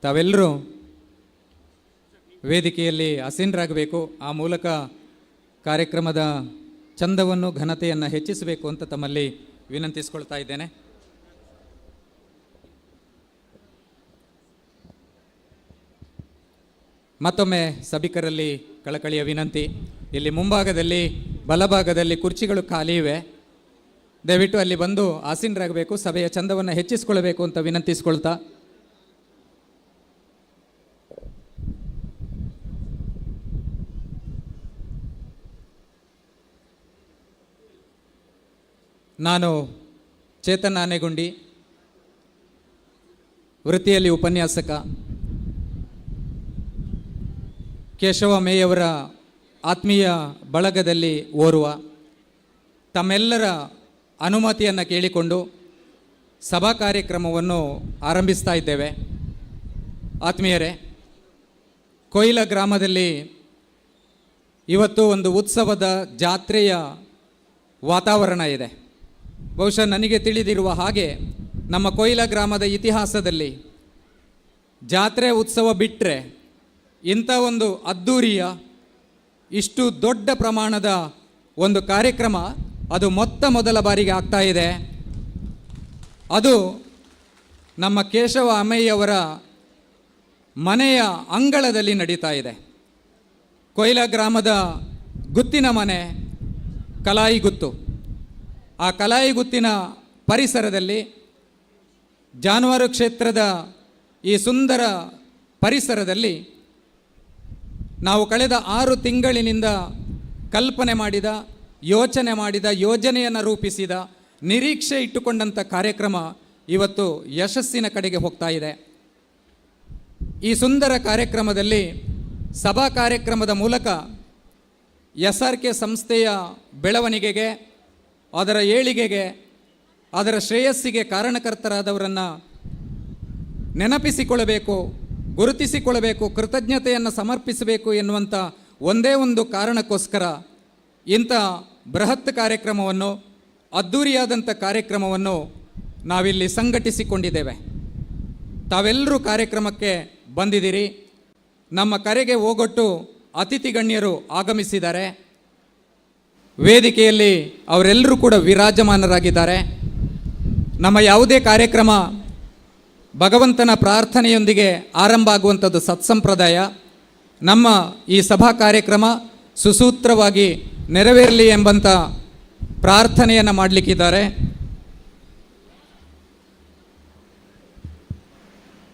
ತಾವೆಲ್ಲರೂ ವೇದಿಕೆಯಲ್ಲಿ ಆಸೀನರಾಗಬೇಕು. ಆ ಮೂಲಕ ಕಾರ್ಯಕ್ರಮದ ಚಂದವನ್ನು ಘನತೆಯನ್ನು ಹೆಚ್ಚಿಸಬೇಕು ಅಂತ ತಮ್ಮಲ್ಲಿ ವಿನಂತಿಸಿಕೊಳ್ತಾ ಇದ್ದೇನೆ. ಮತ್ತೊಮ್ಮೆ ಸಭಿಕರಲ್ಲಿ ಕಳಕಳಿಯ ವಿನಂತಿ, ಇಲ್ಲಿ ಮುಂಭಾಗದಲ್ಲಿ ಬಲಭಾಗದಲ್ಲಿ ಕುರ್ಚಿಗಳು ಖಾಲಿ ಇವೆ. ದಯವಿಟ್ಟು ಅಲ್ಲಿ ಬಂದು ಆಸೀನರಾಗಬೇಕು, ಸಭೆಯ ಚಂದವನ್ನು ಹೆಚ್ಚಿಸಿಕೊಳ್ಳಬೇಕು ಅಂತ ವಿನಂತಿಸಿಕೊಳ್ತಾ ನಾನು ಚೇತನ್ ಆನೆಗುಂಡಿ, ವೃತ್ತಿಯಲ್ಲಿ ಉಪನ್ಯಾಸಕ, ಕೇಶವ ಮೇಯವರ ಆತ್ಮೀಯ ಬಳಗದಲ್ಲಿ ಓರ್ವ, ತಮ್ಮೆಲ್ಲರ ಅನುಮತಿಯನ್ನು ಕೇಳಿಕೊಂಡು ಸಭಾ ಕಾರ್ಯಕ್ರಮವನ್ನು ಆರಂಭಿಸ್ತಾ ಇದ್ದೇವೆ. ಆತ್ಮೀಯರೇ, ಕೊಯ್ಲ ಗ್ರಾಮದಲ್ಲಿ ಇವತ್ತು ಒಂದು ಉತ್ಸವದ ಜಾತ್ರೆಯ ವಾತಾವರಣ ಇದೆ. ಬಹುಶಃ ನನಗೆ ತಿಳಿದಿರುವ ಹಾಗೆ ನಮ್ಮ ಕೊಯ್ಲ ಗ್ರಾಮದ ಇತಿಹಾಸದಲ್ಲಿ ಜಾತ್ರೆ ಉತ್ಸವ ಬಿಟ್ಟರೆ ಇಂಥ ಒಂದು ಅದ್ಧೂರಿಯ ಇಷ್ಟು ದೊಡ್ಡ ಪ್ರಮಾಣದ ಒಂದು ಕಾರ್ಯಕ್ರಮ ಅದು ಮೊದಲ ಬಾರಿಗೆ ಆಗ್ತಾ ಇದೆ. ಅದು ನಮ್ಮ ಕೇಶವ ಅಮ್ಮಯ್ಯವರ ಮನೆಯ ಅಂಗಳದಲ್ಲಿ ನಡೀತಾ ಇದೆ. ಕೊಯ್ಲ ಗ್ರಾಮದ ಗುತ್ತಿನ ಮನೆ ಕಲಾಯಿ ಗುತ್ತು. ಆ ಕಲಾಯಿ ಗುತ್ತಿನ ಪರಿಸರದಲ್ಲಿ, ಜಾನುವಾರು ಕ್ಷೇತ್ರದ ಈ ಸುಂದರ ಪರಿಸರದಲ್ಲಿ ನಾವು ಕಳೆದ 6 ತಿಂಗಳಿನಿಂದ ಕಲ್ಪನೆ ಮಾಡಿದ, ಯೋಚನೆ ಮಾಡಿದ, ಯೋಜನೆಯನ್ನು ರೂಪಿಸಿದ, ನಿರೀಕ್ಷೆ ಇಟ್ಟುಕೊಂಡಂಥ ಕಾರ್ಯಕ್ರಮ ಇವತ್ತು ಯಶಸ್ಸಿನ ಕಡೆಗೆ ಹೋಗ್ತಾ ಇದೆ. ಈ ಸುಂದರ ಕಾರ್ಯಕ್ರಮದಲ್ಲಿ ಸಭಾ ಕಾರ್ಯಕ್ರಮದ ಮೂಲಕ SRK ಸಂಸ್ಥೆಯ ಬೆಳವಣಿಗೆಗೆ, ಅದರ ಏಳಿಗೆಗೆ, ಅದರ ಶ್ರೇಯಸ್ಸಿಗೆ ಕಾರಣಕರ್ತರಾದವರನ್ನು ನೆನಪಿಸಿಕೊಳ್ಳಬೇಕು, ಗುರುತಿಸಿಕೊಳ್ಳಬೇಕು, ಕೃತಜ್ಞತೆಯನ್ನು ಸಮರ್ಪಿಸಬೇಕು ಎನ್ನುವಂಥ ಒಂದೇ ಒಂದು ಕಾರಣಕ್ಕೋಸ್ಕರ ಇಂಥ ಬೃಹತ್ ಕಾರ್ಯಕ್ರಮವನ್ನು, ಅದ್ಧೂರಿಯಾದಂಥ ಕಾರ್ಯಕ್ರಮವನ್ನು ನಾವಿಲ್ಲಿ ಸಂಘಟಿಸಿಕೊಂಡಿದ್ದೇವೆ. ತಾವೆಲ್ಲರೂ ಕಾರ್ಯಕ್ರಮಕ್ಕೆ ಬಂದಿದ್ದೀರಿ. ನಮ್ಮ ಕರೆಗೆ ಓಗೊಟ್ಟು ಅತಿಥಿ ಗಣ್ಯರು ಆಗಮಿಸಿದ್ದಾರೆ. ವೇದಿಕೆಯಲ್ಲಿ ಅವರೆಲ್ಲರೂ ಕೂಡ ವಿರಾಜಮಾನರಾಗಿದ್ದಾರೆ. ನಮ್ಮ ಯಾವುದೇ ಕಾರ್ಯಕ್ರಮ ಭಗವಂತನ ಪ್ರಾರ್ಥನೆಯೊಂದಿಗೆ ಆರಂಭ ಆಗುವಂಥದ್ದು ಸತ್ಸಂಪ್ರದಾಯ. ನಮ್ಮ ಈ ಸಭಾ ಕಾರ್ಯಕ್ರಮ ಸುಸೂತ್ರವಾಗಿ ನೆರವೇರಲಿ ಎಂಬಂಥ ಪ್ರಾರ್ಥನೆಯನ್ನು ಮಾಡಲಿಕ್ಕಿದ್ದಾರೆ.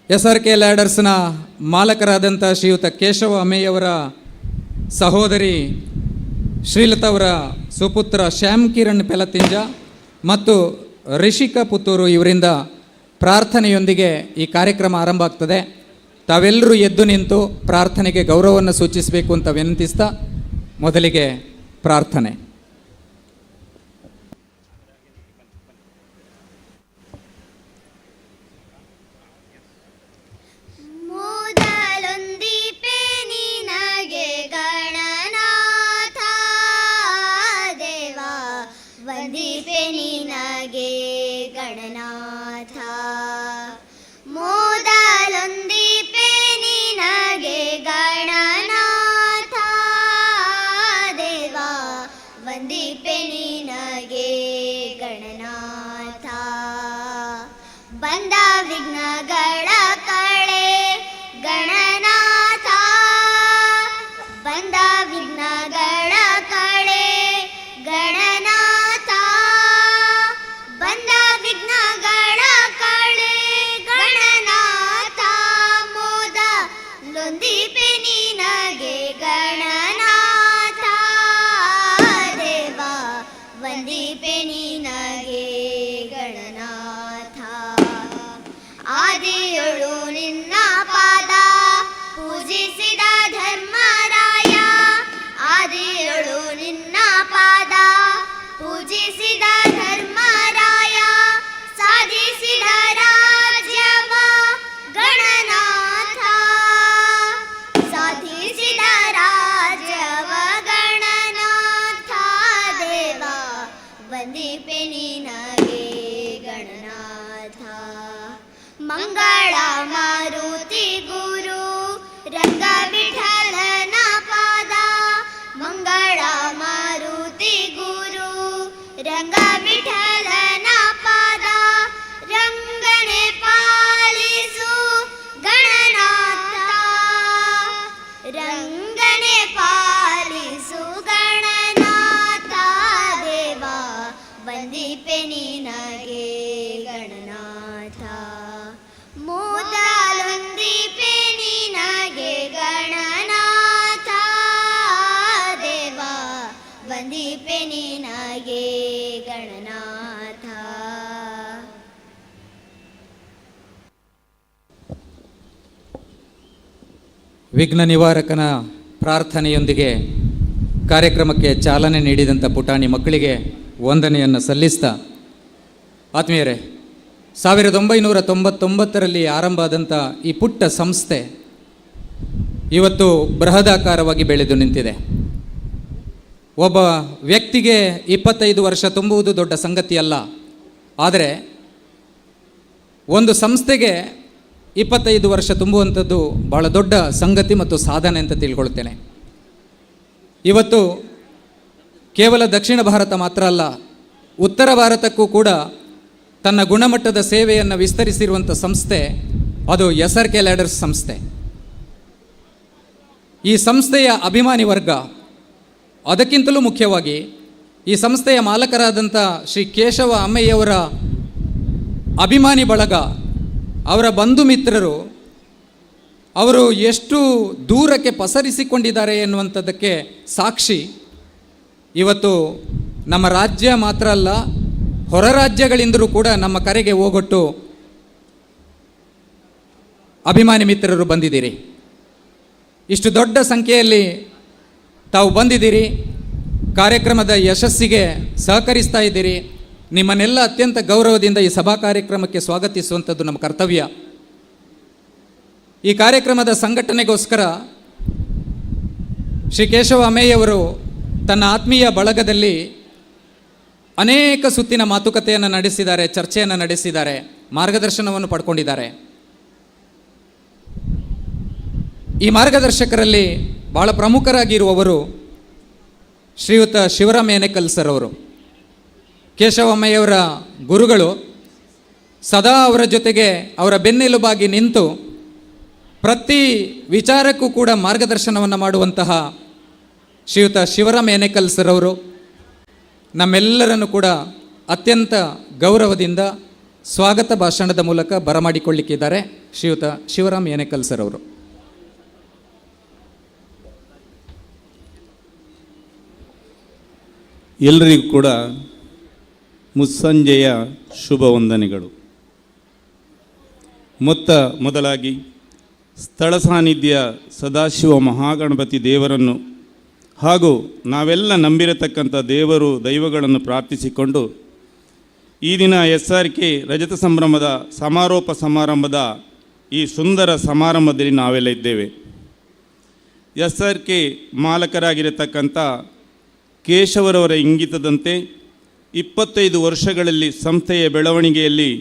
SRK ಲ್ಯಾಡರ್ಸ್ನ ಮಾಲಕರಾದಂಥ ಶ್ರೀಯುತ ಕೇಶವ ಅಮ್ಮಯ್ಯವರ ಸಹೋದರಿ ಶ್ರೀಲತಾ ಅವರ ಸುಪುತ್ರ ಶ್ಯಾಮ್ ಕಿರಣ್ ಪೆಲತಿಂಜ ಮತ್ತು ರಿಷಿಕಾ ಪುತ್ತೂರು ಇವರಿಂದ ಪ್ರಾರ್ಥನೆಯೊಂದಿಗೆ ಈ ಕಾರ್ಯಕ್ರಮ ಆರಂಭ ಆಗ್ತದೆ. ತಾವೆಲ್ಲರೂ ಎದ್ದು ನಿಂತು ಪ್ರಾರ್ಥನೆಗೆ ಗೌರವವನ್ನು ಸೂಚಿಸಬೇಕು ಅಂತ ವಿನಂತಿಸ್ತಾ ಮೊದಲಿಗೆ ಪ್ರಾರ್ಥನೆ. ಬಂದ ವಿಘ್ನಗಳ ಕಳೆ ಗಣನಾಥ, ಬಂದ ವಿಘ್ನಗಳ ಕಳೆ ಗಣನಾಥ, ಬಂದ ವಿಘ್ನಗಳ ಕಳೆ ಗಣನಾಥ, ಮೋದ ಲೊಂದಿಪೆ ನಿನಗೆ ಗಣನಾಥ, ದೇವ ವಂದಿಪೆ ನಿನಗೆ ಗಣನಾಥ. ಆದಿಯೊಳು ನಿನ್ನ ಪಾದ ಪೂಜಿಸಿದ ಧರ್ಮರಾಯ, ಆದಿಯೊಳು ನಿನ್ನ ಪಾದ ಪೂಜಿಸಿದ ಧರ್ಮರಾಯ, ಸಾಧಿಸಿದ ರಾಜ್ಯವ ಗಣನಾಥ, ಸಾಧಿಸಿದ ರಾಜ್ಯವ ಗಣನಾಥ, ದೇವ ವಂದಿಪೆ ನಿನಗೆ ಗಣನಾಥ. ಮಂಗಳ ಮಾರುತಿ ಗುರು ರಂಗ ವಿಠಲನ ಪಾದ, ಮಂಗಳ ಮಾರುತಿ ಗುರು ರಂಗ ವಿಠಲನ ಪಾದ, ರಂಗನೆ ಪಾಲಿಸು ಗಣನಾಥ, ರಂಗನೆ ಪಾಲಿಸು ಗಣನಾಥ, ದೇವ ವಂದಿಪೆ ನಿನಗೆ ಗಣನಾಥ, ಮೊದಲೊಂದಿಪೆ ನಿನಗೆ ಗಣನಾಥ, ದೇವ ವಂದಿಪೆ ನಿನಗೆ ಗಣನಾಥ. ವಿಘ್ನ ನಿವಾರಕನ ಪ್ರಾರ್ಥನೆಯೊಂದಿಗೆ ಕಾರ್ಯಕ್ರಮಕ್ಕೆ ಚಾಲನೆ ನೀಡಿದಂಥ ಪುಟಾಣಿ ಮಕ್ಕಳಿಗೆ ವಂದನೆಯನ್ನು ಸಲ್ಲಿಸ್ತಾ, ಆತ್ಮೀಯರೇ, 1999ರಲ್ಲಿ ಆರಂಭ ಆದಂಥ ಈ ಪುಟ್ಟ ಸಂಸ್ಥೆ ಇವತ್ತು ಬೃಹದಾಕಾರವಾಗಿ ಬೆಳೆದು ನಿಂತಿದೆ. ಒಬ್ಬ ವ್ಯಕ್ತಿಗೆ 25 ವರ್ಷ ತುಂಬುವುದು ದೊಡ್ಡ ಸಂಗತಿಯಲ್ಲ, ಆದರೆ ಒಂದು ಸಂಸ್ಥೆಗೆ 25 ವರ್ಷ ತುಂಬುವಂಥದ್ದು ಭಾಳ ದೊಡ್ಡ ಸಂಗತಿ ಮತ್ತು ಸಾಧನೆ ಅಂತ ತಿಳ್ಕೊಳ್ತೇನೆ. ಇವತ್ತು ಕೇವಲ ದಕ್ಷಿಣ ಭಾರತ ಮಾತ್ರ ಅಲ್ಲ, ಉತ್ತರ ಭಾರತಕ್ಕೂ ಕೂಡ ತನ್ನ ಗುಣಮಟ್ಟದ ಸೇವೆಯನ್ನು ವಿಸ್ತರಿಸಿರುವಂಥ ಸಂಸ್ಥೆ ಅದು SRK ಲ್ಯಾಡರ್ಸ್ ಸಂಸ್ಥೆ. ಈ ಸಂಸ್ಥೆಯ ಅಭಿಮಾನಿ ವರ್ಗ, ಅದಕ್ಕಿಂತಲೂ ಮುಖ್ಯವಾಗಿ ಈ ಸಂಸ್ಥೆಯ ಮಾಲಕರಾದಂಥ ಶ್ರೀ ಕೇಶವ ಅಮ್ಮಯ್ಯವರ ಅಭಿಮಾನಿ ಬಳಗ, ಅವರ ಬಂಧು ಮಿತ್ರರು, ಅವರು ಎಷ್ಟು ದೂರಕ್ಕೆ ಪಸರಿಸಿಕೊಂಡಿದ್ದಾರೆ ಎನ್ನುವಂಥದ್ದಕ್ಕೆ ಸಾಕ್ಷಿ ಇವತ್ತು ನಮ್ಮ ರಾಜ್ಯ ಮಾತ್ರ ಅಲ್ಲ, ಹೊರ ರಾಜ್ಯಗಳಿಂದಲೂ ಕೂಡ ನಮ್ಮ ಕರೆಗೆ ಹೋಗೊಟ್ಟು ಅಭಿಮಾನಿ ಮಿತ್ರರು ಬಂದಿದ್ದೀರಿ. ಇಷ್ಟು ದೊಡ್ಡ ಸಂಖ್ಯೆಯಲ್ಲಿ ತಾವು ಬಂದಿದ್ದೀರಿ, ಕಾರ್ಯಕ್ರಮದ ಯಶಸ್ಸಿಗೆ ಸಹಕರಿಸ್ತಾ ಇದ್ದೀರಿ. ನಿಮ್ಮನ್ನೆಲ್ಲ ಅತ್ಯಂತ ಗೌರವದಿಂದ ಈ ಸಭಾ ಕಾರ್ಯಕ್ರಮಕ್ಕೆ ಸ್ವಾಗತಿಸುವಂಥದ್ದು ನಮ್ಮ ಕರ್ತವ್ಯ. ಈ ಕಾರ್ಯಕ್ರಮದ ಸಂಘಟನೆಗೋಸ್ಕರ ಶ್ರೀ ಕೇಶವ ಅಮ್ಮಯ್ಯವರು ತನ್ನ ಆತ್ಮೀಯ ಬಳಗದಲ್ಲಿ ಅನೇಕ ಸುತ್ತಿನ ಮಾತುಕತೆಯನ್ನು ನಡೆಸಿದ್ದಾರೆ, ಚರ್ಚೆಯನ್ನು ನಡೆಸಿದ್ದಾರೆ, ಮಾರ್ಗದರ್ಶನವನ್ನು ಪಡ್ಕೊಂಡಿದ್ದಾರೆ. ಈ ಮಾರ್ಗದರ್ಶಕರಲ್ಲಿ ಭಾಳ ಪ್ರಮುಖರಾಗಿರುವವರು ಶ್ರೀಯುತ ಶಿವರಾಮ್ ಏನೆಕಲ್ ಸರ್ ಅವರು. ಕೇಶವಮ್ಮಯ್ಯವರ ಗುರುಗಳು, ಸದಾ ಅವರ ಜೊತೆಗೆ ಅವರ ಬೆನ್ನೆಲುಬಾಗಿ ನಿಂತು ಪ್ರತಿ ವಿಚಾರಕ್ಕೂ ಕೂಡ ಮಾರ್ಗದರ್ಶನವನ್ನು ಮಾಡುವಂತಹ ಶ್ರೀಯುತ ಶಿವರಾಮ್ ಏನೆಕಲ್ ಸರ್ ಅವರು ನಮ್ಮೆಲ್ಲರನ್ನು ಕೂಡ ಅತ್ಯಂತ ಗೌರವದಿಂದ ಸ್ವಾಗತ ಭಾಷಣದ ಮೂಲಕ ಬರಮಾಡಿಕೊಳ್ಳಿಕ್ಕಿದ್ದಾರೆ. ಶ್ರೀಯುತ ಶಿವರಾಮ್ ಏನೆಕಲ್ ಸರ್ ಅವರು. ಎಲ್ಲರಿಗೂ ಕೂಡ ಮುಸ್ಸಂಜೆಯ ಶುಭ ವಂದನೆಗಳು. ಮೊದಲಾಗಿ ಸ್ಥಳ ಸಾನ್ನಿಧ್ಯ ಸದಾಶಿವ ಮಹಾಗಣಪತಿ ದೇವರನ್ನು ಹಾಗೂ ನಾವೆಲ್ಲ ನಂಬಿರತಕ್ಕಂಥ ದೈವಗಳನ್ನು ಪ್ರಾರ್ಥಿಸಿಕೊಂಡು ಈ ದಿನ SRK ರಜತ ಸಂಭ್ರಮದ ಸಮಾರೋಪ ಸಮಾರಂಭದ ಈ ಸುಂದರ ಸಮಾರಂಭದಲ್ಲಿ ನಾವೆಲ್ಲ ಇದ್ದೇವೆ. SRK ಮಾಲಕರಾಗಿರತಕ್ಕಂಥ ಕೇಶವರವರ ಇಂಗಿತದಂತೆ 25 ವರ್ಷಗಳಲ್ಲಿ ಸಂಸ್ಥೆಯ ಬೆಳವಣಿಗೆಯಲ್ಲಿ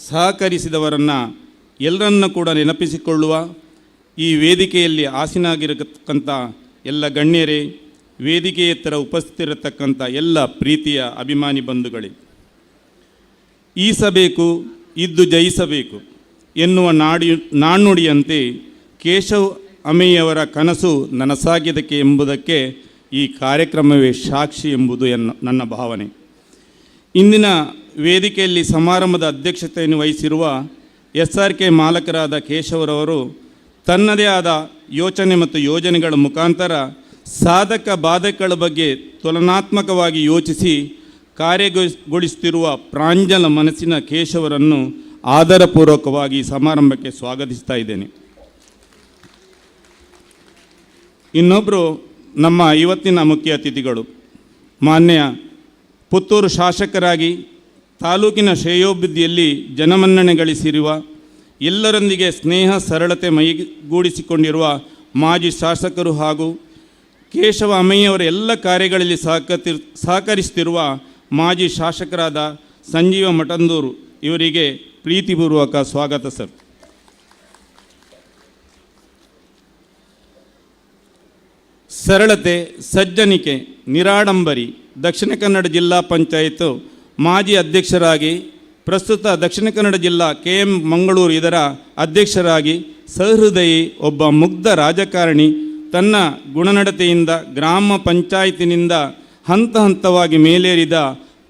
ಸಹಕರಿಸಿದವರನ್ನು ಎಲ್ಲರನ್ನ ಕೂಡ ನೆನಪಿಸಿಕೊಳ್ಳುವ ಈ ವೇದಿಕೆಯಲ್ಲಿ ಆಸೀನಾಗಿರತಕ್ಕಂಥ ಎಲ್ಲ ಗಣ್ಯರೇ, ವೇದಿಕೆಯ ಎತ್ತರ ಉಪಸ್ಥಿತಿರತಕ್ಕಂಥ ಎಲ್ಲ ಪ್ರೀತಿಯ ಅಭಿಮಾನಿ ಬಂಧುಗಳೇ, ಈಸಬೇಕು ಇದ್ದು ಜಯಿಸಬೇಕು ಎನ್ನುವ ನಾಣ್ಣುಡಿಯಂತೆ ಕೇಶವ್ ಅಮ್ಮಯ್ಯವರ ಕನಸು ನನಸಾಗಿದ್ದಕ್ಕೆ ಎಂಬುದಕ್ಕೆ ಈ ಕಾರ್ಯಕ್ರಮವೇ ಸಾಕ್ಷಿ ಎಂಬುದು ನನ್ನ ಭಾವನೆ. ಇಂದಿನ ವೇದಿಕೆಯಲ್ಲಿ ಸಮಾರಂಭದ ಅಧ್ಯಕ್ಷತೆಯನ್ನು ವಹಿಸಿರುವ SRK ಮಾಲಕರಾದ ಕೇಶವರವರು ತನ್ನದೇ ಆದ ಯೋಚನೆ ಮತ್ತು ಯೋಜನೆಗಳ ಮುಖಾಂತರ ಸಾಧಕ ಬಾಧಕಗಳ ಬಗ್ಗೆ ತುಲನಾತ್ಮಕವಾಗಿ ಯೋಚಿಸಿ ಕಾರ್ಯಗೊಳಿಸುತ್ತಿರುವ ಪ್ರಾಂಜಲ ಮನಸ್ಸಿನ ಕೇಶವರನ್ನು ಆದರಪೂರ್ವಕವಾಗಿ ಸಮಾರಂಭಕ್ಕೆ ಸ್ವಾಗತಿಸ್ತಾ ಇದ್ದೇನೆ. ಇನ್ನೊಬ್ಬರು ನಮ್ಮ ಇವತ್ತಿನ ಮುಖ್ಯ ಅತಿಥಿಗಳು, ಮಾನ್ಯ ಪುತ್ತೂರು ಶಾಸಕರಾಗಿ ತಾಲೂಕಿನ ಶ್ರೇಯೋಭಿವೃದ್ಧಿಯಲ್ಲಿ ಜನಮನ್ನಣೆ ಗಳಿಸಿರುವ, ಎಲ್ಲರೊಂದಿಗೆ ಸ್ನೇಹ ಸರಳತೆ ಮೈಗೂಡಿಸಿಕೊಂಡಿರುವ ಮಾಜಿ ಶಾಸಕರು ಹಾಗೂ ಕೇಶವ ಅಮ್ಮಯ್ಯವರ ಎಲ್ಲ ಕಾರ್ಯಗಳಲ್ಲಿ ಸಹಕರಿಸುತ್ತಿರುವ ಮಾಜಿ ಶಾಸಕರಾದ ಸಂಜೀವ ಮಠಂದೂರು ಇವರಿಗೆ ಪ್ರೀತಿಪೂರ್ವಕ ಸ್ವಾಗತ ಸರ್. ಸರಳತೆ, ಸಜ್ಜನಿಕೆ, ನಿರಾಡಂಬರಿ, ದಕ್ಷಿಣ ಕನ್ನಡ ಜಿಲ್ಲಾ ಪಂಚಾಯತ್ ಮಾಜಿ ಅಧ್ಯಕ್ಷರಾಗಿ, ಪ್ರಸ್ತುತ ದಕ್ಷಿಣ ಕನ್ನಡ ಜಿಲ್ಲಾ KM ಮಂಗಳೂರು ಇದರ ಅಧ್ಯಕ್ಷರಾಗಿ, ಸಹೃದಯಿ, ಒಬ್ಬ ಮುಗ್ಧ ರಾಜಕಾರಣಿ, ತನ್ನ ಗುಣನಡತೆಯಿಂದ ಗ್ರಾಮ ಪಂಚಾಯತಿನಿಂದ ಹಂತ ಹಂತವಾಗಿ ಮೇಲೇರಿದ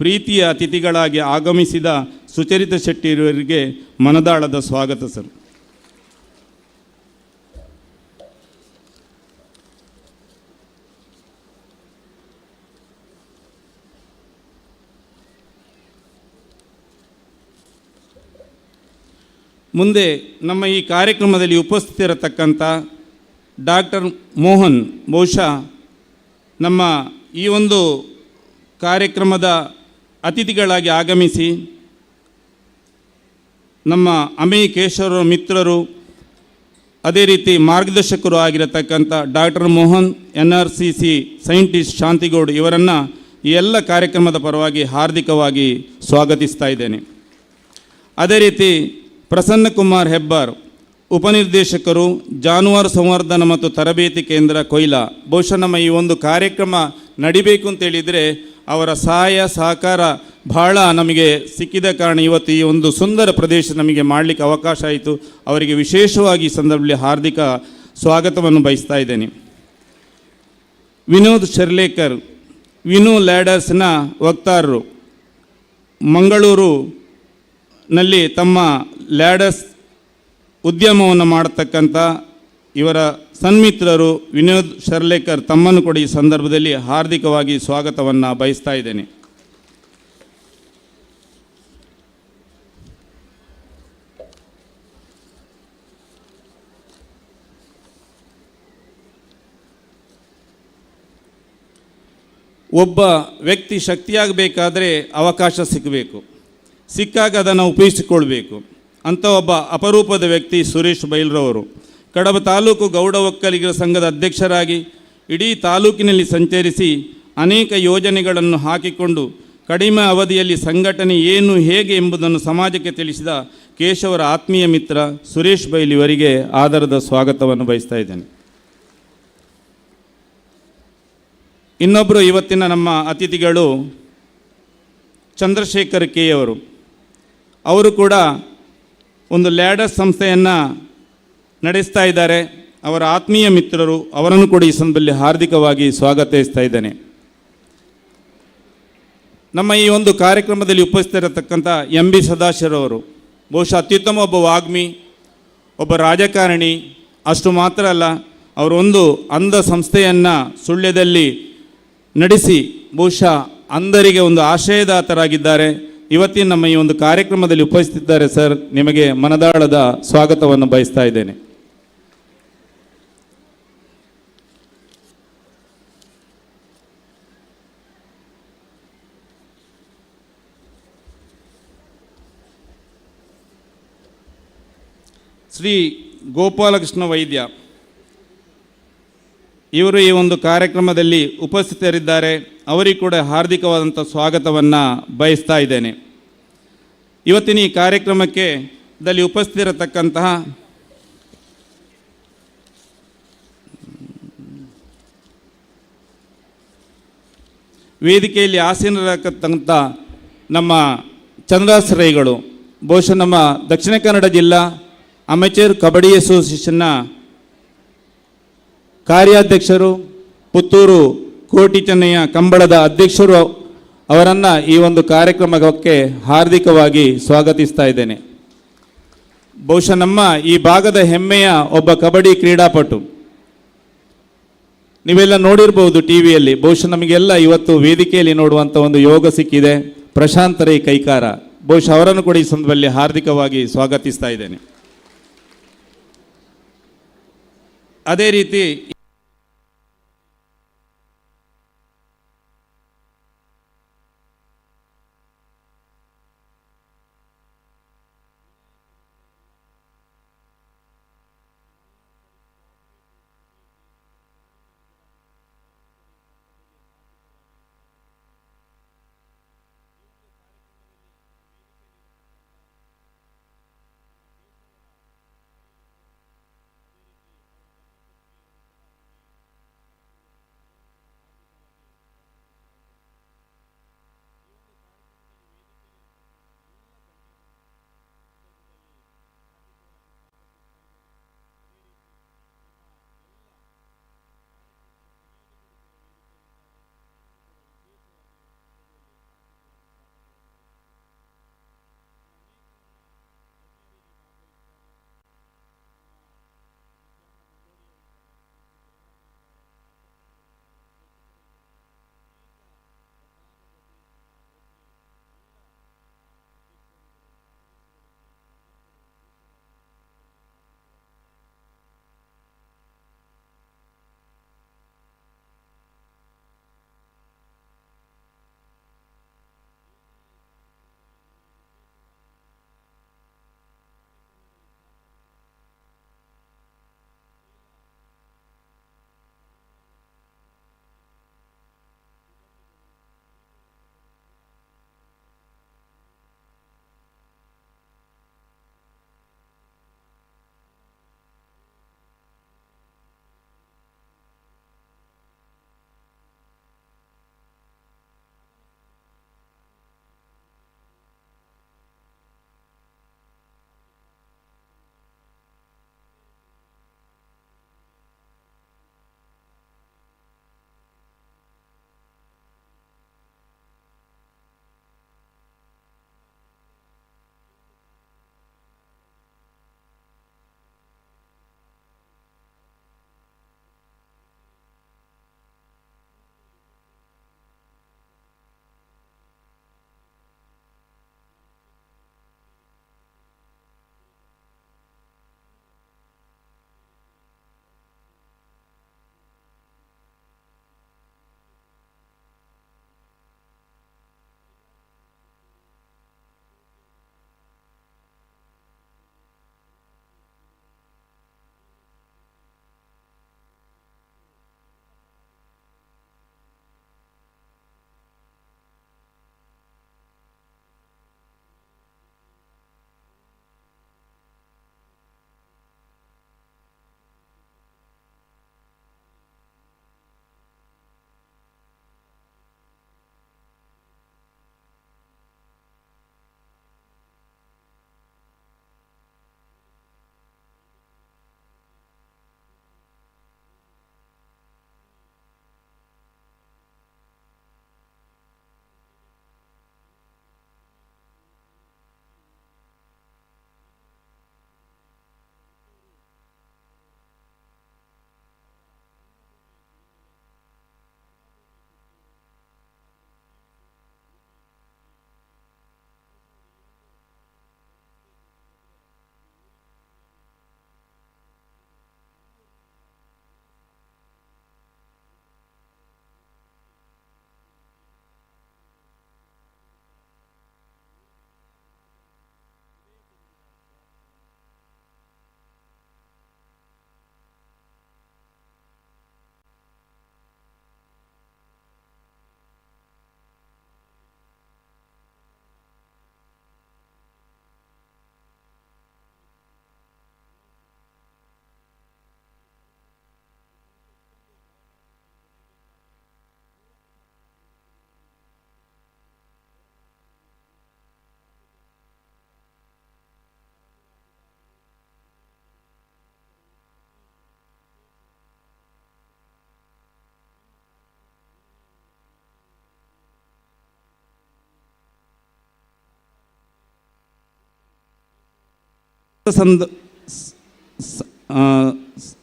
ಪ್ರೀತಿಯ ಅತಿಥಿಗಳಾಗಿ ಆಗಮಿಸಿದ ಸುಚರಿತ ಶೆಟ್ಟಿಯವರಿಗೆ ಮನದಾಳದ ಸ್ವಾಗತ ಸರ್. ಮುಂದೆ ನಮ್ಮ ಈ ಕಾರ್ಯಕ್ರಮದಲ್ಲಿ ಉಪಸ್ಥಿತರತಕ್ಕಂಥ ಡಾಕ್ಟರ್ ಮೋಹನ್, ಬಹುಶಃ ನಮ್ಮ ಈ ಒಂದು ಕಾರ್ಯಕ್ರಮದ ಅತಿಥಿಗಳಾಗಿ ಆಗಮಿಸಿ ನಮ್ಮ ಅಮೇಯ ಕೇಶವರ ಮಿತ್ರರು, ಅದೇ ರೀತಿ ಮಾರ್ಗದರ್ಶಕರು ಆಗಿರತಕ್ಕಂಥ ಡಾಕ್ಟರ್ ಮೋಹನ್, NRCC ಸೈಂಟಿಸ್ಟ್ ಶಾಂತಿಗೌಡ್ ಇವರನ್ನು ಈ ಎಲ್ಲ ಕಾರ್ಯಕ್ರಮದ ಪರವಾಗಿ ಹಾರ್ದಿಕವಾಗಿ ಸ್ವಾಗತಿಸ್ತಾ ಇದ್ದೇನೆ. ಅದೇ ರೀತಿ ಪ್ರಸನ್ನ ಕುಮಾರ್ ಹೆಬ್ಬಾರ್, ಉಪನಿರ್ದೇಶಕರು, ಜಾನುವಾರು ಸಂವರ್ಧನ ಮತ್ತು ತರಬೇತಿ ಕೇಂದ್ರ ಕೊಯ್ಲಾ. ಬಹುಶಃ ನಮ್ಮ ಈ ಒಂದು ಕಾರ್ಯಕ್ರಮ ನಡಿಬೇಕು ಅಂತೇಳಿದರೆ ಅವರ ಸಹಾಯ ಸಹಕಾರ ಬಹಳ ನಮಗೆ ಸಿಕ್ಕಿದ ಕಾರಣ ಇವತ್ತು ಈ ಒಂದು ಸುಂದರ ಪ್ರದೇಶ ನಮಗೆ ಮಾಡಲಿಕ್ಕೆ ಅವಕಾಶ ಆಯಿತು. ಅವರಿಗೆ ವಿಶೇಷವಾಗಿ ಈ ಸಂದರ್ಭದಲ್ಲಿ ಹಾರ್ದಿಕ ಸ್ವಾಗತವನ್ನು ಬಯಸ್ತಾ ಇದ್ದೇನೆ. ವಿನೋದ್ ಶರ್ಲೇಕರ್, ವಿನೋ ಲ್ಯಾಡರ್ಸ್ನ ವಕ್ತಾರರು, ಮಂಗಳೂರಿನಲ್ಲಿ ತಮ್ಮ ಲ್ಯಾಡರ್ಸ್ ಉದ್ಯಮವನ್ನು ಮಾಡತಕ್ಕಂಥ ಇವರ ಸನ್ಮಿತ್ರರು ವಿನೋದ್ ಶರ್ಲೇಕರ್, ತಮ್ಮನ್ನು ಕೂಡ ಈ ಸಂದರ್ಭದಲ್ಲಿ ಹಾರ್ದಿಕವಾಗಿ ಸ್ವಾಗತವನ್ನು ಬಯಸ್ತಾ ಇದ್ದೇನೆ. ಒಬ್ಬ ವ್ಯಕ್ತಿ ಶಕ್ತಿಯಾಗಬೇಕಾದ್ರೆ ಅವಕಾಶ ಸಿಗಬೇಕು, ಸಿಕ್ಕಾಗ ಅದನ್ನು ಉಪಯೋಗಿಸಿಕೊಳ್ಬೇಕು. ಅಂಥ ಒಬ್ಬ ಅಪರೂಪದ ವ್ಯಕ್ತಿ ಸುರೇಶ್ ಬೈಲ್ರವರು. ಕಡಬ ತಾಲೂಕು ಗೌಡ ಒಕ್ಕಲಿಗರ ಸಂಘದ ಅಧ್ಯಕ್ಷರಾಗಿ ಇಡೀ ತಾಲೂಕಿನಲ್ಲಿ ಸಂಚರಿಸಿ ಅನೇಕ ಯೋಜನೆಗಳನ್ನು ಹಾಕಿಕೊಂಡು ಕಡಿಮೆ ಅವಧಿಯಲ್ಲಿ ಸಂಘಟನೆ ಏನು ಹೇಗೆ ಎಂಬುದನ್ನು ಸಮಾಜಕ್ಕೆ ತಿಳಿಸಿದ ಕೇಶವರ ಆತ್ಮೀಯ ಮಿತ್ರ ಸುರೇಶ್ ಬೈಲ್ ಇವರಿಗೆ ಆದರದ ಸ್ವಾಗತವನ್ನು ಬಯಸ್ತಾ ಇದ್ದೇನೆ. ಇನ್ನೊಬ್ಬರು ಇವತ್ತಿನ ನಮ್ಮ ಅತಿಥಿಗಳು ಚಂದ್ರಶೇಖರ್ ಕೆ ಅವರು. ಅವರು ಕೂಡ ಒಂದು ಲ್ಯಾಡರ್ಸ್ ಸಂಸ್ಥೆಯನ್ನು ನಡೆಸ್ತಾ ಇದ್ದಾರೆ. ಅವರ ಆತ್ಮೀಯ ಮಿತ್ರರು, ಅವರನ್ನು ಕೂಡ ಈ ಸಂದರ್ಭದಲ್ಲಿ ಹಾರ್ದಿಕವಾಗಿ ಸ್ವಾಗತಿಸ್ತಾ ಇದ್ದೇನೆ. ನಮ್ಮ ಈ ಒಂದು ಕಾರ್ಯಕ್ರಮದಲ್ಲಿ ಉಪಸ್ಥಿತರತಕ್ಕಂಥ MB ಸದಾಶಿವರವರು ಬಹುಶಃ ಅತ್ಯುತ್ತಮ ಒಬ್ಬ ವಾಗ್ಮಿ, ಒಬ್ಬ ರಾಜಕಾರಣಿ. ಅಷ್ಟು ಮಾತ್ರ ಅಲ್ಲ, ಅವರೊಂದು ಅಂಧ ಸಂಸ್ಥೆಯನ್ನು ಸುಳ್ಯದಲ್ಲಿ ನಡೆಸಿ ಬಹುಶಃ ಅಂಧರಿಗೆ ಒಂದು ಆಶ್ರಯದಾತರಾಗಿದ್ದಾರೆ. ಇವತ್ತಿನ ನಮ್ಮ ಈ ಒಂದು ಕಾರ್ಯಕ್ರಮದಲ್ಲಿ ಉಪಸ್ಥಿತಿದ್ದಾರೆ. ಸರ್, ನಿಮಗೆ ಮನದಾಳದ ಸ್ವಾಗತವನ್ನು ಬಯಸ್ತಾ ಇದ್ದೇನೆ. ಶ್ರೀ ಗೋಪಾಲಕೃಷ್ಣ ವೈದ್ಯ ಇವರು ಈ ಒಂದು ಕಾರ್ಯಕ್ರಮದಲ್ಲಿ ಉಪಸ್ಥಿತರಿದ್ದಾರೆ. ಅವರಿಗೆ ಕೂಡ ಹಾರ್ದಿಕವಾದಂಥ ಸ್ವಾಗತವನ್ನು ಬಯಸ್ತಾ ಇದ್ದೇನೆ. ಇವತ್ತಿನ ಈ ಕಾರ್ಯಕ್ರಮಕ್ಕೆ ಉಪಸ್ಥಿತರತಕ್ಕಂತಹ ವೇದಿಕೆಯಲ್ಲಿ ಆಸೀನರಾಗತಕ್ಕಂಥ ನಮ್ಮ ಚಂದ್ರಾಸರೈಗಳು, ಬಹುಶಃ ನಮ್ಮ ದಕ್ಷಿಣ ಕನ್ನಡ ಜಿಲ್ಲಾ ಅಮೆಚೂರ್ ಕಬಡ್ಡಿ ಅಸೋಸಿಯೇಷನ್ನ ಕಾರ್ಯಾಧ್ಯಕ್ಷರು, ಪುತ್ತೂರು ಕೋಟಿ ಚೆನ್ನಯ್ಯ ಕಂಬಳದ ಅಧ್ಯಕ್ಷರು, ಅವರನ್ನು ಈ ಒಂದು ಕಾರ್ಯಕ್ರಮಕ್ಕೆ ಹಾರ್ದಿಕವಾಗಿ ಸ್ವಾಗತಿಸ್ತಾ ಇದ್ದೇನೆ. ಬಹುಶಃ ನಮ್ಮ ಈ ಭಾಗದ ಹೆಮ್ಮೆಯ ಒಬ್ಬ ಕಬಡ್ಡಿ ಕ್ರೀಡಾಪಟು, ನೀವೆಲ್ಲ ನೋಡಿರ್ಬೋದು ಟಿವಿಯಲ್ಲಿ. ಬಹುಶಃ ನಮಗೆಲ್ಲ ಇವತ್ತು ವೇದಿಕೆಯಲ್ಲಿ ನೋಡುವಂಥ ಒಂದು ಯೋಗ ಸಿಕ್ಕಿದೆ. ಪ್ರಶಾಂತ್ ರೈ ಕೈಕಾರ, ಬಹುಶಃ ಅವರನ್ನು ಕೂಡ ಈ ಸಂದರ್ಭದಲ್ಲಿ ಹಾರ್ದಿಕವಾಗಿ ಸ್ವಾಗತಿಸ್ತಾ ಇದ್ದೇನೆ. ಅದೇ ರೀತಿ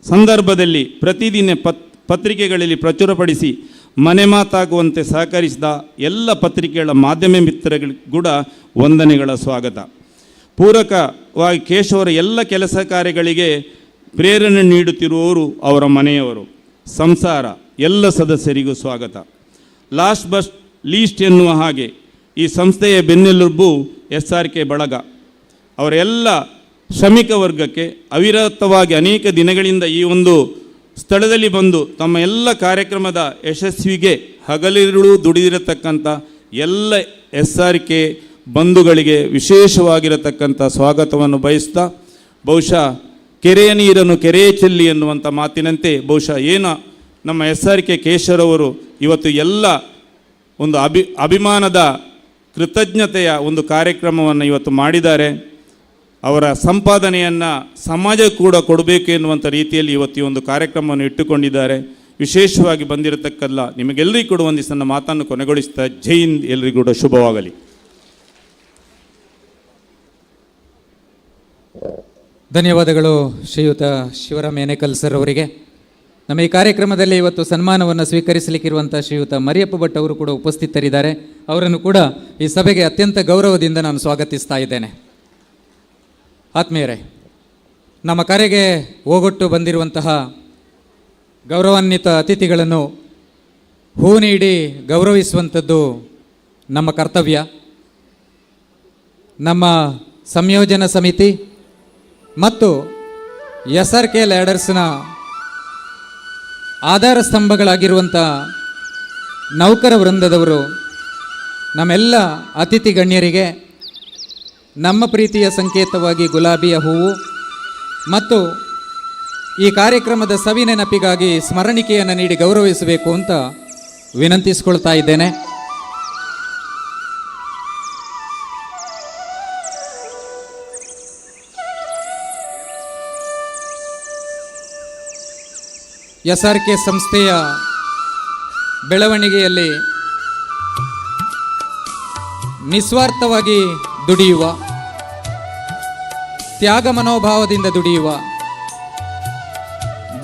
ಸಂದರ್ಭದಲ್ಲಿ ಪ್ರತಿದಿನ ಪತ್ರಿಕೆಗಳಲ್ಲಿ ಪ್ರಚುರಪಡಿಸಿ ಮನೆ ಮಾತಾಗುವಂತೆ ಸಹಕರಿಸಿದ ಎಲ್ಲ ಪತ್ರಿಕೆಗಳ ಮಾಧ್ಯಮ ಮಿತ್ರಗಳಿಗೂ ಕೂಡ ವಂದನೆಗಳ ಸ್ವಾಗತ. ಪೂರಕವಾಗಿ ಕೇಶವರ ಎಲ್ಲ ಕೆಲಸ ಕಾರ್ಯಗಳಿಗೆ ಪ್ರೇರಣೆ ನೀಡುತ್ತಿರುವವರು ಅವರ ಮನೆಯವರು, ಸಂಸಾರ, ಎಲ್ಲ ಸದಸ್ಯರಿಗೂ ಸ್ವಾಗತ. ಲಾಸ್ಟ್ ಬಟ್ ಲೀಸ್ಟ್ ಎನ್ನುವ ಹಾಗೆ ಈ ಸಂಸ್ಥೆಯ ಬೆನ್ನೆಲುಬು SRK ಬಳಗ. ಅವರ ಎಲ್ಲ ಶ್ರಮಿಕ ವರ್ಗಕ್ಕೆ ಅವಿರತವಾಗಿ ಅನೇಕ ದಿನಗಳಿಂದ ಈ ಒಂದು ಸ್ಥಳದಲ್ಲಿ ಬಂದು ತಮ್ಮ ಎಲ್ಲ ಕಾರ್ಯಕ್ರಮದ ಯಶಸ್ವಿಗೆ ಹಗಲಿರುಳು ದುಡಿದಿರತಕ್ಕಂಥ ಎಲ್ಲ SRK ಬಂಧುಗಳಿಗೆ ವಿಶೇಷವಾಗಿರತಕ್ಕಂಥ ಸ್ವಾಗತವನ್ನು ಬಯಸ್ತಾ, ಬಹುಶಃ ಕೆರೆಯ ನೀರನ್ನು ಕೆರೆಯೇ ಚೆಲ್ಲಿ ಎನ್ನುವಂಥ ಮಾತಿನಂತೆ ಬಹುಶಃ ಏನು ನಮ್ಮ SRK ಕೇಶವರವರು ಇವತ್ತು ಎಲ್ಲ ಒಂದು ಅಭಿಮಾನದ ಕೃತಜ್ಞತೆಯ ಒಂದು ಕಾರ್ಯಕ್ರಮವನ್ನು ಇವತ್ತು ಮಾಡಿದ್ದಾರೆ. ಅವರ ಸಂಪಾದನೆಯನ್ನು ಸಮಾಜ ಕೂಡ ಕೊಡಬೇಕು ಎನ್ನುವಂಥ ರೀತಿಯಲ್ಲಿ ಇವತ್ತು ಈ ಒಂದು ಕಾರ್ಯಕ್ರಮವನ್ನು ಇಟ್ಟುಕೊಂಡಿದ್ದಾರೆ. ವಿಶೇಷವಾಗಿ ಬಂದಿರತಕ್ಕಲ್ಲ ನಿಮಗೆಲ್ಲರಿಗೂ ಕೂಡ ಒಂದಿಷ್ಟು ನನ್ನ ಮಾತನ್ನು ಕೊನೆಗೊಳಿಸ್ತಾ ಜೈ ಹಿಂದ್, ಎಲ್ಲರಿಗೂ ಕೂಡ ಶುಭವಾಗಲಿ. ಧನ್ಯವಾದಗಳು ಶ್ರೀಯುತ ಶಿವರಾಮ್ ಏನೇಕಲ್ ಸರ್ ಅವರಿಗೆ. ನಮ್ಮ ಈ ಕಾರ್ಯಕ್ರಮದಲ್ಲಿ ಇವತ್ತು ಸನ್ಮಾನವನ್ನು ಸ್ವೀಕರಿಸಲಿಕ್ಕಿರುವಂಥ ಶ್ರೀಯುತ ಮರಿಯಪ್ಪ ಭಟ್ ಅವರು ಕೂಡ ಉಪಸ್ಥಿತರಿದ್ದಾರೆ. ಅವರನ್ನು ಕೂಡ ಈ ಸಭೆಗೆ ಅತ್ಯಂತ ಗೌರವದಿಂದ ನಾನು ಸ್ವಾಗತಿಸ್ತಾ ಇದ್ದೇನೆ. ಆತ್ಮೀಯರೇ, ನಮ್ಮ ಕರೆಗೆ ಓಗೊಟ್ಟು ಬಂದಿರುವಂತಹ ಗೌರವಾನ್ವಿತ ಅತಿಥಿಗಳನ್ನು ಹೂ ನೀಡಿ ಗೌರವಿಸುವಂಥದ್ದು ನಮ್ಮ ಕರ್ತವ್ಯ. ನಮ್ಮ ಸಂಯೋಜನಾ ಸಮಿತಿ ಮತ್ತು SRK ಲ್ಯಾಡರ್ಸ್ನ ಆಧಾರ ಸ್ತಂಭಗಳಾಗಿರುವಂಥ ನೌಕರ ವೃಂದದವರು ನಮ್ಮೆಲ್ಲ ಅತಿಥಿ ಗಣ್ಯರಿಗೆ ನಮ್ಮ ಪ್ರೀತಿಯ ಸಂಕೇತವಾಗಿ ಗುಲಾಬಿಯ ಹೂವು ಮತ್ತು ಈ ಕಾರ್ಯಕ್ರಮದ ಸವಿನೆನಪಿಗಾಗಿ ಸ್ಮರಣಿಕೆಯನ್ನು ನೀಡಿ ಗೌರವಿಸಬೇಕು ಅಂತ ವಿನಂತಿಸಿಕೊಳ್ತಾ ಇದ್ದೇನೆ. SRK ಸಂಸ್ಥೆಯ ಬೆಳವಣಿಗೆಯಲ್ಲಿ ನಿಸ್ವಾರ್ಥವಾಗಿ ದುಡಿಯುವ, ತ್ಯಾಗ ಮನೋಭಾವದಿಂದ ದುಡಿಯುವ,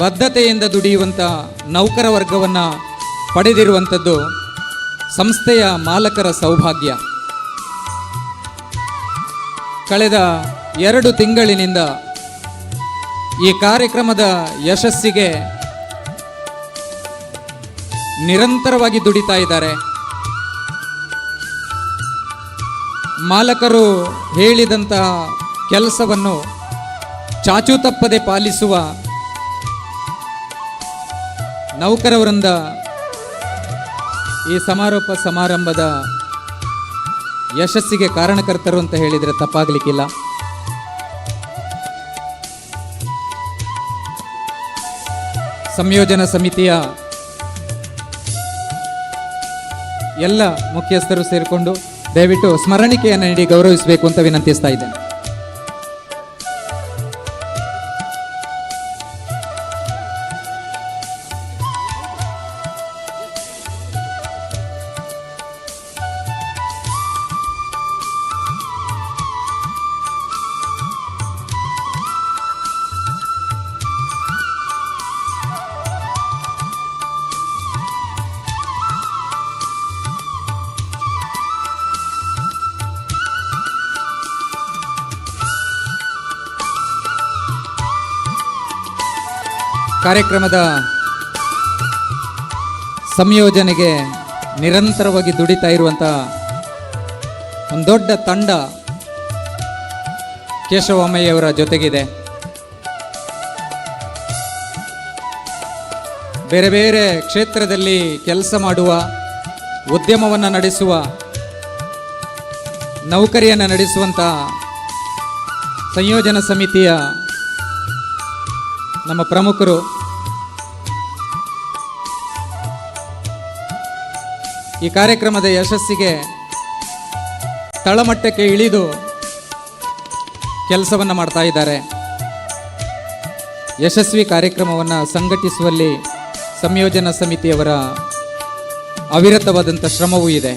ಬದ್ಧತೆಯಿಂದ ದುಡಿಯುವಂಥ ನೌಕರ ವರ್ಗವನ್ನು ಪಡೆದಿರುವಂಥದ್ದು ಸಂಸ್ಥೆಯ ಮಾಲಕರ ಸೌಭಾಗ್ಯ. ಕಳೆದ 2 ತಿಂಗಳಿನಿಂದ ಈ ಕಾರ್ಯಕ್ರಮದ ಯಶಸ್ಸಿಗೆ ನಿರಂತರವಾಗಿ ದುಡಿತಾ ಇದ್ದಾರೆ. ಮಾಲಕರು ಹೇಳಿದಂತಹ ಕೆಲಸವನ್ನು ಚಾಚೂ ತಪ್ಪದೆ ಪಾಲಿಸುವ ನೌಕರ ವೃಂದ ಈ ಸಮಾರೋಪ ಸಮಾರಂಭದ ಯಶಸ್ಸಿಗೆ ಕಾರಣಕರ್ತರು ಅಂತ ಹೇಳಿದರೆ ತಪ್ಪಾಗಲಿಕ್ಕಿಲ್ಲ. ಸಂಯೋಜನಾ ಸಮಿತಿಯ ಎಲ್ಲ ಮುಖ್ಯಸ್ಥರು ಸೇರಿಕೊಂಡು ದಯವಿಟ್ಟು ಸ್ಮರಣಿಕೆಯನ್ನು ನೀಡಿ ಗೌರವಿಸಬೇಕು ಅಂತ ವಿನಂತಿಸ್ತಾ ಇದ್ದೇನೆ. ಕಾರ್ಯಕ್ರಮದ ಸಂಯೋಜನೆಗೆ ನಿರಂತರವಾಗಿ ದುಡಿತಾ ಇರುವಂಥ ಒಂದು ದೊಡ್ಡ ತಂಡ ಕೇಶವಮ್ಮಯ್ಯವರ ಜೊತೆಗಿದೆ. ಬೇರೆ ಬೇರೆ ಕ್ಷೇತ್ರದಲ್ಲಿ ಕೆಲಸ ಮಾಡುವ, ಉದ್ಯಮವನ್ನು ನಡೆಸುವ, ನೌಕರಿಯನ್ನು ನಡೆಸುವಂಥ ಸಂಯೋಜನಾ ಸಮಿತಿಯ ನಮ್ಮ ಪ್ರಮುಖರು ಈ ಕಾರ್ಯಕ್ರಮದ ಯಶಸ್ಸಿಗೆ ತಳಮಟ್ಟಕ್ಕೆ ಇಳಿದು ಕೆಲಸವನ್ನು ಮಾಡ್ತಾ ಇದ್ದಾರೆ. ಯಶಸ್ವಿ ಕಾರ್ಯಕ್ರಮವನ್ನು ಸಂಘಟಿಸುವಲ್ಲಿ ಸಂಯೋಜನಾ ಸಮಿತಿಯವರ ಅವಿರತವಾದಂಥ ಶ್ರಮವೂ ಇದೆ.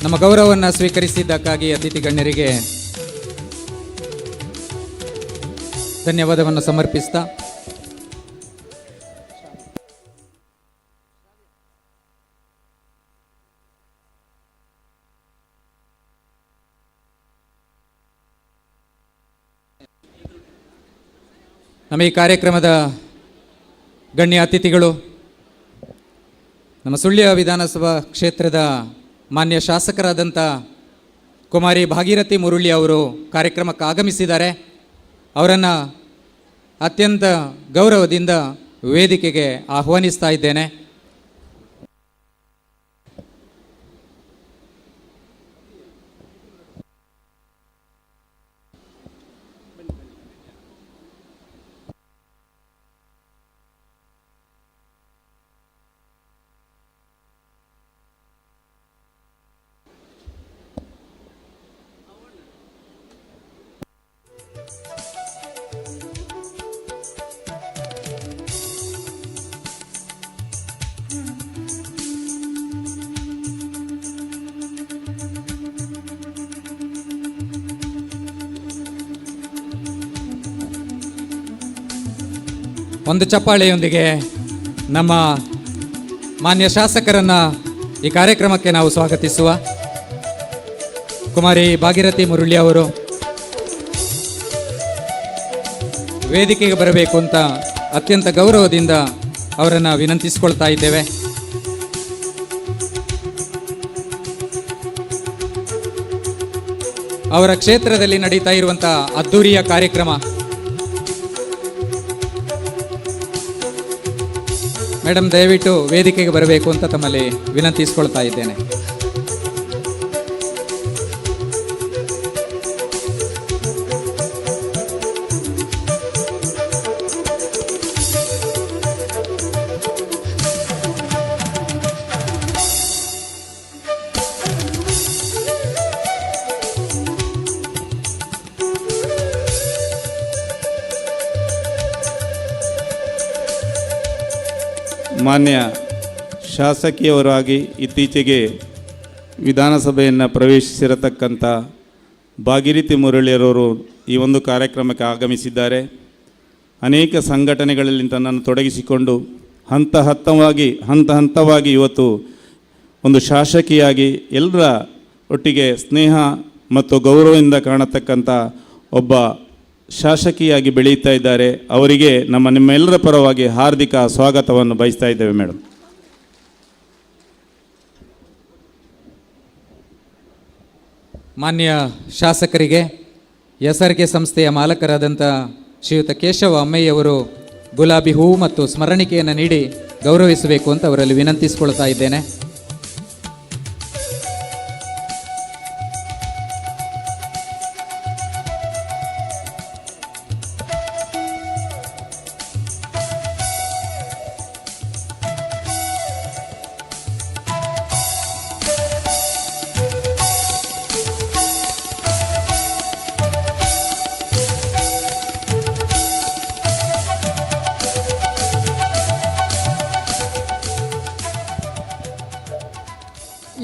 ನಮ್ಮ ಗೌರವವನ್ನು ಸ್ವೀಕರಿಸಿದ್ದಕ್ಕಾಗಿ ಅತಿಥಿ ಗಣ್ಯರಿಗೆ ಧನ್ಯವಾದವನ್ನು ಸಮರ್ಪಿಸ್ತಾ ನಮ್ಮ ಈ ಕಾರ್ಯಕ್ರಮದ ಗಣ್ಯ ಅತಿಥಿಗಳು ನಮ್ಮ ಸುಳ್ಯ ವಿಧಾನಸಭಾ ಕ್ಷೇತ್ರದ ಮಾನ್ಯ ಶಾಸಕರಾದಂಥ ಕುಮಾರಿ ಭಾಗೀರಥಿ ಮುರುಳಿ ಅವರು ಕಾರ್ಯಕ್ರಮಕ್ಕೆ ಆಗಮಿಸಿದ್ದಾರೆ. ಅವರನ್ನು ಅತ್ಯಂತ ಗೌರವದಿಂದ ವೇದಿಕೆಗೆ ಆಹ್ವಾನಿಸ್ತಾ ಇದ್ದೇನೆ. ಒಂದು ಚಪ್ಪಾಳೆಯೊಂದಿಗೆ ನಮ್ಮ ಮಾನ್ಯ ಶಾಸಕರನ್ನು ಈ ಕಾರ್ಯಕ್ರಮಕ್ಕೆ ನಾವು ಸ್ವಾಗತಿಸುವ. ಕುಮಾರಿ ಭಾಗೀರಥಿ ಮುರುಳಿ ಅವರು ವೇದಿಕೆಗೆ ಬರಬೇಕು ಅಂತ ಅತ್ಯಂತ ಗೌರವದಿಂದ ಅವರನ್ನು ವಿನಂತಿಸಿಕೊಳ್ತಾ ಇದ್ದೇವೆ. ಅವರ ಕ್ಷೇತ್ರದಲ್ಲಿ ನಡೀತಾ ಇರುವಂಥ ಅದ್ದೂರಿಯ ಕಾರ್ಯಕ್ರಮ. ಮೇಡಮ್, ದಯವಿಟ್ಟು ವೇದಿಕೆಗೆ ಬರಬೇಕು ಅಂತ ತಮ್ಮಲ್ಲಿ ವಿನಂತಿಸಿಕೊಳ್ತಾ ಇದ್ದೇನೆ. ಮಾನ್ಯ ಶಾಸಕಿಯವರಾಗಿ ಇತ್ತೀಚೆಗೆ ವಿಧಾನಸಭೆಯನ್ನು ಪ್ರವೇಶಿಸಿರತಕ್ಕಂಥ ಭಾಗೀರಥಿ ಮುರಳಿಯರವರು ಈ ಒಂದು ಕಾರ್ಯಕ್ರಮಕ್ಕೆ ಆಗಮಿಸಿದ್ದಾರೆ. ಅನೇಕ ಸಂಘಟನೆಗಳಲ್ಲಿ ತನ್ನನ್ನು ತೊಡಗಿಸಿಕೊಂಡು ಹಂತ ಹಂತವಾಗಿ ಇವತ್ತು ಒಂದು ಶಾಸಕಿಯಾಗಿ ಎಲ್ಲರ ಒಟ್ಟಿಗೆ ಸ್ನೇಹ ಮತ್ತು ಗೌರವದಿಂದ ಕಾಣತಕ್ಕಂಥ ಒಬ್ಬ ಶಾಸಕಿಯಾಗಿ ಬೆಳೆಯುತ್ತಾ ಇದ್ದಾರೆ. ಅವರಿಗೆ ನಿಮ್ಮೆಲ್ಲರ ಪರವಾಗಿ ಹಾರ್ದಿಕ ಸ್ವಾಗತವನ್ನು ಬಯಸ್ತಾ ಇದ್ದೇವೆ ಮೇಡಮ್. ಮಾನ್ಯ ಶಾಸಕರಿಗೆ SRK ಸಂಸ್ಥೆಯ ಮಾಲಕರಾದಂಥ ಶ್ರೀಯುತ ಕೇಶವ ಅಮ್ಮಯ್ಯವರು ಗುಲಾಬಿ ಹೂವು ಮತ್ತು ಸ್ಮರಣಿಕೆಯನ್ನು ನೀಡಿ ಗೌರವಿಸಬೇಕು ಅಂತ ಅವರಲ್ಲಿ ವಿನಂತಿಸಿಕೊಳ್ತಾ ಇದ್ದೇನೆ.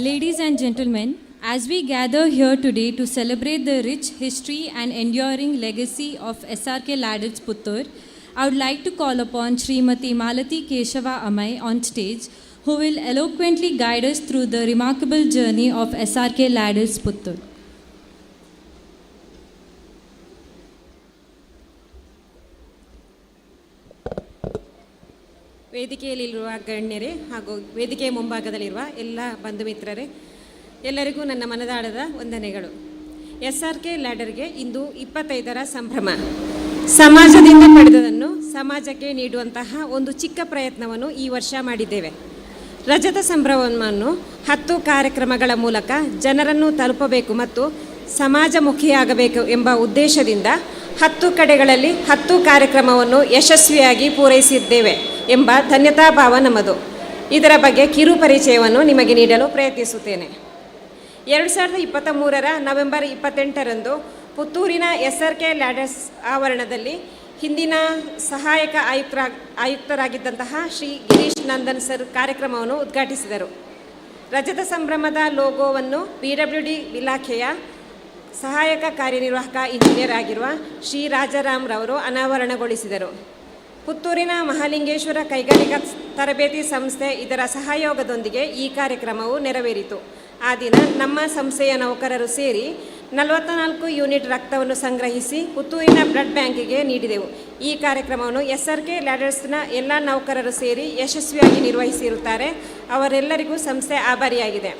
Ladies and gentlemen, as we gather here today to celebrate the rich history and enduring legacy of SRK Ladders Puttur, I would like to call upon Srimati Malati Keshava Amai on stage, who will eloquently guide us through the remarkable journey of SRK Ladders Puttur. ವೇದಿಕೆಯಲ್ಲಿರುವ ಗಣ್ಯರೇ ಹಾಗೂ ವೇದಿಕೆಯ ಮುಂಭಾಗದಲ್ಲಿರುವ ಎಲ್ಲ ಬಂಧು ಮಿತ್ರರೇ, ಎಲ್ಲರಿಗೂ ನನ್ನ ಮನದಾಳದ ವಂದನೆಗಳು. SRK ಲ್ಯಾಡರ್ಗೆ ಇಂದು 25ರ ಸಂಭ್ರಮ. ಸಮಾಜದಿಂದ ಪಡೆದದನ್ನು ಸಮಾಜಕ್ಕೆ ನೀಡುವಂತಹ ಒಂದು ಚಿಕ್ಕ ಪ್ರಯತ್ನವನ್ನು ಈ ವರ್ಷ ಮಾಡಿದ್ದೇವೆ. ರಜತ ಸಂಭ್ರಮವನ್ನು 10 ಕಾರ್ಯಕ್ರಮಗಳ ಮೂಲಕ ಜನರನ್ನು ತಲುಪಬೇಕು ಮತ್ತು ಸಮಾಜಮುಖಿಯಾಗಬೇಕು ಎಂಬ ಉದ್ದೇಶದಿಂದ 10 ಕಡೆಗಳಲ್ಲಿ 10 ಕಾರ್ಯಕ್ರಮವನ್ನು ಯಶಸ್ವಿಯಾಗಿ ಪೂರೈಸಿದ್ದೇವೆ ಎಂಬ ಧನ್ಯತಾಭಾವ ನಮ್ಮದು. ಇದರ ಬಗ್ಗೆ ಕಿರು ಪರಿಚಯವನ್ನು ನಿಮಗೆ ನೀಡಲು ಪ್ರಯತ್ನಿಸುತ್ತೇನೆ. 2023ರ ನವೆಂಬರ್ 28ರಂದು ಪುತ್ತೂರಿನ SRK ಲ್ಯಾಡರ್ಸ್ ಆವರಣದಲ್ಲಿ ಹಿಂದಿನ ಸಹಾಯಕ ಆಯುಕ್ತರಾಗಿದ್ದಂತಹ ಶ್ರೀ ಗಿರೀಶ್ ನಂದನ್ ಸರ್ ಕಾರ್ಯಕ್ರಮವನ್ನು ಉದ್ಘಾಟಿಸಿದರು. ರಜತ ಸಂಭ್ರಮದ ಲೋಗೋವನ್ನು PWD ಇಲಾಖೆಯ ಸಹಾಯಕ ಕಾರ್ಯನಿರ್ವಾಹಕ ಇಂಜಿನಿಯರ್ ಆಗಿರುವ ಶ್ರೀ ರಾಜಾರಾಮ್ರವರು ಅನಾವರಣಗೊಳಿಸಿದರು. ಪುತ್ತೂರಿನ ಮಹಾಲಿಂಗೇಶ್ವರ ಕೈಗಾರಿಕಾ ತರಬೇತಿ ಸಂಸ್ಥೆ ಇದರ ಸಹಯೋಗದೊಂದಿಗೆ ಈ ಕಾರ್ಯಕ್ರಮವು ನೆರವೇರಿತು. ಆ ದಿನ ನಮ್ಮ ಸಂಸ್ಥೆಯ ನೌಕರರು ಸೇರಿ 44 ಯೂನಿಟ್ ರಕ್ತವನ್ನು ಸಂಗ್ರಹಿಸಿ ಪುತ್ತೂರಿನ ಬ್ಲಡ್ ಬ್ಯಾಂಕಿಗೆ ನೀಡಿದೆವು. ಈ ಕಾರ್ಯಕ್ರಮವನ್ನು SRK ಲ್ಯಾಡರ್ಸ್ನ ಎಲ್ಲ ನೌಕರರು ಸೇರಿ ಯಶಸ್ವಿಯಾಗಿ ನಿರ್ವಹಿಸಿರುತ್ತಾರೆ. ಅವರೆಲ್ಲರಿಗೂ ಸಂಸ್ಥೆ ಆಭಾರಿಯಾಗಿದೆ.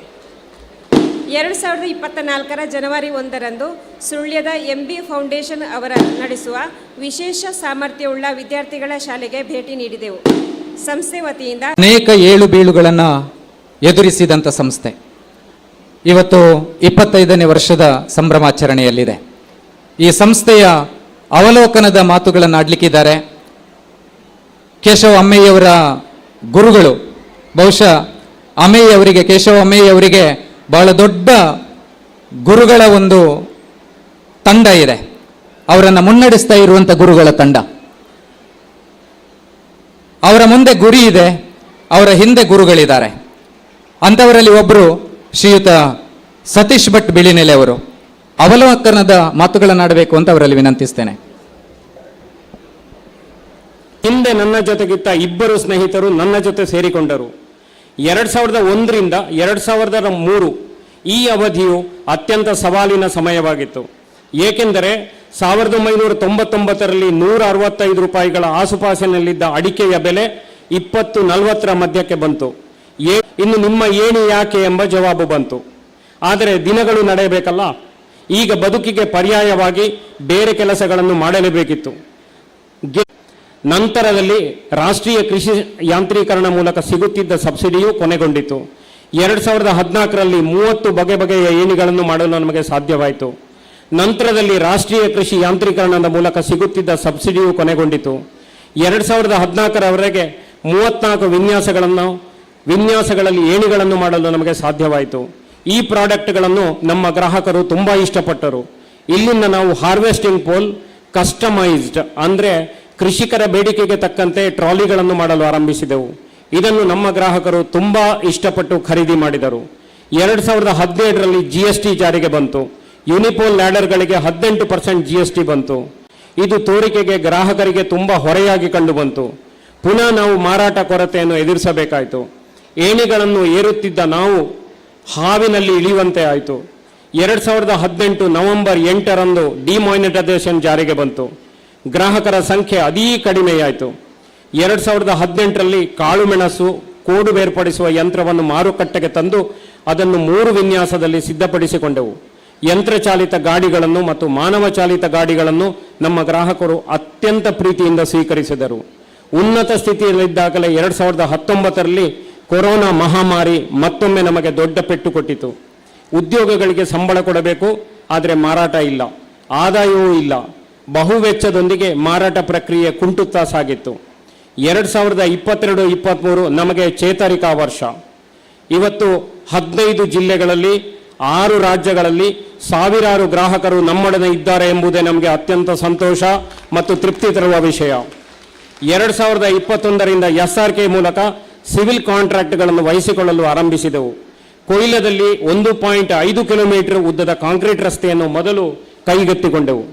2024 ಜನವರಿ 1ರಂದು ಸುಳ್ಯದ MB ಫೌಂಡೇಶನ್ ಅವರ ನಡೆಸುವ ವಿಶೇಷ ಸಾಮರ್ಥ್ಯವುಳ್ಳ ವಿದ್ಯಾರ್ಥಿಗಳ ಶಾಲೆಗೆ ಭೇಟಿ ನೀಡಿದೆವು. ಸಂಸ್ಥೆ ವತಿಯಿಂದ ಅನೇಕ ಏಳು ಬೀಳುಗಳನ್ನು ಎದುರಿಸಿದಂಥ ಸಂಸ್ಥೆ ಇವತ್ತು 25ನೇ ವರ್ಷದ ಸಂಭ್ರಮಾಚರಣೆಯಲ್ಲಿದೆ. ಈ ಸಂಸ್ಥೆಯ ಅವಲೋಕನದ ಮಾತುಗಳನ್ನು ಆಡಲಿಕ್ಕಿದ್ದಾರೆ ಕೇಶವ ಅಮ್ಮಯ್ಯವರ ಗುರುಗಳು. ಬಹುಶಃ ಅಮ್ಮಯ್ಯವರಿಗೆ, ಕೇಶವ ಅಮ್ಮಯ್ಯವರಿಗೆ ಬಹಳ ದೊಡ್ಡ ಗುರುಗಳ ಒಂದು ತಂಡ ಇದೆ. ಅವರನ್ನು ಮುನ್ನಡೆಸ್ತಾ ಇರುವಂಥ ಗುರುಗಳ ತಂಡ. ಅವರ ಮುಂದೆ ಗುರಿ ಇದೆ, ಅವರ ಹಿಂದೆ ಗುರುಗಳಿದ್ದಾರೆ. ಅಂಥವರಲ್ಲಿ ಒಬ್ಬರು ಶ್ರೀಯುತ ಸತೀಶ್ ಭಟ್ ಬಿಳಿನೆಲೆ ಅವರು. ಅವಲೋಕನದ ಮಾತುಗಳನ್ನಾಡಬೇಕು ಅಂತ ಅವರಲ್ಲಿ ವಿನಂತಿಸ್ತೇನೆ. ಹಿಂದೆ ನನ್ನ ಜೊತೆಗಿದ್ದ ಇಬ್ಬರು ಸ್ನೇಹಿತರು ನನ್ನ ಜೊತೆ ಸೇರಿಕೊಂಡರು. 2001ರಿಂದ 2003 ಈ ಅವಧಿಯು ಅತ್ಯಂತ ಸವಾಲಿನ ಸಮಯವಾಗಿತ್ತು. ಏಕೆಂದರೆ 1999ರಲ್ಲಿ 165 ರೂಪಾಯಿಗಳ ಆಸುಪಾಸಿನಲ್ಲಿದ್ದ ಅಡಿಕೆಯ ಬೆಲೆ 20-40ರ ಮಧ್ಯಕ್ಕೆ ಬಂತು. ಇನ್ನು ನಿಮ್ಮ ಏಣಿ ಯಾಕೆ ಎಂಬ ಜವಾಬು ಬಂತು. ಆದರೆ ದಿನಗಳು ನಡೆಯಬೇಕಲ್ಲ. ಈಗ ಬದುಕಿಗೆ ಪರ್ಯಾಯವಾಗಿ ಬೇರೆ ಕೆಲಸಗಳನ್ನು ಮಾಡಲೇಬೇಕಿತ್ತು. ನಂತರದಲ್ಲಿ ರಾಷ್ಟ್ರೀಯ ಕೃಷಿ ಯಾಂತ್ರೀಕರಣ ಮೂಲಕ ಸಿಗುತ್ತಿದ್ದ ಸಬ್ಸಿಡಿಯು ಕೊನೆಗೊಂಡಿತು. 2014ರಲ್ಲಿ 30 ಬಗೆ ಬಗೆಯ ಏಣಿಗಳನ್ನು ಮಾಡಲು ನಮಗೆ ಸಾಧ್ಯವಾಯಿತು. ನಂತರದಲ್ಲಿ ರಾಷ್ಟ್ರೀಯ ಕೃಷಿ ಯಾಂತ್ರೀಕರಣದ ಮೂಲಕ ಸಿಗುತ್ತಿದ್ದ ಸಬ್ಸಿಡಿಯು ಕೊನೆಗೊಂಡಿತು. 2014ರವರೆಗೆ 34 ವಿನ್ಯಾಸಗಳಲ್ಲಿ ಏಣಿಗಳನ್ನು ಮಾಡಲು ನಮಗೆ ಸಾಧ್ಯವಾಯಿತು. ಈ ಪ್ರಾಡಕ್ಟ್ಗಳನ್ನು ನಮ್ಮ ಗ್ರಾಹಕರು ತುಂಬ ಇಷ್ಟಪಟ್ಟರು. ಇಲ್ಲಿಂದ ನಾವು ಹಾರ್ವೆಸ್ಟಿಂಗ್ ಪೋಲ್, ಕಸ್ಟಮೈಸ್ಡ್ ಅಂದರೆ ಕೃಷಿಕರ ಬೇಡಿಕೆಗೆ ತಕ್ಕಂತೆ ಟ್ರಾಲಿಗಳನ್ನು ಮಾಡಲು ಆರಂಭಿಸಿದೆವು. ಇದನ್ನು ನಮ್ಮ ಗ್ರಾಹಕರು ತುಂಬ ಇಷ್ಟಪಟ್ಟು ಖರೀದಿ ಮಾಡಿದರು. 2017ರಲ್ಲಿ GST ಜಾರಿಗೆ ಬಂತು. ಯೂನಿಪೋಲ್ ಲ್ಯಾಡರ್ಗಳಿಗೆ 18% GST ಬಂತು. ಇದು ತೋರಿಕೆಗೆ ಗ್ರಾಹಕರಿಗೆ ತುಂಬ ಹೊರೆಯಾಗಿ ಕಂಡುಬಂತು. ಪುನಃ ನಾವು ಮಾರಾಟ ಕೊರತೆಯನ್ನು ಎದುರಿಸಬೇಕಾಯಿತು. ಏಣಿಗಳನ್ನು ಏರುತ್ತಿದ್ದ ನಾವು ಹಾವಿನಲ್ಲಿ ಇಳಿಯುವಂತೆ ಆಯಿತು. 2018 ನವೆಂಬರ್ 8ರಂದು ಡಿಮಾನಿಟೈಸೇಷನ್ ಜಾರಿಗೆ ಬಂತು. ಗ್ರಾಹಕರ ಸಂಖ್ಯೆ ಅತೀ ಕಡಿಮೆಯಾಯಿತು. 2018ರಲ್ಲಿ ಕಾಳುಮೆಣಸು ಕೋಡು ಬೇರ್ಪಡಿಸುವ ಯಂತ್ರವನ್ನು ಮಾರುಕಟ್ಟೆಗೆ ತಂದು ಅದನ್ನು 3 ವಿನ್ಯಾಸದಲ್ಲಿ ಸಿದ್ಧಪಡಿಸಿಕೊಂಡೆವು. ಯಂತ್ರಚಾಲಿತ ಗಾಡಿಗಳನ್ನು ಮತ್ತು ಮಾನವ ಚಾಲಿತ ಗಾಡಿಗಳನ್ನು ನಮ್ಮ ಗ್ರಾಹಕರು ಅತ್ಯಂತ ಪ್ರೀತಿಯಿಂದ ಸ್ವೀಕರಿಸಿದರು. ಉನ್ನತ ಸ್ಥಿತಿಯಲ್ಲಿದ್ದಾಗಲೇ 2019ರಲ್ಲಿ ಕೊರೋನಾ ಮಹಾಮಾರಿ ಮತ್ತೊಮ್ಮೆ ನಮಗೆ ದೊಡ್ಡ ಪೆಟ್ಟು ಕೊಟ್ಟಿತು. ಉದ್ಯೋಗಗಳಿಗೆ ಸಂಬಳ ಕೊಡಬೇಕು, ಆದರೆ ಮಾರಾಟ ಇಲ್ಲ, ಆದಾಯವೂ ಇಲ್ಲ. ಬಹುವೆಚ್ಚದೊಂದಿಗೆ ಮಾರಾಟ ಪ್ರಕ್ರಿಯೆ ಕುಂಟುತ್ತಾ ಸಾಗಿತ್ತು. 2022-23 ನಮಗೆ ಚೇತರಿಕಾ ವರ್ಷ. ಇವತ್ತು 15 ಜಿಲ್ಲೆಗಳಲ್ಲಿ 6 ರಾಜ್ಯಗಳಲ್ಲಿ ಸಾವಿರಾರು ಗ್ರಾಹಕರು ನಮ್ಮೊಡನೆ ಇದ್ದಾರೆ ಎಂಬುದೇ ನಮಗೆ ಅತ್ಯಂತ ಸಂತೋಷ ಮತ್ತು ತೃಪ್ತಿ ತರುವ ವಿಷಯ. 2021ರಿಂದ SRK ಮೂಲಕ ಸಿವಿಲ್ ಕಾಂಟ್ರಾಕ್ಟ್ಗಳನ್ನು ವಹಿಸಿಕೊಳ್ಳಲು ಆರಂಭಿಸಿದೆವು. ಕೊಯ್ಲದಲ್ಲಿ 1.5 ಕಿಲೋಮೀಟರ್ ಉದ್ದದ ಕಾಂಕ್ರೀಟ್ ರಸ್ತೆಯನ್ನು ಮೊದಲು ಕೈಗೆತ್ತಿಕೊಂಡೆವು.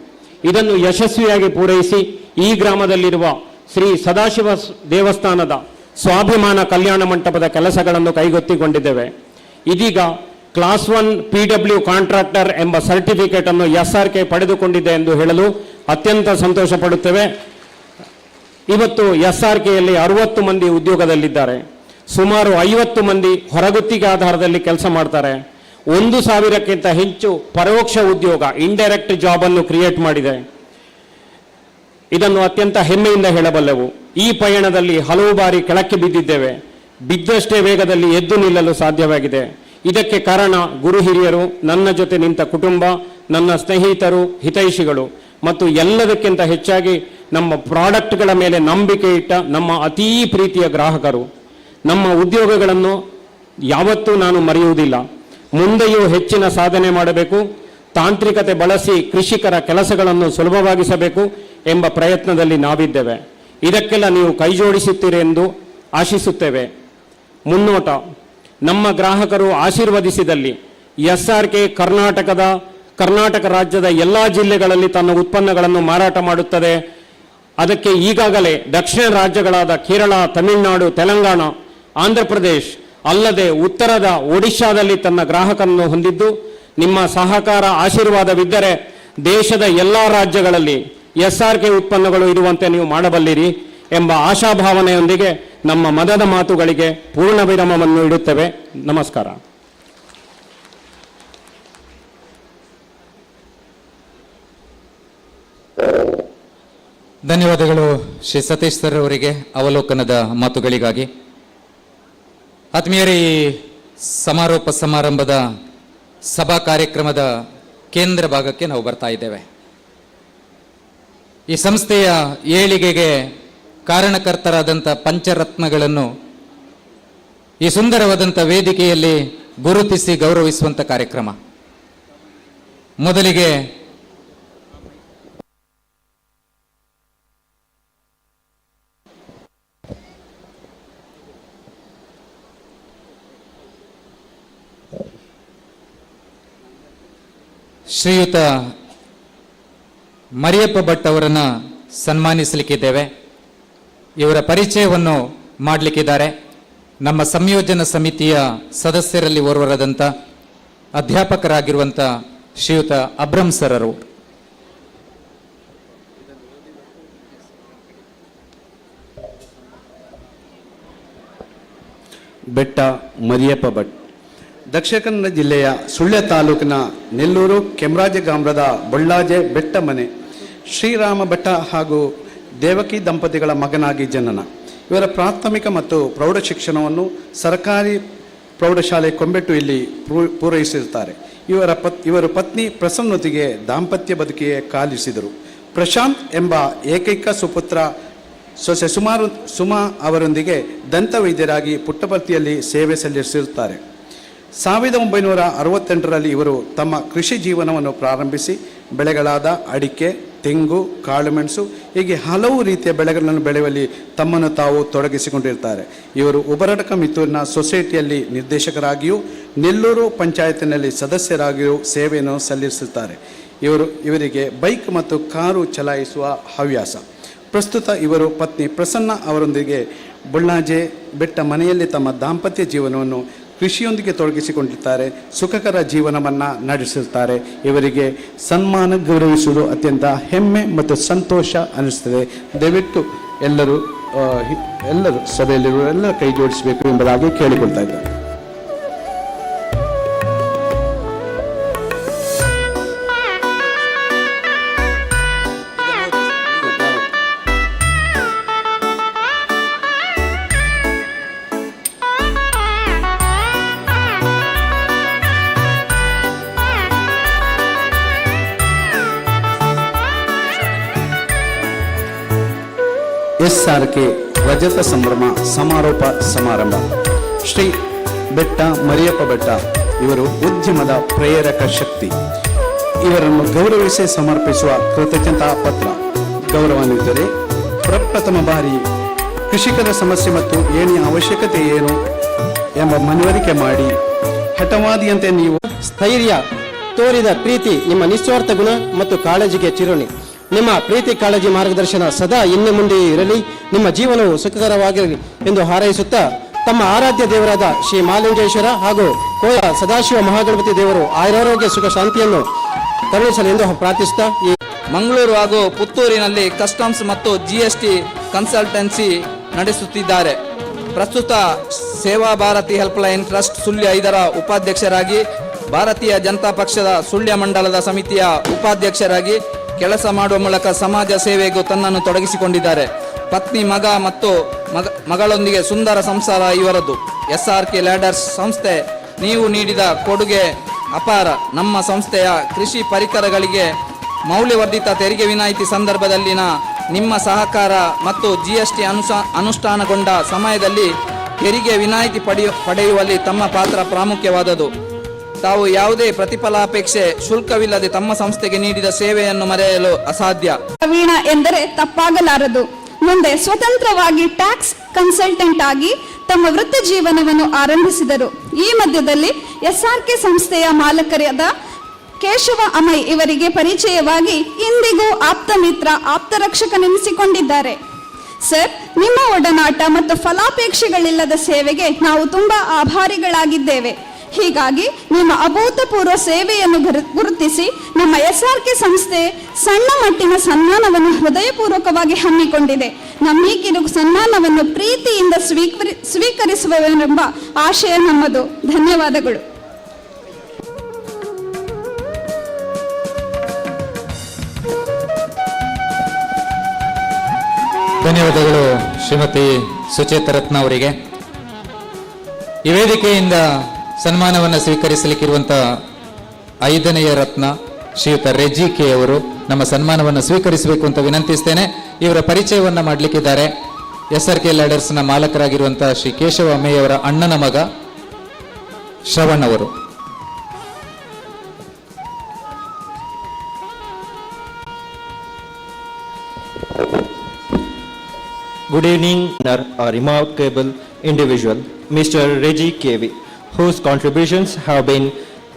ಇದನ್ನು ಯಶಸ್ವಿಯಾಗಿ ಪೂರೈಸಿ ಈ ಗ್ರಾಮದಲ್ಲಿರುವ ಶ್ರೀ ಸದಾಶಿವ ದೇವಸ್ಥಾನದ ಸ್ವಾಭಿಮಾನ ಕಲ್ಯಾಣ ಮಂಟಪದ ಕೆಲಸಗಳನ್ನು ಕೈಗೆತ್ತಿಕೊಂಡಿದ್ದೇವೆ. ಇದೀಗ ಕ್ಲಾಸ್ 1 PW ಕಾಂಟ್ರಾಕ್ಟರ್ ಎಂಬ ಸರ್ಟಿಫಿಕೇಟ್ ಅನ್ನು SRK ಪಡೆದುಕೊಂಡಿದೆ ಎಂದು ಹೇಳಲು ಅತ್ಯಂತ ಸಂತೋಷ ಪಡುತ್ತೇವೆ. ಇವತ್ತು SRKಯಲ್ಲಿ 60 ಮಂದಿ ಉದ್ಯೋಗದಲ್ಲಿದ್ದಾರೆ. ಸುಮಾರು 50 ಮಂದಿ ಹೊರಗುತ್ತಿಗೆ ಆಧಾರದಲ್ಲಿ ಕೆಲಸ ಮಾಡ್ತಾರೆ. 1,000ಕ್ಕಿಂತ ಹೆಚ್ಚು ಪರೋಕ್ಷ ಉದ್ಯೋಗ, ಇಂಡೈರೆಕ್ಟ್ ಜಾಬ್ ಅನ್ನು ಕ್ರಿಯೇಟ್ ಮಾಡಿದೆ. ಇದನ್ನು ಅತ್ಯಂತ ಹೆಮ್ಮೆಯಿಂದ ಹೇಳಬಲ್ಲೆವು. ಈ ಪಯಣದಲ್ಲಿ ಹಲವು ಬಾರಿ ಕೆಳಕ್ಕೆ ಬಿದ್ದಿದ್ದೇವೆ. ಬಿದ್ದಷ್ಟೇ ವೇಗದಲ್ಲಿ ಎದ್ದು ನಿಲ್ಲಲು ಸಾಧ್ಯವಾಗಿದೆ. ಇದಕ್ಕೆ ಕಾರಣ ಗುರು ಹಿರಿಯರು, ನನ್ನ ಜೊತೆ ನಿಂತ ಕುಟುಂಬ, ನನ್ನ ಸ್ನೇಹಿತರು, ಹಿತೈಷಿಗಳು ಮತ್ತು ಎಲ್ಲದಕ್ಕಿಂತ ಹೆಚ್ಚಾಗಿ ನಮ್ಮ ಪ್ರಾಡಕ್ಟ್ಗಳ ಮೇಲೆ ನಂಬಿಕೆ ಇಟ್ಟ ನಮ್ಮ ಅತೀ ಪ್ರೀತಿಯ ಗ್ರಾಹಕರು. ನಮ್ಮ ಉದ್ಯೋಗಗಳನ್ನು ಯಾವತ್ತೂ ನಾನು ಮರೆಯುವುದಿಲ್ಲ. ಮುಂದೆಯೂ ಹೆಚ್ಚಿನ ಸಾಧನೆ ಮಾಡಬೇಕು, ತಾಂತ್ರಿಕತೆ ಬಳಸಿ ಕೃಷಿಕರ ಕೆಲಸಗಳನ್ನು ಸುಲಭವಾಗಿಸಬೇಕು ಎಂಬ ಪ್ರಯತ್ನದಲ್ಲಿ ನಾವಿದ್ದೇವೆ. ಇದಕ್ಕೆಲ್ಲ ನೀವು ಕೈಜೋಡಿಸುತ್ತೀರಿ ಎಂದು ಆಶಿಸುತ್ತೇವೆ. ಮುನ್ನೋಟ: ನಮ್ಮ ಗ್ರಾಹಕರು ಆಶೀರ್ವದಿಸಿದಲ್ಲಿ SRK ಕರ್ನಾಟಕ ರಾಜ್ಯದ ಎಲ್ಲ ಜಿಲ್ಲೆಗಳಲ್ಲಿ ತನ್ನ ಉತ್ಪನ್ನಗಳನ್ನು ಮಾರಾಟ ಮಾಡುತ್ತದೆ. ಅದಕ್ಕೆ ಈಗಾಗಲೇ ದಕ್ಷಿಣ ರಾಜ್ಯಗಳಾದ ಕೇರಳ, ತಮಿಳುನಾಡು, ತೆಲಂಗಾಣ, ಆಂಧ್ರ ಪ್ರದೇಶ್ ಅಲ್ಲದೆ ಉತ್ತರದ ಒಡಿಶಾದಲ್ಲಿ ತನ್ನ ಗ್ರಾಹಕರನ್ನು ಹೊಂದಿದ್ದು, ನಿಮ್ಮ ಸಹಕಾರ ಆಶೀರ್ವಾದವಿದ್ದರೆ ದೇಶದ ಎಲ್ಲ ರಾಜ್ಯಗಳಲ್ಲಿ SRK ಉತ್ಪನ್ನಗಳು ಇರುವಂತೆ ನೀವು ಮಾಡಬಲ್ಲಿರಿ ಎಂಬ ಆಶಾಭಾವನೆಯೊಂದಿಗೆ ನಮ್ಮ ಮನದ ಮಾತುಗಳಿಗೆ ಪೂರ್ಣ ವಿರಾಮವನ್ನು ಇಡುತ್ತೇವೆ. ನಮಸ್ಕಾರ. ಧನ್ಯವಾದಗಳು ಶ್ರೀ ಸತೀಶ್ ಸರ್ ಅವರಿಗೆ ಅವಲೋಕನದ ಮಾತುಗಳಿಗಾಗಿ. ಆತ್ಮೀಯರೇ, ಈ ಸಮಾರೋಪ ಸಮಾರಂಭದ ಸಭಾ ಕಾರ್ಯಕ್ರಮದ ಕೇಂದ್ರ ಭಾಗಕ್ಕೆ ನಾವು ಬರ್ತಾ ಇದ್ದೇವೆ. ಈ ಸಂಸ್ಥೆಯ ಏಳಿಗೆಗೆ ಕಾರಣಕರ್ತರಾದಂಥ ಪಂಚರತ್ನಗಳನ್ನು ಈ ಸುಂದರವಾದಂಥ ವೇದಿಕೆಯಲ್ಲಿ ಗುರುತಿಸಿ ಗೌರವಿಸುವಂಥ ಕಾರ್ಯಕ್ರಮ. ಮೊದಲಿಗೆ ಶ್ರೀಯುತ ಮರಿಯಪ್ಪ ಭಟ್ ಅವರನ್ನು ಸನ್ಮಾನಿಸಲಿಕ್ಕಿದ್ದೇವೆ. ಇವರ ಪರಿಚಯವನ್ನು ಮಾಡಲಿಕ್ಕಿದ್ದಾರೆ ನಮ್ಮ ಸಂಯೋಜನಾ ಸಮಿತಿಯ ಸದಸ್ಯರಲ್ಲಿ ಓರ್ವರಾದಂಥ ಅಧ್ಯಾಪಕರಾಗಿರುವಂಥ ಶ್ರೀಯುತ ಅಬ್ರಂ ಸರರು. ಬೆಟ್ಟ ಮರಿಯಪ್ಪ ಭಟ್ ದಕ್ಷಿಣ ಕನ್ನಡ ಜಿಲ್ಲೆಯ ಸುಳ್ಯ ತಾಲೂಕಿನ ನೆಲ್ಲೂರು ಕೆಮ್ರಾಜೆ ಗ್ರಾಮದ ಬೊಳ್ಳಾಜೆ ಬೆಟ್ಟ ಮನೆ. ಶ್ರೀರಾಮ ಭಟ್ಟ ಹಾಗೂ ದೇವಕಿ ದಂಪತಿಗಳ ಮಗನಾಗಿ ಜನನ. ಇವರ ಪ್ರಾಥಮಿಕ ಮತ್ತು ಪ್ರೌಢ ಶಿಕ್ಷಣವನ್ನು ಸರ್ಕಾರಿ ಪ್ರೌಢಶಾಲೆ ಕೊಂಬೆಟ್ಟು ಇಲ್ಲಿ ಪೂರೈಸಿರುತ್ತಾರೆ. ಇವರ ಪತ್ನಿ ಪ್ರಸನ್ನೊತಿಗೆ ದಾಂಪತ್ಯ ಬದುಕಿಗೆ ಕಾಲಿಸಿದರು. ಪ್ರಶಾಂತ್ ಎಂಬ ಏಕೈಕ ಸುಪುತ್ರ ಸೊಸೆ ಸುಮಾ ಅವರೊಂದಿಗೆ ದಂತವೈದ್ಯರಾಗಿ ಪುಟ್ಟಪರ್ತಿಯಲ್ಲಿ ಸೇವೆ ಸಲ್ಲಿಸಿರುತ್ತಾರೆ. 1968ರಲ್ಲಿ ಇವರು ತಮ್ಮ ಕೃಷಿ ಜೀವನವನ್ನು ಪ್ರಾರಂಭಿಸಿ ಬೆಳೆಗಳಾದ ಅಡಿಕೆ, ತೆಂಗು, ಕಾಳುಮೆಣಸು ಹೀಗೆ ಹಲವು ರೀತಿಯ ಬೆಳೆಗಳನ್ನು ಬೆಳೆಯುವಲ್ಲಿ ತಮ್ಮನ್ನು ತಾವು ತೊಡಗಿಸಿಕೊಂಡಿರ್ತಾರೆ. ಇವರು ಉಬರಟಕ ಮಿತ್ತೂರಿನ ಸೊಸೈಟಿಯಲ್ಲಿ ನಿರ್ದೇಶಕರಾಗಿಯೂ ನೆಲ್ಲೂರು ಪಂಚಾಯತಿನಲ್ಲಿ ಸದಸ್ಯರಾಗಿಯೂ ಸೇವೆಯನ್ನು ಸಲ್ಲಿಸುತ್ತಾರೆ. ಇವರಿಗೆ ಬೈಕ್ ಮತ್ತು ಕಾರು ಚಲಾಯಿಸುವ ಹವ್ಯಾಸ. ಪ್ರಸ್ತುತ ಇವರು ಪತ್ನಿ ಪ್ರಸನ್ನ ಅವರೊಂದಿಗೆ ಬೊಳ್ಳಾಜೆ ಬೆಟ್ಟ ಮನೆಯಲ್ಲಿ ತಮ್ಮ ದಾಂಪತ್ಯ ಜೀವನವನ್ನು ಕೃಷಿಯೊಂದಿಗೆ ತೊಡಗಿಸಿಕೊಂಡಿರ್ತಾರೆ. ಸುಖಕರ ಜೀವನವನ್ನು ನಡೆಸುತ್ತಾರೆ. ಇವರಿಗೆ ಸನ್ಮಾನ ಗೌರವಿಸುವುದು ಅತ್ಯಂತ ಹೆಮ್ಮೆ ಮತ್ತು ಸಂತೋಷ ಅನ್ನಿಸ್ತದೆ. ದಯವಿಟ್ಟು ಎಲ್ಲರೂ ಸಭೆಯಲ್ಲಿರುವ ಎಲ್ಲ ಕೈ ಜೋಡಿಸಬೇಕು ಎಂಬುದಾಗಿ ಕೇಳಿಕೊಳ್ತಾ ಇದ್ದಾರೆ. SRK ರಜತ ಸಂಭ್ರಮ ಸಮಾರೋಪ ಸಮಾರಂಭ. ಶ್ರೀ ಬೆಟ್ಟ ಮರಿಯಪ್ಪ ಭಟ್ಟ ಇವರು ಉದ್ಯಮದ ಪ್ರೇರಕ ಶಕ್ತಿ. ಇವರನ್ನು ಗೌರವಿಸಿ ಸಮರ್ಪಿಸುವ ಕೃತಜ್ಞತಾ ಪತ್ರ. ಗೌರವಾನ್ವಿತರೆ, ಪ್ರಪ್ರಥಮ ಬಾರಿ ಕೃಷಿಕರ ಸಮಸ್ಯೆ ಮತ್ತು ಏಣಿಯ ಅವಶ್ಯಕತೆ ಏನು ಎಂಬ ಮನವರಿಕೆ ಮಾಡಿ ಹಠವಾದಿಯಂತೆ ನೀವು ಸ್ಥೈರ್ಯ ತೋರಿದ ಪ್ರೀತಿ ನಿಮ್ಮ ನಿಸ್ವಾರ್ಥ ಗುಣ ಮತ್ತು ಕಾಳಜಿಗೆ ಚಿರುಣಿ. ನಿಮ್ಮ ಪ್ರೀತಿ ಕಾಳಜಿ ಮಾರ್ಗದರ್ಶನ ಸದಾ ಇನ್ನು ಮುಂದೆ ಇರಲಿ. ನಿಮ್ಮ ಜೀವನವು ಸುಖಕರವಾಗಿರಲಿ ಎಂದು ಹಾರೈಸುತ್ತಾ ತಮ್ಮ ಆರಾಧ್ಯ ದೇವರಾದ ಶ್ರೀ ಮಹಾಲಿಂಗೇಶ್ವರ ಹಾಗೂ ಕೋಯ ಸದಾಶಿವ ಮಹಾಗಣಪತಿ ದೇವರು ಆಯುರಾರೋಗ್ಯ ಸುಖ ಶಾಂತಿಯನ್ನು ಕರುಣಿಸಲಿ ಎಂದು ಪ್ರಾರ್ಥಿಸುತ್ತಾ ಮಂಗಳೂರು ಹಾಗೂ ಪುತ್ತೂರಿನಲ್ಲಿ ಕಸ್ಟಮ್ಸ್ ಮತ್ತು GST ಕನ್ಸಲ್ಟೆನ್ಸಿ ನಡೆಸುತ್ತಿದ್ದಾರೆ. ಪ್ರಸ್ತುತ ಸೇವಾ ಭಾರತಿ ಹೆಲ್ಪ್ಲೈನ್ ಟ್ರಸ್ಟ್ ಸುಳ್ಯ 5ರ ಉಪಾಧ್ಯಕ್ಷರಾಗಿ, ಭಾರತೀಯ ಜನತಾ ಪಕ್ಷದ ಸುಳ್ಯ ಮಂಡಲದ ಸಮಿತಿಯ ಉಪಾಧ್ಯಕ್ಷರಾಗಿ ಕೆಲಸ ಮಾಡುವ ಮೂಲಕ ಸಮಾಜ ಸೇವೆಗೂ ತನ್ನನ್ನು ತೊಡಗಿಸಿಕೊಂಡಿದ್ದಾರೆ. ಪತ್ನಿ, ಮಗ ಮತ್ತು ಮಗಳೊಂದಿಗೆ ಸುಂದರ ಸಂಸಾರ ಇವರದ್ದು. SRK ಲ್ಯಾಡರ್ಸ್ ಸಂಸ್ಥೆ ನೀವು ನೀಡಿದ ಕೊಡುಗೆ ಅಪಾರ. ನಮ್ಮ ಸಂಸ್ಥೆಯ ಕೃಷಿ ಪರಿಕರಗಳಿಗೆ ಮೌಲ್ಯವರ್ಧಿತ ತೆರಿಗೆ ವಿನಾಯಿತಿ ಸಂದರ್ಭದಲ್ಲಿನ ನಿಮ್ಮ ಸಹಕಾರ ಮತ್ತು GST ಅನುಷ್ಠಾನಗೊಂಡ ಸಮಯದಲ್ಲಿ ತೆರಿಗೆ ವಿನಾಯಿತಿ ಪಡೆಯುವಲ್ಲಿ ತಮ್ಮ ಪಾತ್ರ ಪ್ರಾಮುಖ್ಯವಾದದು. ತಾವು ಯಾವುದೇ ಪ್ರತಿಫಲಾಪೇಕ್ಷೆ ಶುಲ್ಕವಿಲ್ಲದೆ ತಮ್ಮ ಸಂಸ್ಥೆಗೆ ನೀಡಿದ ಸೇವೆಯನ್ನು ಮರೆಯಲು ಅಸಾಧ್ಯ. ಪ್ರವೀಣ ಎಂದರೆ ತಪ್ಪಾಗಲಾರದು. ಮುಂದೆ ಸ್ವತಂತ್ರವಾಗಿ ಟ್ಯಾಕ್ಸ್ ಕನ್ಸಲ್ಟೆಂಟ್ ಆಗಿ ತಮ್ಮ ವೃತ್ತಿ ಜೀವನವನ್ನು ಆರಂಭಿಸಿದರು. ಈ ಮಧ್ಯದಲ್ಲಿ SRK ಸಂಸ್ಥೆಯ ಮಾಲಕರಾದ ಕೇಶವ ಅಮೈ ಇವರಿಗೆ ಪರಿಚಯವಾಗಿ ಇಂದಿಗೂ ಆಪ್ತ ಮಿತ್ರ, ಆಪ್ತರಕ್ಷಕನೆನಿಸಿಕೊಂಡಿದ್ದಾರೆ. ಸರ್, ನಿಮ್ಮ ಒಡನಾಟ ಮತ್ತು ಫಲಾಪೇಕ್ಷೆಗಳಿಲ್ಲದ ಸೇವೆಗೆ ನಾವು ತುಂಬಾ ಆಭಾರಿಗಳಾಗಿದ್ದೇವೆ. ಹೀಗಾಗಿ ನಿಮ್ಮ ಅಭೂತಪೂರ್ವ ಸೇವೆಯನ್ನು ಗುರುತಿಸಿ ನಮ್ಮ SRK ಸಂಸ್ಥೆ ಸಣ್ಣ ಮಟ್ಟಿನ ಸನ್ಮಾನವನ್ನು ಹೃದಯಪೂರ್ವಕವಾಗಿ ಹಮ್ಮಿಕೊಂಡಿದೆ. ನಮ್ಮೀಗಿರುವ ಸನ್ಮಾನವನ್ನು ಪ್ರೀತಿಯಿಂದ ಸ್ವೀಕರಿಸುವೆನೆಂಬ ಆಶಯ ನಮ್ಮದು. ಧನ್ಯವಾದಗಳು. ಧನ್ಯವಾದಗಳು ಶ್ರೀಮತಿ ಸುಚೇತ ರತ್ನ ಅವರಿಗೆ. ಈ ವೇದಿಕೆಯಿಂದ ಸನ್ಮಾನವನ್ನು ಸ್ವೀಕರಿಸಲಿಕ್ಕಿರುವಂಥ 5ನೆಯ ರತ್ನ ಶ್ರೀಯುತ ರೆಜಿ ಕೆ ಅವರು ನಮ್ಮ ಸನ್ಮಾನವನ್ನು ಸ್ವೀಕರಿಸಬೇಕು ಅಂತ ವಿನಂತಿಸ್ತೇನೆ. ಇವರ ಪರಿಚಯವನ್ನು ಮಾಡಲಿಕ್ಕಿದ್ದಾರೆ SRK ಲ್ಯಾಡರ್ಸ್ನ ಮಾಲಕರಾಗಿರುವಂಥ ಶ್ರೀ ಕೇಶವ ಅಮ್ಮೆಯವರ ಅಣ್ಣನ ಮಗ ಶ್ರವಣ್ ಅವರು. Good evening, a remarkable individual, Mr. Reggie KV, whose contributions have been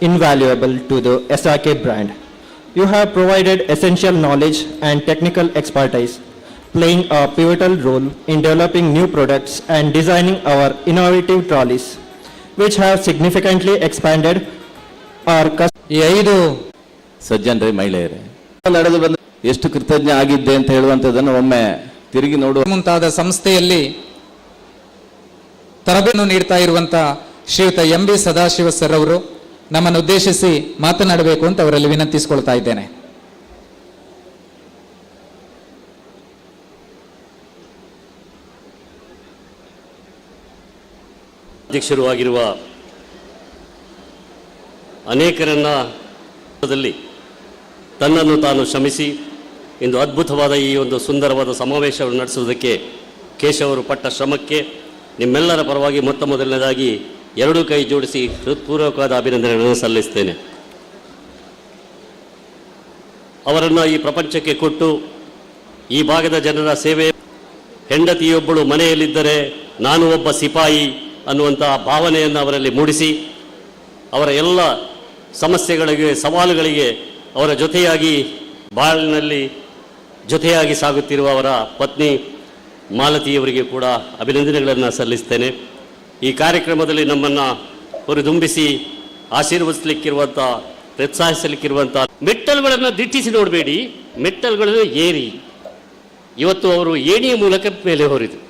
invaluable to the SRK brand. You have provided essential knowledge and technical expertise, playing a pivotal role in developing new products and designing our innovative trolleys, which have significantly expanded our ಈ 5 ಸಜ್ಜನರೇ, ಮಹಿಳೆಯರೇ, ನಡೆದು ಬಂದ ಎಷ್ಟು ಕೃತಜ್ಞ ಆಗಿದ್ದೆ ಅಂತ ಹೇಳುವಂಥದ್ದನ್ನು ಒಮ್ಮೆ ತಿರುಗಿ ನೋಡುವ ಮುಂತಾದ ಸಂಸ್ಥೆಯಲ್ಲಿ ತರಬೇತಿಯನ್ನು ನೀಡ್ತಾ ಇರುವಂತಹ ಶ್ರೀಯುತ MB ಸದಾಶಿವ ಸರ್ ಅವರು ನಮ್ಮನ್ನು ಉದ್ದೇಶಿಸಿ ಮಾತನಾಡಬೇಕು ಅಂತ ಅವರಲ್ಲಿ ವಿನಂತಿಸಿಕೊಳ್ತಾ ಇದ್ದೇನೆ. ಅಧ್ಯಕ್ಷರು ಆಗಿರುವ ಅನೇಕರನ್ನ ತನ್ನನ್ನು ತಾನು ಶ್ರಮಿಸಿ ಇಂದು ಅದ್ಭುತವಾದ ಈ ಒಂದು ಸುಂದರವಾದ ಸಮಾವೇಶವನ್ನು ನಡೆಸುವುದಕ್ಕೆ ಕೇಶವರು ಪಟ್ಟ ಶ್ರಮಕ್ಕೆ ನಿಮ್ಮೆಲ್ಲರ ಪರವಾಗಿ ಮೊದಲನೇದಾಗಿ 2 ಕೈ ಜೋಡಿಸಿ ಹೃತ್ಪೂರ್ವಕವಾದ ಅಭಿನಂದನೆಗಳನ್ನು ಸಲ್ಲಿಸ್ತೇನೆ. ಅವರನ್ನು ಈ ಪ್ರಪಂಚಕ್ಕೆ ಕೊಟ್ಟು ಈ ಭಾಗದ ಜನರ ಸೇವೆ, ಹೆಂಡತಿಯೊಬ್ಬಳು ಮನೆಯಲ್ಲಿದ್ದರೆ ನಾನು ಒಬ್ಬ ಸಿಪಾಯಿ ಅನ್ನುವಂಥ ಭಾವನೆಯನ್ನು ಅವರಲ್ಲಿ ಮೂಡಿಸಿ ಅವರ ಎಲ್ಲ ಸಮಸ್ಯೆಗಳಿಗೆ, ಸವಾಲುಗಳಿಗೆ ಅವರ ಜೊತೆಯಾಗಿ ಬಾಳಿನಲ್ಲಿ ಜೊತೆಯಾಗಿ ಸಾಗುತ್ತಿರುವ ಅವರ ಪತ್ನಿ ಮಾಲತಿಯವರಿಗೆ ಕೂಡ ಅಭಿನಂದನೆಗಳನ್ನು ಸಲ್ಲಿಸ್ತೇನೆ. ಈ ಕಾರ್ಯಕ್ರಮದಲ್ಲಿ ನಮ್ಮನ್ನು ಹುರಿದುಂಬಿಸಿ ಆಶೀರ್ವದಿಸಲಿಕ್ಕಿರುವಂಥ, ಪ್ರೋತ್ಸಾಹಿಸಲಿಕ್ಕಿರುವಂಥ ಮೆಟ್ಟಲುಗಳನ್ನು ದಿಟ್ಟಿಸಿ ನೋಡಬೇಡಿ, ಮೆಟ್ಟಲುಗಳನ್ನು ಏರಿ. ಇವತ್ತು ಅವರು ಏಣಿಯ ಮೂಲಕ ಮೇಲೆ ಹೊರಿದು.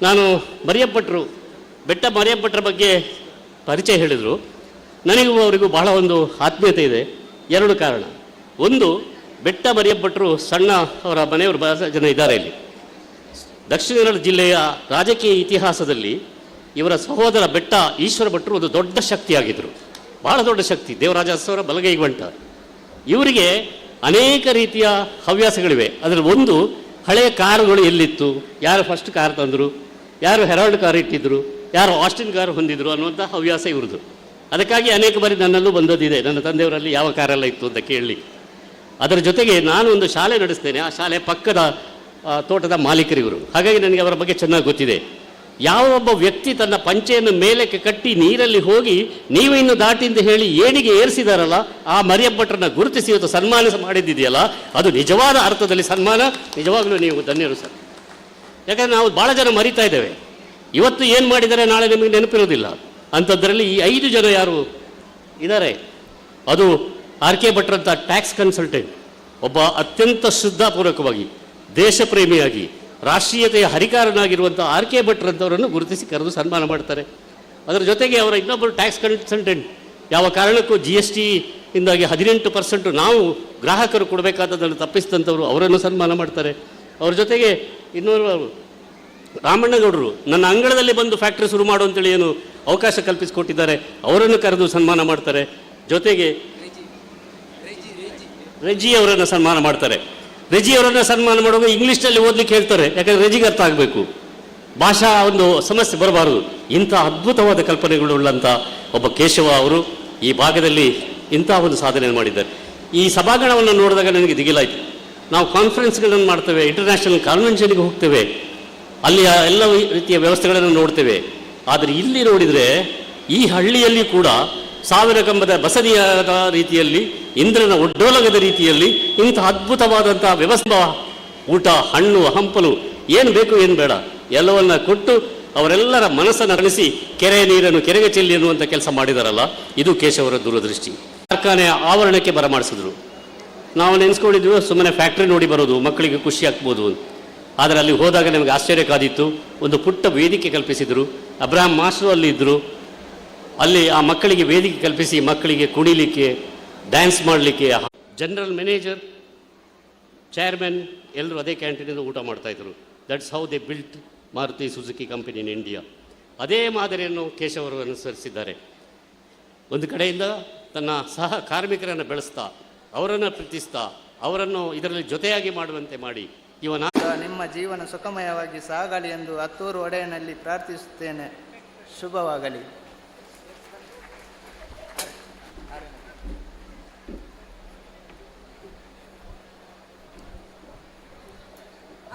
ನಾನು ಮರಿಯಪ್ಪಟ್ರು, ಬೆಟ್ಟ ಮರಿಯಪ್ಪಟ್ರ ಬಗ್ಗೆ ಪರಿಚಯ ಹೇಳಿದರು. ನನಗೂ ಅವರಿಗೂ ಬಹಳ ಒಂದು ಆತ್ಮೀಯತೆ ಇದೆ. 2 ಕಾರಣ. ಒಂದು, ಬೆಟ್ಟ ಮರಿಯಪ್ಪಟ್ರು ಸಣ್ಣ, ಅವರ ಮನೆಯವರು ಬಹಳ ಜನ ಇದ್ದಾರೆ ಇಲ್ಲಿ. ದಕ್ಷಿಣ ಕನ್ನಡ ಜಿಲ್ಲೆಯ ರಾಜಕೀಯ ಇತಿಹಾಸದಲ್ಲಿ ಇವರ ಸಹೋದರ ಬೆಟ್ಟ ಈಶ್ವರ ಭಟ್ರು ಒಂದು ದೊಡ್ಡ ಶಕ್ತಿಯಾಗಿದ್ದರು, ಬಹಳ ದೊಡ್ಡ ಶಕ್ತಿ, ದೇವರಾಜ ಅರಸವರ ಬಲಗೈ ಗಂಟ. ಇವರಿಗೆ ಅನೇಕ ರೀತಿಯ ಹವ್ಯಾಸಗಳಿವೆ. ಅದರಲ್ಲಿ ಒಂದು, ಹಳೆಯ ಕಾರುಗಳು ಎಲ್ಲಿತ್ತು, ಯಾರು ಫಸ್ಟ್ ಕಾರ್ ತಂದರು, ಯಾರು ಹೆರಾಲ್ಡ್ ಕಾರ್ ಇಟ್ಟಿದ್ರು, ಯಾರು ಆಸ್ಟಿನ್ ಕಾರ್ ಹೊಂದಿದ್ರು ಅನ್ನುವಂಥ ಹವ್ಯಾಸ ಇವ್ರದ್ದು. ಅದಕ್ಕಾಗಿ ಅನೇಕ ಬಾರಿ ನನ್ನಲ್ಲೂ ಬಂದದ್ದಿದೆ, ನನ್ನ ತಂದೆಯವರಲ್ಲಿ ಯಾವ ಕಾರೆಲ್ಲ ಇತ್ತು ಅಂತ ಕೇಳಲಿ. ಅದರ ಜೊತೆಗೆ ನಾನು ಒಂದು ಶಾಲೆ ನಡೆಸ್ತೇನೆ. ಆ ಶಾಲೆ ಪಕ್ಕದ ತೋಟದ ಮಾಲೀಕರಿವರು. ಹಾಗಾಗಿ ನನಗೆ ಅವರ ಬಗ್ಗೆ ಚೆನ್ನಾಗಿ ಗೊತ್ತಿದೆ. ಯಾವೊಬ್ಬ ವ್ಯಕ್ತಿ ತನ್ನ ಪಂಚೆಯನ್ನು ಮೇಲಕ್ಕೆ ಕಟ್ಟಿ ನೀರಲ್ಲಿ ಹೋಗಿ ನೀವು ಇನ್ನು ದಾಟಿ ಅಂತ ಹೇಳಿ ಏಣಿಗೆ ಏರಿಸಿದಾರಲ್ಲ, ಆ ಮರಿಯಪ್ಪಟ್ರನ್ನ ಗುರುತಿಸಿ ಇವತ್ತು ಸನ್ಮಾನ ಮಾಡಿದ್ದಿದೆಯಲ್ಲ, ಅದು ನಿಜವಾದ ಅರ್ಥದಲ್ಲಿ ಸನ್ಮಾನ. ನಿಜವಾಗಲೂ ನೀವು ಧನ್ಯರು ಸರ್. ಯಾಕಂದರೆ ನಾವು ಭಾಳ ಜನ ಮರಿತಾ ಇದ್ದೇವೆ. ಇವತ್ತು ಏನು ಮಾಡಿದ್ದಾರೆ ನಾಳೆ ನಿಮಗೆ ನೆನಪಿರೋದಿಲ್ಲ. ಅಂಥದ್ರಲ್ಲಿ ಈ 5 ಜನ ಯಾರು ಇದ್ದಾರೆ, ಅದು RK ಭಟ್ರಂಥ ಟ್ಯಾಕ್ಸ್ ಕನ್ಸಲ್ಟೆಂಟ್, ಒಬ್ಬ ಅತ್ಯಂತ ಶ್ರದ್ಧಾಪೂರ್ವಕವಾಗಿ, ದೇಶಪ್ರೇಮಿಯಾಗಿ, ರಾಷ್ಟ್ರೀಯತೆಯ ಹರಿಕಾರನಾಗಿರುವಂಥ RK ಭಟ್ರಂಥವರನ್ನು ಗುರುತಿಸಿ ಕರೆದು ಸನ್ಮಾನ ಮಾಡ್ತಾರೆ. ಅದರ ಜೊತೆಗೆ ಅವರ ಇನ್ನೊಬ್ಬರು ಟ್ಯಾಕ್ಸ್ ಕನ್ಸಲ್ಟೆಂಟ್, ಯಾವ ಕಾರಣಕ್ಕೂ GST ಇಂದಾಗಿ 18% ನಾವು ಗ್ರಾಹಕರು ಕೊಡಬೇಕಾದದನ್ನು ತಪ್ಪಿಸಿದಂಥವರು, ಅವರನ್ನು ಸನ್ಮಾನ ಮಾಡ್ತಾರೆ. ಅವ್ರ ಜೊತೆಗೆ ಇನ್ನೊರು ರಾಮಣ್ಣಗೌಡರು ನನ್ನ ಅಂಗಳದಲ್ಲಿ ಬಂದು ಫ್ಯಾಕ್ಟ್ರಿ ಶುರು ಮಾಡು ಅಂತೇಳಿ ಏನು ಅವಕಾಶ ಕಲ್ಪಿಸಿಕೊಟ್ಟಿದ್ದಾರೆ, ಅವರನ್ನು ಕರೆದು ಸನ್ಮಾನ ಮಾಡ್ತಾರೆ. ಜೊತೆಗೆ ರೆಜಿ ಅವರನ್ನು ಸನ್ಮಾನ ಮಾಡ್ತಾರೆ. ರೆಜಿ ಅವರನ್ನು ಸನ್ಮಾನ ಮಾಡುವಾಗ ಇಂಗ್ಲೀಷ್ನಲ್ಲಿ ಓದಲಿಕ್ಕೆ ಹೇಳ್ತಾರೆ, ಯಾಕಂದರೆ ರೆಜಿಗೆ ಅರ್ಥ ಆಗಬೇಕು, ಭಾಷಾ ಒಂದು ಸಮಸ್ಯೆ ಬರಬಾರದು. ಇಂಥ ಅದ್ಭುತವಾದ ಕಲ್ಪನೆಗಳುಳ್ಳಂಥ ಒಬ್ಬ ಕೇಶವ ಅವರು ಈ ಭಾಗದಲ್ಲಿ ಇಂಥ ಒಂದು ಸಾಧನೆಯನ್ನು ಮಾಡಿದ್ದಾರೆ. ಈ ಸಭಾಂಗಣವನ್ನು ನೋಡಿದಾಗ ನನಗೆ ದಿಗಿಲಾಯಿತು. ನಾವು ಕಾನ್ಫರೆನ್ಸ್ಗಳನ್ನು ಮಾಡ್ತೇವೆ, ಇಂಟರ್ನ್ಯಾಷನಲ್ ಕನ್ವೆನ್ಷನ್ಗೆ ಹೋಗ್ತೇವೆ, ಅಲ್ಲಿಯ ಎಲ್ಲ ರೀತಿಯ ವ್ಯವಸ್ಥೆಗಳನ್ನು ನೋಡ್ತೇವೆ. ಆದರೆ ಇಲ್ಲಿ ನೋಡಿದರೆ ಈ ಹಳ್ಳಿಯಲ್ಲಿ ಕೂಡ ಸಾವಿರ ಕಂಬದ ಬಸದಿಯಾದ ರೀತಿಯಲ್ಲಿ, ಇಂದ್ರನ ಒಡ್ಡೋಲಗದ ರೀತಿಯಲ್ಲಿ ಇಂಥ ಅದ್ಭುತವಾದಂತಹ ವ್ಯವಸ್ಥೆ, ಊಟ, ಹಣ್ಣು, ಹಂಪಲು ಏನು ಬೇಕು ಏನು ಬೇಡ ಎಲ್ಲವನ್ನ ಕೊಟ್ಟು ಅವರೆಲ್ಲರ ಮನಸ್ಸನ್ನು ಅರಳಿಸಿ ಕೆರೆ ನೀರನ್ನು ಕೆರೆಗೆ ಚೆಲ್ಲಿ ಎನ್ನುವಂಥ ಕೆಲಸ ಮಾಡಿದಾರಲ್ಲ, ಇದು ಕೇಶವರ ದೂರದೃಷ್ಟಿ. ಕಾರ್ಖಾನೆಯ ಆವರಣಕ್ಕೆ ಬರಮಾಡಿಸಿದ್ರು. ನಾವು ನೆನೆಸ್ಕೊಂಡಿದ್ವಿ ಸುಮ್ಮನೆ ಫ್ಯಾಕ್ಟ್ರಿ ನೋಡಿ ಬರೋದು, ಮಕ್ಕಳಿಗೆ ಖುಷಿ ಆಗ್ಬೋದು ಅಂತ. ಆದರೆ ಅಲ್ಲಿ ಹೋದಾಗ ನಮಗೆ ಆಶ್ಚರ್ಯ ಕಾದಿತ್ತು. ಒಂದು ಪುಟ್ಟ ವೇದಿಕೆ ಕಲ್ಪಿಸಿದರು. ಅಬ್ರಾಹಂ ಮಾಸ್ಟರು ಅಲ್ಲಿ ಇದ್ದರು. ಅಲ್ಲಿ ಆ ಮಕ್ಕಳಿಗೆ ವೇದಿಕೆ ಕಲ್ಪಿಸಿ ಮಕ್ಕಳಿಗೆ ಕುಣಿಲಿಕ್ಕೆ, ಡ್ಯಾನ್ಸ್ ಮಾಡಲಿಕ್ಕೆ, ಜನರಲ್ ಮ್ಯಾನೇಜರ್, ಚೇರ್ಮನ್ ಎಲ್ಲರೂ ಅದೇ ಕ್ಯಾಂಟೀನಿಂದ ಊಟ ಮಾಡ್ತಾಯಿದ್ರು. That's how they built Maruti Suzuki company in India. ಅದೇ ಮಾದರಿಯನ್ನು ಕೇಶವರು ಅನುಸರಿಸಿದ್ದಾರೆ. ಒಂದು ಕಡೆಯಿಂದ ತನ್ನ ಸಹ ಕಾರ್ಮಿಕರನ್ನು ಬೆಳೆಸ್ತಾ, ಅವರನ್ನು ಪ್ರೀತಿಸ್ತಾ, ಅವರನ್ನು ಇದರಲ್ಲಿ ಜೊತೆಯಾಗಿ ಮಾಡುವಂತೆ ಮಾಡಿ ನಿಮ್ಮ ಜೀವನ ಸುಖಮಯವಾಗಿ ಸಾಗಲಿ ಎಂದು ಹತ್ತೂರು ಒಡೆಯನಲ್ಲಿ ಪ್ರಾರ್ಥಿಸುತ್ತೇನೆ. ಶುಭವಾಗಲಿ.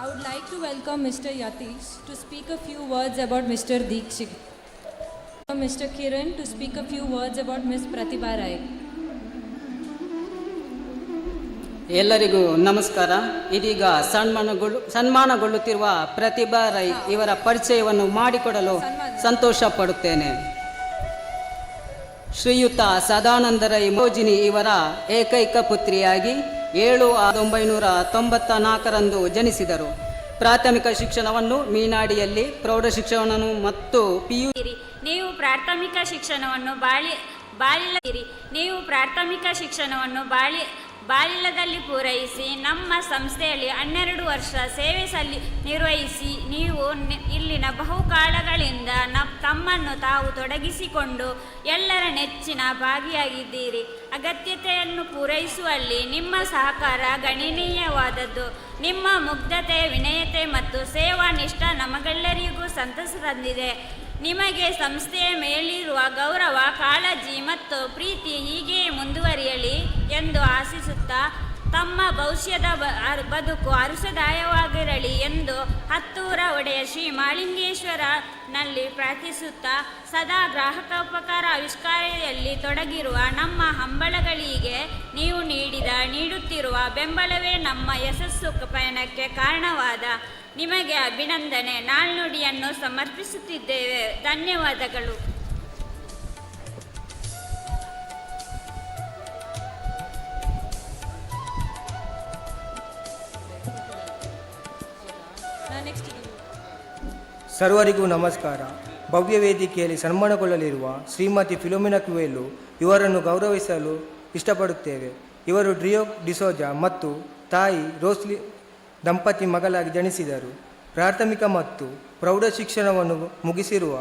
I would like to welcome Mr. Yatish to speak a few words about Mr. Deekshit. Mr. Kiran to speak a few words about Ms. Pratibha Rai. ಎಲ್ಲರಿಗೂ ನಮಸ್ಕಾರ. ಇದೀಗ ಸನ್ಮಾನಗೊಳ್ಳುತ್ತಿರುವ ಪ್ರತಿಭಾ ರೈ ಇವರ ಪರಿಚಯವನ್ನು ಮಾಡಿಕೊಡಲು ಸಂತೋಷ ಪಡುತ್ತೇನೆ. ಶ್ರೀಯುತ ಸದಾನಂದ ರೈ ಮೋಜಿನಿ ಇವರ ಏಕೈಕ ಪುತ್ರಿಯಾಗಿ 7/1994 ಜನಿಸಿದರು. ಪ್ರಾಥಮಿಕ ಶಿಕ್ಷಣವನ್ನು ಮೀನಾಡಿಯಲ್ಲಿ, ಪ್ರೌಢ ಶಿಕ್ಷಣವನ್ನು ಮತ್ತು PU ನೀವು ಪ್ರಾಥಮಿಕ ಶಿಕ್ಷಣವನ್ನು ಬಾಲ್ಯದಲ್ಲಿ ಪೂರೈಸಿ ನಮ್ಮ ಸಂಸ್ಥೆಯಲ್ಲಿ 12 ವರ್ಷ ಸೇವೆ ನಿರ್ವಹಿಸಿ ನೀವು ಇಲ್ಲಿನ ಬಹುಕಾಲಗಳಿಂದ ತಮ್ಮನ್ನು ತಾವು ತೊಡಗಿಸಿಕೊಂಡು ಎಲ್ಲರ ನೆಚ್ಚಿನ ಭಾಗಿಯಾಗಿದ್ದೀರಿ. ಅಗತ್ಯತೆಯನ್ನು ಪೂರೈಸುವಲ್ಲಿ ನಿಮ್ಮ ಸಹಕಾರ ಗಣನೀಯವಾದದ್ದು. ನಿಮ್ಮ ಮುಗ್ಧತೆ, ವಿನಯತೆ ಮತ್ತು ಸೇವಾ ನಿಷ್ಠ ನಮಗೆಲ್ಲರಿಗೂ ಸಂತಸ ತಂದಿದೆ. ನಿಮಗೆ ಸಂಸ್ಥೆಯ ಮೇಲಿರುವ ಗೌರವ, ಕಾಳಜಿ ಮತ್ತು ಪ್ರೀತಿ ಹೀಗೆಯೇ ಮುಂದುವರಿಯಲಿ ಎಂದು ಆಶಿಸುತ್ತಾ ತಮ್ಮ ಭವಿಷ್ಯದ ಬದುಕು ಅರಸದಾಯವಾಗಿರಲಿ ಎಂದು ಹತ್ತೂರ ಒಡೆಯ ಶ್ರೀ ಮಾಳಿಂಗೇಶ್ವರನಲ್ಲಿ ಪ್ರಾರ್ಥಿಸುತ್ತಾ ಸದಾ ಗ್ರಾಹಕೋಪಕಾರ ಆವಿಷ್ಕಾರದಲ್ಲಿ ತೊಡಗಿರುವ ನಮ್ಮ ಹಂಬಲಗಳಿಗೆ ನೀವು ನೀಡುತ್ತಿರುವ ಬೆಂಬಲವೇ ನಮ್ಮ ಯಶಸ್ಸು ಪಯಣಕ್ಕೆ ಕಾರಣವಾದ ನಿಮಗೆ ಅಭಿನಂದನೆ, ನಾಲ್ನುಡಿಯನ್ನು ಸಮರ್ಪಿಸುತ್ತಿದ್ದೇವೆ. ಧನ್ಯವಾದಗಳು. ಸರ್ವರಿಗೂ ನಮಸ್ಕಾರ. ಭವ್ಯ ವೇದಿಕೆಯಲ್ಲಿ ಸನ್ಮಾನಗೊಳ್ಳಲಿರುವ ಶ್ರೀಮತಿ ಫಿಲೋಮಿನಾ ಕ್ಯುವೆಲ್ಲು ಇವರನ್ನು ಗೌರವಿಸಲು ಇಷ್ಟಪಡುತ್ತೇವೆ. ಇವರು ಡ್ರಿಯೋ ಡಿಸೋಜಾ ಮತ್ತು ತಾಯಿ ರೋಸ್ಲಿ ದಂಪತಿ ಮಗಳಾಗಿ ಜನಿಸಿದರು. ಪ್ರಾಥಮಿಕ ಮತ್ತು ಪ್ರೌಢ ಶಿಕ್ಷಣವನ್ನು ಮುಗಿಸಿರುವ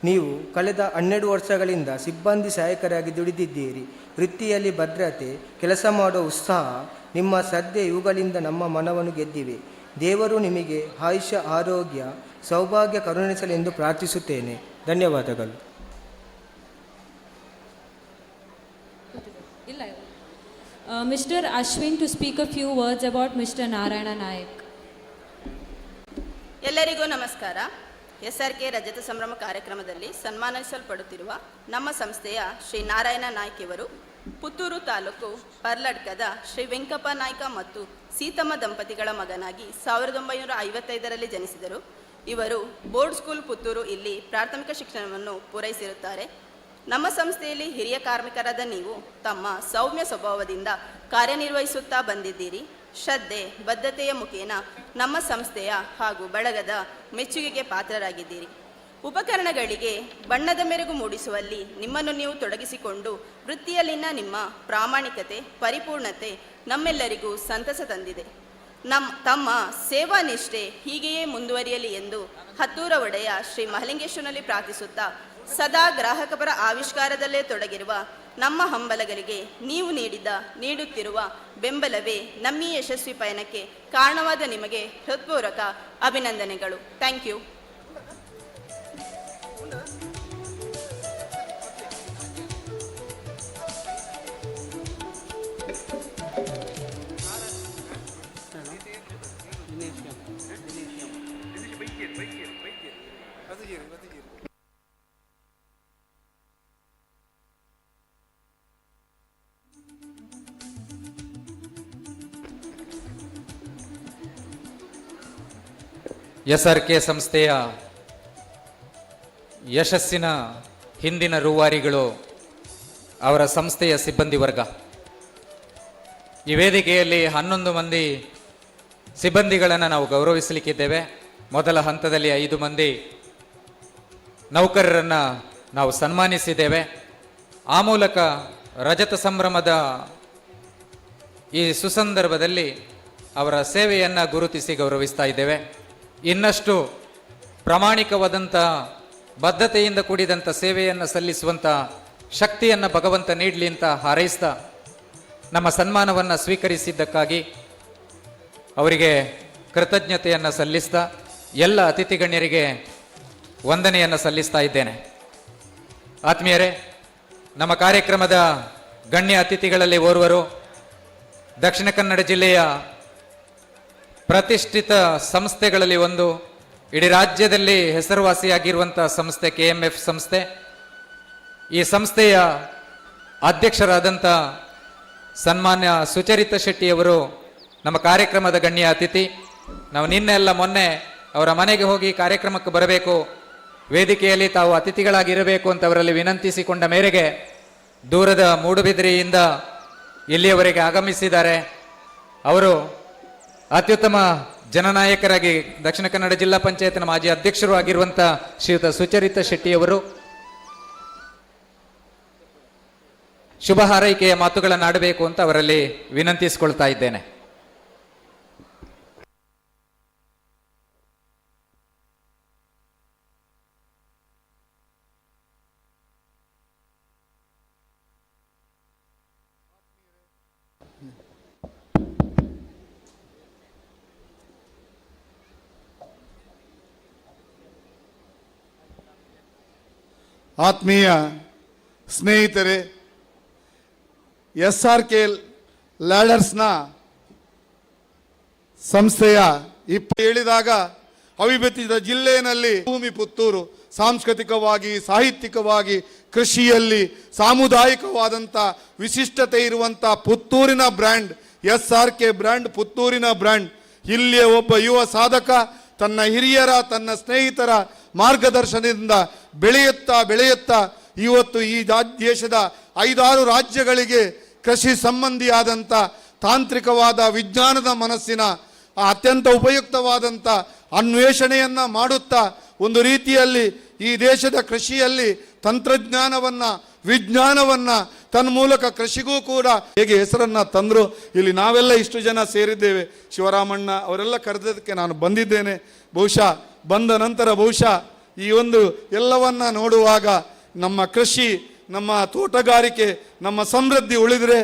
ನೀವು ಕಳೆದ 12 ವರ್ಷಗಳಿಂದ ಸಿಬ್ಬಂದಿ ಸಹಾಯಕರಾಗಿ ದುಡಿದಿದ್ದೀರಿ. ವೃತ್ತಿಯಲ್ಲಿ ಭದ್ರತೆ, ಕೆಲಸ ಮಾಡುವ ಉತ್ಸಾಹ, ನಿಮ್ಮ ಶ್ರದ್ಧೆ ಇವುಗಳಿಂದ ನಮ್ಮ ಮನವನ್ನು ಗೆದ್ದಿವೆ. ದೇವರು ನಿಮಗೆ ಆಯುಷ್ಯ, ಆರೋಗ್ಯ, ಸೌಭಾಗ್ಯ ಕರುಣಿಸಲೆಂದು ಪ್ರಾರ್ಥಿಸುತ್ತೇನೆ. ಧನ್ಯವಾದಗಳು. Mr. Ashwin to speak a few words about Mr. Narayana Nayak. ಎಲ್ಲರಿಗೂ ನಮಸ್ಕಾರ. SRK ರಜತ ಸಂಭ್ರಮ ಕಾರ್ಯಕ್ರಮದಲ್ಲಿ ಸನ್ಮಾನಿಸಲ್ಪಡುತ್ತಿರುವ ನಮ್ಮ ಸಂಸ್ಥೆಯ ಶ್ರೀ ನಾರಾಯಣ ನಾಯ್ಕ್ ಇವರು ಪುತ್ತೂರು ತಾಲೂಕು ಪರ್ಲಡ್ಕದ ಶ್ರೀ ವೆಂಕಪ್ಪ ನಾಯ್ಕ ಮತ್ತು ಸೀತಮ್ಮ ದಂಪತಿಗಳ ಮಗನಾಗಿ 1955ರಲ್ಲಿ ಜನಿಸಿದರು. ಇವರು ಬೋರ್ಡ್ ಸ್ಕೂಲ್ ಪುತ್ತೂರು ಇಲ್ಲಿ ಪ್ರಾಥಮಿಕ ಶಿಕ್ಷಣವನ್ನು ಪೂರೈಸಿರುತ್ತಾರೆ. ನಮ್ಮ ಸಂಸ್ಥೆಯಲ್ಲಿ ಹಿರಿಯ ಕಾರ್ಮಿಕರಾದ ನೀವು ತಮ್ಮ ಸೌಮ್ಯ ಸ್ವಭಾವದಿಂದ ಕಾರ್ಯನಿರ್ವಹಿಸುತ್ತಾ ಬಂದಿದ್ದೀರಿ. ಶ್ರದ್ಧೆ, ಬದ್ಧತೆಯ ಮುಖೇನ ನಮ್ಮ ಸಂಸ್ಥೆಯ ಹಾಗೂ ಬಳಗದ ಮೆಚ್ಚುಗೆಗೆ ಪಾತ್ರರಾಗಿದ್ದೀರಿ. ಉಪಕರಣಗಳಿಗೆ ಬಣ್ಣದ ಮೆರುಗು ಮೂಡಿಸುವಲ್ಲಿ ನಿಮ್ಮನ್ನು ನೀವು ತೊಡಗಿಸಿಕೊಂಡು ವೃತ್ತಿಯಲ್ಲಿನ ನಿಮ್ಮ ಪ್ರಾಮಾಣಿಕತೆ, ಪರಿಪೂರ್ಣತೆ ನಮ್ಮೆಲ್ಲರಿಗೂ ಸಂತಸ ತಂದಿದೆ. ತಮ್ಮ ಸೇವಾ ನಿಷ್ಠೆ ಹೀಗೆಯೇ ಮುಂದುವರಿಯಲಿ ಎಂದು ಹತ್ತೂರ ಒಡೆಯ ಶ್ರೀ ಮಹಲಿಂಗೇಶ್ವರನಲ್ಲಿ ಪ್ರಾರ್ಥಿಸುತ್ತಾ ಸದಾ ಗ್ರಾಹಕಪರ ಆವಿಷ್ಕಾರದಲ್ಲೇ ತೊಡಗಿರುವ ನಮ್ಮ ಹಂಬಲಗಳಿಗೆ ನೀವು ನೀಡುತ್ತಿರುವ ಬೆಂಬಲವೇ ನಮ್ಮ ಯಶಸ್ವಿ ಪಯಣಕ್ಕೆ ಕಾರಣವಾದ ನಿಮಗೆ ಹೃತ್ಪೂರ್ವಕ ಅಭಿನಂದನೆಗಳು. Thank you. SRK ಸಂಸ್ಥೆಯ ಯಶಸ್ಸಿನ ಹಿಂದಿನ ರೂವಾರಿಗಳು ಅವರ ಸಂಸ್ಥೆಯ ಸಿಬ್ಬಂದಿ ವರ್ಗ. ಈ ವೇದಿಕೆಯಲ್ಲಿ 11 ಮಂದಿ ಸಿಬ್ಬಂದಿಗಳನ್ನು ನಾವು ಗೌರವಿಸಲಿಕ್ಕಿದ್ದೇವೆ. ಮೊದಲ ಹಂತದಲ್ಲಿ 5 ಮಂದಿ ನೌಕರರನ್ನು ನಾವು ಸನ್ಮಾನಿಸಿದ್ದೇವೆ. ಆ ಮೂಲಕ ರಜತ ಸಂಭ್ರಮದ ಈ ಸುಸಂದರ್ಭದಲ್ಲಿ ಅವರ ಸೇವೆಯನ್ನು ಗುರುತಿಸಿ ಗೌರವಿಸ್ತಾ ಇದ್ದೇವೆ. ಇನ್ನಷ್ಟು ಪ್ರಾಮಾಣಿಕವಾದಂಥ ಬದ್ಧತೆಯಿಂದ ಕೂಡಿದಂಥ ಸೇವೆಯನ್ನು ಸಲ್ಲಿಸುವಂಥ ಶಕ್ತಿಯನ್ನು ಭಗವಂತ ನೀಡಲಿ ಅಂತ ಹಾರೈಸ್ತಾ ನಮ್ಮ ಸನ್ಮಾನವನ್ನು ಸ್ವೀಕರಿಸಿದ್ದಕ್ಕಾಗಿ ಅವರಿಗೆ ಕೃತಜ್ಞತೆಯನ್ನು ಸಲ್ಲಿಸ್ತಾ ಎಲ್ಲ ಅತಿಥಿ ಗಣ್ಯರಿಗೆ ವಂದನೆಯನ್ನು ಸಲ್ಲಿಸ್ತಾ ಇದ್ದೇನೆ. ಆತ್ಮೀಯರೇ, ನಮ್ಮ ಕಾರ್ಯಕ್ರಮದ ಗಣ್ಯ ಅತಿಥಿಗಳಲ್ಲಿ ಓರ್ವರು ದಕ್ಷಿಣ ಕನ್ನಡ ಜಿಲ್ಲೆಯ ಪ್ರತಿಷ್ಠಿತ ಸಂಸ್ಥೆಗಳಲ್ಲಿ ಒಂದು, ಇಡೀ ರಾಜ್ಯದಲ್ಲಿ ಹೆಸರುವಾಸಿಯಾಗಿರುವಂಥ ಸಂಸ್ಥೆ KMF ಸಂಸ್ಥೆ. ಈ ಸಂಸ್ಥೆಯ ಅಧ್ಯಕ್ಷರಾದಂಥ ಸನ್ಮಾನ್ಯ ಸುಚರಿತಾ ಶೆಟ್ಟಿಯವರು ನಮ್ಮ ಕಾರ್ಯಕ್ರಮದ ಗಣ್ಯ ಅತಿಥಿ. ನಾವು ಮೊನ್ನೆ ಅವರ ಮನೆಗೆ ಹೋಗಿ ಕಾರ್ಯಕ್ರಮಕ್ಕೆ ಬರಬೇಕು, ವೇದಿಕೆಯಲ್ಲಿ ತಾವು ಅತಿಥಿಗಳಾಗಿರಬೇಕು ಅಂತ ಅವರಲ್ಲಿ ವಿನಂತಿಸಿಕೊಂಡ ಮೇರೆಗೆ ದೂರದ ಮೂಡುಬಿದಿರೆಯಿಂದ ಇಲ್ಲಿಯವರೆಗೆ ಆಗಮಿಸಿದ್ದಾರೆ. ಅವರು ಅತ್ಯುತ್ತಮ ಜನನಾಯಕರಾಗಿ ದಕ್ಷಿಣ ಕನ್ನಡ ಜಿಲ್ಲಾ ಪಂಚಾಯತ್ನ ಮಾಜಿ ಅಧ್ಯಕ್ಷರು ಆಗಿರುವಂಥ ಶ್ರೀಯುತ ಸುಚರಿತಾ ಶೆಟ್ಟಿಯವರು ಶುಭ ಹಾರೈಕೆಯ ಮಾತುಗಳನ್ನು ಆಡಬೇಕು ಅಂತ ಅವರಲ್ಲಿ ವಿನಂತಿಸಿಕೊಳ್ತಾ ಇದ್ದೇನೆ. ಆತ್ಮೀಯ ಸ್ನೇಹಿತರೆ, SRK ಲ್ಯಾಡರ್ಸ್ನ ಸಂಸ್ಥೆಯ ಹೇಳಿದಾಗ ಅವಿಭಜಿತ ಜಿಲ್ಲೆಯಲ್ಲಿ ಭೂಮಿ ಪುತ್ತೂರು ಸಾಂಸ್ಕೃತಿಕವಾಗಿ, ಸಾಹಿತ್ಯಿಕವಾಗಿ, ಕೃಷಿಯಲ್ಲಿ ಸಾಮುದಾಯಿಕವಾದಂಥ ವಿಶಿಷ್ಟತೆ ಇರುವಂಥ ಪುತ್ತೂರಿನ ಬ್ರ್ಯಾಂಡ್ SRK ಬ್ರ್ಯಾಂಡ್, ಪುತ್ತೂರಿನ ಬ್ರ್ಯಾಂಡ್. ಇಲ್ಲಿಯ ಒಬ್ಬ ಯುವ ಸಾಧಕ ತನ್ನ ಹಿರಿಯರ, ತನ್ನ ಸ್ನೇಹಿತರ ಮಾರ್ಗದರ್ಶನದಿಂದ ಬೆಳೆಯುತ್ತಾ ಇವತ್ತು ಈ ದೇಶದ 5-6 ರಾಜ್ಯಗಳಿಗೆ ಕೃಷಿ ಸಂಬಂಧಿಯಾದಂಥ ತಾಂತ್ರಿಕವಾದ ವಿಜ್ಞಾನದ ಮನಸ್ಸಿನ ಅತ್ಯಂತ ಉಪಯುಕ್ತವಾದಂಥ ಅನ್ವೇಷಣೆಯನ್ನು ಮಾಡುತ್ತಾ ಒಂದು ರೀತಿಯಲ್ಲಿ ಈ ದೇಶದ ಕೃಷಿಯಲ್ಲಿ ತಂತ್ರಜ್ಞಾನವನ್ನು, ವಿಜ್ಞಾನವನ್ನು ತನ್ನ ಮೂಲಕ ಕೃಷಿಗೂ ಕೂಡ ಹೇಗೆ ಹೆಸರನ್ನು ತಂದರು. ಇಲ್ಲಿ ನಾವೆಲ್ಲ ಇಷ್ಟು ಜನ ಸೇರಿದ್ದೇವೆ. ಶಿವರಾಮಣ್ಣ ಅವರೆಲ್ಲ ಕರೆದಕ್ಕೆ ನಾನು ಬಂದಿದ್ದೇನೆ. ಬಹುಶಃ ಬಂದ ನಂತರ ಈ ಒಂದು ಎಲ್ಲವನ್ನ ನೋಡುವಾಗ ನಮ್ಮ ಕೃಷಿ, ನಮ್ಮ ತೋಟಗಾರಿಕೆ, ನಮ್ಮ ಸಮೃದ್ಧಿ ಉಳಿದರೆ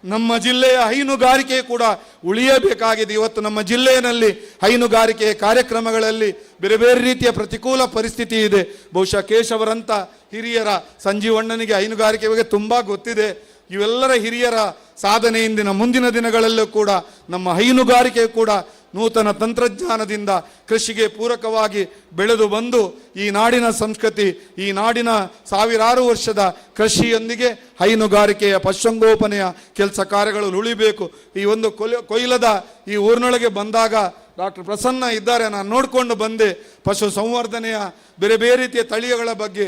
ನಮ್ಮ ಜಿಲ್ಲೆಯ ಹೈನುಗಾರಿಕೆ ಕೂಡ ಉಳಿಯಬೇಕಾಗಿದೆ. ಇವತ್ತು ನಮ್ಮ ಜಿಲ್ಲೆಯಲ್ಲಿ ಹೈನುಗಾರಿಕೆ ಕಾರ್ಯಕ್ರಮಗಳಲ್ಲಿ ಬೇರೆ ಬೇರೆ ರೀತಿಯ ಪ್ರತಿಕೂಲ ಪರಿಸ್ಥಿತಿ ಇದೆ. ಬಹುಶಃ ಕೇಶವರಂಥ ಹಿರಿಯರ, ಸಂಜೀವಣ್ಣನಿಗೆ ಹೈನುಗಾರಿಕೆ ಬಗ್ಗೆ ತುಂಬ ಗೊತ್ತಿದೆ. ಇವೆಲ್ಲರ ಹಿರಿಯರ ಸಾಧನೆಯಿಂದ ಮುಂದಿನ ದಿನಗಳಲ್ಲೂ ಕೂಡ ನಮ್ಮ ಹೈನುಗಾರಿಕೆ ಕೂಡ ನೂತನ ತಂತ್ರಜ್ಞಾನದಿಂದ ಕೃಷಿಗೆ ಪೂರಕವಾಗಿ ಬೆಳೆದು ಬಂದು ಈ ನಾಡಿನ ಸಂಸ್ಕೃತಿ, ಈ ನಾಡಿನ ಸಾವಿರಾರು ವರ್ಷದ ಕೃಷಿಯೊಂದಿಗೆ ಹೈನುಗಾರಿಕೆಯ ಪಶುಸಂಗೋಪನೆಯ ಕೆಲಸ ಕಾರ್ಯಗಳು ಉಳಿಬೇಕು. ಈ ಒಂದು ಕೊಯ್ಲದ ಈ ಊರಿನೊಳಗೆ ಬಂದಾಗ ಡಾಕ್ಟರ್ ಪ್ರಸನ್ನ ಇದ್ದಾರೆ, ನಾನು ನೋಡಿಕೊಂಡು ಬಂದೆ. ಪಶು ಸಂವರ್ಧನೆಯ ಬೇರೆ ಬೇರೆ ರೀತಿಯ ತಳಿಗಳ ಬಗ್ಗೆ,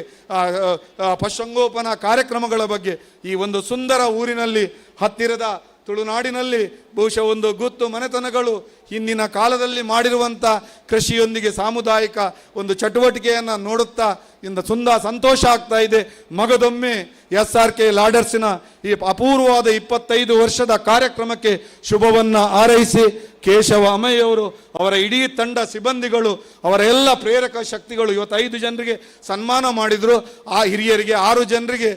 ಪಶುಸಂಗೋಪನಾ ಕಾರ್ಯಕ್ರಮಗಳ ಬಗ್ಗೆ ಈ ಒಂದು ಸುಂದರ ಊರಿನಲ್ಲಿ, ಹತ್ತಿರದ ತುಳುನಾಡಿನಲ್ಲಿ ಬಹುಶಃ ಒಂದು ಗುತ್ತು ಮನೆತನಗಳು ಹಿಂದಿನ ಕಾಲದಲ್ಲಿ ಮಾಡಿರುವಂಥ ಕೃಷಿಯೊಂದಿಗೆ ಸಾಮುದಾಯಿಕ ಒಂದು ಚಟುವಟಿಕೆಯನ್ನು ನೋಡುತ್ತಾ ಸಂತೋಷ ಆಗ್ತಾ ಇದೆ. ಮಗದೊಮ್ಮೆ SRK ಲ್ಯಾಡರ್ಸಿನ ಈ ಅಪೂರ್ವವಾದ 25 ವರ್ಷದ ಕಾರ್ಯಕ್ರಮಕ್ಕೆ ಶುಭವನ್ನು ಹಾರೈಸಿ ಕೇಶವ ಅಮಯ್ಯವರು, ಅವರ ಇಡೀ ತಂಡ ಸಿಬ್ಬಂದಿಗಳು, ಅವರ ಎಲ್ಲ ಪ್ರೇರಕ ಶಕ್ತಿಗಳು ಇವತ್ತು 5 ಜನರಿಗೆ ಸನ್ಮಾನ ಮಾಡಿದರು. ಆ ಹಿರಿಯರಿಗೆ 6 ಜನರಿಗೆ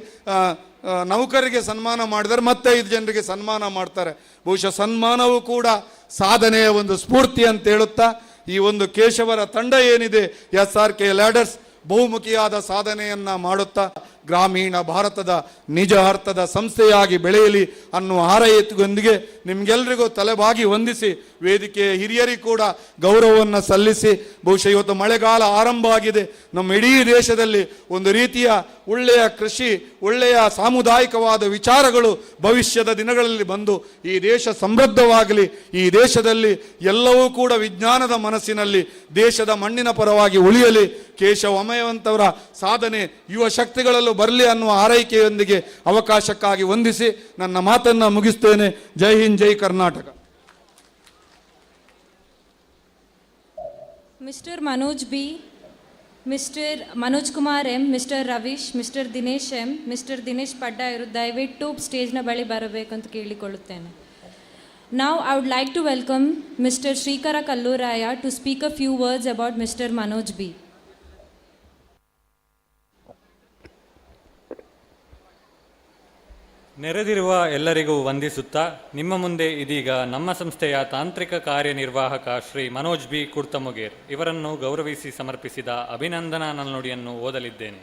ನೌಕರಿಗೆ ಸನ್ಮಾನ ಮಾಡಿದರೆ ಮತ್ತೆ 5 ಜನರಿಗೆ ಸನ್ಮಾನ ಮಾಡ್ತಾರೆ. ಬಹುಶಃ ಸನ್ಮಾನವೂ ಕೂಡ ಸಾಧನೆಯ ಒಂದು ಸ್ಫೂರ್ತಿ ಅಂತ ಹೇಳುತ್ತಾ ಈ ಒಂದು ಕೇಶವರ ತಂಡ ಏನಿದೆ SRK ಲ್ಯಾಡರ್ಸ್ ಬಹುಮುಖಿಯಾದ ಸಾಧನೆಯನ್ನು ಮಾಡುತ್ತಾ ಗ್ರಾಮೀಣ ಭಾರತದ ನಿಜ ಅರ್ಥದ ಸಂಸ್ಥೆಯಾಗಿ ಬೆಳೆಯಲಿ ಅನ್ನುವ ಹಾರೈಕೆಯೊಂದಿಗೆ ನಿಮಗೆಲ್ಲರಿಗೂ ತಲೆಬಾಗಿ ವಂದಿಸಿ ವೇದಿಕೆಯ ಹಿರಿಯರಿಗೂ ಕೂಡ ಗೌರವವನ್ನು ಸಲ್ಲಿಸಿ, ಬಹುಶಃ ಇವತ್ತು ಮಳೆಗಾಲ ಆರಂಭ ಆಗಿದೆ. ನಮ್ಮ ಇಡೀ ದೇಶದಲ್ಲಿ ಒಂದು ರೀತಿಯ ಒಳ್ಳೆಯ ಕೃಷಿ, ಒಳ್ಳೆಯ ಸಾಮುದಾಯಿಕವಾದ ವಿಚಾರಗಳು ಭವಿಷ್ಯದ ದಿನಗಳಲ್ಲಿ ಬಂದು ಈ ದೇಶ ಸಮೃದ್ಧವಾಗಲಿ. ಈ ದೇಶದಲ್ಲಿ ಎಲ್ಲವೂ ಕೂಡ ವಿಜ್ಞಾನದ ಮನಸ್ಸಿನಲ್ಲಿ ದೇಶದ ಮಣ್ಣಿನ ಪರವಾಗಿ ಉಳಿಯಲಿ. ಕೇಶವ ಅಮಯವಂತವರ ಸಾಧನೆ ಯುವ ಶಕ್ತಿಗಳಲ್ಲೂ ಬರಲಿ ಅನ್ನುವ ಹಾರೈಕೆಯೊಂದಿಗೆ ಅವಕಾಶಕ್ಕಾಗಿ ವಂದಿಸಿ ನನ್ನ ಮಾತನ್ನು ಮುಗಿಸ್ತೇನೆ. ಜೈ ಹಿಂದ್, ಜೈ Karnataka. Mr. Manoj B, Mr. Manoj Kumar M, Mr. Ravish, Mr. Dinesh M, Mr. Dinesh Padda ಇವರು ದಯವಿಟ್ಟು ಸ್ಟೇಜ್ನ ಬಳಿ ಬರಬೇಕಂತ ಕೇಳಿಕೊಳ್ಳುತ್ತೇನೆ. Now I would like to welcome Mr. Shrikara Kalluraya to speak a few words about Mr. Manoj B. ನೆರೆದಿರುವ ಎಲ್ಲರಿಗೂ ವಂದಿಸುತ್ತಾ ನಿಮ್ಮ ಮುಂದೆ ಇದೀಗ ನಮ್ಮ ಸಂಸ್ಥೆಯ ತಾಂತ್ರಿಕ ಕಾರ್ಯನಿರ್ವಾಹಕ ಶ್ರೀ ಮನೋಜ್ ಬಿ ಕುರ್ತಮುಗೇರ್ ಇವರನ್ನು ಗೌರವಿಸಿ ಸಮರ್ಪಿಸಿದ ಅಭಿನಂದನಾ ನಲ್ನುಡಿಯನ್ನು ಓದಲಿದ್ದೇನೆ.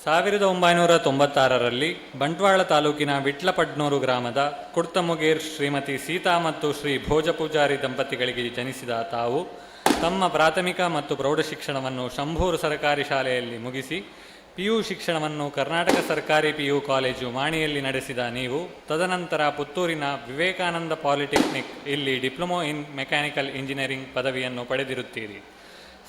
1996ರಲ್ಲಿ ಬಂಟ್ವಾಳ ತಾಲೂಕಿನ ವಿಟ್ಲಪಡ್ನೂರು ಗ್ರಾಮದ ಕುರ್ತಮುಗೇರ್ ಶ್ರೀಮತಿ ಸೀತಾ ಮತ್ತು ಶ್ರೀ ಭೋಜಪೂಜಾರಿ ದಂಪತಿಗಳಿಗೆ ಜನಿಸಿದ ತಾವು ತಮ್ಮ ಪ್ರಾಥಮಿಕ ಮತ್ತು ಪ್ರೌಢಶಿಕ್ಷಣವನ್ನು ಶಂಭೂರು ಸರ್ಕಾರಿ ಶಾಲೆಯಲ್ಲಿ ಮುಗಿಸಿ PU ಶಿಕ್ಷಣವನ್ನು ಕರ್ನಾಟಕ ಸರ್ಕಾರಿ PU ಕಾಲೇಜು ಮಾಣಿಯಲ್ಲಿ ನಡೆಸಿದ ನೀವು ತದನಂತರ ಪುತ್ತೂರಿನ ವಿವೇಕಾನಂದ ಪಾಲಿಟೆಕ್ನಿಕ್ ಇಲ್ಲಿ ಡಿಪ್ಲೊಮೊ ಇನ್ ಮೆಕ್ಯಾನಿಕಲ್ ಇಂಜಿನಿಯರಿಂಗ್ ಪದವಿಯನ್ನು ಪಡೆದಿರುತ್ತೀರಿ.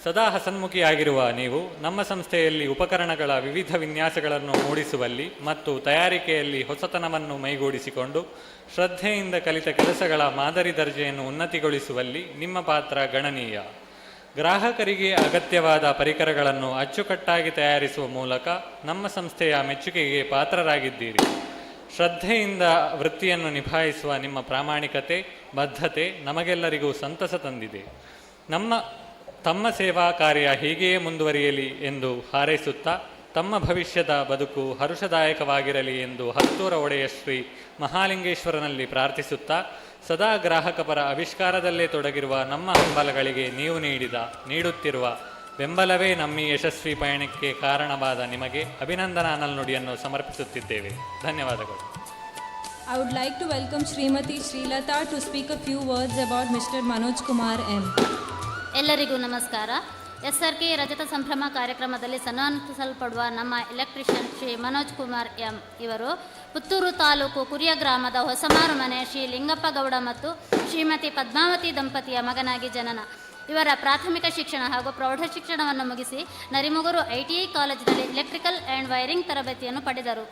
ಸದಾ ಹಸನ್ಮುಖಿಯಾಗಿರುವ ನೀವು ನಮ್ಮ ಸಂಸ್ಥೆಯಲ್ಲಿ ಉಪಕರಣಗಳ ವಿವಿಧ ವಿನ್ಯಾಸಗಳನ್ನು ಮೂಡಿಸುವಲ್ಲಿ ಮತ್ತು ತಯಾರಿಕೆಯಲ್ಲಿ ಹೊಸತನವನ್ನು ಮೈಗೂಡಿಸಿಕೊಂಡು ಶ್ರದ್ಧೆಯಿಂದ ಕಲಿತ ಕೆಲಸಗಳ ಮಾದರಿ ದರ್ಜೆಯನ್ನು ಉನ್ನತಿಗೊಳಿಸುವಲ್ಲಿ ನಿಮ್ಮ ಪಾತ್ರ ಗಣನೀಯ. ಗ್ರಾಹಕರಿಗೆ ಅಗತ್ಯವಾದ ಪರಿಕರಗಳನ್ನು ಅಚ್ಚುಕಟ್ಟಾಗಿ ತಯಾರಿಸುವ ಮೂಲಕ ನಮ್ಮ ಸಂಸ್ಥೆಯ ಮೆಚ್ಚುಗೆಗೆ ಪಾತ್ರರಾಗಿದ್ದೀರಿ. ಶ್ರದ್ಧೆಯಿಂದ ವೃತ್ತಿಯನ್ನು ನಿಭಾಯಿಸುವ ನಿಮ್ಮ ಪ್ರಾಮಾಣಿಕತೆ, ಬದ್ಧತೆ ನಮಗೆಲ್ಲರಿಗೂ ಸಂತಸ ತಂದಿದೆ. ತಮ್ಮ ಸೇವಾ ಕಾರ್ಯ ಹೀಗೆಯೇ ಮುಂದುವರಿಯಲಿ ಎಂದು ಹಾರೈಸುತ್ತಾ ತಮ್ಮ ಭವಿಷ್ಯದ ಬದುಕು ಹರ್ಷದಾಯಕವಾಗಿರಲಿ ಎಂದು ಹತ್ತೂರ ಒಡೆಯ ಶ್ರೀ ಮಹಾಲಿಂಗೇಶ್ವರನಲ್ಲಿ ಪ್ರಾರ್ಥಿಸುತ್ತಾ ಸದಾ ಗ್ರಾಹಕ ಪರ ಆವಿಷ್ಕಾರದಲ್ಲೇ ತೊಡಗಿರುವ ನಮ್ಮ ಹಂಬಲಗಳಿಗೆ ನೀವು ನೀಡುತ್ತಿರುವ ಬೆಂಬಲವೇ ನಮ್ಮ ಯಶಸ್ವಿ ಪಯಣಕ್ಕೆ ಕಾರಣವಾದ ನಿಮಗೆ ಅಭಿನಂದನಾ ನಲ್ನುಡಿಯನ್ನು ಸಮರ್ಪಿಸುತ್ತಿದ್ದೇವೆ. ಧನ್ಯವಾದಗಳು. I would like to welcome Srimati Srilata to speak a few words about Mr. Manoj Kumar M. ಎಲ್ಲರಿಗೂ ನಮಸ್ಕಾರ. SRK ರಜತ ಸಂಭ್ರಮ ಕಾರ್ಯಕ್ರಮದಲ್ಲಿ ಸನ್ಮಾನಿಸಲ್ಪಡುವ ನಮ್ಮ ಎಲೆಕ್ಟ್ರಿಷಿಯನ್ ಶ್ರೀ ಮನೋಜ್ ಕುಮಾರ್ ಎಂ ಇವರು ಪುತ್ತೂರು ತಾಲೂಕು ಕುರಿಯ ಗ್ರಾಮದ ಹೊಸಮಾರು ಮನೆ ಶ್ರೀ ಲಿಂಗಪ್ಪ ಗೌಡ ಮತ್ತು ಶ್ರೀಮತಿ ಪದ್ಮಾವತಿ ದಂಪತಿಯ ಮಗನಾಗಿ ಜನನ. ಇವರ ಪ್ರಾಥಮಿಕ ಶಿಕ್ಷಣ ಹಾಗೂ ಪ್ರೌಢ ಶಿಕ್ಷಣವನ್ನು ಮುಗಿಸಿ ನರಿಮುಗೂರು ITI ಕಾಲೇಜಿನಲ್ಲಿ ಎಲೆಕ್ಟ್ರಿಕಲ್ ಆ್ಯಂಡ್ ವೈರಿಂಗ್ ತರಬೇತಿಯನ್ನು ಪಡೆದರು.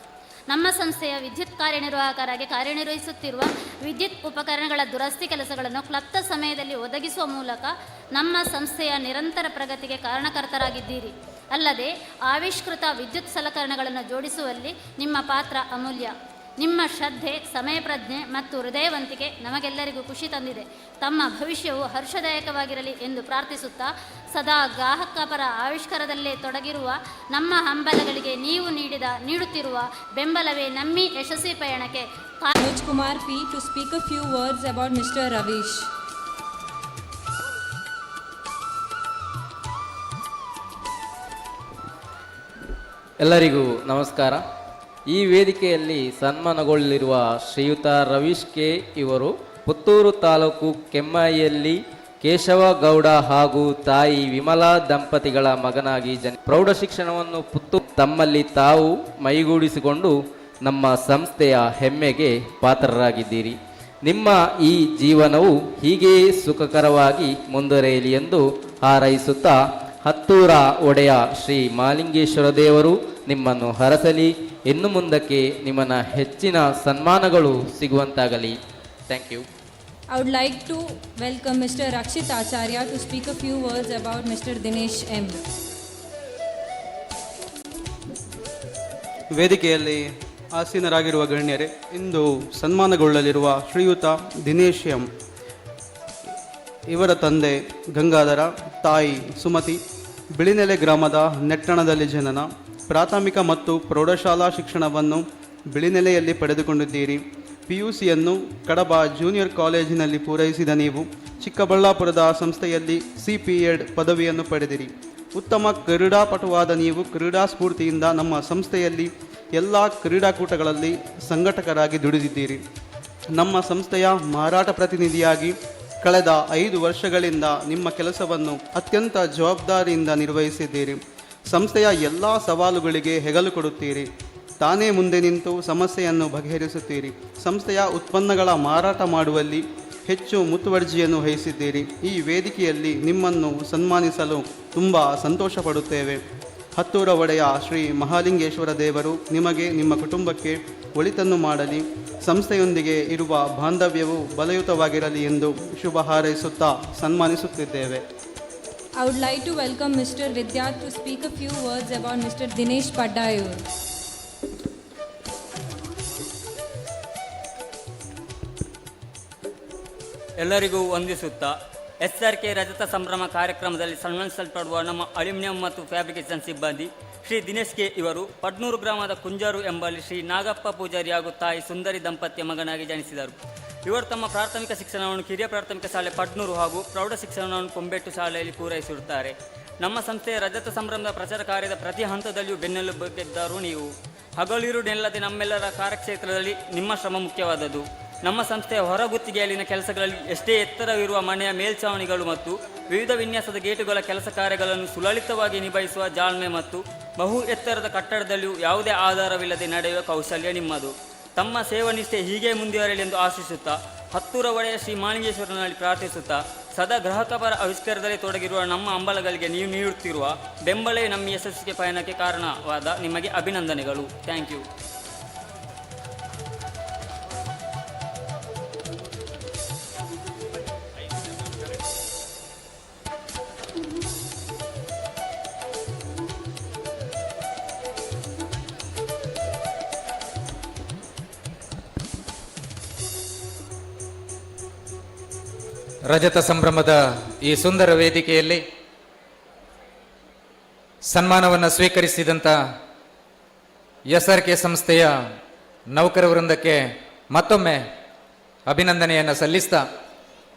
ನಮ್ಮ ಸಂಸ್ಥೆಯ ವಿದ್ಯುತ್ ಕಾರ್ಯನಿರ್ವಾಹಕರಾಗಿ ಕಾರ್ಯನಿರ್ವಹಿಸುತ್ತಿರುವ ವಿದ್ಯುತ್ ಉಪಕರಣಗಳ ದುರಸ್ತಿ ಕೆಲಸಗಳನ್ನು ಕ್ಲಪ್ತ ಸಮಯದಲ್ಲಿ ಒದಗಿಸುವ ಮೂಲಕ ನಮ್ಮ ಸಂಸ್ಥೆಯ ನಿರಂತರ ಪ್ರಗತಿಗೆ ಕಾರಣಕರ್ತರಾಗಿದ್ದೀರಿ. ಅಲ್ಲದೆ ಆವಿಷ್ಕೃತ ವಿದ್ಯುತ್ ಸಲಕರಣೆಗಳನ್ನು ಜೋಡಿಸುವಲ್ಲಿ ನಿಮ್ಮ ಪಾತ್ರ ಅಮೂಲ್ಯ. ನಿಮ್ಮ ಶ್ರದ್ಧೆ, ಸಮಯ ಪ್ರಜ್ಞೆ ಮತ್ತು ಹೃದಯವಂತಿಕೆ ನಮಗೆಲ್ಲರಿಗೂ ಖುಷಿ ತಂದಿದೆ. ತಮ್ಮ ಭವಿಷ್ಯವು ಹರ್ಷದಾಯಕವಾಗಿರಲಿ ಎಂದು ಪ್ರಾರ್ಥಿಸುತ್ತಾ ಸದಾ ಗ್ರಾಹಕ ಪರ ಆವಿಷ್ಕಾರದಲ್ಲೇ ತೊಡಗಿರುವ ನಮ್ಮ ಹಂಬಲಗಳಿಗೆ ನೀವು ನೀಡುತ್ತಿರುವ ಬೆಂಬಲವೇ ನಮ್ಮ ಯಶಸ್ವಿ ಪಯಣಕ್ಕೆ. Manoj Kumar P to speak a few words about Mr. Ravish. ಎಲ್ಲರಿಗೂ ನಮಸ್ಕಾರ. ಈ ವೇದಿಕೆಯಲ್ಲಿ ಸನ್ಮಾನಗೊಳ್ಳಲಿರುವ ಶ್ರೀಯುತ ರವೀಶ್ ಕೆ ಇವರು ಪುತ್ತೂರು ತಾಲೂಕು ಕೆಮ್ಮಾಯಿಯಲ್ಲಿ ಕೇಶವ ಗೌಡ ಹಾಗೂ ತಾಯಿ ವಿಮಲಾ ದಂಪತಿಗಳ ಮಗನಾಗಿ ಪ್ರೌಢ ಶಿಕ್ಷಣವನ್ನು ಪುತ್ತೂರು ತಮ್ಮಲ್ಲಿ ತಾವು ಮೈಗೂಡಿಸಿಕೊಂಡು ನಮ್ಮ ಸಂಸ್ಥೆಯ ಹೆಮ್ಮೆಗೆ ಪಾತ್ರರಾಗಿದ್ದೀರಿ. ನಿಮ್ಮ ಈ ಜೀವನವು ಹೀಗೇ ಸುಖಕರವಾಗಿ ಮುಂದುವರೆಯಲಿ ಎಂದು ಹಾರೈಸುತ್ತಾ ಹತ್ತೂರ ಒಡೆಯ ಶ್ರೀ ಮಹಾಲಿಂಗೇಶ್ವರ ದೇವರು ನಿಮ್ಮನ್ನು ಹರಸಲಿ. ಇನ್ನು ಮುಂದಕ್ಕೆ ನಿಮ್ಮನ್ನ ಹೆಚ್ಚಿನ ಸನ್ಮಾನಗಳು ಸಿಗುವಂತಾಗಲಿ. Thank you. I would like to welcome Mr. Rakshit Acharya to speak a few words about Mr. Dinesh M. ವೇದಿಕೆಯಲ್ಲಿ ಆಸೀನರಾಗಿರುವ ಗಣ್ಯರೇ, ಇಂದು ಸನ್ಮಾನಗೊಳ್ಳಲಿರುವ ಶ್ರೀಯುತ ದಿನೇಶ್ ಎಂ ಇವರ ತಂದೆ ಗಂಗಾಧರ, ತಾಯಿ ಸುಮತಿ, ಬಿಳಿನೆಲೆ ಗ್ರಾಮದ ನೆಟ್ಟಣದಲ್ಲಿ ಜನನ. ಪ್ರಾಥಮಿಕ ಮತ್ತು ಪ್ರೌಢಶಾಲಾ ಶಿಕ್ಷಣವನ್ನು ಬಿಳಿನೆಲೆಯಲ್ಲಿ ಪಡೆದುಕೊಂಡಿದ್ದೀರಿ. PUCಯನ್ನು ಕಡಬ ಜೂನಿಯರ್ ಕಾಲೇಜಿನಲ್ಲಿ ಪೂರೈಸಿದ ನೀವು ಚಿಕ್ಕಬಳ್ಳಾಪುರದ ಸಂಸ್ಥೆಯಲ್ಲಿ CPEd ಪದವಿಯನ್ನು ಪಡೆದಿರಿ. ಉತ್ತಮ ಕ್ರೀಡಾಪಟುವಾದ ನೀವು ಕ್ರೀಡಾ ಸ್ಫೂರ್ತಿಯಿಂದ ನಮ್ಮ ಸಂಸ್ಥೆಯಲ್ಲಿ ಎಲ್ಲ ಕ್ರೀಡಾಕೂಟಗಳಲ್ಲಿ ಸಂಘಟಕರಾಗಿ ದುಡಿದಿದ್ದೀರಿ. ನಮ್ಮ ಸಂಸ್ಥೆಯ ಮಾರಾಟ ಪ್ರತಿನಿಧಿಯಾಗಿ ಕಳೆದ 5 ವರ್ಷಗಳಿಂದ ನಿಮ್ಮ ಕೆಲಸವನ್ನು ಅತ್ಯಂತ ಜವಾಬ್ದಾರಿಯಿಂದ ನಿರ್ವಹಿಸಿದ್ದೀರಿ. ಸಂಸ್ಥೆಯ ಎಲ್ಲ ಸವಾಲುಗಳಿಗೆ ಹೆಗಲು ಕೊಡುತ್ತೀರಿ. ತಾನೇ ಮುಂದೆ ನಿಂತು ಸಮಸ್ಯೆಯನ್ನು ಬಗೆಹರಿಸುತ್ತೀರಿ. ಸಂಸ್ಥೆಯ ಉತ್ಪನ್ನಗಳ ಮಾರಾಟ ಮಾಡುವಲ್ಲಿ ಹೆಚ್ಚು ಮುತುವರ್ಜಿಯನ್ನು ವಹಿಸಿದ್ದೀರಿ. ಈ ವೇದಿಕೆಯಲ್ಲಿ ನಿಮ್ಮನ್ನು ಸನ್ಮಾನಿಸಲು ತುಂಬ ಸಂತೋಷ ಪಡುತ್ತೇವೆ. ಹತ್ತೂರ ಒಡೆಯ ಶ್ರೀ ಮಹಾಲಿಂಗೇಶ್ವರ ದೇವರು ನಿಮಗೆ ನಿಮ್ಮ ಕುಟುಂಬಕ್ಕೆ ಒಳಿತನ್ನು ಮಾಡಲಿ, ಸಂಸ್ಥೆಯೊಂದಿಗೆ ಇರುವ ಬಾಂಧವ್ಯವು ಬಲಯುತವಾಗಿರಲಿ ಎಂದು ಶುಭ ಹಾರೈಸುತ್ತಾ ಸನ್ಮಾನಿಸುತ್ತಿದ್ದೇವೆ. I would like to welcome Mr. Vidyarth to speak a few words about Mr. Dinesh Paddayur. ಎಲ್ಲರಿಗೂ ವಂದಿಸುತ್ತಾ SRK ರಜತ ಸಂಭ್ರಮ ಕಾರ್ಯಕ್ರಮದಲ್ಲಿ ಸನ್ಮಾನಿಸಲ್ಪಡುವ ನಮ್ಮ ಅಲ್ಯೂಮಿನಿಯಂ ಮತ್ತು ಫ್ಯಾಬ್ರಿಕೇಷನ್ ಸಿಬ್ಬಂದಿ ಶ್ರೀ ದಿನೇಶ್ ಕೆ ಇವರು ಪಡ್ನೂರು ಗ್ರಾಮದ ಕುಂಜಾರು ಎಂಬಲ್ಲಿ ಶ್ರೀ ನಾಗಪ್ಪ ಪೂಜಾರಿ ಹಾಗೂ ತಾಯಿ ಸುಂದರಿ ದಂಪತಿಯ ಮಗನಾಗಿ ಜನಿಸಿದರು. ಇವರು ತಮ್ಮ ಪ್ರಾಥಮಿಕ ಶಿಕ್ಷಣವನ್ನು ಕಿರಿಯ ಪ್ರಾಥಮಿಕ ಶಾಲೆ ಪಡ್ನೂರು ಹಾಗೂ ಪ್ರೌಢ ಶಿಕ್ಷಣವನ್ನು ಕೊಂಬೆಟ್ಟು ಶಾಲೆಯಲ್ಲಿ ಪೂರೈಸಿರುತ್ತಾರೆ. ನಮ್ಮ ಸಂಸ್ಥೆಯ ರಜತ ಸಂಭ್ರಮದ ಪ್ರಚಾರ ಕಾರ್ಯದ ಪ್ರತಿ ಹಂತದಲ್ಲಿಯೂ ಬೆನ್ನೆಲುಬಾಗಿದ್ದರು ನೀವು. ಹಗಲಿರು ನೆಲ್ಲದೆ ನಮ್ಮೆಲ್ಲರ ಕಾರ್ಯಕ್ಷೇತ್ರದಲ್ಲಿ ನಿಮ್ಮ ಶ್ರಮ ಮುಖ್ಯವಾದದ್ದು. ನಮ್ಮ ಸಂಸ್ಥೆಯ ಹೊರಗುತ್ತಿಗೆಯಲ್ಲಿನ ಕೆಲಸಗಳಲ್ಲಿ ಎಷ್ಟೇ ಎತ್ತರವಿರುವ ಮನೆಯ ಮೇಲ್ಛಾವಣಿಗಳು ಮತ್ತು ವಿವಿಧ ವಿನ್ಯಾಸದ ಗೇಟುಗಳ ಕೆಲಸ ಕಾರ್ಯಗಳನ್ನು ಸುಲಲಿತವಾಗಿ ನಿಭಾಯಿಸುವ ಜಾಳ್ಮೆ ಮತ್ತು ಬಹು ಎತ್ತರದ ಕಟ್ಟಡದಲ್ಲಿಯೂ ಯಾವುದೇ ಆಧಾರವಿಲ್ಲದೆ ನಡೆಯುವ ಕೌಶಲ್ಯ ನಿಮ್ಮದು. ತಮ್ಮ ಸೇವನಿಷ್ಠೆ ಹೀಗೆ ಮುಂದುವರೆಯಲಿ ಎಂದು ಆಶಿಸುತ್ತಾ ಹತ್ತೂರ ಒಡೆಯ ಶ್ರೀ ಮಹಾಲಿಂಗೇಶ್ವರನಲ್ಲಿ ಪ್ರಾರ್ಥಿಸುತ್ತಾ ಸದಾ ಗ್ರಾಹಕಪರ ಆವಿಷ್ಕಾರದಲ್ಲಿ ತೊಡಗಿರುವ ನಮ್ಮ ಅಂಬಲಗಳಿಗೆ ನೀವು ನೀಡುತ್ತಿರುವ ಬೆಂಬಲವೇ ನಮ್ಮ ಯಶಸ್ಸಿಗೆ ಪಯಣಕ್ಕೆ ಕಾರಣವಾದ ನಿಮಗೆ ಅಭಿನಂದನೆಗಳು. Thank you. ರಜತ ಸಂಭ್ರಮದ ಈ ಸುಂದರ ವೇದಿಕೆಯಲ್ಲಿ ಸನ್ಮಾನವನ್ನು ಸ್ವೀಕರಿಸಿದಂಥ SRK ಸಂಸ್ಥೆಯ ನೌಕರ ವೃಂದಕ್ಕೆ ಮತ್ತೊಮ್ಮೆ ಅಭಿನಂದನೆಯನ್ನು ಸಲ್ಲಿಸ್ತಾ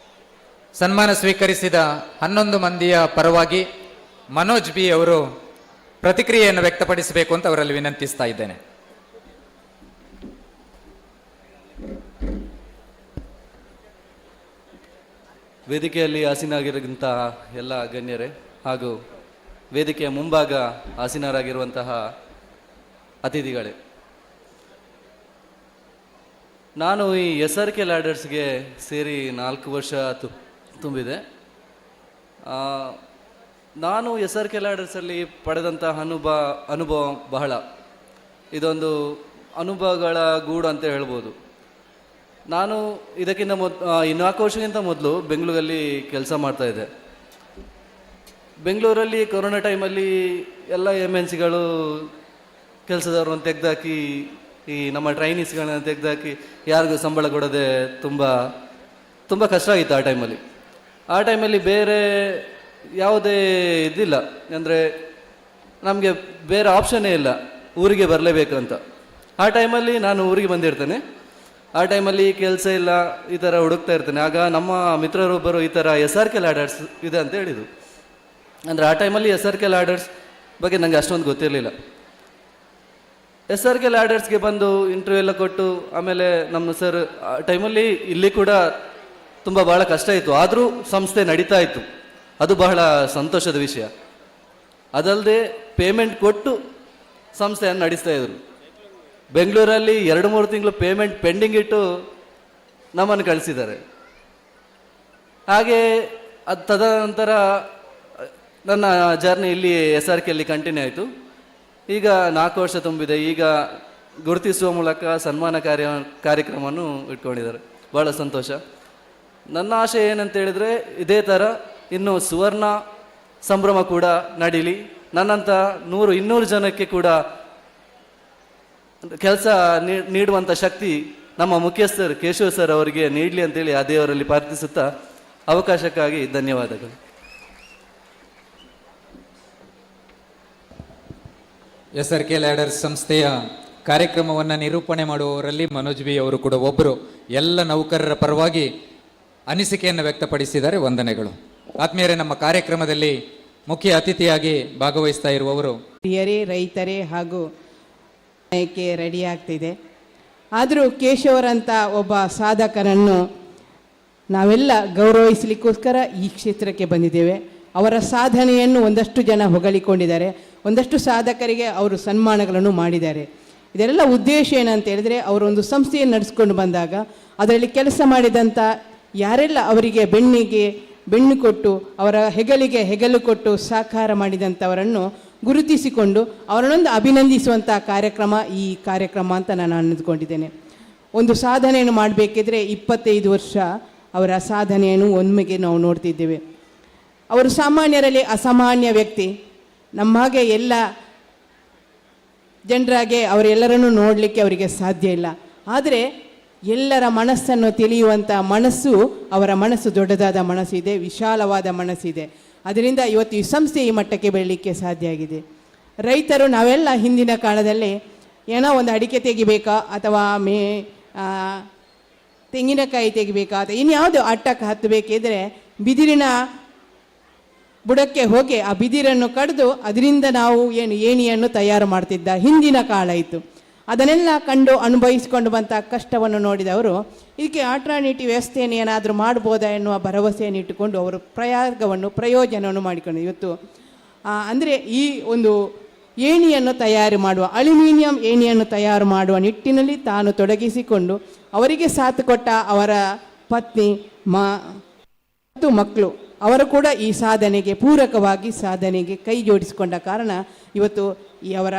ಸನ್ಮಾನ ಸ್ವೀಕರಿಸಿದ 11 ಮಂದಿಯ ಪರವಾಗಿ ಮನೋಜ್ ಬಿ ಅವರು ಪ್ರತಿಕ್ರಿಯೆಯನ್ನು ವ್ಯಕ್ತಪಡಿಸಬೇಕು ಅಂತ ಅವರಲ್ಲಿ ವಿನಂತಿಸ್ತಾ ಇದ್ದೇನೆ. ವೇದಿಕೆಯಲ್ಲಿ ಆಸೀನರಾಗಿರುವಂತಹ ಎಲ್ಲ ಗಣ್ಯರೇ ಹಾಗೂ ವೇದಿಕೆಯ ಮುಂಭಾಗ ಆಸೀನರಾಗಿರುವಂತಹ ಅತಿಥಿಗಳೇ, ನಾನು ಈ SRK ಲ್ಯಾಡರ್ಸ್ಗೆ ಸೇರಿ 4 ವರ್ಷ ತುಂಬಿದೆ. ನಾನು SRK ಲ್ಯಾಡರ್ಸಲ್ಲಿ ಪಡೆದಂತಹ ಅನುಭವ ಬಹಳ, ಇದೊಂದು ಅನುಭವಗಳ ಗೂಡು ಅಂತ ಹೇಳ್ಬೋದು. ನಾನು ಇದಕ್ಕಿಂತ 4 ವರ್ಷಕ್ಕಿಂತ ಮೊದಲು ಬೆಂಗಳೂರಲ್ಲಿ ಕೆಲಸ ಮಾಡ್ತಾಯಿದ್ದೆ. ಬೆಂಗಳೂರಲ್ಲಿ ಕೊರೋನಾ ಟೈಮಲ್ಲಿ ಎಲ್ಲ MNCಗಳು ಕೆಲಸದವ್ರನ್ನ ತೆಗೆದಾಕಿ, ಈ ನಮ್ಮ ಟ್ರೈನೀಸ್ಗಳನ್ನ ತೆಗೆದಾಕಿ ಯಾರಿಗೂ ಸಂಬಳ ಕೊಡೋದೆ ತುಂಬ ಕಷ್ಟ ಆಗಿತ್ತು ಆ ಟೈಮಲ್ಲಿ ಬೇರೆ ಯಾವುದೇ ಇದಿಲ್ಲ, ಅಂದರೆ ನಮಗೆ ಬೇರೆ ಆಪ್ಷನ್ನೇ ಇಲ್ಲ, ಊರಿಗೆ ಬರಲೇಬೇಕಂತ. ಆ ಟೈಮಲ್ಲಿ ನಾನು ಊರಿಗೆ ಬಂದಿರ್ತೇನೆ. ಆ ಟೈಮಲ್ಲಿ ಕೆಲಸ ಇಲ್ಲ, ಈ ಥರ ಹುಡುಕ್ತಾ ಇರ್ತೇನೆ. ಆಗ ನಮ್ಮ ಮಿತ್ರರೊಬ್ಬರು ಈ ಥರ SRK ಲ್ಯಾಡರ್ಸ್ ಇದೆ ಅಂತ ಹೇಳಿದರು. ಅಂದರೆ ಆ ಟೈಮಲ್ಲಿ SRK ಲ್ಯಾಡರ್ಸ್ ಬಗ್ಗೆ ನನಗೆ ಅಷ್ಟೊಂದು ಗೊತ್ತಿರಲಿಲ್ಲ. SRK ಲ್ಯಾಡರ್ಸ್ಗೆ ಬಂದು ಇಂಟರ್ವ್ಯೂ ಎಲ್ಲ ಕೊಟ್ಟು ಆಮೇಲೆ ನಮ್ಮ ಸರ್ ಆ ಟೈಮಲ್ಲಿ ಇಲ್ಲಿ ಕೂಡ ಭಾಳ ಕಷ್ಟ ಇತ್ತು, ಆದರೂ ಸಂಸ್ಥೆ ನಡೀತಾ ಇತ್ತು. ಅದು ಬಹಳ ಸಂತೋಷದ ವಿಷಯ. ಅದಲ್ಲದೆ ಪೇಮೆಂಟ್ ಕೊಟ್ಟು ಸಂಸ್ಥೆಯನ್ನು ನಡೆಸ್ತಾ ಇದ್ರು. ಬೆಂಗಳೂರಲ್ಲಿ 2-3 ತಿಂಗಳು ಪೇಮೆಂಟ್ ಪೆಂಡಿಂಗ್ ಇಟ್ಟು ನಮ್ಮನ್ನು ಕಳಿಸಿದ್ದಾರೆ. ಹಾಗೆ ಅದು ತದನಂತರ ನನ್ನ ಜರ್ನಿ ಇಲ್ಲಿ SRKಯಲ್ಲಿ ಕಂಟಿನ್ಯೂ ಆಯಿತು. ಈಗ 4 ವರ್ಷ ತುಂಬಿದೆ. ಈಗ ಗುರುತಿಸುವ ಮೂಲಕ ಸನ್ಮಾನ ಕಾರ್ಯಕ್ರಮವನ್ನು ಇಟ್ಕೊಂಡಿದ್ದಾರೆ. ಭಾಳ ಸಂತೋಷ. ನನ್ನ ಆಶೆ ಏನಂತ ಹೇಳಿದರೆ, ಇದೇ ಥರ ಇನ್ನು ಸುವರ್ಣ ಸಂಭ್ರಮ ಕೂಡ ನಡೀಲಿ. ನನ್ನಂಥ 100-200 ಜನಕ್ಕೆ ಕೂಡ ಕೆಲಸ ನೀಡುವಂಥ ಶಕ್ತಿ ನಮ್ಮ ಮುಖ್ಯಸ್ಥರು ಕೇಶವ ಸರ್ ಅವರಿಗೆ ನೀಡಲಿ ಅಂತೇಳಿ ಆ ದೇವರಲ್ಲಿ ಪ್ರಾರ್ಥಿಸುತ್ತಾ ಅವಕಾಶಕ್ಕಾಗಿ ಧನ್ಯವಾದಗಳು. SRK ಲ್ಯಾಡರ್ಸ್ ಸಂಸ್ಥೆಯ ಕಾರ್ಯಕ್ರಮವನ್ನು ನಿರೂಪಣೆ ಮಾಡುವವರಲ್ಲಿ ಮನೋಜ್ ಬಿ ಅವರು ಕೂಡ ಒಬ್ಬರು. ಎಲ್ಲ ನೌಕರರ ಪರವಾಗಿ ಅನಿಸಿಕೆಯನ್ನು ವ್ಯಕ್ತಪಡಿಸಿದ್ದಾರೆ. ವಂದನೆಗಳು. ಆತ್ಮೀಯರೇ, ನಮ್ಮ ಕಾರ್ಯಕ್ರಮದಲ್ಲಿ ಮುಖ್ಯ ಅತಿಥಿಯಾಗಿ ಭಾಗವಹಿಸ್ತಾ ಇರುವವರು ಹಿರಿಯರೇ, ರೈತರೇ ಹಾಗೂ ರೆಡಿ ಆಗ್ತಿದೆ. ಆದರೂ ಕೇಶವರಂಥ ಒಬ್ಬ ಸಾಧಕರನ್ನು ನಾವೆಲ್ಲ ಗೌರವಿಸಲಿಕ್ಕೋಸ್ಕರ ಈ ಕ್ಷೇತ್ರಕ್ಕೆ ಬಂದಿದ್ದೇವೆ. ಅವರ ಸಾಧನೆಯನ್ನು ಒಂದಷ್ಟು ಜನ ಹೊಗಳಿಕೊಂಡಿದ್ದಾರೆ, ಒಂದಷ್ಟು ಸಾಧಕರಿಗೆ ಅವರು ಸನ್ಮಾನಗಳನ್ನು ಮಾಡಿದ್ದಾರೆ. ಇದೆಲ್ಲ ಉದ್ದೇಶ ಏನಂತ ಹೇಳಿದರೆ, ಅವರೊಂದು ಸಂಸ್ಥೆಯನ್ನು ನಡೆಸ್ಕೊಂಡು ಬಂದಾಗ ಅದರಲ್ಲಿ ಕೆಲಸ ಮಾಡಿದಂಥ ಯಾರೆಲ್ಲ ಅವರಿಗೆ ಬೆನ್ನು ಕೊಟ್ಟು ಅವರ ಹೆಗಲಿಗೆ ಹೆಗಲು ಕೊಟ್ಟು ಸಾಕಾರ ಮಾಡಿದಂಥವರನ್ನು ಗುರುತಿಸಿಕೊಂಡು ಅವರನ್ನೊಂದು ಅಭಿನಂದಿಸುವಂಥ ಕಾರ್ಯಕ್ರಮ ಈ ಕಾರ್ಯಕ್ರಮ ಅಂತ ನಾನು ಅಂದುಕೊಂಡಿದ್ದೇನೆ. ಒಂದು ಸಾಧನೆಯನ್ನು ಮಾಡಬೇಕಿದ್ರೆ 25 ವರ್ಷ ಅವರ ಸಾಧನೆಯನ್ನು ಒಮ್ಮೆಗೆ ನಾವು ನೋಡ್ತಿದ್ದೇವೆ. ಅವರು ಸಾಮಾನ್ಯರಲ್ಲಿ ಅಸಾಮಾನ್ಯ ವ್ಯಕ್ತಿ. ನಮ್ಮ ಹಾಗೆ ಎಲ್ಲ ಜನರಾಗೆ ಅವರೆಲ್ಲರನ್ನು ನೋಡಲಿಕ್ಕೆ ಅವರಿಗೆ ಸಾಧ್ಯ ಇಲ್ಲ. ಆದರೆ ಎಲ್ಲರ ಮನಸ್ಸನ್ನು ತಿಳಿಯುವಂಥ ಮನಸ್ಸು, ಅವರ ಮನಸ್ಸು ದೊಡ್ಡದಾದ ಮನಸ್ಸಿದೆ, ವಿಶಾಲವಾದ ಮನಸ್ಸಿದೆ. ಅದರಿಂದ ಇವತ್ತು ಈ ಸಂಸ್ಥೆ ಈ ಮಟ್ಟಕ್ಕೆ ಬೆಳೀಲಿಕ್ಕೆ ಸಾಧ್ಯ ಆಗಿದೆ. ರೈತರು ನಾವೆಲ್ಲ ಹಿಂದಿನ ಕಾಲದಲ್ಲಿ ಏನೋ ಒಂದು ಅಡಿಕೆ ತೆಗಿಬೇಕಾ ಅಥವಾ ತೆಂಗಿನಕಾಯಿ ತೆಗಿಬೇಕಾ ಅಥವಾ ಇನ್ಯಾವುದು ಅಟ್ಟಕ್ಕೆ ಹತ್ತಬೇಕಿದ್ರೆ ಬಿದಿರಿನ ಬುಡಕ್ಕೆ ಹೋಗಿ ಆ ಬಿದಿರನ್ನು ಕಡಿದು ಅದರಿಂದ ನಾವು ಏಣಿಯನ್ನು ತಯಾರು ಮಾಡ್ತಿದ್ದ ಹಿಂದಿನ ಕಾಲ ಇತ್ತು. ಅದನ್ನೆಲ್ಲ ಕಂಡು ಅನುಭವಿಸಿಕೊಂಡು ಬಂಥ ಕಷ್ಟವನ್ನು ನೋಡಿದವರು ಇದಕ್ಕೆ ಆಲ್ಟರ್ನೇಟಿವ್ ವ್ಯವಸ್ಥೆಯನ್ನು ಏನಾದರೂ ಮಾಡ್ಬೋದಾ ಎನ್ನುವ ಭರವಸೆಯನ್ನು ಇಟ್ಟುಕೊಂಡು ಅವರು ಪ್ರಯೋಜನವನ್ನು ಮಾಡಿಕೊಂಡು ಇವತ್ತು ಅಂದರೆ ಈ ಒಂದು ಏಣಿಯನ್ನು ತಯಾರು ಮಾಡುವ, ಅಲ್ಯೂಮಿನಿಯಂ ಏಣಿಯನ್ನು ತಯಾರು ಮಾಡುವ ನಿಟ್ಟಿನಲ್ಲಿ ತಾನು ತೊಡಗಿಸಿಕೊಂಡು ಅವರಿಗೆ ಸಾಥ್ ಕೊಟ್ಟ ಅವರ ಪತ್ನಿ ಮತ್ತು ಮಕ್ಕಳು ಅವರು ಕೂಡ ಈ ಸಾಧನೆಗೆ ಪೂರಕವಾಗಿ ಸಾಧನೆಗೆ ಕೈ ಜೋಡಿಸಿಕೊಂಡ ಕಾರಣ ಇವತ್ತು ಈ ಅವರ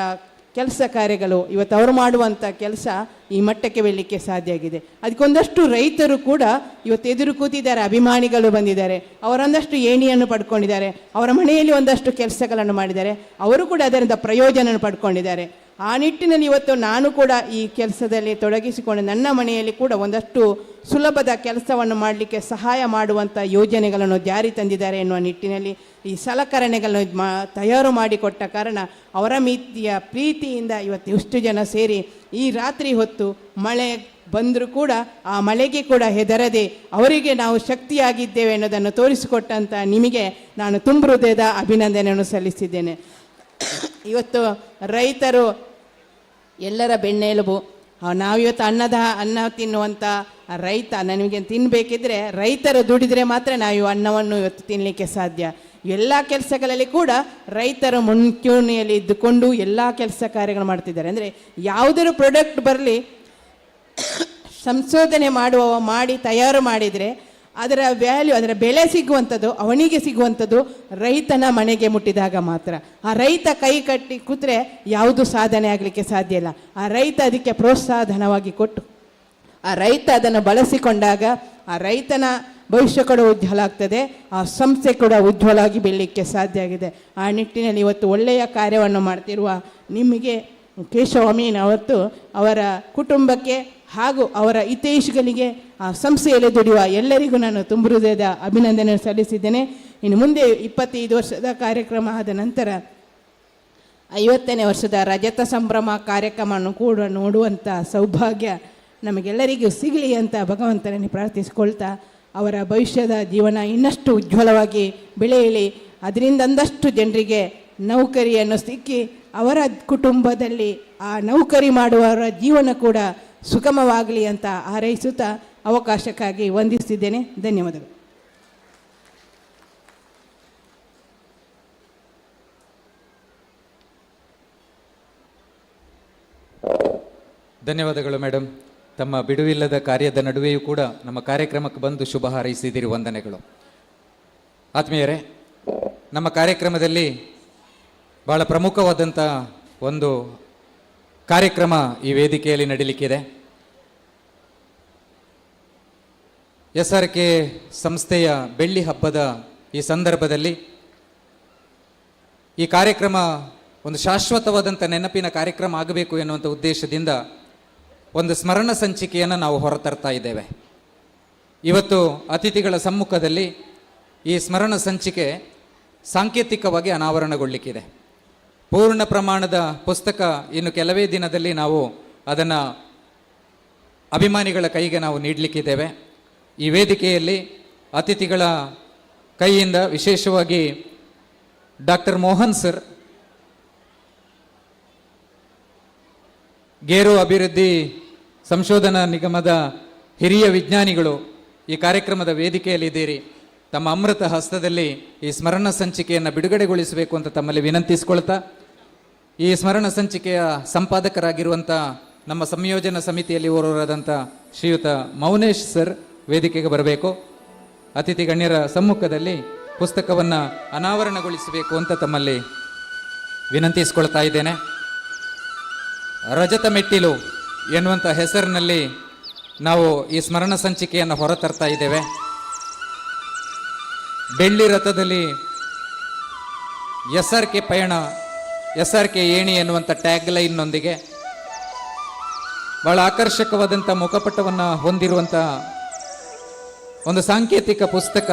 ಕೆಲಸ ಕಾರ್ಯಗಳು, ಇವತ್ತು ಅವರು ಮಾಡುವಂಥ ಕೆಲಸ ಈ ಮಟ್ಟಕ್ಕೆ ಬೆಳಲಿಕ್ಕೆ ಸಾಧ್ಯ ಆಗಿದೆ. ಅದಕ್ಕೊಂದಷ್ಟು ರೈತರು ಕೂಡ ಇವತ್ತು ಎದುರು ಕೂತಿದ್ದಾರೆ, ಅಭಿಮಾನಿಗಳು ಬಂದಿದ್ದಾರೆ, ಅವರೊಂದಷ್ಟು ಏಣಿಯನ್ನು ಪಡ್ಕೊಂಡಿದ್ದಾರೆ, ಅವರ ಮನೆಯಲ್ಲಿ ಒಂದಷ್ಟು ಕೆಲಸಗಳನ್ನು ಮಾಡಿದ್ದಾರೆ, ಅವರು ಕೂಡ ಅದರಿಂದ ಪ್ರಯೋಜನ ಪಡ್ಕೊಂಡಿದ್ದಾರೆ. ಆ ನಿಟ್ಟಿನಲ್ಲಿ ಇವತ್ತು ನಾನು ಕೂಡ ಈ ಕೆಲಸದಲ್ಲಿ ತೊಡಗಿಸಿಕೊಂಡು ನನ್ನ ಮನೆಯಲ್ಲಿ ಕೂಡ ಒಂದಷ್ಟು ಸುಲಭದ ಕೆಲಸವನ್ನು ಮಾಡಲಿಕ್ಕೆ ಸಹಾಯ ಮಾಡುವಂಥ ಯೋಜನೆಗಳನ್ನು ಜಾರಿ ತಂದಿದ್ದಾರೆ ಎನ್ನುವ ನಿಟ್ಟಿನಲ್ಲಿ ಈ ಸಲಕರಣೆಗಳನ್ನು ತಯಾರು ಮಾಡಿಕೊಟ್ಟ ಕಾರಣ ಅವರ ಪ್ರೀತಿಯಿಂದ ಇವತ್ತು ಇಷ್ಟು ಜನ ಸೇರಿ ಈ ರಾತ್ರಿ ಹೊತ್ತು ಮಳೆ ಬಂದರೂ ಕೂಡ ಆ ಮಳೆಗೆ ಕೂಡ ಹೆದರದೆ ಅವರಿಗೆ ನಾವು ಶಕ್ತಿಯಾಗಿದ್ದೇವೆ ಅನ್ನೋದನ್ನು ತೋರಿಸಿಕೊಟ್ಟಂಥ ನಿಮಗೆ ನಾನು ತುಂಬ ಹೃದಯದ ಅಭಿನಂದನೆಯನ್ನು ಸಲ್ಲಿಸಿದ್ದೇನೆ. ಇವತ್ತು ರೈತರು ಎಲ್ಲರ ಬೆನ್ನೆಲುಬು. ನಾವಿವತ್ತು ಅನ್ನ ತಿನ್ನುವಂಥ ರೈತ ನನಗೆ ತಿನ್ನಬೇಕಿದ್ರೆ ರೈತರು ದುಡಿದರೆ ಮಾತ್ರ ನಾವು ಅನ್ನವನ್ನು ಇವತ್ತು ತಿನ್ನಲಿಕ್ಕೆ ಸಾಧ್ಯ. ಎಲ್ಲ ಕೆಲಸಗಳಲ್ಲಿ ಕೂಡ ರೈತರು ಮುಂಚೂಣಿಯಲ್ಲಿ ಇದ್ದುಕೊಂಡು ಎಲ್ಲ ಕೆಲಸ ಕಾರ್ಯಗಳು ಮಾಡ್ತಿದ್ದಾರೆ. ಅಂದರೆ ಯಾವುದಾದ್ರು ಪ್ರಾಡಕ್ಟ್ ಬರಲಿ, ಸಂಶೋಧನೆ ಮಾಡಿ ತಯಾರು ಮಾಡಿದರೆ ಅದರ ವ್ಯಾಲ್ಯೂ, ಅದರ ಬೆಲೆ ಸಿಗುವಂಥದ್ದು, ಅವನಿಗೆ ಸಿಗುವಂಥದ್ದು ರೈತನ ಮನೆಗೆ ಮುಟ್ಟಿದಾಗ ಮಾತ್ರ. ಆ ರೈತ ಕೈ ಕಟ್ಟಿ ಕೂತ್ರೆ ಯಾವುದು ಸಾಧನೆ ಆಗಲಿಕ್ಕೆ ಸಾಧ್ಯ ಇಲ್ಲ. ಆ ರೈತ ಅದಕ್ಕೆ ಪ್ರೋತ್ಸಾಹಧನವಾಗಿ ಕೊಟ್ಟು ಆ ರೈತ ಅದನ್ನು ಬಳಸಿಕೊಂಡಾಗ ಆ ರೈತನ ಭವಿಷ್ಯ ಕೂಡ ಉಜ್ವಲ ಆಗ್ತದೆ, ಆ ಸಂಸ್ಥೆ ಕೂಡ ಉಜ್ವಲವಾಗಿ ಬೆಳಲಿಕ್ಕೆ ಸಾಧ್ಯ ಆಗಿದೆ. ಆ ನಿಟ್ಟಿನಲ್ಲಿ ಇವತ್ತು ಒಳ್ಳೆಯ ಕಾರ್ಯವನ್ನು ಮಾಡ್ತಿರುವ ನಿಮಗೆ ಕೇಶವ ಅಮೀನ್ ಅವತ್ತು ಅವರ ಕುಟುಂಬಕ್ಕೆ ಹಾಗೂ ಅವರ ಹಿತೈಷಿಗಳಿಗೆ ಆ ಸಂಸ್ಥೆಯಲ್ಲಿ ದುಡಿಯುವ ಎಲ್ಲರಿಗೂ ನಾನು ತುಂಬ ಹೃದಯದ ಅಭಿನಂದನೆ ಸಲ್ಲಿಸಿದ್ದೇನೆ. ಇನ್ನು ಮುಂದೆ 25 ವರ್ಷದ ಕಾರ್ಯಕ್ರಮ ಆದ ನಂತರ 50ನೇ ವರ್ಷದ ರಜತ ಸಂಭ್ರಮ ಕಾರ್ಯಕ್ರಮವನ್ನು ಕೂಡ ನೋಡುವಂಥ ಸೌಭಾಗ್ಯ ನಮಗೆಲ್ಲರಿಗೂ ಸಿಗಲಿ ಅಂತ ಭಗವಂತನನ್ನು ಪ್ರಾರ್ಥಿಸಿಕೊಳ್ತಾ ಅವರ ಭವಿಷ್ಯದ ಜೀವನ ಇನ್ನಷ್ಟು ಉಜ್ವಲವಾಗಿ ಬೆಳೆಯಲಿ, ಅದರಿಂದ ಒಂದಷ್ಟು ಜನರಿಗೆ ನೌಕರಿಯನ್ನು ಸಿಕ್ಕಿ ಅವರ ಕುಟುಂಬದಲ್ಲಿ ಆ ನೌಕರಿ ಮಾಡುವವರ ಜೀವನ ಕೂಡ ಸುಗಮವಾಗಲಿ ಅಂತ ಹಾರೈಸುತ್ತಾ ಅವಕಾಶಕ್ಕಾಗಿ ವಂದಿಸುತ್ತಿದ್ದೇನೆ. ಧನ್ಯವಾದಗಳು. ಧನ್ಯವಾದಗಳು ಮೇಡಮ್. ತಮ್ಮ ಬಿಡುವಿಲ್ಲದ ಕಾರ್ಯದ ನಡುವೆಯೂ ಕೂಡ ನಮ್ಮ ಕಾರ್ಯಕ್ರಮಕ್ಕೆ ಬಂದು ಶುಭ ಹಾರೈಸಿದಿರಿ. ವಂದನೆಗಳು. ಆತ್ಮೀಯರೇ, ನಮ್ಮ ಕಾರ್ಯಕ್ರಮದಲ್ಲಿ ಬಹಳ ಪ್ರಮುಖವಾದಂಥ ಒಂದು ಕಾರ್ಯಕ್ರಮ ಈ ವೇದಿಕೆಯಲ್ಲಿ ನಡೀಲಿಕ್ಕಿದೆ. SRK ಸಂಸ್ಥೆಯ ಬೆಳ್ಳಿ ಹಬ್ಬದ ಈ ಸಂದರ್ಭದಲ್ಲಿ ಈ ಕಾರ್ಯಕ್ರಮ ಒಂದು ಶಾಶ್ವತವಾದಂಥ ನೆನಪಿನ ಕಾರ್ಯಕ್ರಮ ಆಗಬೇಕು ಎನ್ನುವಂಥ ಉದ್ದೇಶದಿಂದ ಒಂದು ಸ್ಮರಣ ಸಂಚಿಕೆಯನ್ನು ನಾವು ಹೊರತರ್ತಾ ಇದ್ದೇವೆ. ಇವತ್ತು ಅತಿಥಿಗಳ ಸಮ್ಮುಖದಲ್ಲಿ ಈ ಸ್ಮರಣ ಸಂಚಿಕೆ ಸಾಂಕೇತಿಕವಾಗಿ ಅನಾವರಣಗೊಳ್ಳಿಕ್ಕಿದೆ. ಪೂರ್ಣ ಪ್ರಮಾಣದ ಪುಸ್ತಕ ಇನ್ನು ಕೆಲವೇ ದಿನದಲ್ಲಿ ನಾವು ಅದನ್ನು ಅಭಿಮಾನಿಗಳ ಕೈಗೆ ನಾವು ನೀಡಲಿಕ್ಕಿದ್ದೇವೆ. ಈ ವೇದಿಕೆಯಲ್ಲಿ ಅತಿಥಿಗಳ ಕೈಯಿಂದ ವಿಶೇಷವಾಗಿ ಡಾಕ್ಟರ್ ಮೋಹನ್ ಸರ್, ಗೇರು ಅಭಿವೃದ್ಧಿ ಸಂಶೋಧನಾ ನಿಗಮದ ಹಿರಿಯ ವಿಜ್ಞಾನಿಗಳು ಈ ಕಾರ್ಯಕ್ರಮದ ವೇದಿಕೆಯಲ್ಲಿದ್ದೀರಿ. ತಮ್ಮ ಅಮೃತ ಹಸ್ತದಲ್ಲಿ ಈ ಸ್ಮರಣ ಸಂಚಿಕೆಯನ್ನು ಬಿಡುಗಡೆಗೊಳಿಸಬೇಕು ಅಂತ ತಮ್ಮಲ್ಲಿ ವಿನಂತಿಸಿಕೊಳ್ತಾ, ಈ ಸ್ಮರಣ ಸಂಚಿಕೆಯ ಸಂಪಾದಕರಾಗಿರುವಂಥ ನಮ್ಮ ಸಂಯೋಜನಾ ಸಮಿತಿಯಲ್ಲಿ ಓರ್ವರಾದಂಥ ಶ್ರೀಯುತ ಮೌನೇಶ್ ಸರ್ ವೇದಿಕೆಗೆ ಬರಬೇಕು. ಅತಿಥಿ ಗಣ್ಯರ ಸಮ್ಮುಖದಲ್ಲಿ ಪುಸ್ತಕವನ್ನು ಅನಾವರಣಗೊಳಿಸಬೇಕು ಅಂತ ತಮ್ಮಲ್ಲಿ ವಿನಂತಿಸಿಕೊಳ್ತಾ ಇದ್ದೇನೆ. ರಜತ ಮೆಟ್ಟಿಲು ಎನ್ನುವಂಥ ಹೆಸರಿನಲ್ಲಿ ನಾವು ಈ ಸ್ಮರಣ ಸಂಚಿಕೆಯನ್ನು ಹೊರತರ್ತಾ ಇದ್ದೇವೆ. ಬೆಳ್ಳಿ ರಥದಲ್ಲಿ SRK ಪಯಣ, SRK ಏಣಿ ಎನ್ನುವಂಥ ಟ್ಯಾಗ್ ಲೈನ್ನೊಂದಿಗೆ ಬಹಳ ಆಕರ್ಷಕವಾದಂಥ ಮುಖಪಟವನ್ನು ಹೊಂದಿರುವಂಥ ಒಂದು ಸಾಂಕೇತಿಕ ಪುಸ್ತಕ.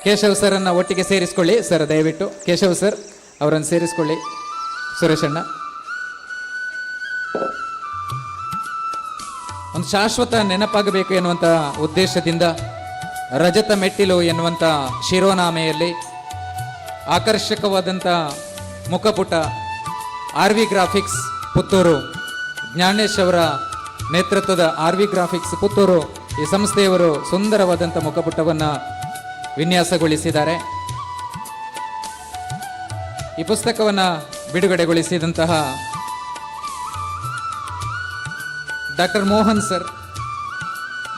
ಕೇಶವ್ ಸರನ್ನು ಒಟ್ಟಿಗೆ ಸೇರಿಸ್ಕೊಳ್ಳಿ ಸರ್, ದಯವಿಟ್ಟು ಕೇಶವ್ ಸರ್ ಅವರನ್ನು ಸೇರಿಸ್ಕೊಳ್ಳಿ. ಸುರೇಶಣ್ಣ, ಒಂದು ಶಾಶ್ವತ ನೆನಪಾಗಬೇಕು ಎನ್ನುವಂಥ ಉದ್ದೇಶದಿಂದ ರಜತ ಮೆಟ್ಟಿಲು ಎನ್ನುವಂಥ ಶಿರೋನಾಮೆಯಲ್ಲಿ ಆಕರ್ಷಕವಾದಂಥ ಮುಖಪುಟ RV ಗ್ರಾಫಿಕ್ಸ್ ಪುತ್ತೂರು, ಜ್ಞಾನೇಶ್ ಅವರ ನೇತೃತ್ವದ RV ಗ್ರಾಫಿಕ್ಸ್ ಪುತ್ತೂರು ಈ ಸಂಸ್ಥೆಯವರು ಸುಂದರವಾದಂಥ ಮುಖಪುಟವನ್ನು ವಿನ್ಯಾಸಗೊಳಿಸಿದ್ದಾರೆ. ಈ ಪುಸ್ತಕವನ್ನು ಬಿಡುಗಡೆಗೊಳಿಸಿದಂತಹ ಡಾಕ್ಟರ್ ಮೋಹನ್ ಸರ್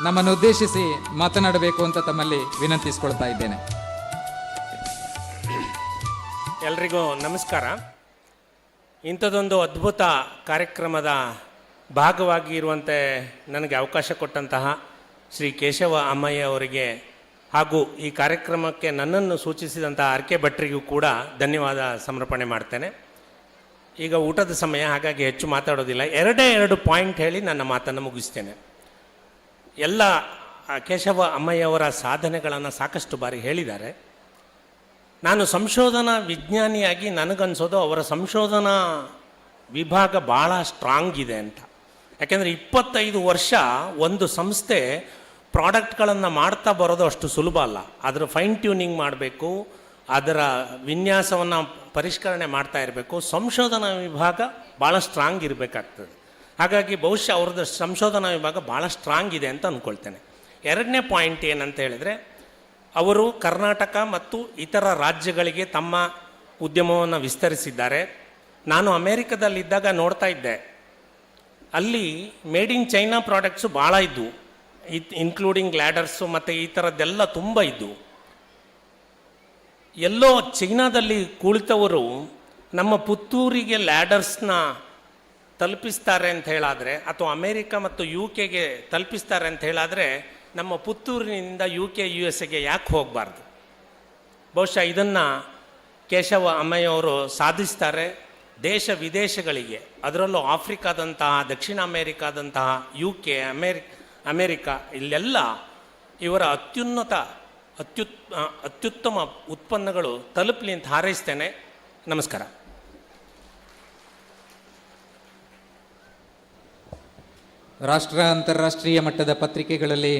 ನಮ್ಮನ್ನು ಉದ್ದೇಶಿಸಿ ಮಾತನಾಡಬೇಕು ಅಂತ ತಮ್ಮಲ್ಲಿ ವಿನಂತಿಸಿಕೊಳ್ತಾ ಇದ್ದೇನೆ. ಎಲ್ರಿಗೂ ನಮಸ್ಕಾರ. ಇಂಥದ್ದೊಂದು ಅದ್ಭುತ ಕಾರ್ಯಕ್ರಮದ ಭಾಗವಾಗಿ ಇರುವಂತೆ ನನಗೆ ಅವಕಾಶ ಕೊಟ್ಟಂತಹ ಶ್ರೀ ಕೇಶವ ಅಮ್ಮಯ್ಯ ಅವರಿಗೆ ಹಾಗೂ ಈ ಕಾರ್ಯಕ್ರಮಕ್ಕೆ ನನ್ನನ್ನು ಸೂಚಿಸಿದಂಥ RK ಭಟ್ರಿಗೂ ಕೂಡ ಧನ್ಯವಾದ ಸಮರ್ಪಣೆ ಮಾಡ್ತೇನೆ. ಈಗ ಊಟದ ಸಮಯ, ಹಾಗಾಗಿ ಹೆಚ್ಚು ಮಾತಾಡೋದಿಲ್ಲ. ಎರಡು ಪಾಯಿಂಟ್ ಹೇಳಿ ನನ್ನ ಮಾತನ್ನು ಮುಗಿಸ್ತೇನೆ. ಎಲ್ಲ ಕೇಶವ ಅಮ್ಮಯ್ಯವರ ಸಾಧನೆಗಳನ್ನು ಸಾಕಷ್ಟು ಬಾರಿ ಹೇಳಿದ್ದಾರೆ. ನಾನು ಸಂಶೋಧನಾ ವಿಜ್ಞಾನಿಯಾಗಿ ನನಗನ್ಸೋದು ಅವರ ಸಂಶೋಧನಾ ವಿಭಾಗ ಭಾಳ ಸ್ಟ್ರಾಂಗ್ ಇದೆ ಅಂತ. ಯಾಕೆಂದರೆ 25 ವರ್ಷ ಒಂದು ಸಂಸ್ಥೆ ಪ್ರಾಡಕ್ಟ್ಗಳನ್ನು ಮಾಡ್ತಾ ಬರೋದು ಅಷ್ಟು ಸುಲಭ ಅಲ್ಲ. ಅದರ ಫೈನ್ ಟ್ಯೂನಿಂಗ್ ಮಾಡಬೇಕು, ಅದರ ವಿನ್ಯಾಸವನ್ನು ಪರಿಷ್ಕರಣೆ ಮಾಡ್ತಾ ಇರಬೇಕು. ಸಂಶೋಧನಾ ವಿಭಾಗ ಭಾಳ ಸ್ಟ್ರಾಂಗ್ ಇರಬೇಕಾಗ್ತದೆ. ಹಾಗಾಗಿ ಬಹುಶಃ ಅವ್ರದ್ದು ಸಂಶೋಧನಾ ವಿಭಾಗ ಭಾಳ ಸ್ಟ್ರಾಂಗ್ ಇದೆ ಅಂತ ಅಂದ್ಕೊಳ್ತೇನೆ. ಎರಡನೇ ಪಾಯಿಂಟ್ ಏನಂತ ಹೇಳಿದರೆ, ಅವರು ಕರ್ನಾಟಕ ಮತ್ತು ಇತರ ರಾಜ್ಯಗಳಿಗೆ ತಮ್ಮ ಉದ್ಯಮವನ್ನು ವಿಸ್ತರಿಸಿದ್ದಾರೆ. ನಾನು ಅಮೇರಿಕದಲ್ಲಿದ್ದಾಗ ನೋಡ್ತಾ ಇದ್ದೆ, ಅಲ್ಲಿ ಮೇಡ್ ಇನ್ ಚೈನಾ ಪ್ರಾಡಕ್ಟ್ಸು ಭಾಳ ಇದ್ದವು, ಇನ್ಕ್ಲೂಡಿಂಗ್ ಲ್ಯಾಡರ್ಸು ಮತ್ತು ಈ ಥರದ್ದೆಲ್ಲ ತುಂಬ ಇದ್ದವು. ಎಲ್ಲೋ ಚೈನಾದಲ್ಲಿ ಕುಳಿತವರು ನಮ್ಮ ಪುತ್ತೂರಿಗೆ ಲ್ಯಾಡರ್ಸ್ನ ತಲುಪಿಸ್ತಾರೆ ಅಂತ ಹೇಳಾದರೆ, ಅಥವಾ ಅಮೇರಿಕ ಮತ್ತು UK ತಲುಪಿಸ್ತಾರೆ ಅಂತ ಹೇಳಾದರೆ, ನಮ್ಮ ಪುತ್ತೂರಿನಿಂದ UK USA ಯಾಕೆ ಹೋಗಬಾರ್ದು? ಬಹುಶಃ ಇದನ್ನು ಕೇಶವ ಅಮ್ಮಯ್ಯವರು ಸಾಧಿಸ್ತಾರೆ. ದೇಶ ವಿದೇಶಗಳಿಗೆ, ಅದರಲ್ಲೂ ಆಫ್ರಿಕಾದಂತಹ, ದಕ್ಷಿಣ ಅಮೇರಿಕಾದಂತಹ, UK, ಅಮೇರಿಕಾ ಇಲ್ಲೆಲ್ಲ ಇವರ ಅತ್ಯುತ್ತಮ ಉತ್ಪನ್ನಗಳು ತಲುಪಲಿ ಅಂತ ಹಾರೈಸ್ತೇನೆ. ನಮಸ್ಕಾರ. ರಾಷ್ಟ್ರ ಅಂತಾರಾಷ್ಟ್ರೀಯ ಮಟ್ಟದ ಪತ್ರಿಕೆಗಳಲ್ಲಿ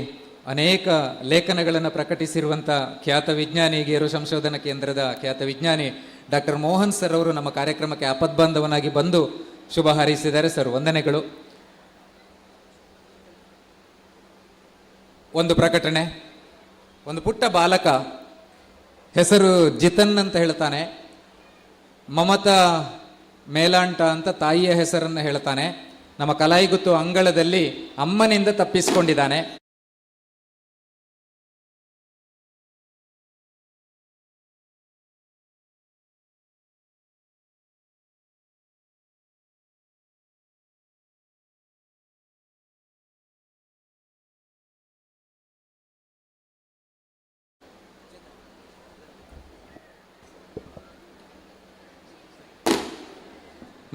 ಅನೇಕ ಲೇಖನಗಳನ್ನು ಪ್ರಕಟಿಸಿರುವಂಥ ಖ್ಯಾತ ವಿಜ್ಞಾನಿ, ಗೇರು ಸಂಶೋಧನಾ ಕೇಂದ್ರದ ಖ್ಯಾತ ವಿಜ್ಞಾನಿ ಡಾಕ್ಟರ್ ಮೋಹನ್ ಸರ್ ಅವರು ನಮ್ಮ ಕಾರ್ಯಕ್ರಮಕ್ಕೆ ಆಪದ್ಬಾಂಧವನಾಗಿ ಬಂದು ಶುಭ ಹಾರೈಸಿದ್ದಾರೆ. ಸರ್, ವಂದನೆಗಳು. ಒಂದು ಪ್ರಕಟಣೆ. ಒಂದು ಪುಟ್ಟ ಬಾಲಕ, ಹೆಸರು ಜಿತನ್ ಅಂತ ಹೇಳ್ತಾನೆ. ಮಮತಾ ಮೇಲಾಂಟ ಅಂತ ತಾಯಿಯ ಹೆಸರನ್ನು ಹೇಳ್ತಾನೆ. ನಮ್ಮ ಕಲಾಯಿಗುತ್ತು ಅಂಗಳದಲ್ಲಿ ಅಮ್ಮನಿಂದ ತಪ್ಪಿಸಿಕೊಂಡಿದ್ದಾನೆ.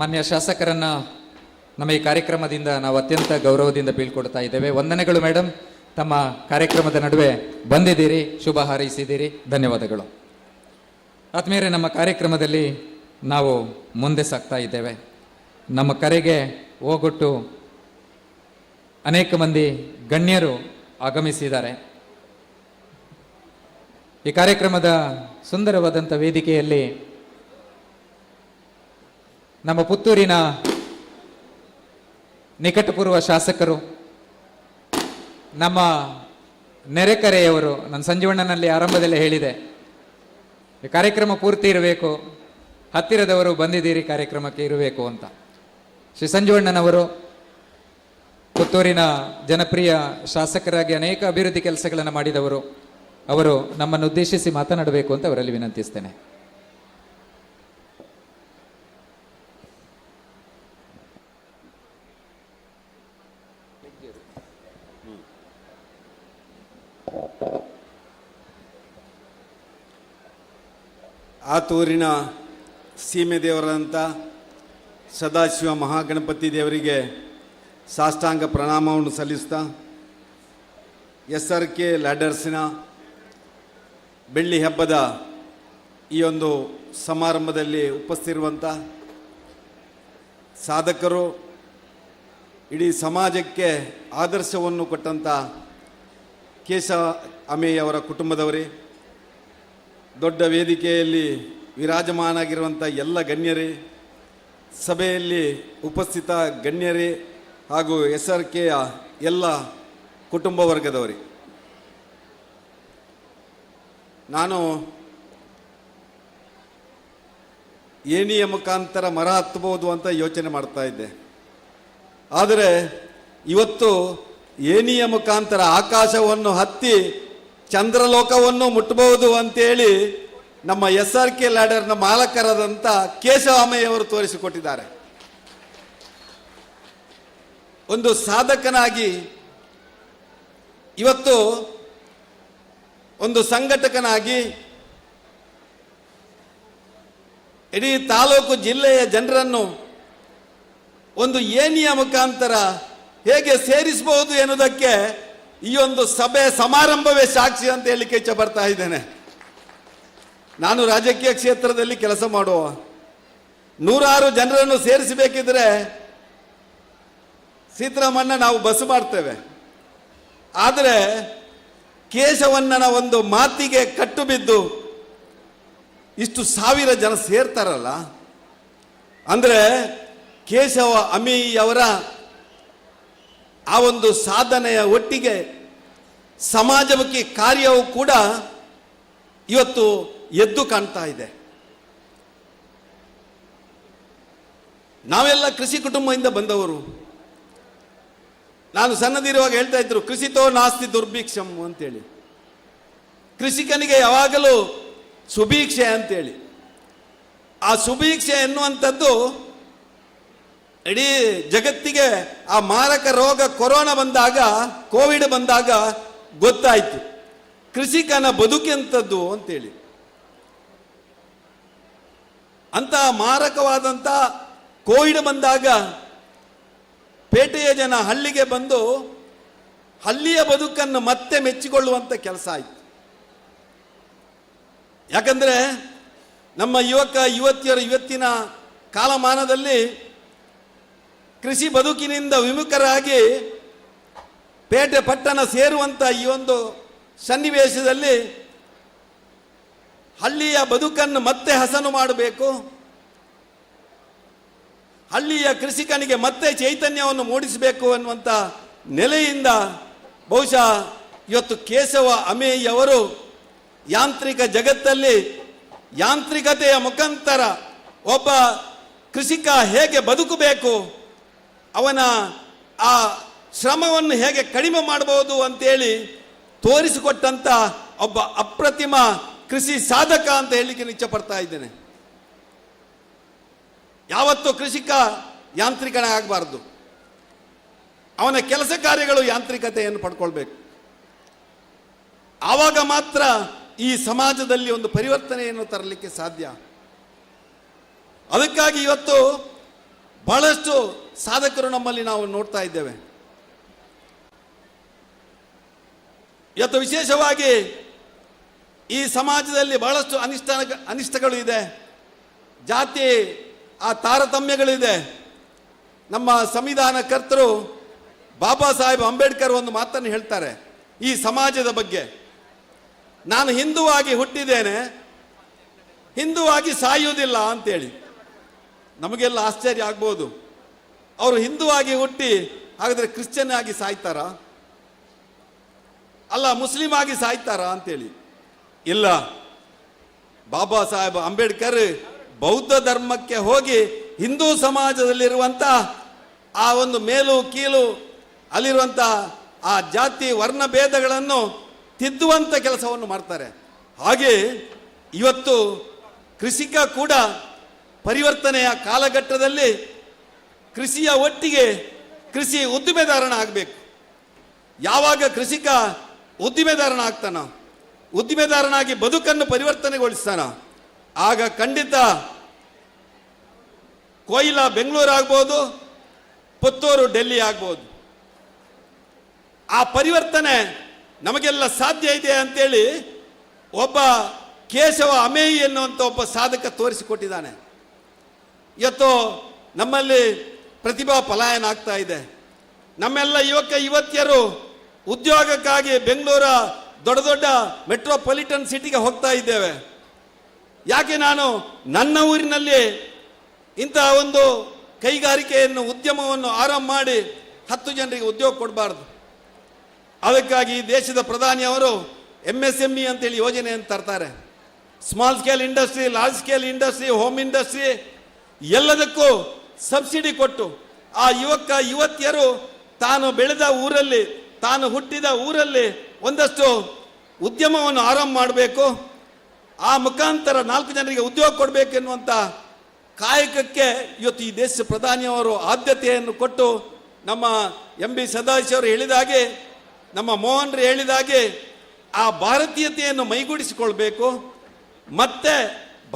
ಮಾನ್ಯ ಶಾಸಕರನ್ನ ನಮ್ಮ ಈ ಕಾರ್ಯಕ್ರಮದಿಂದ ನಾವು ಅತ್ಯಂತ ಗೌರವದಿಂದ ಬೀಳ್ಕೊಡ್ತಾ ಇದ್ದೇವೆ. ವಂದನೆಗಳು ಮೇಡಮ್, ತಮ್ಮ ಕಾರ್ಯಕ್ರಮದ ನಡುವೆ ಬಂದಿದ್ದೀರಿ, ಶುಭ ಹಾರೈಸಿದ್ದೀರಿ, ಧನ್ಯವಾದಗಳು. ಆದ್ಮೇಲೆ ನಮ್ಮ ಕಾರ್ಯಕ್ರಮದಲ್ಲಿ ನಾವು ಮುಂದೆ ಸಾಗ್ತಾ ಇದ್ದೇವೆ. ನಮ್ಮ ಕರೆಗೆ ಹೋಗೊಟ್ಟು ಅನೇಕ ಮಂದಿ ಗಣ್ಯರು ಆಗಮಿಸಿದ್ದಾರೆ. ಈ ಕಾರ್ಯಕ್ರಮದ ಸುಂದರವಾದಂಥ ವೇದಿಕೆಯಲ್ಲಿ ನಮ್ಮ ಪುತ್ತೂರಿನ ನಿಕಟಪೂರ್ವ ಶಾಸಕರು, ನಮ್ಮ ನೆರೆಕರೆಯವರು. ನಾನು ಸಂಜೀವಣ್ಣನಲ್ಲಿ ಆರಂಭದಲ್ಲೇ ಹೇಳಿದೆ, ಈ ಕಾರ್ಯಕ್ರಮ ಪೂರ್ತಿ ಇರಬೇಕು, ಹತ್ತಿರದವರು ಬಂದಿದ್ದೀರಿ ಕಾರ್ಯಕ್ರಮಕ್ಕೆ ಇರಬೇಕು ಅಂತ. ಶ್ರೀ ಸಂಜೀವಣ್ಣನವರು ಪುತ್ತೂರಿನ ಜನಪ್ರಿಯ ಶಾಸಕರಾಗಿ ಅನೇಕ ಅಭಿವೃದ್ಧಿ ಕೆಲಸಗಳನ್ನು ಮಾಡಿದವರು. ಅವರು ನಮ್ಮನ್ನು ಉದ್ದೇಶಿಸಿ ಮಾತನಾಡಬೇಕು ಅಂತ ಅವರಲ್ಲಿ ವಿನಂತಿಸ್ತೇನೆ. ಆತೂರಿನ ಸೀಮೆ ದೇವರಂಥ ಸದಾಶಿವ ಮಹಾಗಣಪತಿ ದೇವರಿಗೆ ಸಾಷ್ಟಾಂಗ ಪ್ರಣಾಮವನ್ನು ಸಲ್ಲಿಸ್ತಾ, SRK ಲ್ಯಾಡರ್ಸಿನ ಬೆಳ್ಳಿ ಹಬ್ಬದ ಈ ಒಂದು ಸಮಾರಂಭದಲ್ಲಿ ಉಪಸ್ಥಿತಿರುವಂಥ ಸಾಧಕರು, ಇಡೀ ಸಮಾಜಕ್ಕೆ ಆದರ್ಶವನ್ನು ಕೊಟ್ಟಂಥ ಕೇಶವ ಅಮೇಯವರ ಕುಟುಂಬದವರೇ, ದೊಡ್ಡ ವೇದಿಕೆಯಲ್ಲಿ ವಿರಾಜಮಾನಾಗಿರುವಂಥ ಎಲ್ಲ ಗಣ್ಯರೇ, ಸಭೆಯಲ್ಲಿ ಉಪಸ್ಥಿತ ಗಣ್ಯರೇ ಹಾಗೂ SRKಯ ಎಲ್ಲ ಕುಟುಂಬ ವರ್ಗದವರೇ, ನಾನು ಏಣಿಯ ಮುಖಾಂತರ ಮರ ಹತ್ತಬಹುದು ಅಂತ ಯೋಚನೆ ಮಾಡ್ತಾ ಇದ್ದೆ. ಆದರೆ ಇವತ್ತು ಏಣಿಯ ಮುಖಾಂತರ ಆಕಾಶವನ್ನು ಹತ್ತಿ ಚಂದ್ರಲೋಕವನ್ನು ಮುಟ್ಟಬಹುದು ಅಂತೇಳಿ ನಮ್ಮ SRK ಲ್ಯಾಡರ್ನ ಮಾಲಕರಾದಂಥ ಕೇಶವ ಅಮ್ಮಯ್ಯವರು ತೋರಿಸಿಕೊಟ್ಟಿದ್ದಾರೆ. ಒಂದು ಸಾಧಕನಾಗಿ, ಇವತ್ತು ಒಂದು ಸಂಘಟಕನಾಗಿ ಇಡೀ ತಾಲೂಕು ಜಿಲ್ಲೆಯ ಜನರನ್ನು ಒಂದು ಏಣಿಯ ಮುಖಾಂತರ ಹೇಗೆ ಸೇರಿಸಬಹುದು ಎನ್ನುವುದಕ್ಕೆ ಈ ಒಂದು ಸಭೆ ಸಮಾರಂಭವೇ ಸಾಕ್ಷಿ ಅಂತ ಹೇಳಲಿಕ್ಕೆ ಇಚ್ಛೆ ಬರ್ತಾ ಇದ್ದೇನೆ. ನಾನು ರಾಜಕೀಯ ಕ್ಷೇತ್ರದಲ್ಲಿ ಕೆಲಸ ಮಾಡುವ, ನೂರಾರು ಜನರನ್ನು ಸೇರಿಸಬೇಕಿದ್ರೆ ಸೀತಾರಾಮಣ್ಣ ನಾವು ಬಸ್ ಮಾಡ್ತೇವೆ. ಆದರೆ ಕೇಶವಣ್ಣನ ಒಂದು ಮಾತಿಗೆ ಕಟ್ಟು ಬಿದ್ದು ಇಷ್ಟು ಸಾವಿರ ಜನ ಸೇರ್ತಾರಲ್ಲ ಅಂದರೆ ಕೇಶವ ಅಮೀಯವರ ಆ ಒಂದು ಸಾಧನೆಯ ಒಟ್ಟಿಗೆ ಸಮಾಜಮುಖಿ ಕಾರ್ಯವೂ ಕೂಡ ಇವತ್ತು ಎದ್ದು ಕಾಣ್ತಾ ಇದೆ. ನಾವೆಲ್ಲ ಕೃಷಿ ಕುಟುಂಬದಿಂದ ಬಂದವರು. ನಾನು ಸಣ್ಣದಿರುವಾಗ ಹೇಳ್ತಾ ಇದ್ರು, ಕೃಷಿತೋ ನಾಸ್ತಿ ದುರ್ಭಿಕ್ಷಂ ಅಂತೇಳಿ. ಕೃಷಿಕನಿಗೆ ಯಾವಾಗಲೂ ಸುಭೀಕ್ಷೆ ಅಂತೇಳಿ. ಆ ಸುಭೀಕ್ಷೆ ಎನ್ನುವಂಥದ್ದು ಇಡೀ ಜಗತ್ತಿಗೆ ಆ ಮಾರಕ ರೋಗ ಕೊರೋನಾ ಬಂದಾಗ, ಕೋವಿಡ್ ಬಂದಾಗ ಗೊತ್ತಾಯಿತು ಕೃಷಿಕನ ಬದುಕೆಂಥದ್ದು ಅಂತೇಳಿ. ಅಂತ ಮಾರಕವಾದಂಥ ಕೋವಿಡ್ ಬಂದಾಗ ಪೇಟೆಯ ಜನ ಹಳ್ಳಿಗೆ ಬಂದು ಹಳ್ಳಿಯ ಬದುಕನ್ನು ಮತ್ತೆ ಮೆಚ್ಚಿಕೊಳ್ಳುವಂಥ ಕೆಲಸ ಆಯಿತು. ಯಾಕಂದರೆ ನಮ್ಮ ಯುವಕ ಯುವತಿಯರು ಇವತ್ತಿನ ಕಾಲಮಾನದಲ್ಲಿ ಕೃಷಿ ಬದುಕಿನಿಂದ ವಿಮುಖರಾಗಿ ಪೇಟೆ ಪಟ್ಟಣ ಸೇರುವಂಥ ಈ ಒಂದು ಸನ್ನಿವೇಶದಲ್ಲಿ ಹಳ್ಳಿಯ ಬದುಕನ್ನು ಮತ್ತೆ ಹಸನು ಮಾಡಬೇಕು, ಹಳ್ಳಿಯ ಕೃಷಿಕನಿಗೆ ಮತ್ತೆ ಚೈತನ್ಯವನ್ನು ಮೂಡಿಸಬೇಕು ಅನ್ನುವಂಥ ನೆಲೆಯಿಂದ ಬಹುಶಃ ಇವತ್ತು ಕೇಶವ ಅಮೇಯವರು ಯಾಂತ್ರಿಕ ಜಗತ್ತಲ್ಲಿ ಯಾಂತ್ರಿಕತೆಯ ಮುಖಾಂತರ ಒಬ್ಬ ಕೃಷಿಕ ಹೇಗೆ ಬದುಕಬೇಕು, ಅವನ ಆ ಶ್ರಮವನ್ನು ಹೇಗೆ ಕಡಿಮೆ ಮಾಡಬಹುದು ಅಂತೇಳಿ ತೋರಿಸಿಕೊಟ್ಟಂಥ ಒಬ್ಬ ಅಪ್ರತಿಮ ಕೃಷಿ ಸಾಧಕ ಅಂತ ಹೇಳಲಿಕ್ಕೆ ಇಚ್ಛಪಡ್ತಾ ಇದ್ದೇನೆ. ಯಾವತ್ತೂ ಕೃಷಿಕ ಯಾಂತ್ರಿಕನಾಗಬಾರ್ದು, ಅವನ ಕೆಲಸ ಕಾರ್ಯಗಳು ಯಾಂತ್ರಿಕತೆಯನ್ನು ಪಡ್ಕೊಳ್ಬೇಕು. ಆವಾಗ ಮಾತ್ರ ಈ ಸಮಾಜದಲ್ಲಿ ಒಂದು ಪರಿವರ್ತನೆಯನ್ನು ತರಲಿಕ್ಕೆ ಸಾಧ್ಯ. ಅದಕ್ಕಾಗಿ ಇವತ್ತು ಬಹಳಷ್ಟು ಸಾಧಕರು ನಮ್ಮಲ್ಲಿ ನಾವು ನೋಡ್ತಾ ಇದ್ದೇವೆ. ಇವತ್ತು ವಿಶೇಷವಾಗಿ ಈ ಸಮಾಜದಲ್ಲಿ ಬಹಳಷ್ಟು ಅನಿಷ್ಟಗಳು ಇದೆ, ಜಾತಿ ಆ ತಾರತಮ್ಯಗಳಿದೆ. ನಮ್ಮ ಸಂವಿಧಾನ ಕರ್ತರು ಬಾಬಾ ಸಾಹೇಬ್ ಅಂಬೇಡ್ಕರ್ ಒಂದು ಮಾತನ್ನು ಹೇಳ್ತಾರೆ ಈ ಸಮಾಜದ ಬಗ್ಗೆ. ನಾನು ಹಿಂದುವಾಗಿ ಹುಟ್ಟಿದ್ದೇನೆ, ಹಿಂದುವಾಗಿ ಸಾಯುವುದಿಲ್ಲ ಅಂತೇಳಿ. ನಮಗೆಲ್ಲ ಆಶ್ಚರ್ಯ ಆಗ್ಬೋದು. ಅವರು ಹಿಂದೂ ಆಗಿ ಹುಟ್ಟಿ ಹಾಗಾದರೆ ಕ್ರಿಶ್ಚಿಯನ್ ಆಗಿ ಸಾಯ್ತಾರಾ, ಅಲ್ಲ ಮುಸ್ಲಿಂ ಆಗಿ ಸಾಯ್ತಾರಾ ಅಂತೇಳಿ. ಇಲ್ಲ, ಬಾಬಾ ಸಾಹೇಬ್ ಅಂಬೇಡ್ಕರ್ ಬೌದ್ಧ ಧರ್ಮಕ್ಕೆ ಹೋಗಿ ಹಿಂದೂ ಸಮಾಜದಲ್ಲಿರುವಂಥ ಆ ಒಂದು ಮೇಲು ಕೀಲು ಅಲ್ಲಿರುವಂಥ ಆ ಜಾತಿ ವರ್ಣ ಭೇದಗಳನ್ನು ತಿದ್ದುವಂಥ ಕೆಲಸವನ್ನು ಮಾಡ್ತಾರೆ. ಹಾಗೆ ಇವತ್ತು ಕೃಷಿಕ ಕೂಡ ಪರಿವರ್ತನೆಯ ಕಾಲಘಟ್ಟದಲ್ಲಿ ಕೃಷಿಯ ಒಟ್ಟಿಗೆ ಕೃಷಿ ಉದ್ದಿಮೆದಾರನ ಆಗಬೇಕು. ಯಾವಾಗ ಕೃಷಿಕ ಉದ್ದಿಮೆದಾರನ ಆಗ್ತಾನ, ಉದ್ದಿಮೆದಾರನಾಗಿ ಬದುಕನ್ನು ಪರಿವರ್ತನೆಗೊಳಿಸ್ತಾನ, ಆಗ ಖಂಡಿತ ಕೊಯ್ಲಾ ಬೆಂಗಳೂರು ಆಗ್ಬೋದು, ಪುತ್ತೂರು ಡೆಲ್ಲಿ ಆಗ್ಬೋದು. ಆ ಪರಿವರ್ತನೆ ನಮಗೆಲ್ಲ ಸಾಧ್ಯ ಇದೆ ಅಂತೇಳಿ ಒಬ್ಬ ಕೇಶವ ಅಮೇಯಿ ಎನ್ನುವಂಥ ಒಬ್ಬ ಸಾಧಕ ತೋರಿಸಿಕೊಟ್ಟಿದ್ದಾನೆ. ಇವತ್ತು ನಮ್ಮಲ್ಲಿ ಪ್ರತಿಭಾ ಪಲಾಯನ ಆಗ್ತಾ ಇದೆ. ನಮ್ಮೆಲ್ಲ ಯುವತಿಯರು ಉದ್ಯೋಗಕ್ಕಾಗಿ ಬೆಂಗಳೂರ ದೊಡ್ಡ ದೊಡ್ಡ ಮೆಟ್ರೋಪಾಲಿಟನ್ ಸಿಟಿಗೆ ಹೋಗ್ತಾ ಇದ್ದೇವೆ. ಯಾಕೆ ನಾನು ನನ್ನ ಊರಿನಲ್ಲಿ ಇಂತಹ ಒಂದು ಕೈಗಾರಿಕೆಯನ್ನು ಉದ್ಯಮವನ್ನು ಆರಂಭ ಮಾಡಿ 10 ಜನರಿಗೆ ಉದ್ಯೋಗ ಕೊಡಬಾರ್ದು? ಅದಕ್ಕಾಗಿ ದೇಶದ ಪ್ರಧಾನಿಯವರು MSME ಅಂತೇಳಿ ಯೋಜನೆಯನ್ನು ತರ್ತಾರೆ. Small scale industry, large scale industry, home industry ಎಲ್ಲದಕ್ಕೂ ಸಬ್ಸಿಡಿ ಕೊಟ್ಟು ಆ ಯುವತಿಯರು ತಾನು ಬೆಳೆದ ಊರಲ್ಲಿ, ತಾನು ಹುಟ್ಟಿದ ಊರಲ್ಲಿ ಒಂದಷ್ಟು ಉದ್ಯಮವನ್ನು ಆರಂಭ ಮಾಡಬೇಕು, ಆ ಮುಖಾಂತರ 4 ಜನರಿಗೆ ಉದ್ಯೋಗ ಕೊಡಬೇಕೆನ್ನುವಂಥ ಕಾಯಕಕ್ಕೆ ಇವತ್ತು ಈ ದೇಶದ ಪ್ರಧಾನಿಯವರು ಆದ್ಯತೆಯನ್ನು ಕೊಟ್ಟು ನಮ್ಮ MB ಸದಾಶಿವರು ಹೇಳಿದಾಗೆ, ನಮ್ಮ ಮೋಹನ್ ಹೇಳಿದಾಗೆ ಆ ಭಾರತೀಯತೆಯನ್ನು ಮೈಗೂಡಿಸಿಕೊಳ್ಬೇಕು. ಮತ್ತೆ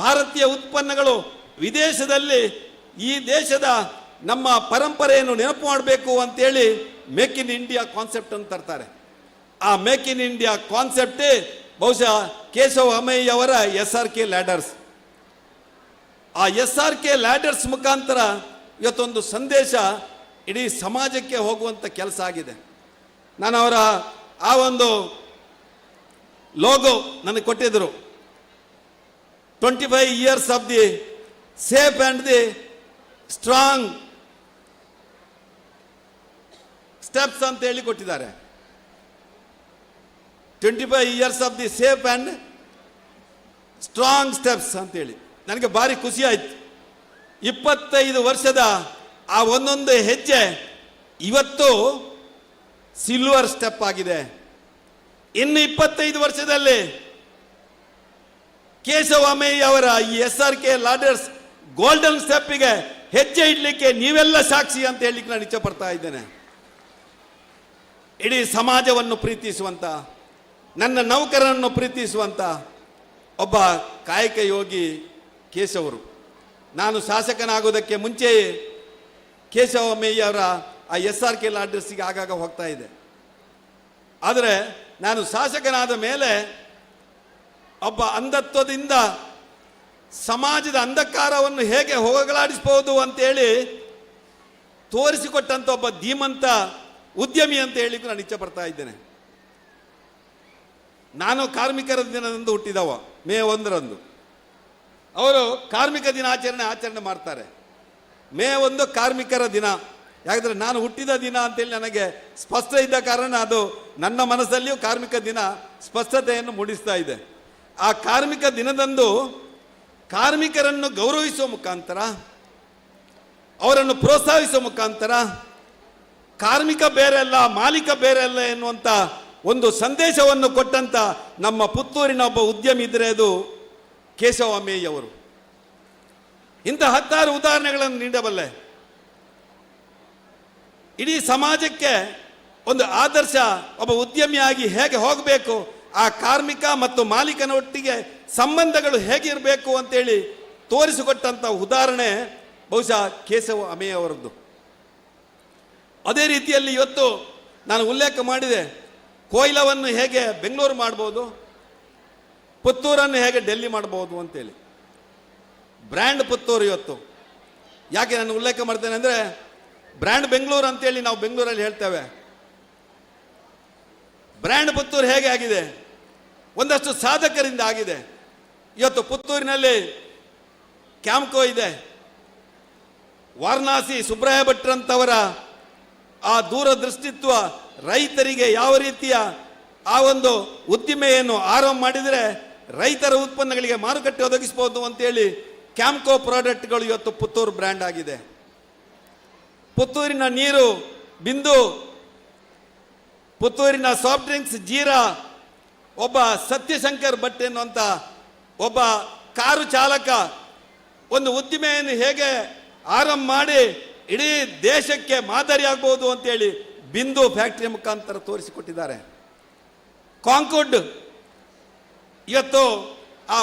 ಭಾರತೀಯ ಉತ್ಪನ್ನಗಳು ವಿದೇಶದಲ್ಲಿ ಈ ದೇಶದ ನಮ್ಮ ಪರಂಪರೆಯನ್ನು ನೆನಪು ಮಾಡಬೇಕು ಅಂತೇಳಿ ಮೇಕ್ ಇನ್ ಇಂಡಿಯಾ ಕಾನ್ಸೆಪ್ಟ್ ಅಂತ ತರ್ತಾರೆ. ಆ ಮೇಕ್ ಇನ್ ಇಂಡಿಯಾ ಕಾನ್ಸೆಪ್ಟೇ ಬಹುಶಃ ಕೇಶವ ಅಮಯ್ಯ ಅವರ SRK ಲ್ಯಾಡರ್ಸ್. ಆ SRK ಲ್ಯಾಡರ್ಸ್ ಮುಖಾಂತರ ಇವತ್ತೊಂದು ಸಂದೇಶ ಇಡೀ ಸಮಾಜಕ್ಕೆ ಹೋಗುವಂಥ ಕೆಲಸ ಆಗಿದೆ. ನಾನು ಅವರ ಆ ಒಂದು ಲೋಗೋ ನನಗೆ ಕೊಟ್ಟಿದ್ದರು. 25 years of the safe and the strong steps ಅಂತ ಹೇಳಿ ಕೊಟ್ಟಿದ್ದಾರೆ. 25 years of the safe and strong steps ಅಂತೇಳಿ ನನಗೆ ಭಾರಿ ಖುಷಿ ಆಯಿತು. 25 ವರ್ಷದ ಆ ಒಂದೊಂದು ಹೆಜ್ಜೆ ಇವತ್ತು ಸಿಲ್ವರ್ ಸ್ಟೆಪ್ ಆಗಿದೆ. ಇನ್ನು 25 ವರ್ಷದಲ್ಲಿ ಕೇಶವ ಅಮಯ್ಯ ಅವರ ಈ SRK ಲ್ಯಾಡರ್ಸ್ ಗೋಲ್ಡನ್ ಸ್ಟೆಪ್ಪಿಗೆ ಹೆಜ್ಜೆ ಇಡಲಿಕ್ಕೆ ನೀವೆಲ್ಲ ಸಾಕ್ಷಿ ಅಂತ ಹೇಳಲಿಕ್ಕೆ ನಾನು ಇಚ್ಛೆ ಪಡ್ತಾ ಇದ್ದೇನೆ. ಇಡೀ ಸಮಾಜವನ್ನು ಪ್ರೀತಿಸುವಂಥ, ನನ್ನ ನೌಕರರನ್ನು ಪ್ರೀತಿಸುವಂಥ ಒಬ್ಬ ಕಾಯಕ ಯೋಗಿ ಕೇಶವರು. ನಾನು ಶಾಸಕನಾಗೋದಕ್ಕೆ ಮುಂಚೆಯೇ ಕೇಶವ ಅಮಯ್ಯ ಅವರ ಆ SRK ಲ್ಯಾಡರ್ಸ್ಗೆ ಆಗಾಗ ಹೋಗ್ತಾ ಇದೆ. ಆದರೆ ನಾನು ಶಾಸಕನಾದ ಮೇಲೆ ಒಬ್ಬ ಅಂಧತ್ವದಿಂದ ಸಮಾಜದ ಅಂಧಕಾರವನ್ನು ಹೇಗೆ ಹೋಗಲಾಡಿಸಬಹುದು ಅಂತೇಳಿ ತೋರಿಸಿಕೊಟ್ಟಂಥ ಒಬ್ಬ ಧೀಮಂತ ಉದ್ಯಮಿ ಅಂತ ಹೇಳಿಕ್ಕೆ ನಾನು ಇಚ್ಛೆ ಪಡ್ತಾ ಇದ್ದೇನೆ. ನಾನು ಕಾರ್ಮಿಕರ ದಿನದಂದು ಹುಟ್ಟಿದವ, May 1 ಅವರು ಕಾರ್ಮಿಕ ಆಚರಣೆ ಮಾಡ್ತಾರೆ. May 1 ಕಾರ್ಮಿಕರ ದಿನ. ಯಾಕಂದರೆ ನಾನು ಹುಟ್ಟಿದ ದಿನ ಅಂತೇಳಿ ನನಗೆ ಸ್ಪಷ್ಟ ಇದ್ದ ಕಾರಣ ಅದು ನನ್ನ ಮನಸ್ಸಲ್ಲಿಯೂ ಕಾರ್ಮಿಕ ದಿನ ಸ್ಪಷ್ಟತೆಯನ್ನು ಮೂಡಿಸ್ತಾ ಇದೆ. ಆ ಕಾರ್ಮಿಕ ದಿನದಂದು ಕಾರ್ಮಿಕರನ್ನು ಗೌರವಿಸುವ ಮುಖಾಂತರ, ಅವರನ್ನು ಪ್ರೋತ್ಸಾಹಿಸುವ ಮುಖಾಂತರ ಕಾರ್ಮಿಕ ಬೇರೆ ಅಲ್ಲ, ಮಾಲೀಕ ಬೇರೆ ಅಲ್ಲ ಎನ್ನುವಂಥ ಒಂದು ಸಂದೇಶವನ್ನು ಕೊಟ್ಟಂಥ ನಮ್ಮ ಪುತ್ತೂರಿನ ಒಬ್ಬ ಉದ್ಯಮಿ ಇದ್ದರೆ ಅದು ಕೇಶವ ಅಮಯ್ಯ ಅವರು. ಇಂಥ 10 ಉದಾಹರಣೆಗಳನ್ನು ನೀಡಬಲ್ಲೆ. ಇಡೀ ಸಮಾಜಕ್ಕೆ ಒಂದು ಆದರ್ಶ, ಒಬ್ಬ ಉದ್ಯಮಿಯಾಗಿ ಹೇಗೆ ಹೋಗಬೇಕು, ಆ ಕಾರ್ಮಿಕ ಮತ್ತು ಮಾಲೀಕನ ಒಟ್ಟಿಗೆ ಸಂಬಂಧಗಳು ಹೇಗಿರಬೇಕು ಅಂತೇಳಿ ತೋರಿಸಿಕೊಟ್ಟಂಥ ಉದಾಹರಣೆ ಬಹುಶಃ ಕೇಶವ ಅಮಯ್ಯ ಅವರದ್ದು. ಅದೇ ರೀತಿಯಲ್ಲಿ ಇವತ್ತು ನಾನು ಉಲ್ಲೇಖ ಮಾಡಿದೆ, ಕೊಯ್ಲವನ್ನು ಹೇಗೆ ಬೆಂಗಳೂರು ಮಾಡ್ಬೋದು, ಪುತ್ತೂರನ್ನು ಹೇಗೆ ಡೆಲ್ಲಿ ಮಾಡ್ಬೋದು ಅಂತೇಳಿ. ಬ್ರ್ಯಾಂಡ್ ಪುತ್ತೂರು ಇವತ್ತು ಯಾಕೆ ನಾನು ಉಲ್ಲೇಖ ಮಾಡ್ತೇನೆ ಅಂದರೆ, ಬ್ರ್ಯಾಂಡ್ ಬೆಂಗಳೂರು ಅಂತೇಳಿ ನಾವು ಬೆಂಗಳೂರಲ್ಲಿ ಹೇಳ್ತೇವೆ. ಬ್ರ್ಯಾಂಡ್ ಪುತ್ತೂರು ಹೇಗೆ ಆಗಿದೆ? ಒಂದಷ್ಟು ಸಾಧಕರಿಂದ ಆಗಿದೆ. ಇವತ್ತು ಪುತ್ತೂರಿನಲ್ಲಿ ಕ್ಯಾಂಪ್ಕೋ ಇದೆ, ವಾರಣಾಸಿ ಸುಬ್ರಾಯ ಭಟ್ರಂತವರ ಆ ದೂರದೃಷ್ಟಿತ್ವ ರೈತರಿಗೆ ಯಾವ ರೀತಿಯ ಆ ಒಂದು ಉದ್ದಿಮೆಯನ್ನು ಆರಂಭ ಮಾಡಿದರೆ ರೈತರ ಉತ್ಪನ್ನಗಳಿಗೆ ಮಾರುಕಟ್ಟೆ ಒದಗಿಸಬಹುದು ಅಂತೇಳಿ ಕ್ಯಾಂಪ್ಕೋ ಪ್ರಾಡಕ್ಟ್ಗಳು ಇವತ್ತು ಪುತ್ತೂರು ಬ್ರ್ಯಾಂಡ್ ಆಗಿದೆ. ಪುತ್ತೂರಿನ ನೀರು ಬಿಂದು, ಪುತ್ತೂರಿನ ಸಾಫ್ಟ್ ಡ್ರಿಂಕ್ಸ್ ಜೀರಾ, ಒಬ್ಬ ಸತ್ಯಶಂಕರ್ ಭಟ್ ಎನ್ನುವಂಥ ಒಬ್ಬ ಕಾರು ಚಾಲಕ ಒಂದು ಉದ್ದಿಮೆಯನ್ನು ಹೇಗೆ ಆರಂಭ ಮಾಡಿ ಇಡೀ ದೇಶಕ್ಕೆ ಮಾದರಿಯಾಗಬಹುದು ಅಂತೇಳಿ ಬಿಂದು ಫ್ಯಾಕ್ಟರಿ ಮುಖಾಂತರ ತೋರಿಸಿಕೊಟ್ಟಿದ್ದಾರೆ. ಕಾಂಕುಡ್ ಇವತ್ತು ಆ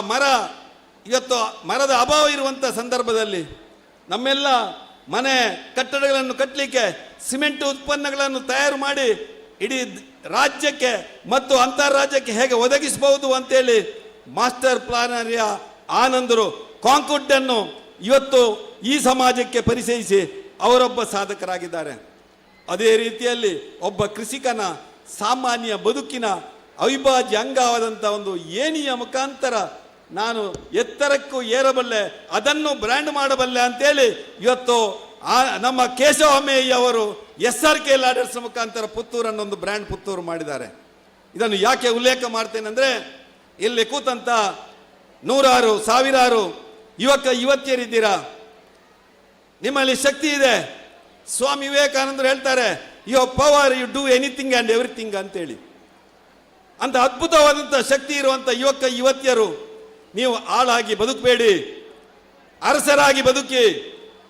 ಇವತ್ತು ಮರದ ಅಭಾವ ಇರುವಂಥ ಸಂದರ್ಭದಲ್ಲಿ ನಮ್ಮೆಲ್ಲ ಮನೆ ಕಟ್ಟಡಗಳನ್ನು ಕಟ್ಟಲಿಕ್ಕೆ ಸಿಮೆಂಟ್ ಉತ್ಪನ್ನಗಳನ್ನು ತಯಾರು ಮಾಡಿ ಇಡೀ ರಾಜ್ಯಕ್ಕೆ ಮತ್ತು ಅಂತಾರಾಜ್ಯಕ್ಕೆ ಹೇಗೆ ಒದಗಿಸಬಹುದು ಅಂತೇಳಿ ಮಾಸ್ಟರ್ ಪ್ಲಾನರಿಯ ಆನಂದರು ಕಾಂಕುಡ್ಡನ್ನು ಇವತ್ತು ಈ ಸಮಾಜಕ್ಕೆ ಪರಿಚಯಿಸಿ ಅವರೊಬ್ಬ ಸಾಧಕರಾಗಿದ್ದಾರೆ. ಅದೇ ರೀತಿಯಲ್ಲಿ ಒಬ್ಬ ಕೃಷಿಕನ ಸಾಮಾನ್ಯ ಬದುಕಿನ ಅವಿಭಾಜ್ಯ ಅಂಗವಾದಂಥ ಒಂದು ಏಣಿಯ ಮುಖಾಂತರ ನಾನು ಎತ್ತರಕ್ಕೂ ಏರಬಲ್ಲೆ, ಅದನ್ನು ಬ್ರ್ಯಾಂಡ್ ಮಾಡಬಲ್ಲೆ ಅಂತೇಳಿ ಇವತ್ತು ನಮ್ಮ ಕೇಶವ ಅಮೇಯ್ಯ ಅವರು SRK ಲ್ಯಾಡರ್ಸ್ ಮುಖಾಂತರ ಪುತ್ತೂರನ್ನೊಂದು ಬ್ರ್ಯಾಂಡ್ ಪುತ್ತೂರು ಮಾಡಿದ್ದಾರೆ. ಇದನ್ನು ಯಾಕೆ ಉಲ್ಲೇಖ ಮಾಡ್ತೇನೆ ಅಂದರೆ, ಇಲ್ಲಿ ಕೂತಂತ ನೂರಾರು ಸಾವಿರಾರು ಯುವತಿಯರಿದ್ದೀರಾ, ನಿಮ್ಮಲ್ಲಿ ಶಕ್ತಿ ಇದೆ. ಸ್ವಾಮಿ ವಿವೇಕಾನಂದರು ಹೇಳ್ತಾರೆ, you power you do anything and everything ಅಂತೇಳಿ. ಅಂತ ಅದ್ಭುತವಾದಂಥ ಶಕ್ತಿ ಇರುವಂಥ ಯುವತಿಯರು, ನೀವು ಆಳಾಗಿ ಬದುಕಬೇಡಿ, ಅರಸರಾಗಿ ಬದುಕಿ.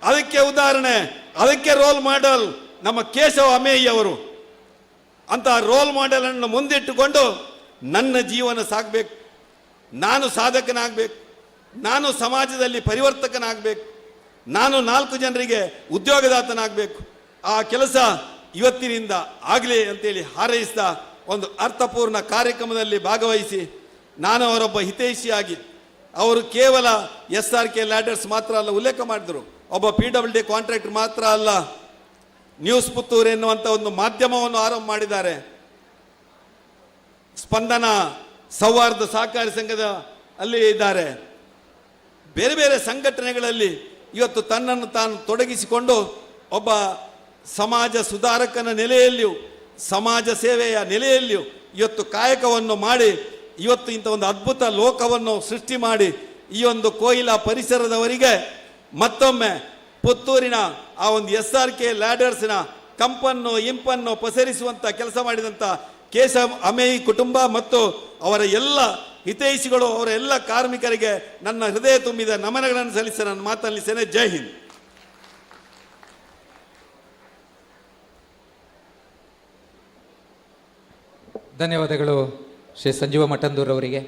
ಅದಕ್ಕೆ ಉದಾಹರಣೆ, ಅದಕ್ಕೆ ರೋಲ್ ಮಾಡೆಲ್ ನಮ್ಮ ಕೇಶವ ಅಮೇಯ್ಯ ಅವರು. ಅಂತಹ ರೋಲ್ ಮಾಡೆಲ್ ಅನ್ನು ಮುಂದಿಟ್ಟುಕೊಂಡು ನನ್ನ ಜೀವನ ಸಾಗಬೇಕು, ನಾನು ಸಾಧಕನಾಗಬೇಕು, ನಾನು ಸಮಾಜದಲ್ಲಿ ಪರಿವರ್ತಕನಾಗಬೇಕು, ನಾನು 4 ಜನರಿಗೆ ಉದ್ಯೋಗದಾತನಾಗಬೇಕು. ಆ ಕೆಲಸ ಇವತ್ತಿನಿಂದ ಆಗಲಿ ಅಂತೇಳಿ ಹಾರೈಸಿದ ಒಂದು ಅರ್ಥಪೂರ್ಣ ಕಾರ್ಯಕ್ರಮದಲ್ಲಿ ಭಾಗವಹಿಸಿ ನಾನು ಅವರೊಬ್ಬ ಹಿತೈಷಿಯಾಗಿ, ಅವರು ಕೇವಲ SRK ಲ್ಯಾಡರ್ಸ್ ಮಾತ್ರ ಅಲ್ಲ ಉಲ್ಲೇಖ ಮಾಡಿದರು, ಒಬ್ಬ PWD ಕಾಂಟ್ರಾಕ್ಟರ್ ಮಾತ್ರ ಅಲ್ಲ, ನ್ಯೂಸ್ ಪುತ್ತೂರು ಎನ್ನುವಂಥ ಒಂದು ಮಾಧ್ಯಮವನ್ನು ಆರಂಭ ಮಾಡಿದ್ದಾರೆ. ಸ್ಪಂದನ ಸೌಹಾರ್ದ ಸಹಕಾರಿ ಸಂಘದ ಅಲ್ಲಿ ಇದ್ದಾರೆ. ಬೇರೆ ಬೇರೆ ಸಂಘಟನೆಗಳಲ್ಲಿ ಇವತ್ತು ತನ್ನನ್ನು ತಾನು ತೊಡಗಿಸಿಕೊಂಡು ಒಬ್ಬ ಸಮಾಜ ಸುಧಾರಕನ ನೆಲೆಯಲ್ಲಿಯೂ ಸಮಾಜ ಸೇವೆಯ ನೆಲೆಯಲ್ಲಿಯೂ ಇವತ್ತು ಕಾಯಕವನ್ನು ಮಾಡಿ ಇವತ್ತು ಇಂಥ ಒಂದು ಅದ್ಭುತ ಲೋಕವನ್ನು ಸೃಷ್ಟಿ ಮಾಡಿ ಈ ಒಂದು ಕೊಯ್ಲಾ ಪರಿಸರದವರಿಗೆ ಮತ್ತೊಮ್ಮೆ ಪುತ್ತೂರಿನ ಆ ಒಂದು SRK ಲ್ಯಾಡರ್ಸ್ನ ಕಂಪನ್ನು ಇಂಪನ್ನು ಪಸರಿಸುವಂಥ ಕೆಲಸ ಮಾಡಿದಂಥ ಕೇಶವ ಅಮೇಯಿ ಕುಟುಂಬ ಮತ್ತು ಅವರ ಎಲ್ಲ ಹಿತೈಷಿಗಳು, ಅವರ ಎಲ್ಲ ಕಾರ್ಮಿಕರಿಗೆ ನನ್ನ ಹೃದಯ ತುಂಬಿದ ನಮನಗಳನ್ನು ಸಲ್ಲಿಸಿ ನಾನು ಮಾತಲ್ಲಿದ್ದೇನೆ. ಜೈ ಹಿಂದ್. ಧನ್ಯವಾದಗಳು ಶ್ರೀ ಸಂಜೀವ ಮಠಂದೂರ್ ಅವರಿಗೆ.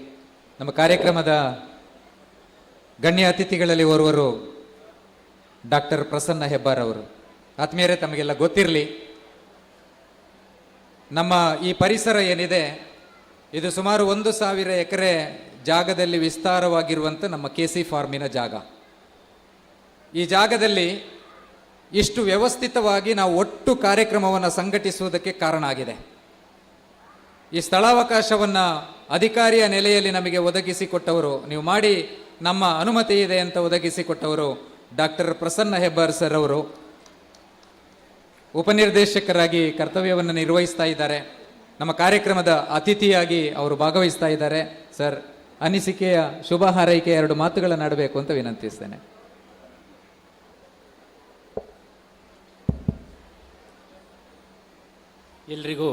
ನಮ್ಮ ಕಾರ್ಯಕ್ರಮದ ಗಣ್ಯ ಅತಿಥಿಗಳಲ್ಲಿ ಓರ್ವರು ಡಾಕ್ಟರ್ ಪ್ರಸನ್ನ ಹೆಬ್ಬಾರ್ ಅವರು. ಆತ್ಮೀಯರೇ, ತಮಗೆಲ್ಲ ಗೊತ್ತಿರಲಿ, ನಮ್ಮ ಈ ಪರಿಸರ ಏನಿದೆ ಇದು ಸುಮಾರು 1,000 ಎಕರೆ ಜಾಗದಲ್ಲಿ ವಿಸ್ತಾರವಾಗಿರುವಂಥ ನಮ್ಮ KC ಫಾರ್ಮಿನ ಜಾಗ. ಈ ಜಾಗದಲ್ಲಿ ಇಷ್ಟು ವ್ಯವಸ್ಥಿತವಾಗಿ ನಾವು ಒಟ್ಟು ಕಾರ್ಯಕ್ರಮವನ್ನು ಸಂಘಟಿಸುವುದಕ್ಕೆ ಕಾರಣ ಆಗಿದೆ. ಈ ಸ್ಥಳಾವಕಾಶವನ್ನು ಅಧಿಕಾರಿಯ ನೆಲೆಯಲ್ಲಿ ನಮಗೆ ಒದಗಿಸಿಕೊಟ್ಟವರು, ನೀವು ಮಾಡಿ ನಮ್ಮ ಅನುಮತಿ ಇದೆ ಅಂತ ಒದಗಿಸಿಕೊಟ್ಟವರು ಡಾಕ್ಟರ್ ಪ್ರಸನ್ನ ಹೆಬ್ಬಾರ್ ಸರ್ ಅವರು. ಉಪನಿರ್ದೇಶಕರಾಗಿ ಕರ್ತವ್ಯವನ್ನು ನಿರ್ವಹಿಸ್ತಾ ಇದ್ದಾರೆ. ನಮ್ಮ ಕಾರ್ಯಕ್ರಮದ ಅತಿಥಿಯಾಗಿ ಅವರು ಭಾಗವಹಿಸ್ತಾ ಇದ್ದಾರೆ. ಸರ್, ಅನಿಸಿಕೆಯ ಶುಭ ಹಾರೈಕೆ 2 ಮಾತುಗಳನ್ನು ಆಡಬೇಕು ಅಂತ ವಿನಂತಿಸ್ತೇನೆ. ಎಲ್ರಿಗೂ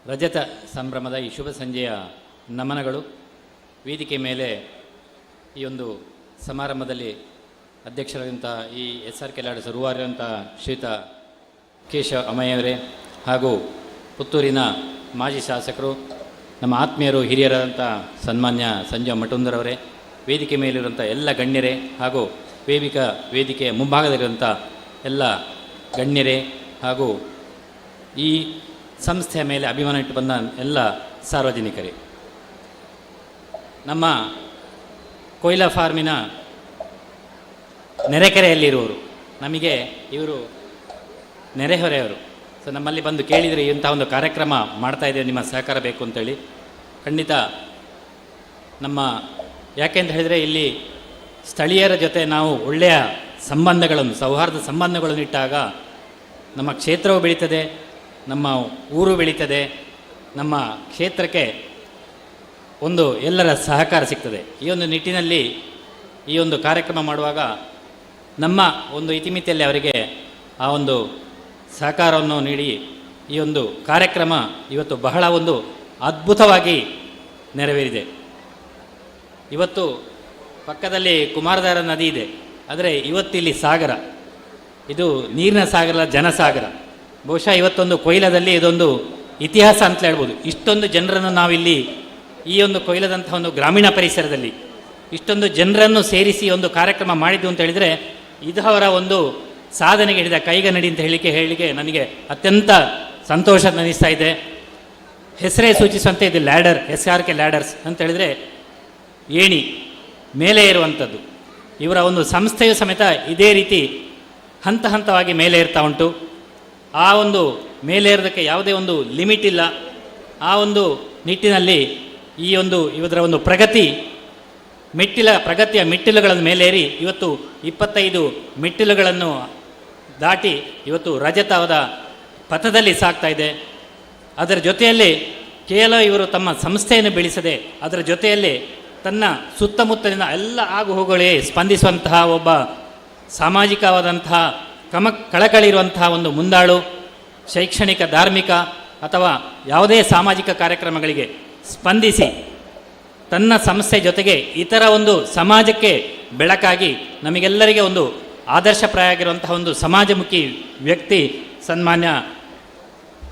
ರಜತ ಸಂಭ್ರಮದ ಈ ಶುಭ ಸಂಜೆಯ ನಮನಗಳು. ವೇದಿಕೆ ಮೇಲೆ ಈ ಒಂದು ಸಮಾರಂಭದಲ್ಲಿ ಅಧ್ಯಕ್ಷರಾದಂಥ ಈ SRK ಲ್ಯಾಡರ್ಸ್ ರೂವಾರಿಯಾದಂಥ ಶ್ರೀಯುತ ಕೇಶವ ಅಮಯ್ಯವರೇ ಹಾಗೂ ಪುತ್ತೂರಿನ ಮಾಜಿ ಶಾಸಕರು, ನಮ್ಮ ಆತ್ಮೀಯರು, ಹಿರಿಯರಾದಂಥ ಸನ್ಮಾನ್ಯ ಸಂಜೀವ ಮಠಂದೂರವರೇ, ವೇದಿಕೆ ಮೇಲಿರುವಂಥ ಎಲ್ಲ ಗಣ್ಯರೇ ಹಾಗೂ ವೇದಿಕೆಯ ಮುಂಭಾಗದಲ್ಲಿರುವಂಥ ಎಲ್ಲ ಗಣ್ಯರೇ ಹಾಗೂ ಈ ಸಂಸ್ಥೆಯ ಮೇಲೆ ಅಭಿಮಾನ ಇಟ್ಟು ಬಂದ ಎಲ್ಲ ಸಾರ್ವಜನಿಕರೇ, ನಮ್ಮ ಕೊಯ್ಲಾ ಫಾರ್ಮಿನ ನೆರೆಕೆರೆಯಲ್ಲಿರುವವರು, ನಮಗೆ ಇವರು ನೆರೆಹೊರೆಯವರು. ಸೊ ನಮ್ಮಲ್ಲಿ ಬಂದು ಕೇಳಿದರೆ ಇಂಥ ಒಂದು ಕಾರ್ಯಕ್ರಮ ಮಾಡ್ತಾಯಿದ್ದೇವೆ, ನಿಮ್ಮ ಸಹಕಾರ ಬೇಕು ಅಂತೇಳಿ. ಖಂಡಿತ ಯಾಕೆ ಅಂತ ಹೇಳಿದರೆ ಇಲ್ಲಿ ಸ್ಥಳೀಯರ ಜೊತೆ ನಾವು ಒಳ್ಳೆಯ ಸಂಬಂಧಗಳನ್ನು, ಸೌಹಾರ್ದ ಸಂಬಂಧಗಳನ್ನು ಇಟ್ಟಾಗ ನಮ್ಮ ಕ್ಷೇತ್ರವು ಬೆಳೀತದೆ, ನಮ್ಮ ಊರು ಬೆಳೀತದೆ, ನಮ್ಮ ಕ್ಷೇತ್ರಕ್ಕೆ ಒಂದು ಎಲ್ಲರ ಸಹಕಾರ ಸಿಗ್ತದೆ. ಈ ಒಂದು ನಿಟ್ಟಿನಲ್ಲಿ ಈ ಒಂದು ಕಾರ್ಯಕ್ರಮ ಮಾಡುವಾಗ ನಮ್ಮ ಒಂದು ಇತಿಮಿತಿಯಲ್ಲಿ ಅವರಿಗೆ ಆ ಒಂದು ಸಹಕಾರವನ್ನು ನೀಡಿ ಈ ಒಂದು ಕಾರ್ಯಕ್ರಮ ಇವತ್ತು ಬಹಳ ಒಂದು ಅದ್ಭುತವಾಗಿ ನೆರವೇರಿದೆ. ಇವತ್ತು ಪಕ್ಕದಲ್ಲಿ ಕುಮಾರಧಾರ ನದಿ ಇದೆ, ಆದರೆ ಇವತ್ತಿಲ್ಲಿ ಸಾಗರ, ಇದು ನೀರಿನ ಸಾಗರ, ಜನಸಾಗರ. ಬಹುಶಃ ಇವತ್ತೊಂದು ಕೊಯ್ಲದಲ್ಲಿ ಇದೊಂದು ಇತಿಹಾಸ ಅಂತ ಹೇಳ್ಬೋದು. ಇಷ್ಟೊಂದು ಜನರನ್ನು ನಾವಿಲ್ಲಿ ಈ ಒಂದು ಕೊಯ್ಲದಂತಹ ಒಂದು ಗ್ರಾಮೀಣ ಪರಿಸರದಲ್ಲಿ ಇಷ್ಟೊಂದು ಜನರನ್ನು ಸೇರಿಸಿ ಒಂದು ಕಾರ್ಯಕ್ರಮ ಮಾಡಿದ್ದು ಅಂತ ಹೇಳಿದರೆ ಇದು ಅವರ ಒಂದು ಸಾಧನೆಗೆ ಹಿಡಿದ ಕೈಗನ್ನಡಿ ಅಂತ ಹೇಳಿಕೆ ನನಗೆ ಅತ್ಯಂತ ಸಂತೋಷ ಅನ್ನಿಸ್ತಾ ಇದೆ. ಹೆಸರೇ ಸೂಚಿಸುವಂತೆ ಇದು ಲ್ಯಾಡರ್, SRK ಲ್ಯಾಡರ್ಸ್ ಅಂತ ಹೇಳಿದರೆ ಏಣಿ ಮೇಲೆ ಏರುವಂಥದ್ದು. ಇವರ ಒಂದು ಸಂಸ್ಥೆಯು ಸಮೇತ ಇದೇ ರೀತಿ ಹಂತ ಹಂತವಾಗಿ ಮೇಲೆ ಏರ್ತಾ ಉಂಟು. ಆ ಒಂದು ಮೇಲೇರೋದಕ್ಕೆ ಯಾವುದೇ ಒಂದು ಲಿಮಿಟ್ ಇಲ್ಲ. ಆ ಒಂದು ನಿಟ್ಟಿನಲ್ಲಿ ಇವರ ಒಂದು ಪ್ರಗತಿಯ ಮೆಟ್ಟಿಲುಗಳನ್ನು ಮೇಲೇರಿ ಇವತ್ತು 25 ಮೆಟ್ಟಿಲುಗಳನ್ನು ದಾಟಿ ಇವತ್ತು ರಜತವಾದ ಪಥದಲ್ಲಿ ಸಾಗ್ತಾ ಇದೆ. ಅದರ ಜೊತೆಯಲ್ಲಿ ಕೇವಲ ಇವರು ತಮ್ಮ ಸಂಸ್ಥೆಯನ್ನು ಬೆಳೆಸದೆ ಅದರ ಜೊತೆಯಲ್ಲಿ ತನ್ನ ಸುತ್ತಮುತ್ತಲಿನ ಎಲ್ಲ ಆಗುಹೋಗುಗಳಿಗೆ ಸ್ಪಂದಿಸುವಂತಹ ಒಬ್ಬ ಸಾಮಾಜಿಕವಾದಂತಹ ಕಳಕಳಿರುವಂತಹ ಒಂದು ಮುಂದಾಳು, ಶೈಕ್ಷಣಿಕ, ಧಾರ್ಮಿಕ ಅಥವಾ ಯಾವುದೇ ಸಾಮಾಜಿಕ ಕಾರ್ಯಕ್ರಮಗಳಿಗೆ ಸ್ಪಂದಿಸಿ ತನ್ನ ಸಂಸ್ಥೆ ಜೊತೆಗೆ ಇತರ ಒಂದು ಸಮಾಜಕ್ಕೆ ಬೆಳಕಾಗಿ ನಮಗೆಲ್ಲರಿಗೆ ಒಂದು ಆದರ್ಶಪ್ರಾಯ ಆಗಿರುವಂತಹ ಒಂದು ಸಮಾಜಮುಖಿ ವ್ಯಕ್ತಿ ಸನ್ಮಾನ್ಯ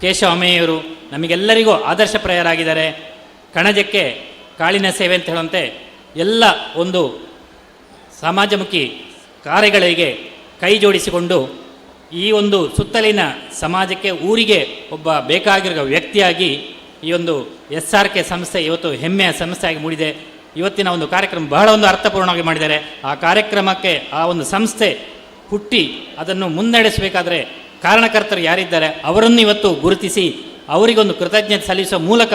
ಕೇಶವ ಅಮ್ಮಯ್ಯವರು ನಮಗೆಲ್ಲರಿಗೂ ಆದರ್ಶಪ್ರಾಯರಾಗಿದ್ದಾರೆ. ಕಣಜಕ್ಕೆ ಕಾಳಿನ ಸೇವೆ ಅಂತ ಹೇಳುವಂತೆ ಎಲ್ಲ ಒಂದು ಸಮಾಜಮುಖಿ ಕಾರ್ಯಗಳಿಗೆ ಕೈ ಜೋಡಿಸಿಕೊಂಡು ಈ ಒಂದು ಸುತ್ತಲಿನ ಸಮಾಜಕ್ಕೆ, ಊರಿಗೆ ಒಬ್ಬ ಬೇಕಾಗಿರೋ ವ್ಯಕ್ತಿಯಾಗಿ ಈ ಒಂದು SRK ಸಂಸ್ಥೆ ಇವತ್ತು ಹೆಮ್ಮೆಯ ಸಂಸ್ಥೆಯಾಗಿ ಮೂಡಿದೆ. ಇವತ್ತಿನ ಒಂದು ಕಾರ್ಯಕ್ರಮ ಬಹಳ ಒಂದು ಅರ್ಥಪೂರ್ಣವಾಗಿ ಮಾಡಿದ್ದಾರೆ. ಆ ಕಾರ್ಯಕ್ರಮಕ್ಕೆ ಆ ಒಂದು ಸಂಸ್ಥೆ ಹುಟ್ಟಿ ಅದನ್ನು ಮುನ್ನಡೆಸಬೇಕಾದ್ರೆ ಕಾರಣಕರ್ತರು ಯಾರಿದ್ದಾರೆ ಅವರನ್ನು ಇವತ್ತು ಗುರುತಿಸಿ ಅವರಿಗೊಂದು ಕೃತಜ್ಞತೆ ಸಲ್ಲಿಸುವ ಮೂಲಕ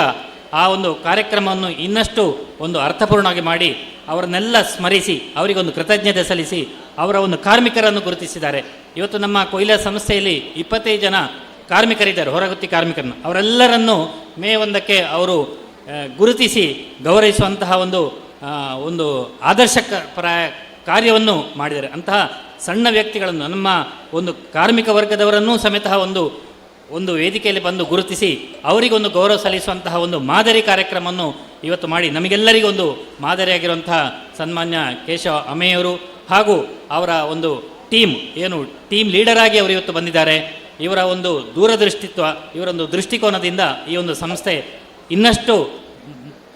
ಆ ಒಂದು ಕಾರ್ಯಕ್ರಮವನ್ನು ಇನ್ನಷ್ಟು ಒಂದು ಅರ್ಥಪೂರ್ಣವಾಗಿ ಮಾಡಿ ಅವರನ್ನೆಲ್ಲ ಸ್ಮರಿಸಿ ಅವರಿಗೊಂದು ಕೃತಜ್ಞತೆ ಸಲ್ಲಿಸಿ ಅವರ ಒಂದು ಕಾರ್ಮಿಕರನ್ನು ಗುರುತಿಸಿದ್ದಾರೆ. ಇವತ್ತು ನಮ್ಮ ಕೊಯ್ಲ ಸಂಸ್ಥೆಯಲ್ಲಿ 25 ಜನ ಕಾರ್ಮಿಕರಿದ್ದಾರೆ, ಹೊರಗುತ್ತಿ ಕಾರ್ಮಿಕರನ್ನು. ಅವರೆಲ್ಲರನ್ನು ಮೇ 1ಕ್ಕೆ ಅವರು ಗುರುತಿಸಿ ಗೌರವಿಸುವಂತಹ ಒಂದು ಆದರ್ಶಪ್ರಾಯ ಕಾರ್ಯವನ್ನು ಮಾಡಿದ್ದಾರೆ. ಅಂತಹ ಸಣ್ಣ ವ್ಯಕ್ತಿಗಳನ್ನು, ನಮ್ಮ ಒಂದು ಕಾರ್ಮಿಕ ವರ್ಗದವರನ್ನೂ ಸಮೇತ ಒಂದು ವೇದಿಕೆಯಲ್ಲಿ ಬಂದು ಗುರುತಿಸಿ ಅವರಿಗೊಂದು ಗೌರವ ಸಲ್ಲಿಸುವಂತಹ ಒಂದು ಮಾದರಿ ಕಾರ್ಯಕ್ರಮವನ್ನು ಇವತ್ತು ಮಾಡಿ ನಮಗೆಲ್ಲರಿಗೂ ಒಂದು ಮಾದರಿಯಾಗಿರುವಂತಹ ಸನ್ಮಾನ್ಯ ಕೇಶವ ಅಮ್ಮಯ್ಯವರು ಹಾಗೂ ಅವರ ಒಂದು ಟೀಮ್ ಲೀಡರ್ ಆಗಿ ಅವರು ಇವತ್ತು ಬಂದಿದ್ದಾರೆ. ಇವರ ಒಂದು ದೂರದೃಷ್ಟಿತ್ವ, ಇವರೊಂದು ದೃಷ್ಟಿಕೋನದಿಂದ ಈ ಒಂದು ಸಂಸ್ಥೆ ಇನ್ನಷ್ಟು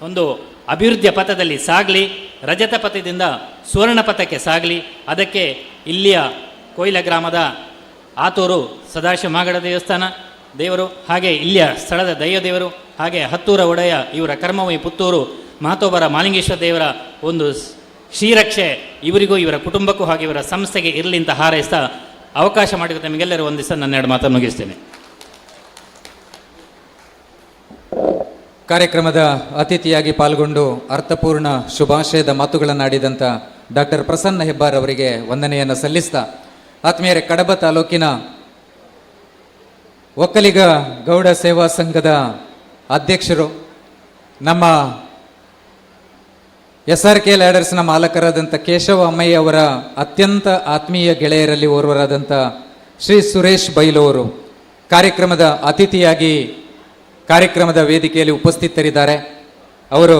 ಒಂದು ಅಭಿವೃದ್ಧಿಯ ಪಥದಲ್ಲಿ ಸಾಗಲಿ, ರಜತ ಪಥದಿಂದ ಸುವರ್ಣ ಪಥಕ್ಕೆ ಸಾಗಲಿ. ಅದಕ್ಕೆ ಇಲ್ಲಿಯ ಕೊಯ್ಲ ಗ್ರಾಮದ ಆತೂರು ಸದಾಶಿವ ಮಾಗಡ ದೇವಸ್ಥಾನ ದೇವರು, ಹಾಗೆ ಇಲ್ಲಿಯ ಸ್ಥಳದ ದೈವದೇವರು, ಹಾಗೆ ಹತ್ತೂರ ಒಡೆಯ ಇವರ ಕರ್ಮವಿ ಪುತ್ತೂರು ಮಹತೋಬರ ಮಾಲಿಂಗೇಶ್ವರ ದೇವರ ಒಂದು ಶ್ರೀರಕ್ಷೆ ಇವರಿಗೂ ಇವರ ಕುಟುಂಬಕ್ಕೂ ಹಾಗೆ ಇವರ ಸಂಸ್ಥೆಗೆ ಇರಲಿ ಅಂತ ಹಾರೈಸ್ತಾ ಅವಕಾಶ ಮಾಡಿದ ನಿಮಗೆಲ್ಲರೂ ಒಂದು ದಿವಸ ನನ್ನ 2 ಮಾತನ್ನು ಮುಗಿಸ್ತೇನೆ. ಕಾರ್ಯಕ್ರಮದ ಅತಿಥಿಯಾಗಿ ಪಾಲ್ಗೊಂಡು ಅರ್ಥಪೂರ್ಣ ಶುಭಾಶಯದ ಮಾತುಗಳನ್ನಾಡಿದಂಥ ಡಾಕ್ಟರ್ ಪ್ರಸನ್ನ ಹೆಬ್ಬಾರ್ ಅವರಿಗೆ ವಂದನೆಯನ್ನು ಸಲ್ಲಿಸ್ತಾ, ಆತ್ಮೀಯರೇ, ಕಡಬ ತಾಲೂಕಿನ ಒಕ್ಕಲಿಗ ಗೌಡ ಸೇವಾ ಸಂಘದ ಅಧ್ಯಕ್ಷರು, ನಮ್ಮ SRK ಲ್ಯಾಡರ್ಸ್ನ ಮಾಲಕರಾದಂಥ ಕೇಶವ ಅಮ್ಮಯ್ಯ ಅವರ ಅತ್ಯಂತ ಆತ್ಮೀಯ ಗೆಳೆಯರಲ್ಲಿ ಓರ್ವರಾದಂಥ ಶ್ರೀ ಸುರೇಶ್ ಬೈಲೂರು ಕಾರ್ಯಕ್ರಮದ ಅತಿಥಿಯಾಗಿ ಕಾರ್ಯಕ್ರಮದ ವೇದಿಕೆಯಲ್ಲಿ ಉಪಸ್ಥಿತರಿದ್ದಾರೆ. ಅವರು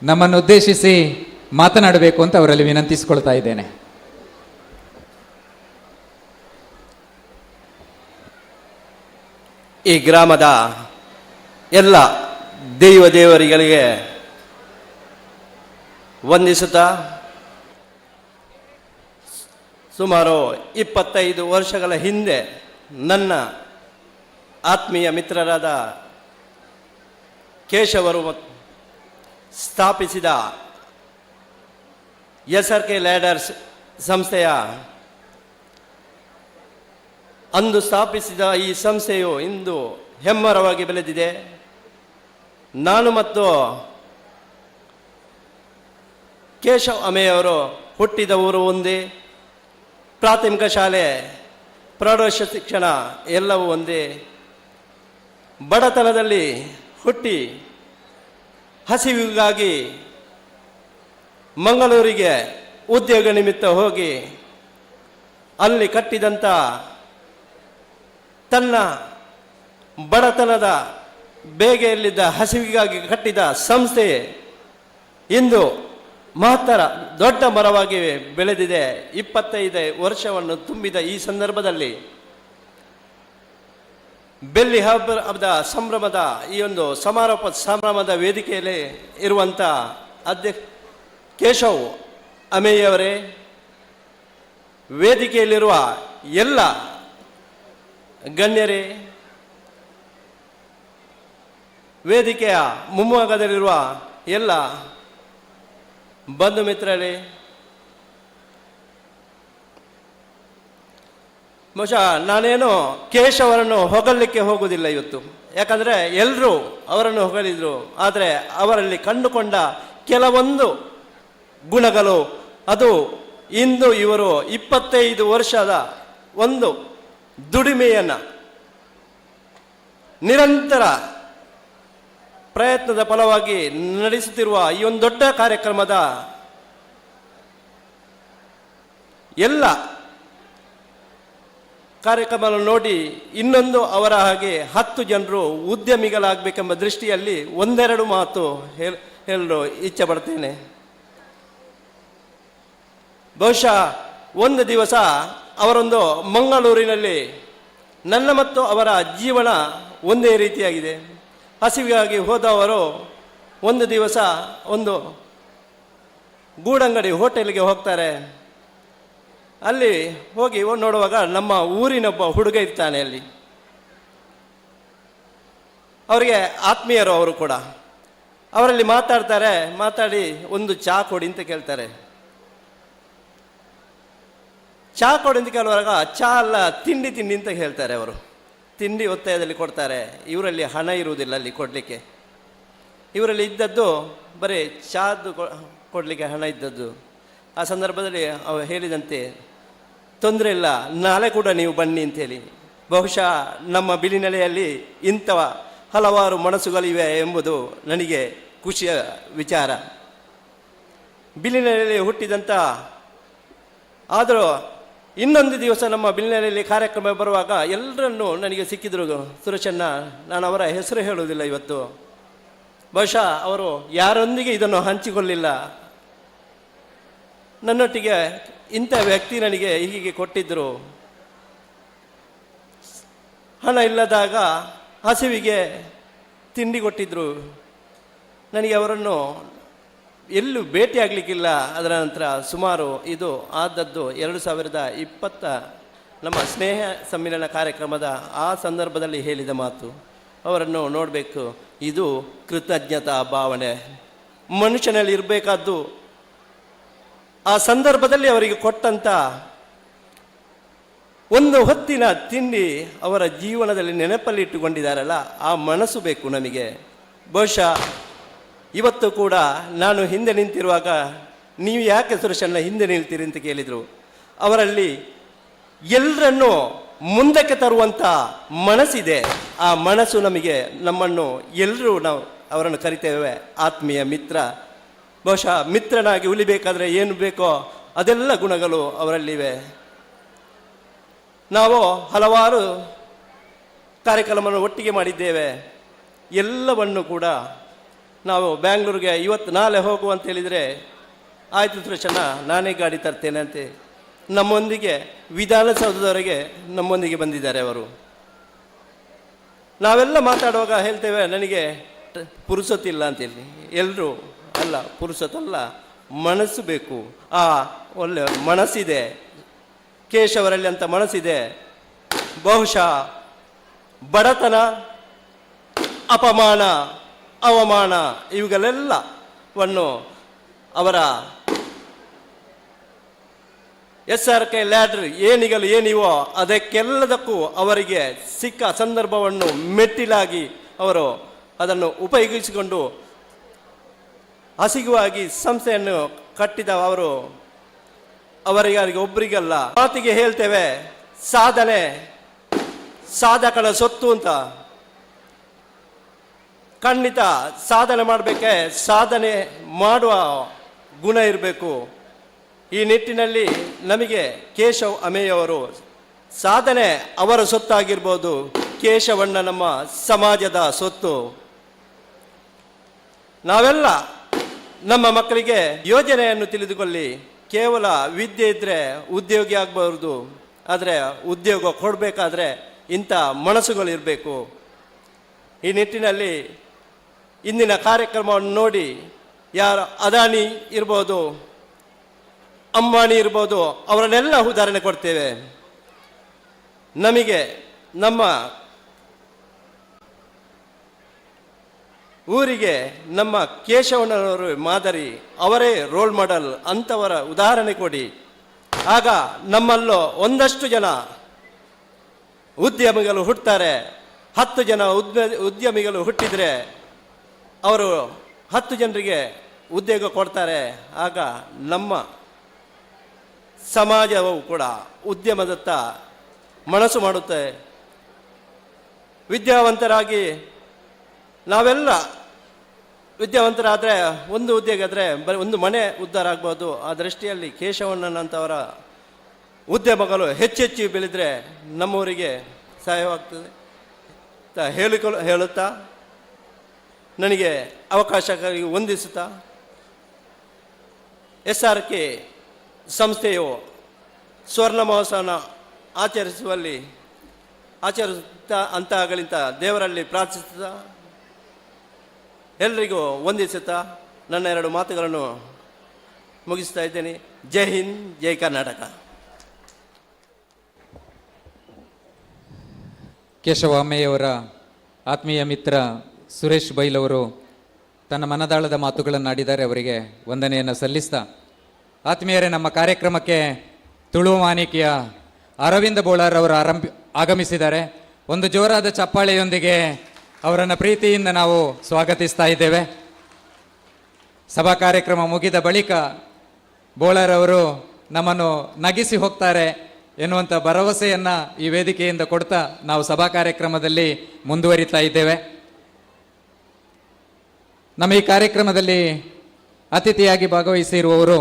ನಮ್ಮನ್ನು ಉದ್ದೇಶಿಸಿ ಮಾತನಾಡಬೇಕು ಅಂತ ಅವರಲ್ಲಿ ವಿನಂತಿಸಿಕೊಳ್ತಾ ಇದ್ದೇನೆ. ಈ ಗ್ರಾಮದ ಎಲ್ಲ ದೇವರಿಗೆ ವಂದಿಸುತ್ತಾ, ಸುಮಾರು 25 ವರ್ಷಗಳ ಹಿಂದೆ ನನ್ನ ಆತ್ಮೀಯ ಮಿತ್ರರಾದ ಕೇಶವರು ಸ್ಥಾಪಿಸಿದ SRK ಲ್ಯಾಡರ್ಸ್ ಸಂಸ್ಥೆಯ ಅಂದು ಸ್ಥಾಪಿಸಿದ ಈ ಸಂಸ್ಥೆಯು ಇಂದು ಹೆಮ್ಮರವಾಗಿ ಬೆಳೆದಿದೆ. ನಾನು ಮತ್ತು ಕೇಶವ್ ಅಮೆಯವರು ಹುಟ್ಟಿದ ಊರು ಒಂದೇ, ಪ್ರಾಥಮಿಕ ಶಾಲೆ, ಪ್ರೌಢ ಶಿಕ್ಷಣ ಎಲ್ಲವೂ ಒಂದೇ. ಬಡತನದಲ್ಲಿ ಹುಟ್ಟಿ ಹಸಿವಿಗಾಗಿ ಮಂಗಳೂರಿಗೆ ಉದ್ಯೋಗ ನಿಮಿತ್ತ ಹೋಗಿ ಅಲ್ಲಿ ಕಟ್ಟಿದಂಥ ತನ್ನ ಬಡತನದ ಬೇಗೆಯಲ್ಲಿದ್ದ ಹಸಿವಿಗಾಗಿ ಕಟ್ಟಿದ ಸಂಸ್ಥೆ ಇಂದು ಮಹತ್ತರ ದೊಡ್ಡ ಮರವಾಗಿ ಬೆಳೆದಿದೆ. 25 ವರ್ಷವನ್ನು ತುಂಬಿದ ಈ ಸಂದರ್ಭದಲ್ಲಿ ಬೆಳ್ಳಿ ಹಬ್ಬದ ಸಂಭ್ರಮದ ಈ ಒಂದು ಸಮಾರೋಪ ಸಂಭ್ರಮದ ವೇದಿಕೆಯಲ್ಲಿ ಇರುವಂಥ ಅಧ್ಯಕ್ಷ ಕೇಶವ್ ಅಮೇಯವರೇ, ವೇದಿಕೆಯಲ್ಲಿರುವ ಎಲ್ಲ ಗಣ್ಯರೇ, ವೇದಿಕೆಯ ಮುಂಭಾಗದಲ್ಲಿರುವ ಎಲ್ಲ ಬಂಧು ಮಿತ್ರರೇ, ಬಹುಶಃ ನಾನೇನು ಕೇಶವರನ್ನು ಹೊಗಳಲಿಕ್ಕೆ ಹೋಗುವುದಿಲ್ಲ ಇವತ್ತು. ಯಾಕಂದರೆ ಎಲ್ಲರೂ ಅವರನ್ನು ಹೊಗಳಿದ್ರು. ಆದರೆ ಅವರಲ್ಲಿ ಕಂಡುಕೊಂಡ ಕೆಲವೊಂದು ಗುಣಗಳು, ಅದು ಇಂದು ಇವರು 25 ವರ್ಷದ ಒಂದು ದುಡಿಮೆಯನ್ನು ನಿರಂತರ ಪ್ರಯತ್ನದ ಫಲವಾಗಿ ನಡೆಸುತ್ತಿರುವ ಈ ಒಂದು ದೊಡ್ಡ ಕಾರ್ಯಕ್ರಮದ ಎಲ್ಲ ಕಾರ್ಯಕ್ರಮವನ್ನು ನೋಡಿ ಇನ್ನೊಂದು ಅವರ ಹಾಗೆ 10 ಜನರು ಉದ್ಯಮಿಗಳಾಗಬೇಕೆಂಬ ದೃಷ್ಟಿಯಲ್ಲಿ ಒಂದೆರಡು ಮಾತು ಹೇಳಲು ಇಚ್ಛೆ ಪಡ್ತೇನೆ. ಬಹುಶಃ ಒಂದು ದಿವಸ ಅವರೊಂದು ಮಂಗಳೂರಿನಲ್ಲಿ ನನ್ನ ಮತ್ತು ಅವರ ಜೀವನ ಒಂದೇ ರೀತಿಯಾಗಿದೆ. ಹಸಿವಿಗಾಗಿ ಹೋದವರು ಒಂದು ದಿವಸ ಒಂದು ಗೂಡಂಗಡಿ ಹೋಟೆಲ್ಗೆ ಹೋಗ್ತಾರೆ. ಅಲ್ಲಿ ಹೋಗಿ ನೋಡುವಾಗ ನಮ್ಮ ಊರಿನೊಬ್ಬ ಹುಡುಗ ಇರ್ತಾನೆ. ಅಲ್ಲಿ ಅವರಿಗೆ ಆತ್ಮೀಯರು ಅವರು ಕೂಡ. ಅವರಲ್ಲಿ ಮಾತಾಡಿ ಒಂದು ಚಹಾ ಕೊಡಿ ಅಂತ ಕೇಳ್ತಾರೆ. ಚಹಾ ಕೊಡಿ ಅಂತ ಕೇಳುವಾಗ ಚಹಾ ಅಲ್ಲ ತಿಂಡಿ ಅಂತ ಹೇಳ್ತಾರೆ. ಅವರು ತಿಂಡಿ ಒತ್ತಾಯದಲ್ಲಿ ಕೊಡ್ತಾರೆ. ಇವರಲ್ಲಿ ಹಣ ಇರುವುದಿಲ್ಲ ಅಲ್ಲಿ ಕೊಡಲಿಕ್ಕೆ. ಇವರಲ್ಲಿ ಇದ್ದದ್ದು ಬರೀ ಚಹಾದ್ದು ಕೊಡಲಿಕ್ಕೆ ಹಣ ಇದ್ದದ್ದು. ಆ ಸಂದರ್ಭದಲ್ಲಿ ಅವರು ಹೇಳಿದಂತೆ, ತೊಂದರೆ ಇಲ್ಲ, ನಾಳೆ ಕೂಡ ನೀವು ಬನ್ನಿ ಅಂತೇಳಿ. ಬಹುಶಃ ನಮ್ಮ ಬಿಳಿನೆಲೆಯಲ್ಲಿ ಇಂಥವ ಹಲವಾರು ಮನಸ್ಸುಗಳಿವೆ ಎಂಬುದು ನನಗೆ ಖುಷಿಯ ವಿಚಾರ. ಬಿಳಿನೆಲೆಯಲ್ಲಿ ಹುಟ್ಟಿದಂಥ, ಆದರೂ ಇನ್ನೊಂದು ದಿವಸ ನಮ್ಮ ಬಿಳಿನೆಲೆಯಲ್ಲಿ ಕಾರ್ಯಕ್ರಮ ಬರುವಾಗ ಎಲ್ಲರನ್ನೂ ನನಗೆ ಸಿಕ್ಕಿದ್ರು. ಸುರೇಶಣ್ಣ, ನಾನು ಅವರ ಹೆಸರು ಹೇಳುವುದಿಲ್ಲ ಇವತ್ತು. ಬಹುಶಃ ಅವರು ಯಾರೊಂದಿಗೆ ಇದನ್ನು ಹಂಚಿಕೊಳ್ಳಿಲ್ಲ. ನನ್ನೊಟ್ಟಿಗೆ ಇಂಥ ವ್ಯಕ್ತಿ ನನಗೆ ಹೀಗೆ ಕೊಟ್ಟಿದ್ದರು. ಹಣ ಇಲ್ಲದಾಗ ಹಸಿವಿಗೆ ತಿಂಡಿ ಕೊಟ್ಟಿದ್ದರು. ನನಗೆ ಅವರನ್ನು ಎಲ್ಲೂ ಭೇಟಿಯಾಗಲಿಕ್ಕಿಲ್ಲ. ಅದರ ನಂತರ ಸುಮಾರು ಇದು ಆದದ್ದು 2020 ನಮ್ಮ ಸ್ನೇಹ ಸಮ್ಮಿಲನ ಕಾರ್ಯಕ್ರಮದ ಆ ಸಂದರ್ಭದಲ್ಲಿ ಹೇಳಿದ ಮಾತು. ಅವರನ್ನು ನೋಡಬೇಕು, ಇದು ಕೃತಜ್ಞತಾ ಭಾವನೆ ಮನುಷ್ಯನಲ್ಲಿ ಇರಬೇಕಾದ್ದು. ಆ ಸಂದರ್ಭದಲ್ಲಿ ಅವರಿಗೆ ಕೊಟ್ಟಂಥ ಒಂದು ಹೊತ್ತಿನ ತಿಂಡಿ ಅವರ ಜೀವನದಲ್ಲಿ ನೆನಪಲ್ಲಿ ಇಟ್ಟುಕೊಂಡಿದ್ದಾರಲ್ಲ, ಆ ಮನಸ್ಸು ಬೇಕು ನಮಗೆ. ಬಹುಶಃ ಇವತ್ತು ಕೂಡ ನಾನು ಹಿಂದೆ ನಿಂತಿರುವಾಗ ನೀವು ಯಾಕೆ ಸುರೇಶಣ್ಣ ಹಿಂದೆ ನಿಲ್ತೀರಿ ಅಂತ ಕೇಳಿದರು. ಅವರಲ್ಲಿ ಎಲ್ಲರನ್ನೂ ಮುಂದಕ್ಕೆ ತರುವಂಥ ಮನಸ್ಸಿದೆ. ಆ ಮನಸ್ಸು ನಮಗೆ, ನಮ್ಮನ್ನು ಎಲ್ಲರೂ ನಾವು ಅವರನ್ನು ಕರಿತೇವೆ ಆತ್ಮೀಯ ಮಿತ್ರ. ಬಹುಶಃ ಮಿತ್ರನಾಗಿ ಉಳಿಬೇಕಾದ್ರೆ ಏನು ಬೇಕೋ ಅದೆಲ್ಲ ಗುಣಗಳು ಅವರಲ್ಲಿವೆ. ನಾವು ಹಲವಾರು ಕಾರ್ಯಕ್ರಮವನ್ನು ಒಟ್ಟಿಗೆ ಮಾಡಿದ್ದೇವೆ. ಎಲ್ಲವನ್ನು ಕೂಡ ನಾವು ಬ್ಯಾಂಗ್ಳೂರಿಗೆ ಇವತ್ತು ನಾಳೆ ಹೋಗುವ ಅಂತ ಹೇಳಿದರೆ, ಆಯಿತು ಸುರೇಶಣ್ಣ ನಾನೇ ಗಾಡಿ ತರ್ತೇನೆ ಅಂತ ನಮ್ಮೊಂದಿಗೆ ವಿಧಾನಸೌಧದವರೆಗೆ ನಮ್ಮೊಂದಿಗೆ ಬಂದಿದ್ದಾರೆ ಅವರು. ನಾವೆಲ್ಲ ಮಾತಾಡುವಾಗ ಹೇಳ್ತೇವೆ, ನನಗೆ ಪುರುಸೊತ್ತಿಲ್ಲ ಅಂತೇಳಿ. ಎಲ್ಲರೂ ಅಲ್ಲ, ಪುರುಸೊತ್ತಲ್ಲ, ಮನಸ್ಸು ಬೇಕು. ಆ ಒಳ್ಳೆ ಮನಸ್ಸಿದೆ ಕೇಶವರಲ್ಲಿ ಅಂತ ಮನಸ್ಸಿದೆ. ಬಹುಶಃ ಬಡತನ, ಅಪಮಾನ, ಅವಮಾನ ಇವುಗಳೆಲ್ಲವನ್ನು ಅವರ SRK ಲ್ಯಾಡರ್ ಏನಿವೋ ಅದಕ್ಕೆಲ್ಲದಕ್ಕೂ ಅವರಿಗೆ ಸಿಕ್ಕ ಸಂದರ್ಭವನ್ನು ಮೆಟ್ಟಿಲಾಗಿ ಅವರು ಅದನ್ನು ಉಪಯೋಗಿಸಿಕೊಂಡು ಹಸಿಗುವಾಗಿ ಸಂಸ್ಥೆಯನ್ನು ಕಟ್ಟಿದ ಅವರು ಅವರಿಗೆ ಒಬ್ಬರಿಗಲ್ಲ. ಮಾತಿಗೆ ಹೇಳ್ತೇವೆ ಸಾಧನೆ ಸಾಧಕನ ಸೊತ್ತು ಅಂತ. ಖಂಡಿತ ಸಾಧನೆ ಮಾಡಬೇಕೆ ಸಾಧನೆ ಮಾಡುವ ಗುಣ ಇರಬೇಕು. ಈ ನಿಟ್ಟಿನಲ್ಲಿ ನಮಗೆ ಕೇಶವ್ ಅಮೇಯವರು ಸಾಧನೆ ಅವರ ಸೊತ್ತಾಗಿರ್ಬೋದು, ಕೇಶವಣ್ಣ ನಮ್ಮ ಸಮಾಜದ ಸೊತ್ತು. ನಾವೆಲ್ಲ ನಮ್ಮ ಮಕ್ಕಳಿಗೆ ಯೋಜನೆಯನ್ನು ತಿಳಿದುಕೊಳ್ಳಿ. ಕೇವಲ ವಿದ್ಯೆ ಇದ್ದರೆ ಉದ್ಯೋಗಿ ಆಗಬಾರ್ದು, ಆದರೆ ಉದ್ಯೋಗ ಕೊಡಬೇಕಾದ್ರೆ ಇಂಥ ಮನಸ್ಸುಗಳಿರಬೇಕು. ಈ ನಿಟ್ಟಿನಲ್ಲಿ ಇಂದಿನ ಕಾರ್ಯಕ್ರಮವನ್ನು ನೋಡಿ ಯಾರು ಅದಾನಿ ಇರ್ಬೋದು, ಅಂಬಾನಿ ಇರ್ಬೋದು, ಅವರನ್ನೆಲ್ಲ ಉದಾಹರಣೆ ಕೊಡ್ತೇವೆ. ನಮಗೆ ನಮ್ಮ ಊರಿಗೆ ನಮ್ಮ ಕೇಶವಣ್ಣನವರು ಮಾದರಿ, ಅವರೇ ರೋಲ್ ಮಾಡೆಲ್. ಅಂಥವರ ಉದಾಹರಣೆ ಕೊಡಿ. ಆಗ ನಮ್ಮಲ್ಲೂ ಒಂದಷ್ಟು ಜನ ಉದ್ಯಮಿಗಳು ಹುಟ್ಟುತ್ತಾರೆ. 10 ಜನ ಉದ್ಯಮಿಗಳು ಹುಟ್ಟಿದರೆ ಅವರು 10 ಜನರಿಗೆ ಉದ್ಯೋಗ ಕೊಡ್ತಾರೆ. ಆಗ ನಮ್ಮ ಸಮಾಜವು ಕೂಡ ಉದ್ಯಮದತ್ತ ಮನಸ್ಸು ಮಾಡುತ್ತೆ. ವಿದ್ಯಾವಂತರಾಗಿ ನಾವೆಲ್ಲ ವಿದ್ಯಾವಂತರಾದರೆ ಒಂದು ಉದ್ಯೋಗ ಆದರೆ ಒಂದು ಮನೆ ಉದ್ಧಾರ ಆಗ್ಬೋದು. ಆ ದೃಷ್ಟಿಯಲ್ಲಿ ಕೇಶವಣ್ಣನಂಥವರ ಉದ್ಯಮಗಳು ಹೆಚ್ಚೆಚ್ಚು ಬೆಳೆದರೆ ನಮ್ಮೂರಿಗೆ ಸಹಾಯವಾಗ್ತದೆ ಅಂತ ಹೇಳುತ್ತಾ ನನಗೆ ಅವಕಾಶಕ್ಕಾಗಿ ವಂದಿಸುತ್ತಾ, SRK ಸಂಸ್ಥೆಯು ಸ್ವರ್ಣ ಮಹೋತ್ಸವನ ಆಚರಿಸುತ್ತಾ ಅಂತ ಆಗಲಿಂತ ದೇವರಲ್ಲಿ ಪ್ರಾರ್ಥಿಸುತ್ತಾ ಎಲ್ರಿಗೂ ವಂದಿಸುತ್ತಾ ನನ್ನ 2 ಮಾತುಗಳನ್ನು ಮುಗಿಸ್ತಾ ಇದ್ದೇನೆ. ಜೈ ಹಿಂದ್, ಜೈ ಕರ್ನಾಟಕ. ಕೇಶವ ಅಮ್ಮೆಯವರ ಆತ್ಮೀಯ ಮಿತ್ರ ಸುರೇಶ್ ಬೈಲವರು ತನ್ನ ಮನದಾಳದ ಮಾತುಗಳನ್ನು ಆಡಿದ್ದಾರೆ. ಅವರಿಗೆ ವಂದನೆಯನ್ನು ಸಲ್ಲಿಸ್ತಾ, ಆತ್ಮೀಯರೇ, ನಮ್ಮ ಕಾರ್ಯಕ್ರಮಕ್ಕೆ ತುಳು ಮಾಣಿಕ್ಯ ಅರವಿಂದ ಬೋಳಾರ್ ಅವರು ಆಗಮಿಸಿದ್ದಾರೆ. ಒಂದು ಜೋರಾದ ಚಪ್ಪಾಳೆಯೊಂದಿಗೆ ಅವರನ್ನು ಪ್ರೀತಿಯಿಂದ ನಾವು ಸ್ವಾಗತಿಸ್ತಾ ಇದ್ದೇವೆ. ಸಭಾ ಕಾರ್ಯಕ್ರಮ ಮುಗಿದ ಬಳಿಕ ಬೋಳಾರ್ ಅವರು ನಮ್ಮನ್ನು ನಗಿಸಿ ಹೋಗ್ತಾರೆ ಎನ್ನುವಂಥ ಭರವಸೆಯನ್ನು ಈ ವೇದಿಕೆಯಿಂದ ಕೊಡ್ತಾ ನಾವು ಸಭಾ ಕಾರ್ಯಕ್ರಮದಲ್ಲಿ ಮುಂದುವರಿತಾ ಇದ್ದೇವೆ. ನಮ್ಮ ಈ ಕಾರ್ಯಕ್ರಮದಲ್ಲಿ ಅತಿಥಿಯಾಗಿ ಭಾಗವಹಿಸಿರುವವರು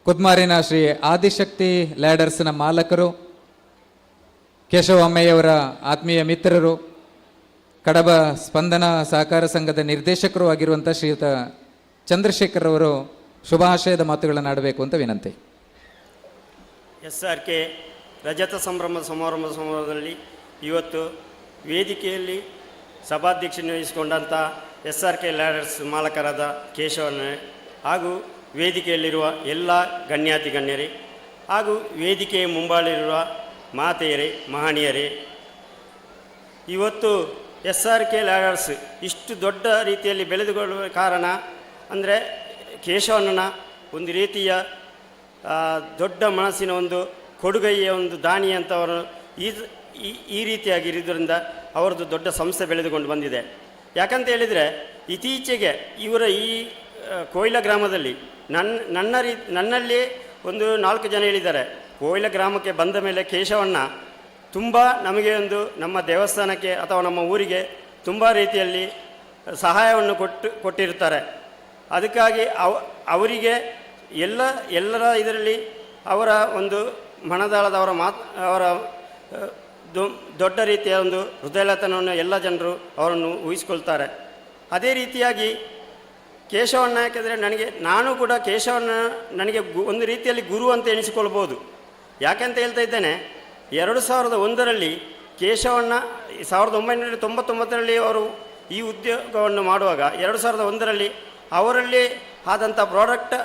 ಕುದ್ಮಾರಿನ ಶ್ರೀ ಆದಿಶಕ್ತಿ ಲ್ಯಾಡರ್ಸ್ನ ಮಾಲಕರು, ಕೇಶವ ಅಮ್ಮೆಯವರ ಆತ್ಮೀಯ ಮಿತ್ರರು, ಕಡಬ ಸ್ಪಂದನ ಸಹಕಾರ ಸಂಘದ ನಿರ್ದೇಶಕರು ಆಗಿರುವಂಥ ಶ್ರೀಯುತ ಚಂದ್ರಶೇಖರ್ ಅವರು ಶುಭಾಶಯದ ಮಾತುಗಳನ್ನು ಆಡಬೇಕು ಅಂತ ವಿನಂತಿ. SRK ರಜತ ಸಮಾರಂಭದಲ್ಲಿ ಇವತ್ತು ವೇದಿಕೆಯಲ್ಲಿ ಸಭಾಧ್ಯಕ್ಷತೆ ವಹಿಸಿಕೊಂಡಂಥ SRK ಲ್ಯಾಡರ್ಸ್ ಮಾಲಕರಾದ ಕೇಶವಣ್ಣ ಹಾಗೂ ವೇದಿಕೆಯಲ್ಲಿರುವ ಎಲ್ಲ ಗಣ್ಯಾತಿ ಗಣ್ಯರೇ ಹಾಗೂ ವೇದಿಕೆಯ ಮುಂಬಾಳಿರುವ ಮಾತೆಯರೇ, ಮಹನೀಯರೇ, ಇವತ್ತು SRK ಲ್ಯಾಡರ್ಸ್ ಇಷ್ಟು ದೊಡ್ಡ ರೀತಿಯಲ್ಲಿ ಬೆಳೆದುಕೊಳ್ಳುವ ಕಾರಣ ಅಂದರೆ ಕೇಶವಣ್ಣನ ಒಂದು ರೀತಿಯ ದೊಡ್ಡ ಮನಸ್ಸಿನ ಒಂದು ಕೊಡುಗೈಯ ಒಂದು ದಾನಿ ಅಂತವರು ಈ ರೀತಿಯಾಗಿರೋದ್ರಿಂದ ಅವರದ್ದು ದೊಡ್ಡ ಸಂಸ್ಥೆ ಬೆಳೆದುಕೊಂಡು ಬಂದಿದೆ. ಯಾಕಂತ ಇತ್ತೀಚೆಗೆ ಇವರ ಈ ಕೋಯಿಲ ಗ್ರಾಮದಲ್ಲಿ ನನ್ನಲ್ಲಿ ಒಂದು 4 ಜನ ಹೇಳಿದ್ದಾರೆ. ಕೋಯಿಲ ಗ್ರಾಮಕ್ಕೆ ಬಂದ ಮೇಲೆ ಕೇಶವಣ್ಣ ತುಂಬ ನಮಗೆ ಒಂದು ನಮ್ಮ ದೇವಸ್ಥಾನಕ್ಕೆ ಅಥವಾ ನಮ್ಮ ಊರಿಗೆ ತುಂಬ ರೀತಿಯಲ್ಲಿ ಸಹಾಯವನ್ನು ಕೊಟ್ಟಿರ್ತಾರೆ. ಅದಕ್ಕಾಗಿ ಅವರಿಗೆ ಎಲ್ಲರ ಇದರಲ್ಲಿ ಅವರ ಒಂದು ಮನದಾಳದ ಅವರ ದೊಡ್ಡ ರೀತಿಯ ಒಂದು ಹೃದಯಲತನವನ್ನು ಎಲ್ಲ ಜನರು ಅವರನ್ನು ಊಹಿಸ್ಕೊಳ್ತಾರೆ. ಅದೇ ರೀತಿಯಾಗಿ ಕೇಶವಣ್ಣ ಯಾಕೆಂದರೆ ನಾನು ಕೂಡ ಕೇಶವಣ್ಣ ನನಗೆ ಒಂದು ರೀತಿಯಲ್ಲಿ ಗುರು ಅಂತ ಎಣಿಸಿಕೊಳ್ಬೋದು. ಯಾಕೆಂತ ಹೇಳ್ತಾ ಇದ್ದೇನೆ, 2001ರಲ್ಲಿ ಕೇಶವಣ್ಣ 1999ರಲ್ಲಿ ಅವರು ಈ ಉದ್ಯೋಗವನ್ನು ಮಾಡುವಾಗ 2001ರಲ್ಲಿ ಅವರಲ್ಲಿ ಆದಂಥ ಪ್ರಾಡಕ್ಟ್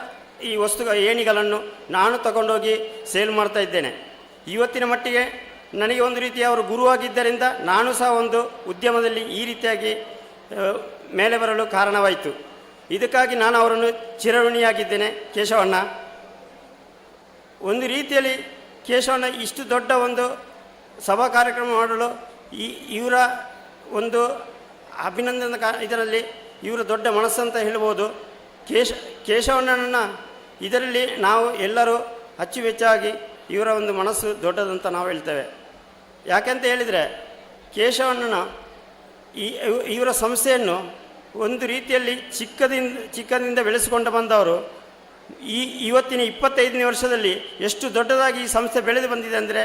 ಈ ಏಣಿಗಳನ್ನು ನಾನು ತಗೊಂಡೋಗಿ ಸೇಲ್ ಮಾಡ್ತಾ ಇದ್ದೇನೆ. ಇವತ್ತಿನ ಮಟ್ಟಿಗೆ ನನಗೆ ಒಂದು ರೀತಿ ಅವರು ಗುರುವಾಗಿದ್ದರಿಂದ ನಾನು ಸಹ ಒಂದು ಉದ್ಯಮದಲ್ಲಿ ಈ ರೀತಿಯಾಗಿ ಮೇಲೆ ಬರಲು ಕಾರಣವಾಯಿತು. ಇದಕ್ಕಾಗಿ ನಾನು ಅವರನ್ನು ಚಿರಋಣಿಯಾಗಿದ್ದೇನೆ. ಕೇಶವಣ್ಣ ಒಂದು ರೀತಿಯಲ್ಲಿ ಕೇಶವಣ್ಣ ಇಷ್ಟು ದೊಡ್ಡ ಒಂದು ಸಭಾ ಕಾರ್ಯಕ್ರಮ ಮಾಡಲು ಇವರ ಒಂದು ಅಭಿನಂದನ ಇದರಲ್ಲಿ ಇವರ ದೊಡ್ಡ ಮನಸ್ಸಂತ ಹೇಳ್ಬೋದು. ಕೇಶವಣ್ಣನನ್ನು ಇದರಲ್ಲಿ ನಾವು ಎಲ್ಲರೂ ಅಚ್ಚುಮೆಚ್ಚಾಗಿ ಇವರ ಒಂದು ಮನಸ್ಸು ದೊಡ್ಡದಂತ ನಾವು ಹೇಳ್ತೇವೆ. ಯಾಕೆಂತ ಹೇಳಿದರೆ ಕೇಶವಣ್ಣನ ಇವರ ಸಂಸ್ಥೆಯನ್ನು ಒಂದು ರೀತಿಯಲ್ಲಿ ಚಿಕ್ಕದಿಂದ ಬೆಳೆಸಿಕೊಂಡು ಬಂದವರು ಇವತ್ತಿನ 25ನೇ ವರ್ಷದಲ್ಲಿ ಎಷ್ಟು ದೊಡ್ಡದಾಗಿ ಈ ಸಂಸ್ಥೆ ಬೆಳೆದು ಬಂದಿದೆ ಅಂದರೆ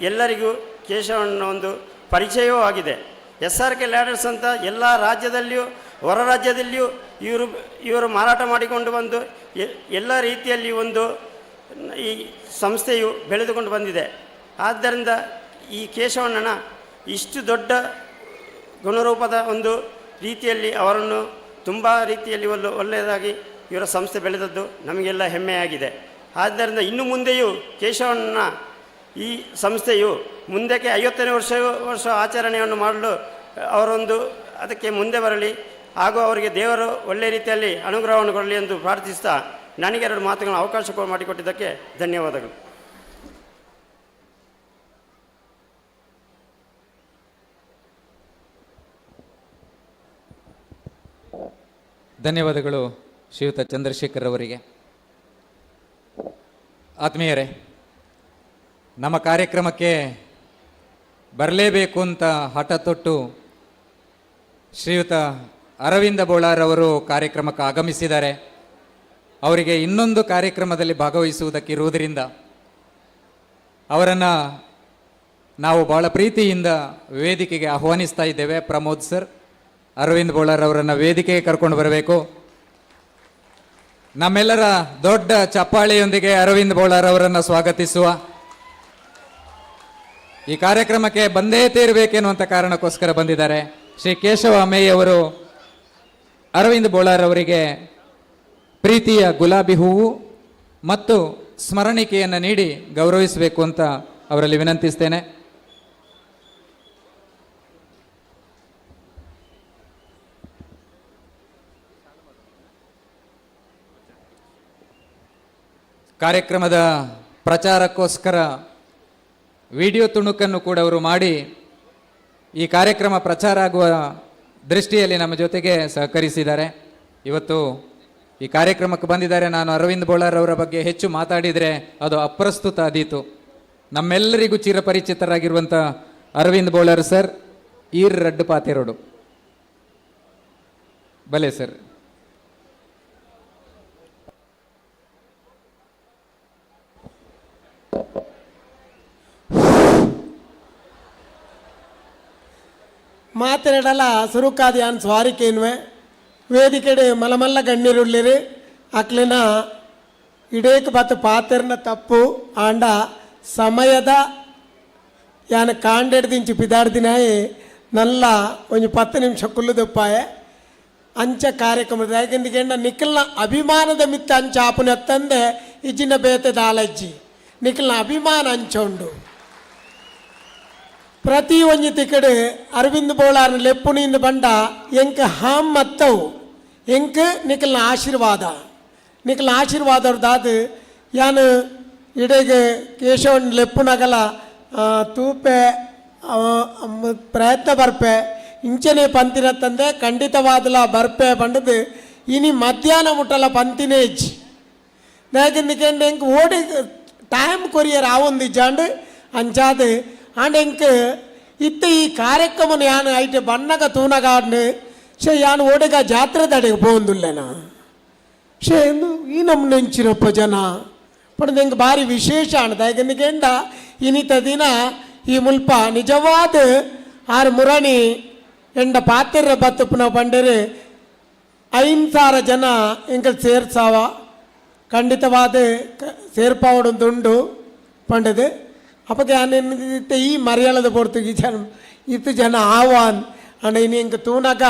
ಎಲ್ಲರಿಗೂ ಕೇಶವಣ್ಣನ ಒಂದು ಪರಿಚಯವೂ ಆಗಿದೆ. SRK ಲ್ಯಾಡರ್ಸ್ ಅಂತ ಎಲ್ಲ ರಾಜ್ಯದಲ್ಲಿಯೂ ಹೊರ ರಾಜ್ಯದಲ್ಲಿಯೂ ಇವರು ಮಾರಾಟ ಮಾಡಿಕೊಂಡು ಬಂದು ಎಲ್ಲ ರೀತಿಯಲ್ಲಿ ಒಂದು ಈ ಸಂಸ್ಥೆಯು ಬೆಳೆದುಕೊಂಡು ಬಂದಿದೆ. ಆದ್ದರಿಂದ ಈ ಕೇಶವಣ್ಣನ ಇಷ್ಟು ದೊಡ್ಡ ಗುಣರೂಪದ ಒಂದು ರೀತಿಯಲ್ಲಿ ಅವರನ್ನು ತುಂಬ ರೀತಿಯಲ್ಲಿ ಒಳ್ಳೆಯದಾಗಿ ಇವರ ಸಂಸ್ಥೆ ಬೆಳೆದದ್ದು ನಮಗೆಲ್ಲ ಹೆಮ್ಮೆಯಾಗಿದೆ. ಆದ್ದರಿಂದ ಇನ್ನು ಮುಂದೆಯೂ ಕೇಶವಣ್ಣನ ಈ ಸಂಸ್ಥೆಯು ಮುಂದಕ್ಕೆ 50ನೇ ವರ್ಷ ಆಚರಣೆಯನ್ನು ಮಾಡಲು ಅವರೊಂದು ಅದಕ್ಕೆ ಮುಂದೆ ಬರಲಿ ಹಾಗೂ ಅವರಿಗೆ ದೇವರು ಒಳ್ಳೆಯ ರೀತಿಯಲ್ಲಿ ಅನುಗ್ರಹವನ್ನು ಕೊಡಲಿ ಎಂದು ಪ್ರಾರ್ಥಿಸ್ತಾ ನನಗೆ 2 ಮಾತುಗಳನ್ನು ಅವಕಾಶ ಮಾಡಿಕೊಟ್ಟಿದ್ದಕ್ಕೆ ಧನ್ಯವಾದಗಳು. ಧನ್ಯವಾದಗಳು ಶ್ರೀಯುತ ಚಂದ್ರಶೇಖರ್ ಅವರಿಗೆ. ಆತ್ಮೀಯರೇ, ನಮ್ಮ ಕಾರ್ಯಕ್ರಮಕ್ಕೆ ಬರಲೇಬೇಕು ಅಂತ ಹಠ ತೊಟ್ಟು ಶ್ರೀಯುತ ಅರವಿಂದ ಬೋಳಾರ್ ಅವರು ಕಾರ್ಯಕ್ರಮಕ್ಕೆ ಆಗಮಿಸಿದ್ದಾರೆ. ಅವರಿಗೆ ಇನ್ನೊಂದು ಕಾರ್ಯಕ್ರಮದಲ್ಲಿ ಭಾಗವಹಿಸುವುದಕ್ಕಿರುವುದರಿಂದ ಅವರನ್ನು ನಾವು ಭಾಳ ಪ್ರೀತಿಯಿಂದ ವೇದಿಕೆಗೆ ಆಹ್ವಾನಿಸ್ತಾ ಇದ್ದೇವೆ. ಪ್ರಮೋದ್ ಸರ್, ಅರವಿಂದ್ ಬೋಳಾರ್ ಅವರನ್ನು ವೇದಿಕೆಗೆ ಕರ್ಕೊಂಡು ಬರಬೇಕು. ನಮ್ಮೆಲ್ಲರ ದೊಡ್ಡ ಚಪ್ಪಾಳೆಯೊಂದಿಗೆ ಅರವಿಂದ್ ಬೋಳಾರ್ ಅವರನ್ನು ಸ್ವಾಗತಿಸುವ. ಈ ಕಾರ್ಯಕ್ರಮಕ್ಕೆ ಬಂದೇ ತೀರಬೇಕೆನ್ನುವಂಥ ಕಾರಣಕ್ಕೋಸ್ಕರ ಬಂದಿದ್ದಾರೆ. ಶ್ರೀ ಕೇಶವ ಅಮ್ಮಯ್ಯ ಅವರು ಅರವಿಂದ್ ಬೋಳಾರ್ ಅವರಿಗೆ ಪ್ರೀತಿಯ ಗುಲಾಬಿ ಹೂವು ಮತ್ತು ಸ್ಮರಣಿಕೆಯನ್ನು ನೀಡಿ ಗೌರವಿಸಬೇಕು ಅಂತ ಅವರಲ್ಲಿ ವಿನಂತಿಸ್ತೇನೆ. ಕಾರ್ಯಕ್ರಮದ ಪ್ರಚಾರಕ್ಕೋಸ್ಕರ ವಿಡಿಯೋ ತುಣುಕನ್ನು ಕೂಡ ಅವರು ಮಾಡಿ ಈ ಕಾರ್ಯಕ್ರಮ ಪ್ರಚಾರ ಆಗುವ ದೃಷ್ಟಿಯಲ್ಲಿ ನಮ್ಮ ಜೊತೆಗೆ ಸಹಕರಿಸಿದ್ದಾರೆ. ಇವತ್ತು ಈ ಕಾರ್ಯಕ್ರಮಕ್ಕೆ ಬಂದಿದ್ದಾರೆ. ನಾನು ಅರವಿಂದ್ ಬೋಳಾರ್ ಅವರ ಬಗ್ಗೆ ಹೆಚ್ಚು ಮಾತಾಡಿದರೆ ಅದು ಅಪ್ರಸ್ತುತ ಆದೀತು. ನಮ್ಮೆಲ್ಲರಿಗೂ ಚಿರಪರಿಚಿತರಾಗಿರುವಂಥ ಅರವಿಂದ್ ಬೋಳಾರ್ ಸರ್, ಈರ್ ರಡ್ಡು ಪಾತೆರೋಡು ಭಲೆ ಸರ್. ಮಾತನಾಡಲ್ಲ ಸುರುಕಾದಿ ಅನ್ ಸ್ವಾರಿಕೇನ್ವೆ ವೇದಿಕೆಡೆ ಮಲಮಲ್ಲ ಗಣ್ಯರುಳ್ಳಿರಿ ಅಕ್ಲಿನ ಇಡೇಕ ಬತ್ತು ಪಾತ್ರನ ತಪ್ಪು ಆಂಡ ಸಮಯದ ಯಾನ ಕಾಂಡೆಡ್ದಿಂಚು ಪಿದಾಡ್ದಿನಾಯಿ ನಲ್ಲ ಒಂದು 10 ನಿಮಿಷ ಕುಲ್ಲುದಪ್ಪಾಯ ಅಂಚ ಕಾರ್ಯಕ್ರಮದ ಯಾಕೆಂದಿಗೆಂಡ ನಿಖಲ್ನ ಅಭಿಮಾನದ ಮಿತ್ತ ಅಂಚ ಆಪುನ ತಂದೆ ಇಜ್ಜಿನ ಬೇತೆ ದಾಲಜ್ಜಿ ನಿಖಲ್ನ ಅಭಿಮಾನ ಅಂಚೊಂಡು ಪ್ರತಿ ಒಂಜಿ ತಿಕಡೆ ಅರವಿಂದ್ ಬೋಳಾರ್ನ ಲೆಪ್ಪುನಿಂದ ಬಂಡ ಎಂಕ ಹಾಂ ಮತ್ತವು ಎಂಕ ನಿಖಲ್ನ ಆಶೀರ್ವಾದವ್ರದಾದ ಯಾನು ಇಡೆಗೆ ಕೇಶವನ್ ಲೆಪ್ಪುನಗಲ ತೂಪೆ ಪ್ರಯತ್ನ ಬರ್ಪೆ ಇಂಚನೆ ಪಂತಿನ ತಂದೆ ಖಂಡಿತವಾದಲ ಬರ್ಪೆ ಬಂಡದು ಇನಿ ಮಧ್ಯಾಹ್ನ ಮುಟ್ಟಲ ಪಂತಿನೇಜ್ ಯಾಕೆಂದಿಕೆಂಡು ಎಂಕ್ ಓಡಿ ಟೈಮ್ ಕೊರಿಯರ್ ಆವೊಂದು ಜಾಂಡು ಅಂಚಾದು ಆಂಡ್ ಎಂಕ್ ಇತ್ತ ಈ ಕಾರ್ಯಕ್ರಮನ ಯಾನು ಐಟೆ ಬಣ್ಣಗ ತೂನಗಾಡ್ನು ಶೇ ಯಾನು ಓಡೆಗ ಜಾತ್ರೆ ದಡೆಗೆ ಪೋಂದುಲ್ಲೆನಾ ಶೇ ಎಂದು ಈ ನಮ್ಮನೆ ಹೆಂಚಿರಪ್ಪ ಜನ ಪಡೆದು ಹೆಂಗೆ ಭಾರಿ ವಿಶೇಷ ಅಣ್ಣ ಯಾಕೆಂದಿಗೆಂಡ ಇನ್ನಿತ ದಿನ ಈ ಮುಲ್ಪ ನಿಜವಾದ 6 ಮುರಣಿ ಎಂಡ ಪಾತ್ರ ಬತ್ತಪ್ಪನ ಬಂಡರೆ 5,000 ಜನ ಎಂಕಲ್ ಸೇರ್ಸಾವ ಖಂಡಿತವಾದ ಸೇರ್ಪಾವಡುಂದು ಪಂಡದು ಅಪ್ಪಗೆ ಅನಿತ್ತೆ ಈ ಮರ್ಯಾಳದ ಪೊರ್ತುಗಿ ಜನ ಇತ್ತು ಜನ ಆವಾನ್ ಅಂಡ ಇನ್ನು ಎಂಕ ತೂನಗ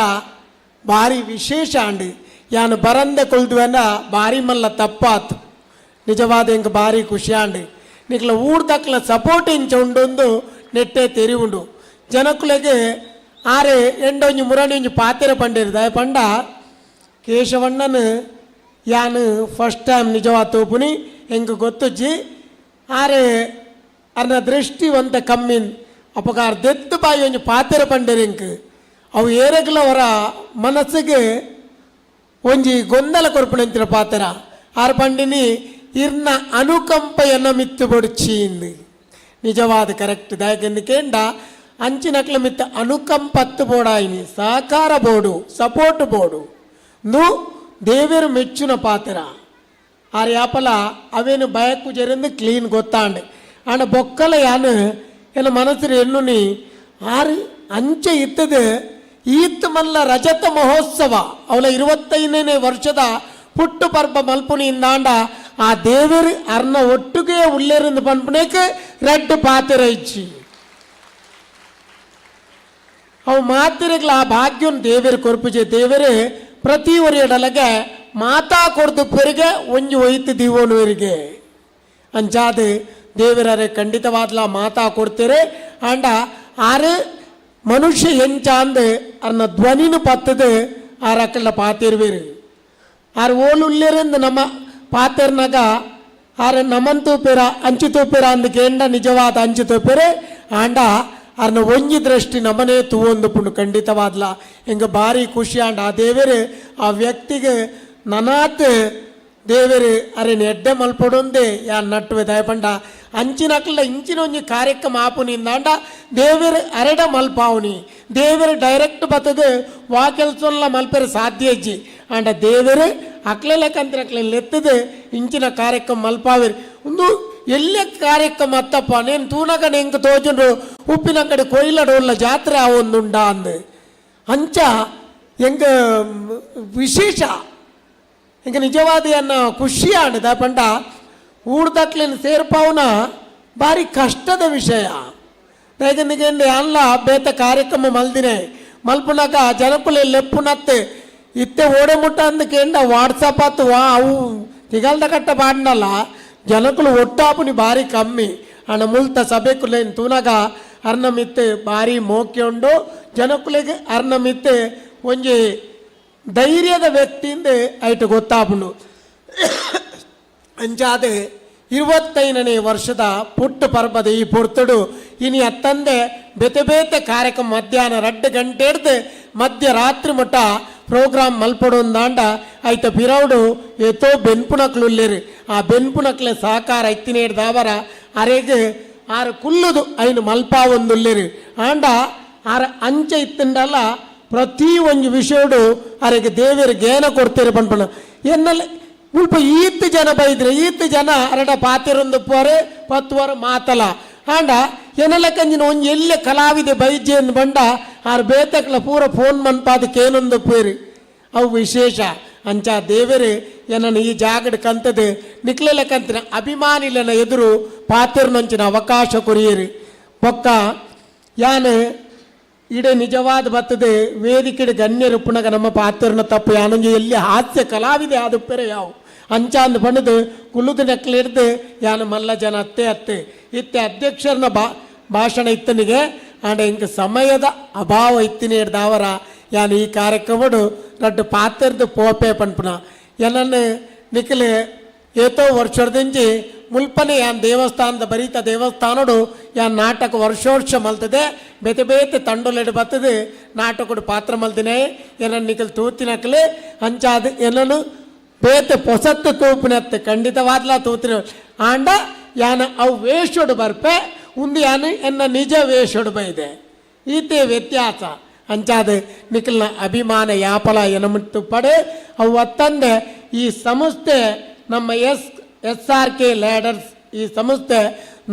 ಭಾರಿ ವಿಶೇಷ ಅಂಡು ಯಾನು ಬರಂದೆ ಕೊಲ್ದುವೆನ ಭಾರಿ ಮಲ್ಲ ತಪ್ಪಾತು ನಿಜವಾದ ಎಂಕ ಭಾರಿ ಖುಷಿ ಅಂಡು ನಿಕ್ಲ ಊರ್ದಕ್ಲ ಸಪೋರ್ಟ್ ಇಂಚ ಉಂಡೊಂದು ನೆಟ್ಟೆ ತೆರಿ ಉಂಡು ಜನಕ್ಕುಲೆಗೆ 6 ಎಂಡೊಂಜಿ ಮುರಣಿ ಒಂಜಿ ಪಾತೆರೆ ಪಂಡಿರ್ದ ಪಂಡ ಕೇಶವಣ್ಣನ ಯಾನು ಫಸ್ಟ್ ಟೈಮ್ ನಿಜವಾದ ತೋಪುನಿ ಎಂಕ ಗೊತ್ತುಜ್ಜಿ 6 ಅರ್ನ ದೃಷ್ಟಿ ಒಂದ ಕಮ್ಮಿನ್ ಅಪಗಾರ ದೆತ್ತು ಬಾಯಿ ಒಂಜಿ ಪಾತೆರೆ ಪಂಡಿರಿಂಕ್ ಅವು ಏರೆಗ್ಲವರ ಮನಸ್ಸಿಗೆ ಒಂಜಿ ಗೊಂದಲ ಕೊರ್ಪುಣಂತಿನ ಪಾತೆರ ಆರು ಪಂಡಿನಿ ಇರ್ನ ಅನುಕಂಪೆಯನ್ನು ಮಿತ್ತು ಬೊಡ್ಚಿಂದು ನಿಜವಾದ ಕರೆಕ್ಟ್ ಯಾಕೆಂದುಕೇಂಡ ಅಂಚಿನಕ್ಲ ಮಿತ್ತ ಅನುಕಂಪತ್ತು ಬೋಡಾಯಿನಿ ಸಹಕಾರ ಬೋಡು ಸಪೋರ್ಟ್ ಬೋಡು ನು ದೇವರು ಮೆಚ್ಚುನ ಪಾತ್ರ ಆರು ಯಾಪಲ ಅವೇನು ಬಯಕು ಜರಿಂದ ಕ್ಲೀನ್ ಗೊತ್ತಾಂಡೆ ಆಂಡ ಬೊಕ್ಕಲ ಯಾನು ಎಲ್ಲ ಮನಸ್ಸು ಎನ್ನುನಿ ಆರು ಅಂಚೆ ಇತ್ತದು ಈತ್ ಮಲ್ಲ ರಜತ ಮಹೋತ್ಸವ ಅವಳ 25ನೇ ವರ್ಷದ ಪುಟ್ಟು ಪರ್ಬ ಮಲ್ಪುನಿಂದಾಂಡ ಆ ದೇವರು ಅರ್ನ ಒಟ್ಟಿಗೆ ಉಳ್ಳೇರಿಂದ ಪಂಪನೇಕೆ ರೆಡ್ ಪಾತಿರ ಇಚ್ಚಿ ಅವು ಮಾತಿರಗ್ಲ ಆ ಭಾಗ್ಯನ ದೇವರು ಕೊರ್ಪುಜೆ ದೇವರು ಪ್ರತಿ ಒರಿಯಡಲಗೆ ಮಾತಾ ಕೊಡ್ದು ಪೆರಿಗೆ ಒಂಜಿ ಒಯ್ತು ದೀವೋನುವರಿಗೆ ಅಂಚಾದ ದೇವರೇ ಖಂಡಿತವಾದ್ಲ ಮಾತಾ ಕೊಡ್ತೀರಿ ಆಂಡ ಆರು ಮನುಷ್ಯ ಎಂಚ ಅಂದು ಅನ್ನ ಧ್ವನಿನ ಪತ್ತದು ಆರಕ್ಕಲ್ಲ ಪಾತಿರ್ವೇರು ಆರು ಓಲುಳ್ಳೇರಿಂದ ನಮ್ಮ ಪಾತಿರ್ನಾಗ ಆರು ನಮನ್ ತೂಪೇರ ಅಂಚು ತೂಪೇರ ಅಂದಕೇಂಡ ನಿಜವಾದ ಅಂಚು ತೂಪೇರೆ ಆಂಡ ಅರ್ನ ಒಂಜಿ ದೃಷ್ಟಿ ನಮನೇ ತೂವೊಂದು ಪುಂಡು ಖಂಡಿತವಾದ್ಲ ಹಿಂಗೆ ಭಾರಿ ಖುಷಿ ಆಂಡ ಆ ದೇವರು ಆ ವ್ಯಕ್ತಿಗೆ ನನಾತ್ ದೇವರು ಅರೇನು ಎಡ್ಡೆ ಮಲ್ಪಡೊಂದೇ ಯಾನ್ ನಟ್ಟುವೆ ದಯಪಂಡ ಅಂಚಿನಕ್ಲ ಇಂಚಿನ ಒಂಜಿ ಕಾರ್ಯಕ್ರಮ ಆಪುನಿಂದಾಂಡ ದೇವರು ಅರೆಡ ಮಲ್ಪಾವುನಿ ದೇವರು ಡೈರೆಕ್ಟ್ ಬತ್ತದು ವಾ ಕೆಲಸಲ್ಲ ಮಲ್ಪೆರೆ ಸಾಧ್ಯ ಇಜ್ಜಿ ಆಂಡ ದೇವರು ಅಕ್ಲೆಲೆಕ್ಕಂತಿನಕ್ಲೆಲ್ಲ ಎತ್ತದು ಇಂಚಿನ ಕಾರ್ಯಕ್ರಮ ಮಲ್ಪಾವಿರಿ ಒಂದು ಎಲ್ಲೇ ಕಾರ್ಯಕ್ರಮ ಅತ್ತಪ್ಪ ನೇನು ತೂನಗ ನೆಂಗೆ ತೋಜುಂಡು ಉಪ್ಪಿನ ಕಡೆ ಕೊಯ್ಲಡೋಲ್ಲ ಜಾತ್ರೆ ಆ ಒಂದುಂಡ ಅಂದು ಅಂಚ ಹೆಂಗ ವಿಶೇಷ ಹಿಂಗೆ ನಿಜವಾದ ಅನ್ನ ಖುಷಿ ಆಂಡದ ಪಂಡ ಊಡ್ದಕ್ಲೇನು ಸೇರ್ಪಾವನ ಭಾರಿ ಕಷ್ಟದ ವಿಷಯ ಯಾಕೆಂದ್ರೆ ಅಲ್ಲ ಬೇತ ಕಾರ್ಯಕ್ರಮ ಮಲ್ದಿನೇ ಮಲ್ಪುನಾಗ ಜನಪುಲೆ ಲೆಪ್ಪುನತ್ತೆ ಇತ್ತೆ ಓಡೆ ಮುಟ್ಟ ಅಂದಕೇಂಡ ವಾಟ್ಸಪ್ ಆತು ವಾ ಅವು ತಿಗಲ್ದ ಕಟ್ಟ ಬಾಡ್ನಲ್ಲ ಜನಕುಲು ಒಟ್ಟಾಪುನಿ ಭಾರಿ ಕಮ್ಮಿ ಅಣ್ಣ ಮುಲ್ತ ಸಭೆಕುಲೇನು ತೂನಾಗ ಅರ್ನ ಮಿತ್ತೆ ಭಾರಿ ಮೋಕೆ ಉಂಡು ಜನಕುಲಿಗೆ ಅರ್ನ ಮಿತ್ತೆ ಒಂಜಿ ಧೈರ್ಯದ ವ್ಯಕ್ತಿಯಿಂದ ಐಟು ಗೊತ್ತಾಪುಂಡು ಅಂಚಾದ 25ನೇ ವರ್ಷದ ಪುಟ್ಟು ಪರ್ಬದ ಈ ಪೊರ್ತುಡು ಇನಿ ಅತ್ತಂದೆ ಬೇತೆ ಬೇತೆ ಕಾರ್ಯಕ್ರಮ ಮಧ್ಯಾಹ್ನ 2 ಗಂಟೆ ಹಿಡ್ದು ಮಧ್ಯರಾತ್ರಿ ಮಟ್ಟ ಪ್ರೋಗ್ರಾಮ್ ಮಲ್ಪಡೊಂದಾಂಡ ಐತ ಪಿರೌಡು ಏತೋ ಬೆನ್ಪುನಕ್ಲುಲ್ಲೇರು ಆ ಬೆನ್ಪುನಕ್ಲೆ ಸಹಕಾರ ಇತ್ತಿನ ಹಿಡ್ದಾವರ ಅರೆಗೆ ಆರು ಕುಲ್ಲುದು ಐನು ಮಲ್ಪ ಒಂದುಲ್ಲೇರು ಆಂಡ ಆರ ಅಂಚೆ ಇತ್ತಂಡಲ್ಲ ಪ್ರತಿ ಒಂದು ವಿಷಯಡು ಅರೆಗೆ ದೇವರಿಗೆ ಏನ ಕೊಡ್ತೀರಿ ಪಂಪಣ ಎನ್ನಲ್ಲ ಮುಲ್ಪ ಈತ್ ಜನ ಬೈದ್ರೆ ಈತ್ ಜನ ಅರಡ ಪಾತಿರೊಂದು ಪೋರೆ 10 ವರ ಮಾತಲ ಆಂಡ ಎನ್ನಲ್ಲ ಕಂಜಿನ ಒಂಜಿ ಎಲ್ಲೆ ಕಲಾವಿದೆ ಬೈಜೆ ಎಂದು ಬಂಡ ಆರು ಬೇತಕ್ಲ ಪೂರ ಫೋನ್ ಮನ್ಪಾದಕ್ಕೇನೊಂದು ಪೇರಿ ಅವು ವಿಶೇಷ ಅಂಚ ದೇವರು ಏನನ್ನು ಈ ಜಾಗದ ಕಂತದು ನಿಕ್ಲೆಲ್ಲ ಕಂತಿನ ಅಭಿಮಾನಿಲನ ಎದುರು ಪಾತಿರ್ನಂಚಿನ ಅವಕಾಶ ಕೊರಿಯರಿ ಪೊಕ್ಕ ಯಾನು ಇಡೆ ನಿಜವಾದ ಬರ್ತದೆ ವೇದಿಕೆ ಗಣ್ಯರು ಪುನಗ ನಮ್ಮ ಪಾತ್ರನ ತಪ್ಪು ಯಾನೊಂದು ಎಲ್ಲಿ ಹಾಸ್ಯ ಕಲಾವಿದೆ ಆದ ಪೆರೆ ಯಾವ ಅಂಚ ಅಂದು ಬಣ್ಣದು ಕುಲ್ಲುದು ನೆಕ್ಲೆ ಹಿಡ್ದು ಯಾನು ಮಲ್ಲ ಜನ ಅತ್ತೆ ಇತ್ತೆ ಅಧ್ಯಕ್ಷರನ್ನ ಭಾಷಣ ಇತ್ತನಿಗೆ ಆಂಡ ಇಂಕ ಸಮಯದ ಅಭಾವ ಇತ್ತಿನ ಹಿಡ್ದವರ ಯಾನು ಈ ಕಾರ್ಯಕ್ರಮಡು ರಡ್ಡು ಪಾತ್ರದ ಪೋಪೆ ಪಂಪುನ ಏನನ್ನು ನಿಖಲೆ ಏತೋ ವರ್ಷದಿಂಜಿ ಮುಲ್ಪನೆ ಯಾನ್ ದೇವಸ್ಥಾನದ ಬರೀತ ದೇವಸ್ಥಾನಡು ಯಾನ್ ನಾಟಕ ವರ್ಷ ಮಲ್ತದೆ ಬೇತೆ ಬೇತೆ ತಂಡೊಲೆಡು ಬರ್ತದೆ ನಾಟಕಡು ಪಾತ್ರ ಮಲ್ತಿನೇ ಏನನ್ನು ನಿಖಲ್ ತೂತಿನಕ್ಲೆ ಅಂಚಾದ ಏನನ್ನು ಬೇತೆ ಪೊಸತ್ತು ತೂಪಿನತ್ತೆ ಖಂಡಿತವಾದ್ಲ ತೂತಿನ ಆಂಡ ಯಾನ ಅವು ವೇಷಡು ಬರ್ಪೆ ಉಂದು ಯಾನು ಎನ್ನ ನಿಜ ವೇಷಡು ಬೈದೆ ಈತೆ ವ್ಯತ್ಯಾಸ ಅಂಚಾದ ನಿಖಲ್ನ ಅಭಿಮಾನ ಯಾಪಲ ಎನಮಿಟ್ಟು ಪಡೆ ಅವು ಅತ್ತಂದೆ ಈ ಸಂಸ್ಥೆ ನಮ್ಮ SRK ಲ್ಯಾಡರ್ಸ್ ಈ ಸಂಸ್ಥೆ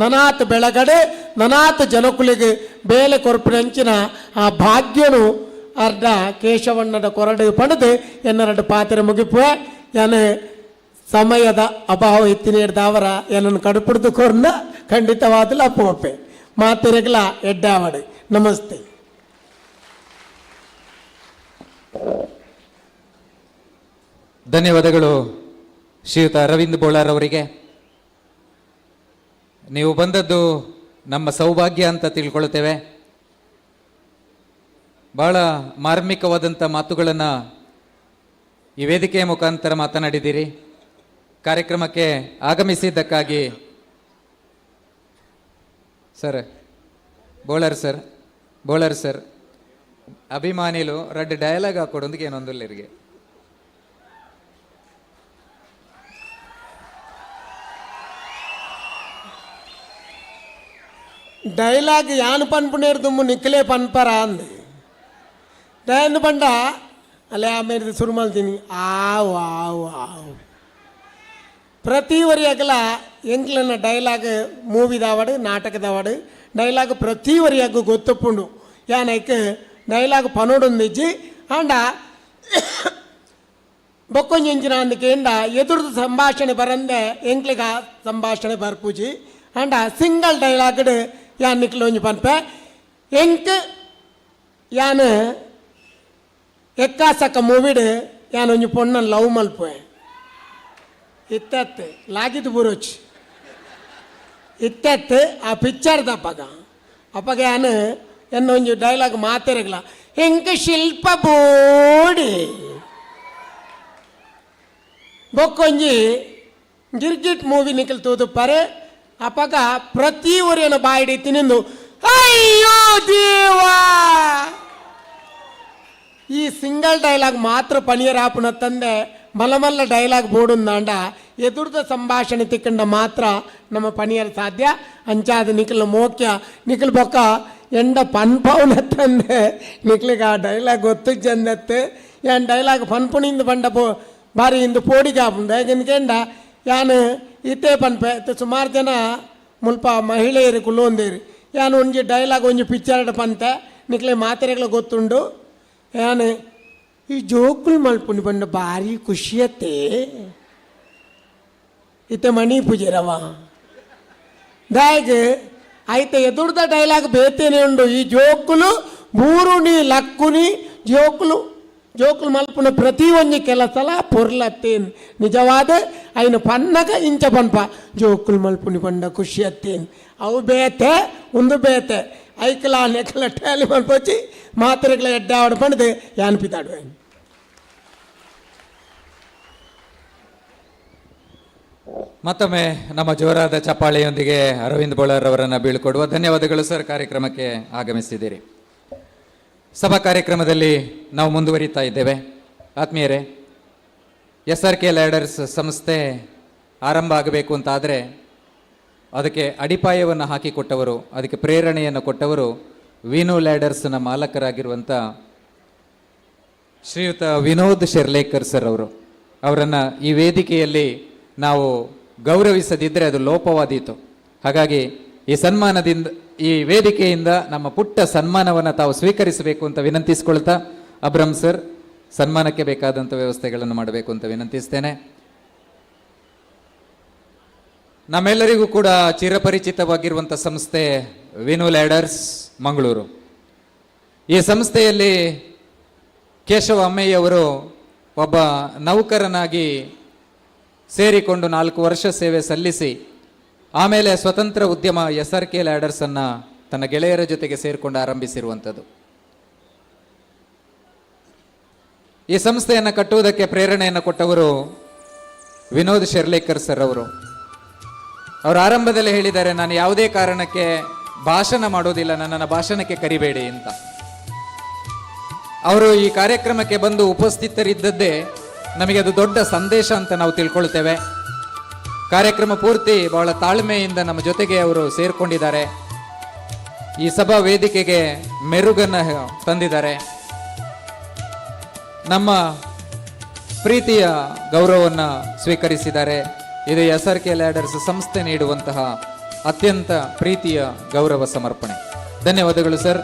ನನಾತ್ ಬೆಳಗಡೆ ನನಾತ್ ಜನಕುಲಿಗೆ ಬೇಲೆ ಕೊರಪಿನಂಚಿನ ಆ ಭಾಗ್ಯನು ಅರ್ಧ ಕೇಶವಣ್ಣದ ಕೊರಡು ಪಡೆದು ಎನ್ನರಡು ಪಾತ್ರೆ ಮುಗಿಪುವೆ ಯಾನೆ ಸಮಯದ ಅಭಾವ ಎತ್ತಿನ ಹಿಡ್ದವರ ಏನನ್ನು ಕಡುಪಿಡ್ದು ಕೊರ್ನ ಖಂಡಿತವಾದಲ್ಲ ಪೋಪೆ ಮಾತಿರಗಲ ಎಡ್ಡಾವಡೆ ನಮಸ್ತೆ. ಧನ್ಯವಾದಗಳು ಶ್ರೀಯುತ ಅರವಿಂದ್ ಬೋಳಾರ್ ಅವರಿಗೆ. ನೀವು ಬಂದದ್ದು ನಮ್ಮ ಸೌಭಾಗ್ಯ ಅಂತ ತಿಳ್ಕೊಳ್ತೇವೆ. ಬಹಳ ಮಾರ್ಮಿಕವಾದಂಥ ಮಾತುಗಳನ್ನು ಈ ವೇದಿಕೆಯ ಮುಖಾಂತರ ಮಾತನಾಡಿದ್ದೀರಿ. ಕಾರ್ಯಕ್ರಮಕ್ಕೆ ಆಗಮಿಸಿದ್ದಕ್ಕಾಗಿ ಸರ್ ಬೋಳರ್ ಸರ್ ಅಭಿಮಾನಿಲು 2 ಡಯಲಾಗ್ ಹಾಕೊಡೊಂದಿಗೆ ಏನೊಂದಿಲ್ಲ ಇರಿಗೆ ಡೈಲಾಗ್ ಯಾನು ಪನ್ಪುನೇರು ದುಮ್ಮು ನಿಕ್ಕಲೇ ಪನ್ಪರ ಅಂದೆ ದಯಂದು ಪಂಡ ಅಲ್ಲೇ ಆಮೇಲೆ ಶುರು ಮಾಡ್ತೀನಿ ಆವು ಆವು ಆವು ಪ್ರತಿ ವರಿಯಾಗಲ ಎಂಕ್ಲನ್ನ ಡೈಲಾಗ್ ಮೂವಿದವಾಡು ನಾಟಕದವಾಡು ಡೈಲಾಗ್ ಪ್ರತಿ ವರಿಯಾಗೂ ಗೊತ್ತಪ್ಪುಂಡು ಯಾನೈಕ್ ಡೈಲಾಗ್ ಪನೋಡೊಂದಿಜ್ಜಿ ಆಂಡ ಬೊಕ್ಕೊಂಜಿಂಚಿನ ಅಂದಕೆಂಡ ಎದುರ್ದು ಸಂಭಾಷಣೆ ಬರಂದೆ ಎಂಕ್ಲಿಗ ಸಂಭಾಷಣೆ ಬರ್ಪೂಜಿ ಆಂಡ ಸಿಂಗಲ್ ಡೈಲಾಗ್ಡ್ ಯಾನ್ ನಿಕ್ಲೊಂಜಿ ಪನ್ಪೆ ಎಂಕ್ ಯಾನ್ ಎಕ್ಕಾಸಕ್ಕ ಮೂವಿಡ್ ಯಾನ್ ಒಂಜಿ ಪೊಣ್ಣನ್ ಲವ್ ಮಲ್ಪೆ ಇತ್ತತ್ತು ಲಾಗಿದ್ದು ಬುರೋಚ್ ಇತ್ತತ್ತು ಆ ಪಿಕ್ಚರ್ದ ಅಪ್ಪಗ ಯಾನು ಎನ್ನೊಂಜಿ ಡೈಲಾಗ್ ಮಾತೆರಗಲ ಎಂಕ ಶಿಲ್ಪ ಬೋಡಿ ಬೊಕ್ಕೊಂಜಿ ಗಿರ್ಗಿಟ್ ಮೂವಿ ನಿಖಲ್ ತೂದು ಪರೆ ಅಪ್ಪಗ ಪ್ರತಿ ಊರಿನ ಬಾಯಿಡಿ ತಿನ್ನಿಂದು ಅಯ್ಯೋ ದೇವಾ ಈ ಸಿಂಗಲ್ ಡೈಲಾಗ್ ಮಾತ್ರ ಪನಿಯರಾಪುನ ತಂದೆ ಮಲಮಲ್ಲ ಡೈಲಾಗ್ ಬೋಡುಂದಾಂಡ ಎದುರ್ದ ಸಂಭಾಷಣೆ ತಿಕ್ಕಂಡ ಮಾತ್ರ ನಮ್ಮ ಪನಿಯರ್ ಸಾಧ್ಯ ಅಂಚಾದ ನಿಖಲ್ ಮೋಕ್ಯ ನಿಖಲ್ ಬೊಕ್ಕ ಎಂಡ ಪನ್ಪವನ ತಂದೆ ನಿಕ್ಲಿಗೆ ಆ ಡೈಲಾಗ್ ಗೊತ್ತು ಚಂದತ್ತು ಯಾನ್ ಡೈಲಾಗ್ ಪನ್ಪುಣಿಂದ ಬಂಡ ಬಾರಿ ಇಂದು ಪೋಡಿಗಾಪುಂಡು ಯಾಕೆಂದ ಯಾನು ಇತ್ತೇ ಪನ್ಪೆ ಸುಮಾರು ಜನ ಮುಲ್ಪ ಮಹಿಳೆಯರು ಕುಲ್ಲೊಂದೇರಿ ಯಾನು ಒಂಜಿ ಡೈಲಾಗ್ ಒಂಜಿ ಪಿಕ್ಚರ್ಡ್ ಪಂತೆ ನಿಕ್ಲೆ ಮಾತ್ರೆಗಳು ಗೊತ್ತುಂಡು ಯಾನು ಈ ಜೋಕುಲು ಮಲ್ಪುಂಡು ಬಂಡ ಭಾರಿ ಖುಷಿಯತ್ತೆ ಇತ್ತೆ ಮಣಿ ಪೂಜೆರವ ದಾಯಗ್ అయితే ఎదురుద డైలాగ్ బేతేనే ఉండు ఈ జోకులు బూరుని లక్కుని జోకులు మల్పున ప్రతి ಒಂಜಿ ಕೆಲಸಲ ಪೊರ್ಲತ್ತೇನ್ ನಿಜವಾದ ಐನ ಪನ್ನಗ ಇಂಚ ಪನ್ಪ ಜೋಕುಲು ಮಲ್ಪುನಿ ಪಂಡ ಖುಷಿ ಅತ್ತೇನ್ ಅವು ಬೇತೆ ಒಂದು ಬೇತೆ ಐಕಲ ನೆಕಲ ಟ್ಯಾಲಿ ಮಲ್ಪೊಚ್ಚಿ ಮಾತ್ರೆಗಳ ಎಡ್ಡಾವಡ ಪಂಡದು ಯಾನ್ಪಿತಾಡುವೆ ಮತ್ತೊಮ್ಮೆ ನಮ್ಮ ಜೋರಾದ ಚಪ್ಪಾಳೆಯೊಂದಿಗೆ ಅರವಿಂದ್ ಬೋಳರ್ ಅವರನ್ನು ಬೀಳ್ಕೊಡುವ ಧನ್ಯವಾದಗಳು ಸರ್. ಕಾರ್ಯಕ್ರಮಕ್ಕೆ ಆಗಮಿಸಿದ್ದೀರಿ. ಸಭಾ ಕಾರ್ಯಕ್ರಮದಲ್ಲಿ ನಾವು ಮುಂದುವರಿತಾ ಇದ್ದೇವೆ. ಆತ್ಮೀಯರೇ, SRK ಲ್ಯಾಡರ್ಸ್ ಸಂಸ್ಥೆ ಆರಂಭ ಆಗಬೇಕು ಅಂತಾದರೆ ಅದಕ್ಕೆ ಅಡಿಪಾಯವನ್ನು ಹಾಕಿಕೊಟ್ಟವರು, ಅದಕ್ಕೆ ಪ್ರೇರಣೆಯನ್ನು ಕೊಟ್ಟವರು ವಿನೋ ಲ್ಯಾಡರ್ಸ್ನ ಮಾಲಕರಾಗಿರುವಂಥ ಶ್ರೀಯುತ ವಿನೋದ್ ಶೆರ್ಲೇಕರ್ ಸರ್ ಅವರು. ಅವರನ್ನು ಈ ವೇದಿಕೆಯಲ್ಲಿ ನಾವು ಗೌರವಿಸದಿದ್ದರೆ ಅದು ಲೋಪವಾದೀತು. ಹಾಗಾಗಿ ಈ ಸನ್ಮಾನದಿಂದ, ಈ ವೇದಿಕೆಯಿಂದ ನಮ್ಮ ಪುಟ್ಟ ಸನ್ಮಾನವನ್ನು ತಾವು ಸ್ವೀಕರಿಸಬೇಕು ಅಂತ ವಿನಂತಿಸಿಕೊಳ್ತಾ, ಅಬ್ರಹಂ ಸರ್ ಸನ್ಮಾನಕ್ಕೆ ಬೇಕಾದಂಥ ವ್ಯವಸ್ಥೆಗಳನ್ನು ಮಾಡಬೇಕು ಅಂತ ವಿನಂತಿಸ್ತೇನೆ. ನಮ್ಮೆಲ್ಲರಿಗೂ ಕೂಡ ಚಿರಪರಿಚಿತವಾಗಿರುವಂಥ ಸಂಸ್ಥೆ ವಿನೋ ಲ್ಯಾಡರ್ಸ್ ಮಂಗಳೂರು. ಈ ಸಂಸ್ಥೆಯಲ್ಲಿ ಕೇಶವ ಅಮ್ಮಯ್ಯವರು ಒಬ್ಬ ನೌಕರನಾಗಿ ಸೇರಿಕೊಂಡು 4 ವರ್ಷ ಸೇವೆ ಸಲ್ಲಿಸಿ ಆಮೇಲೆ ಸ್ವತಂತ್ರ ಉದ್ಯಮ SRK ಲ್ಯಾಡರ್ಸನ್ನು ತನ್ನ ಗೆಳೆಯರ ಜೊತೆಗೆ ಸೇರಿಕೊಂಡು ಆರಂಭಿಸಿರುವಂಥದ್ದು. ಈ ಸಂಸ್ಥೆಯನ್ನು ಕಟ್ಟುವುದಕ್ಕೆ ಪ್ರೇರಣೆಯನ್ನು ಕೊಟ್ಟವರು ವಿನೋದ್ ಶೆರ್ಲೇಕರ್ ಸರ್ ಅವರು. ಅವರು ಆರಂಭದಲ್ಲಿ ಹೇಳಿದ್ದಾರೆ, ನಾನು ಯಾವುದೇ ಕಾರಣಕ್ಕೆ ಭಾಷಣ ಮಾಡೋದಿಲ್ಲ, ನನ್ನನ್ನು ಭಾಷಣಕ್ಕೆ ಕರಿಬೇಡಿ ಅಂತ. ಅವರು ಈ ಕಾರ್ಯಕ್ರಮಕ್ಕೆ ಬಂದು ಉಪಸ್ಥಿತರಿದ್ದದ್ದೇ ನಮಗೆ ಅದು ದೊಡ್ಡ ಸಂದೇಶ ಅಂತ ನಾವು ತಿಳ್ಕೊಳ್ತೇವೆ. ಕಾರ್ಯಕ್ರಮ ಪೂರ್ತಿ ಬಹಳ ತಾಳ್ಮೆಯಿಂದ ನಮ್ಮ ಜೊತೆಗೆ ಅವರು ಸೇರಿಕೊಂಡಿದ್ದಾರೆ. ಈ ಸಭಾ ವೇದಿಕೆಗೆ ಮೆರುಗನ್ನು ತಂದಿದ್ದಾರೆ. ನಮ್ಮ ಪ್ರೀತಿಯ ಗೌರವವನ್ನು ಸ್ವೀಕರಿಸಿದ್ದಾರೆ. ಇದು SRK ಲ್ಯಾಡರ್ಸ್ ಸಂಸ್ಥೆ ನೀಡುವಂತಹ ಅತ್ಯಂತ ಪ್ರೀತಿಯ ಗೌರವ ಸಮರ್ಪಣೆ. ಧನ್ಯವಾದಗಳು ಸರ್.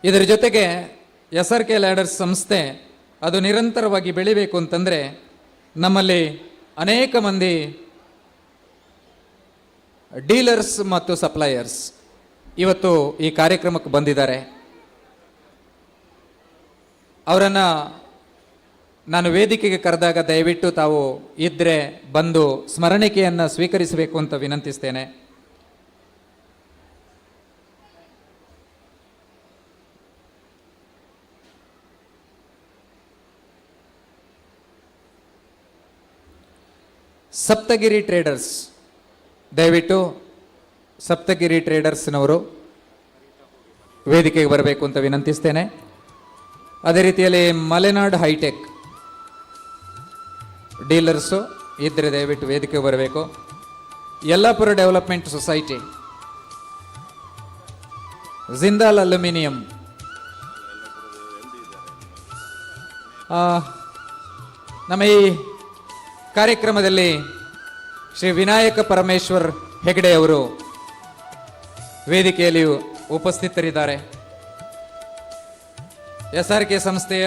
ಇದರ ಜೊತೆಗೆ SRK ಲ್ಯಾಡರ್ಸ್ ಸಂಸ್ಥೆ ಅದು ನಿರಂತರವಾಗಿ ಬೆಳಿಬೇಕು ಅಂತಂದರೆ ನಮ್ಮಲ್ಲಿ ಅನೇಕ ಮಂದಿ ಡೀಲರ್ಸ್ ಮತ್ತು ಸಪ್ಲೈಯರ್ಸ್ ಇವತ್ತು ಈ ಕಾರ್ಯಕ್ರಮಕ್ಕೆ ಬಂದಿದ್ದಾರೆ. ಅವರನ್ನು ನಾನು ವೇದಿಕೆಗೆ ಕರೆದಾಗ ದಯವಿಟ್ಟು ತಾವು ಇದ್ದರೆ ಬಂದು ಸ್ಮರಣಿಕೆಯನ್ನು ಸ್ವೀಕರಿಸಬೇಕು ಅಂತ ವಿನಂತಿಸ್ತೇನೆ. ಸಪ್ತಗಿರಿ ಟ್ರೇಡರ್ಸ್, ದಯವಿಟ್ಟು ಸಪ್ತಗಿರಿ ಟ್ರೇಡರ್ಸ್ನವರು ವೇದಿಕೆಗೆ ಬರಬೇಕು ಅಂತ ವಿನಂತಿಸ್ತೇನೆ. ಅದೇ ರೀತಿಯಲ್ಲಿ ಮಲೆನಾಡ್ ಹೈಟೆಕ್ ಡೀಲರ್ಸು ಇದ್ದರೆ ದಯವಿಟ್ಟು ವೇದಿಕೆಗೆ ಬರಬೇಕು. Yellapur development society, Jindal aluminium, ನಮ್ಮ ಈ ಕಾರ್ಯಕ್ರಮದಲ್ಲಿ ಶ್ರೀ ವಿನಾಯಕ ಪರಮೇಶ್ವರ್ ಹೆಗಡೆ ಅವರು ವೇದಿಕೆಯಲ್ಲಿ ಉಪಸ್ಥಿತರಿದ್ದಾರೆ. SRK ಸಂಸ್ಥೆಯ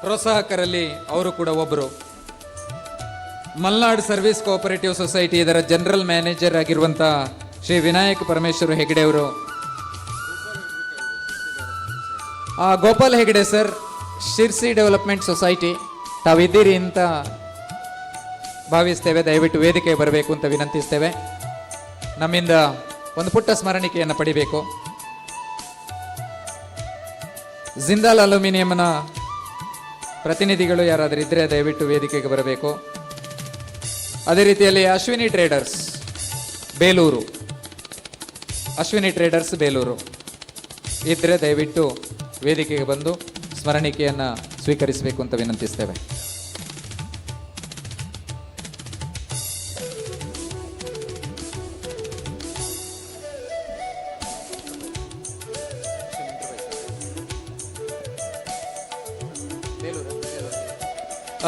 ಪ್ರೋತ್ಸಾಹಕರಲ್ಲಿ ಅವರು ಕೂಡ ಒಬ್ಬರು. ಮಲ್ನಾಡ್ ಸರ್ವಿಸ್ ಕೋಆಪರೇಟಿವ್ ಸೊಸೈಟಿ ಇದರ ಜನರಲ್ ಮ್ಯಾನೇಜರ್ ಆಗಿರುವಂಥ ಶ್ರೀ ವಿನಾಯಕ ಪರಮೇಶ್ವರ್ ಹೆಗಡೆ ಅವರು. Gopal Hegde sir, Sirsi development society, ತಾವಿದ್ದೀರಿ ಅಂತ ಭಾವಿಸ್ತೇವೆ. ದಯವಿಟ್ಟು ವೇದಿಕೆ ಬರಬೇಕು ಅಂತ ವಿನಂತಿಸ್ತೇವೆ. ನಮ್ಮಿಂದ ಒಂದು ಪುಟ್ಟ ಸ್ಮರಣಿಕೆಯನ್ನು ಪಡಿಬೇಕು. ಜಿಂದಾಲ್ ಅಲ್ಯೂಮಿನಿಯಂನ ಪ್ರತಿನಿಧಿಗಳು ಯಾರಾದರೂ ಇದ್ದರೆ ದಯವಿಟ್ಟು ವೇದಿಕೆಗೆ ಬರಬೇಕು. ಅದೇ ರೀತಿಯಲ್ಲಿ ಅಶ್ವಿನಿ ಟ್ರೇಡರ್ಸ್ ಬೇಲೂರು, ಅಶ್ವಿನಿ ಟ್ರೇಡರ್ಸ್ ಬೇಲೂರು ಇದ್ದರೆ ದಯವಿಟ್ಟು ವೇದಿಕೆಗೆ ಬಂದು ಸ್ಮರಣಿಕೆಯನ್ನು ಸ್ವೀಕರಿಸಬೇಕು ಅಂತ ವಿನಂತಿಸ್ತೇವೆ.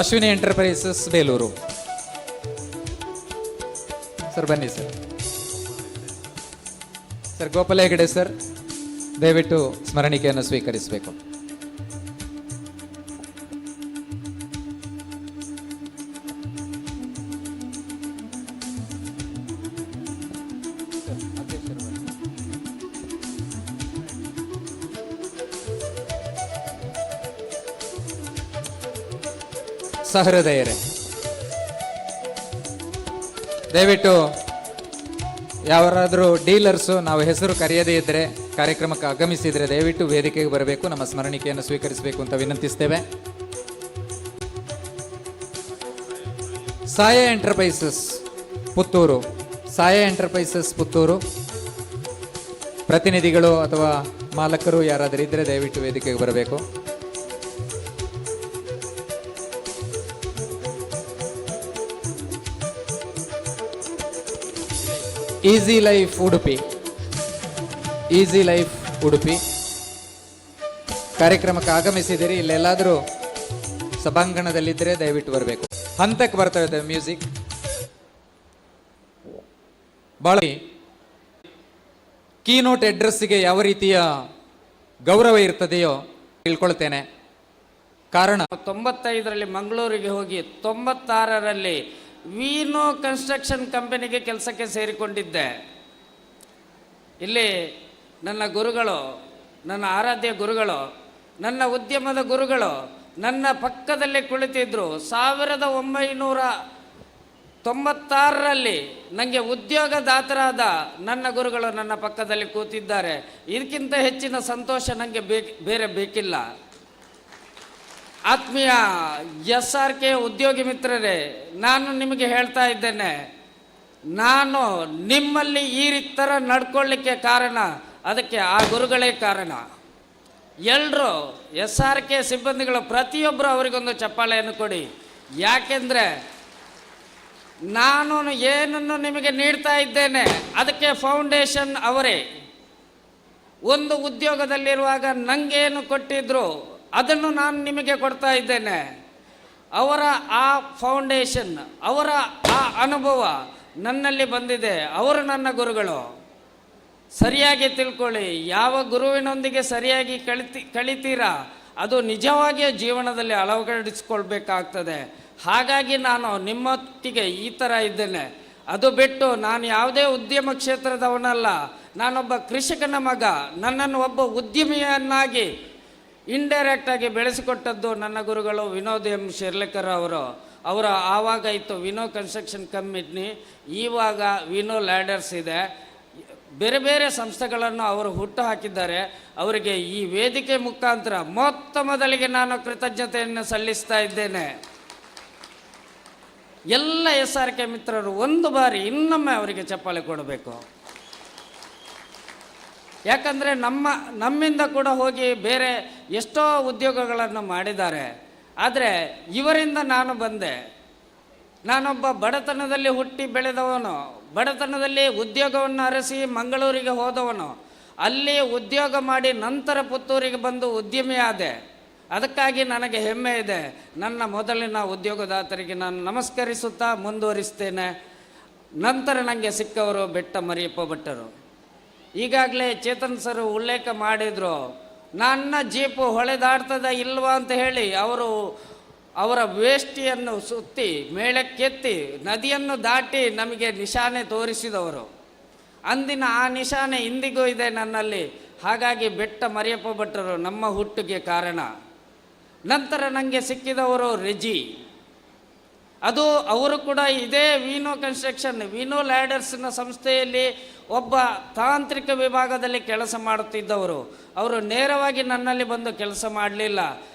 ಅಶ್ವಿನಿ ಎಂಟರ್ಪ್ರೈಸಸ್ ಬೇಲೂರು ಸರ್, ಬನ್ನಿ sir. Sir Gopala Hegde sir, ದಯವಿಟ್ಟು ಸ್ಮರಣಿಕೆಯನ್ನು ಸ್ವೀಕರಿಸಬೇಕು. ಸಹೃದಯರೇ, ದಯವಿಟ್ಟು ಯಾರಾದರೂ ಡೀಲರ್ಸು ನಾವು ಹೆಸರು ಕರೆಯದೇ ಇದ್ದರೆ, ಕಾರ್ಯಕ್ರಮಕ್ಕೆ ಆಗಮಿಸಿದರೆ ದಯವಿಟ್ಟು ವೇದಿಕೆಗೆ ಬರಬೇಕು, ನಮ್ಮ ಸ್ಮರಣಿಕೆಯನ್ನು ಸ್ವೀಕರಿಸಬೇಕು ಅಂತ ವಿನಂತಿಸ್ತೇವೆ. ಸಾಯ ಎಂಟರ್ಪ್ರೈಸಸ್ ಪುತ್ತೂರು, ಸಾಯ ಎಂಟರ್ಪ್ರೈಸಸ್ ಪುತ್ತೂರು ಪ್ರತಿನಿಧಿಗಳು ಅಥವಾ ಮಾಲಕರು ಯಾರಾದರೂ ಇದ್ದರೆ ದಯವಿಟ್ಟು ವೇದಿಕೆಗೆ ಬರಬೇಕು. Easy life Udupi, easy life Udupi ಕಾರ್ಯಕ್ರಮಕ್ಕೆ ಆಗಮಿಸಿದಿರಿ. ಇಲ್ಲೆಲ್ಲಾದರೂ ಸಭಾಂಗಣದಲ್ಲಿದ್ದರೆ ದಯವಿಟ್ಟು ಬರಬೇಕು. ಹಂತಕ್ಕೆ ಬರ್ತಾ ಇದೆ ಮ್ಯೂಸಿಕ್. ಭಾಳ ಕೀನೋಟ್ ಅಡ್ರೆಸ್ಸಿಗೆ ಯಾವ ರೀತಿಯ ಗೌರವ ಇರ್ತದೆಯೋ ತಿಳ್ಕೊಳ್ತೇನೆ. ಕಾರಣ 95ರಲ್ಲಿ ಮಂಗಳೂರಿಗೆ ಹೋಗಿ 96ರಲ್ಲಿ ವೀನೋ ಕನ್ಸ್ಟ್ರಕ್ಷನ್ ಕಂಪನಿಗೆ ಕೆಲಸಕ್ಕೆ ಸೇರಿಕೊಂಡಿದ್ದೆ. ಇಲ್ಲಿ ನನ್ನ ಗುರುಗಳು, ನನ್ನ ಆರಾಧ್ಯ ಗುರುಗಳು, ನನ್ನ ಉದ್ಯಮದ ಗುರುಗಳು ನನ್ನ ಪಕ್ಕದಲ್ಲೇ ಕುಳಿತಿದ್ದರು. 1996ರಲ್ಲಿ ನನಗೆ ಉದ್ಯೋಗದಾತರಾದ ನನ್ನ ಗುರುಗಳು ನನ್ನ ಪಕ್ಕದಲ್ಲಿ ಕೂತಿದ್ದಾರೆ. ಇದಕ್ಕಿಂತ ಹೆಚ್ಚಿನ ಸಂತೋಷ ನನಗೆ ಬೇರೆ ಬೇಕಿಲ್ಲ. ಆತ್ಮೀಯ SRK ಉದ್ಯೋಗಿ ಮಿತ್ರರೇ, ನಾನು ನಿಮಗೆ ಹೇಳ್ತಾ ಇದ್ದೇನೆ, ನಾನು ನಿಮ್ಮಲ್ಲಿ ಈ ಥರ ನಡ್ಕೊಳ್ಳಿಕ್ಕೆ ಕಾರಣ ಅದಕ್ಕೆ ಆ ಗುರುಗಳೇ ಕಾರಣ. ಎಲ್ಲರೂ SRK ಸಿಬ್ಬಂದಿಗಳು ಪ್ರತಿಯೊಬ್ಬರು ಅವರಿಗೊಂದು ಚಪ್ಪಾಳೆಯನ್ನು ಕೊಡಿ. ಯಾಕೆಂದರೆ ನಾನು ಏನನ್ನು ನಿಮಗೆ ನೀಡ್ತಾ ಇದ್ದೇನೆ ಅದಕ್ಕೆ ಫೌಂಡೇಶನ್ ಅವರೇ. ಒಂದು ಉದ್ಯೋಗದಲ್ಲಿರುವಾಗ ನನಗೇನು ಕೊಟ್ಟಿದ್ರು ಅದನ್ನು ನಾನು ನಿಮಗೆ ಕೊಡ್ತಾ ಇದ್ದೇನೆ. ಅವರ ಆ ಫೌಂಡೇಶನ್, ಅವರ ಆ ಅನುಭವ ನನ್ನಲ್ಲಿ ಬಂದಿದೆ. ಅವರು ನನ್ನ ಗುರುಗಳು. ಸರಿಯಾಗಿ ತಿಳ್ಕೊಳ್ಳಿ, ಯಾವ ಗುರುವಿನೊಂದಿಗೆ ಸರಿಯಾಗಿ ಕಳಿತೀರಾ ಅದು ನಿಜವಾಗಿಯೂ ಜೀವನದಲ್ಲಿ ಅಳವಡಿಸ್ಕೊಳ್ಬೇಕಾಗ್ತದೆ. ಹಾಗಾಗಿ ನಾನು ನಿಮ್ಮೊಟ್ಟಿಗೆ ಈ ಥರ ಇದ್ದೇನೆ. ಅದು ಬಿಟ್ಟು ನಾನು ಯಾವುದೇ ಉದ್ಯಮ ಕ್ಷೇತ್ರದವನಲ್ಲ. ನಾನೊಬ್ಬ ಕೃಷಿಕನ ಮಗ. ನನ್ನನ್ನು ಒಬ್ಬ ಉದ್ಯಮಿಯನ್ನಾಗಿ ಇಂಡೈರೆಕ್ಟಾಗಿ ಬೆಳೆಸಿಕೊಟ್ಟದ್ದು ನನ್ನ ಗುರುಗಳು ವಿನೋದ್ ಎಂ ಶಿರ್ಲೆಕರ್ ಅವರು ಆವಾಗ ಇತ್ತು ವಿನೋ ಕನ್ಸ್ಟ್ರಕ್ಷನ್ ಕಂಪನಿ, ಇವಾಗ ವಿನೋ ಲ್ಯಾಡರ್ಸ್ ಇದೆ. ಬೇರೆ ಬೇರೆ ಸಂಸ್ಥೆಗಳನ್ನು ಅವರು ಹುಟ್ಟು ಹಾಕಿದ್ದಾರೆ. ಅವರಿಗೆ ಈ ವೇದಿಕೆ ಮುಖಾಂತರ ಮೊದಲಿಗೆ ನಾನು ಕೃತಜ್ಞತೆಯನ್ನು ಸಲ್ಲಿಸ್ತಾ ಇದ್ದೇನೆ. ಎಲ್ಲ SRK ಮಿತ್ರರು ಒಂದು ಬಾರಿ ಇನ್ನೊಮ್ಮೆ ಅವರಿಗೆ ಚಪ್ಪಾಳೆ ಕೊಡಬೇಕು. ಯಾಕಂದರೆ ನಮ್ಮಿಂದ ಕೂಡ ಹೋಗಿ ಬೇರೆ ಎಷ್ಟೋ ಉದ್ಯೋಗಗಳನ್ನು ಮಾಡಿದ್ದಾರೆ. ಆದರೆ ಇವರಿಂದ ನಾನು ಬಂದೆ. ನಾನೊಬ್ಬ ಬಡತನದಲ್ಲಿ ಹುಟ್ಟಿ ಬೆಳೆದವನು, ಬಡತನದಲ್ಲಿ ಉದ್ಯೋಗವನ್ನು ಅರಸಿ ಮಂಗಳೂರಿಗೆ ಹೋದವನು, ಅಲ್ಲಿ ಉದ್ಯೋಗ ಮಾಡಿ ನಂತರ ಪುತ್ತೂರಿಗೆ ಬಂದು ಉದ್ಯಮಿ ಆದೆ. ಅದಕ್ಕಾಗಿ ನನಗೆ ಹೆಮ್ಮೆ ಇದೆ. ನನ್ನ ಮೊದಲಿನ ಉದ್ಯೋಗದಾತರಿಗೆ ನಾನು ನಮಸ್ಕರಿಸುತ್ತಾ ಮುಂದುವರಿಸ್ತೇನೆ. ನಂತರ ನನಗೆ ಸಿಕ್ಕವರು ಬೆಟ್ಟ ಮರಿಯಪ್ಪ ಭಟ್ಟರು. ಈಗಾಗಲೇ ಚೇತನ್ ಸರ್ ಉಲ್ಲೇಖ ಮಾಡಿದರು, ನನ್ನ ಜೀಪು ಹೊಳೆದಾಡ್ತದ ಇಲ್ವಾ ಅಂತ ಹೇಳಿ ಅವರ ವೇಷ್ಟಿಯನ್ನು ಸುತ್ತಿ ಮೇಳಕ್ಕೆತ್ತಿ ನದಿಯನ್ನು ದಾಟಿ ನಮಗೆ ನಿಶಾನೆ ತೋರಿಸಿದವರು. ಅಂದಿನ ಆ ನಿಶಾನೆ ಇಂದಿಗೂ ಇದೆ ನನ್ನಲ್ಲಿ. ಹಾಗಾಗಿ ಬೆಟ್ಟ ಮರಿಯಪ್ಪ ಭಟ್ಟರು ನಮ್ಮ ಹುಟ್ಟಿಗೆ ಕಾರಣ. ನಂತರ ನನಗೆ ಸಿಕ್ಕಿದವರು ರೆಜಿ. ಅದು ಅವರು ಕೂಡ ಇದೇ ವೀನೋ ಕನ್ಸ್ಟ್ರಕ್ಷನ್, ವೀನೋ ಲ್ಯಾಡರ್ಸ್ನ ಸಂಸ್ಥೆಯಲ್ಲಿ ಒಬ್ಬ ತಾಂತ್ರಿಕ ವಿಭಾಗದಲ್ಲಿ ಕೆಲಸ ಮಾಡುತ್ತಿದ್ದವರು. ಅವರು ನೇರವಾಗಿ ನನ್ನಲ್ಲಿ ಬಂದು ಕೆಲಸ ಮಾಡಲಿಲ್ಲ.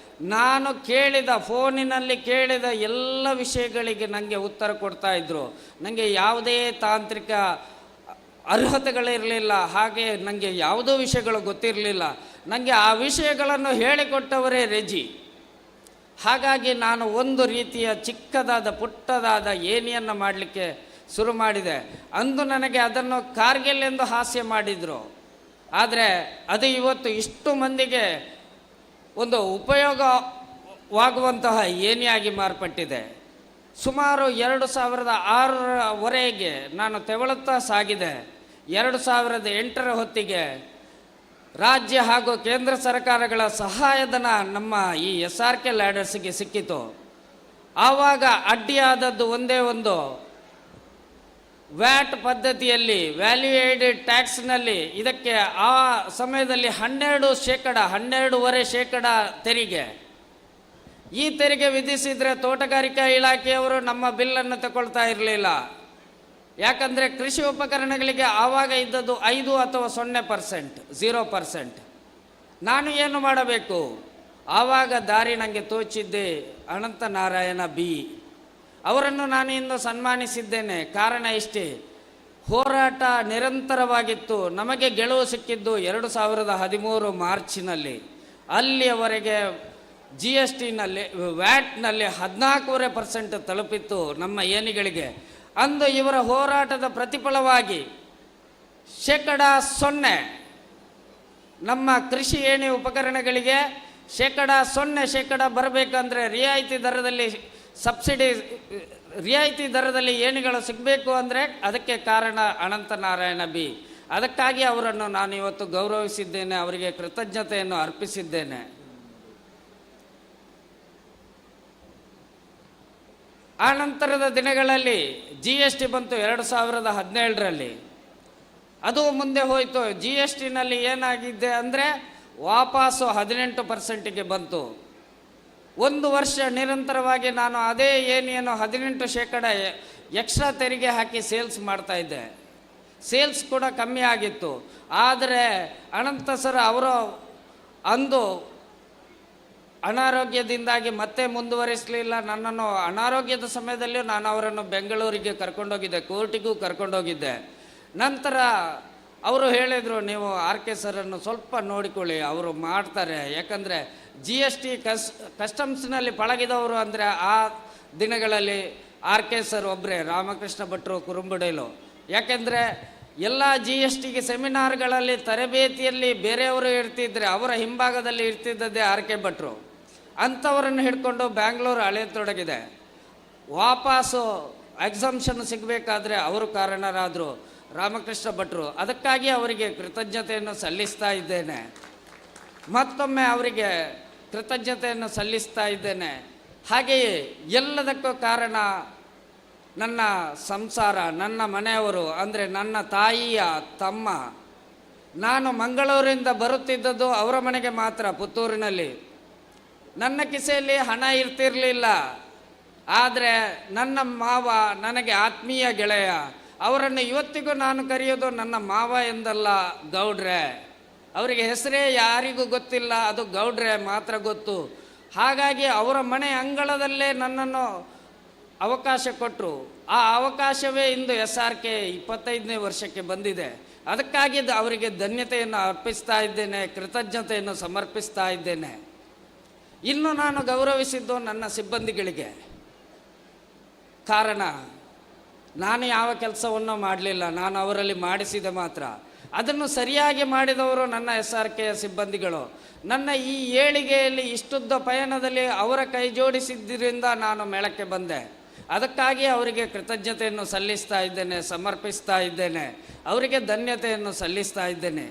ನಾನು ಕೇಳಿದ ಫೋನಿನಲ್ಲಿ ಕೇಳಿದ ಎಲ್ಲ ವಿಷಯಗಳಿಗೆ ನನಗೆ ಉತ್ತರ ಕೊಡ್ತಾ ಇದ್ದರು. ನನಗೆ ಯಾವುದೇ ತಾಂತ್ರಿಕ ಅರ್ಹತೆಗಳಿರಲಿಲ್ಲ, ಹಾಗೆ ನನಗೆ ಯಾವುದೋ ವಿಷಯಗಳು ಗೊತ್ತಿರಲಿಲ್ಲ. ನನಗೆ ಆ ವಿಷಯಗಳನ್ನು ಹೇಳಿಕೊಟ್ಟವರೇ ರೆಜಿ. ಹಾಗಾಗಿ ನಾನು ಒಂದು ರೀತಿಯ ಚಿಕ್ಕದಾದ ಪುಟ್ಟದಾದ ಏಣಿಯನ್ನು ಮಾಡಲಿಕ್ಕೆ ಶುರು ಮಾಡಿದೆ. ಅಂದು ನನಗೆ ಅದನ್ನು ಕಾರ್ಗಿಲ್ ಎಂದು ಹಾಸ್ಯ ಮಾಡಿದರು. ಆದರೆ ಅದು ಇವತ್ತು ಇಷ್ಟು ಮಂದಿಗೆ ಒಂದು ಉಪಯೋಗವಾಗುವಂತಹ ಏಣಿಯಾಗಿ ಮಾರ್ಪಟ್ಟಿದೆ. ಸುಮಾರು 2006ರವರೆಗೆ ನಾನು ತೆವಳುತ್ತಾ ಸಾಗಿದೆ. 2008ರ ಹೊತ್ತಿಗೆ ರಾಜ್ಯ ಹಾಗೂ ಕೇಂದ್ರ ಸರ್ಕಾರಗಳ ಸಹಾಯಧನ ನಮ್ಮ ಈ SRK ಲ್ಯಾಡರ್ಸ್ಗೆ ಸಿಕ್ಕಿತು. ಆವಾಗ ಅಡ್ಡಿಯಾದದ್ದು ಒಂದೇ ಒಂದು, ವ್ಯಾಟ್ ಪದ್ಧತಿಯಲ್ಲಿ, ವ್ಯಾಲ್ಯೂ ಏಡೆಡ್ ಟ್ಯಾಕ್ಸ್ನಲ್ಲಿ ಇದಕ್ಕೆ ಆ ಸಮಯದಲ್ಲಿ 12.5% ತೆರಿಗೆ. ಈ ತೆರಿಗೆ ವಿಧಿಸಿದರೆ ತೋಟಗಾರಿಕಾ ಇಲಾಖೆಯವರು ನಮ್ಮ ಬಿಲ್ಲನ್ನು ತಗೊಳ್ತಾ ಇರಲಿಲ್ಲ. ಯಾಕಂದರೆ ಕೃಷಿ ಉಪಕರಣಗಳಿಗೆ ಆವಾಗ ಇದ್ದದ್ದು 5 ಅಥವಾ 0%, 0%. ನಾನು ಏನು ಮಾಡಬೇಕು? ಆವಾಗ ದಾರಿ ನನಗೆ ತೋಚಿದ್ದೆ ಅನಂತನಾರಾಯಣ ಬಿ ಅವರನ್ನು ನಾನು ಇಂದು ಸನ್ಮಾನಿಸಿದ್ದೇನೆ. ಕಾರಣ ಇಷ್ಟೇ, ಹೋರಾಟ ನಿರಂತರವಾಗಿತ್ತು. ನಮಗೆ ಗೆಲುವು ಸಿಕ್ಕಿದ್ದು 2013 ಮಾರ್ಚಿನಲ್ಲಿ. ಅಲ್ಲಿಯವರೆಗೆ GSTನಲ್ಲಿ, ವ್ಯಾಟ್ನಲ್ಲಿ 14.5% ತಲುಪಿತ್ತು ನಮ್ಮ ಏಣಿಗಳಿಗೆ. ಅಂದು ಇವರ ಹೋರಾಟದ ಪ್ರತಿಫಲವಾಗಿ 0% ನಮ್ಮ ಕೃಷಿ ಏಣಿ ಉಪಕರಣಗಳಿಗೆ 0% ಬರಬೇಕಂದ್ರೆ ರಿಯಾಯಿತಿ ದರದಲ್ಲಿ ರಿಯಾಯಿತಿ ದರದಲ್ಲಿ ಏಣಿಗಳು ಸಿಗಬೇಕು ಅಂದರೆ ಅದಕ್ಕೆ ಕಾರಣ ಅನಂತನಾರಾಯಣ ಬಿ. ಅದಕ್ಕಾಗಿ ಅವರನ್ನು ನಾನು ಇವತ್ತು ಗೌರವಿಸಿದ್ದೇನೆ, ಅವರಿಗೆ ಕೃತಜ್ಞತೆಯನ್ನು ಅರ್ಪಿಸಿದ್ದೇನೆ. ಆ ನಂತರದ ದಿನಗಳಲ್ಲಿ GST ಬಂತು 2017ರಲ್ಲಿ. ಅದು ಮುಂದೆ ಹೋಯಿತು. GSTನಲ್ಲಿ ಏನಾಗಿದೆ ಅಂದರೆ ವಾಪಸ್ಸು 18%ಗೆ ಬಂತು. ಒಂದು ವರ್ಷ ನಿರಂತರವಾಗಿ ನಾನು ಅದೇ ಏಣಿಯನ್ನು 18% ಎಕ್ಸ್ಟ್ರಾ ತೆರಿಗೆ ಹಾಕಿ ಸೇಲ್ಸ್ ಮಾಡ್ತಾಯಿದ್ದೆ. ಸೇಲ್ಸ್ ಕೂಡ ಕಮ್ಮಿ ಆಗಿತ್ತು. ಆದರೆ ಅನಂತ ಸರ್ ಅವರು ಅಂದು ಅನಾರೋಗ್ಯದಿಂದಾಗಿ ಮತ್ತೆ ಮುಂದುವರಿಸಲಿಲ್ಲ. ನನ್ನನ್ನು ಅನಾರೋಗ್ಯದ ಸಮಯದಲ್ಲೂ ನಾನು ಅವರನ್ನು ಬೆಂಗಳೂರಿಗೆ ಕರ್ಕೊಂಡೋಗಿದ್ದೆ, ಕೋರ್ಟಿಗೂ ಕರ್ಕೊಂಡೋಗಿದ್ದೆ. ನಂತರ ಅವರು ಹೇಳಿದರು, ನೀವು RK ಸರನ್ನು ಸ್ವಲ್ಪ ನೋಡಿಕೊಳ್ಳಿ, ಅವರು ಮಾಡ್ತಾರೆ. ಯಾಕಂದರೆ GST ಕಸ್ಟಮ್ಸ್ನಲ್ಲಿ ಪಳಗಿದವರು ಅಂದರೆ ಆ ದಿನಗಳಲ್ಲಿ RK ಸರ್ ಒಬ್ಬರೇ, ರಾಮಕೃಷ್ಣ ಭಟ್ರು ಕುರುಂಬುಡೇಲು. ಯಾಕೆಂದರೆ ಎಲ್ಲ GSTಗೆ ಸೆಮಿನಾರ್ಗಳಲ್ಲಿ ತರಬೇತಿಯಲ್ಲಿ ಬೇರೆಯವರು ಇರ್ತಿದ್ರೆ ಅವರ ಹಿಂಭಾಗದಲ್ಲಿ ಇರ್ತಿದ್ದದ್ದೇ RK ಭಟ್ರು. ಅಂಥವರನ್ನು ಹಿಡ್ಕೊಂಡು ಬ್ಯಾಂಗ್ಳೂರು ಅಳೆಯತೊಡಗಿದೆ. ವಾಪಸ್ಸು ಎಕ್ಸಾಮ್ಷನ್ ಸಿಗಬೇಕಾದ್ರೆ ಅವರು ಕಾರಣರಾದರು, ರಾಮಕೃಷ್ಣ ಭಟ್ರು. ಅದಕ್ಕಾಗಿ ಅವರಿಗೆ ಕೃತಜ್ಞತೆಯನ್ನು ಸಲ್ಲಿಸ್ತಾ ಇದ್ದೇನೆ. ಮತ್ತೊಮ್ಮೆ ಅವರಿಗೆ ಕೃತಜ್ಞತೆಯನ್ನು ಸಲ್ಲಿಸ್ತಾ ಇದ್ದೇನೆ. ಹಾಗೆಯೇ ಎಲ್ಲದಕ್ಕೂ ಕಾರಣ ನನ್ನ ಸಂಸಾರ, ನನ್ನ ಮನೆಯವರು, ಅಂದರೆ ನನ್ನ ತಾಯಿಯ ತಮ್ಮ. ನಾನು ಮಂಗಳೂರಿಂದ ಬರುತ್ತಿದ್ದದ್ದು ಅವರ ಮನೆಗೆ ಮಾತ್ರ, ಪುತ್ತೂರಿನಲ್ಲಿ. ನನ್ನ ಕಿಸೆಯಲ್ಲಿ ಹಣ ಇರ್ತಿರಲಿಲ್ಲ. ಆದರೆ ನನ್ನ ಮಾವ ನನಗೆ ಆತ್ಮೀಯ ಗೆಳೆಯ. ಅವರನ್ನು ಇವತ್ತಿಗೂ ನಾನು ಕರೆಯೋದು ನನ್ನ ಮಾವ ಎಂದಲ್ಲ, ಗೌಡ್ರೆ. ಅವರಿಗೆ ಹೆಸರೇ ಯಾರಿಗೂ ಗೊತ್ತಿಲ್ಲ, ಅದು ಗೌಡ್ರೆ ಮಾತ್ರ ಗೊತ್ತು. ಹಾಗಾಗಿ ಅವರ ಮನೆ ಅಂಗಳದಲ್ಲೇ ನನ್ನನ್ನು ಅವಕಾಶ ಕೊಟ್ಟರು. ಆ ಅವಕಾಶವೇ ಇಂದು SRK 25ನೇ ವರ್ಷಕ್ಕೆ ಬಂದಿದೆ. ಅದಕ್ಕಾಗಿ ಅವರಿಗೆ ಧನ್ಯತೆಯನ್ನು ಅರ್ಪಿಸ್ತಾ ಇದ್ದೇನೆ, ಕೃತಜ್ಞತೆಯನ್ನು ಸಮರ್ಪಿಸ್ತಾ ಇದ್ದೇನೆ. ಇನ್ನು ನಾನು ಗೌರವಿಸಿದ್ದು ನನ್ನ ಸಿಬ್ಬಂದಿಗಳಿಗೆ. ಕಾರಣ ನಾನು ಯಾವ ಕೆಲಸವನ್ನು ಮಾಡಲಿಲ್ಲ, ನಾನು ಅವರಲ್ಲಿ ಮಾಡಿಸಿದೆ ಮಾತ್ರ. ಅದನ್ನು ಸರಿಯಾಗಿ ಮಾಡಿದವರು ನನ್ನ SRKಯ ಸಿಬ್ಬಂದಿಗಳು. ನನ್ನ ಈ ಏಳಿಗೆಯಲ್ಲಿ ಇಷ್ಟುದ್ದ ಪಯಣದಲ್ಲಿ ಅವರ ಕೈ ಜೋಡಿಸಿದ್ದರಿಂದ ನಾನು ಮೇಳಕ್ಕೆ ಬಂದೆ. ಅದಕ್ಕಾಗಿ ಅವರಿಗೆ ಕೃತಜ್ಞತೆಯನ್ನು ಸಲ್ಲಿಸ್ತಾ ಇದ್ದೇನೆ, ಸಮರ್ಪಿಸ್ತಾ ಇದ್ದೇನೆ, ಅವರಿಗೆ ಧನ್ಯತೆಯನ್ನು ಸಲ್ಲಿಸ್ತಾ ಇದ್ದೇನೆ.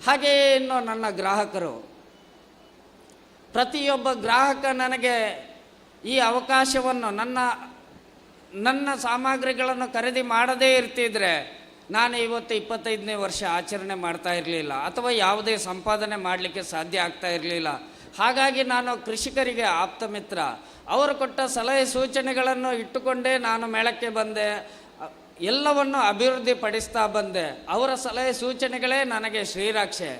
ಹಾಗೆಯೇ ಇನ್ನು ನನ್ನ ಗ್ರಾಹಕರು, ಪ್ರತಿಯೊಬ್ಬ ಗ್ರಾಹಕ ನನಗೆ ಈ ಅವಕಾಶವನ್ನು ನನ್ನ ಸಾಮಗ್ರಿಗಳನ್ನು ಖರೀದಿ ಮಾಡದೇ ಇರ್ತಿದ್ರೆ ನಾನು ಇವತ್ತು 25ನೇ ವರ್ಷ ಆಚರಣೆ ಮಾಡ್ತಾ ಇರಲಿಲ್ಲ, ಅಥವಾ ಯಾವುದೇ ಸಂಪಾದನೆ ಮಾಡಲಿಕ್ಕೆ ಸಾಧ್ಯ ಆಗ್ತಾ ಇರಲಿಲ್ಲ. ಹಾಗಾಗಿ ನಾನು ಕೃಷಿಕರಿಗೆ ಆಪ್ತ ಮಿತ್ರ. ಅವರು ಕೊಟ್ಟ ಸಲಹೆ ಸೂಚನೆಗಳನ್ನು ಇಟ್ಟುಕೊಂಡೇ ನಾನು ಮೇಳಕ್ಕೆ ಬಂದೆ, ಎಲ್ಲವನ್ನು ಅಭಿವೃದ್ಧಿ ಪಡಿಸ್ತಾ ಬಂದೆ. ಅವರ ಸಲಹೆ ಸೂಚನೆಗಳೇ ನನಗೆ ಶ್ರೀರಕ್ಷೆ.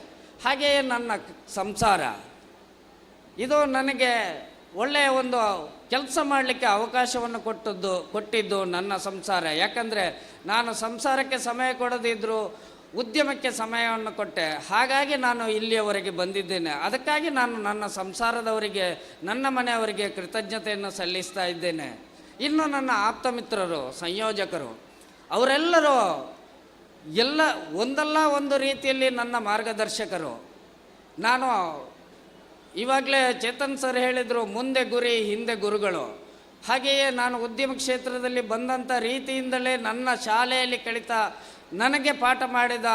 ಹಾಗೆಯೇ ನನ್ನ ಸಂಸಾರ, ಇದು ನನಗೆ ಒಳ್ಳೆಯ ಒಂದು ಕೆಲಸ ಮಾಡಲಿಕ್ಕೆ ಅವಕಾಶವನ್ನು ಕೊಟ್ಟಿದ್ದು ನನ್ನ ಸಂಸಾರ. ಯಾಕಂದರೆ ನಾನು ಸಂಸಾರಕ್ಕೆ ಸಮಯ ಕೊಡದಿದ್ದರೂ ಉದ್ಯಮಕ್ಕೆ ಸಮಯವನ್ನು ಕೊಟ್ಟೆ. ಹಾಗಾಗಿ ನಾನು ಇಲ್ಲಿಯವರೆಗೆ ಬಂದಿದ್ದೇನೆ. ಅದಕ್ಕಾಗಿ ನಾನು ನನ್ನ ಸಂಸಾರದವರಿಗೆ, ನನ್ನ ಮನೆಯವರಿಗೆ ಕೃತಜ್ಞತೆಯನ್ನು ಸಲ್ಲಿಸ್ತಾ ಇದ್ದೇನೆ. ಇನ್ನು ನನ್ನ ಆಪ್ತ ಮಿತ್ರರು, ಸಂಯೋಜಕರು, ಅವರೆಲ್ಲರೂ ಒಂದಲ್ಲ ಒಂದು ರೀತಿಯಲ್ಲಿ ನನ್ನ ಮಾರ್ಗದರ್ಶಕರು. ನಾನು ಇವಾಗಲೇ ಚೇತನ್ ಸರ್ ಹೇಳಿದರು, ಮುಂದೆ ಗುರಿ ಹಿಂದೆ ಗುರುಗಳು. ಹಾಗೆಯೇ ನಾನು ಉದ್ಯಮ ಕ್ಷೇತ್ರದಲ್ಲಿ ಬಂದಂಥ ರೀತಿಯಿಂದಲೇ ನನ್ನ ಶಾಲೆಯಲ್ಲಿ ಕಲಿತ, ನನಗೆ ಪಾಠ ಮಾಡಿದ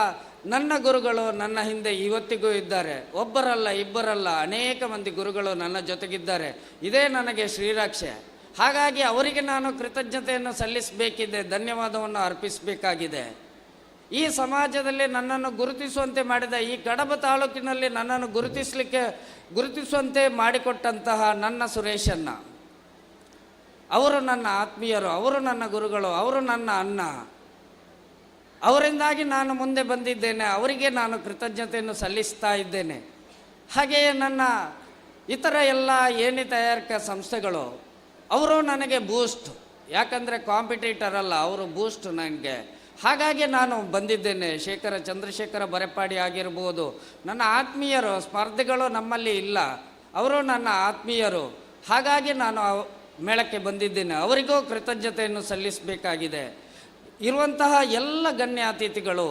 ನನ್ನ ಗುರುಗಳು ನನ್ನ ಹಿಂದೆ ಇವತ್ತಿಗೂ ಇದ್ದಾರೆ. ಒಬ್ಬರಲ್ಲ, ಇಬ್ಬರಲ್ಲ, ಅನೇಕ ಮಂದಿ ಗುರುಗಳು ನನ್ನ ಜೊತೆಗಿದ್ದಾರೆ. ಇದೇ ನನಗೆ ಶ್ರೀರಕ್ಷೆ. ಹಾಗಾಗಿ ಅವರಿಗೆ ನಾನು ಕೃತಜ್ಞತೆಯನ್ನು ಸಲ್ಲಿಸಬೇಕಿದೆ, ಧನ್ಯವಾದವನ್ನು ಅರ್ಪಿಸಬೇಕಾಗಿದೆ. ಈ ಸಮಾಜದಲ್ಲಿ ನನ್ನನ್ನು ಗುರುತಿಸುವಂತೆ ಮಾಡಿದ, ಈ ಕಡಬ ತಾಲೂಕಿನಲ್ಲಿ ನನ್ನನ್ನು ಗುರುತಿಸುವಂತೆ ಮಾಡಿಕೊಟ್ಟಂತಹ ನನ್ನ ಸುರೇಶಣ್ಣ, ಅವರು ನನ್ನ ಆತ್ಮೀಯರು, ಅವರು ನನ್ನ ಗುರುಗಳು, ಅವರು ನನ್ನ ಅಣ್ಣ. ಅವರಿಂದಾಗಿ ನಾನು ಮುಂದೆ ಬಂದಿದ್ದೇನೆ. ಅವರಿಗೆ ನಾನು ಕೃತಜ್ಞತೆಯನ್ನು ಸಲ್ಲಿಸ್ತಾ ಇದ್ದೇನೆ. ಹಾಗೆಯೇ ನನ್ನ ಇತರ ಎಲ್ಲ ಏಣಿ ತಯಾರಿಕಾ ಸಂಸ್ಥೆಗಳು, ಅವರು ನನಗೆ ಬೂಸ್ಟ್. ಯಾಕಂದರೆ ಕಾಂಪಿಟೇಟರ್ ಅಲ್ಲ, ಅವರು ಬೂಸ್ಟ್ ನನಗೆ. ಹಾಗಾಗಿ ನಾನು ಬಂದಿದ್ದೇನೆ. ಚಂದ್ರಶೇಖರ ಬರೆಪಾಡಿ ಆಗಿರ್ಬೋದು, ನನ್ನ ಆತ್ಮೀಯರು. ಸ್ಪರ್ಧೆಗಳು ನಮ್ಮಲ್ಲಿ ಇಲ್ಲ, ಅವರು ನನ್ನ ಆತ್ಮೀಯರು. ಹಾಗಾಗಿ ನಾನು ಮೇಳಕ್ಕೆ ಬಂದಿದ್ದೇನೆ. ಅವರಿಗೂ ಕೃತಜ್ಞತೆಯನ್ನು ಸಲ್ಲಿಸಬೇಕಾಗಿದೆ. ಇರುವಂತಹ ಎಲ್ಲ ಗಣ್ಯ ಅತಿಥಿಗಳು,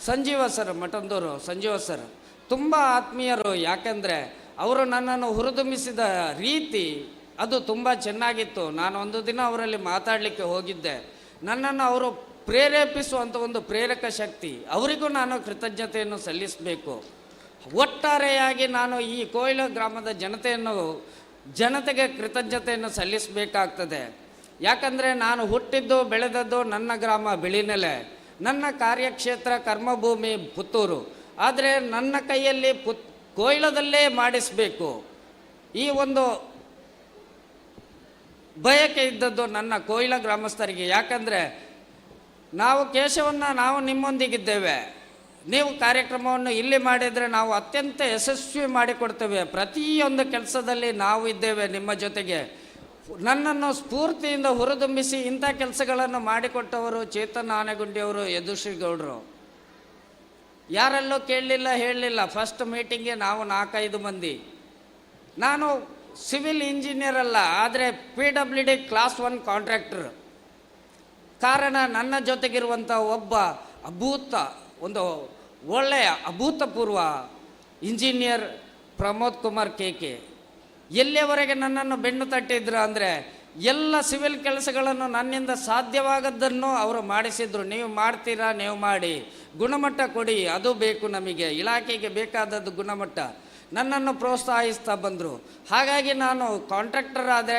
ಸಂಜೀವ ಸರ್, ಮಠಂದೂರು ಸಂಜೀವ ಸರ್ ತುಂಬ ಆತ್ಮೀಯರು. ಯಾಕಂದರೆ ಅವರು ನನ್ನನ್ನು ಹುರಿದುಂಬಿಸಿದ ರೀತಿ ಅದು ತುಂಬ ಚೆನ್ನಾಗಿತ್ತು. ನಾನು ಒಂದು ದಿನ ಅವರಲ್ಲಿ ಮಾತಾಡಲಿಕ್ಕೆ ಹೋಗಿದ್ದೆ. ನನ್ನನ್ನು ಅವರು ಪ್ರೇರೇಪಿಸುವಂಥ ಒಂದು ಪ್ರೇರಕ ಶಕ್ತಿ, ಅವರಿಗೂ ನಾನು ಕೃತಜ್ಞತೆಯನ್ನು ಸಲ್ಲಿಸಬೇಕು. ಒಟ್ಟಾರೆಯಾಗಿ ನಾನು ಈ ಕೋಯಿಲ ಗ್ರಾಮದ ಜನತೆಗೆ ಕೃತಜ್ಞತೆಯನ್ನು ಸಲ್ಲಿಸಬೇಕಾಗ್ತದೆ. ಯಾಕಂದರೆ ನಾನು ಹುಟ್ಟಿದ್ದು ಬೆಳೆದದ್ದು ನನ್ನ ಗ್ರಾಮ ಬಿಳಿನೆಲೆ, ನನ್ನ ಕಾರ್ಯಕ್ಷೇತ್ರ ಕರ್ಮಭೂಮಿ ಪುತ್ತೂರು. ಆದರೆ ನನ್ನ ಕೈಯಲ್ಲಿ ಕೋಯಿಲದಲ್ಲೇ ಮಾಡಿಸಬೇಕು, ಈ ಒಂದು ಬಯಕೆ ಇದ್ದದ್ದು ನನ್ನ ಕೋಯಿಲ ಗ್ರಾಮಸ್ಥರಿಗೆ. ಯಾಕಂದರೆ ನಾವು ನಿಮ್ಮೊಂದಿಗಿದ್ದೇವೆ. ನೀವು ಕಾರ್ಯಕ್ರಮವನ್ನು ಇಲ್ಲಿ ಮಾಡಿದರೆ ನಾವು ಅತ್ಯಂತ ಯಶಸ್ವಿ ಮಾಡಿಕೊಡ್ತೇವೆ. ಪ್ರತಿಯೊಂದು ಕೆಲಸದಲ್ಲಿ ನಾವು ಇದ್ದೇವೆ ನಿಮ್ಮ ಜೊತೆಗೆ. ನನ್ನನ್ನು ಸ್ಫೂರ್ತಿಯಿಂದ ಹುರಿದುಂಬಿಸಿ ಇಂಥ ಕೆಲಸಗಳನ್ನು ಮಾಡಿಕೊಟ್ಟವರು ಚೇತನ್ ಆನೆಗುಂಡಿಯವರು, ಯದುಶ್ರೀಗೌಡರು. ಯಾರೆಲ್ಲೋ ಕೇಳಲಿಲ್ಲ, ಹೇಳಲಿಲ್ಲ. ಫಸ್ಟ್ ಮೀಟಿಂಗ್ಗೆ ನಾವು 4-5 ಮಂದಿ. ನಾನು ಸಿವಿಲ್ ಇಂಜಿನಿಯರ್ ಅಲ್ಲ, ಆದರೆ PWD ಕ್ಲಾಸ್ 1 ಕಾಂಟ್ರಾಕ್ಟರ್. ಕಾರಣ ನನ್ನ ಜೊತೆಗಿರುವಂಥ ಒಬ್ಬ ಒಂದು ಒಳ್ಳೆಯ ಅಭೂತಪೂರ್ವ ಇಂಜಿನಿಯರ್ ಪ್ರಮೋದ್ ಕುಮಾರ್ KK. ಎಲ್ಲಿಯವರೆಗೆ ನನ್ನನ್ನು ಬೆನ್ನು ತಟ್ಟಿದ್ರು ಅಂದರೆ ಎಲ್ಲ ಸಿವಿಲ್ ಕೆಲಸಗಳನ್ನು ನನ್ನಿಂದ ಸಾಧ್ಯವಾಗದ್ದನ್ನು ಅವರು ಮಾಡಿಸಿದ್ರು. ನೀವು ಮಾಡ್ತೀರಾ, ನೀವು ಮಾಡಿ, ಗುಣಮಟ್ಟ ಕೊಡಿ, ಅದು ಬೇಕು ನಮಗೆ, ಇಲಾಖೆಗೆ ಬೇಕಾದದ್ದು ಗುಣಮಟ್ಟ. ನನ್ನನ್ನು ಪ್ರೋತ್ಸಾಹಿಸ್ತಾ ಬಂದರು. ಹಾಗಾಗಿ ನಾನು ಕಾಂಟ್ರಾಕ್ಟರ್ ಆದೆ,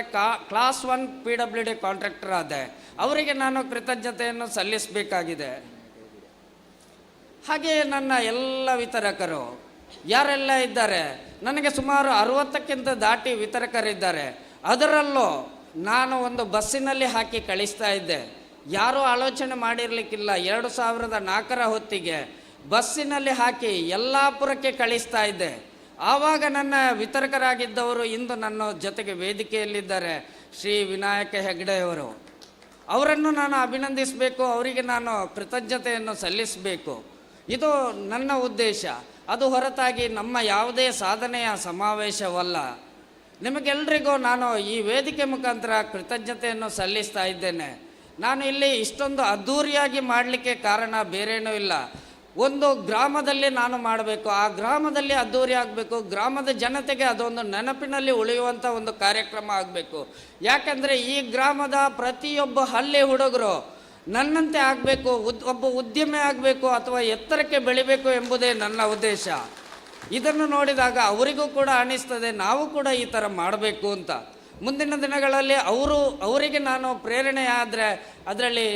ಕ್ಲಾಸ್ 1 PWD ಕಾಂಟ್ರಾಕ್ಟರ್ ಆದೆ. ಅವರಿಗೆ ನಾನು ಕೃತಜ್ಞತೆಯನ್ನು ಸಲ್ಲಿಸಬೇಕಾಗಿದೆ. ಹಾಗೆಯೇ ನನ್ನ ಎಲ್ಲ ವಿತರಕರು ಯಾರೆಲ್ಲ ಇದ್ದಾರೆ, ನನಗೆ ಸುಮಾರು 60ಕ್ಕಿಂತ ದಾಟಿ ವಿತರಕರಿದ್ದಾರೆ. ಅದರಲ್ಲೂ ನಾನು ಒಂದು ಬಸ್ಸಿನಲ್ಲಿ ಹಾಕಿ ಕಳಿಸ್ತಾ ಇದ್ದೆ. ಯಾರೂ ಆಲೋಚನೆ ಮಾಡಿರಲಿಕ್ಕಿಲ್ಲ. 2004ರ ಹೊತ್ತಿಗೆ ಬಸ್ಸಿನಲ್ಲಿ ಹಾಕಿ ಯಲ್ಲಾಪುರಕ್ಕೆ ಕಳಿಸ್ತಾ ಇದ್ದೆ. ಆವಾಗ ನನ್ನ ವಿತರಕರಾಗಿದ್ದವರು ಇಂದು ನನ್ನ ಜೊತೆಗೆ ವೇದಿಕೆಯಲ್ಲಿದ್ದಾರೆ, ಶ್ರೀ ವಿನಾಯಕ ಹೆಗ್ಡೆಯವರು. ಅವರನ್ನು ನಾನು ಅಭಿನಂದಿಸಬೇಕು, ಅವರಿಗೆ ನಾನು ಕೃತಜ್ಞತೆಯನ್ನು ಸಲ್ಲಿಸಬೇಕು. ಇದು ನನ್ನ ಉದ್ದೇಶ. ಅದು ಹೊರತಾಗಿ ನಮ್ಮ ಯಾವುದೇ ಸಾಧನೆಯ ಸಮಾವೇಶವಲ್ಲ. ನಿಮಗೆಲ್ರಿಗೂ ನಾನು ಈ ವೇದಿಕೆ ಮುಖಾಂತರ ಕೃತಜ್ಞತೆಯನ್ನು ಸಲ್ಲಿಸ್ತಾ ಇದ್ದೇನೆ. ನಾನು ಇಲ್ಲಿ ಇಷ್ಟೊಂದು ಅದ್ಧೂರಿಯಾಗಿ ಮಾಡಲಿಕ್ಕೆ ಕಾರಣ ಬೇರೇನೂ ಇಲ್ಲ. ಒಂದು ಗ್ರಾಮದಲ್ಲಿ ನಾನು ಮಾಡಬೇಕು, ಆ ಗ್ರಾಮದಲ್ಲಿ ಅದ್ಧೂರಿ ಆಗಬೇಕು, ಗ್ರಾಮದ ಜನತೆಗೆ ಅದೊಂದು ನೆನಪಿನಲ್ಲಿ ಉಳಿಯುವಂಥ ಒಂದು ಕಾರ್ಯಕ್ರಮ ಆಗಬೇಕು. ಯಾಕಂದರೆ ಈ ಗ್ರಾಮದ ಪ್ರತಿಯೊಬ್ಬ ಹಳ್ಳಿ ಹುಡುಗರು ನನ್ನಂತೆ ಆಗಬೇಕು, ಒಬ್ಬ ಉದ್ಯಮಿ ಆಗಬೇಕು ಅಥವಾ ಎತ್ತರಕ್ಕೆ ಬೆಳಿಬೇಕು ಎಂಬುದೇ ನನ್ನ ಉದ್ದೇಶ. ಇದನ್ನು ನೋಡಿದಾಗ ಅವರಿಗೂ ಕೂಡ ಅನಿಸ್ತದೆ ನಾವು ಕೂಡ ಈ ಥರ ಮಾಡಬೇಕು ಅಂತ. ಮುಂದಿನ ದಿನಗಳಲ್ಲಿ ಅವರಿಗೆ ನಾನು ಪ್ರೇರಣೆ ಆದರೆ ಅದರಲ್ಲಿ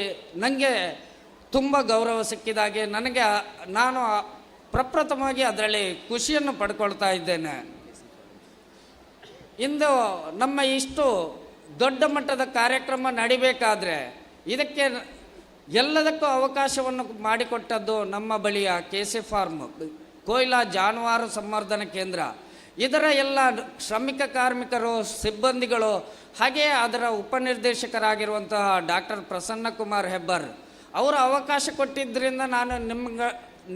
ನನಗೆ ತುಂಬ ಗೌರವ ಸಿಕ್ಕಿದಾಗೆ ನಾನು ಪ್ರಪ್ರಥಮವಾಗಿ ಅದರಲ್ಲಿ ಖುಷಿಯನ್ನು ಪಡ್ಕೊಳ್ತಾ ಇದ್ದೇನೆ. ಇಂದು ನಮ್ಮ ಇಷ್ಟು ದೊಡ್ಡ ಮಟ್ಟದ ಕಾರ್ಯಕ್ರಮ ನಡಿಬೇಕಾದ್ರೆ ಇದಕ್ಕೆ ಎಲ್ಲದಕ್ಕೂ ಅವಕಾಶವನ್ನು ಮಾಡಿಕೊಟ್ಟದ್ದು ನಮ್ಮ ಬಳಿಯ KC ಫಾರ್ಮ್ ಕೊಯ್ಲಾ ಜಾನುವಾರು ಸಂವರ್ಧನಾ ಕೇಂದ್ರ. ಇದರ ಎಲ್ಲ ಶ್ರಮಿಕ ಕಾರ್ಮಿಕರು, ಸಿಬ್ಬಂದಿಗಳು, ಹಾಗೆಯೇ ಅದರ ಉಪನಿರ್ದೇಶಕರಾಗಿರುವಂತಹ ಡಾಕ್ಟರ್ ಪ್ರಸನ್ನಕುಮಾರ್ ಹೆಬ್ಬಾರ್ ಅವರು ಅವಕಾಶ ಕೊಟ್ಟಿದ್ದರಿಂದ ನಾನು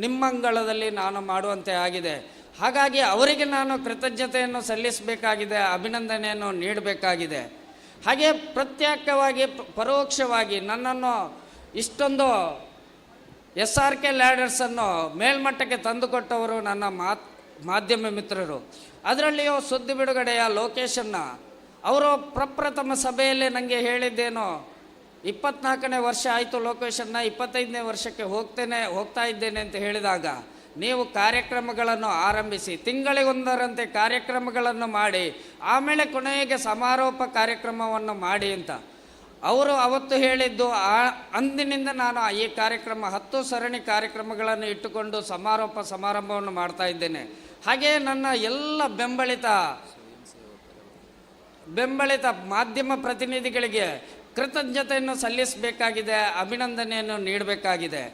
ನಿಮ್ಮಂಗಳದಲ್ಲಿ ನಾನು ಮಾಡುವಂತೆ ಆಗಿದೆ. ಹಾಗಾಗಿ ಅವರಿಗೆ ನಾನು ಕೃತಜ್ಞತೆಯನ್ನು ಸಲ್ಲಿಸಬೇಕಾಗಿದೆ, ಅಭಿನಂದನೆಯನ್ನು ನೀಡಬೇಕಾಗಿದೆ. ಹಾಗೆ ಪ್ರತ್ಯೇಕವಾಗಿ ಪರೋಕ್ಷವಾಗಿ ನನ್ನನ್ನು ಇಷ್ಟೊಂದು SRK ಲ್ಯಾಡರ್ಸನ್ನು ಮೇಲ್ಮಟ್ಟಕ್ಕೆ ತಂದುಕೊಟ್ಟವರು ನನ್ನ ಮಾಧ್ಯಮ ಮಿತ್ರರು. ಅದರಲ್ಲಿಯೂ ಸುದ್ದಿ ಬಿಡುಗಡೆಯ ಲೋಕೇಶನ್ನ ಅವರು ಪ್ರಪ್ರಥಮ ಸಭೆಯಲ್ಲೇ ನನಗೆ ಹೇಳಿದ್ದೇನೋ 24ನೇ ವರ್ಷ ಆಯಿತು ಲೋಕೇಶನ್ನ, 25ನೇ ವರ್ಷಕ್ಕೆ ಹೋಗ್ತಾ ಇದ್ದೇನೆ ಅಂತ ಹೇಳಿದಾಗ ನೀವು ಕಾರ್ಯಕ್ರಮಗಳನ್ನು ಆರಂಭಿಸಿ ತಿಂಗಳಿಗೊಂದರಂತೆ ಕಾರ್ಯಕ್ರಮಗಳನ್ನು ಮಾಡಿ ಆಮೇಲೆ ಕೊನೆಗೆ ಸಮಾರೋಪ ಕಾರ್ಯಕ್ರಮವನ್ನು ಮಾಡಿ ಅಂತ ಅವರು ಅವತ್ತು ಹೇಳಿದ್ದು. ಅಂದಿನಿಂದ ನಾನು ಈ ಕಾರ್ಯಕ್ರಮ 10 ಸರಣಿ ಕಾರ್ಯಕ್ರಮಗಳನ್ನು ಇಟ್ಟುಕೊಂಡು ಸಮಾರಂಭವನ್ನು ಮಾಡ್ತಾ ಇದ್ದೇನೆ. ಹಾಗೆಯೇ ನನ್ನ ಎಲ್ಲ ಬೆಂಬಲಿತ ಮಾಧ್ಯಮ ಪ್ರತಿನಿಧಿಗಳಿಗೆ ಕೃತಜ್ಞತೆಯನ್ನು ಸಲ್ಲಿಸಬೇಕಾಗಿದೆ, ಅಭಿನಂದನೆಯನ್ನು ನೀಡಬೇಕಾಗಿದೆ.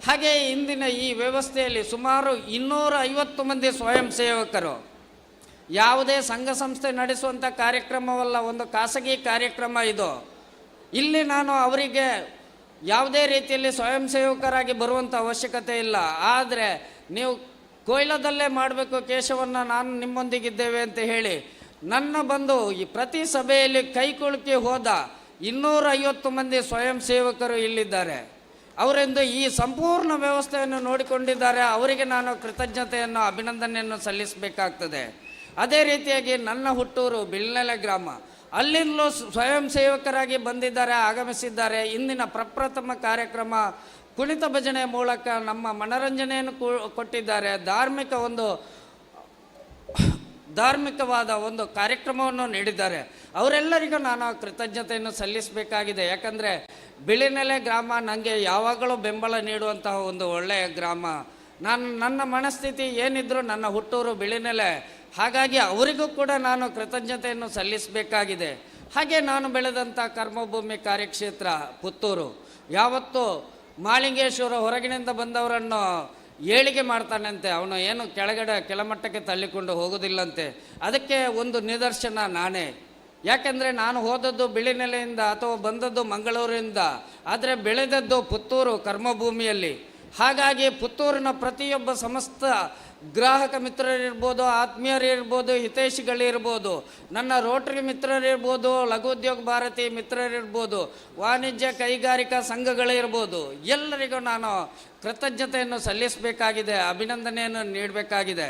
ಹಾಗೆ ಇಂದಿನ ಈ ವ್ಯವಸ್ಥೆಯಲ್ಲಿ ಸುಮಾರು 250 ಮಂದಿ ಸ್ವಯಂ ಸೇವಕರು, ಯಾವುದೇ ಸಂಘ ಸಂಸ್ಥೆ ನಡೆಸುವಂಥ ಕಾರ್ಯಕ್ರಮವಲ್ಲ, ಒಂದು ಖಾಸಗಿ ಕಾರ್ಯಕ್ರಮ ಇದು. ಇಲ್ಲಿ ನಾನು ಅವರಿಗೆ ಯಾವುದೇ ರೀತಿಯಲ್ಲಿ ಸ್ವಯಂ ಸೇವಕರಾಗಿ ಬರುವಂಥ ಅವಶ್ಯಕತೆ ಇಲ್ಲ. ಆದರೆ ನೀವು ಕೊಯ್ಲದಲ್ಲೇ ಮಾಡಬೇಕು ಕೇಶವನ್ನು, ನಾನು ನಿಮ್ಮೊಂದಿಗಿದ್ದೇವೆ ಅಂತ ಹೇಳಿ ನನ್ನ ಬಂದು ಈ ಪ್ರತಿ ಸಭೆಯಲ್ಲಿ ಕೈಕುಲುಕಿ ಹೋದ 250 ಮಂದಿ ಸ್ವಯಂ ಸೇವಕರು ಇಲ್ಲಿದ್ದಾರೆ. ಅವರೆಂದು ಈ ಸಂಪೂರ್ಣ ವ್ಯವಸ್ಥೆಯನ್ನು ನೋಡಿಕೊಂಡಿದ್ದಾರೆ. ಅವರಿಗೆ ನಾನು ಕೃತಜ್ಞತೆಯನ್ನು, ಅಭಿನಂದನೆಯನ್ನು ಸಲ್ಲಿಸಬೇಕಾಗ್ತದೆ. ಅದೇ ರೀತಿಯಾಗಿ ನನ್ನ ಹುಟ್ಟೂರು ಬಿಳ್ನೆಲೆ ಗ್ರಾಮ, ಅಲ್ಲಿಂದಲೂ ಸ್ವಯಂ ಸೇವಕರಾಗಿ ಬಂದಿದ್ದಾರೆ, ಆಗಮಿಸಿದ್ದಾರೆ. ಇಂದಿನ ಪ್ರಪ್ರಥಮ ಕಾರ್ಯಕ್ರಮ ಕುಣಿತ ಭಜನೆ ಮೂಲಕ ನಮ್ಮ ಮನರಂಜನೆಯನ್ನು ಕೊಟ್ಟಿದ್ದಾರೆ. ಧಾರ್ಮಿಕವಾದ ಒಂದು ಕಾರ್ಯಕ್ರಮವನ್ನು ನೀಡಿದ್ದಾರೆ. ಅವರೆಲ್ಲರಿಗೂ ನಾನು ಕೃತಜ್ಞತೆಯನ್ನು ಸಲ್ಲಿಸಬೇಕಾಗಿದೆ. ಯಾಕಂದರೆ ಬಿಳಿನೆಲೆ ಗ್ರಾಮ ನನಗೆ ಯಾವಾಗಲೂ ಬೆಂಬಲ ನೀಡುವಂತಹ ಒಂದು ಒಳ್ಳೆಯ ಗ್ರಾಮ. ನನ್ನ ಮನಸ್ಥಿತಿ ಏನಿದ್ರು ನನ್ನ ಹುಟ್ಟೂರು ಬಿಳಿನೆಲೆ, ಹಾಗಾಗಿ ಅವರಿಗೂ ಕೂಡ ನಾನು ಕೃತಜ್ಞತೆಯನ್ನು ಸಲ್ಲಿಸಬೇಕಾಗಿದೆ. ಹಾಗೆ ನಾನು ಬೆಳೆದಂಥ ಕರ್ಮಭೂಮಿ ಕಾರ್ಯಕ್ಷೇತ್ರ ಪುತ್ತೂರು ಯಾವತ್ತೂ ಮಾಳಿಂಗೇಶ್ವರ ಹೊರಗಿನಿಂದ ಬಂದವರನ್ನು ಏಳಿಗೆ ಮಾಡ್ತಾನಂತೆ, ಅವನು ಏನು ಕೆಳಮಟ್ಟಕ್ಕೆ ತಳ್ಳಿಕೊಂಡು ಹೋಗೋದಿಲ್ಲಂತೆ. ಅದಕ್ಕೆ ಒಂದು ನಿದರ್ಶನ ನಾನೇ. ಯಾಕೆಂದರೆ ನಾನು ಹೋದದ್ದು ಬಿಳಿನೆಲೆಯಿಂದ ಅಥವಾ ಬಂದದ್ದು ಮಂಗಳೂರಿಂದ, ಆದರೆ ಬೆಳೆದದ್ದು ಪುತ್ತೂರು ಕರ್ಮಭೂಮಿಯಲ್ಲಿ. ಹಾಗಾಗಿ ಪುತ್ತೂರಿನ ಪ್ರತಿಯೊಬ್ಬ ಸಮಸ್ತ ಗ್ರಾಹಕ ಮಿತ್ರರಿರ್ಬೋದು, ಆತ್ಮೀಯರಿರ್ಬೋದು, ಹಿತೈಷಿಗಳಿರ್ಬೋದು, ನನ್ನ ರೋಟರಿ ಮಿತ್ರರಿರ್ಬೋದು, ಲಘು ಉದ್ಯೋಗ ಭಾರತಿ ಮಿತ್ರರಿರ್ಬೋದು, ವಾಣಿಜ್ಯ ಕೈಗಾರಿಕಾ ಸಂಘಗಳಿರ್ಬೋದು, ಎಲ್ಲರಿಗೂ ನಾನು ಕೃತಜ್ಞತೆಯನ್ನು ಸಲ್ಲಿಸಬೇಕಾಗಿದೆ, ಅಭಿನಂದನೆಯನ್ನು ನೀಡಬೇಕಾಗಿದೆ.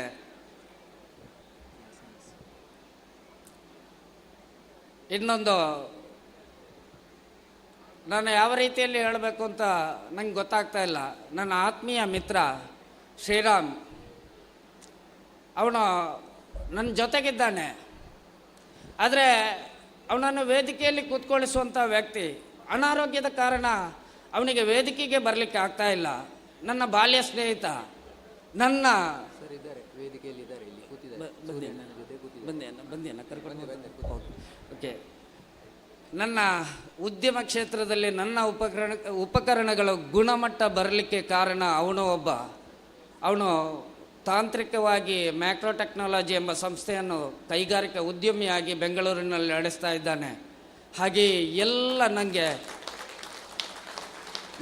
ಇನ್ನೊಂದು ನಾನು ಯಾವ ರೀತಿಯಲ್ಲಿ ಹೇಳಬೇಕು ಅಂತ ನಂಗೆ ಗೊತ್ತಾಗ್ತಾ ಇಲ್ಲ. ನನ್ನ ಆತ್ಮೀಯ ಮಿತ್ರ ಶ್ರೀರಾಮ್, ಅವನು ನನ್ನ ಜೊತೆಗಿದ್ದಾನೆ, ಆದರೆ ಅವನನ್ನು ವೇದಿಕೆಯಲ್ಲಿ ಕೂತ್ಕೊಳ್ಳಿಸುವಂಥ ವ್ಯಕ್ತಿ. ಅನಾರೋಗ್ಯದ ಕಾರಣ ಅವನಿಗೆ ವೇದಿಕೆಗೆ ಬರಲಿಕ್ಕೆ ಆಗ್ತಾ ಇಲ್ಲ. ನನ್ನ ಬಾಲ್ಯ ಸ್ನೇಹಿತ, ನನ್ನ ಓಕೆ, ನನ್ನ ಉದ್ಯಮ ಕ್ಷೇತ್ರದಲ್ಲಿ ನನ್ನ ಉಪಕರಣಗಳ ಗುಣಮಟ್ಟ ಬರಲಿಕ್ಕೆ ಕಾರಣ ಅವನು ತಾಂತ್ರಿಕವಾಗಿ ಮ್ಯಾಕ್ರೋ ಟೆಕ್ನಾಲಜಿ ಎಂಬ ಸಂಸ್ಥೆಯನ್ನು ಕೈಗಾರಿಕಾ ಉದ್ಯಮಿಯಾಗಿ ಬೆಂಗಳೂರಿನಲ್ಲಿ ನಡೆಸ್ತಾ ಇದ್ದಾನೆ. ಹಾಗೆ ಎಲ್ಲ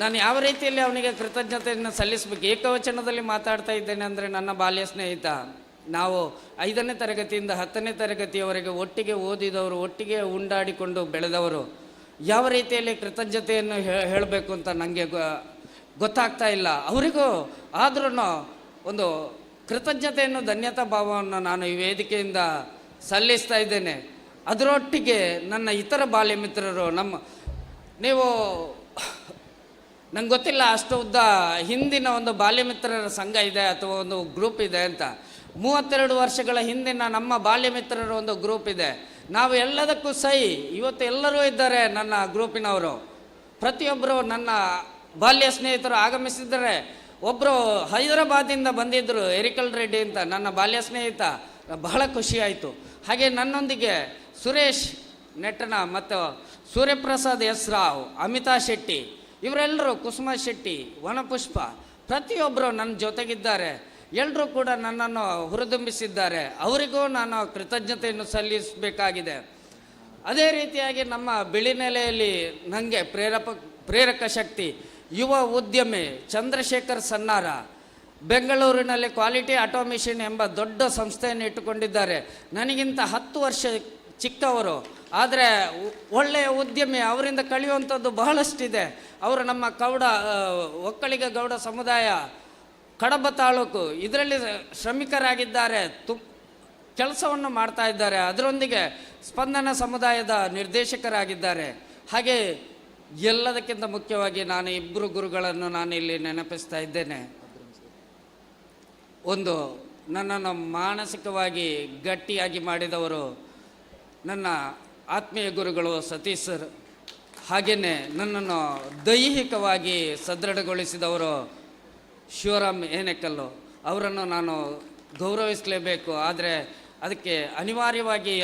ನಾನು ಯಾವ ರೀತಿಯಲ್ಲಿ ಅವನಿಗೆ ಕೃತಜ್ಞತೆಯನ್ನು ಸಲ್ಲಿಸಬೇಕು. ಏಕವಚನದಲ್ಲಿ ಮಾತಾಡ್ತಾ ಇದ್ದೇನೆ ಅಂದರೆ ನನ್ನ ಬಾಲ್ಯ ಸ್ನೇಹಿತ ನಾವು 5ನೇ ತರಗತಿಯಿಂದ 10ನೇ ತರಗತಿಯವರೆಗೆ ಒಟ್ಟಿಗೆ ಓದಿದವರು, ಒಟ್ಟಿಗೆ ಉಂಡಾಡಿಕೊಂಡು ಬೆಳೆದವರು. ಯಾವ ರೀತಿಯಲ್ಲಿ ಕೃತಜ್ಞತೆಯನ್ನು ಹೇಳಬೇಕು ಅಂತ ನನಗೆ ಗೊತ್ತಾಗ್ತಾ ಇಲ್ಲ. ಅವರಿಗೂ ಆದ್ರೂ ಒಂದು ಕೃತಜ್ಞತೆಯನ್ನು, ಧನ್ಯತಾ ಭಾವವನ್ನು ನಾನು ಈ ವೇದಿಕೆಯಿಂದ ಸಲ್ಲಿಸ್ತಾ ಇದ್ದೇನೆ. ಅದರೊಟ್ಟಿಗೆ ನನ್ನ ಇತರ ಬಾಲ್ಯ ಮಿತ್ರರು, ನೀವು ನಂಗೆ ಗೊತ್ತಿಲ್ಲ ಅಷ್ಟು ಉದ್ದ ಹಿಂದಿನ ಒಂದು ಬಾಲ್ಯ ಮಿತ್ರರ ಸಂಘ ಇದೆ ಅಥವಾ ಒಂದು ಗ್ರೂಪ್ ಇದೆ ಅಂತ. 32 ವರ್ಷಗಳ ಹಿಂದಿನ ನಮ್ಮ ಬಾಲ್ಯ ಮಿತ್ರರ ಒಂದು ಗ್ರೂಪ್ ಇದೆ. ನಾವು ಎಲ್ಲದಕ್ಕೂ ಇವತ್ತು ಎಲ್ಲರೂ ಇದ್ದಾರೆ ನನ್ನ ಗ್ರೂಪಿನವರು. ಪ್ರತಿಯೊಬ್ಬರು ನನ್ನ ಬಾಲ್ಯ ಸ್ನೇಹಿತರು ಆಗಮಿಸಿದ್ದಾರೆ. ಒಬ್ಬರು ಹೈದರಾಬಾದಿಂದ ಬಂದಿದ್ದರು, ಎರಿಕಲ್ ರೆಡ್ಡಿ ಅಂತ, ನನ್ನ ಬಾಲ್ಯ ಸ್ನೇಹಿತ. ಬಹಳ ಖುಷಿಯಾಯಿತು. ಹಾಗೆ ನನ್ನೊಂದಿಗೆ ಸುರೇಶ್ ನೆಟ್ಟಣ ಮತ್ತು ಸೂರ್ಯಪ್ರಸಾದ್ ಎಸ್ ರಾವ್, ಅಮಿತಾ ಶೆಟ್ಟಿ, ಇವರೆಲ್ಲರೂ, ಕುಸುಮ ಶೆಟ್ಟಿ, ವನಪುಷ್ಪ, ಪ್ರತಿಯೊಬ್ಬರು ನನ್ನ ಜೊತೆಗಿದ್ದಾರೆ. ಎಲ್ಲರೂ ಕೂಡ ನನ್ನನ್ನು ಹುರಿದುಂಬಿಸಿದ್ದಾರೆ. ಅವರಿಗೂ ನಾನು ಕೃತಜ್ಞತೆಯನ್ನು ಸಲ್ಲಿಸಬೇಕಾಗಿದೆ. ಅದೇ ರೀತಿಯಾಗಿ ನಮ್ಮ ಬಿಳಿನೆಲೆಯಲ್ಲಿ ನನಗೆ ಪ್ರೇರಕ ಶಕ್ತಿ ಯುವ ಉದ್ಯಮಿ ಚಂದ್ರಶೇಖರ್ ಸನ್ನಾರ ಬೆಂಗಳೂರಿನಲ್ಲಿ ಕ್ವಾಲಿಟಿ ಆಟೋಮೇಷನ್ ಎಂಬ ದೊಡ್ಡ ಸಂಸ್ಥೆಯನ್ನು ಇಟ್ಟುಕೊಂಡಿದ್ದಾರೆ. ನನಗಿಂತ 10 ವರ್ಷ ಚಿಕ್ಕವರು, ಆದರೆ ಒಳ್ಳೆಯ ಉದ್ಯಮಿ. ಅವರಿಂದ ಕಲಿಯುವಂಥದ್ದು ಬಹಳಷ್ಟಿದೆ. ಅವರು ನಮ್ಮ ಒಕ್ಕಲಿಗ ಗೌಡ ಸಮುದಾಯ ಕಡಬ ತಾಲೂಕು ಇದರಲ್ಲಿ ಶ್ರಮಿಕರಾಗಿದ್ದಾರೆ, ಕೆಲಸವನ್ನು ಮಾಡ್ತಾ ಇದ್ದಾರೆ. ಅದರೊಂದಿಗೆ ಸ್ಪಂದನ ಸಮುದಾಯದ ನಿರ್ದೇಶಕರಾಗಿದ್ದಾರೆ. ಹಾಗೆ ಎಲ್ಲದಕ್ಕಿಂತ ಮುಖ್ಯವಾಗಿ ನಾನು ಇಬ್ಬರು ಗುರುಗಳನ್ನು ನಾನು ಇಲ್ಲಿ ನೆನಪಿಸ್ತಾ ಇದ್ದೇನೆ. ಒಂದು, ನನ್ನನ್ನು ಮಾನಸಿಕವಾಗಿ ಗಟ್ಟಿಯಾಗಿ ಮಾಡಿದವರು ನನ್ನ ಆತ್ಮೀಯ ಗುರುಗಳು ಸತೀಶ್ ಸರ್. ಹಾಗೆಯೇ ನನ್ನನ್ನು ದೈಹಿಕವಾಗಿ ಸದೃಢಗೊಳಿಸಿದವರು ಶಿವರಾಮ್ ಏನೆಕಲ್ಲು. ಅವರನ್ನು ನಾನು ಗೌರವಿಸಲೇಬೇಕು. ಆದರೆ ಅದಕ್ಕೆ ಅನಿವಾರ್ಯವಾಗಿ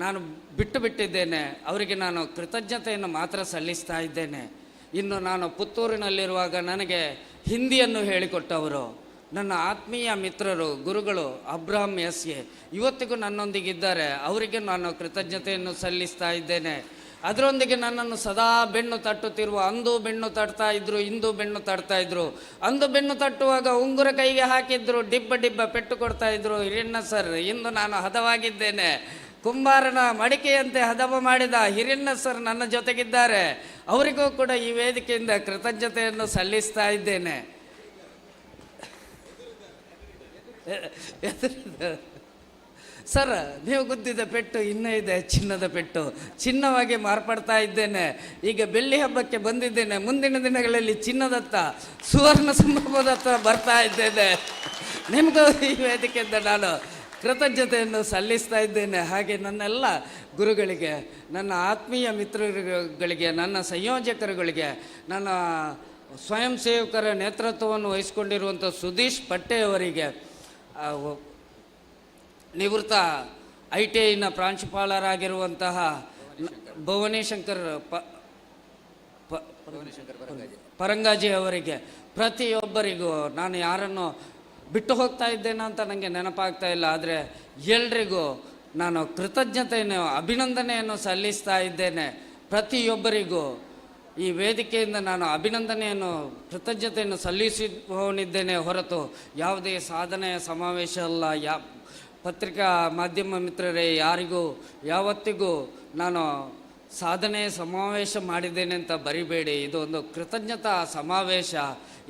ನಾನು ಬಿಟ್ಟಿದ್ದೇನೆ. ಅವರಿಗೆ ನಾನು ಕೃತಜ್ಞತೆಯನ್ನು ಮಾತ್ರ ಸಲ್ಲಿಸ್ತಾ ಇದ್ದೇನೆ. ಇನ್ನು ನಾನು ಪುತ್ತೂರಿನಲ್ಲಿರುವಾಗ ನನಗೆ ಹಿಂದಿಯನ್ನು ಹೇಳಿಕೊಟ್ಟವರು ನನ್ನ ಆತ್ಮೀಯ ಮಿತ್ರರು, ಗುರುಗಳು ಅಬ್ರಾಹಂ ಎಸ್.ಎ. ಇವತ್ತಿಗೂ ನನ್ನೊಂದಿಗಿದ್ದಾರೆ. ಅವರಿಗೆ ನಾನು ಕೃತಜ್ಞತೆಯನ್ನು ಸಲ್ಲಿಸ್ತಾ ಇದ್ದೇನೆ. ಅದರೊಂದಿಗೆ ನನ್ನನ್ನು ಸದಾ ಬೆನ್ನು ತಟ್ಟುತ್ತಿರುವ, ಅಂದು ಬೆನ್ನು ತಟ್ತಾ ಇದ್ರು, ಇಂದು ಬೆನ್ನು ತಟ್ತಾ ಇದ್ರು. ಅಂದು ಬೆನ್ನು ತಟ್ಟುವಾಗ ಉಂಗುರ ಕೈಗೆ ಹಾಕಿದ್ರು, ಡಿಬ್ಬ ಪೆಟ್ಟು ಕೊಡ್ತಾ ಇದ್ರು ಹಿರಿಯಣ್ಣ ಸರ್. ಇಂದು ನಾನು ಹದವಾಗಿದ್ದೇನೆ. ಕುಂಬಾರನ ಮಡಿಕೆಯಂತೆ ಹದವ ಮಾಡಿದ ಹಿರಿಯಣ್ಣ ಸರ್ ನನ್ನ ಜೊತೆಗಿದ್ದಾರೆ. ಅವರಿಗೂ ಕೂಡ ಈ ವೇದಿಕೆಯಿಂದ ಕೃತಜ್ಞತೆಯನ್ನು ಸಲ್ಲಿಸ್ತಾ ಇದ್ದೇನೆ. ಸರ್, ನೀವು ಗುದ್ದಿದ ಪೆಟ್ಟು ಇನ್ನೂ ಇದೆ, ಚಿನ್ನದ ಪೆಟ್ಟು. ಚಿನ್ನವಾಗಿ ಮಾರ್ಪಡ್ತಾ ಇದ್ದೇನೆ. ಈಗ ಬೆಳ್ಳಿ ಹಬ್ಬಕ್ಕೆ ಬಂದಿದ್ದೇನೆ. ಮುಂದಿನ ದಿನಗಳಲ್ಲಿ ಚಿನ್ನದತ್ತ, ಸುವರ್ಣ ಸಂಭ್ರಮದತ್ತ ಬರ್ತಾ ಇದ್ದೇನೆ. ನಿಮಗೂ ಈ ವೇದಿಕೆಯಿಂದ ನಾನು ಕೃತಜ್ಞತೆಯನ್ನು ಸಲ್ಲಿಸ್ತಾ ಇದ್ದೇನೆ. ಹಾಗೆ ನನ್ನೆಲ್ಲ ಗುರುಗಳಿಗೆ, ನನ್ನ ಆತ್ಮೀಯ ಮಿತ್ರರುಗಳಿಗೆ, ನನ್ನ ಸಂಯೋಜಕರುಗಳಿಗೆ, ನನ್ನ ಸ್ವಯಂ ಸೇವಕರ ನೇತೃತ್ವವನ್ನು ವಹಿಸಿಕೊಂಡಿರುವಂಥ ಸುದೀಶ್ ಪಟ್ಟೆಯವರಿಗೆ, ನಿವೃತ್ತ ITIನ ಪ್ರಾಂಶುಪಾಲರಾಗಿರುವಂತಹ ಭುವನೇಶಂಕರ್ ಪರಂಗಾಜಿ ಅವರಿಗೆ, ಪ್ರತಿಯೊಬ್ಬರಿಗೂ ನಾನು ಯಾರನ್ನು ಬಿಟ್ಟು ಹೋಗ್ತಾ ಇದ್ದೇನೆ ಅಂತ ನನಗೆ ನೆನಪಾಗ್ತಾ ಇಲ್ಲ. ಆದರೆ ಎಲ್ರಿಗೂ ನಾನು ಕೃತಜ್ಞತೆಯನ್ನು, ಅಭಿನಂದನೆಯನ್ನು ಸಲ್ಲಿಸ್ತಾ ಇದ್ದೇನೆ. ಪ್ರತಿಯೊಬ್ಬರಿಗೂ ಈ ವೇದಿಕೆಯಿಂದ ನಾನು ಅಭಿನಂದನೆಯನ್ನು, ಕೃತಜ್ಞತೆಯನ್ನು ಸಲ್ಲಿಸುವವನಿದ್ದೇನೆ ಹೊರತು ಯಾವುದೇ ಸಾಧನೆಯ ಸಮಾವೇಶ ಅಲ್ಲ. ಪತ್ರಿಕಾ ಮಾಧ್ಯಮ ಮಿತ್ರರೇ, ಯಾರಿಗೂ ಯಾವತ್ತಿಗೂ ನಾನು ಸಾಧನೆಯ ಸಮಾವೇಶ ಮಾಡಿದ್ದೇನೆ ಅಂತ ಬರಿಬೇಡಿ. ಇದು ಒಂದು ಕೃತಜ್ಞತಾ ಸಮಾವೇಶ.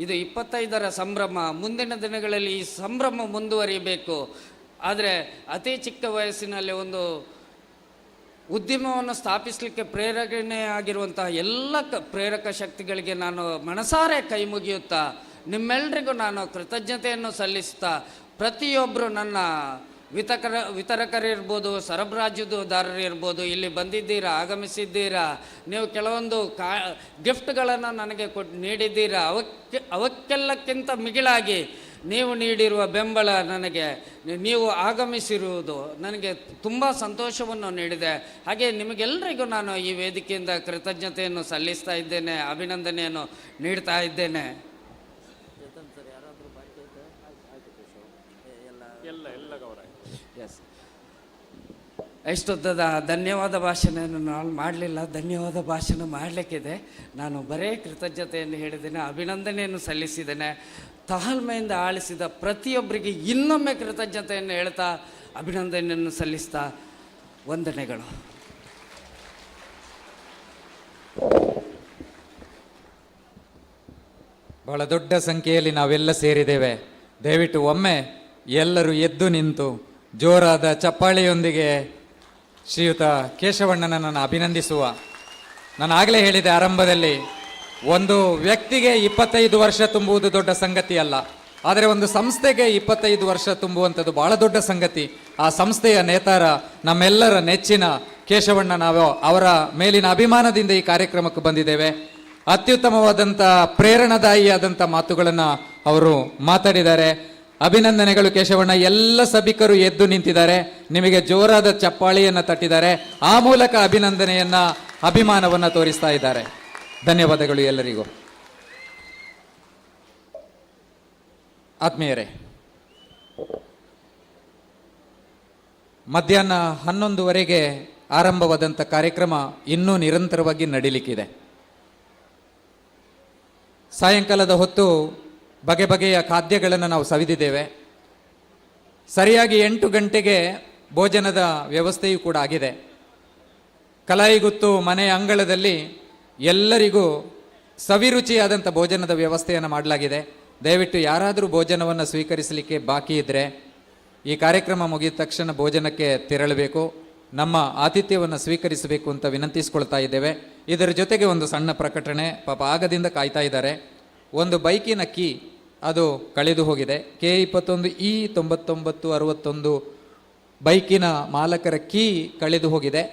ಇದು 25ರ ಸಂಭ್ರಮ. ಮುಂದಿನ ದಿನಗಳಲ್ಲಿ ಈ ಸಂಭ್ರಮ ಮುಂದುವರಿಬೇಕು. ಆದರೆ ಅತಿ ಚಿಕ್ಕ ವಯಸ್ಸಿನಲ್ಲಿ ಒಂದು ಉದ್ಯಮವನ್ನು ಸ್ಥಾಪಿಸಲಿಕ್ಕೆ ಪ್ರೇರಣೆಯಾಗಿರುವಂತಹ ಎಲ್ಲ ಪ್ರೇರಕ ಶಕ್ತಿಗಳಿಗೆ ನಾನು ಮನಸಾರೆ ಕೈ ಮುಗಿಯುತ್ತಾ, ನಿಮ್ಮೆಲ್ಲರಿಗೂ ನಾನು ಕೃತಜ್ಞತೆಯನ್ನು ಸಲ್ಲಿಸ್ತಾ, ಪ್ರತಿಯೊಬ್ಬರು ನನ್ನ ವಿತರಕರಿರ್ಬೋದು, ಸರಬರಾಜುದಾರರಿರ್ಬೋದು, ಇಲ್ಲಿ ಬಂದಿದ್ದೀರಾ, ಆಗಮಿಸಿದ್ದೀರಾ. ನೀವು ಕೆಲವೊಂದು ಗಿಫ್ಟ್ಗಳನ್ನು ನನಗೆ ನೀಡಿದ್ದೀರಾ. ಅವಕ್ಕೆಲ್ಲಕ್ಕಿಂತ ಮಿಗಿಲಾಗಿ ನೀವು ನೀಡಿರುವ ಬೆಂಬಲ, ನನಗೆ ನೀವು ಆಗಮಿಸಿರುವುದು ನನಗೆ ತುಂಬ ಸಂತೋಷವನ್ನು ನೀಡಿದೆ. ಹಾಗೆ ನಿಮಗೆಲ್ಲರಿಗೂ ನಾನು ಈ ವೇದಿಕೆಯಿಂದ ಕೃತಜ್ಞತೆಯನ್ನು ಸಲ್ಲಿಸ್ತಾ ಇದ್ದೇನೆ, ಅಭಿನಂದನೆಯನ್ನು ನೀಡ್ತಾ ಇದ್ದೇನೆ. ಇಷ್ಟೊತ್ತದ ಧನ್ಯವಾದ ಭಾಷಣವನ್ನು ನಾನು ಮಾಡಲಿಲ್ಲ. ಧನ್ಯವಾದ ಭಾಷಣ ಮಾಡಲಿಕ್ಕಿದೆ. ನಾನು ಬರೇ ಕೃತಜ್ಞತೆಯನ್ನು ಹೇಳಿದ್ದೇನೆ, ಅಭಿನಂದನೆಯನ್ನು ಸಲ್ಲಿಸಿದ್ದೇನೆ. ತಾಳ್ಮೆಯಿಂದ ಆಳಿಸಿದ ಪ್ರತಿಯೊಬ್ಬರಿಗೆ ಇನ್ನೊಮ್ಮೆ ಕೃತಜ್ಞತೆಯನ್ನು ಹೇಳ್ತಾ ಅಭಿನಂದನೆಯನ್ನು ಸಲ್ಲಿಸ್ತಾ ವಂದನೆಗಳು. ಬಹಳ ದೊಡ್ಡ ಸಂಖ್ಯೆಯಲ್ಲಿ ನಾವೆಲ್ಲ ಸೇರಿದ್ದೇವೆ. ದಯವಿಟ್ಟು ಒಮ್ಮೆ ಎಲ್ಲರೂ ಎದ್ದು ನಿಂತು ಜೋರಾದ ಚಪ್ಪಾಳೆಯೊಂದಿಗೆ ಶ್ರೀಯುತ ಕೇಶವಣ್ಣನನ್ನು ಅಭಿನಂದಿಸುವ. ನಾನು ಆಗಲೇ ಹೇಳಿದೆ ಆರಂಭದಲ್ಲಿ, ಒಂದು ವ್ಯಕ್ತಿಗೆ 25 ವರ್ಷ ತುಂಬುವುದು ದೊಡ್ಡ ಸಂಗತಿ ಅಲ್ಲ, ಆದರೆ ಒಂದು ಸಂಸ್ಥೆಗೆ 25 ವರ್ಷ ತುಂಬುವಂಥದ್ದು ಬಹಳ ದೊಡ್ಡ ಸಂಗತಿ. ಆ ಸಂಸ್ಥೆಯ ನೇತಾರ ನಮ್ಮೆಲ್ಲರ ನೆಚ್ಚಿನ ಕೇಶವಣ್ಣ, ನಾವು ಅವರ ಮೇಲಿನ ಅಭಿಮಾನದಿಂದ ಈ ಕಾರ್ಯಕ್ರಮಕ್ಕೆ ಬಂದಿದ್ದೇವೆ. ಅತ್ಯುತ್ತಮವಾದಂಥ ಪ್ರೇರಣಾದಾಯಿಯಾದಂಥ ಮಾತುಗಳನ್ನು ಅವರು ಮಾತಾಡಿದ್ದಾರೆ. ಅಭಿನಂದನೆಗಳು ಕೇಶವಣ್ಣ. ಎಲ್ಲ ಸಭಿಕರು ಎದ್ದು ನಿಂತಿದ್ದಾರೆ, ನಿಮಗೆ ಜೋರಾದ ಚಪ್ಪಾಳಿಯನ್ನು ತಟ್ಟಿದ್ದಾರೆ, ಆ ಮೂಲಕ ಅಭಿನಂದನೆಯನ್ನ ಅಭಿಮಾನವನ್ನು ತೋರಿಸ್ತಾ ಇದ್ದಾರೆ. ಧನ್ಯವಾದಗಳು ಎಲ್ಲರಿಗೂ. ಆತ್ಮೀಯರೇ, ಮಧ್ಯಾಹ್ನ 11:00 ಆರಂಭವಾದಂಥ ಕಾರ್ಯಕ್ರಮ ಇನ್ನೂ ನಿರಂತರವಾಗಿ ನಡೀಲಿಕ್ಕಿದೆ. ಸಾಯಂಕಾಲದ ಹೊತ್ತು ಬಗೆ ಬಗೆಯ ಖಾದ್ಯಗಳನ್ನು ನಾವು ಸವಿದಿದ್ದೇವೆ. ಸರಿಯಾಗಿ 8 ಗಂಟೆಗೆ ಭೋಜನದ ವ್ಯವಸ್ಥೆಯೂ ಕೂಡ ಆಗಿದೆ. ಕಲಾಯಿಗುತ್ತು ಮನೆಯ ಅಂಗಳದಲ್ಲಿ ಎಲ್ಲರಿಗೂ ಸವಿರುಚಿಯಾದಂಥ ಭೋಜನದ ವ್ಯವಸ್ಥೆಯನ್ನು ಮಾಡಲಾಗಿದೆ. ದಯವಿಟ್ಟು ಯಾರಾದರೂ ಭೋಜನವನ್ನು ಸ್ವೀಕರಿಸಲಿಕ್ಕೆ ಬಾಕಿ ಇದ್ದರೆ ಈ ಕಾರ್ಯಕ್ರಮ ಮುಗಿದ ತಕ್ಷಣ ಭೋಜನಕ್ಕೆ ತೆರಳಬೇಕು, ನಮ್ಮ ಆತಿಥ್ಯವನ್ನು ಸ್ವೀಕರಿಸಬೇಕು ಅಂತ ವಿನಂತಿಸ್ಕೊಳ್ತಾ ಇದ್ದೇವೆ. ಇದರ ಜೊತೆಗೆ ಒಂದು ಸಣ್ಣ ಪ್ರಕಟಣೆ, ಪಾಪ ಆಗದಿಂದ ಕಾಯ್ತಾ ಇದ್ದಾರೆ. ಒಂದು ಬೈಕಿನ ಕೀ ಅದು ಕಳೆದು ಹೋಗಿದೆ. K21E9961 ಬೈಕಿನ ಮಾಲಕರ ಕೀ ಕಳೆದು ಹೋಗಿದೆ.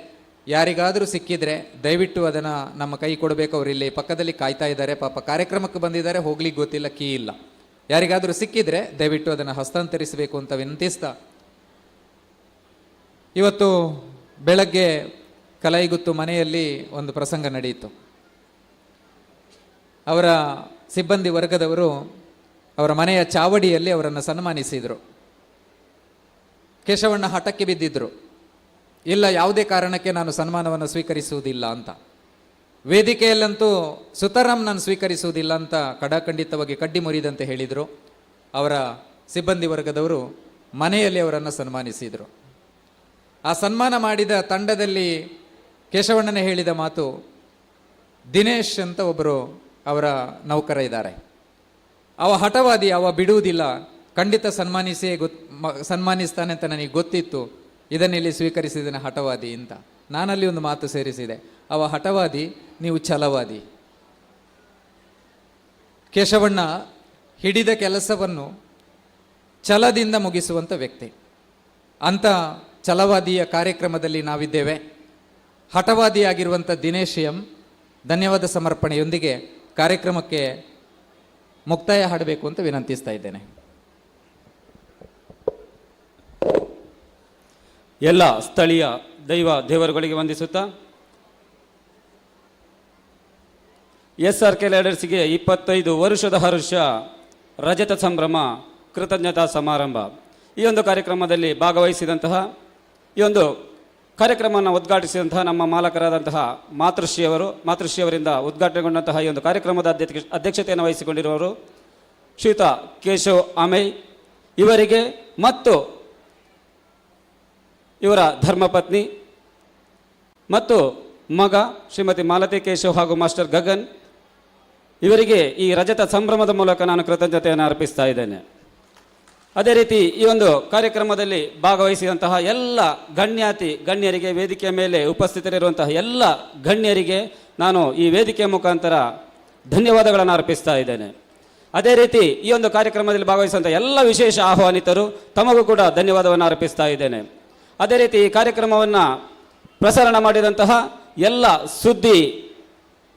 ಯಾರಿಗಾದರೂ ಸಿಕ್ಕಿದ್ರೆ ದಯವಿಟ್ಟು ಅದನ್ನು ನಮ್ಮ ಕೈ ಕೊಡಬೇಕು. ಅವರು ಇಲ್ಲಿ ಪಕ್ಕದಲ್ಲಿ ಕಾಯ್ತಾ ಇದ್ದಾರೆ, ಪಾಪ ಕಾರ್ಯಕ್ರಮಕ್ಕೆ ಬಂದಿದ್ದಾರೆ, ಹೋಗ್ಲಿಕ್ಕೆ ಗೊತ್ತಿಲ್ಲ, ಕೀ ಇಲ್ಲ. ಯಾರಿಗಾದರೂ ಸಿಕ್ಕಿದ್ರೆ ದಯವಿಟ್ಟು ಅದನ್ನು ಹಸ್ತಾಂತರಿಸಬೇಕು ಅಂತ ವಿನಂತಿಸ್ತಾ, ಇವತ್ತು ಬೆಳಗ್ಗೆ ಕಲಾಯಿಗುತ್ತು ಮನೆಯಲ್ಲಿ ಒಂದು ಪ್ರಸಂಗ ನಡೆಯಿತು. ಅವರ ಸಿಬ್ಬಂದಿ ವರ್ಗದವರು ಅವರ ಮನೆಯ ಚಾವಡಿಯಲ್ಲಿ ಅವರನ್ನು ಸನ್ಮಾನಿಸಿದರು. ಕೇಶವಣ್ಣ ಹಠಕ್ಕೆ ಬಿದ್ದಿದ್ರು, ಇಲ್ಲ ಯಾವುದೇ ಕಾರಣಕ್ಕೆ ನಾನು ಸನ್ಮಾನವನ್ನು ಸ್ವೀಕರಿಸುವುದಿಲ್ಲ ಅಂತ. ವೇದಿಕೆಯಲ್ಲಂತೂ ಸುತರಾಂ ನಾನು ಸ್ವೀಕರಿಸುವುದಿಲ್ಲ ಅಂತ ಕಡಾಖಂಡಿತವಾಗಿ ಕಡ್ಡಿ ಮುರಿದಂತೆ ಹೇಳಿದರು. ಅವರ ಸಿಬ್ಬಂದಿ ವರ್ಗದವರು ಮನೆಯಲ್ಲಿ ಅವರನ್ನು ಸನ್ಮಾನಿಸಿದರು. ಆ ಸನ್ಮಾನ ಮಾಡಿದ ತಂಡದಲ್ಲಿ ಕೇಶವಣ್ಣನೇ ಹೇಳಿದ ಮಾತು, ದಿನೇಶ್ ಅಂತ ಒಬ್ಬರು ಅವರ ನೌಕರ ಇದ್ದಾರೆ, ಅವ ಹಠವಾದಿ, ಅವ ಬಿಡುವುದಿಲ್ಲ, ಖಂಡಿತ ಸನ್ಮಾನಿಸ್ತಾನೆ ಅಂತ ನನಗೆ ಗೊತ್ತಿತ್ತು, ಇದನ್ನಿಲ್ಲಿ ಸ್ವೀಕರಿಸಿದ್ದೇನೆ ಹಠವಾದಿ ಅಂತ. ನಾನಲ್ಲಿ ಒಂದು ಮಾತು ಸೇರಿಸಿದೆ, ಅವ ಹಠವಾದಿ, ನೀವು ಛಲವಾದಿ. ಕೇಶವಣ್ಣ ಹಿಡಿದ ಕೆಲಸವನ್ನು ಛಲದಿಂದ ಮುಗಿಸುವಂಥ ವ್ಯಕ್ತಿ. ಅಂಥ ಛಲವಾದಿಯ ಕಾರ್ಯಕ್ರಮದಲ್ಲಿ ನಾವಿದ್ದೇವೆ. ಹಠವಾದಿಯಾಗಿರುವಂಥ ದಿನೇಶ್ ಎಂ ಧನ್ಯವಾದ ಸಮರ್ಪಣೆಯೊಂದಿಗೆ ಕಾರ್ಯಕ್ರಮಕ್ಕೆ ಮುಕ್ತಾಯ ಹಾಡಬೇಕು ಅಂತ ವಿನಂತಿಸ್ತಾ ಇದ್ದೇನೆ. ಎಲ್ಲ ಸ್ಥಳೀಯ ದೇವರುಗಳಿಗೆ ವಂದಿಸುತ್ತಾ, SRK ಲ್ಯಾಡರ್ಸ್ಗೆ 25 ವರ್ಷದ ಹರ್ಷ ರಜತ ಸಂಭ್ರಮ ಕೃತಜ್ಞತಾ ಸಮಾರಂಭ. ಈ ಒಂದು ಕಾರ್ಯಕ್ರಮದಲ್ಲಿ ಭಾಗವಹಿಸಿದಂತಹ, ಈ ಒಂದು ಕಾರ್ಯಕ್ರಮವನ್ನು ಉದ್ಘಾಟಿಸಿದಂತಹ ನಮ್ಮ ಮಾಲಕರಾದಂತಹ ಮಾತೃಶ್ರೀಯವರಿಂದ ಉದ್ಘಾಟನೆಗೊಂಡಂತಹ ಈ ಒಂದು ಕಾರ್ಯಕ್ರಮದ ಅಧ್ಯಕ್ಷತೆಯನ್ನು ವಹಿಸಿಕೊಂಡಿರುವವರು ಶ್ರೀಯುತ ಕೇಶವ್ ಅಮೈ ಇವರಿಗೆ ಮತ್ತು ಇವರ ಧರ್ಮಪತ್ನಿ ಮತ್ತು ಮಗ ಶ್ರೀಮತಿ ಮಾಲತಿ ಕೇಶವ್ ಹಾಗೂ ಮಾಸ್ಟರ್ ಗಗನ್ ಇವರಿಗೆ ಈ ರಜತ ಸಂಭ್ರಮದ ಮೂಲಕ ನಾನು ಕೃತಜ್ಞತೆಯನ್ನು ಅರ್ಪಿಸ್ತಾ ಇದ್ದೇನೆ. ಅದೇ ರೀತಿ ಈ ಒಂದು ಕಾರ್ಯಕ್ರಮದಲ್ಲಿ ಭಾಗವಹಿಸಿದಂತಹ ಎಲ್ಲ ಗಣ್ಯರಿಗೆ, ವೇದಿಕೆಯ ಮೇಲೆ ಉಪಸ್ಥಿತರಿರುವಂತಹ ಎಲ್ಲ ಗಣ್ಯರಿಗೆ ನಾನು ಈ ವೇದಿಕೆಯ ಮುಖಾಂತರ ಧನ್ಯವಾದಗಳನ್ನು ಅರ್ಪಿಸ್ತಾ ಇದ್ದೇನೆ. ಅದೇ ರೀತಿ ಈ ಒಂದು ಕಾರ್ಯಕ್ರಮದಲ್ಲಿ ಭಾಗವಹಿಸುವಂತಹ ಎಲ್ಲ ವಿಶೇಷ ಆಹ್ವಾನಿತರು ತಮಗೂ ಕೂಡ ಧನ್ಯವಾದವನ್ನು ಅರ್ಪಿಸ್ತಾ ಇದ್ದೇನೆ. ಅದೇ ರೀತಿ ಈ ಕಾರ್ಯಕ್ರಮವನ್ನು ಪ್ರಸಾರ ಮಾಡಿದಂತಹ ಎಲ್ಲ ಸುದ್ದಿ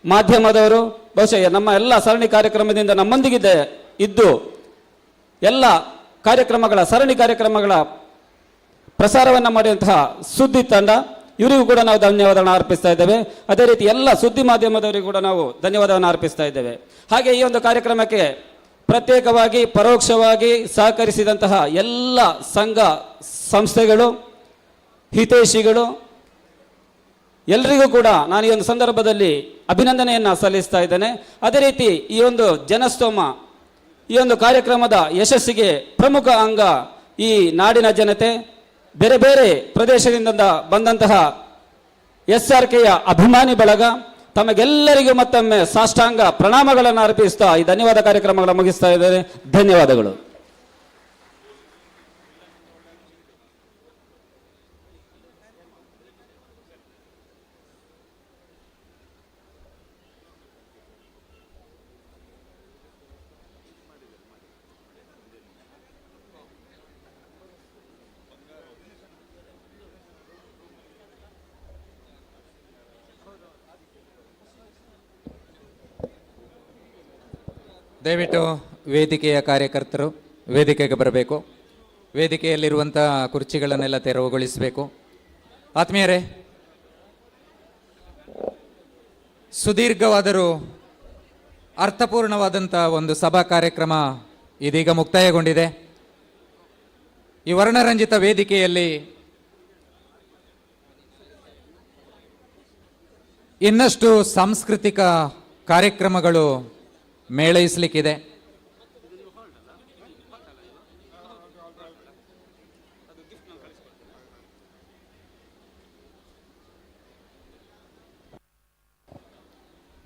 ಮಾಧ್ಯಮದವರು, ಬಹುಶಃ ನಮ್ಮ ಎಲ್ಲ ಸರಣಿ ಕಾರ್ಯಕ್ರಮದಿಂದ ನಮ್ಮೊಂದಿಗೆ ಇದ್ದು ಎಲ್ಲ ಸರಣಿ ಕಾರ್ಯಕ್ರಮಗಳ ಪ್ರಸಾರವನ್ನು ಮಾಡಿದಂತಹ ಸುದ್ದಿ ತಂಡ, ಇವರಿಗೂ ಕೂಡ ನಾವು ಧನ್ಯವಾದವನ್ನು ಅರ್ಪಿಸ್ತಾ ಇದ್ದೇವೆ. ಅದೇ ರೀತಿ ಎಲ್ಲ ಸುದ್ದಿ ಮಾಧ್ಯಮದವರಿಗೂ ಕೂಡ ನಾವು ಧನ್ಯವಾದವನ್ನು ಅರ್ಪಿಸ್ತಾ ಇದ್ದೇವೆ. ಹಾಗೆ ಈ ಒಂದು ಕಾರ್ಯಕ್ರಮಕ್ಕೆ ಪ್ರತ್ಯೇಕವಾಗಿ ಪರೋಕ್ಷವಾಗಿ ಸಹಕರಿಸಿದಂತಹ ಎಲ್ಲ ಸಂಘ ಸಂಸ್ಥೆಗಳು, ಹಿತೈಷಿಗಳು ಎಲ್ರಿಗೂ ಕೂಡ ನಾನು ಈ ಒಂದು ಸಂದರ್ಭದಲ್ಲಿ ಅಭಿನಂದನೆಯನ್ನು ಸಲ್ಲಿಸ್ತಾ ಇದ್ದೇನೆ. ಅದೇ ರೀತಿ ಈ ಒಂದು ಜನಸ್ತೋಮ ಈ ಒಂದು ಕಾರ್ಯಕ್ರಮದ ಯಶಸ್ಸಿಗೆ ಪ್ರಮುಖ ಅಂಗ ಈ ನಾಡಿನ ಜನತೆ, ಬೇರೆ ಬೇರೆ ಪ್ರದೇಶದಿಂದ ಬಂದಂತಹ SRKಯ ಅಭಿಮಾನಿ ಬಳಗ, ತಮಗೆಲ್ಲರಿಗೂ ಮತ್ತೊಮ್ಮೆ ಸಾಷ್ಟಾಂಗ ಪ್ರಣಾಮಗಳನ್ನು ಅರ್ಪಿಸ್ತಾ ಈ ಧನ್ಯವಾದ ಕಾರ್ಯಕ್ರಮಗಳನ್ನು ಮುಗಿಸ್ತಾ ಇದ್ದೇನೆ. ಧನ್ಯವಾದಗಳು. ದಯವಿಟ್ಟು ವೇದಿಕೆಯ ಕಾರ್ಯಕರ್ತರು ವೇದಿಕೆಗೆ ಬರಬೇಕು. ವೇದಿಕೆಯಲ್ಲಿರುವಂಥ ಕುರ್ಚಿಗಳನ್ನೆಲ್ಲ ತೆರವುಗೊಳಿಸಬೇಕು. ಆತ್ಮೀಯರೇ, ಸುದೀರ್ಘವಾದರೂ ಅರ್ಥಪೂರ್ಣವಾದಂಥ ಒಂದು ಸಭಾ ಕಾರ್ಯಕ್ರಮ ಇದೀಗ ಮುಕ್ತಾಯಗೊಂಡಿದೆ. ಈ ವರ್ಣರಂಜಿತ ವೇದಿಕೆಯಲ್ಲಿ ಇನ್ನಷ್ಟು ಸಾಂಸ್ಕೃತಿಕ ಕಾರ್ಯಕ್ರಮಗಳು ಮೇಳೈಸಲಿಕ್ಕಿದೆ.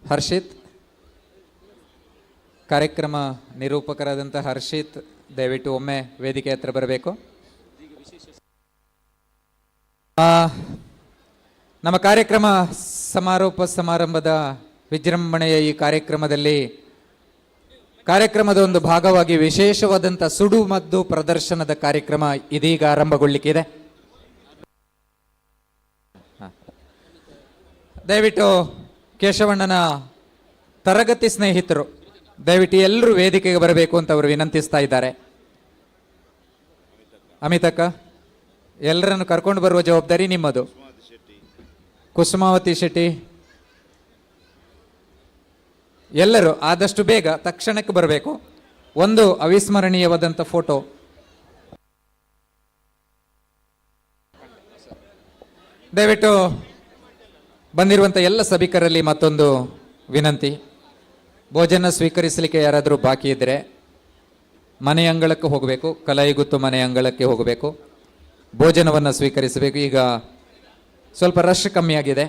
ಹರ್ಷಿತ್, ಕಾರ್ಯಕ್ರಮ ನಿರೂಪಕರಾದಂಥ ಹರ್ಷಿತ್ ದಯವಿಟ್ಟು ಒಮ್ಮೆ ವೇದಿಕೆ ಹತ್ರ ಬರಬೇಕು. ನಮ್ಮ ಕಾರ್ಯಕ್ರಮ ಸಮಾರೋಪ ಸಮಾರಂಭದ ವಿಜೃಂಭಣೆಯ ಈ ಕಾರ್ಯಕ್ರಮದ ಒಂದು ಭಾಗವಾಗಿ ವಿಶೇಷವಾದಂಥ ಸುಡುಮದ್ದು ಪ್ರದರ್ಶನದ ಕಾರ್ಯಕ್ರಮ ಇದೀಗ ಆರಂಭಗೊಳ್ಳಿಕ್ಕಿದೆ. ದಯವಿಟ್ಟು ಕೇಶವಣ್ಣನ ತರಗತಿ ಸ್ನೇಹಿತರು ದಯವಿಟ್ಟು ಎಲ್ಲರೂ ವೇದಿಕೆಗೆ ಬರಬೇಕು ಅಂತ ಅವರು ವಿನಂತಿಸ್ತಾ ಇದ್ದಾರೆ. ಅಮಿತಕ್ಕ, ಎಲ್ಲರನ್ನು ಕರ್ಕೊಂಡು ಬರುವ ಜವಾಬ್ದಾರಿ ನಿಮ್ಮದು. ಕುಸುಮಾವತಿ ಶೆಟ್ಟಿ, ಎಲ್ಲರೂ ಆದಷ್ಟು ಬೇಗ ತಕ್ಷಣಕ್ಕೆ ಬರಬೇಕು. ಒಂದು ಅವಿಸ್ಮರಣೀಯವಾದಂಥ ಫೋಟೋ. ದಯವಿಟ್ಟು ಬಂದಿರುವಂಥ ಎಲ್ಲ ಸಭಿಕರಲ್ಲಿ ಮತ್ತೊಂದು ವಿನಂತಿ, ಭೋಜನ ಸ್ವೀಕರಿಸಲಿಕ್ಕೆ ಯಾರಾದರೂ ಬಾಕಿ ಇದ್ದರೆ ಮನೆ ಅಂಗಳಕ್ಕೆ ಹೋಗಬೇಕು, ಕಲಾಯಿಗುತ್ತು ಮನೆ ಅಂಗಳಕ್ಕೆ ಹೋಗಬೇಕು, ಭೋಜನವನ್ನು ಸ್ವೀಕರಿಸಬೇಕು. ಈಗ ಸ್ವಲ್ಪ ರಶ್ ಕಮ್ಮಿಯಾಗಿದೆ.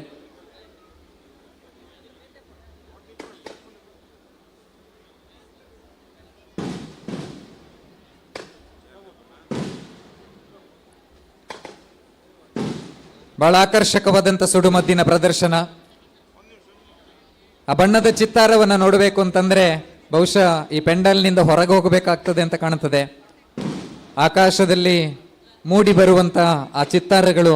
ಬಹಳ ಆಕರ್ಷಕವಾದಂಥ ಸುಡುಮದ್ದಿನ ಪ್ರದರ್ಶನ. ಆ ಬಣ್ಣದ ಚಿತ್ತಾರವನ್ನು ನೋಡಬೇಕು ಅಂತಂದ್ರೆ ಬಹುಶಃ ಈ ಪೆಂಡಲ್ನಿಂದ ಹೊರಗೆ ಹೋಗಬೇಕಾಗ್ತದೆ ಅಂತ ಕಾಣುತ್ತದೆ. ಆಕಾಶದಲ್ಲಿ ಮೂಡಿ ಬರುವಂತ ಆ ಚಿತ್ತಾರಗಳು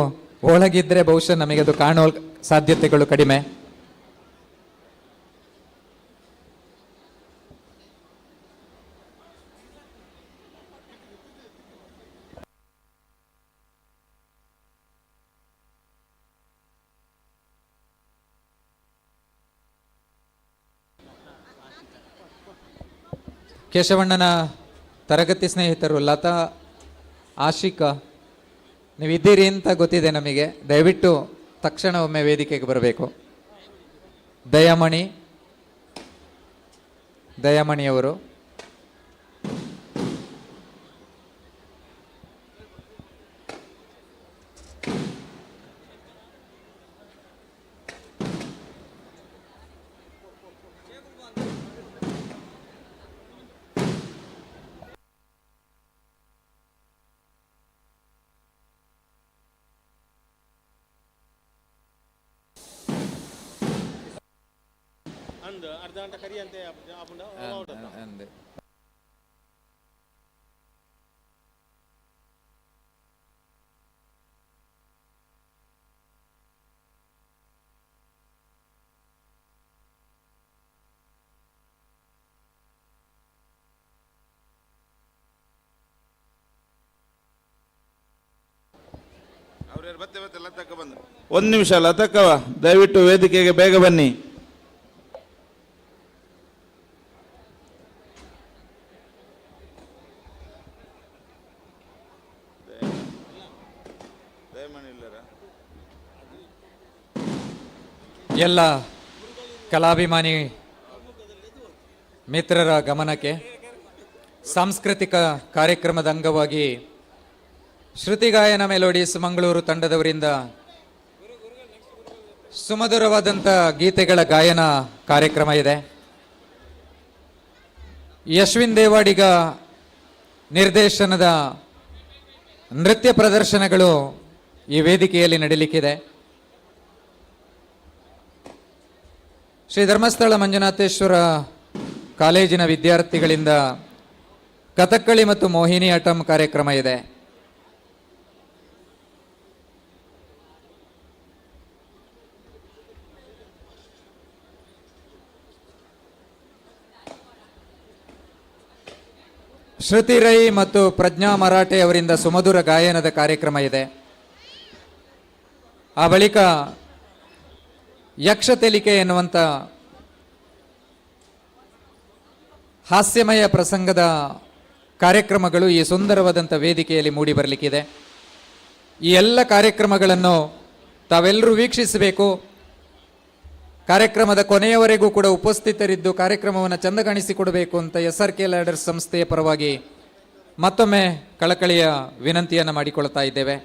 ಒಳಗಿದ್ರೆ ಬಹುಶಃ ನಮಗೆ ಅದು ಕಾಣುವ ಸಾಧ್ಯತೆಗಳು ಕಡಿಮೆ. ಕೇಶವಣ್ಣನ ತರಗತಿ ಸ್ನೇಹಿತರು ಲತಾ, ಆಶಿಕಾ, ನೀವಿದ್ದೀರಿ ಅಂತ ಗೊತ್ತಿದೆ ನಮಗೆ. ದಯವಿಟ್ಟು ತಕ್ಷಣ ಒಮ್ಮೆ ವೇದಿಕೆಗೆ ಬರಬೇಕು. ದಯಾಮಣಿಯವರು, ಅಂದೆ ಒಂದು ನಿಮಿಷ ಲತಕ್ಕವ, ದಯವಿಟ್ಟು ವೇದಿಕೆಗೆ ಬೇಗ ಬನ್ನಿ. ದಯಮಣಿ ಇಲ್ಲರ ಎಲ್ಲ ಕಲಾಭಿಮಾನಿ ಮಿತ್ರರ ಗಮನಕ್ಕೆ ಸಾಂಸ್ಕೃತಿಕ ಕಾರ್ಯಕ್ರಮದ ಅಂಗವಾಗಿ ಶ್ರುತಿಗಾಯನ ಮೆಲೋಡಿಸ್ ಮಂಗಳೂರು ತಂಡದವರಿಂದ ಸುಮಧುರವಾದಂಥ ಗೀತೆಗಳ ಗಾಯನ ಕಾರ್ಯಕ್ರಮ ಇದೆ. ಯಶ್ವಿನ್ ದೇವಾಡಿಗ ನಿರ್ದೇಶನದ ನೃತ್ಯ ಪ್ರದರ್ಶನಗಳು ಈ ವೇದಿಕೆಯಲ್ಲಿ ನಡೀಲಿಕ್ಕಿದೆ. ಶ್ರೀ ಧರ್ಮಸ್ಥಳ ಮಂಜುನಾಥೇಶ್ವರ ಕಾಲೇಜಿನ ವಿದ್ಯಾರ್ಥಿಗಳಿಂದ ಕಥಕ್ಕಳಿ ಮತ್ತು ಮೋಹಿನಿ ಆಟಂ ಕಾರ್ಯಕ್ರಮ ಇದೆ. ಶ್ರುತಿ ರೈ ಮತ್ತು ಪ್ರಜ್ಞಾ ಮರಾಠೆ ಅವರಿಂದ ಸುಮಧುರ ಗಾಯನದ ಕಾರ್ಯಕ್ರಮ ಇದೆ. ಆ ಬಳಿಕ ಯಕ್ಷತೆಲಿಕೆ ಎನ್ನುವಂಥ ಹಾಸ್ಯಮಯ ಪ್ರಸಂಗದ ಕಾರ್ಯಕ್ರಮಗಳು ಈ ಸುಂದರವಾದಂಥ ವೇದಿಕೆಯಲ್ಲಿ ಮೂಡಿ ಬರಲಿಕ್ಕಿದೆ. ಈ ಎಲ್ಲ ಕಾರ್ಯಕ್ರಮಗಳನ್ನು ತಾವೆಲ್ಲರೂ ವೀಕ್ಷಿಸಬೇಕು. ಕಾರ್ಯಕ್ರಮದ ಕೊನೆಯವರೆಗೂ ಕೂಡ ಉಪಸ್ಥಿತರಿದ್ದು ಕಾರ್ಯಕ್ರಮವನ್ನು ಚೆಂದ ಕಾಣಿಸಿಕೊಡಬೇಕು ಅಂತ SRK ಲ್ಯಾಡರ್ಸ್ ಸಂಸ್ಥೆಯ ಪರವಾಗಿ ಮತ್ತೊಮ್ಮೆ ಕಳಕಳಿಯ ವಿನಂತಿಯನ್ನು ಮಾಡಿಕೊಳ್ತಾ ಇದ್ದೇವೆ.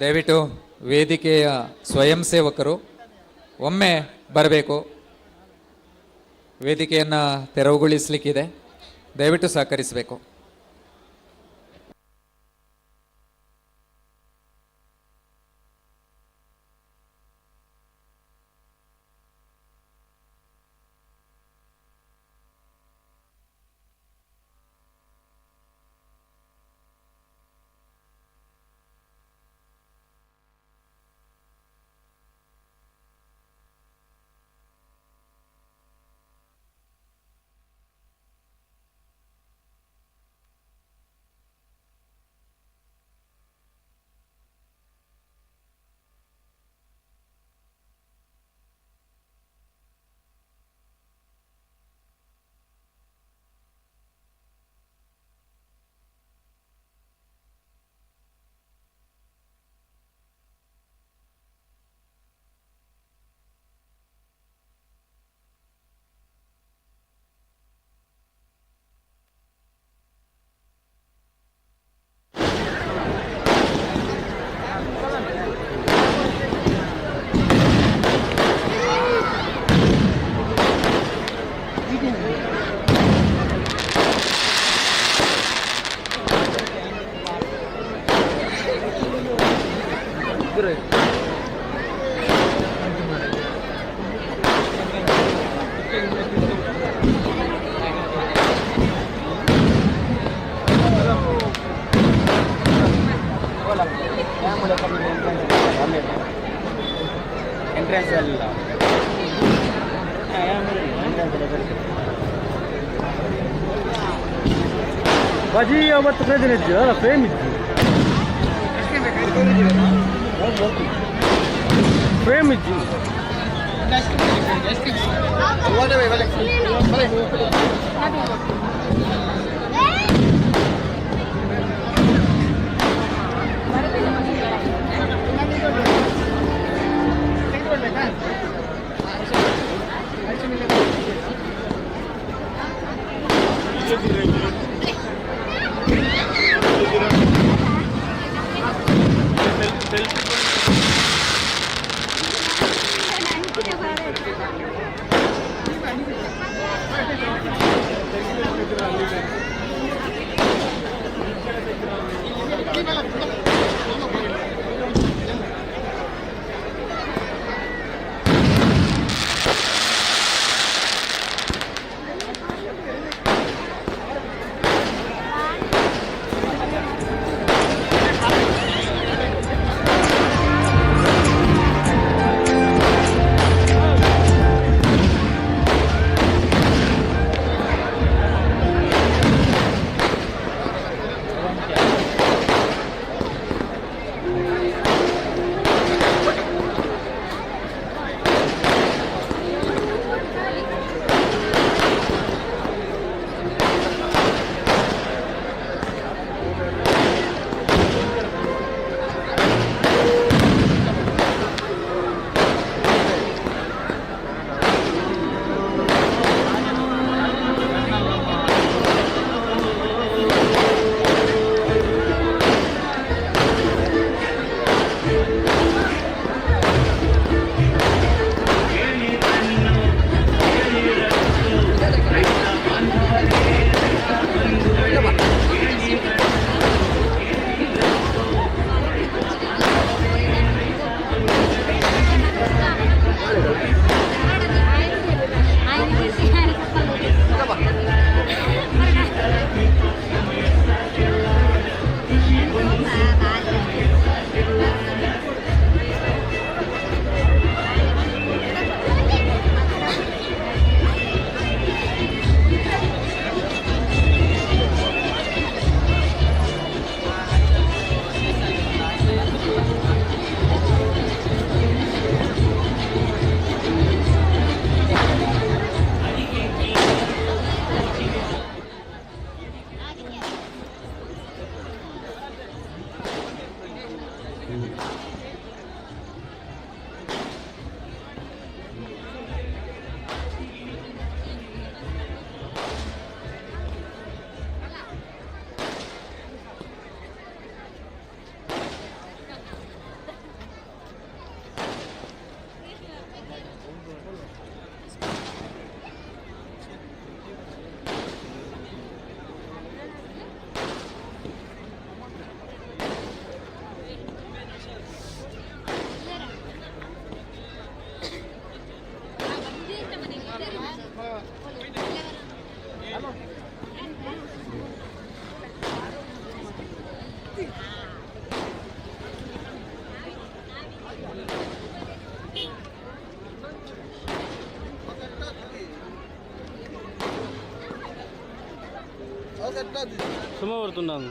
ದಯವಿಟ್ಟು ವೇದಿಕೆಯ ಸ್ವಯಂ ಸೇವಕರು ಒಮ್ಮೆ ಬರಬೇಕು. ವೇದಿಕೆಯನ್ನು ತೆರವುಗೊಳಿಸಲಿಕ್ಕಿದೆ, ದಯವಿಟ್ಟು ಸಹಕರಿಸಬೇಕು. ಬಜಿ ಅವತ್ತು ಪ್ರಯೋಜನ ಇದ್ದು ಫ್ರೇಮ್ ಇದ್ದು ಫ್ರೇಮ್ ಇದ್ದು సుమ పడుతున్నాను.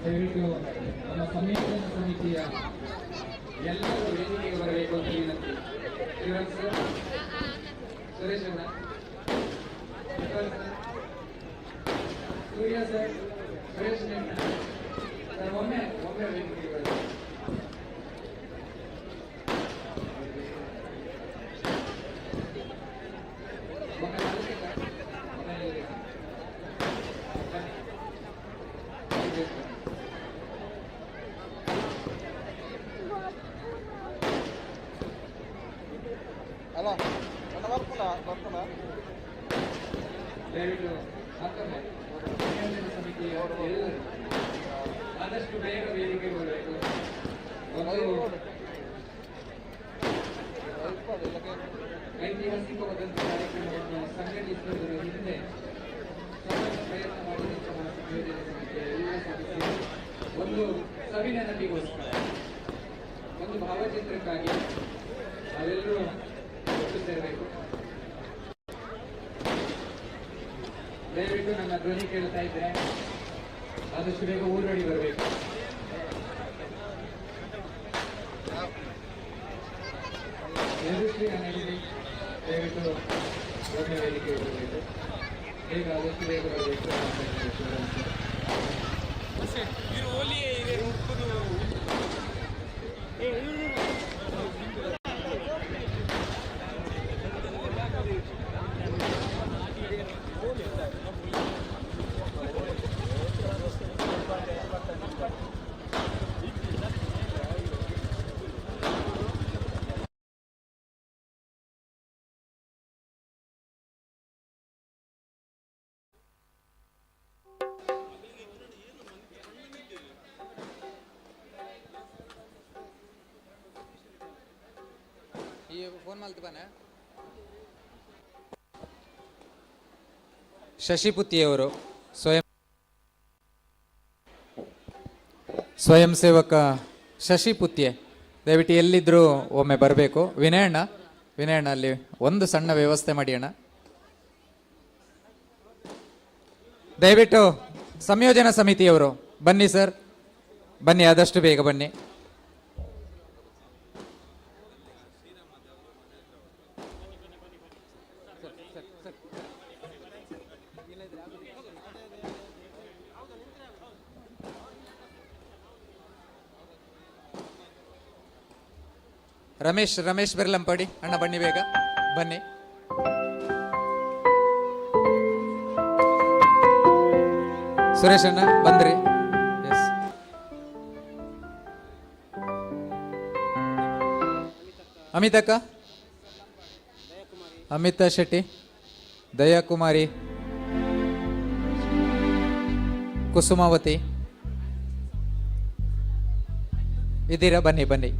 ದಯವಿಟ್ಟು ನಮ್ಮ ಸಂಯೋಜನಾ ಸಮಿತಿಯ ಎಲ್ಲರೂ ವೇದಿಕೆಗೆ ಬರಬೇಕು ಅಂತ ವಿನಂತಿ. ಶ್ರೀರಾಮ್ ಸರ್, ಸುರೇಶ್ ಅಣ್ಣ, ಸೂರ್ಯ ಸರ್, ಸುರೇಶ್ ಅಣ್ಣ, ಸರ್ ಒಮ್ಮೆ ವೇದಿಕೆಗೆ ಬರಬೇಕು. ದಯವಿಟ್ಟು ಮತ್ತೊಮ್ಮೆ ಸಂಯೋಜನಾ ಸಮಿತಿಯ ಎಲ್ಲರೂ ಆದಷ್ಟು ಬೇಗ ವೇದಿಕೆ ಬರಬೇಕು. ಐತಿಹಾಸಿಕವಾದಂಥ ಕಾರ್ಯಕ್ರಮವನ್ನು ಸಂಘಟಿಸುವುದರ ಹಿಂದೆ ಸತತ ಪ್ರಯತ್ನ ಮಾಡಿದಂಥ ಸಂಯೋಜನಾ ಸಮಿತಿಯ ಎಲ್ಲ ಸದಸ್ಯರು ಒಂದು ಸವಿನೆನಪಿಗೋಸ್ಕರ, ಒಂದು ಭಾವಚಿತ್ರಕ್ಕಾಗಿ ನಾವೆಲ್ಲರೂ ಒಟ್ಟು ಸೇರಬೇಕು. ದಯವಿಟ್ಟು ನನ್ನ ಧ್ವನಿ ಕೇಳ್ತಾ ಇದ್ರೆ ಆದಷ್ಟು ಬೇಗ ಊರಡಿ ಬರಬೇಕು. ದಯವಿಟ್ಟು ದೊಡ್ಡ ವೇದಿಕೆ ಬರಬೇಕು. ಬೇಗ ಆದಷ್ಟು ಬೇಗ ಬರಬೇಕು. ಫೋನ್ ಮಾಡ್ತೀವಾನೆ. ಶಶಿಪುತ್ತಿಯವರು ಸ್ವಯಂ ಸೇವಕ ಶಶಿಪುತ್ಯೆ ದಯವಿಟ್ಟು ಎಲ್ಲಿದ್ದರೂ ಒಮ್ಮೆ ಬರಬೇಕು. ವಿನಯಣ್ಣ ಅಲ್ಲಿ ಒಂದು ಸಣ್ಣ ವ್ಯವಸ್ಥೆ ಮಾಡಿ ಅಣ್ಣ. ದಯವಿಟ್ಟು ಸಂಯೋಜನಾ ಸಮಿತಿಯವರು ಬನ್ನಿ ಸರ್, ಬನ್ನಿ, ಆದಷ್ಟು ಬೇಗ ಬನ್ನಿ. ರಮೇಶ್ ಬೆರ್ಲಂಪಡಿ ಅಣ್ಣ ಬನ್ನಿ, ಬೇಗ ಬನ್ನಿ. ಸುರೇಶ್ ಅಣ್ಣ ಬಂದ್ರಿ? ಎಸ್. ಅಮಿತಕ್ಕ, ಅಮಿತಾ ಶೆಟ್ಟಿ, ದಯಾಕುಮಾರಿ, ಕುಸುಮಾವತಿ ಇದ್ದೀರಾ? ಬನ್ನಿ.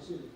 ಶೀಲು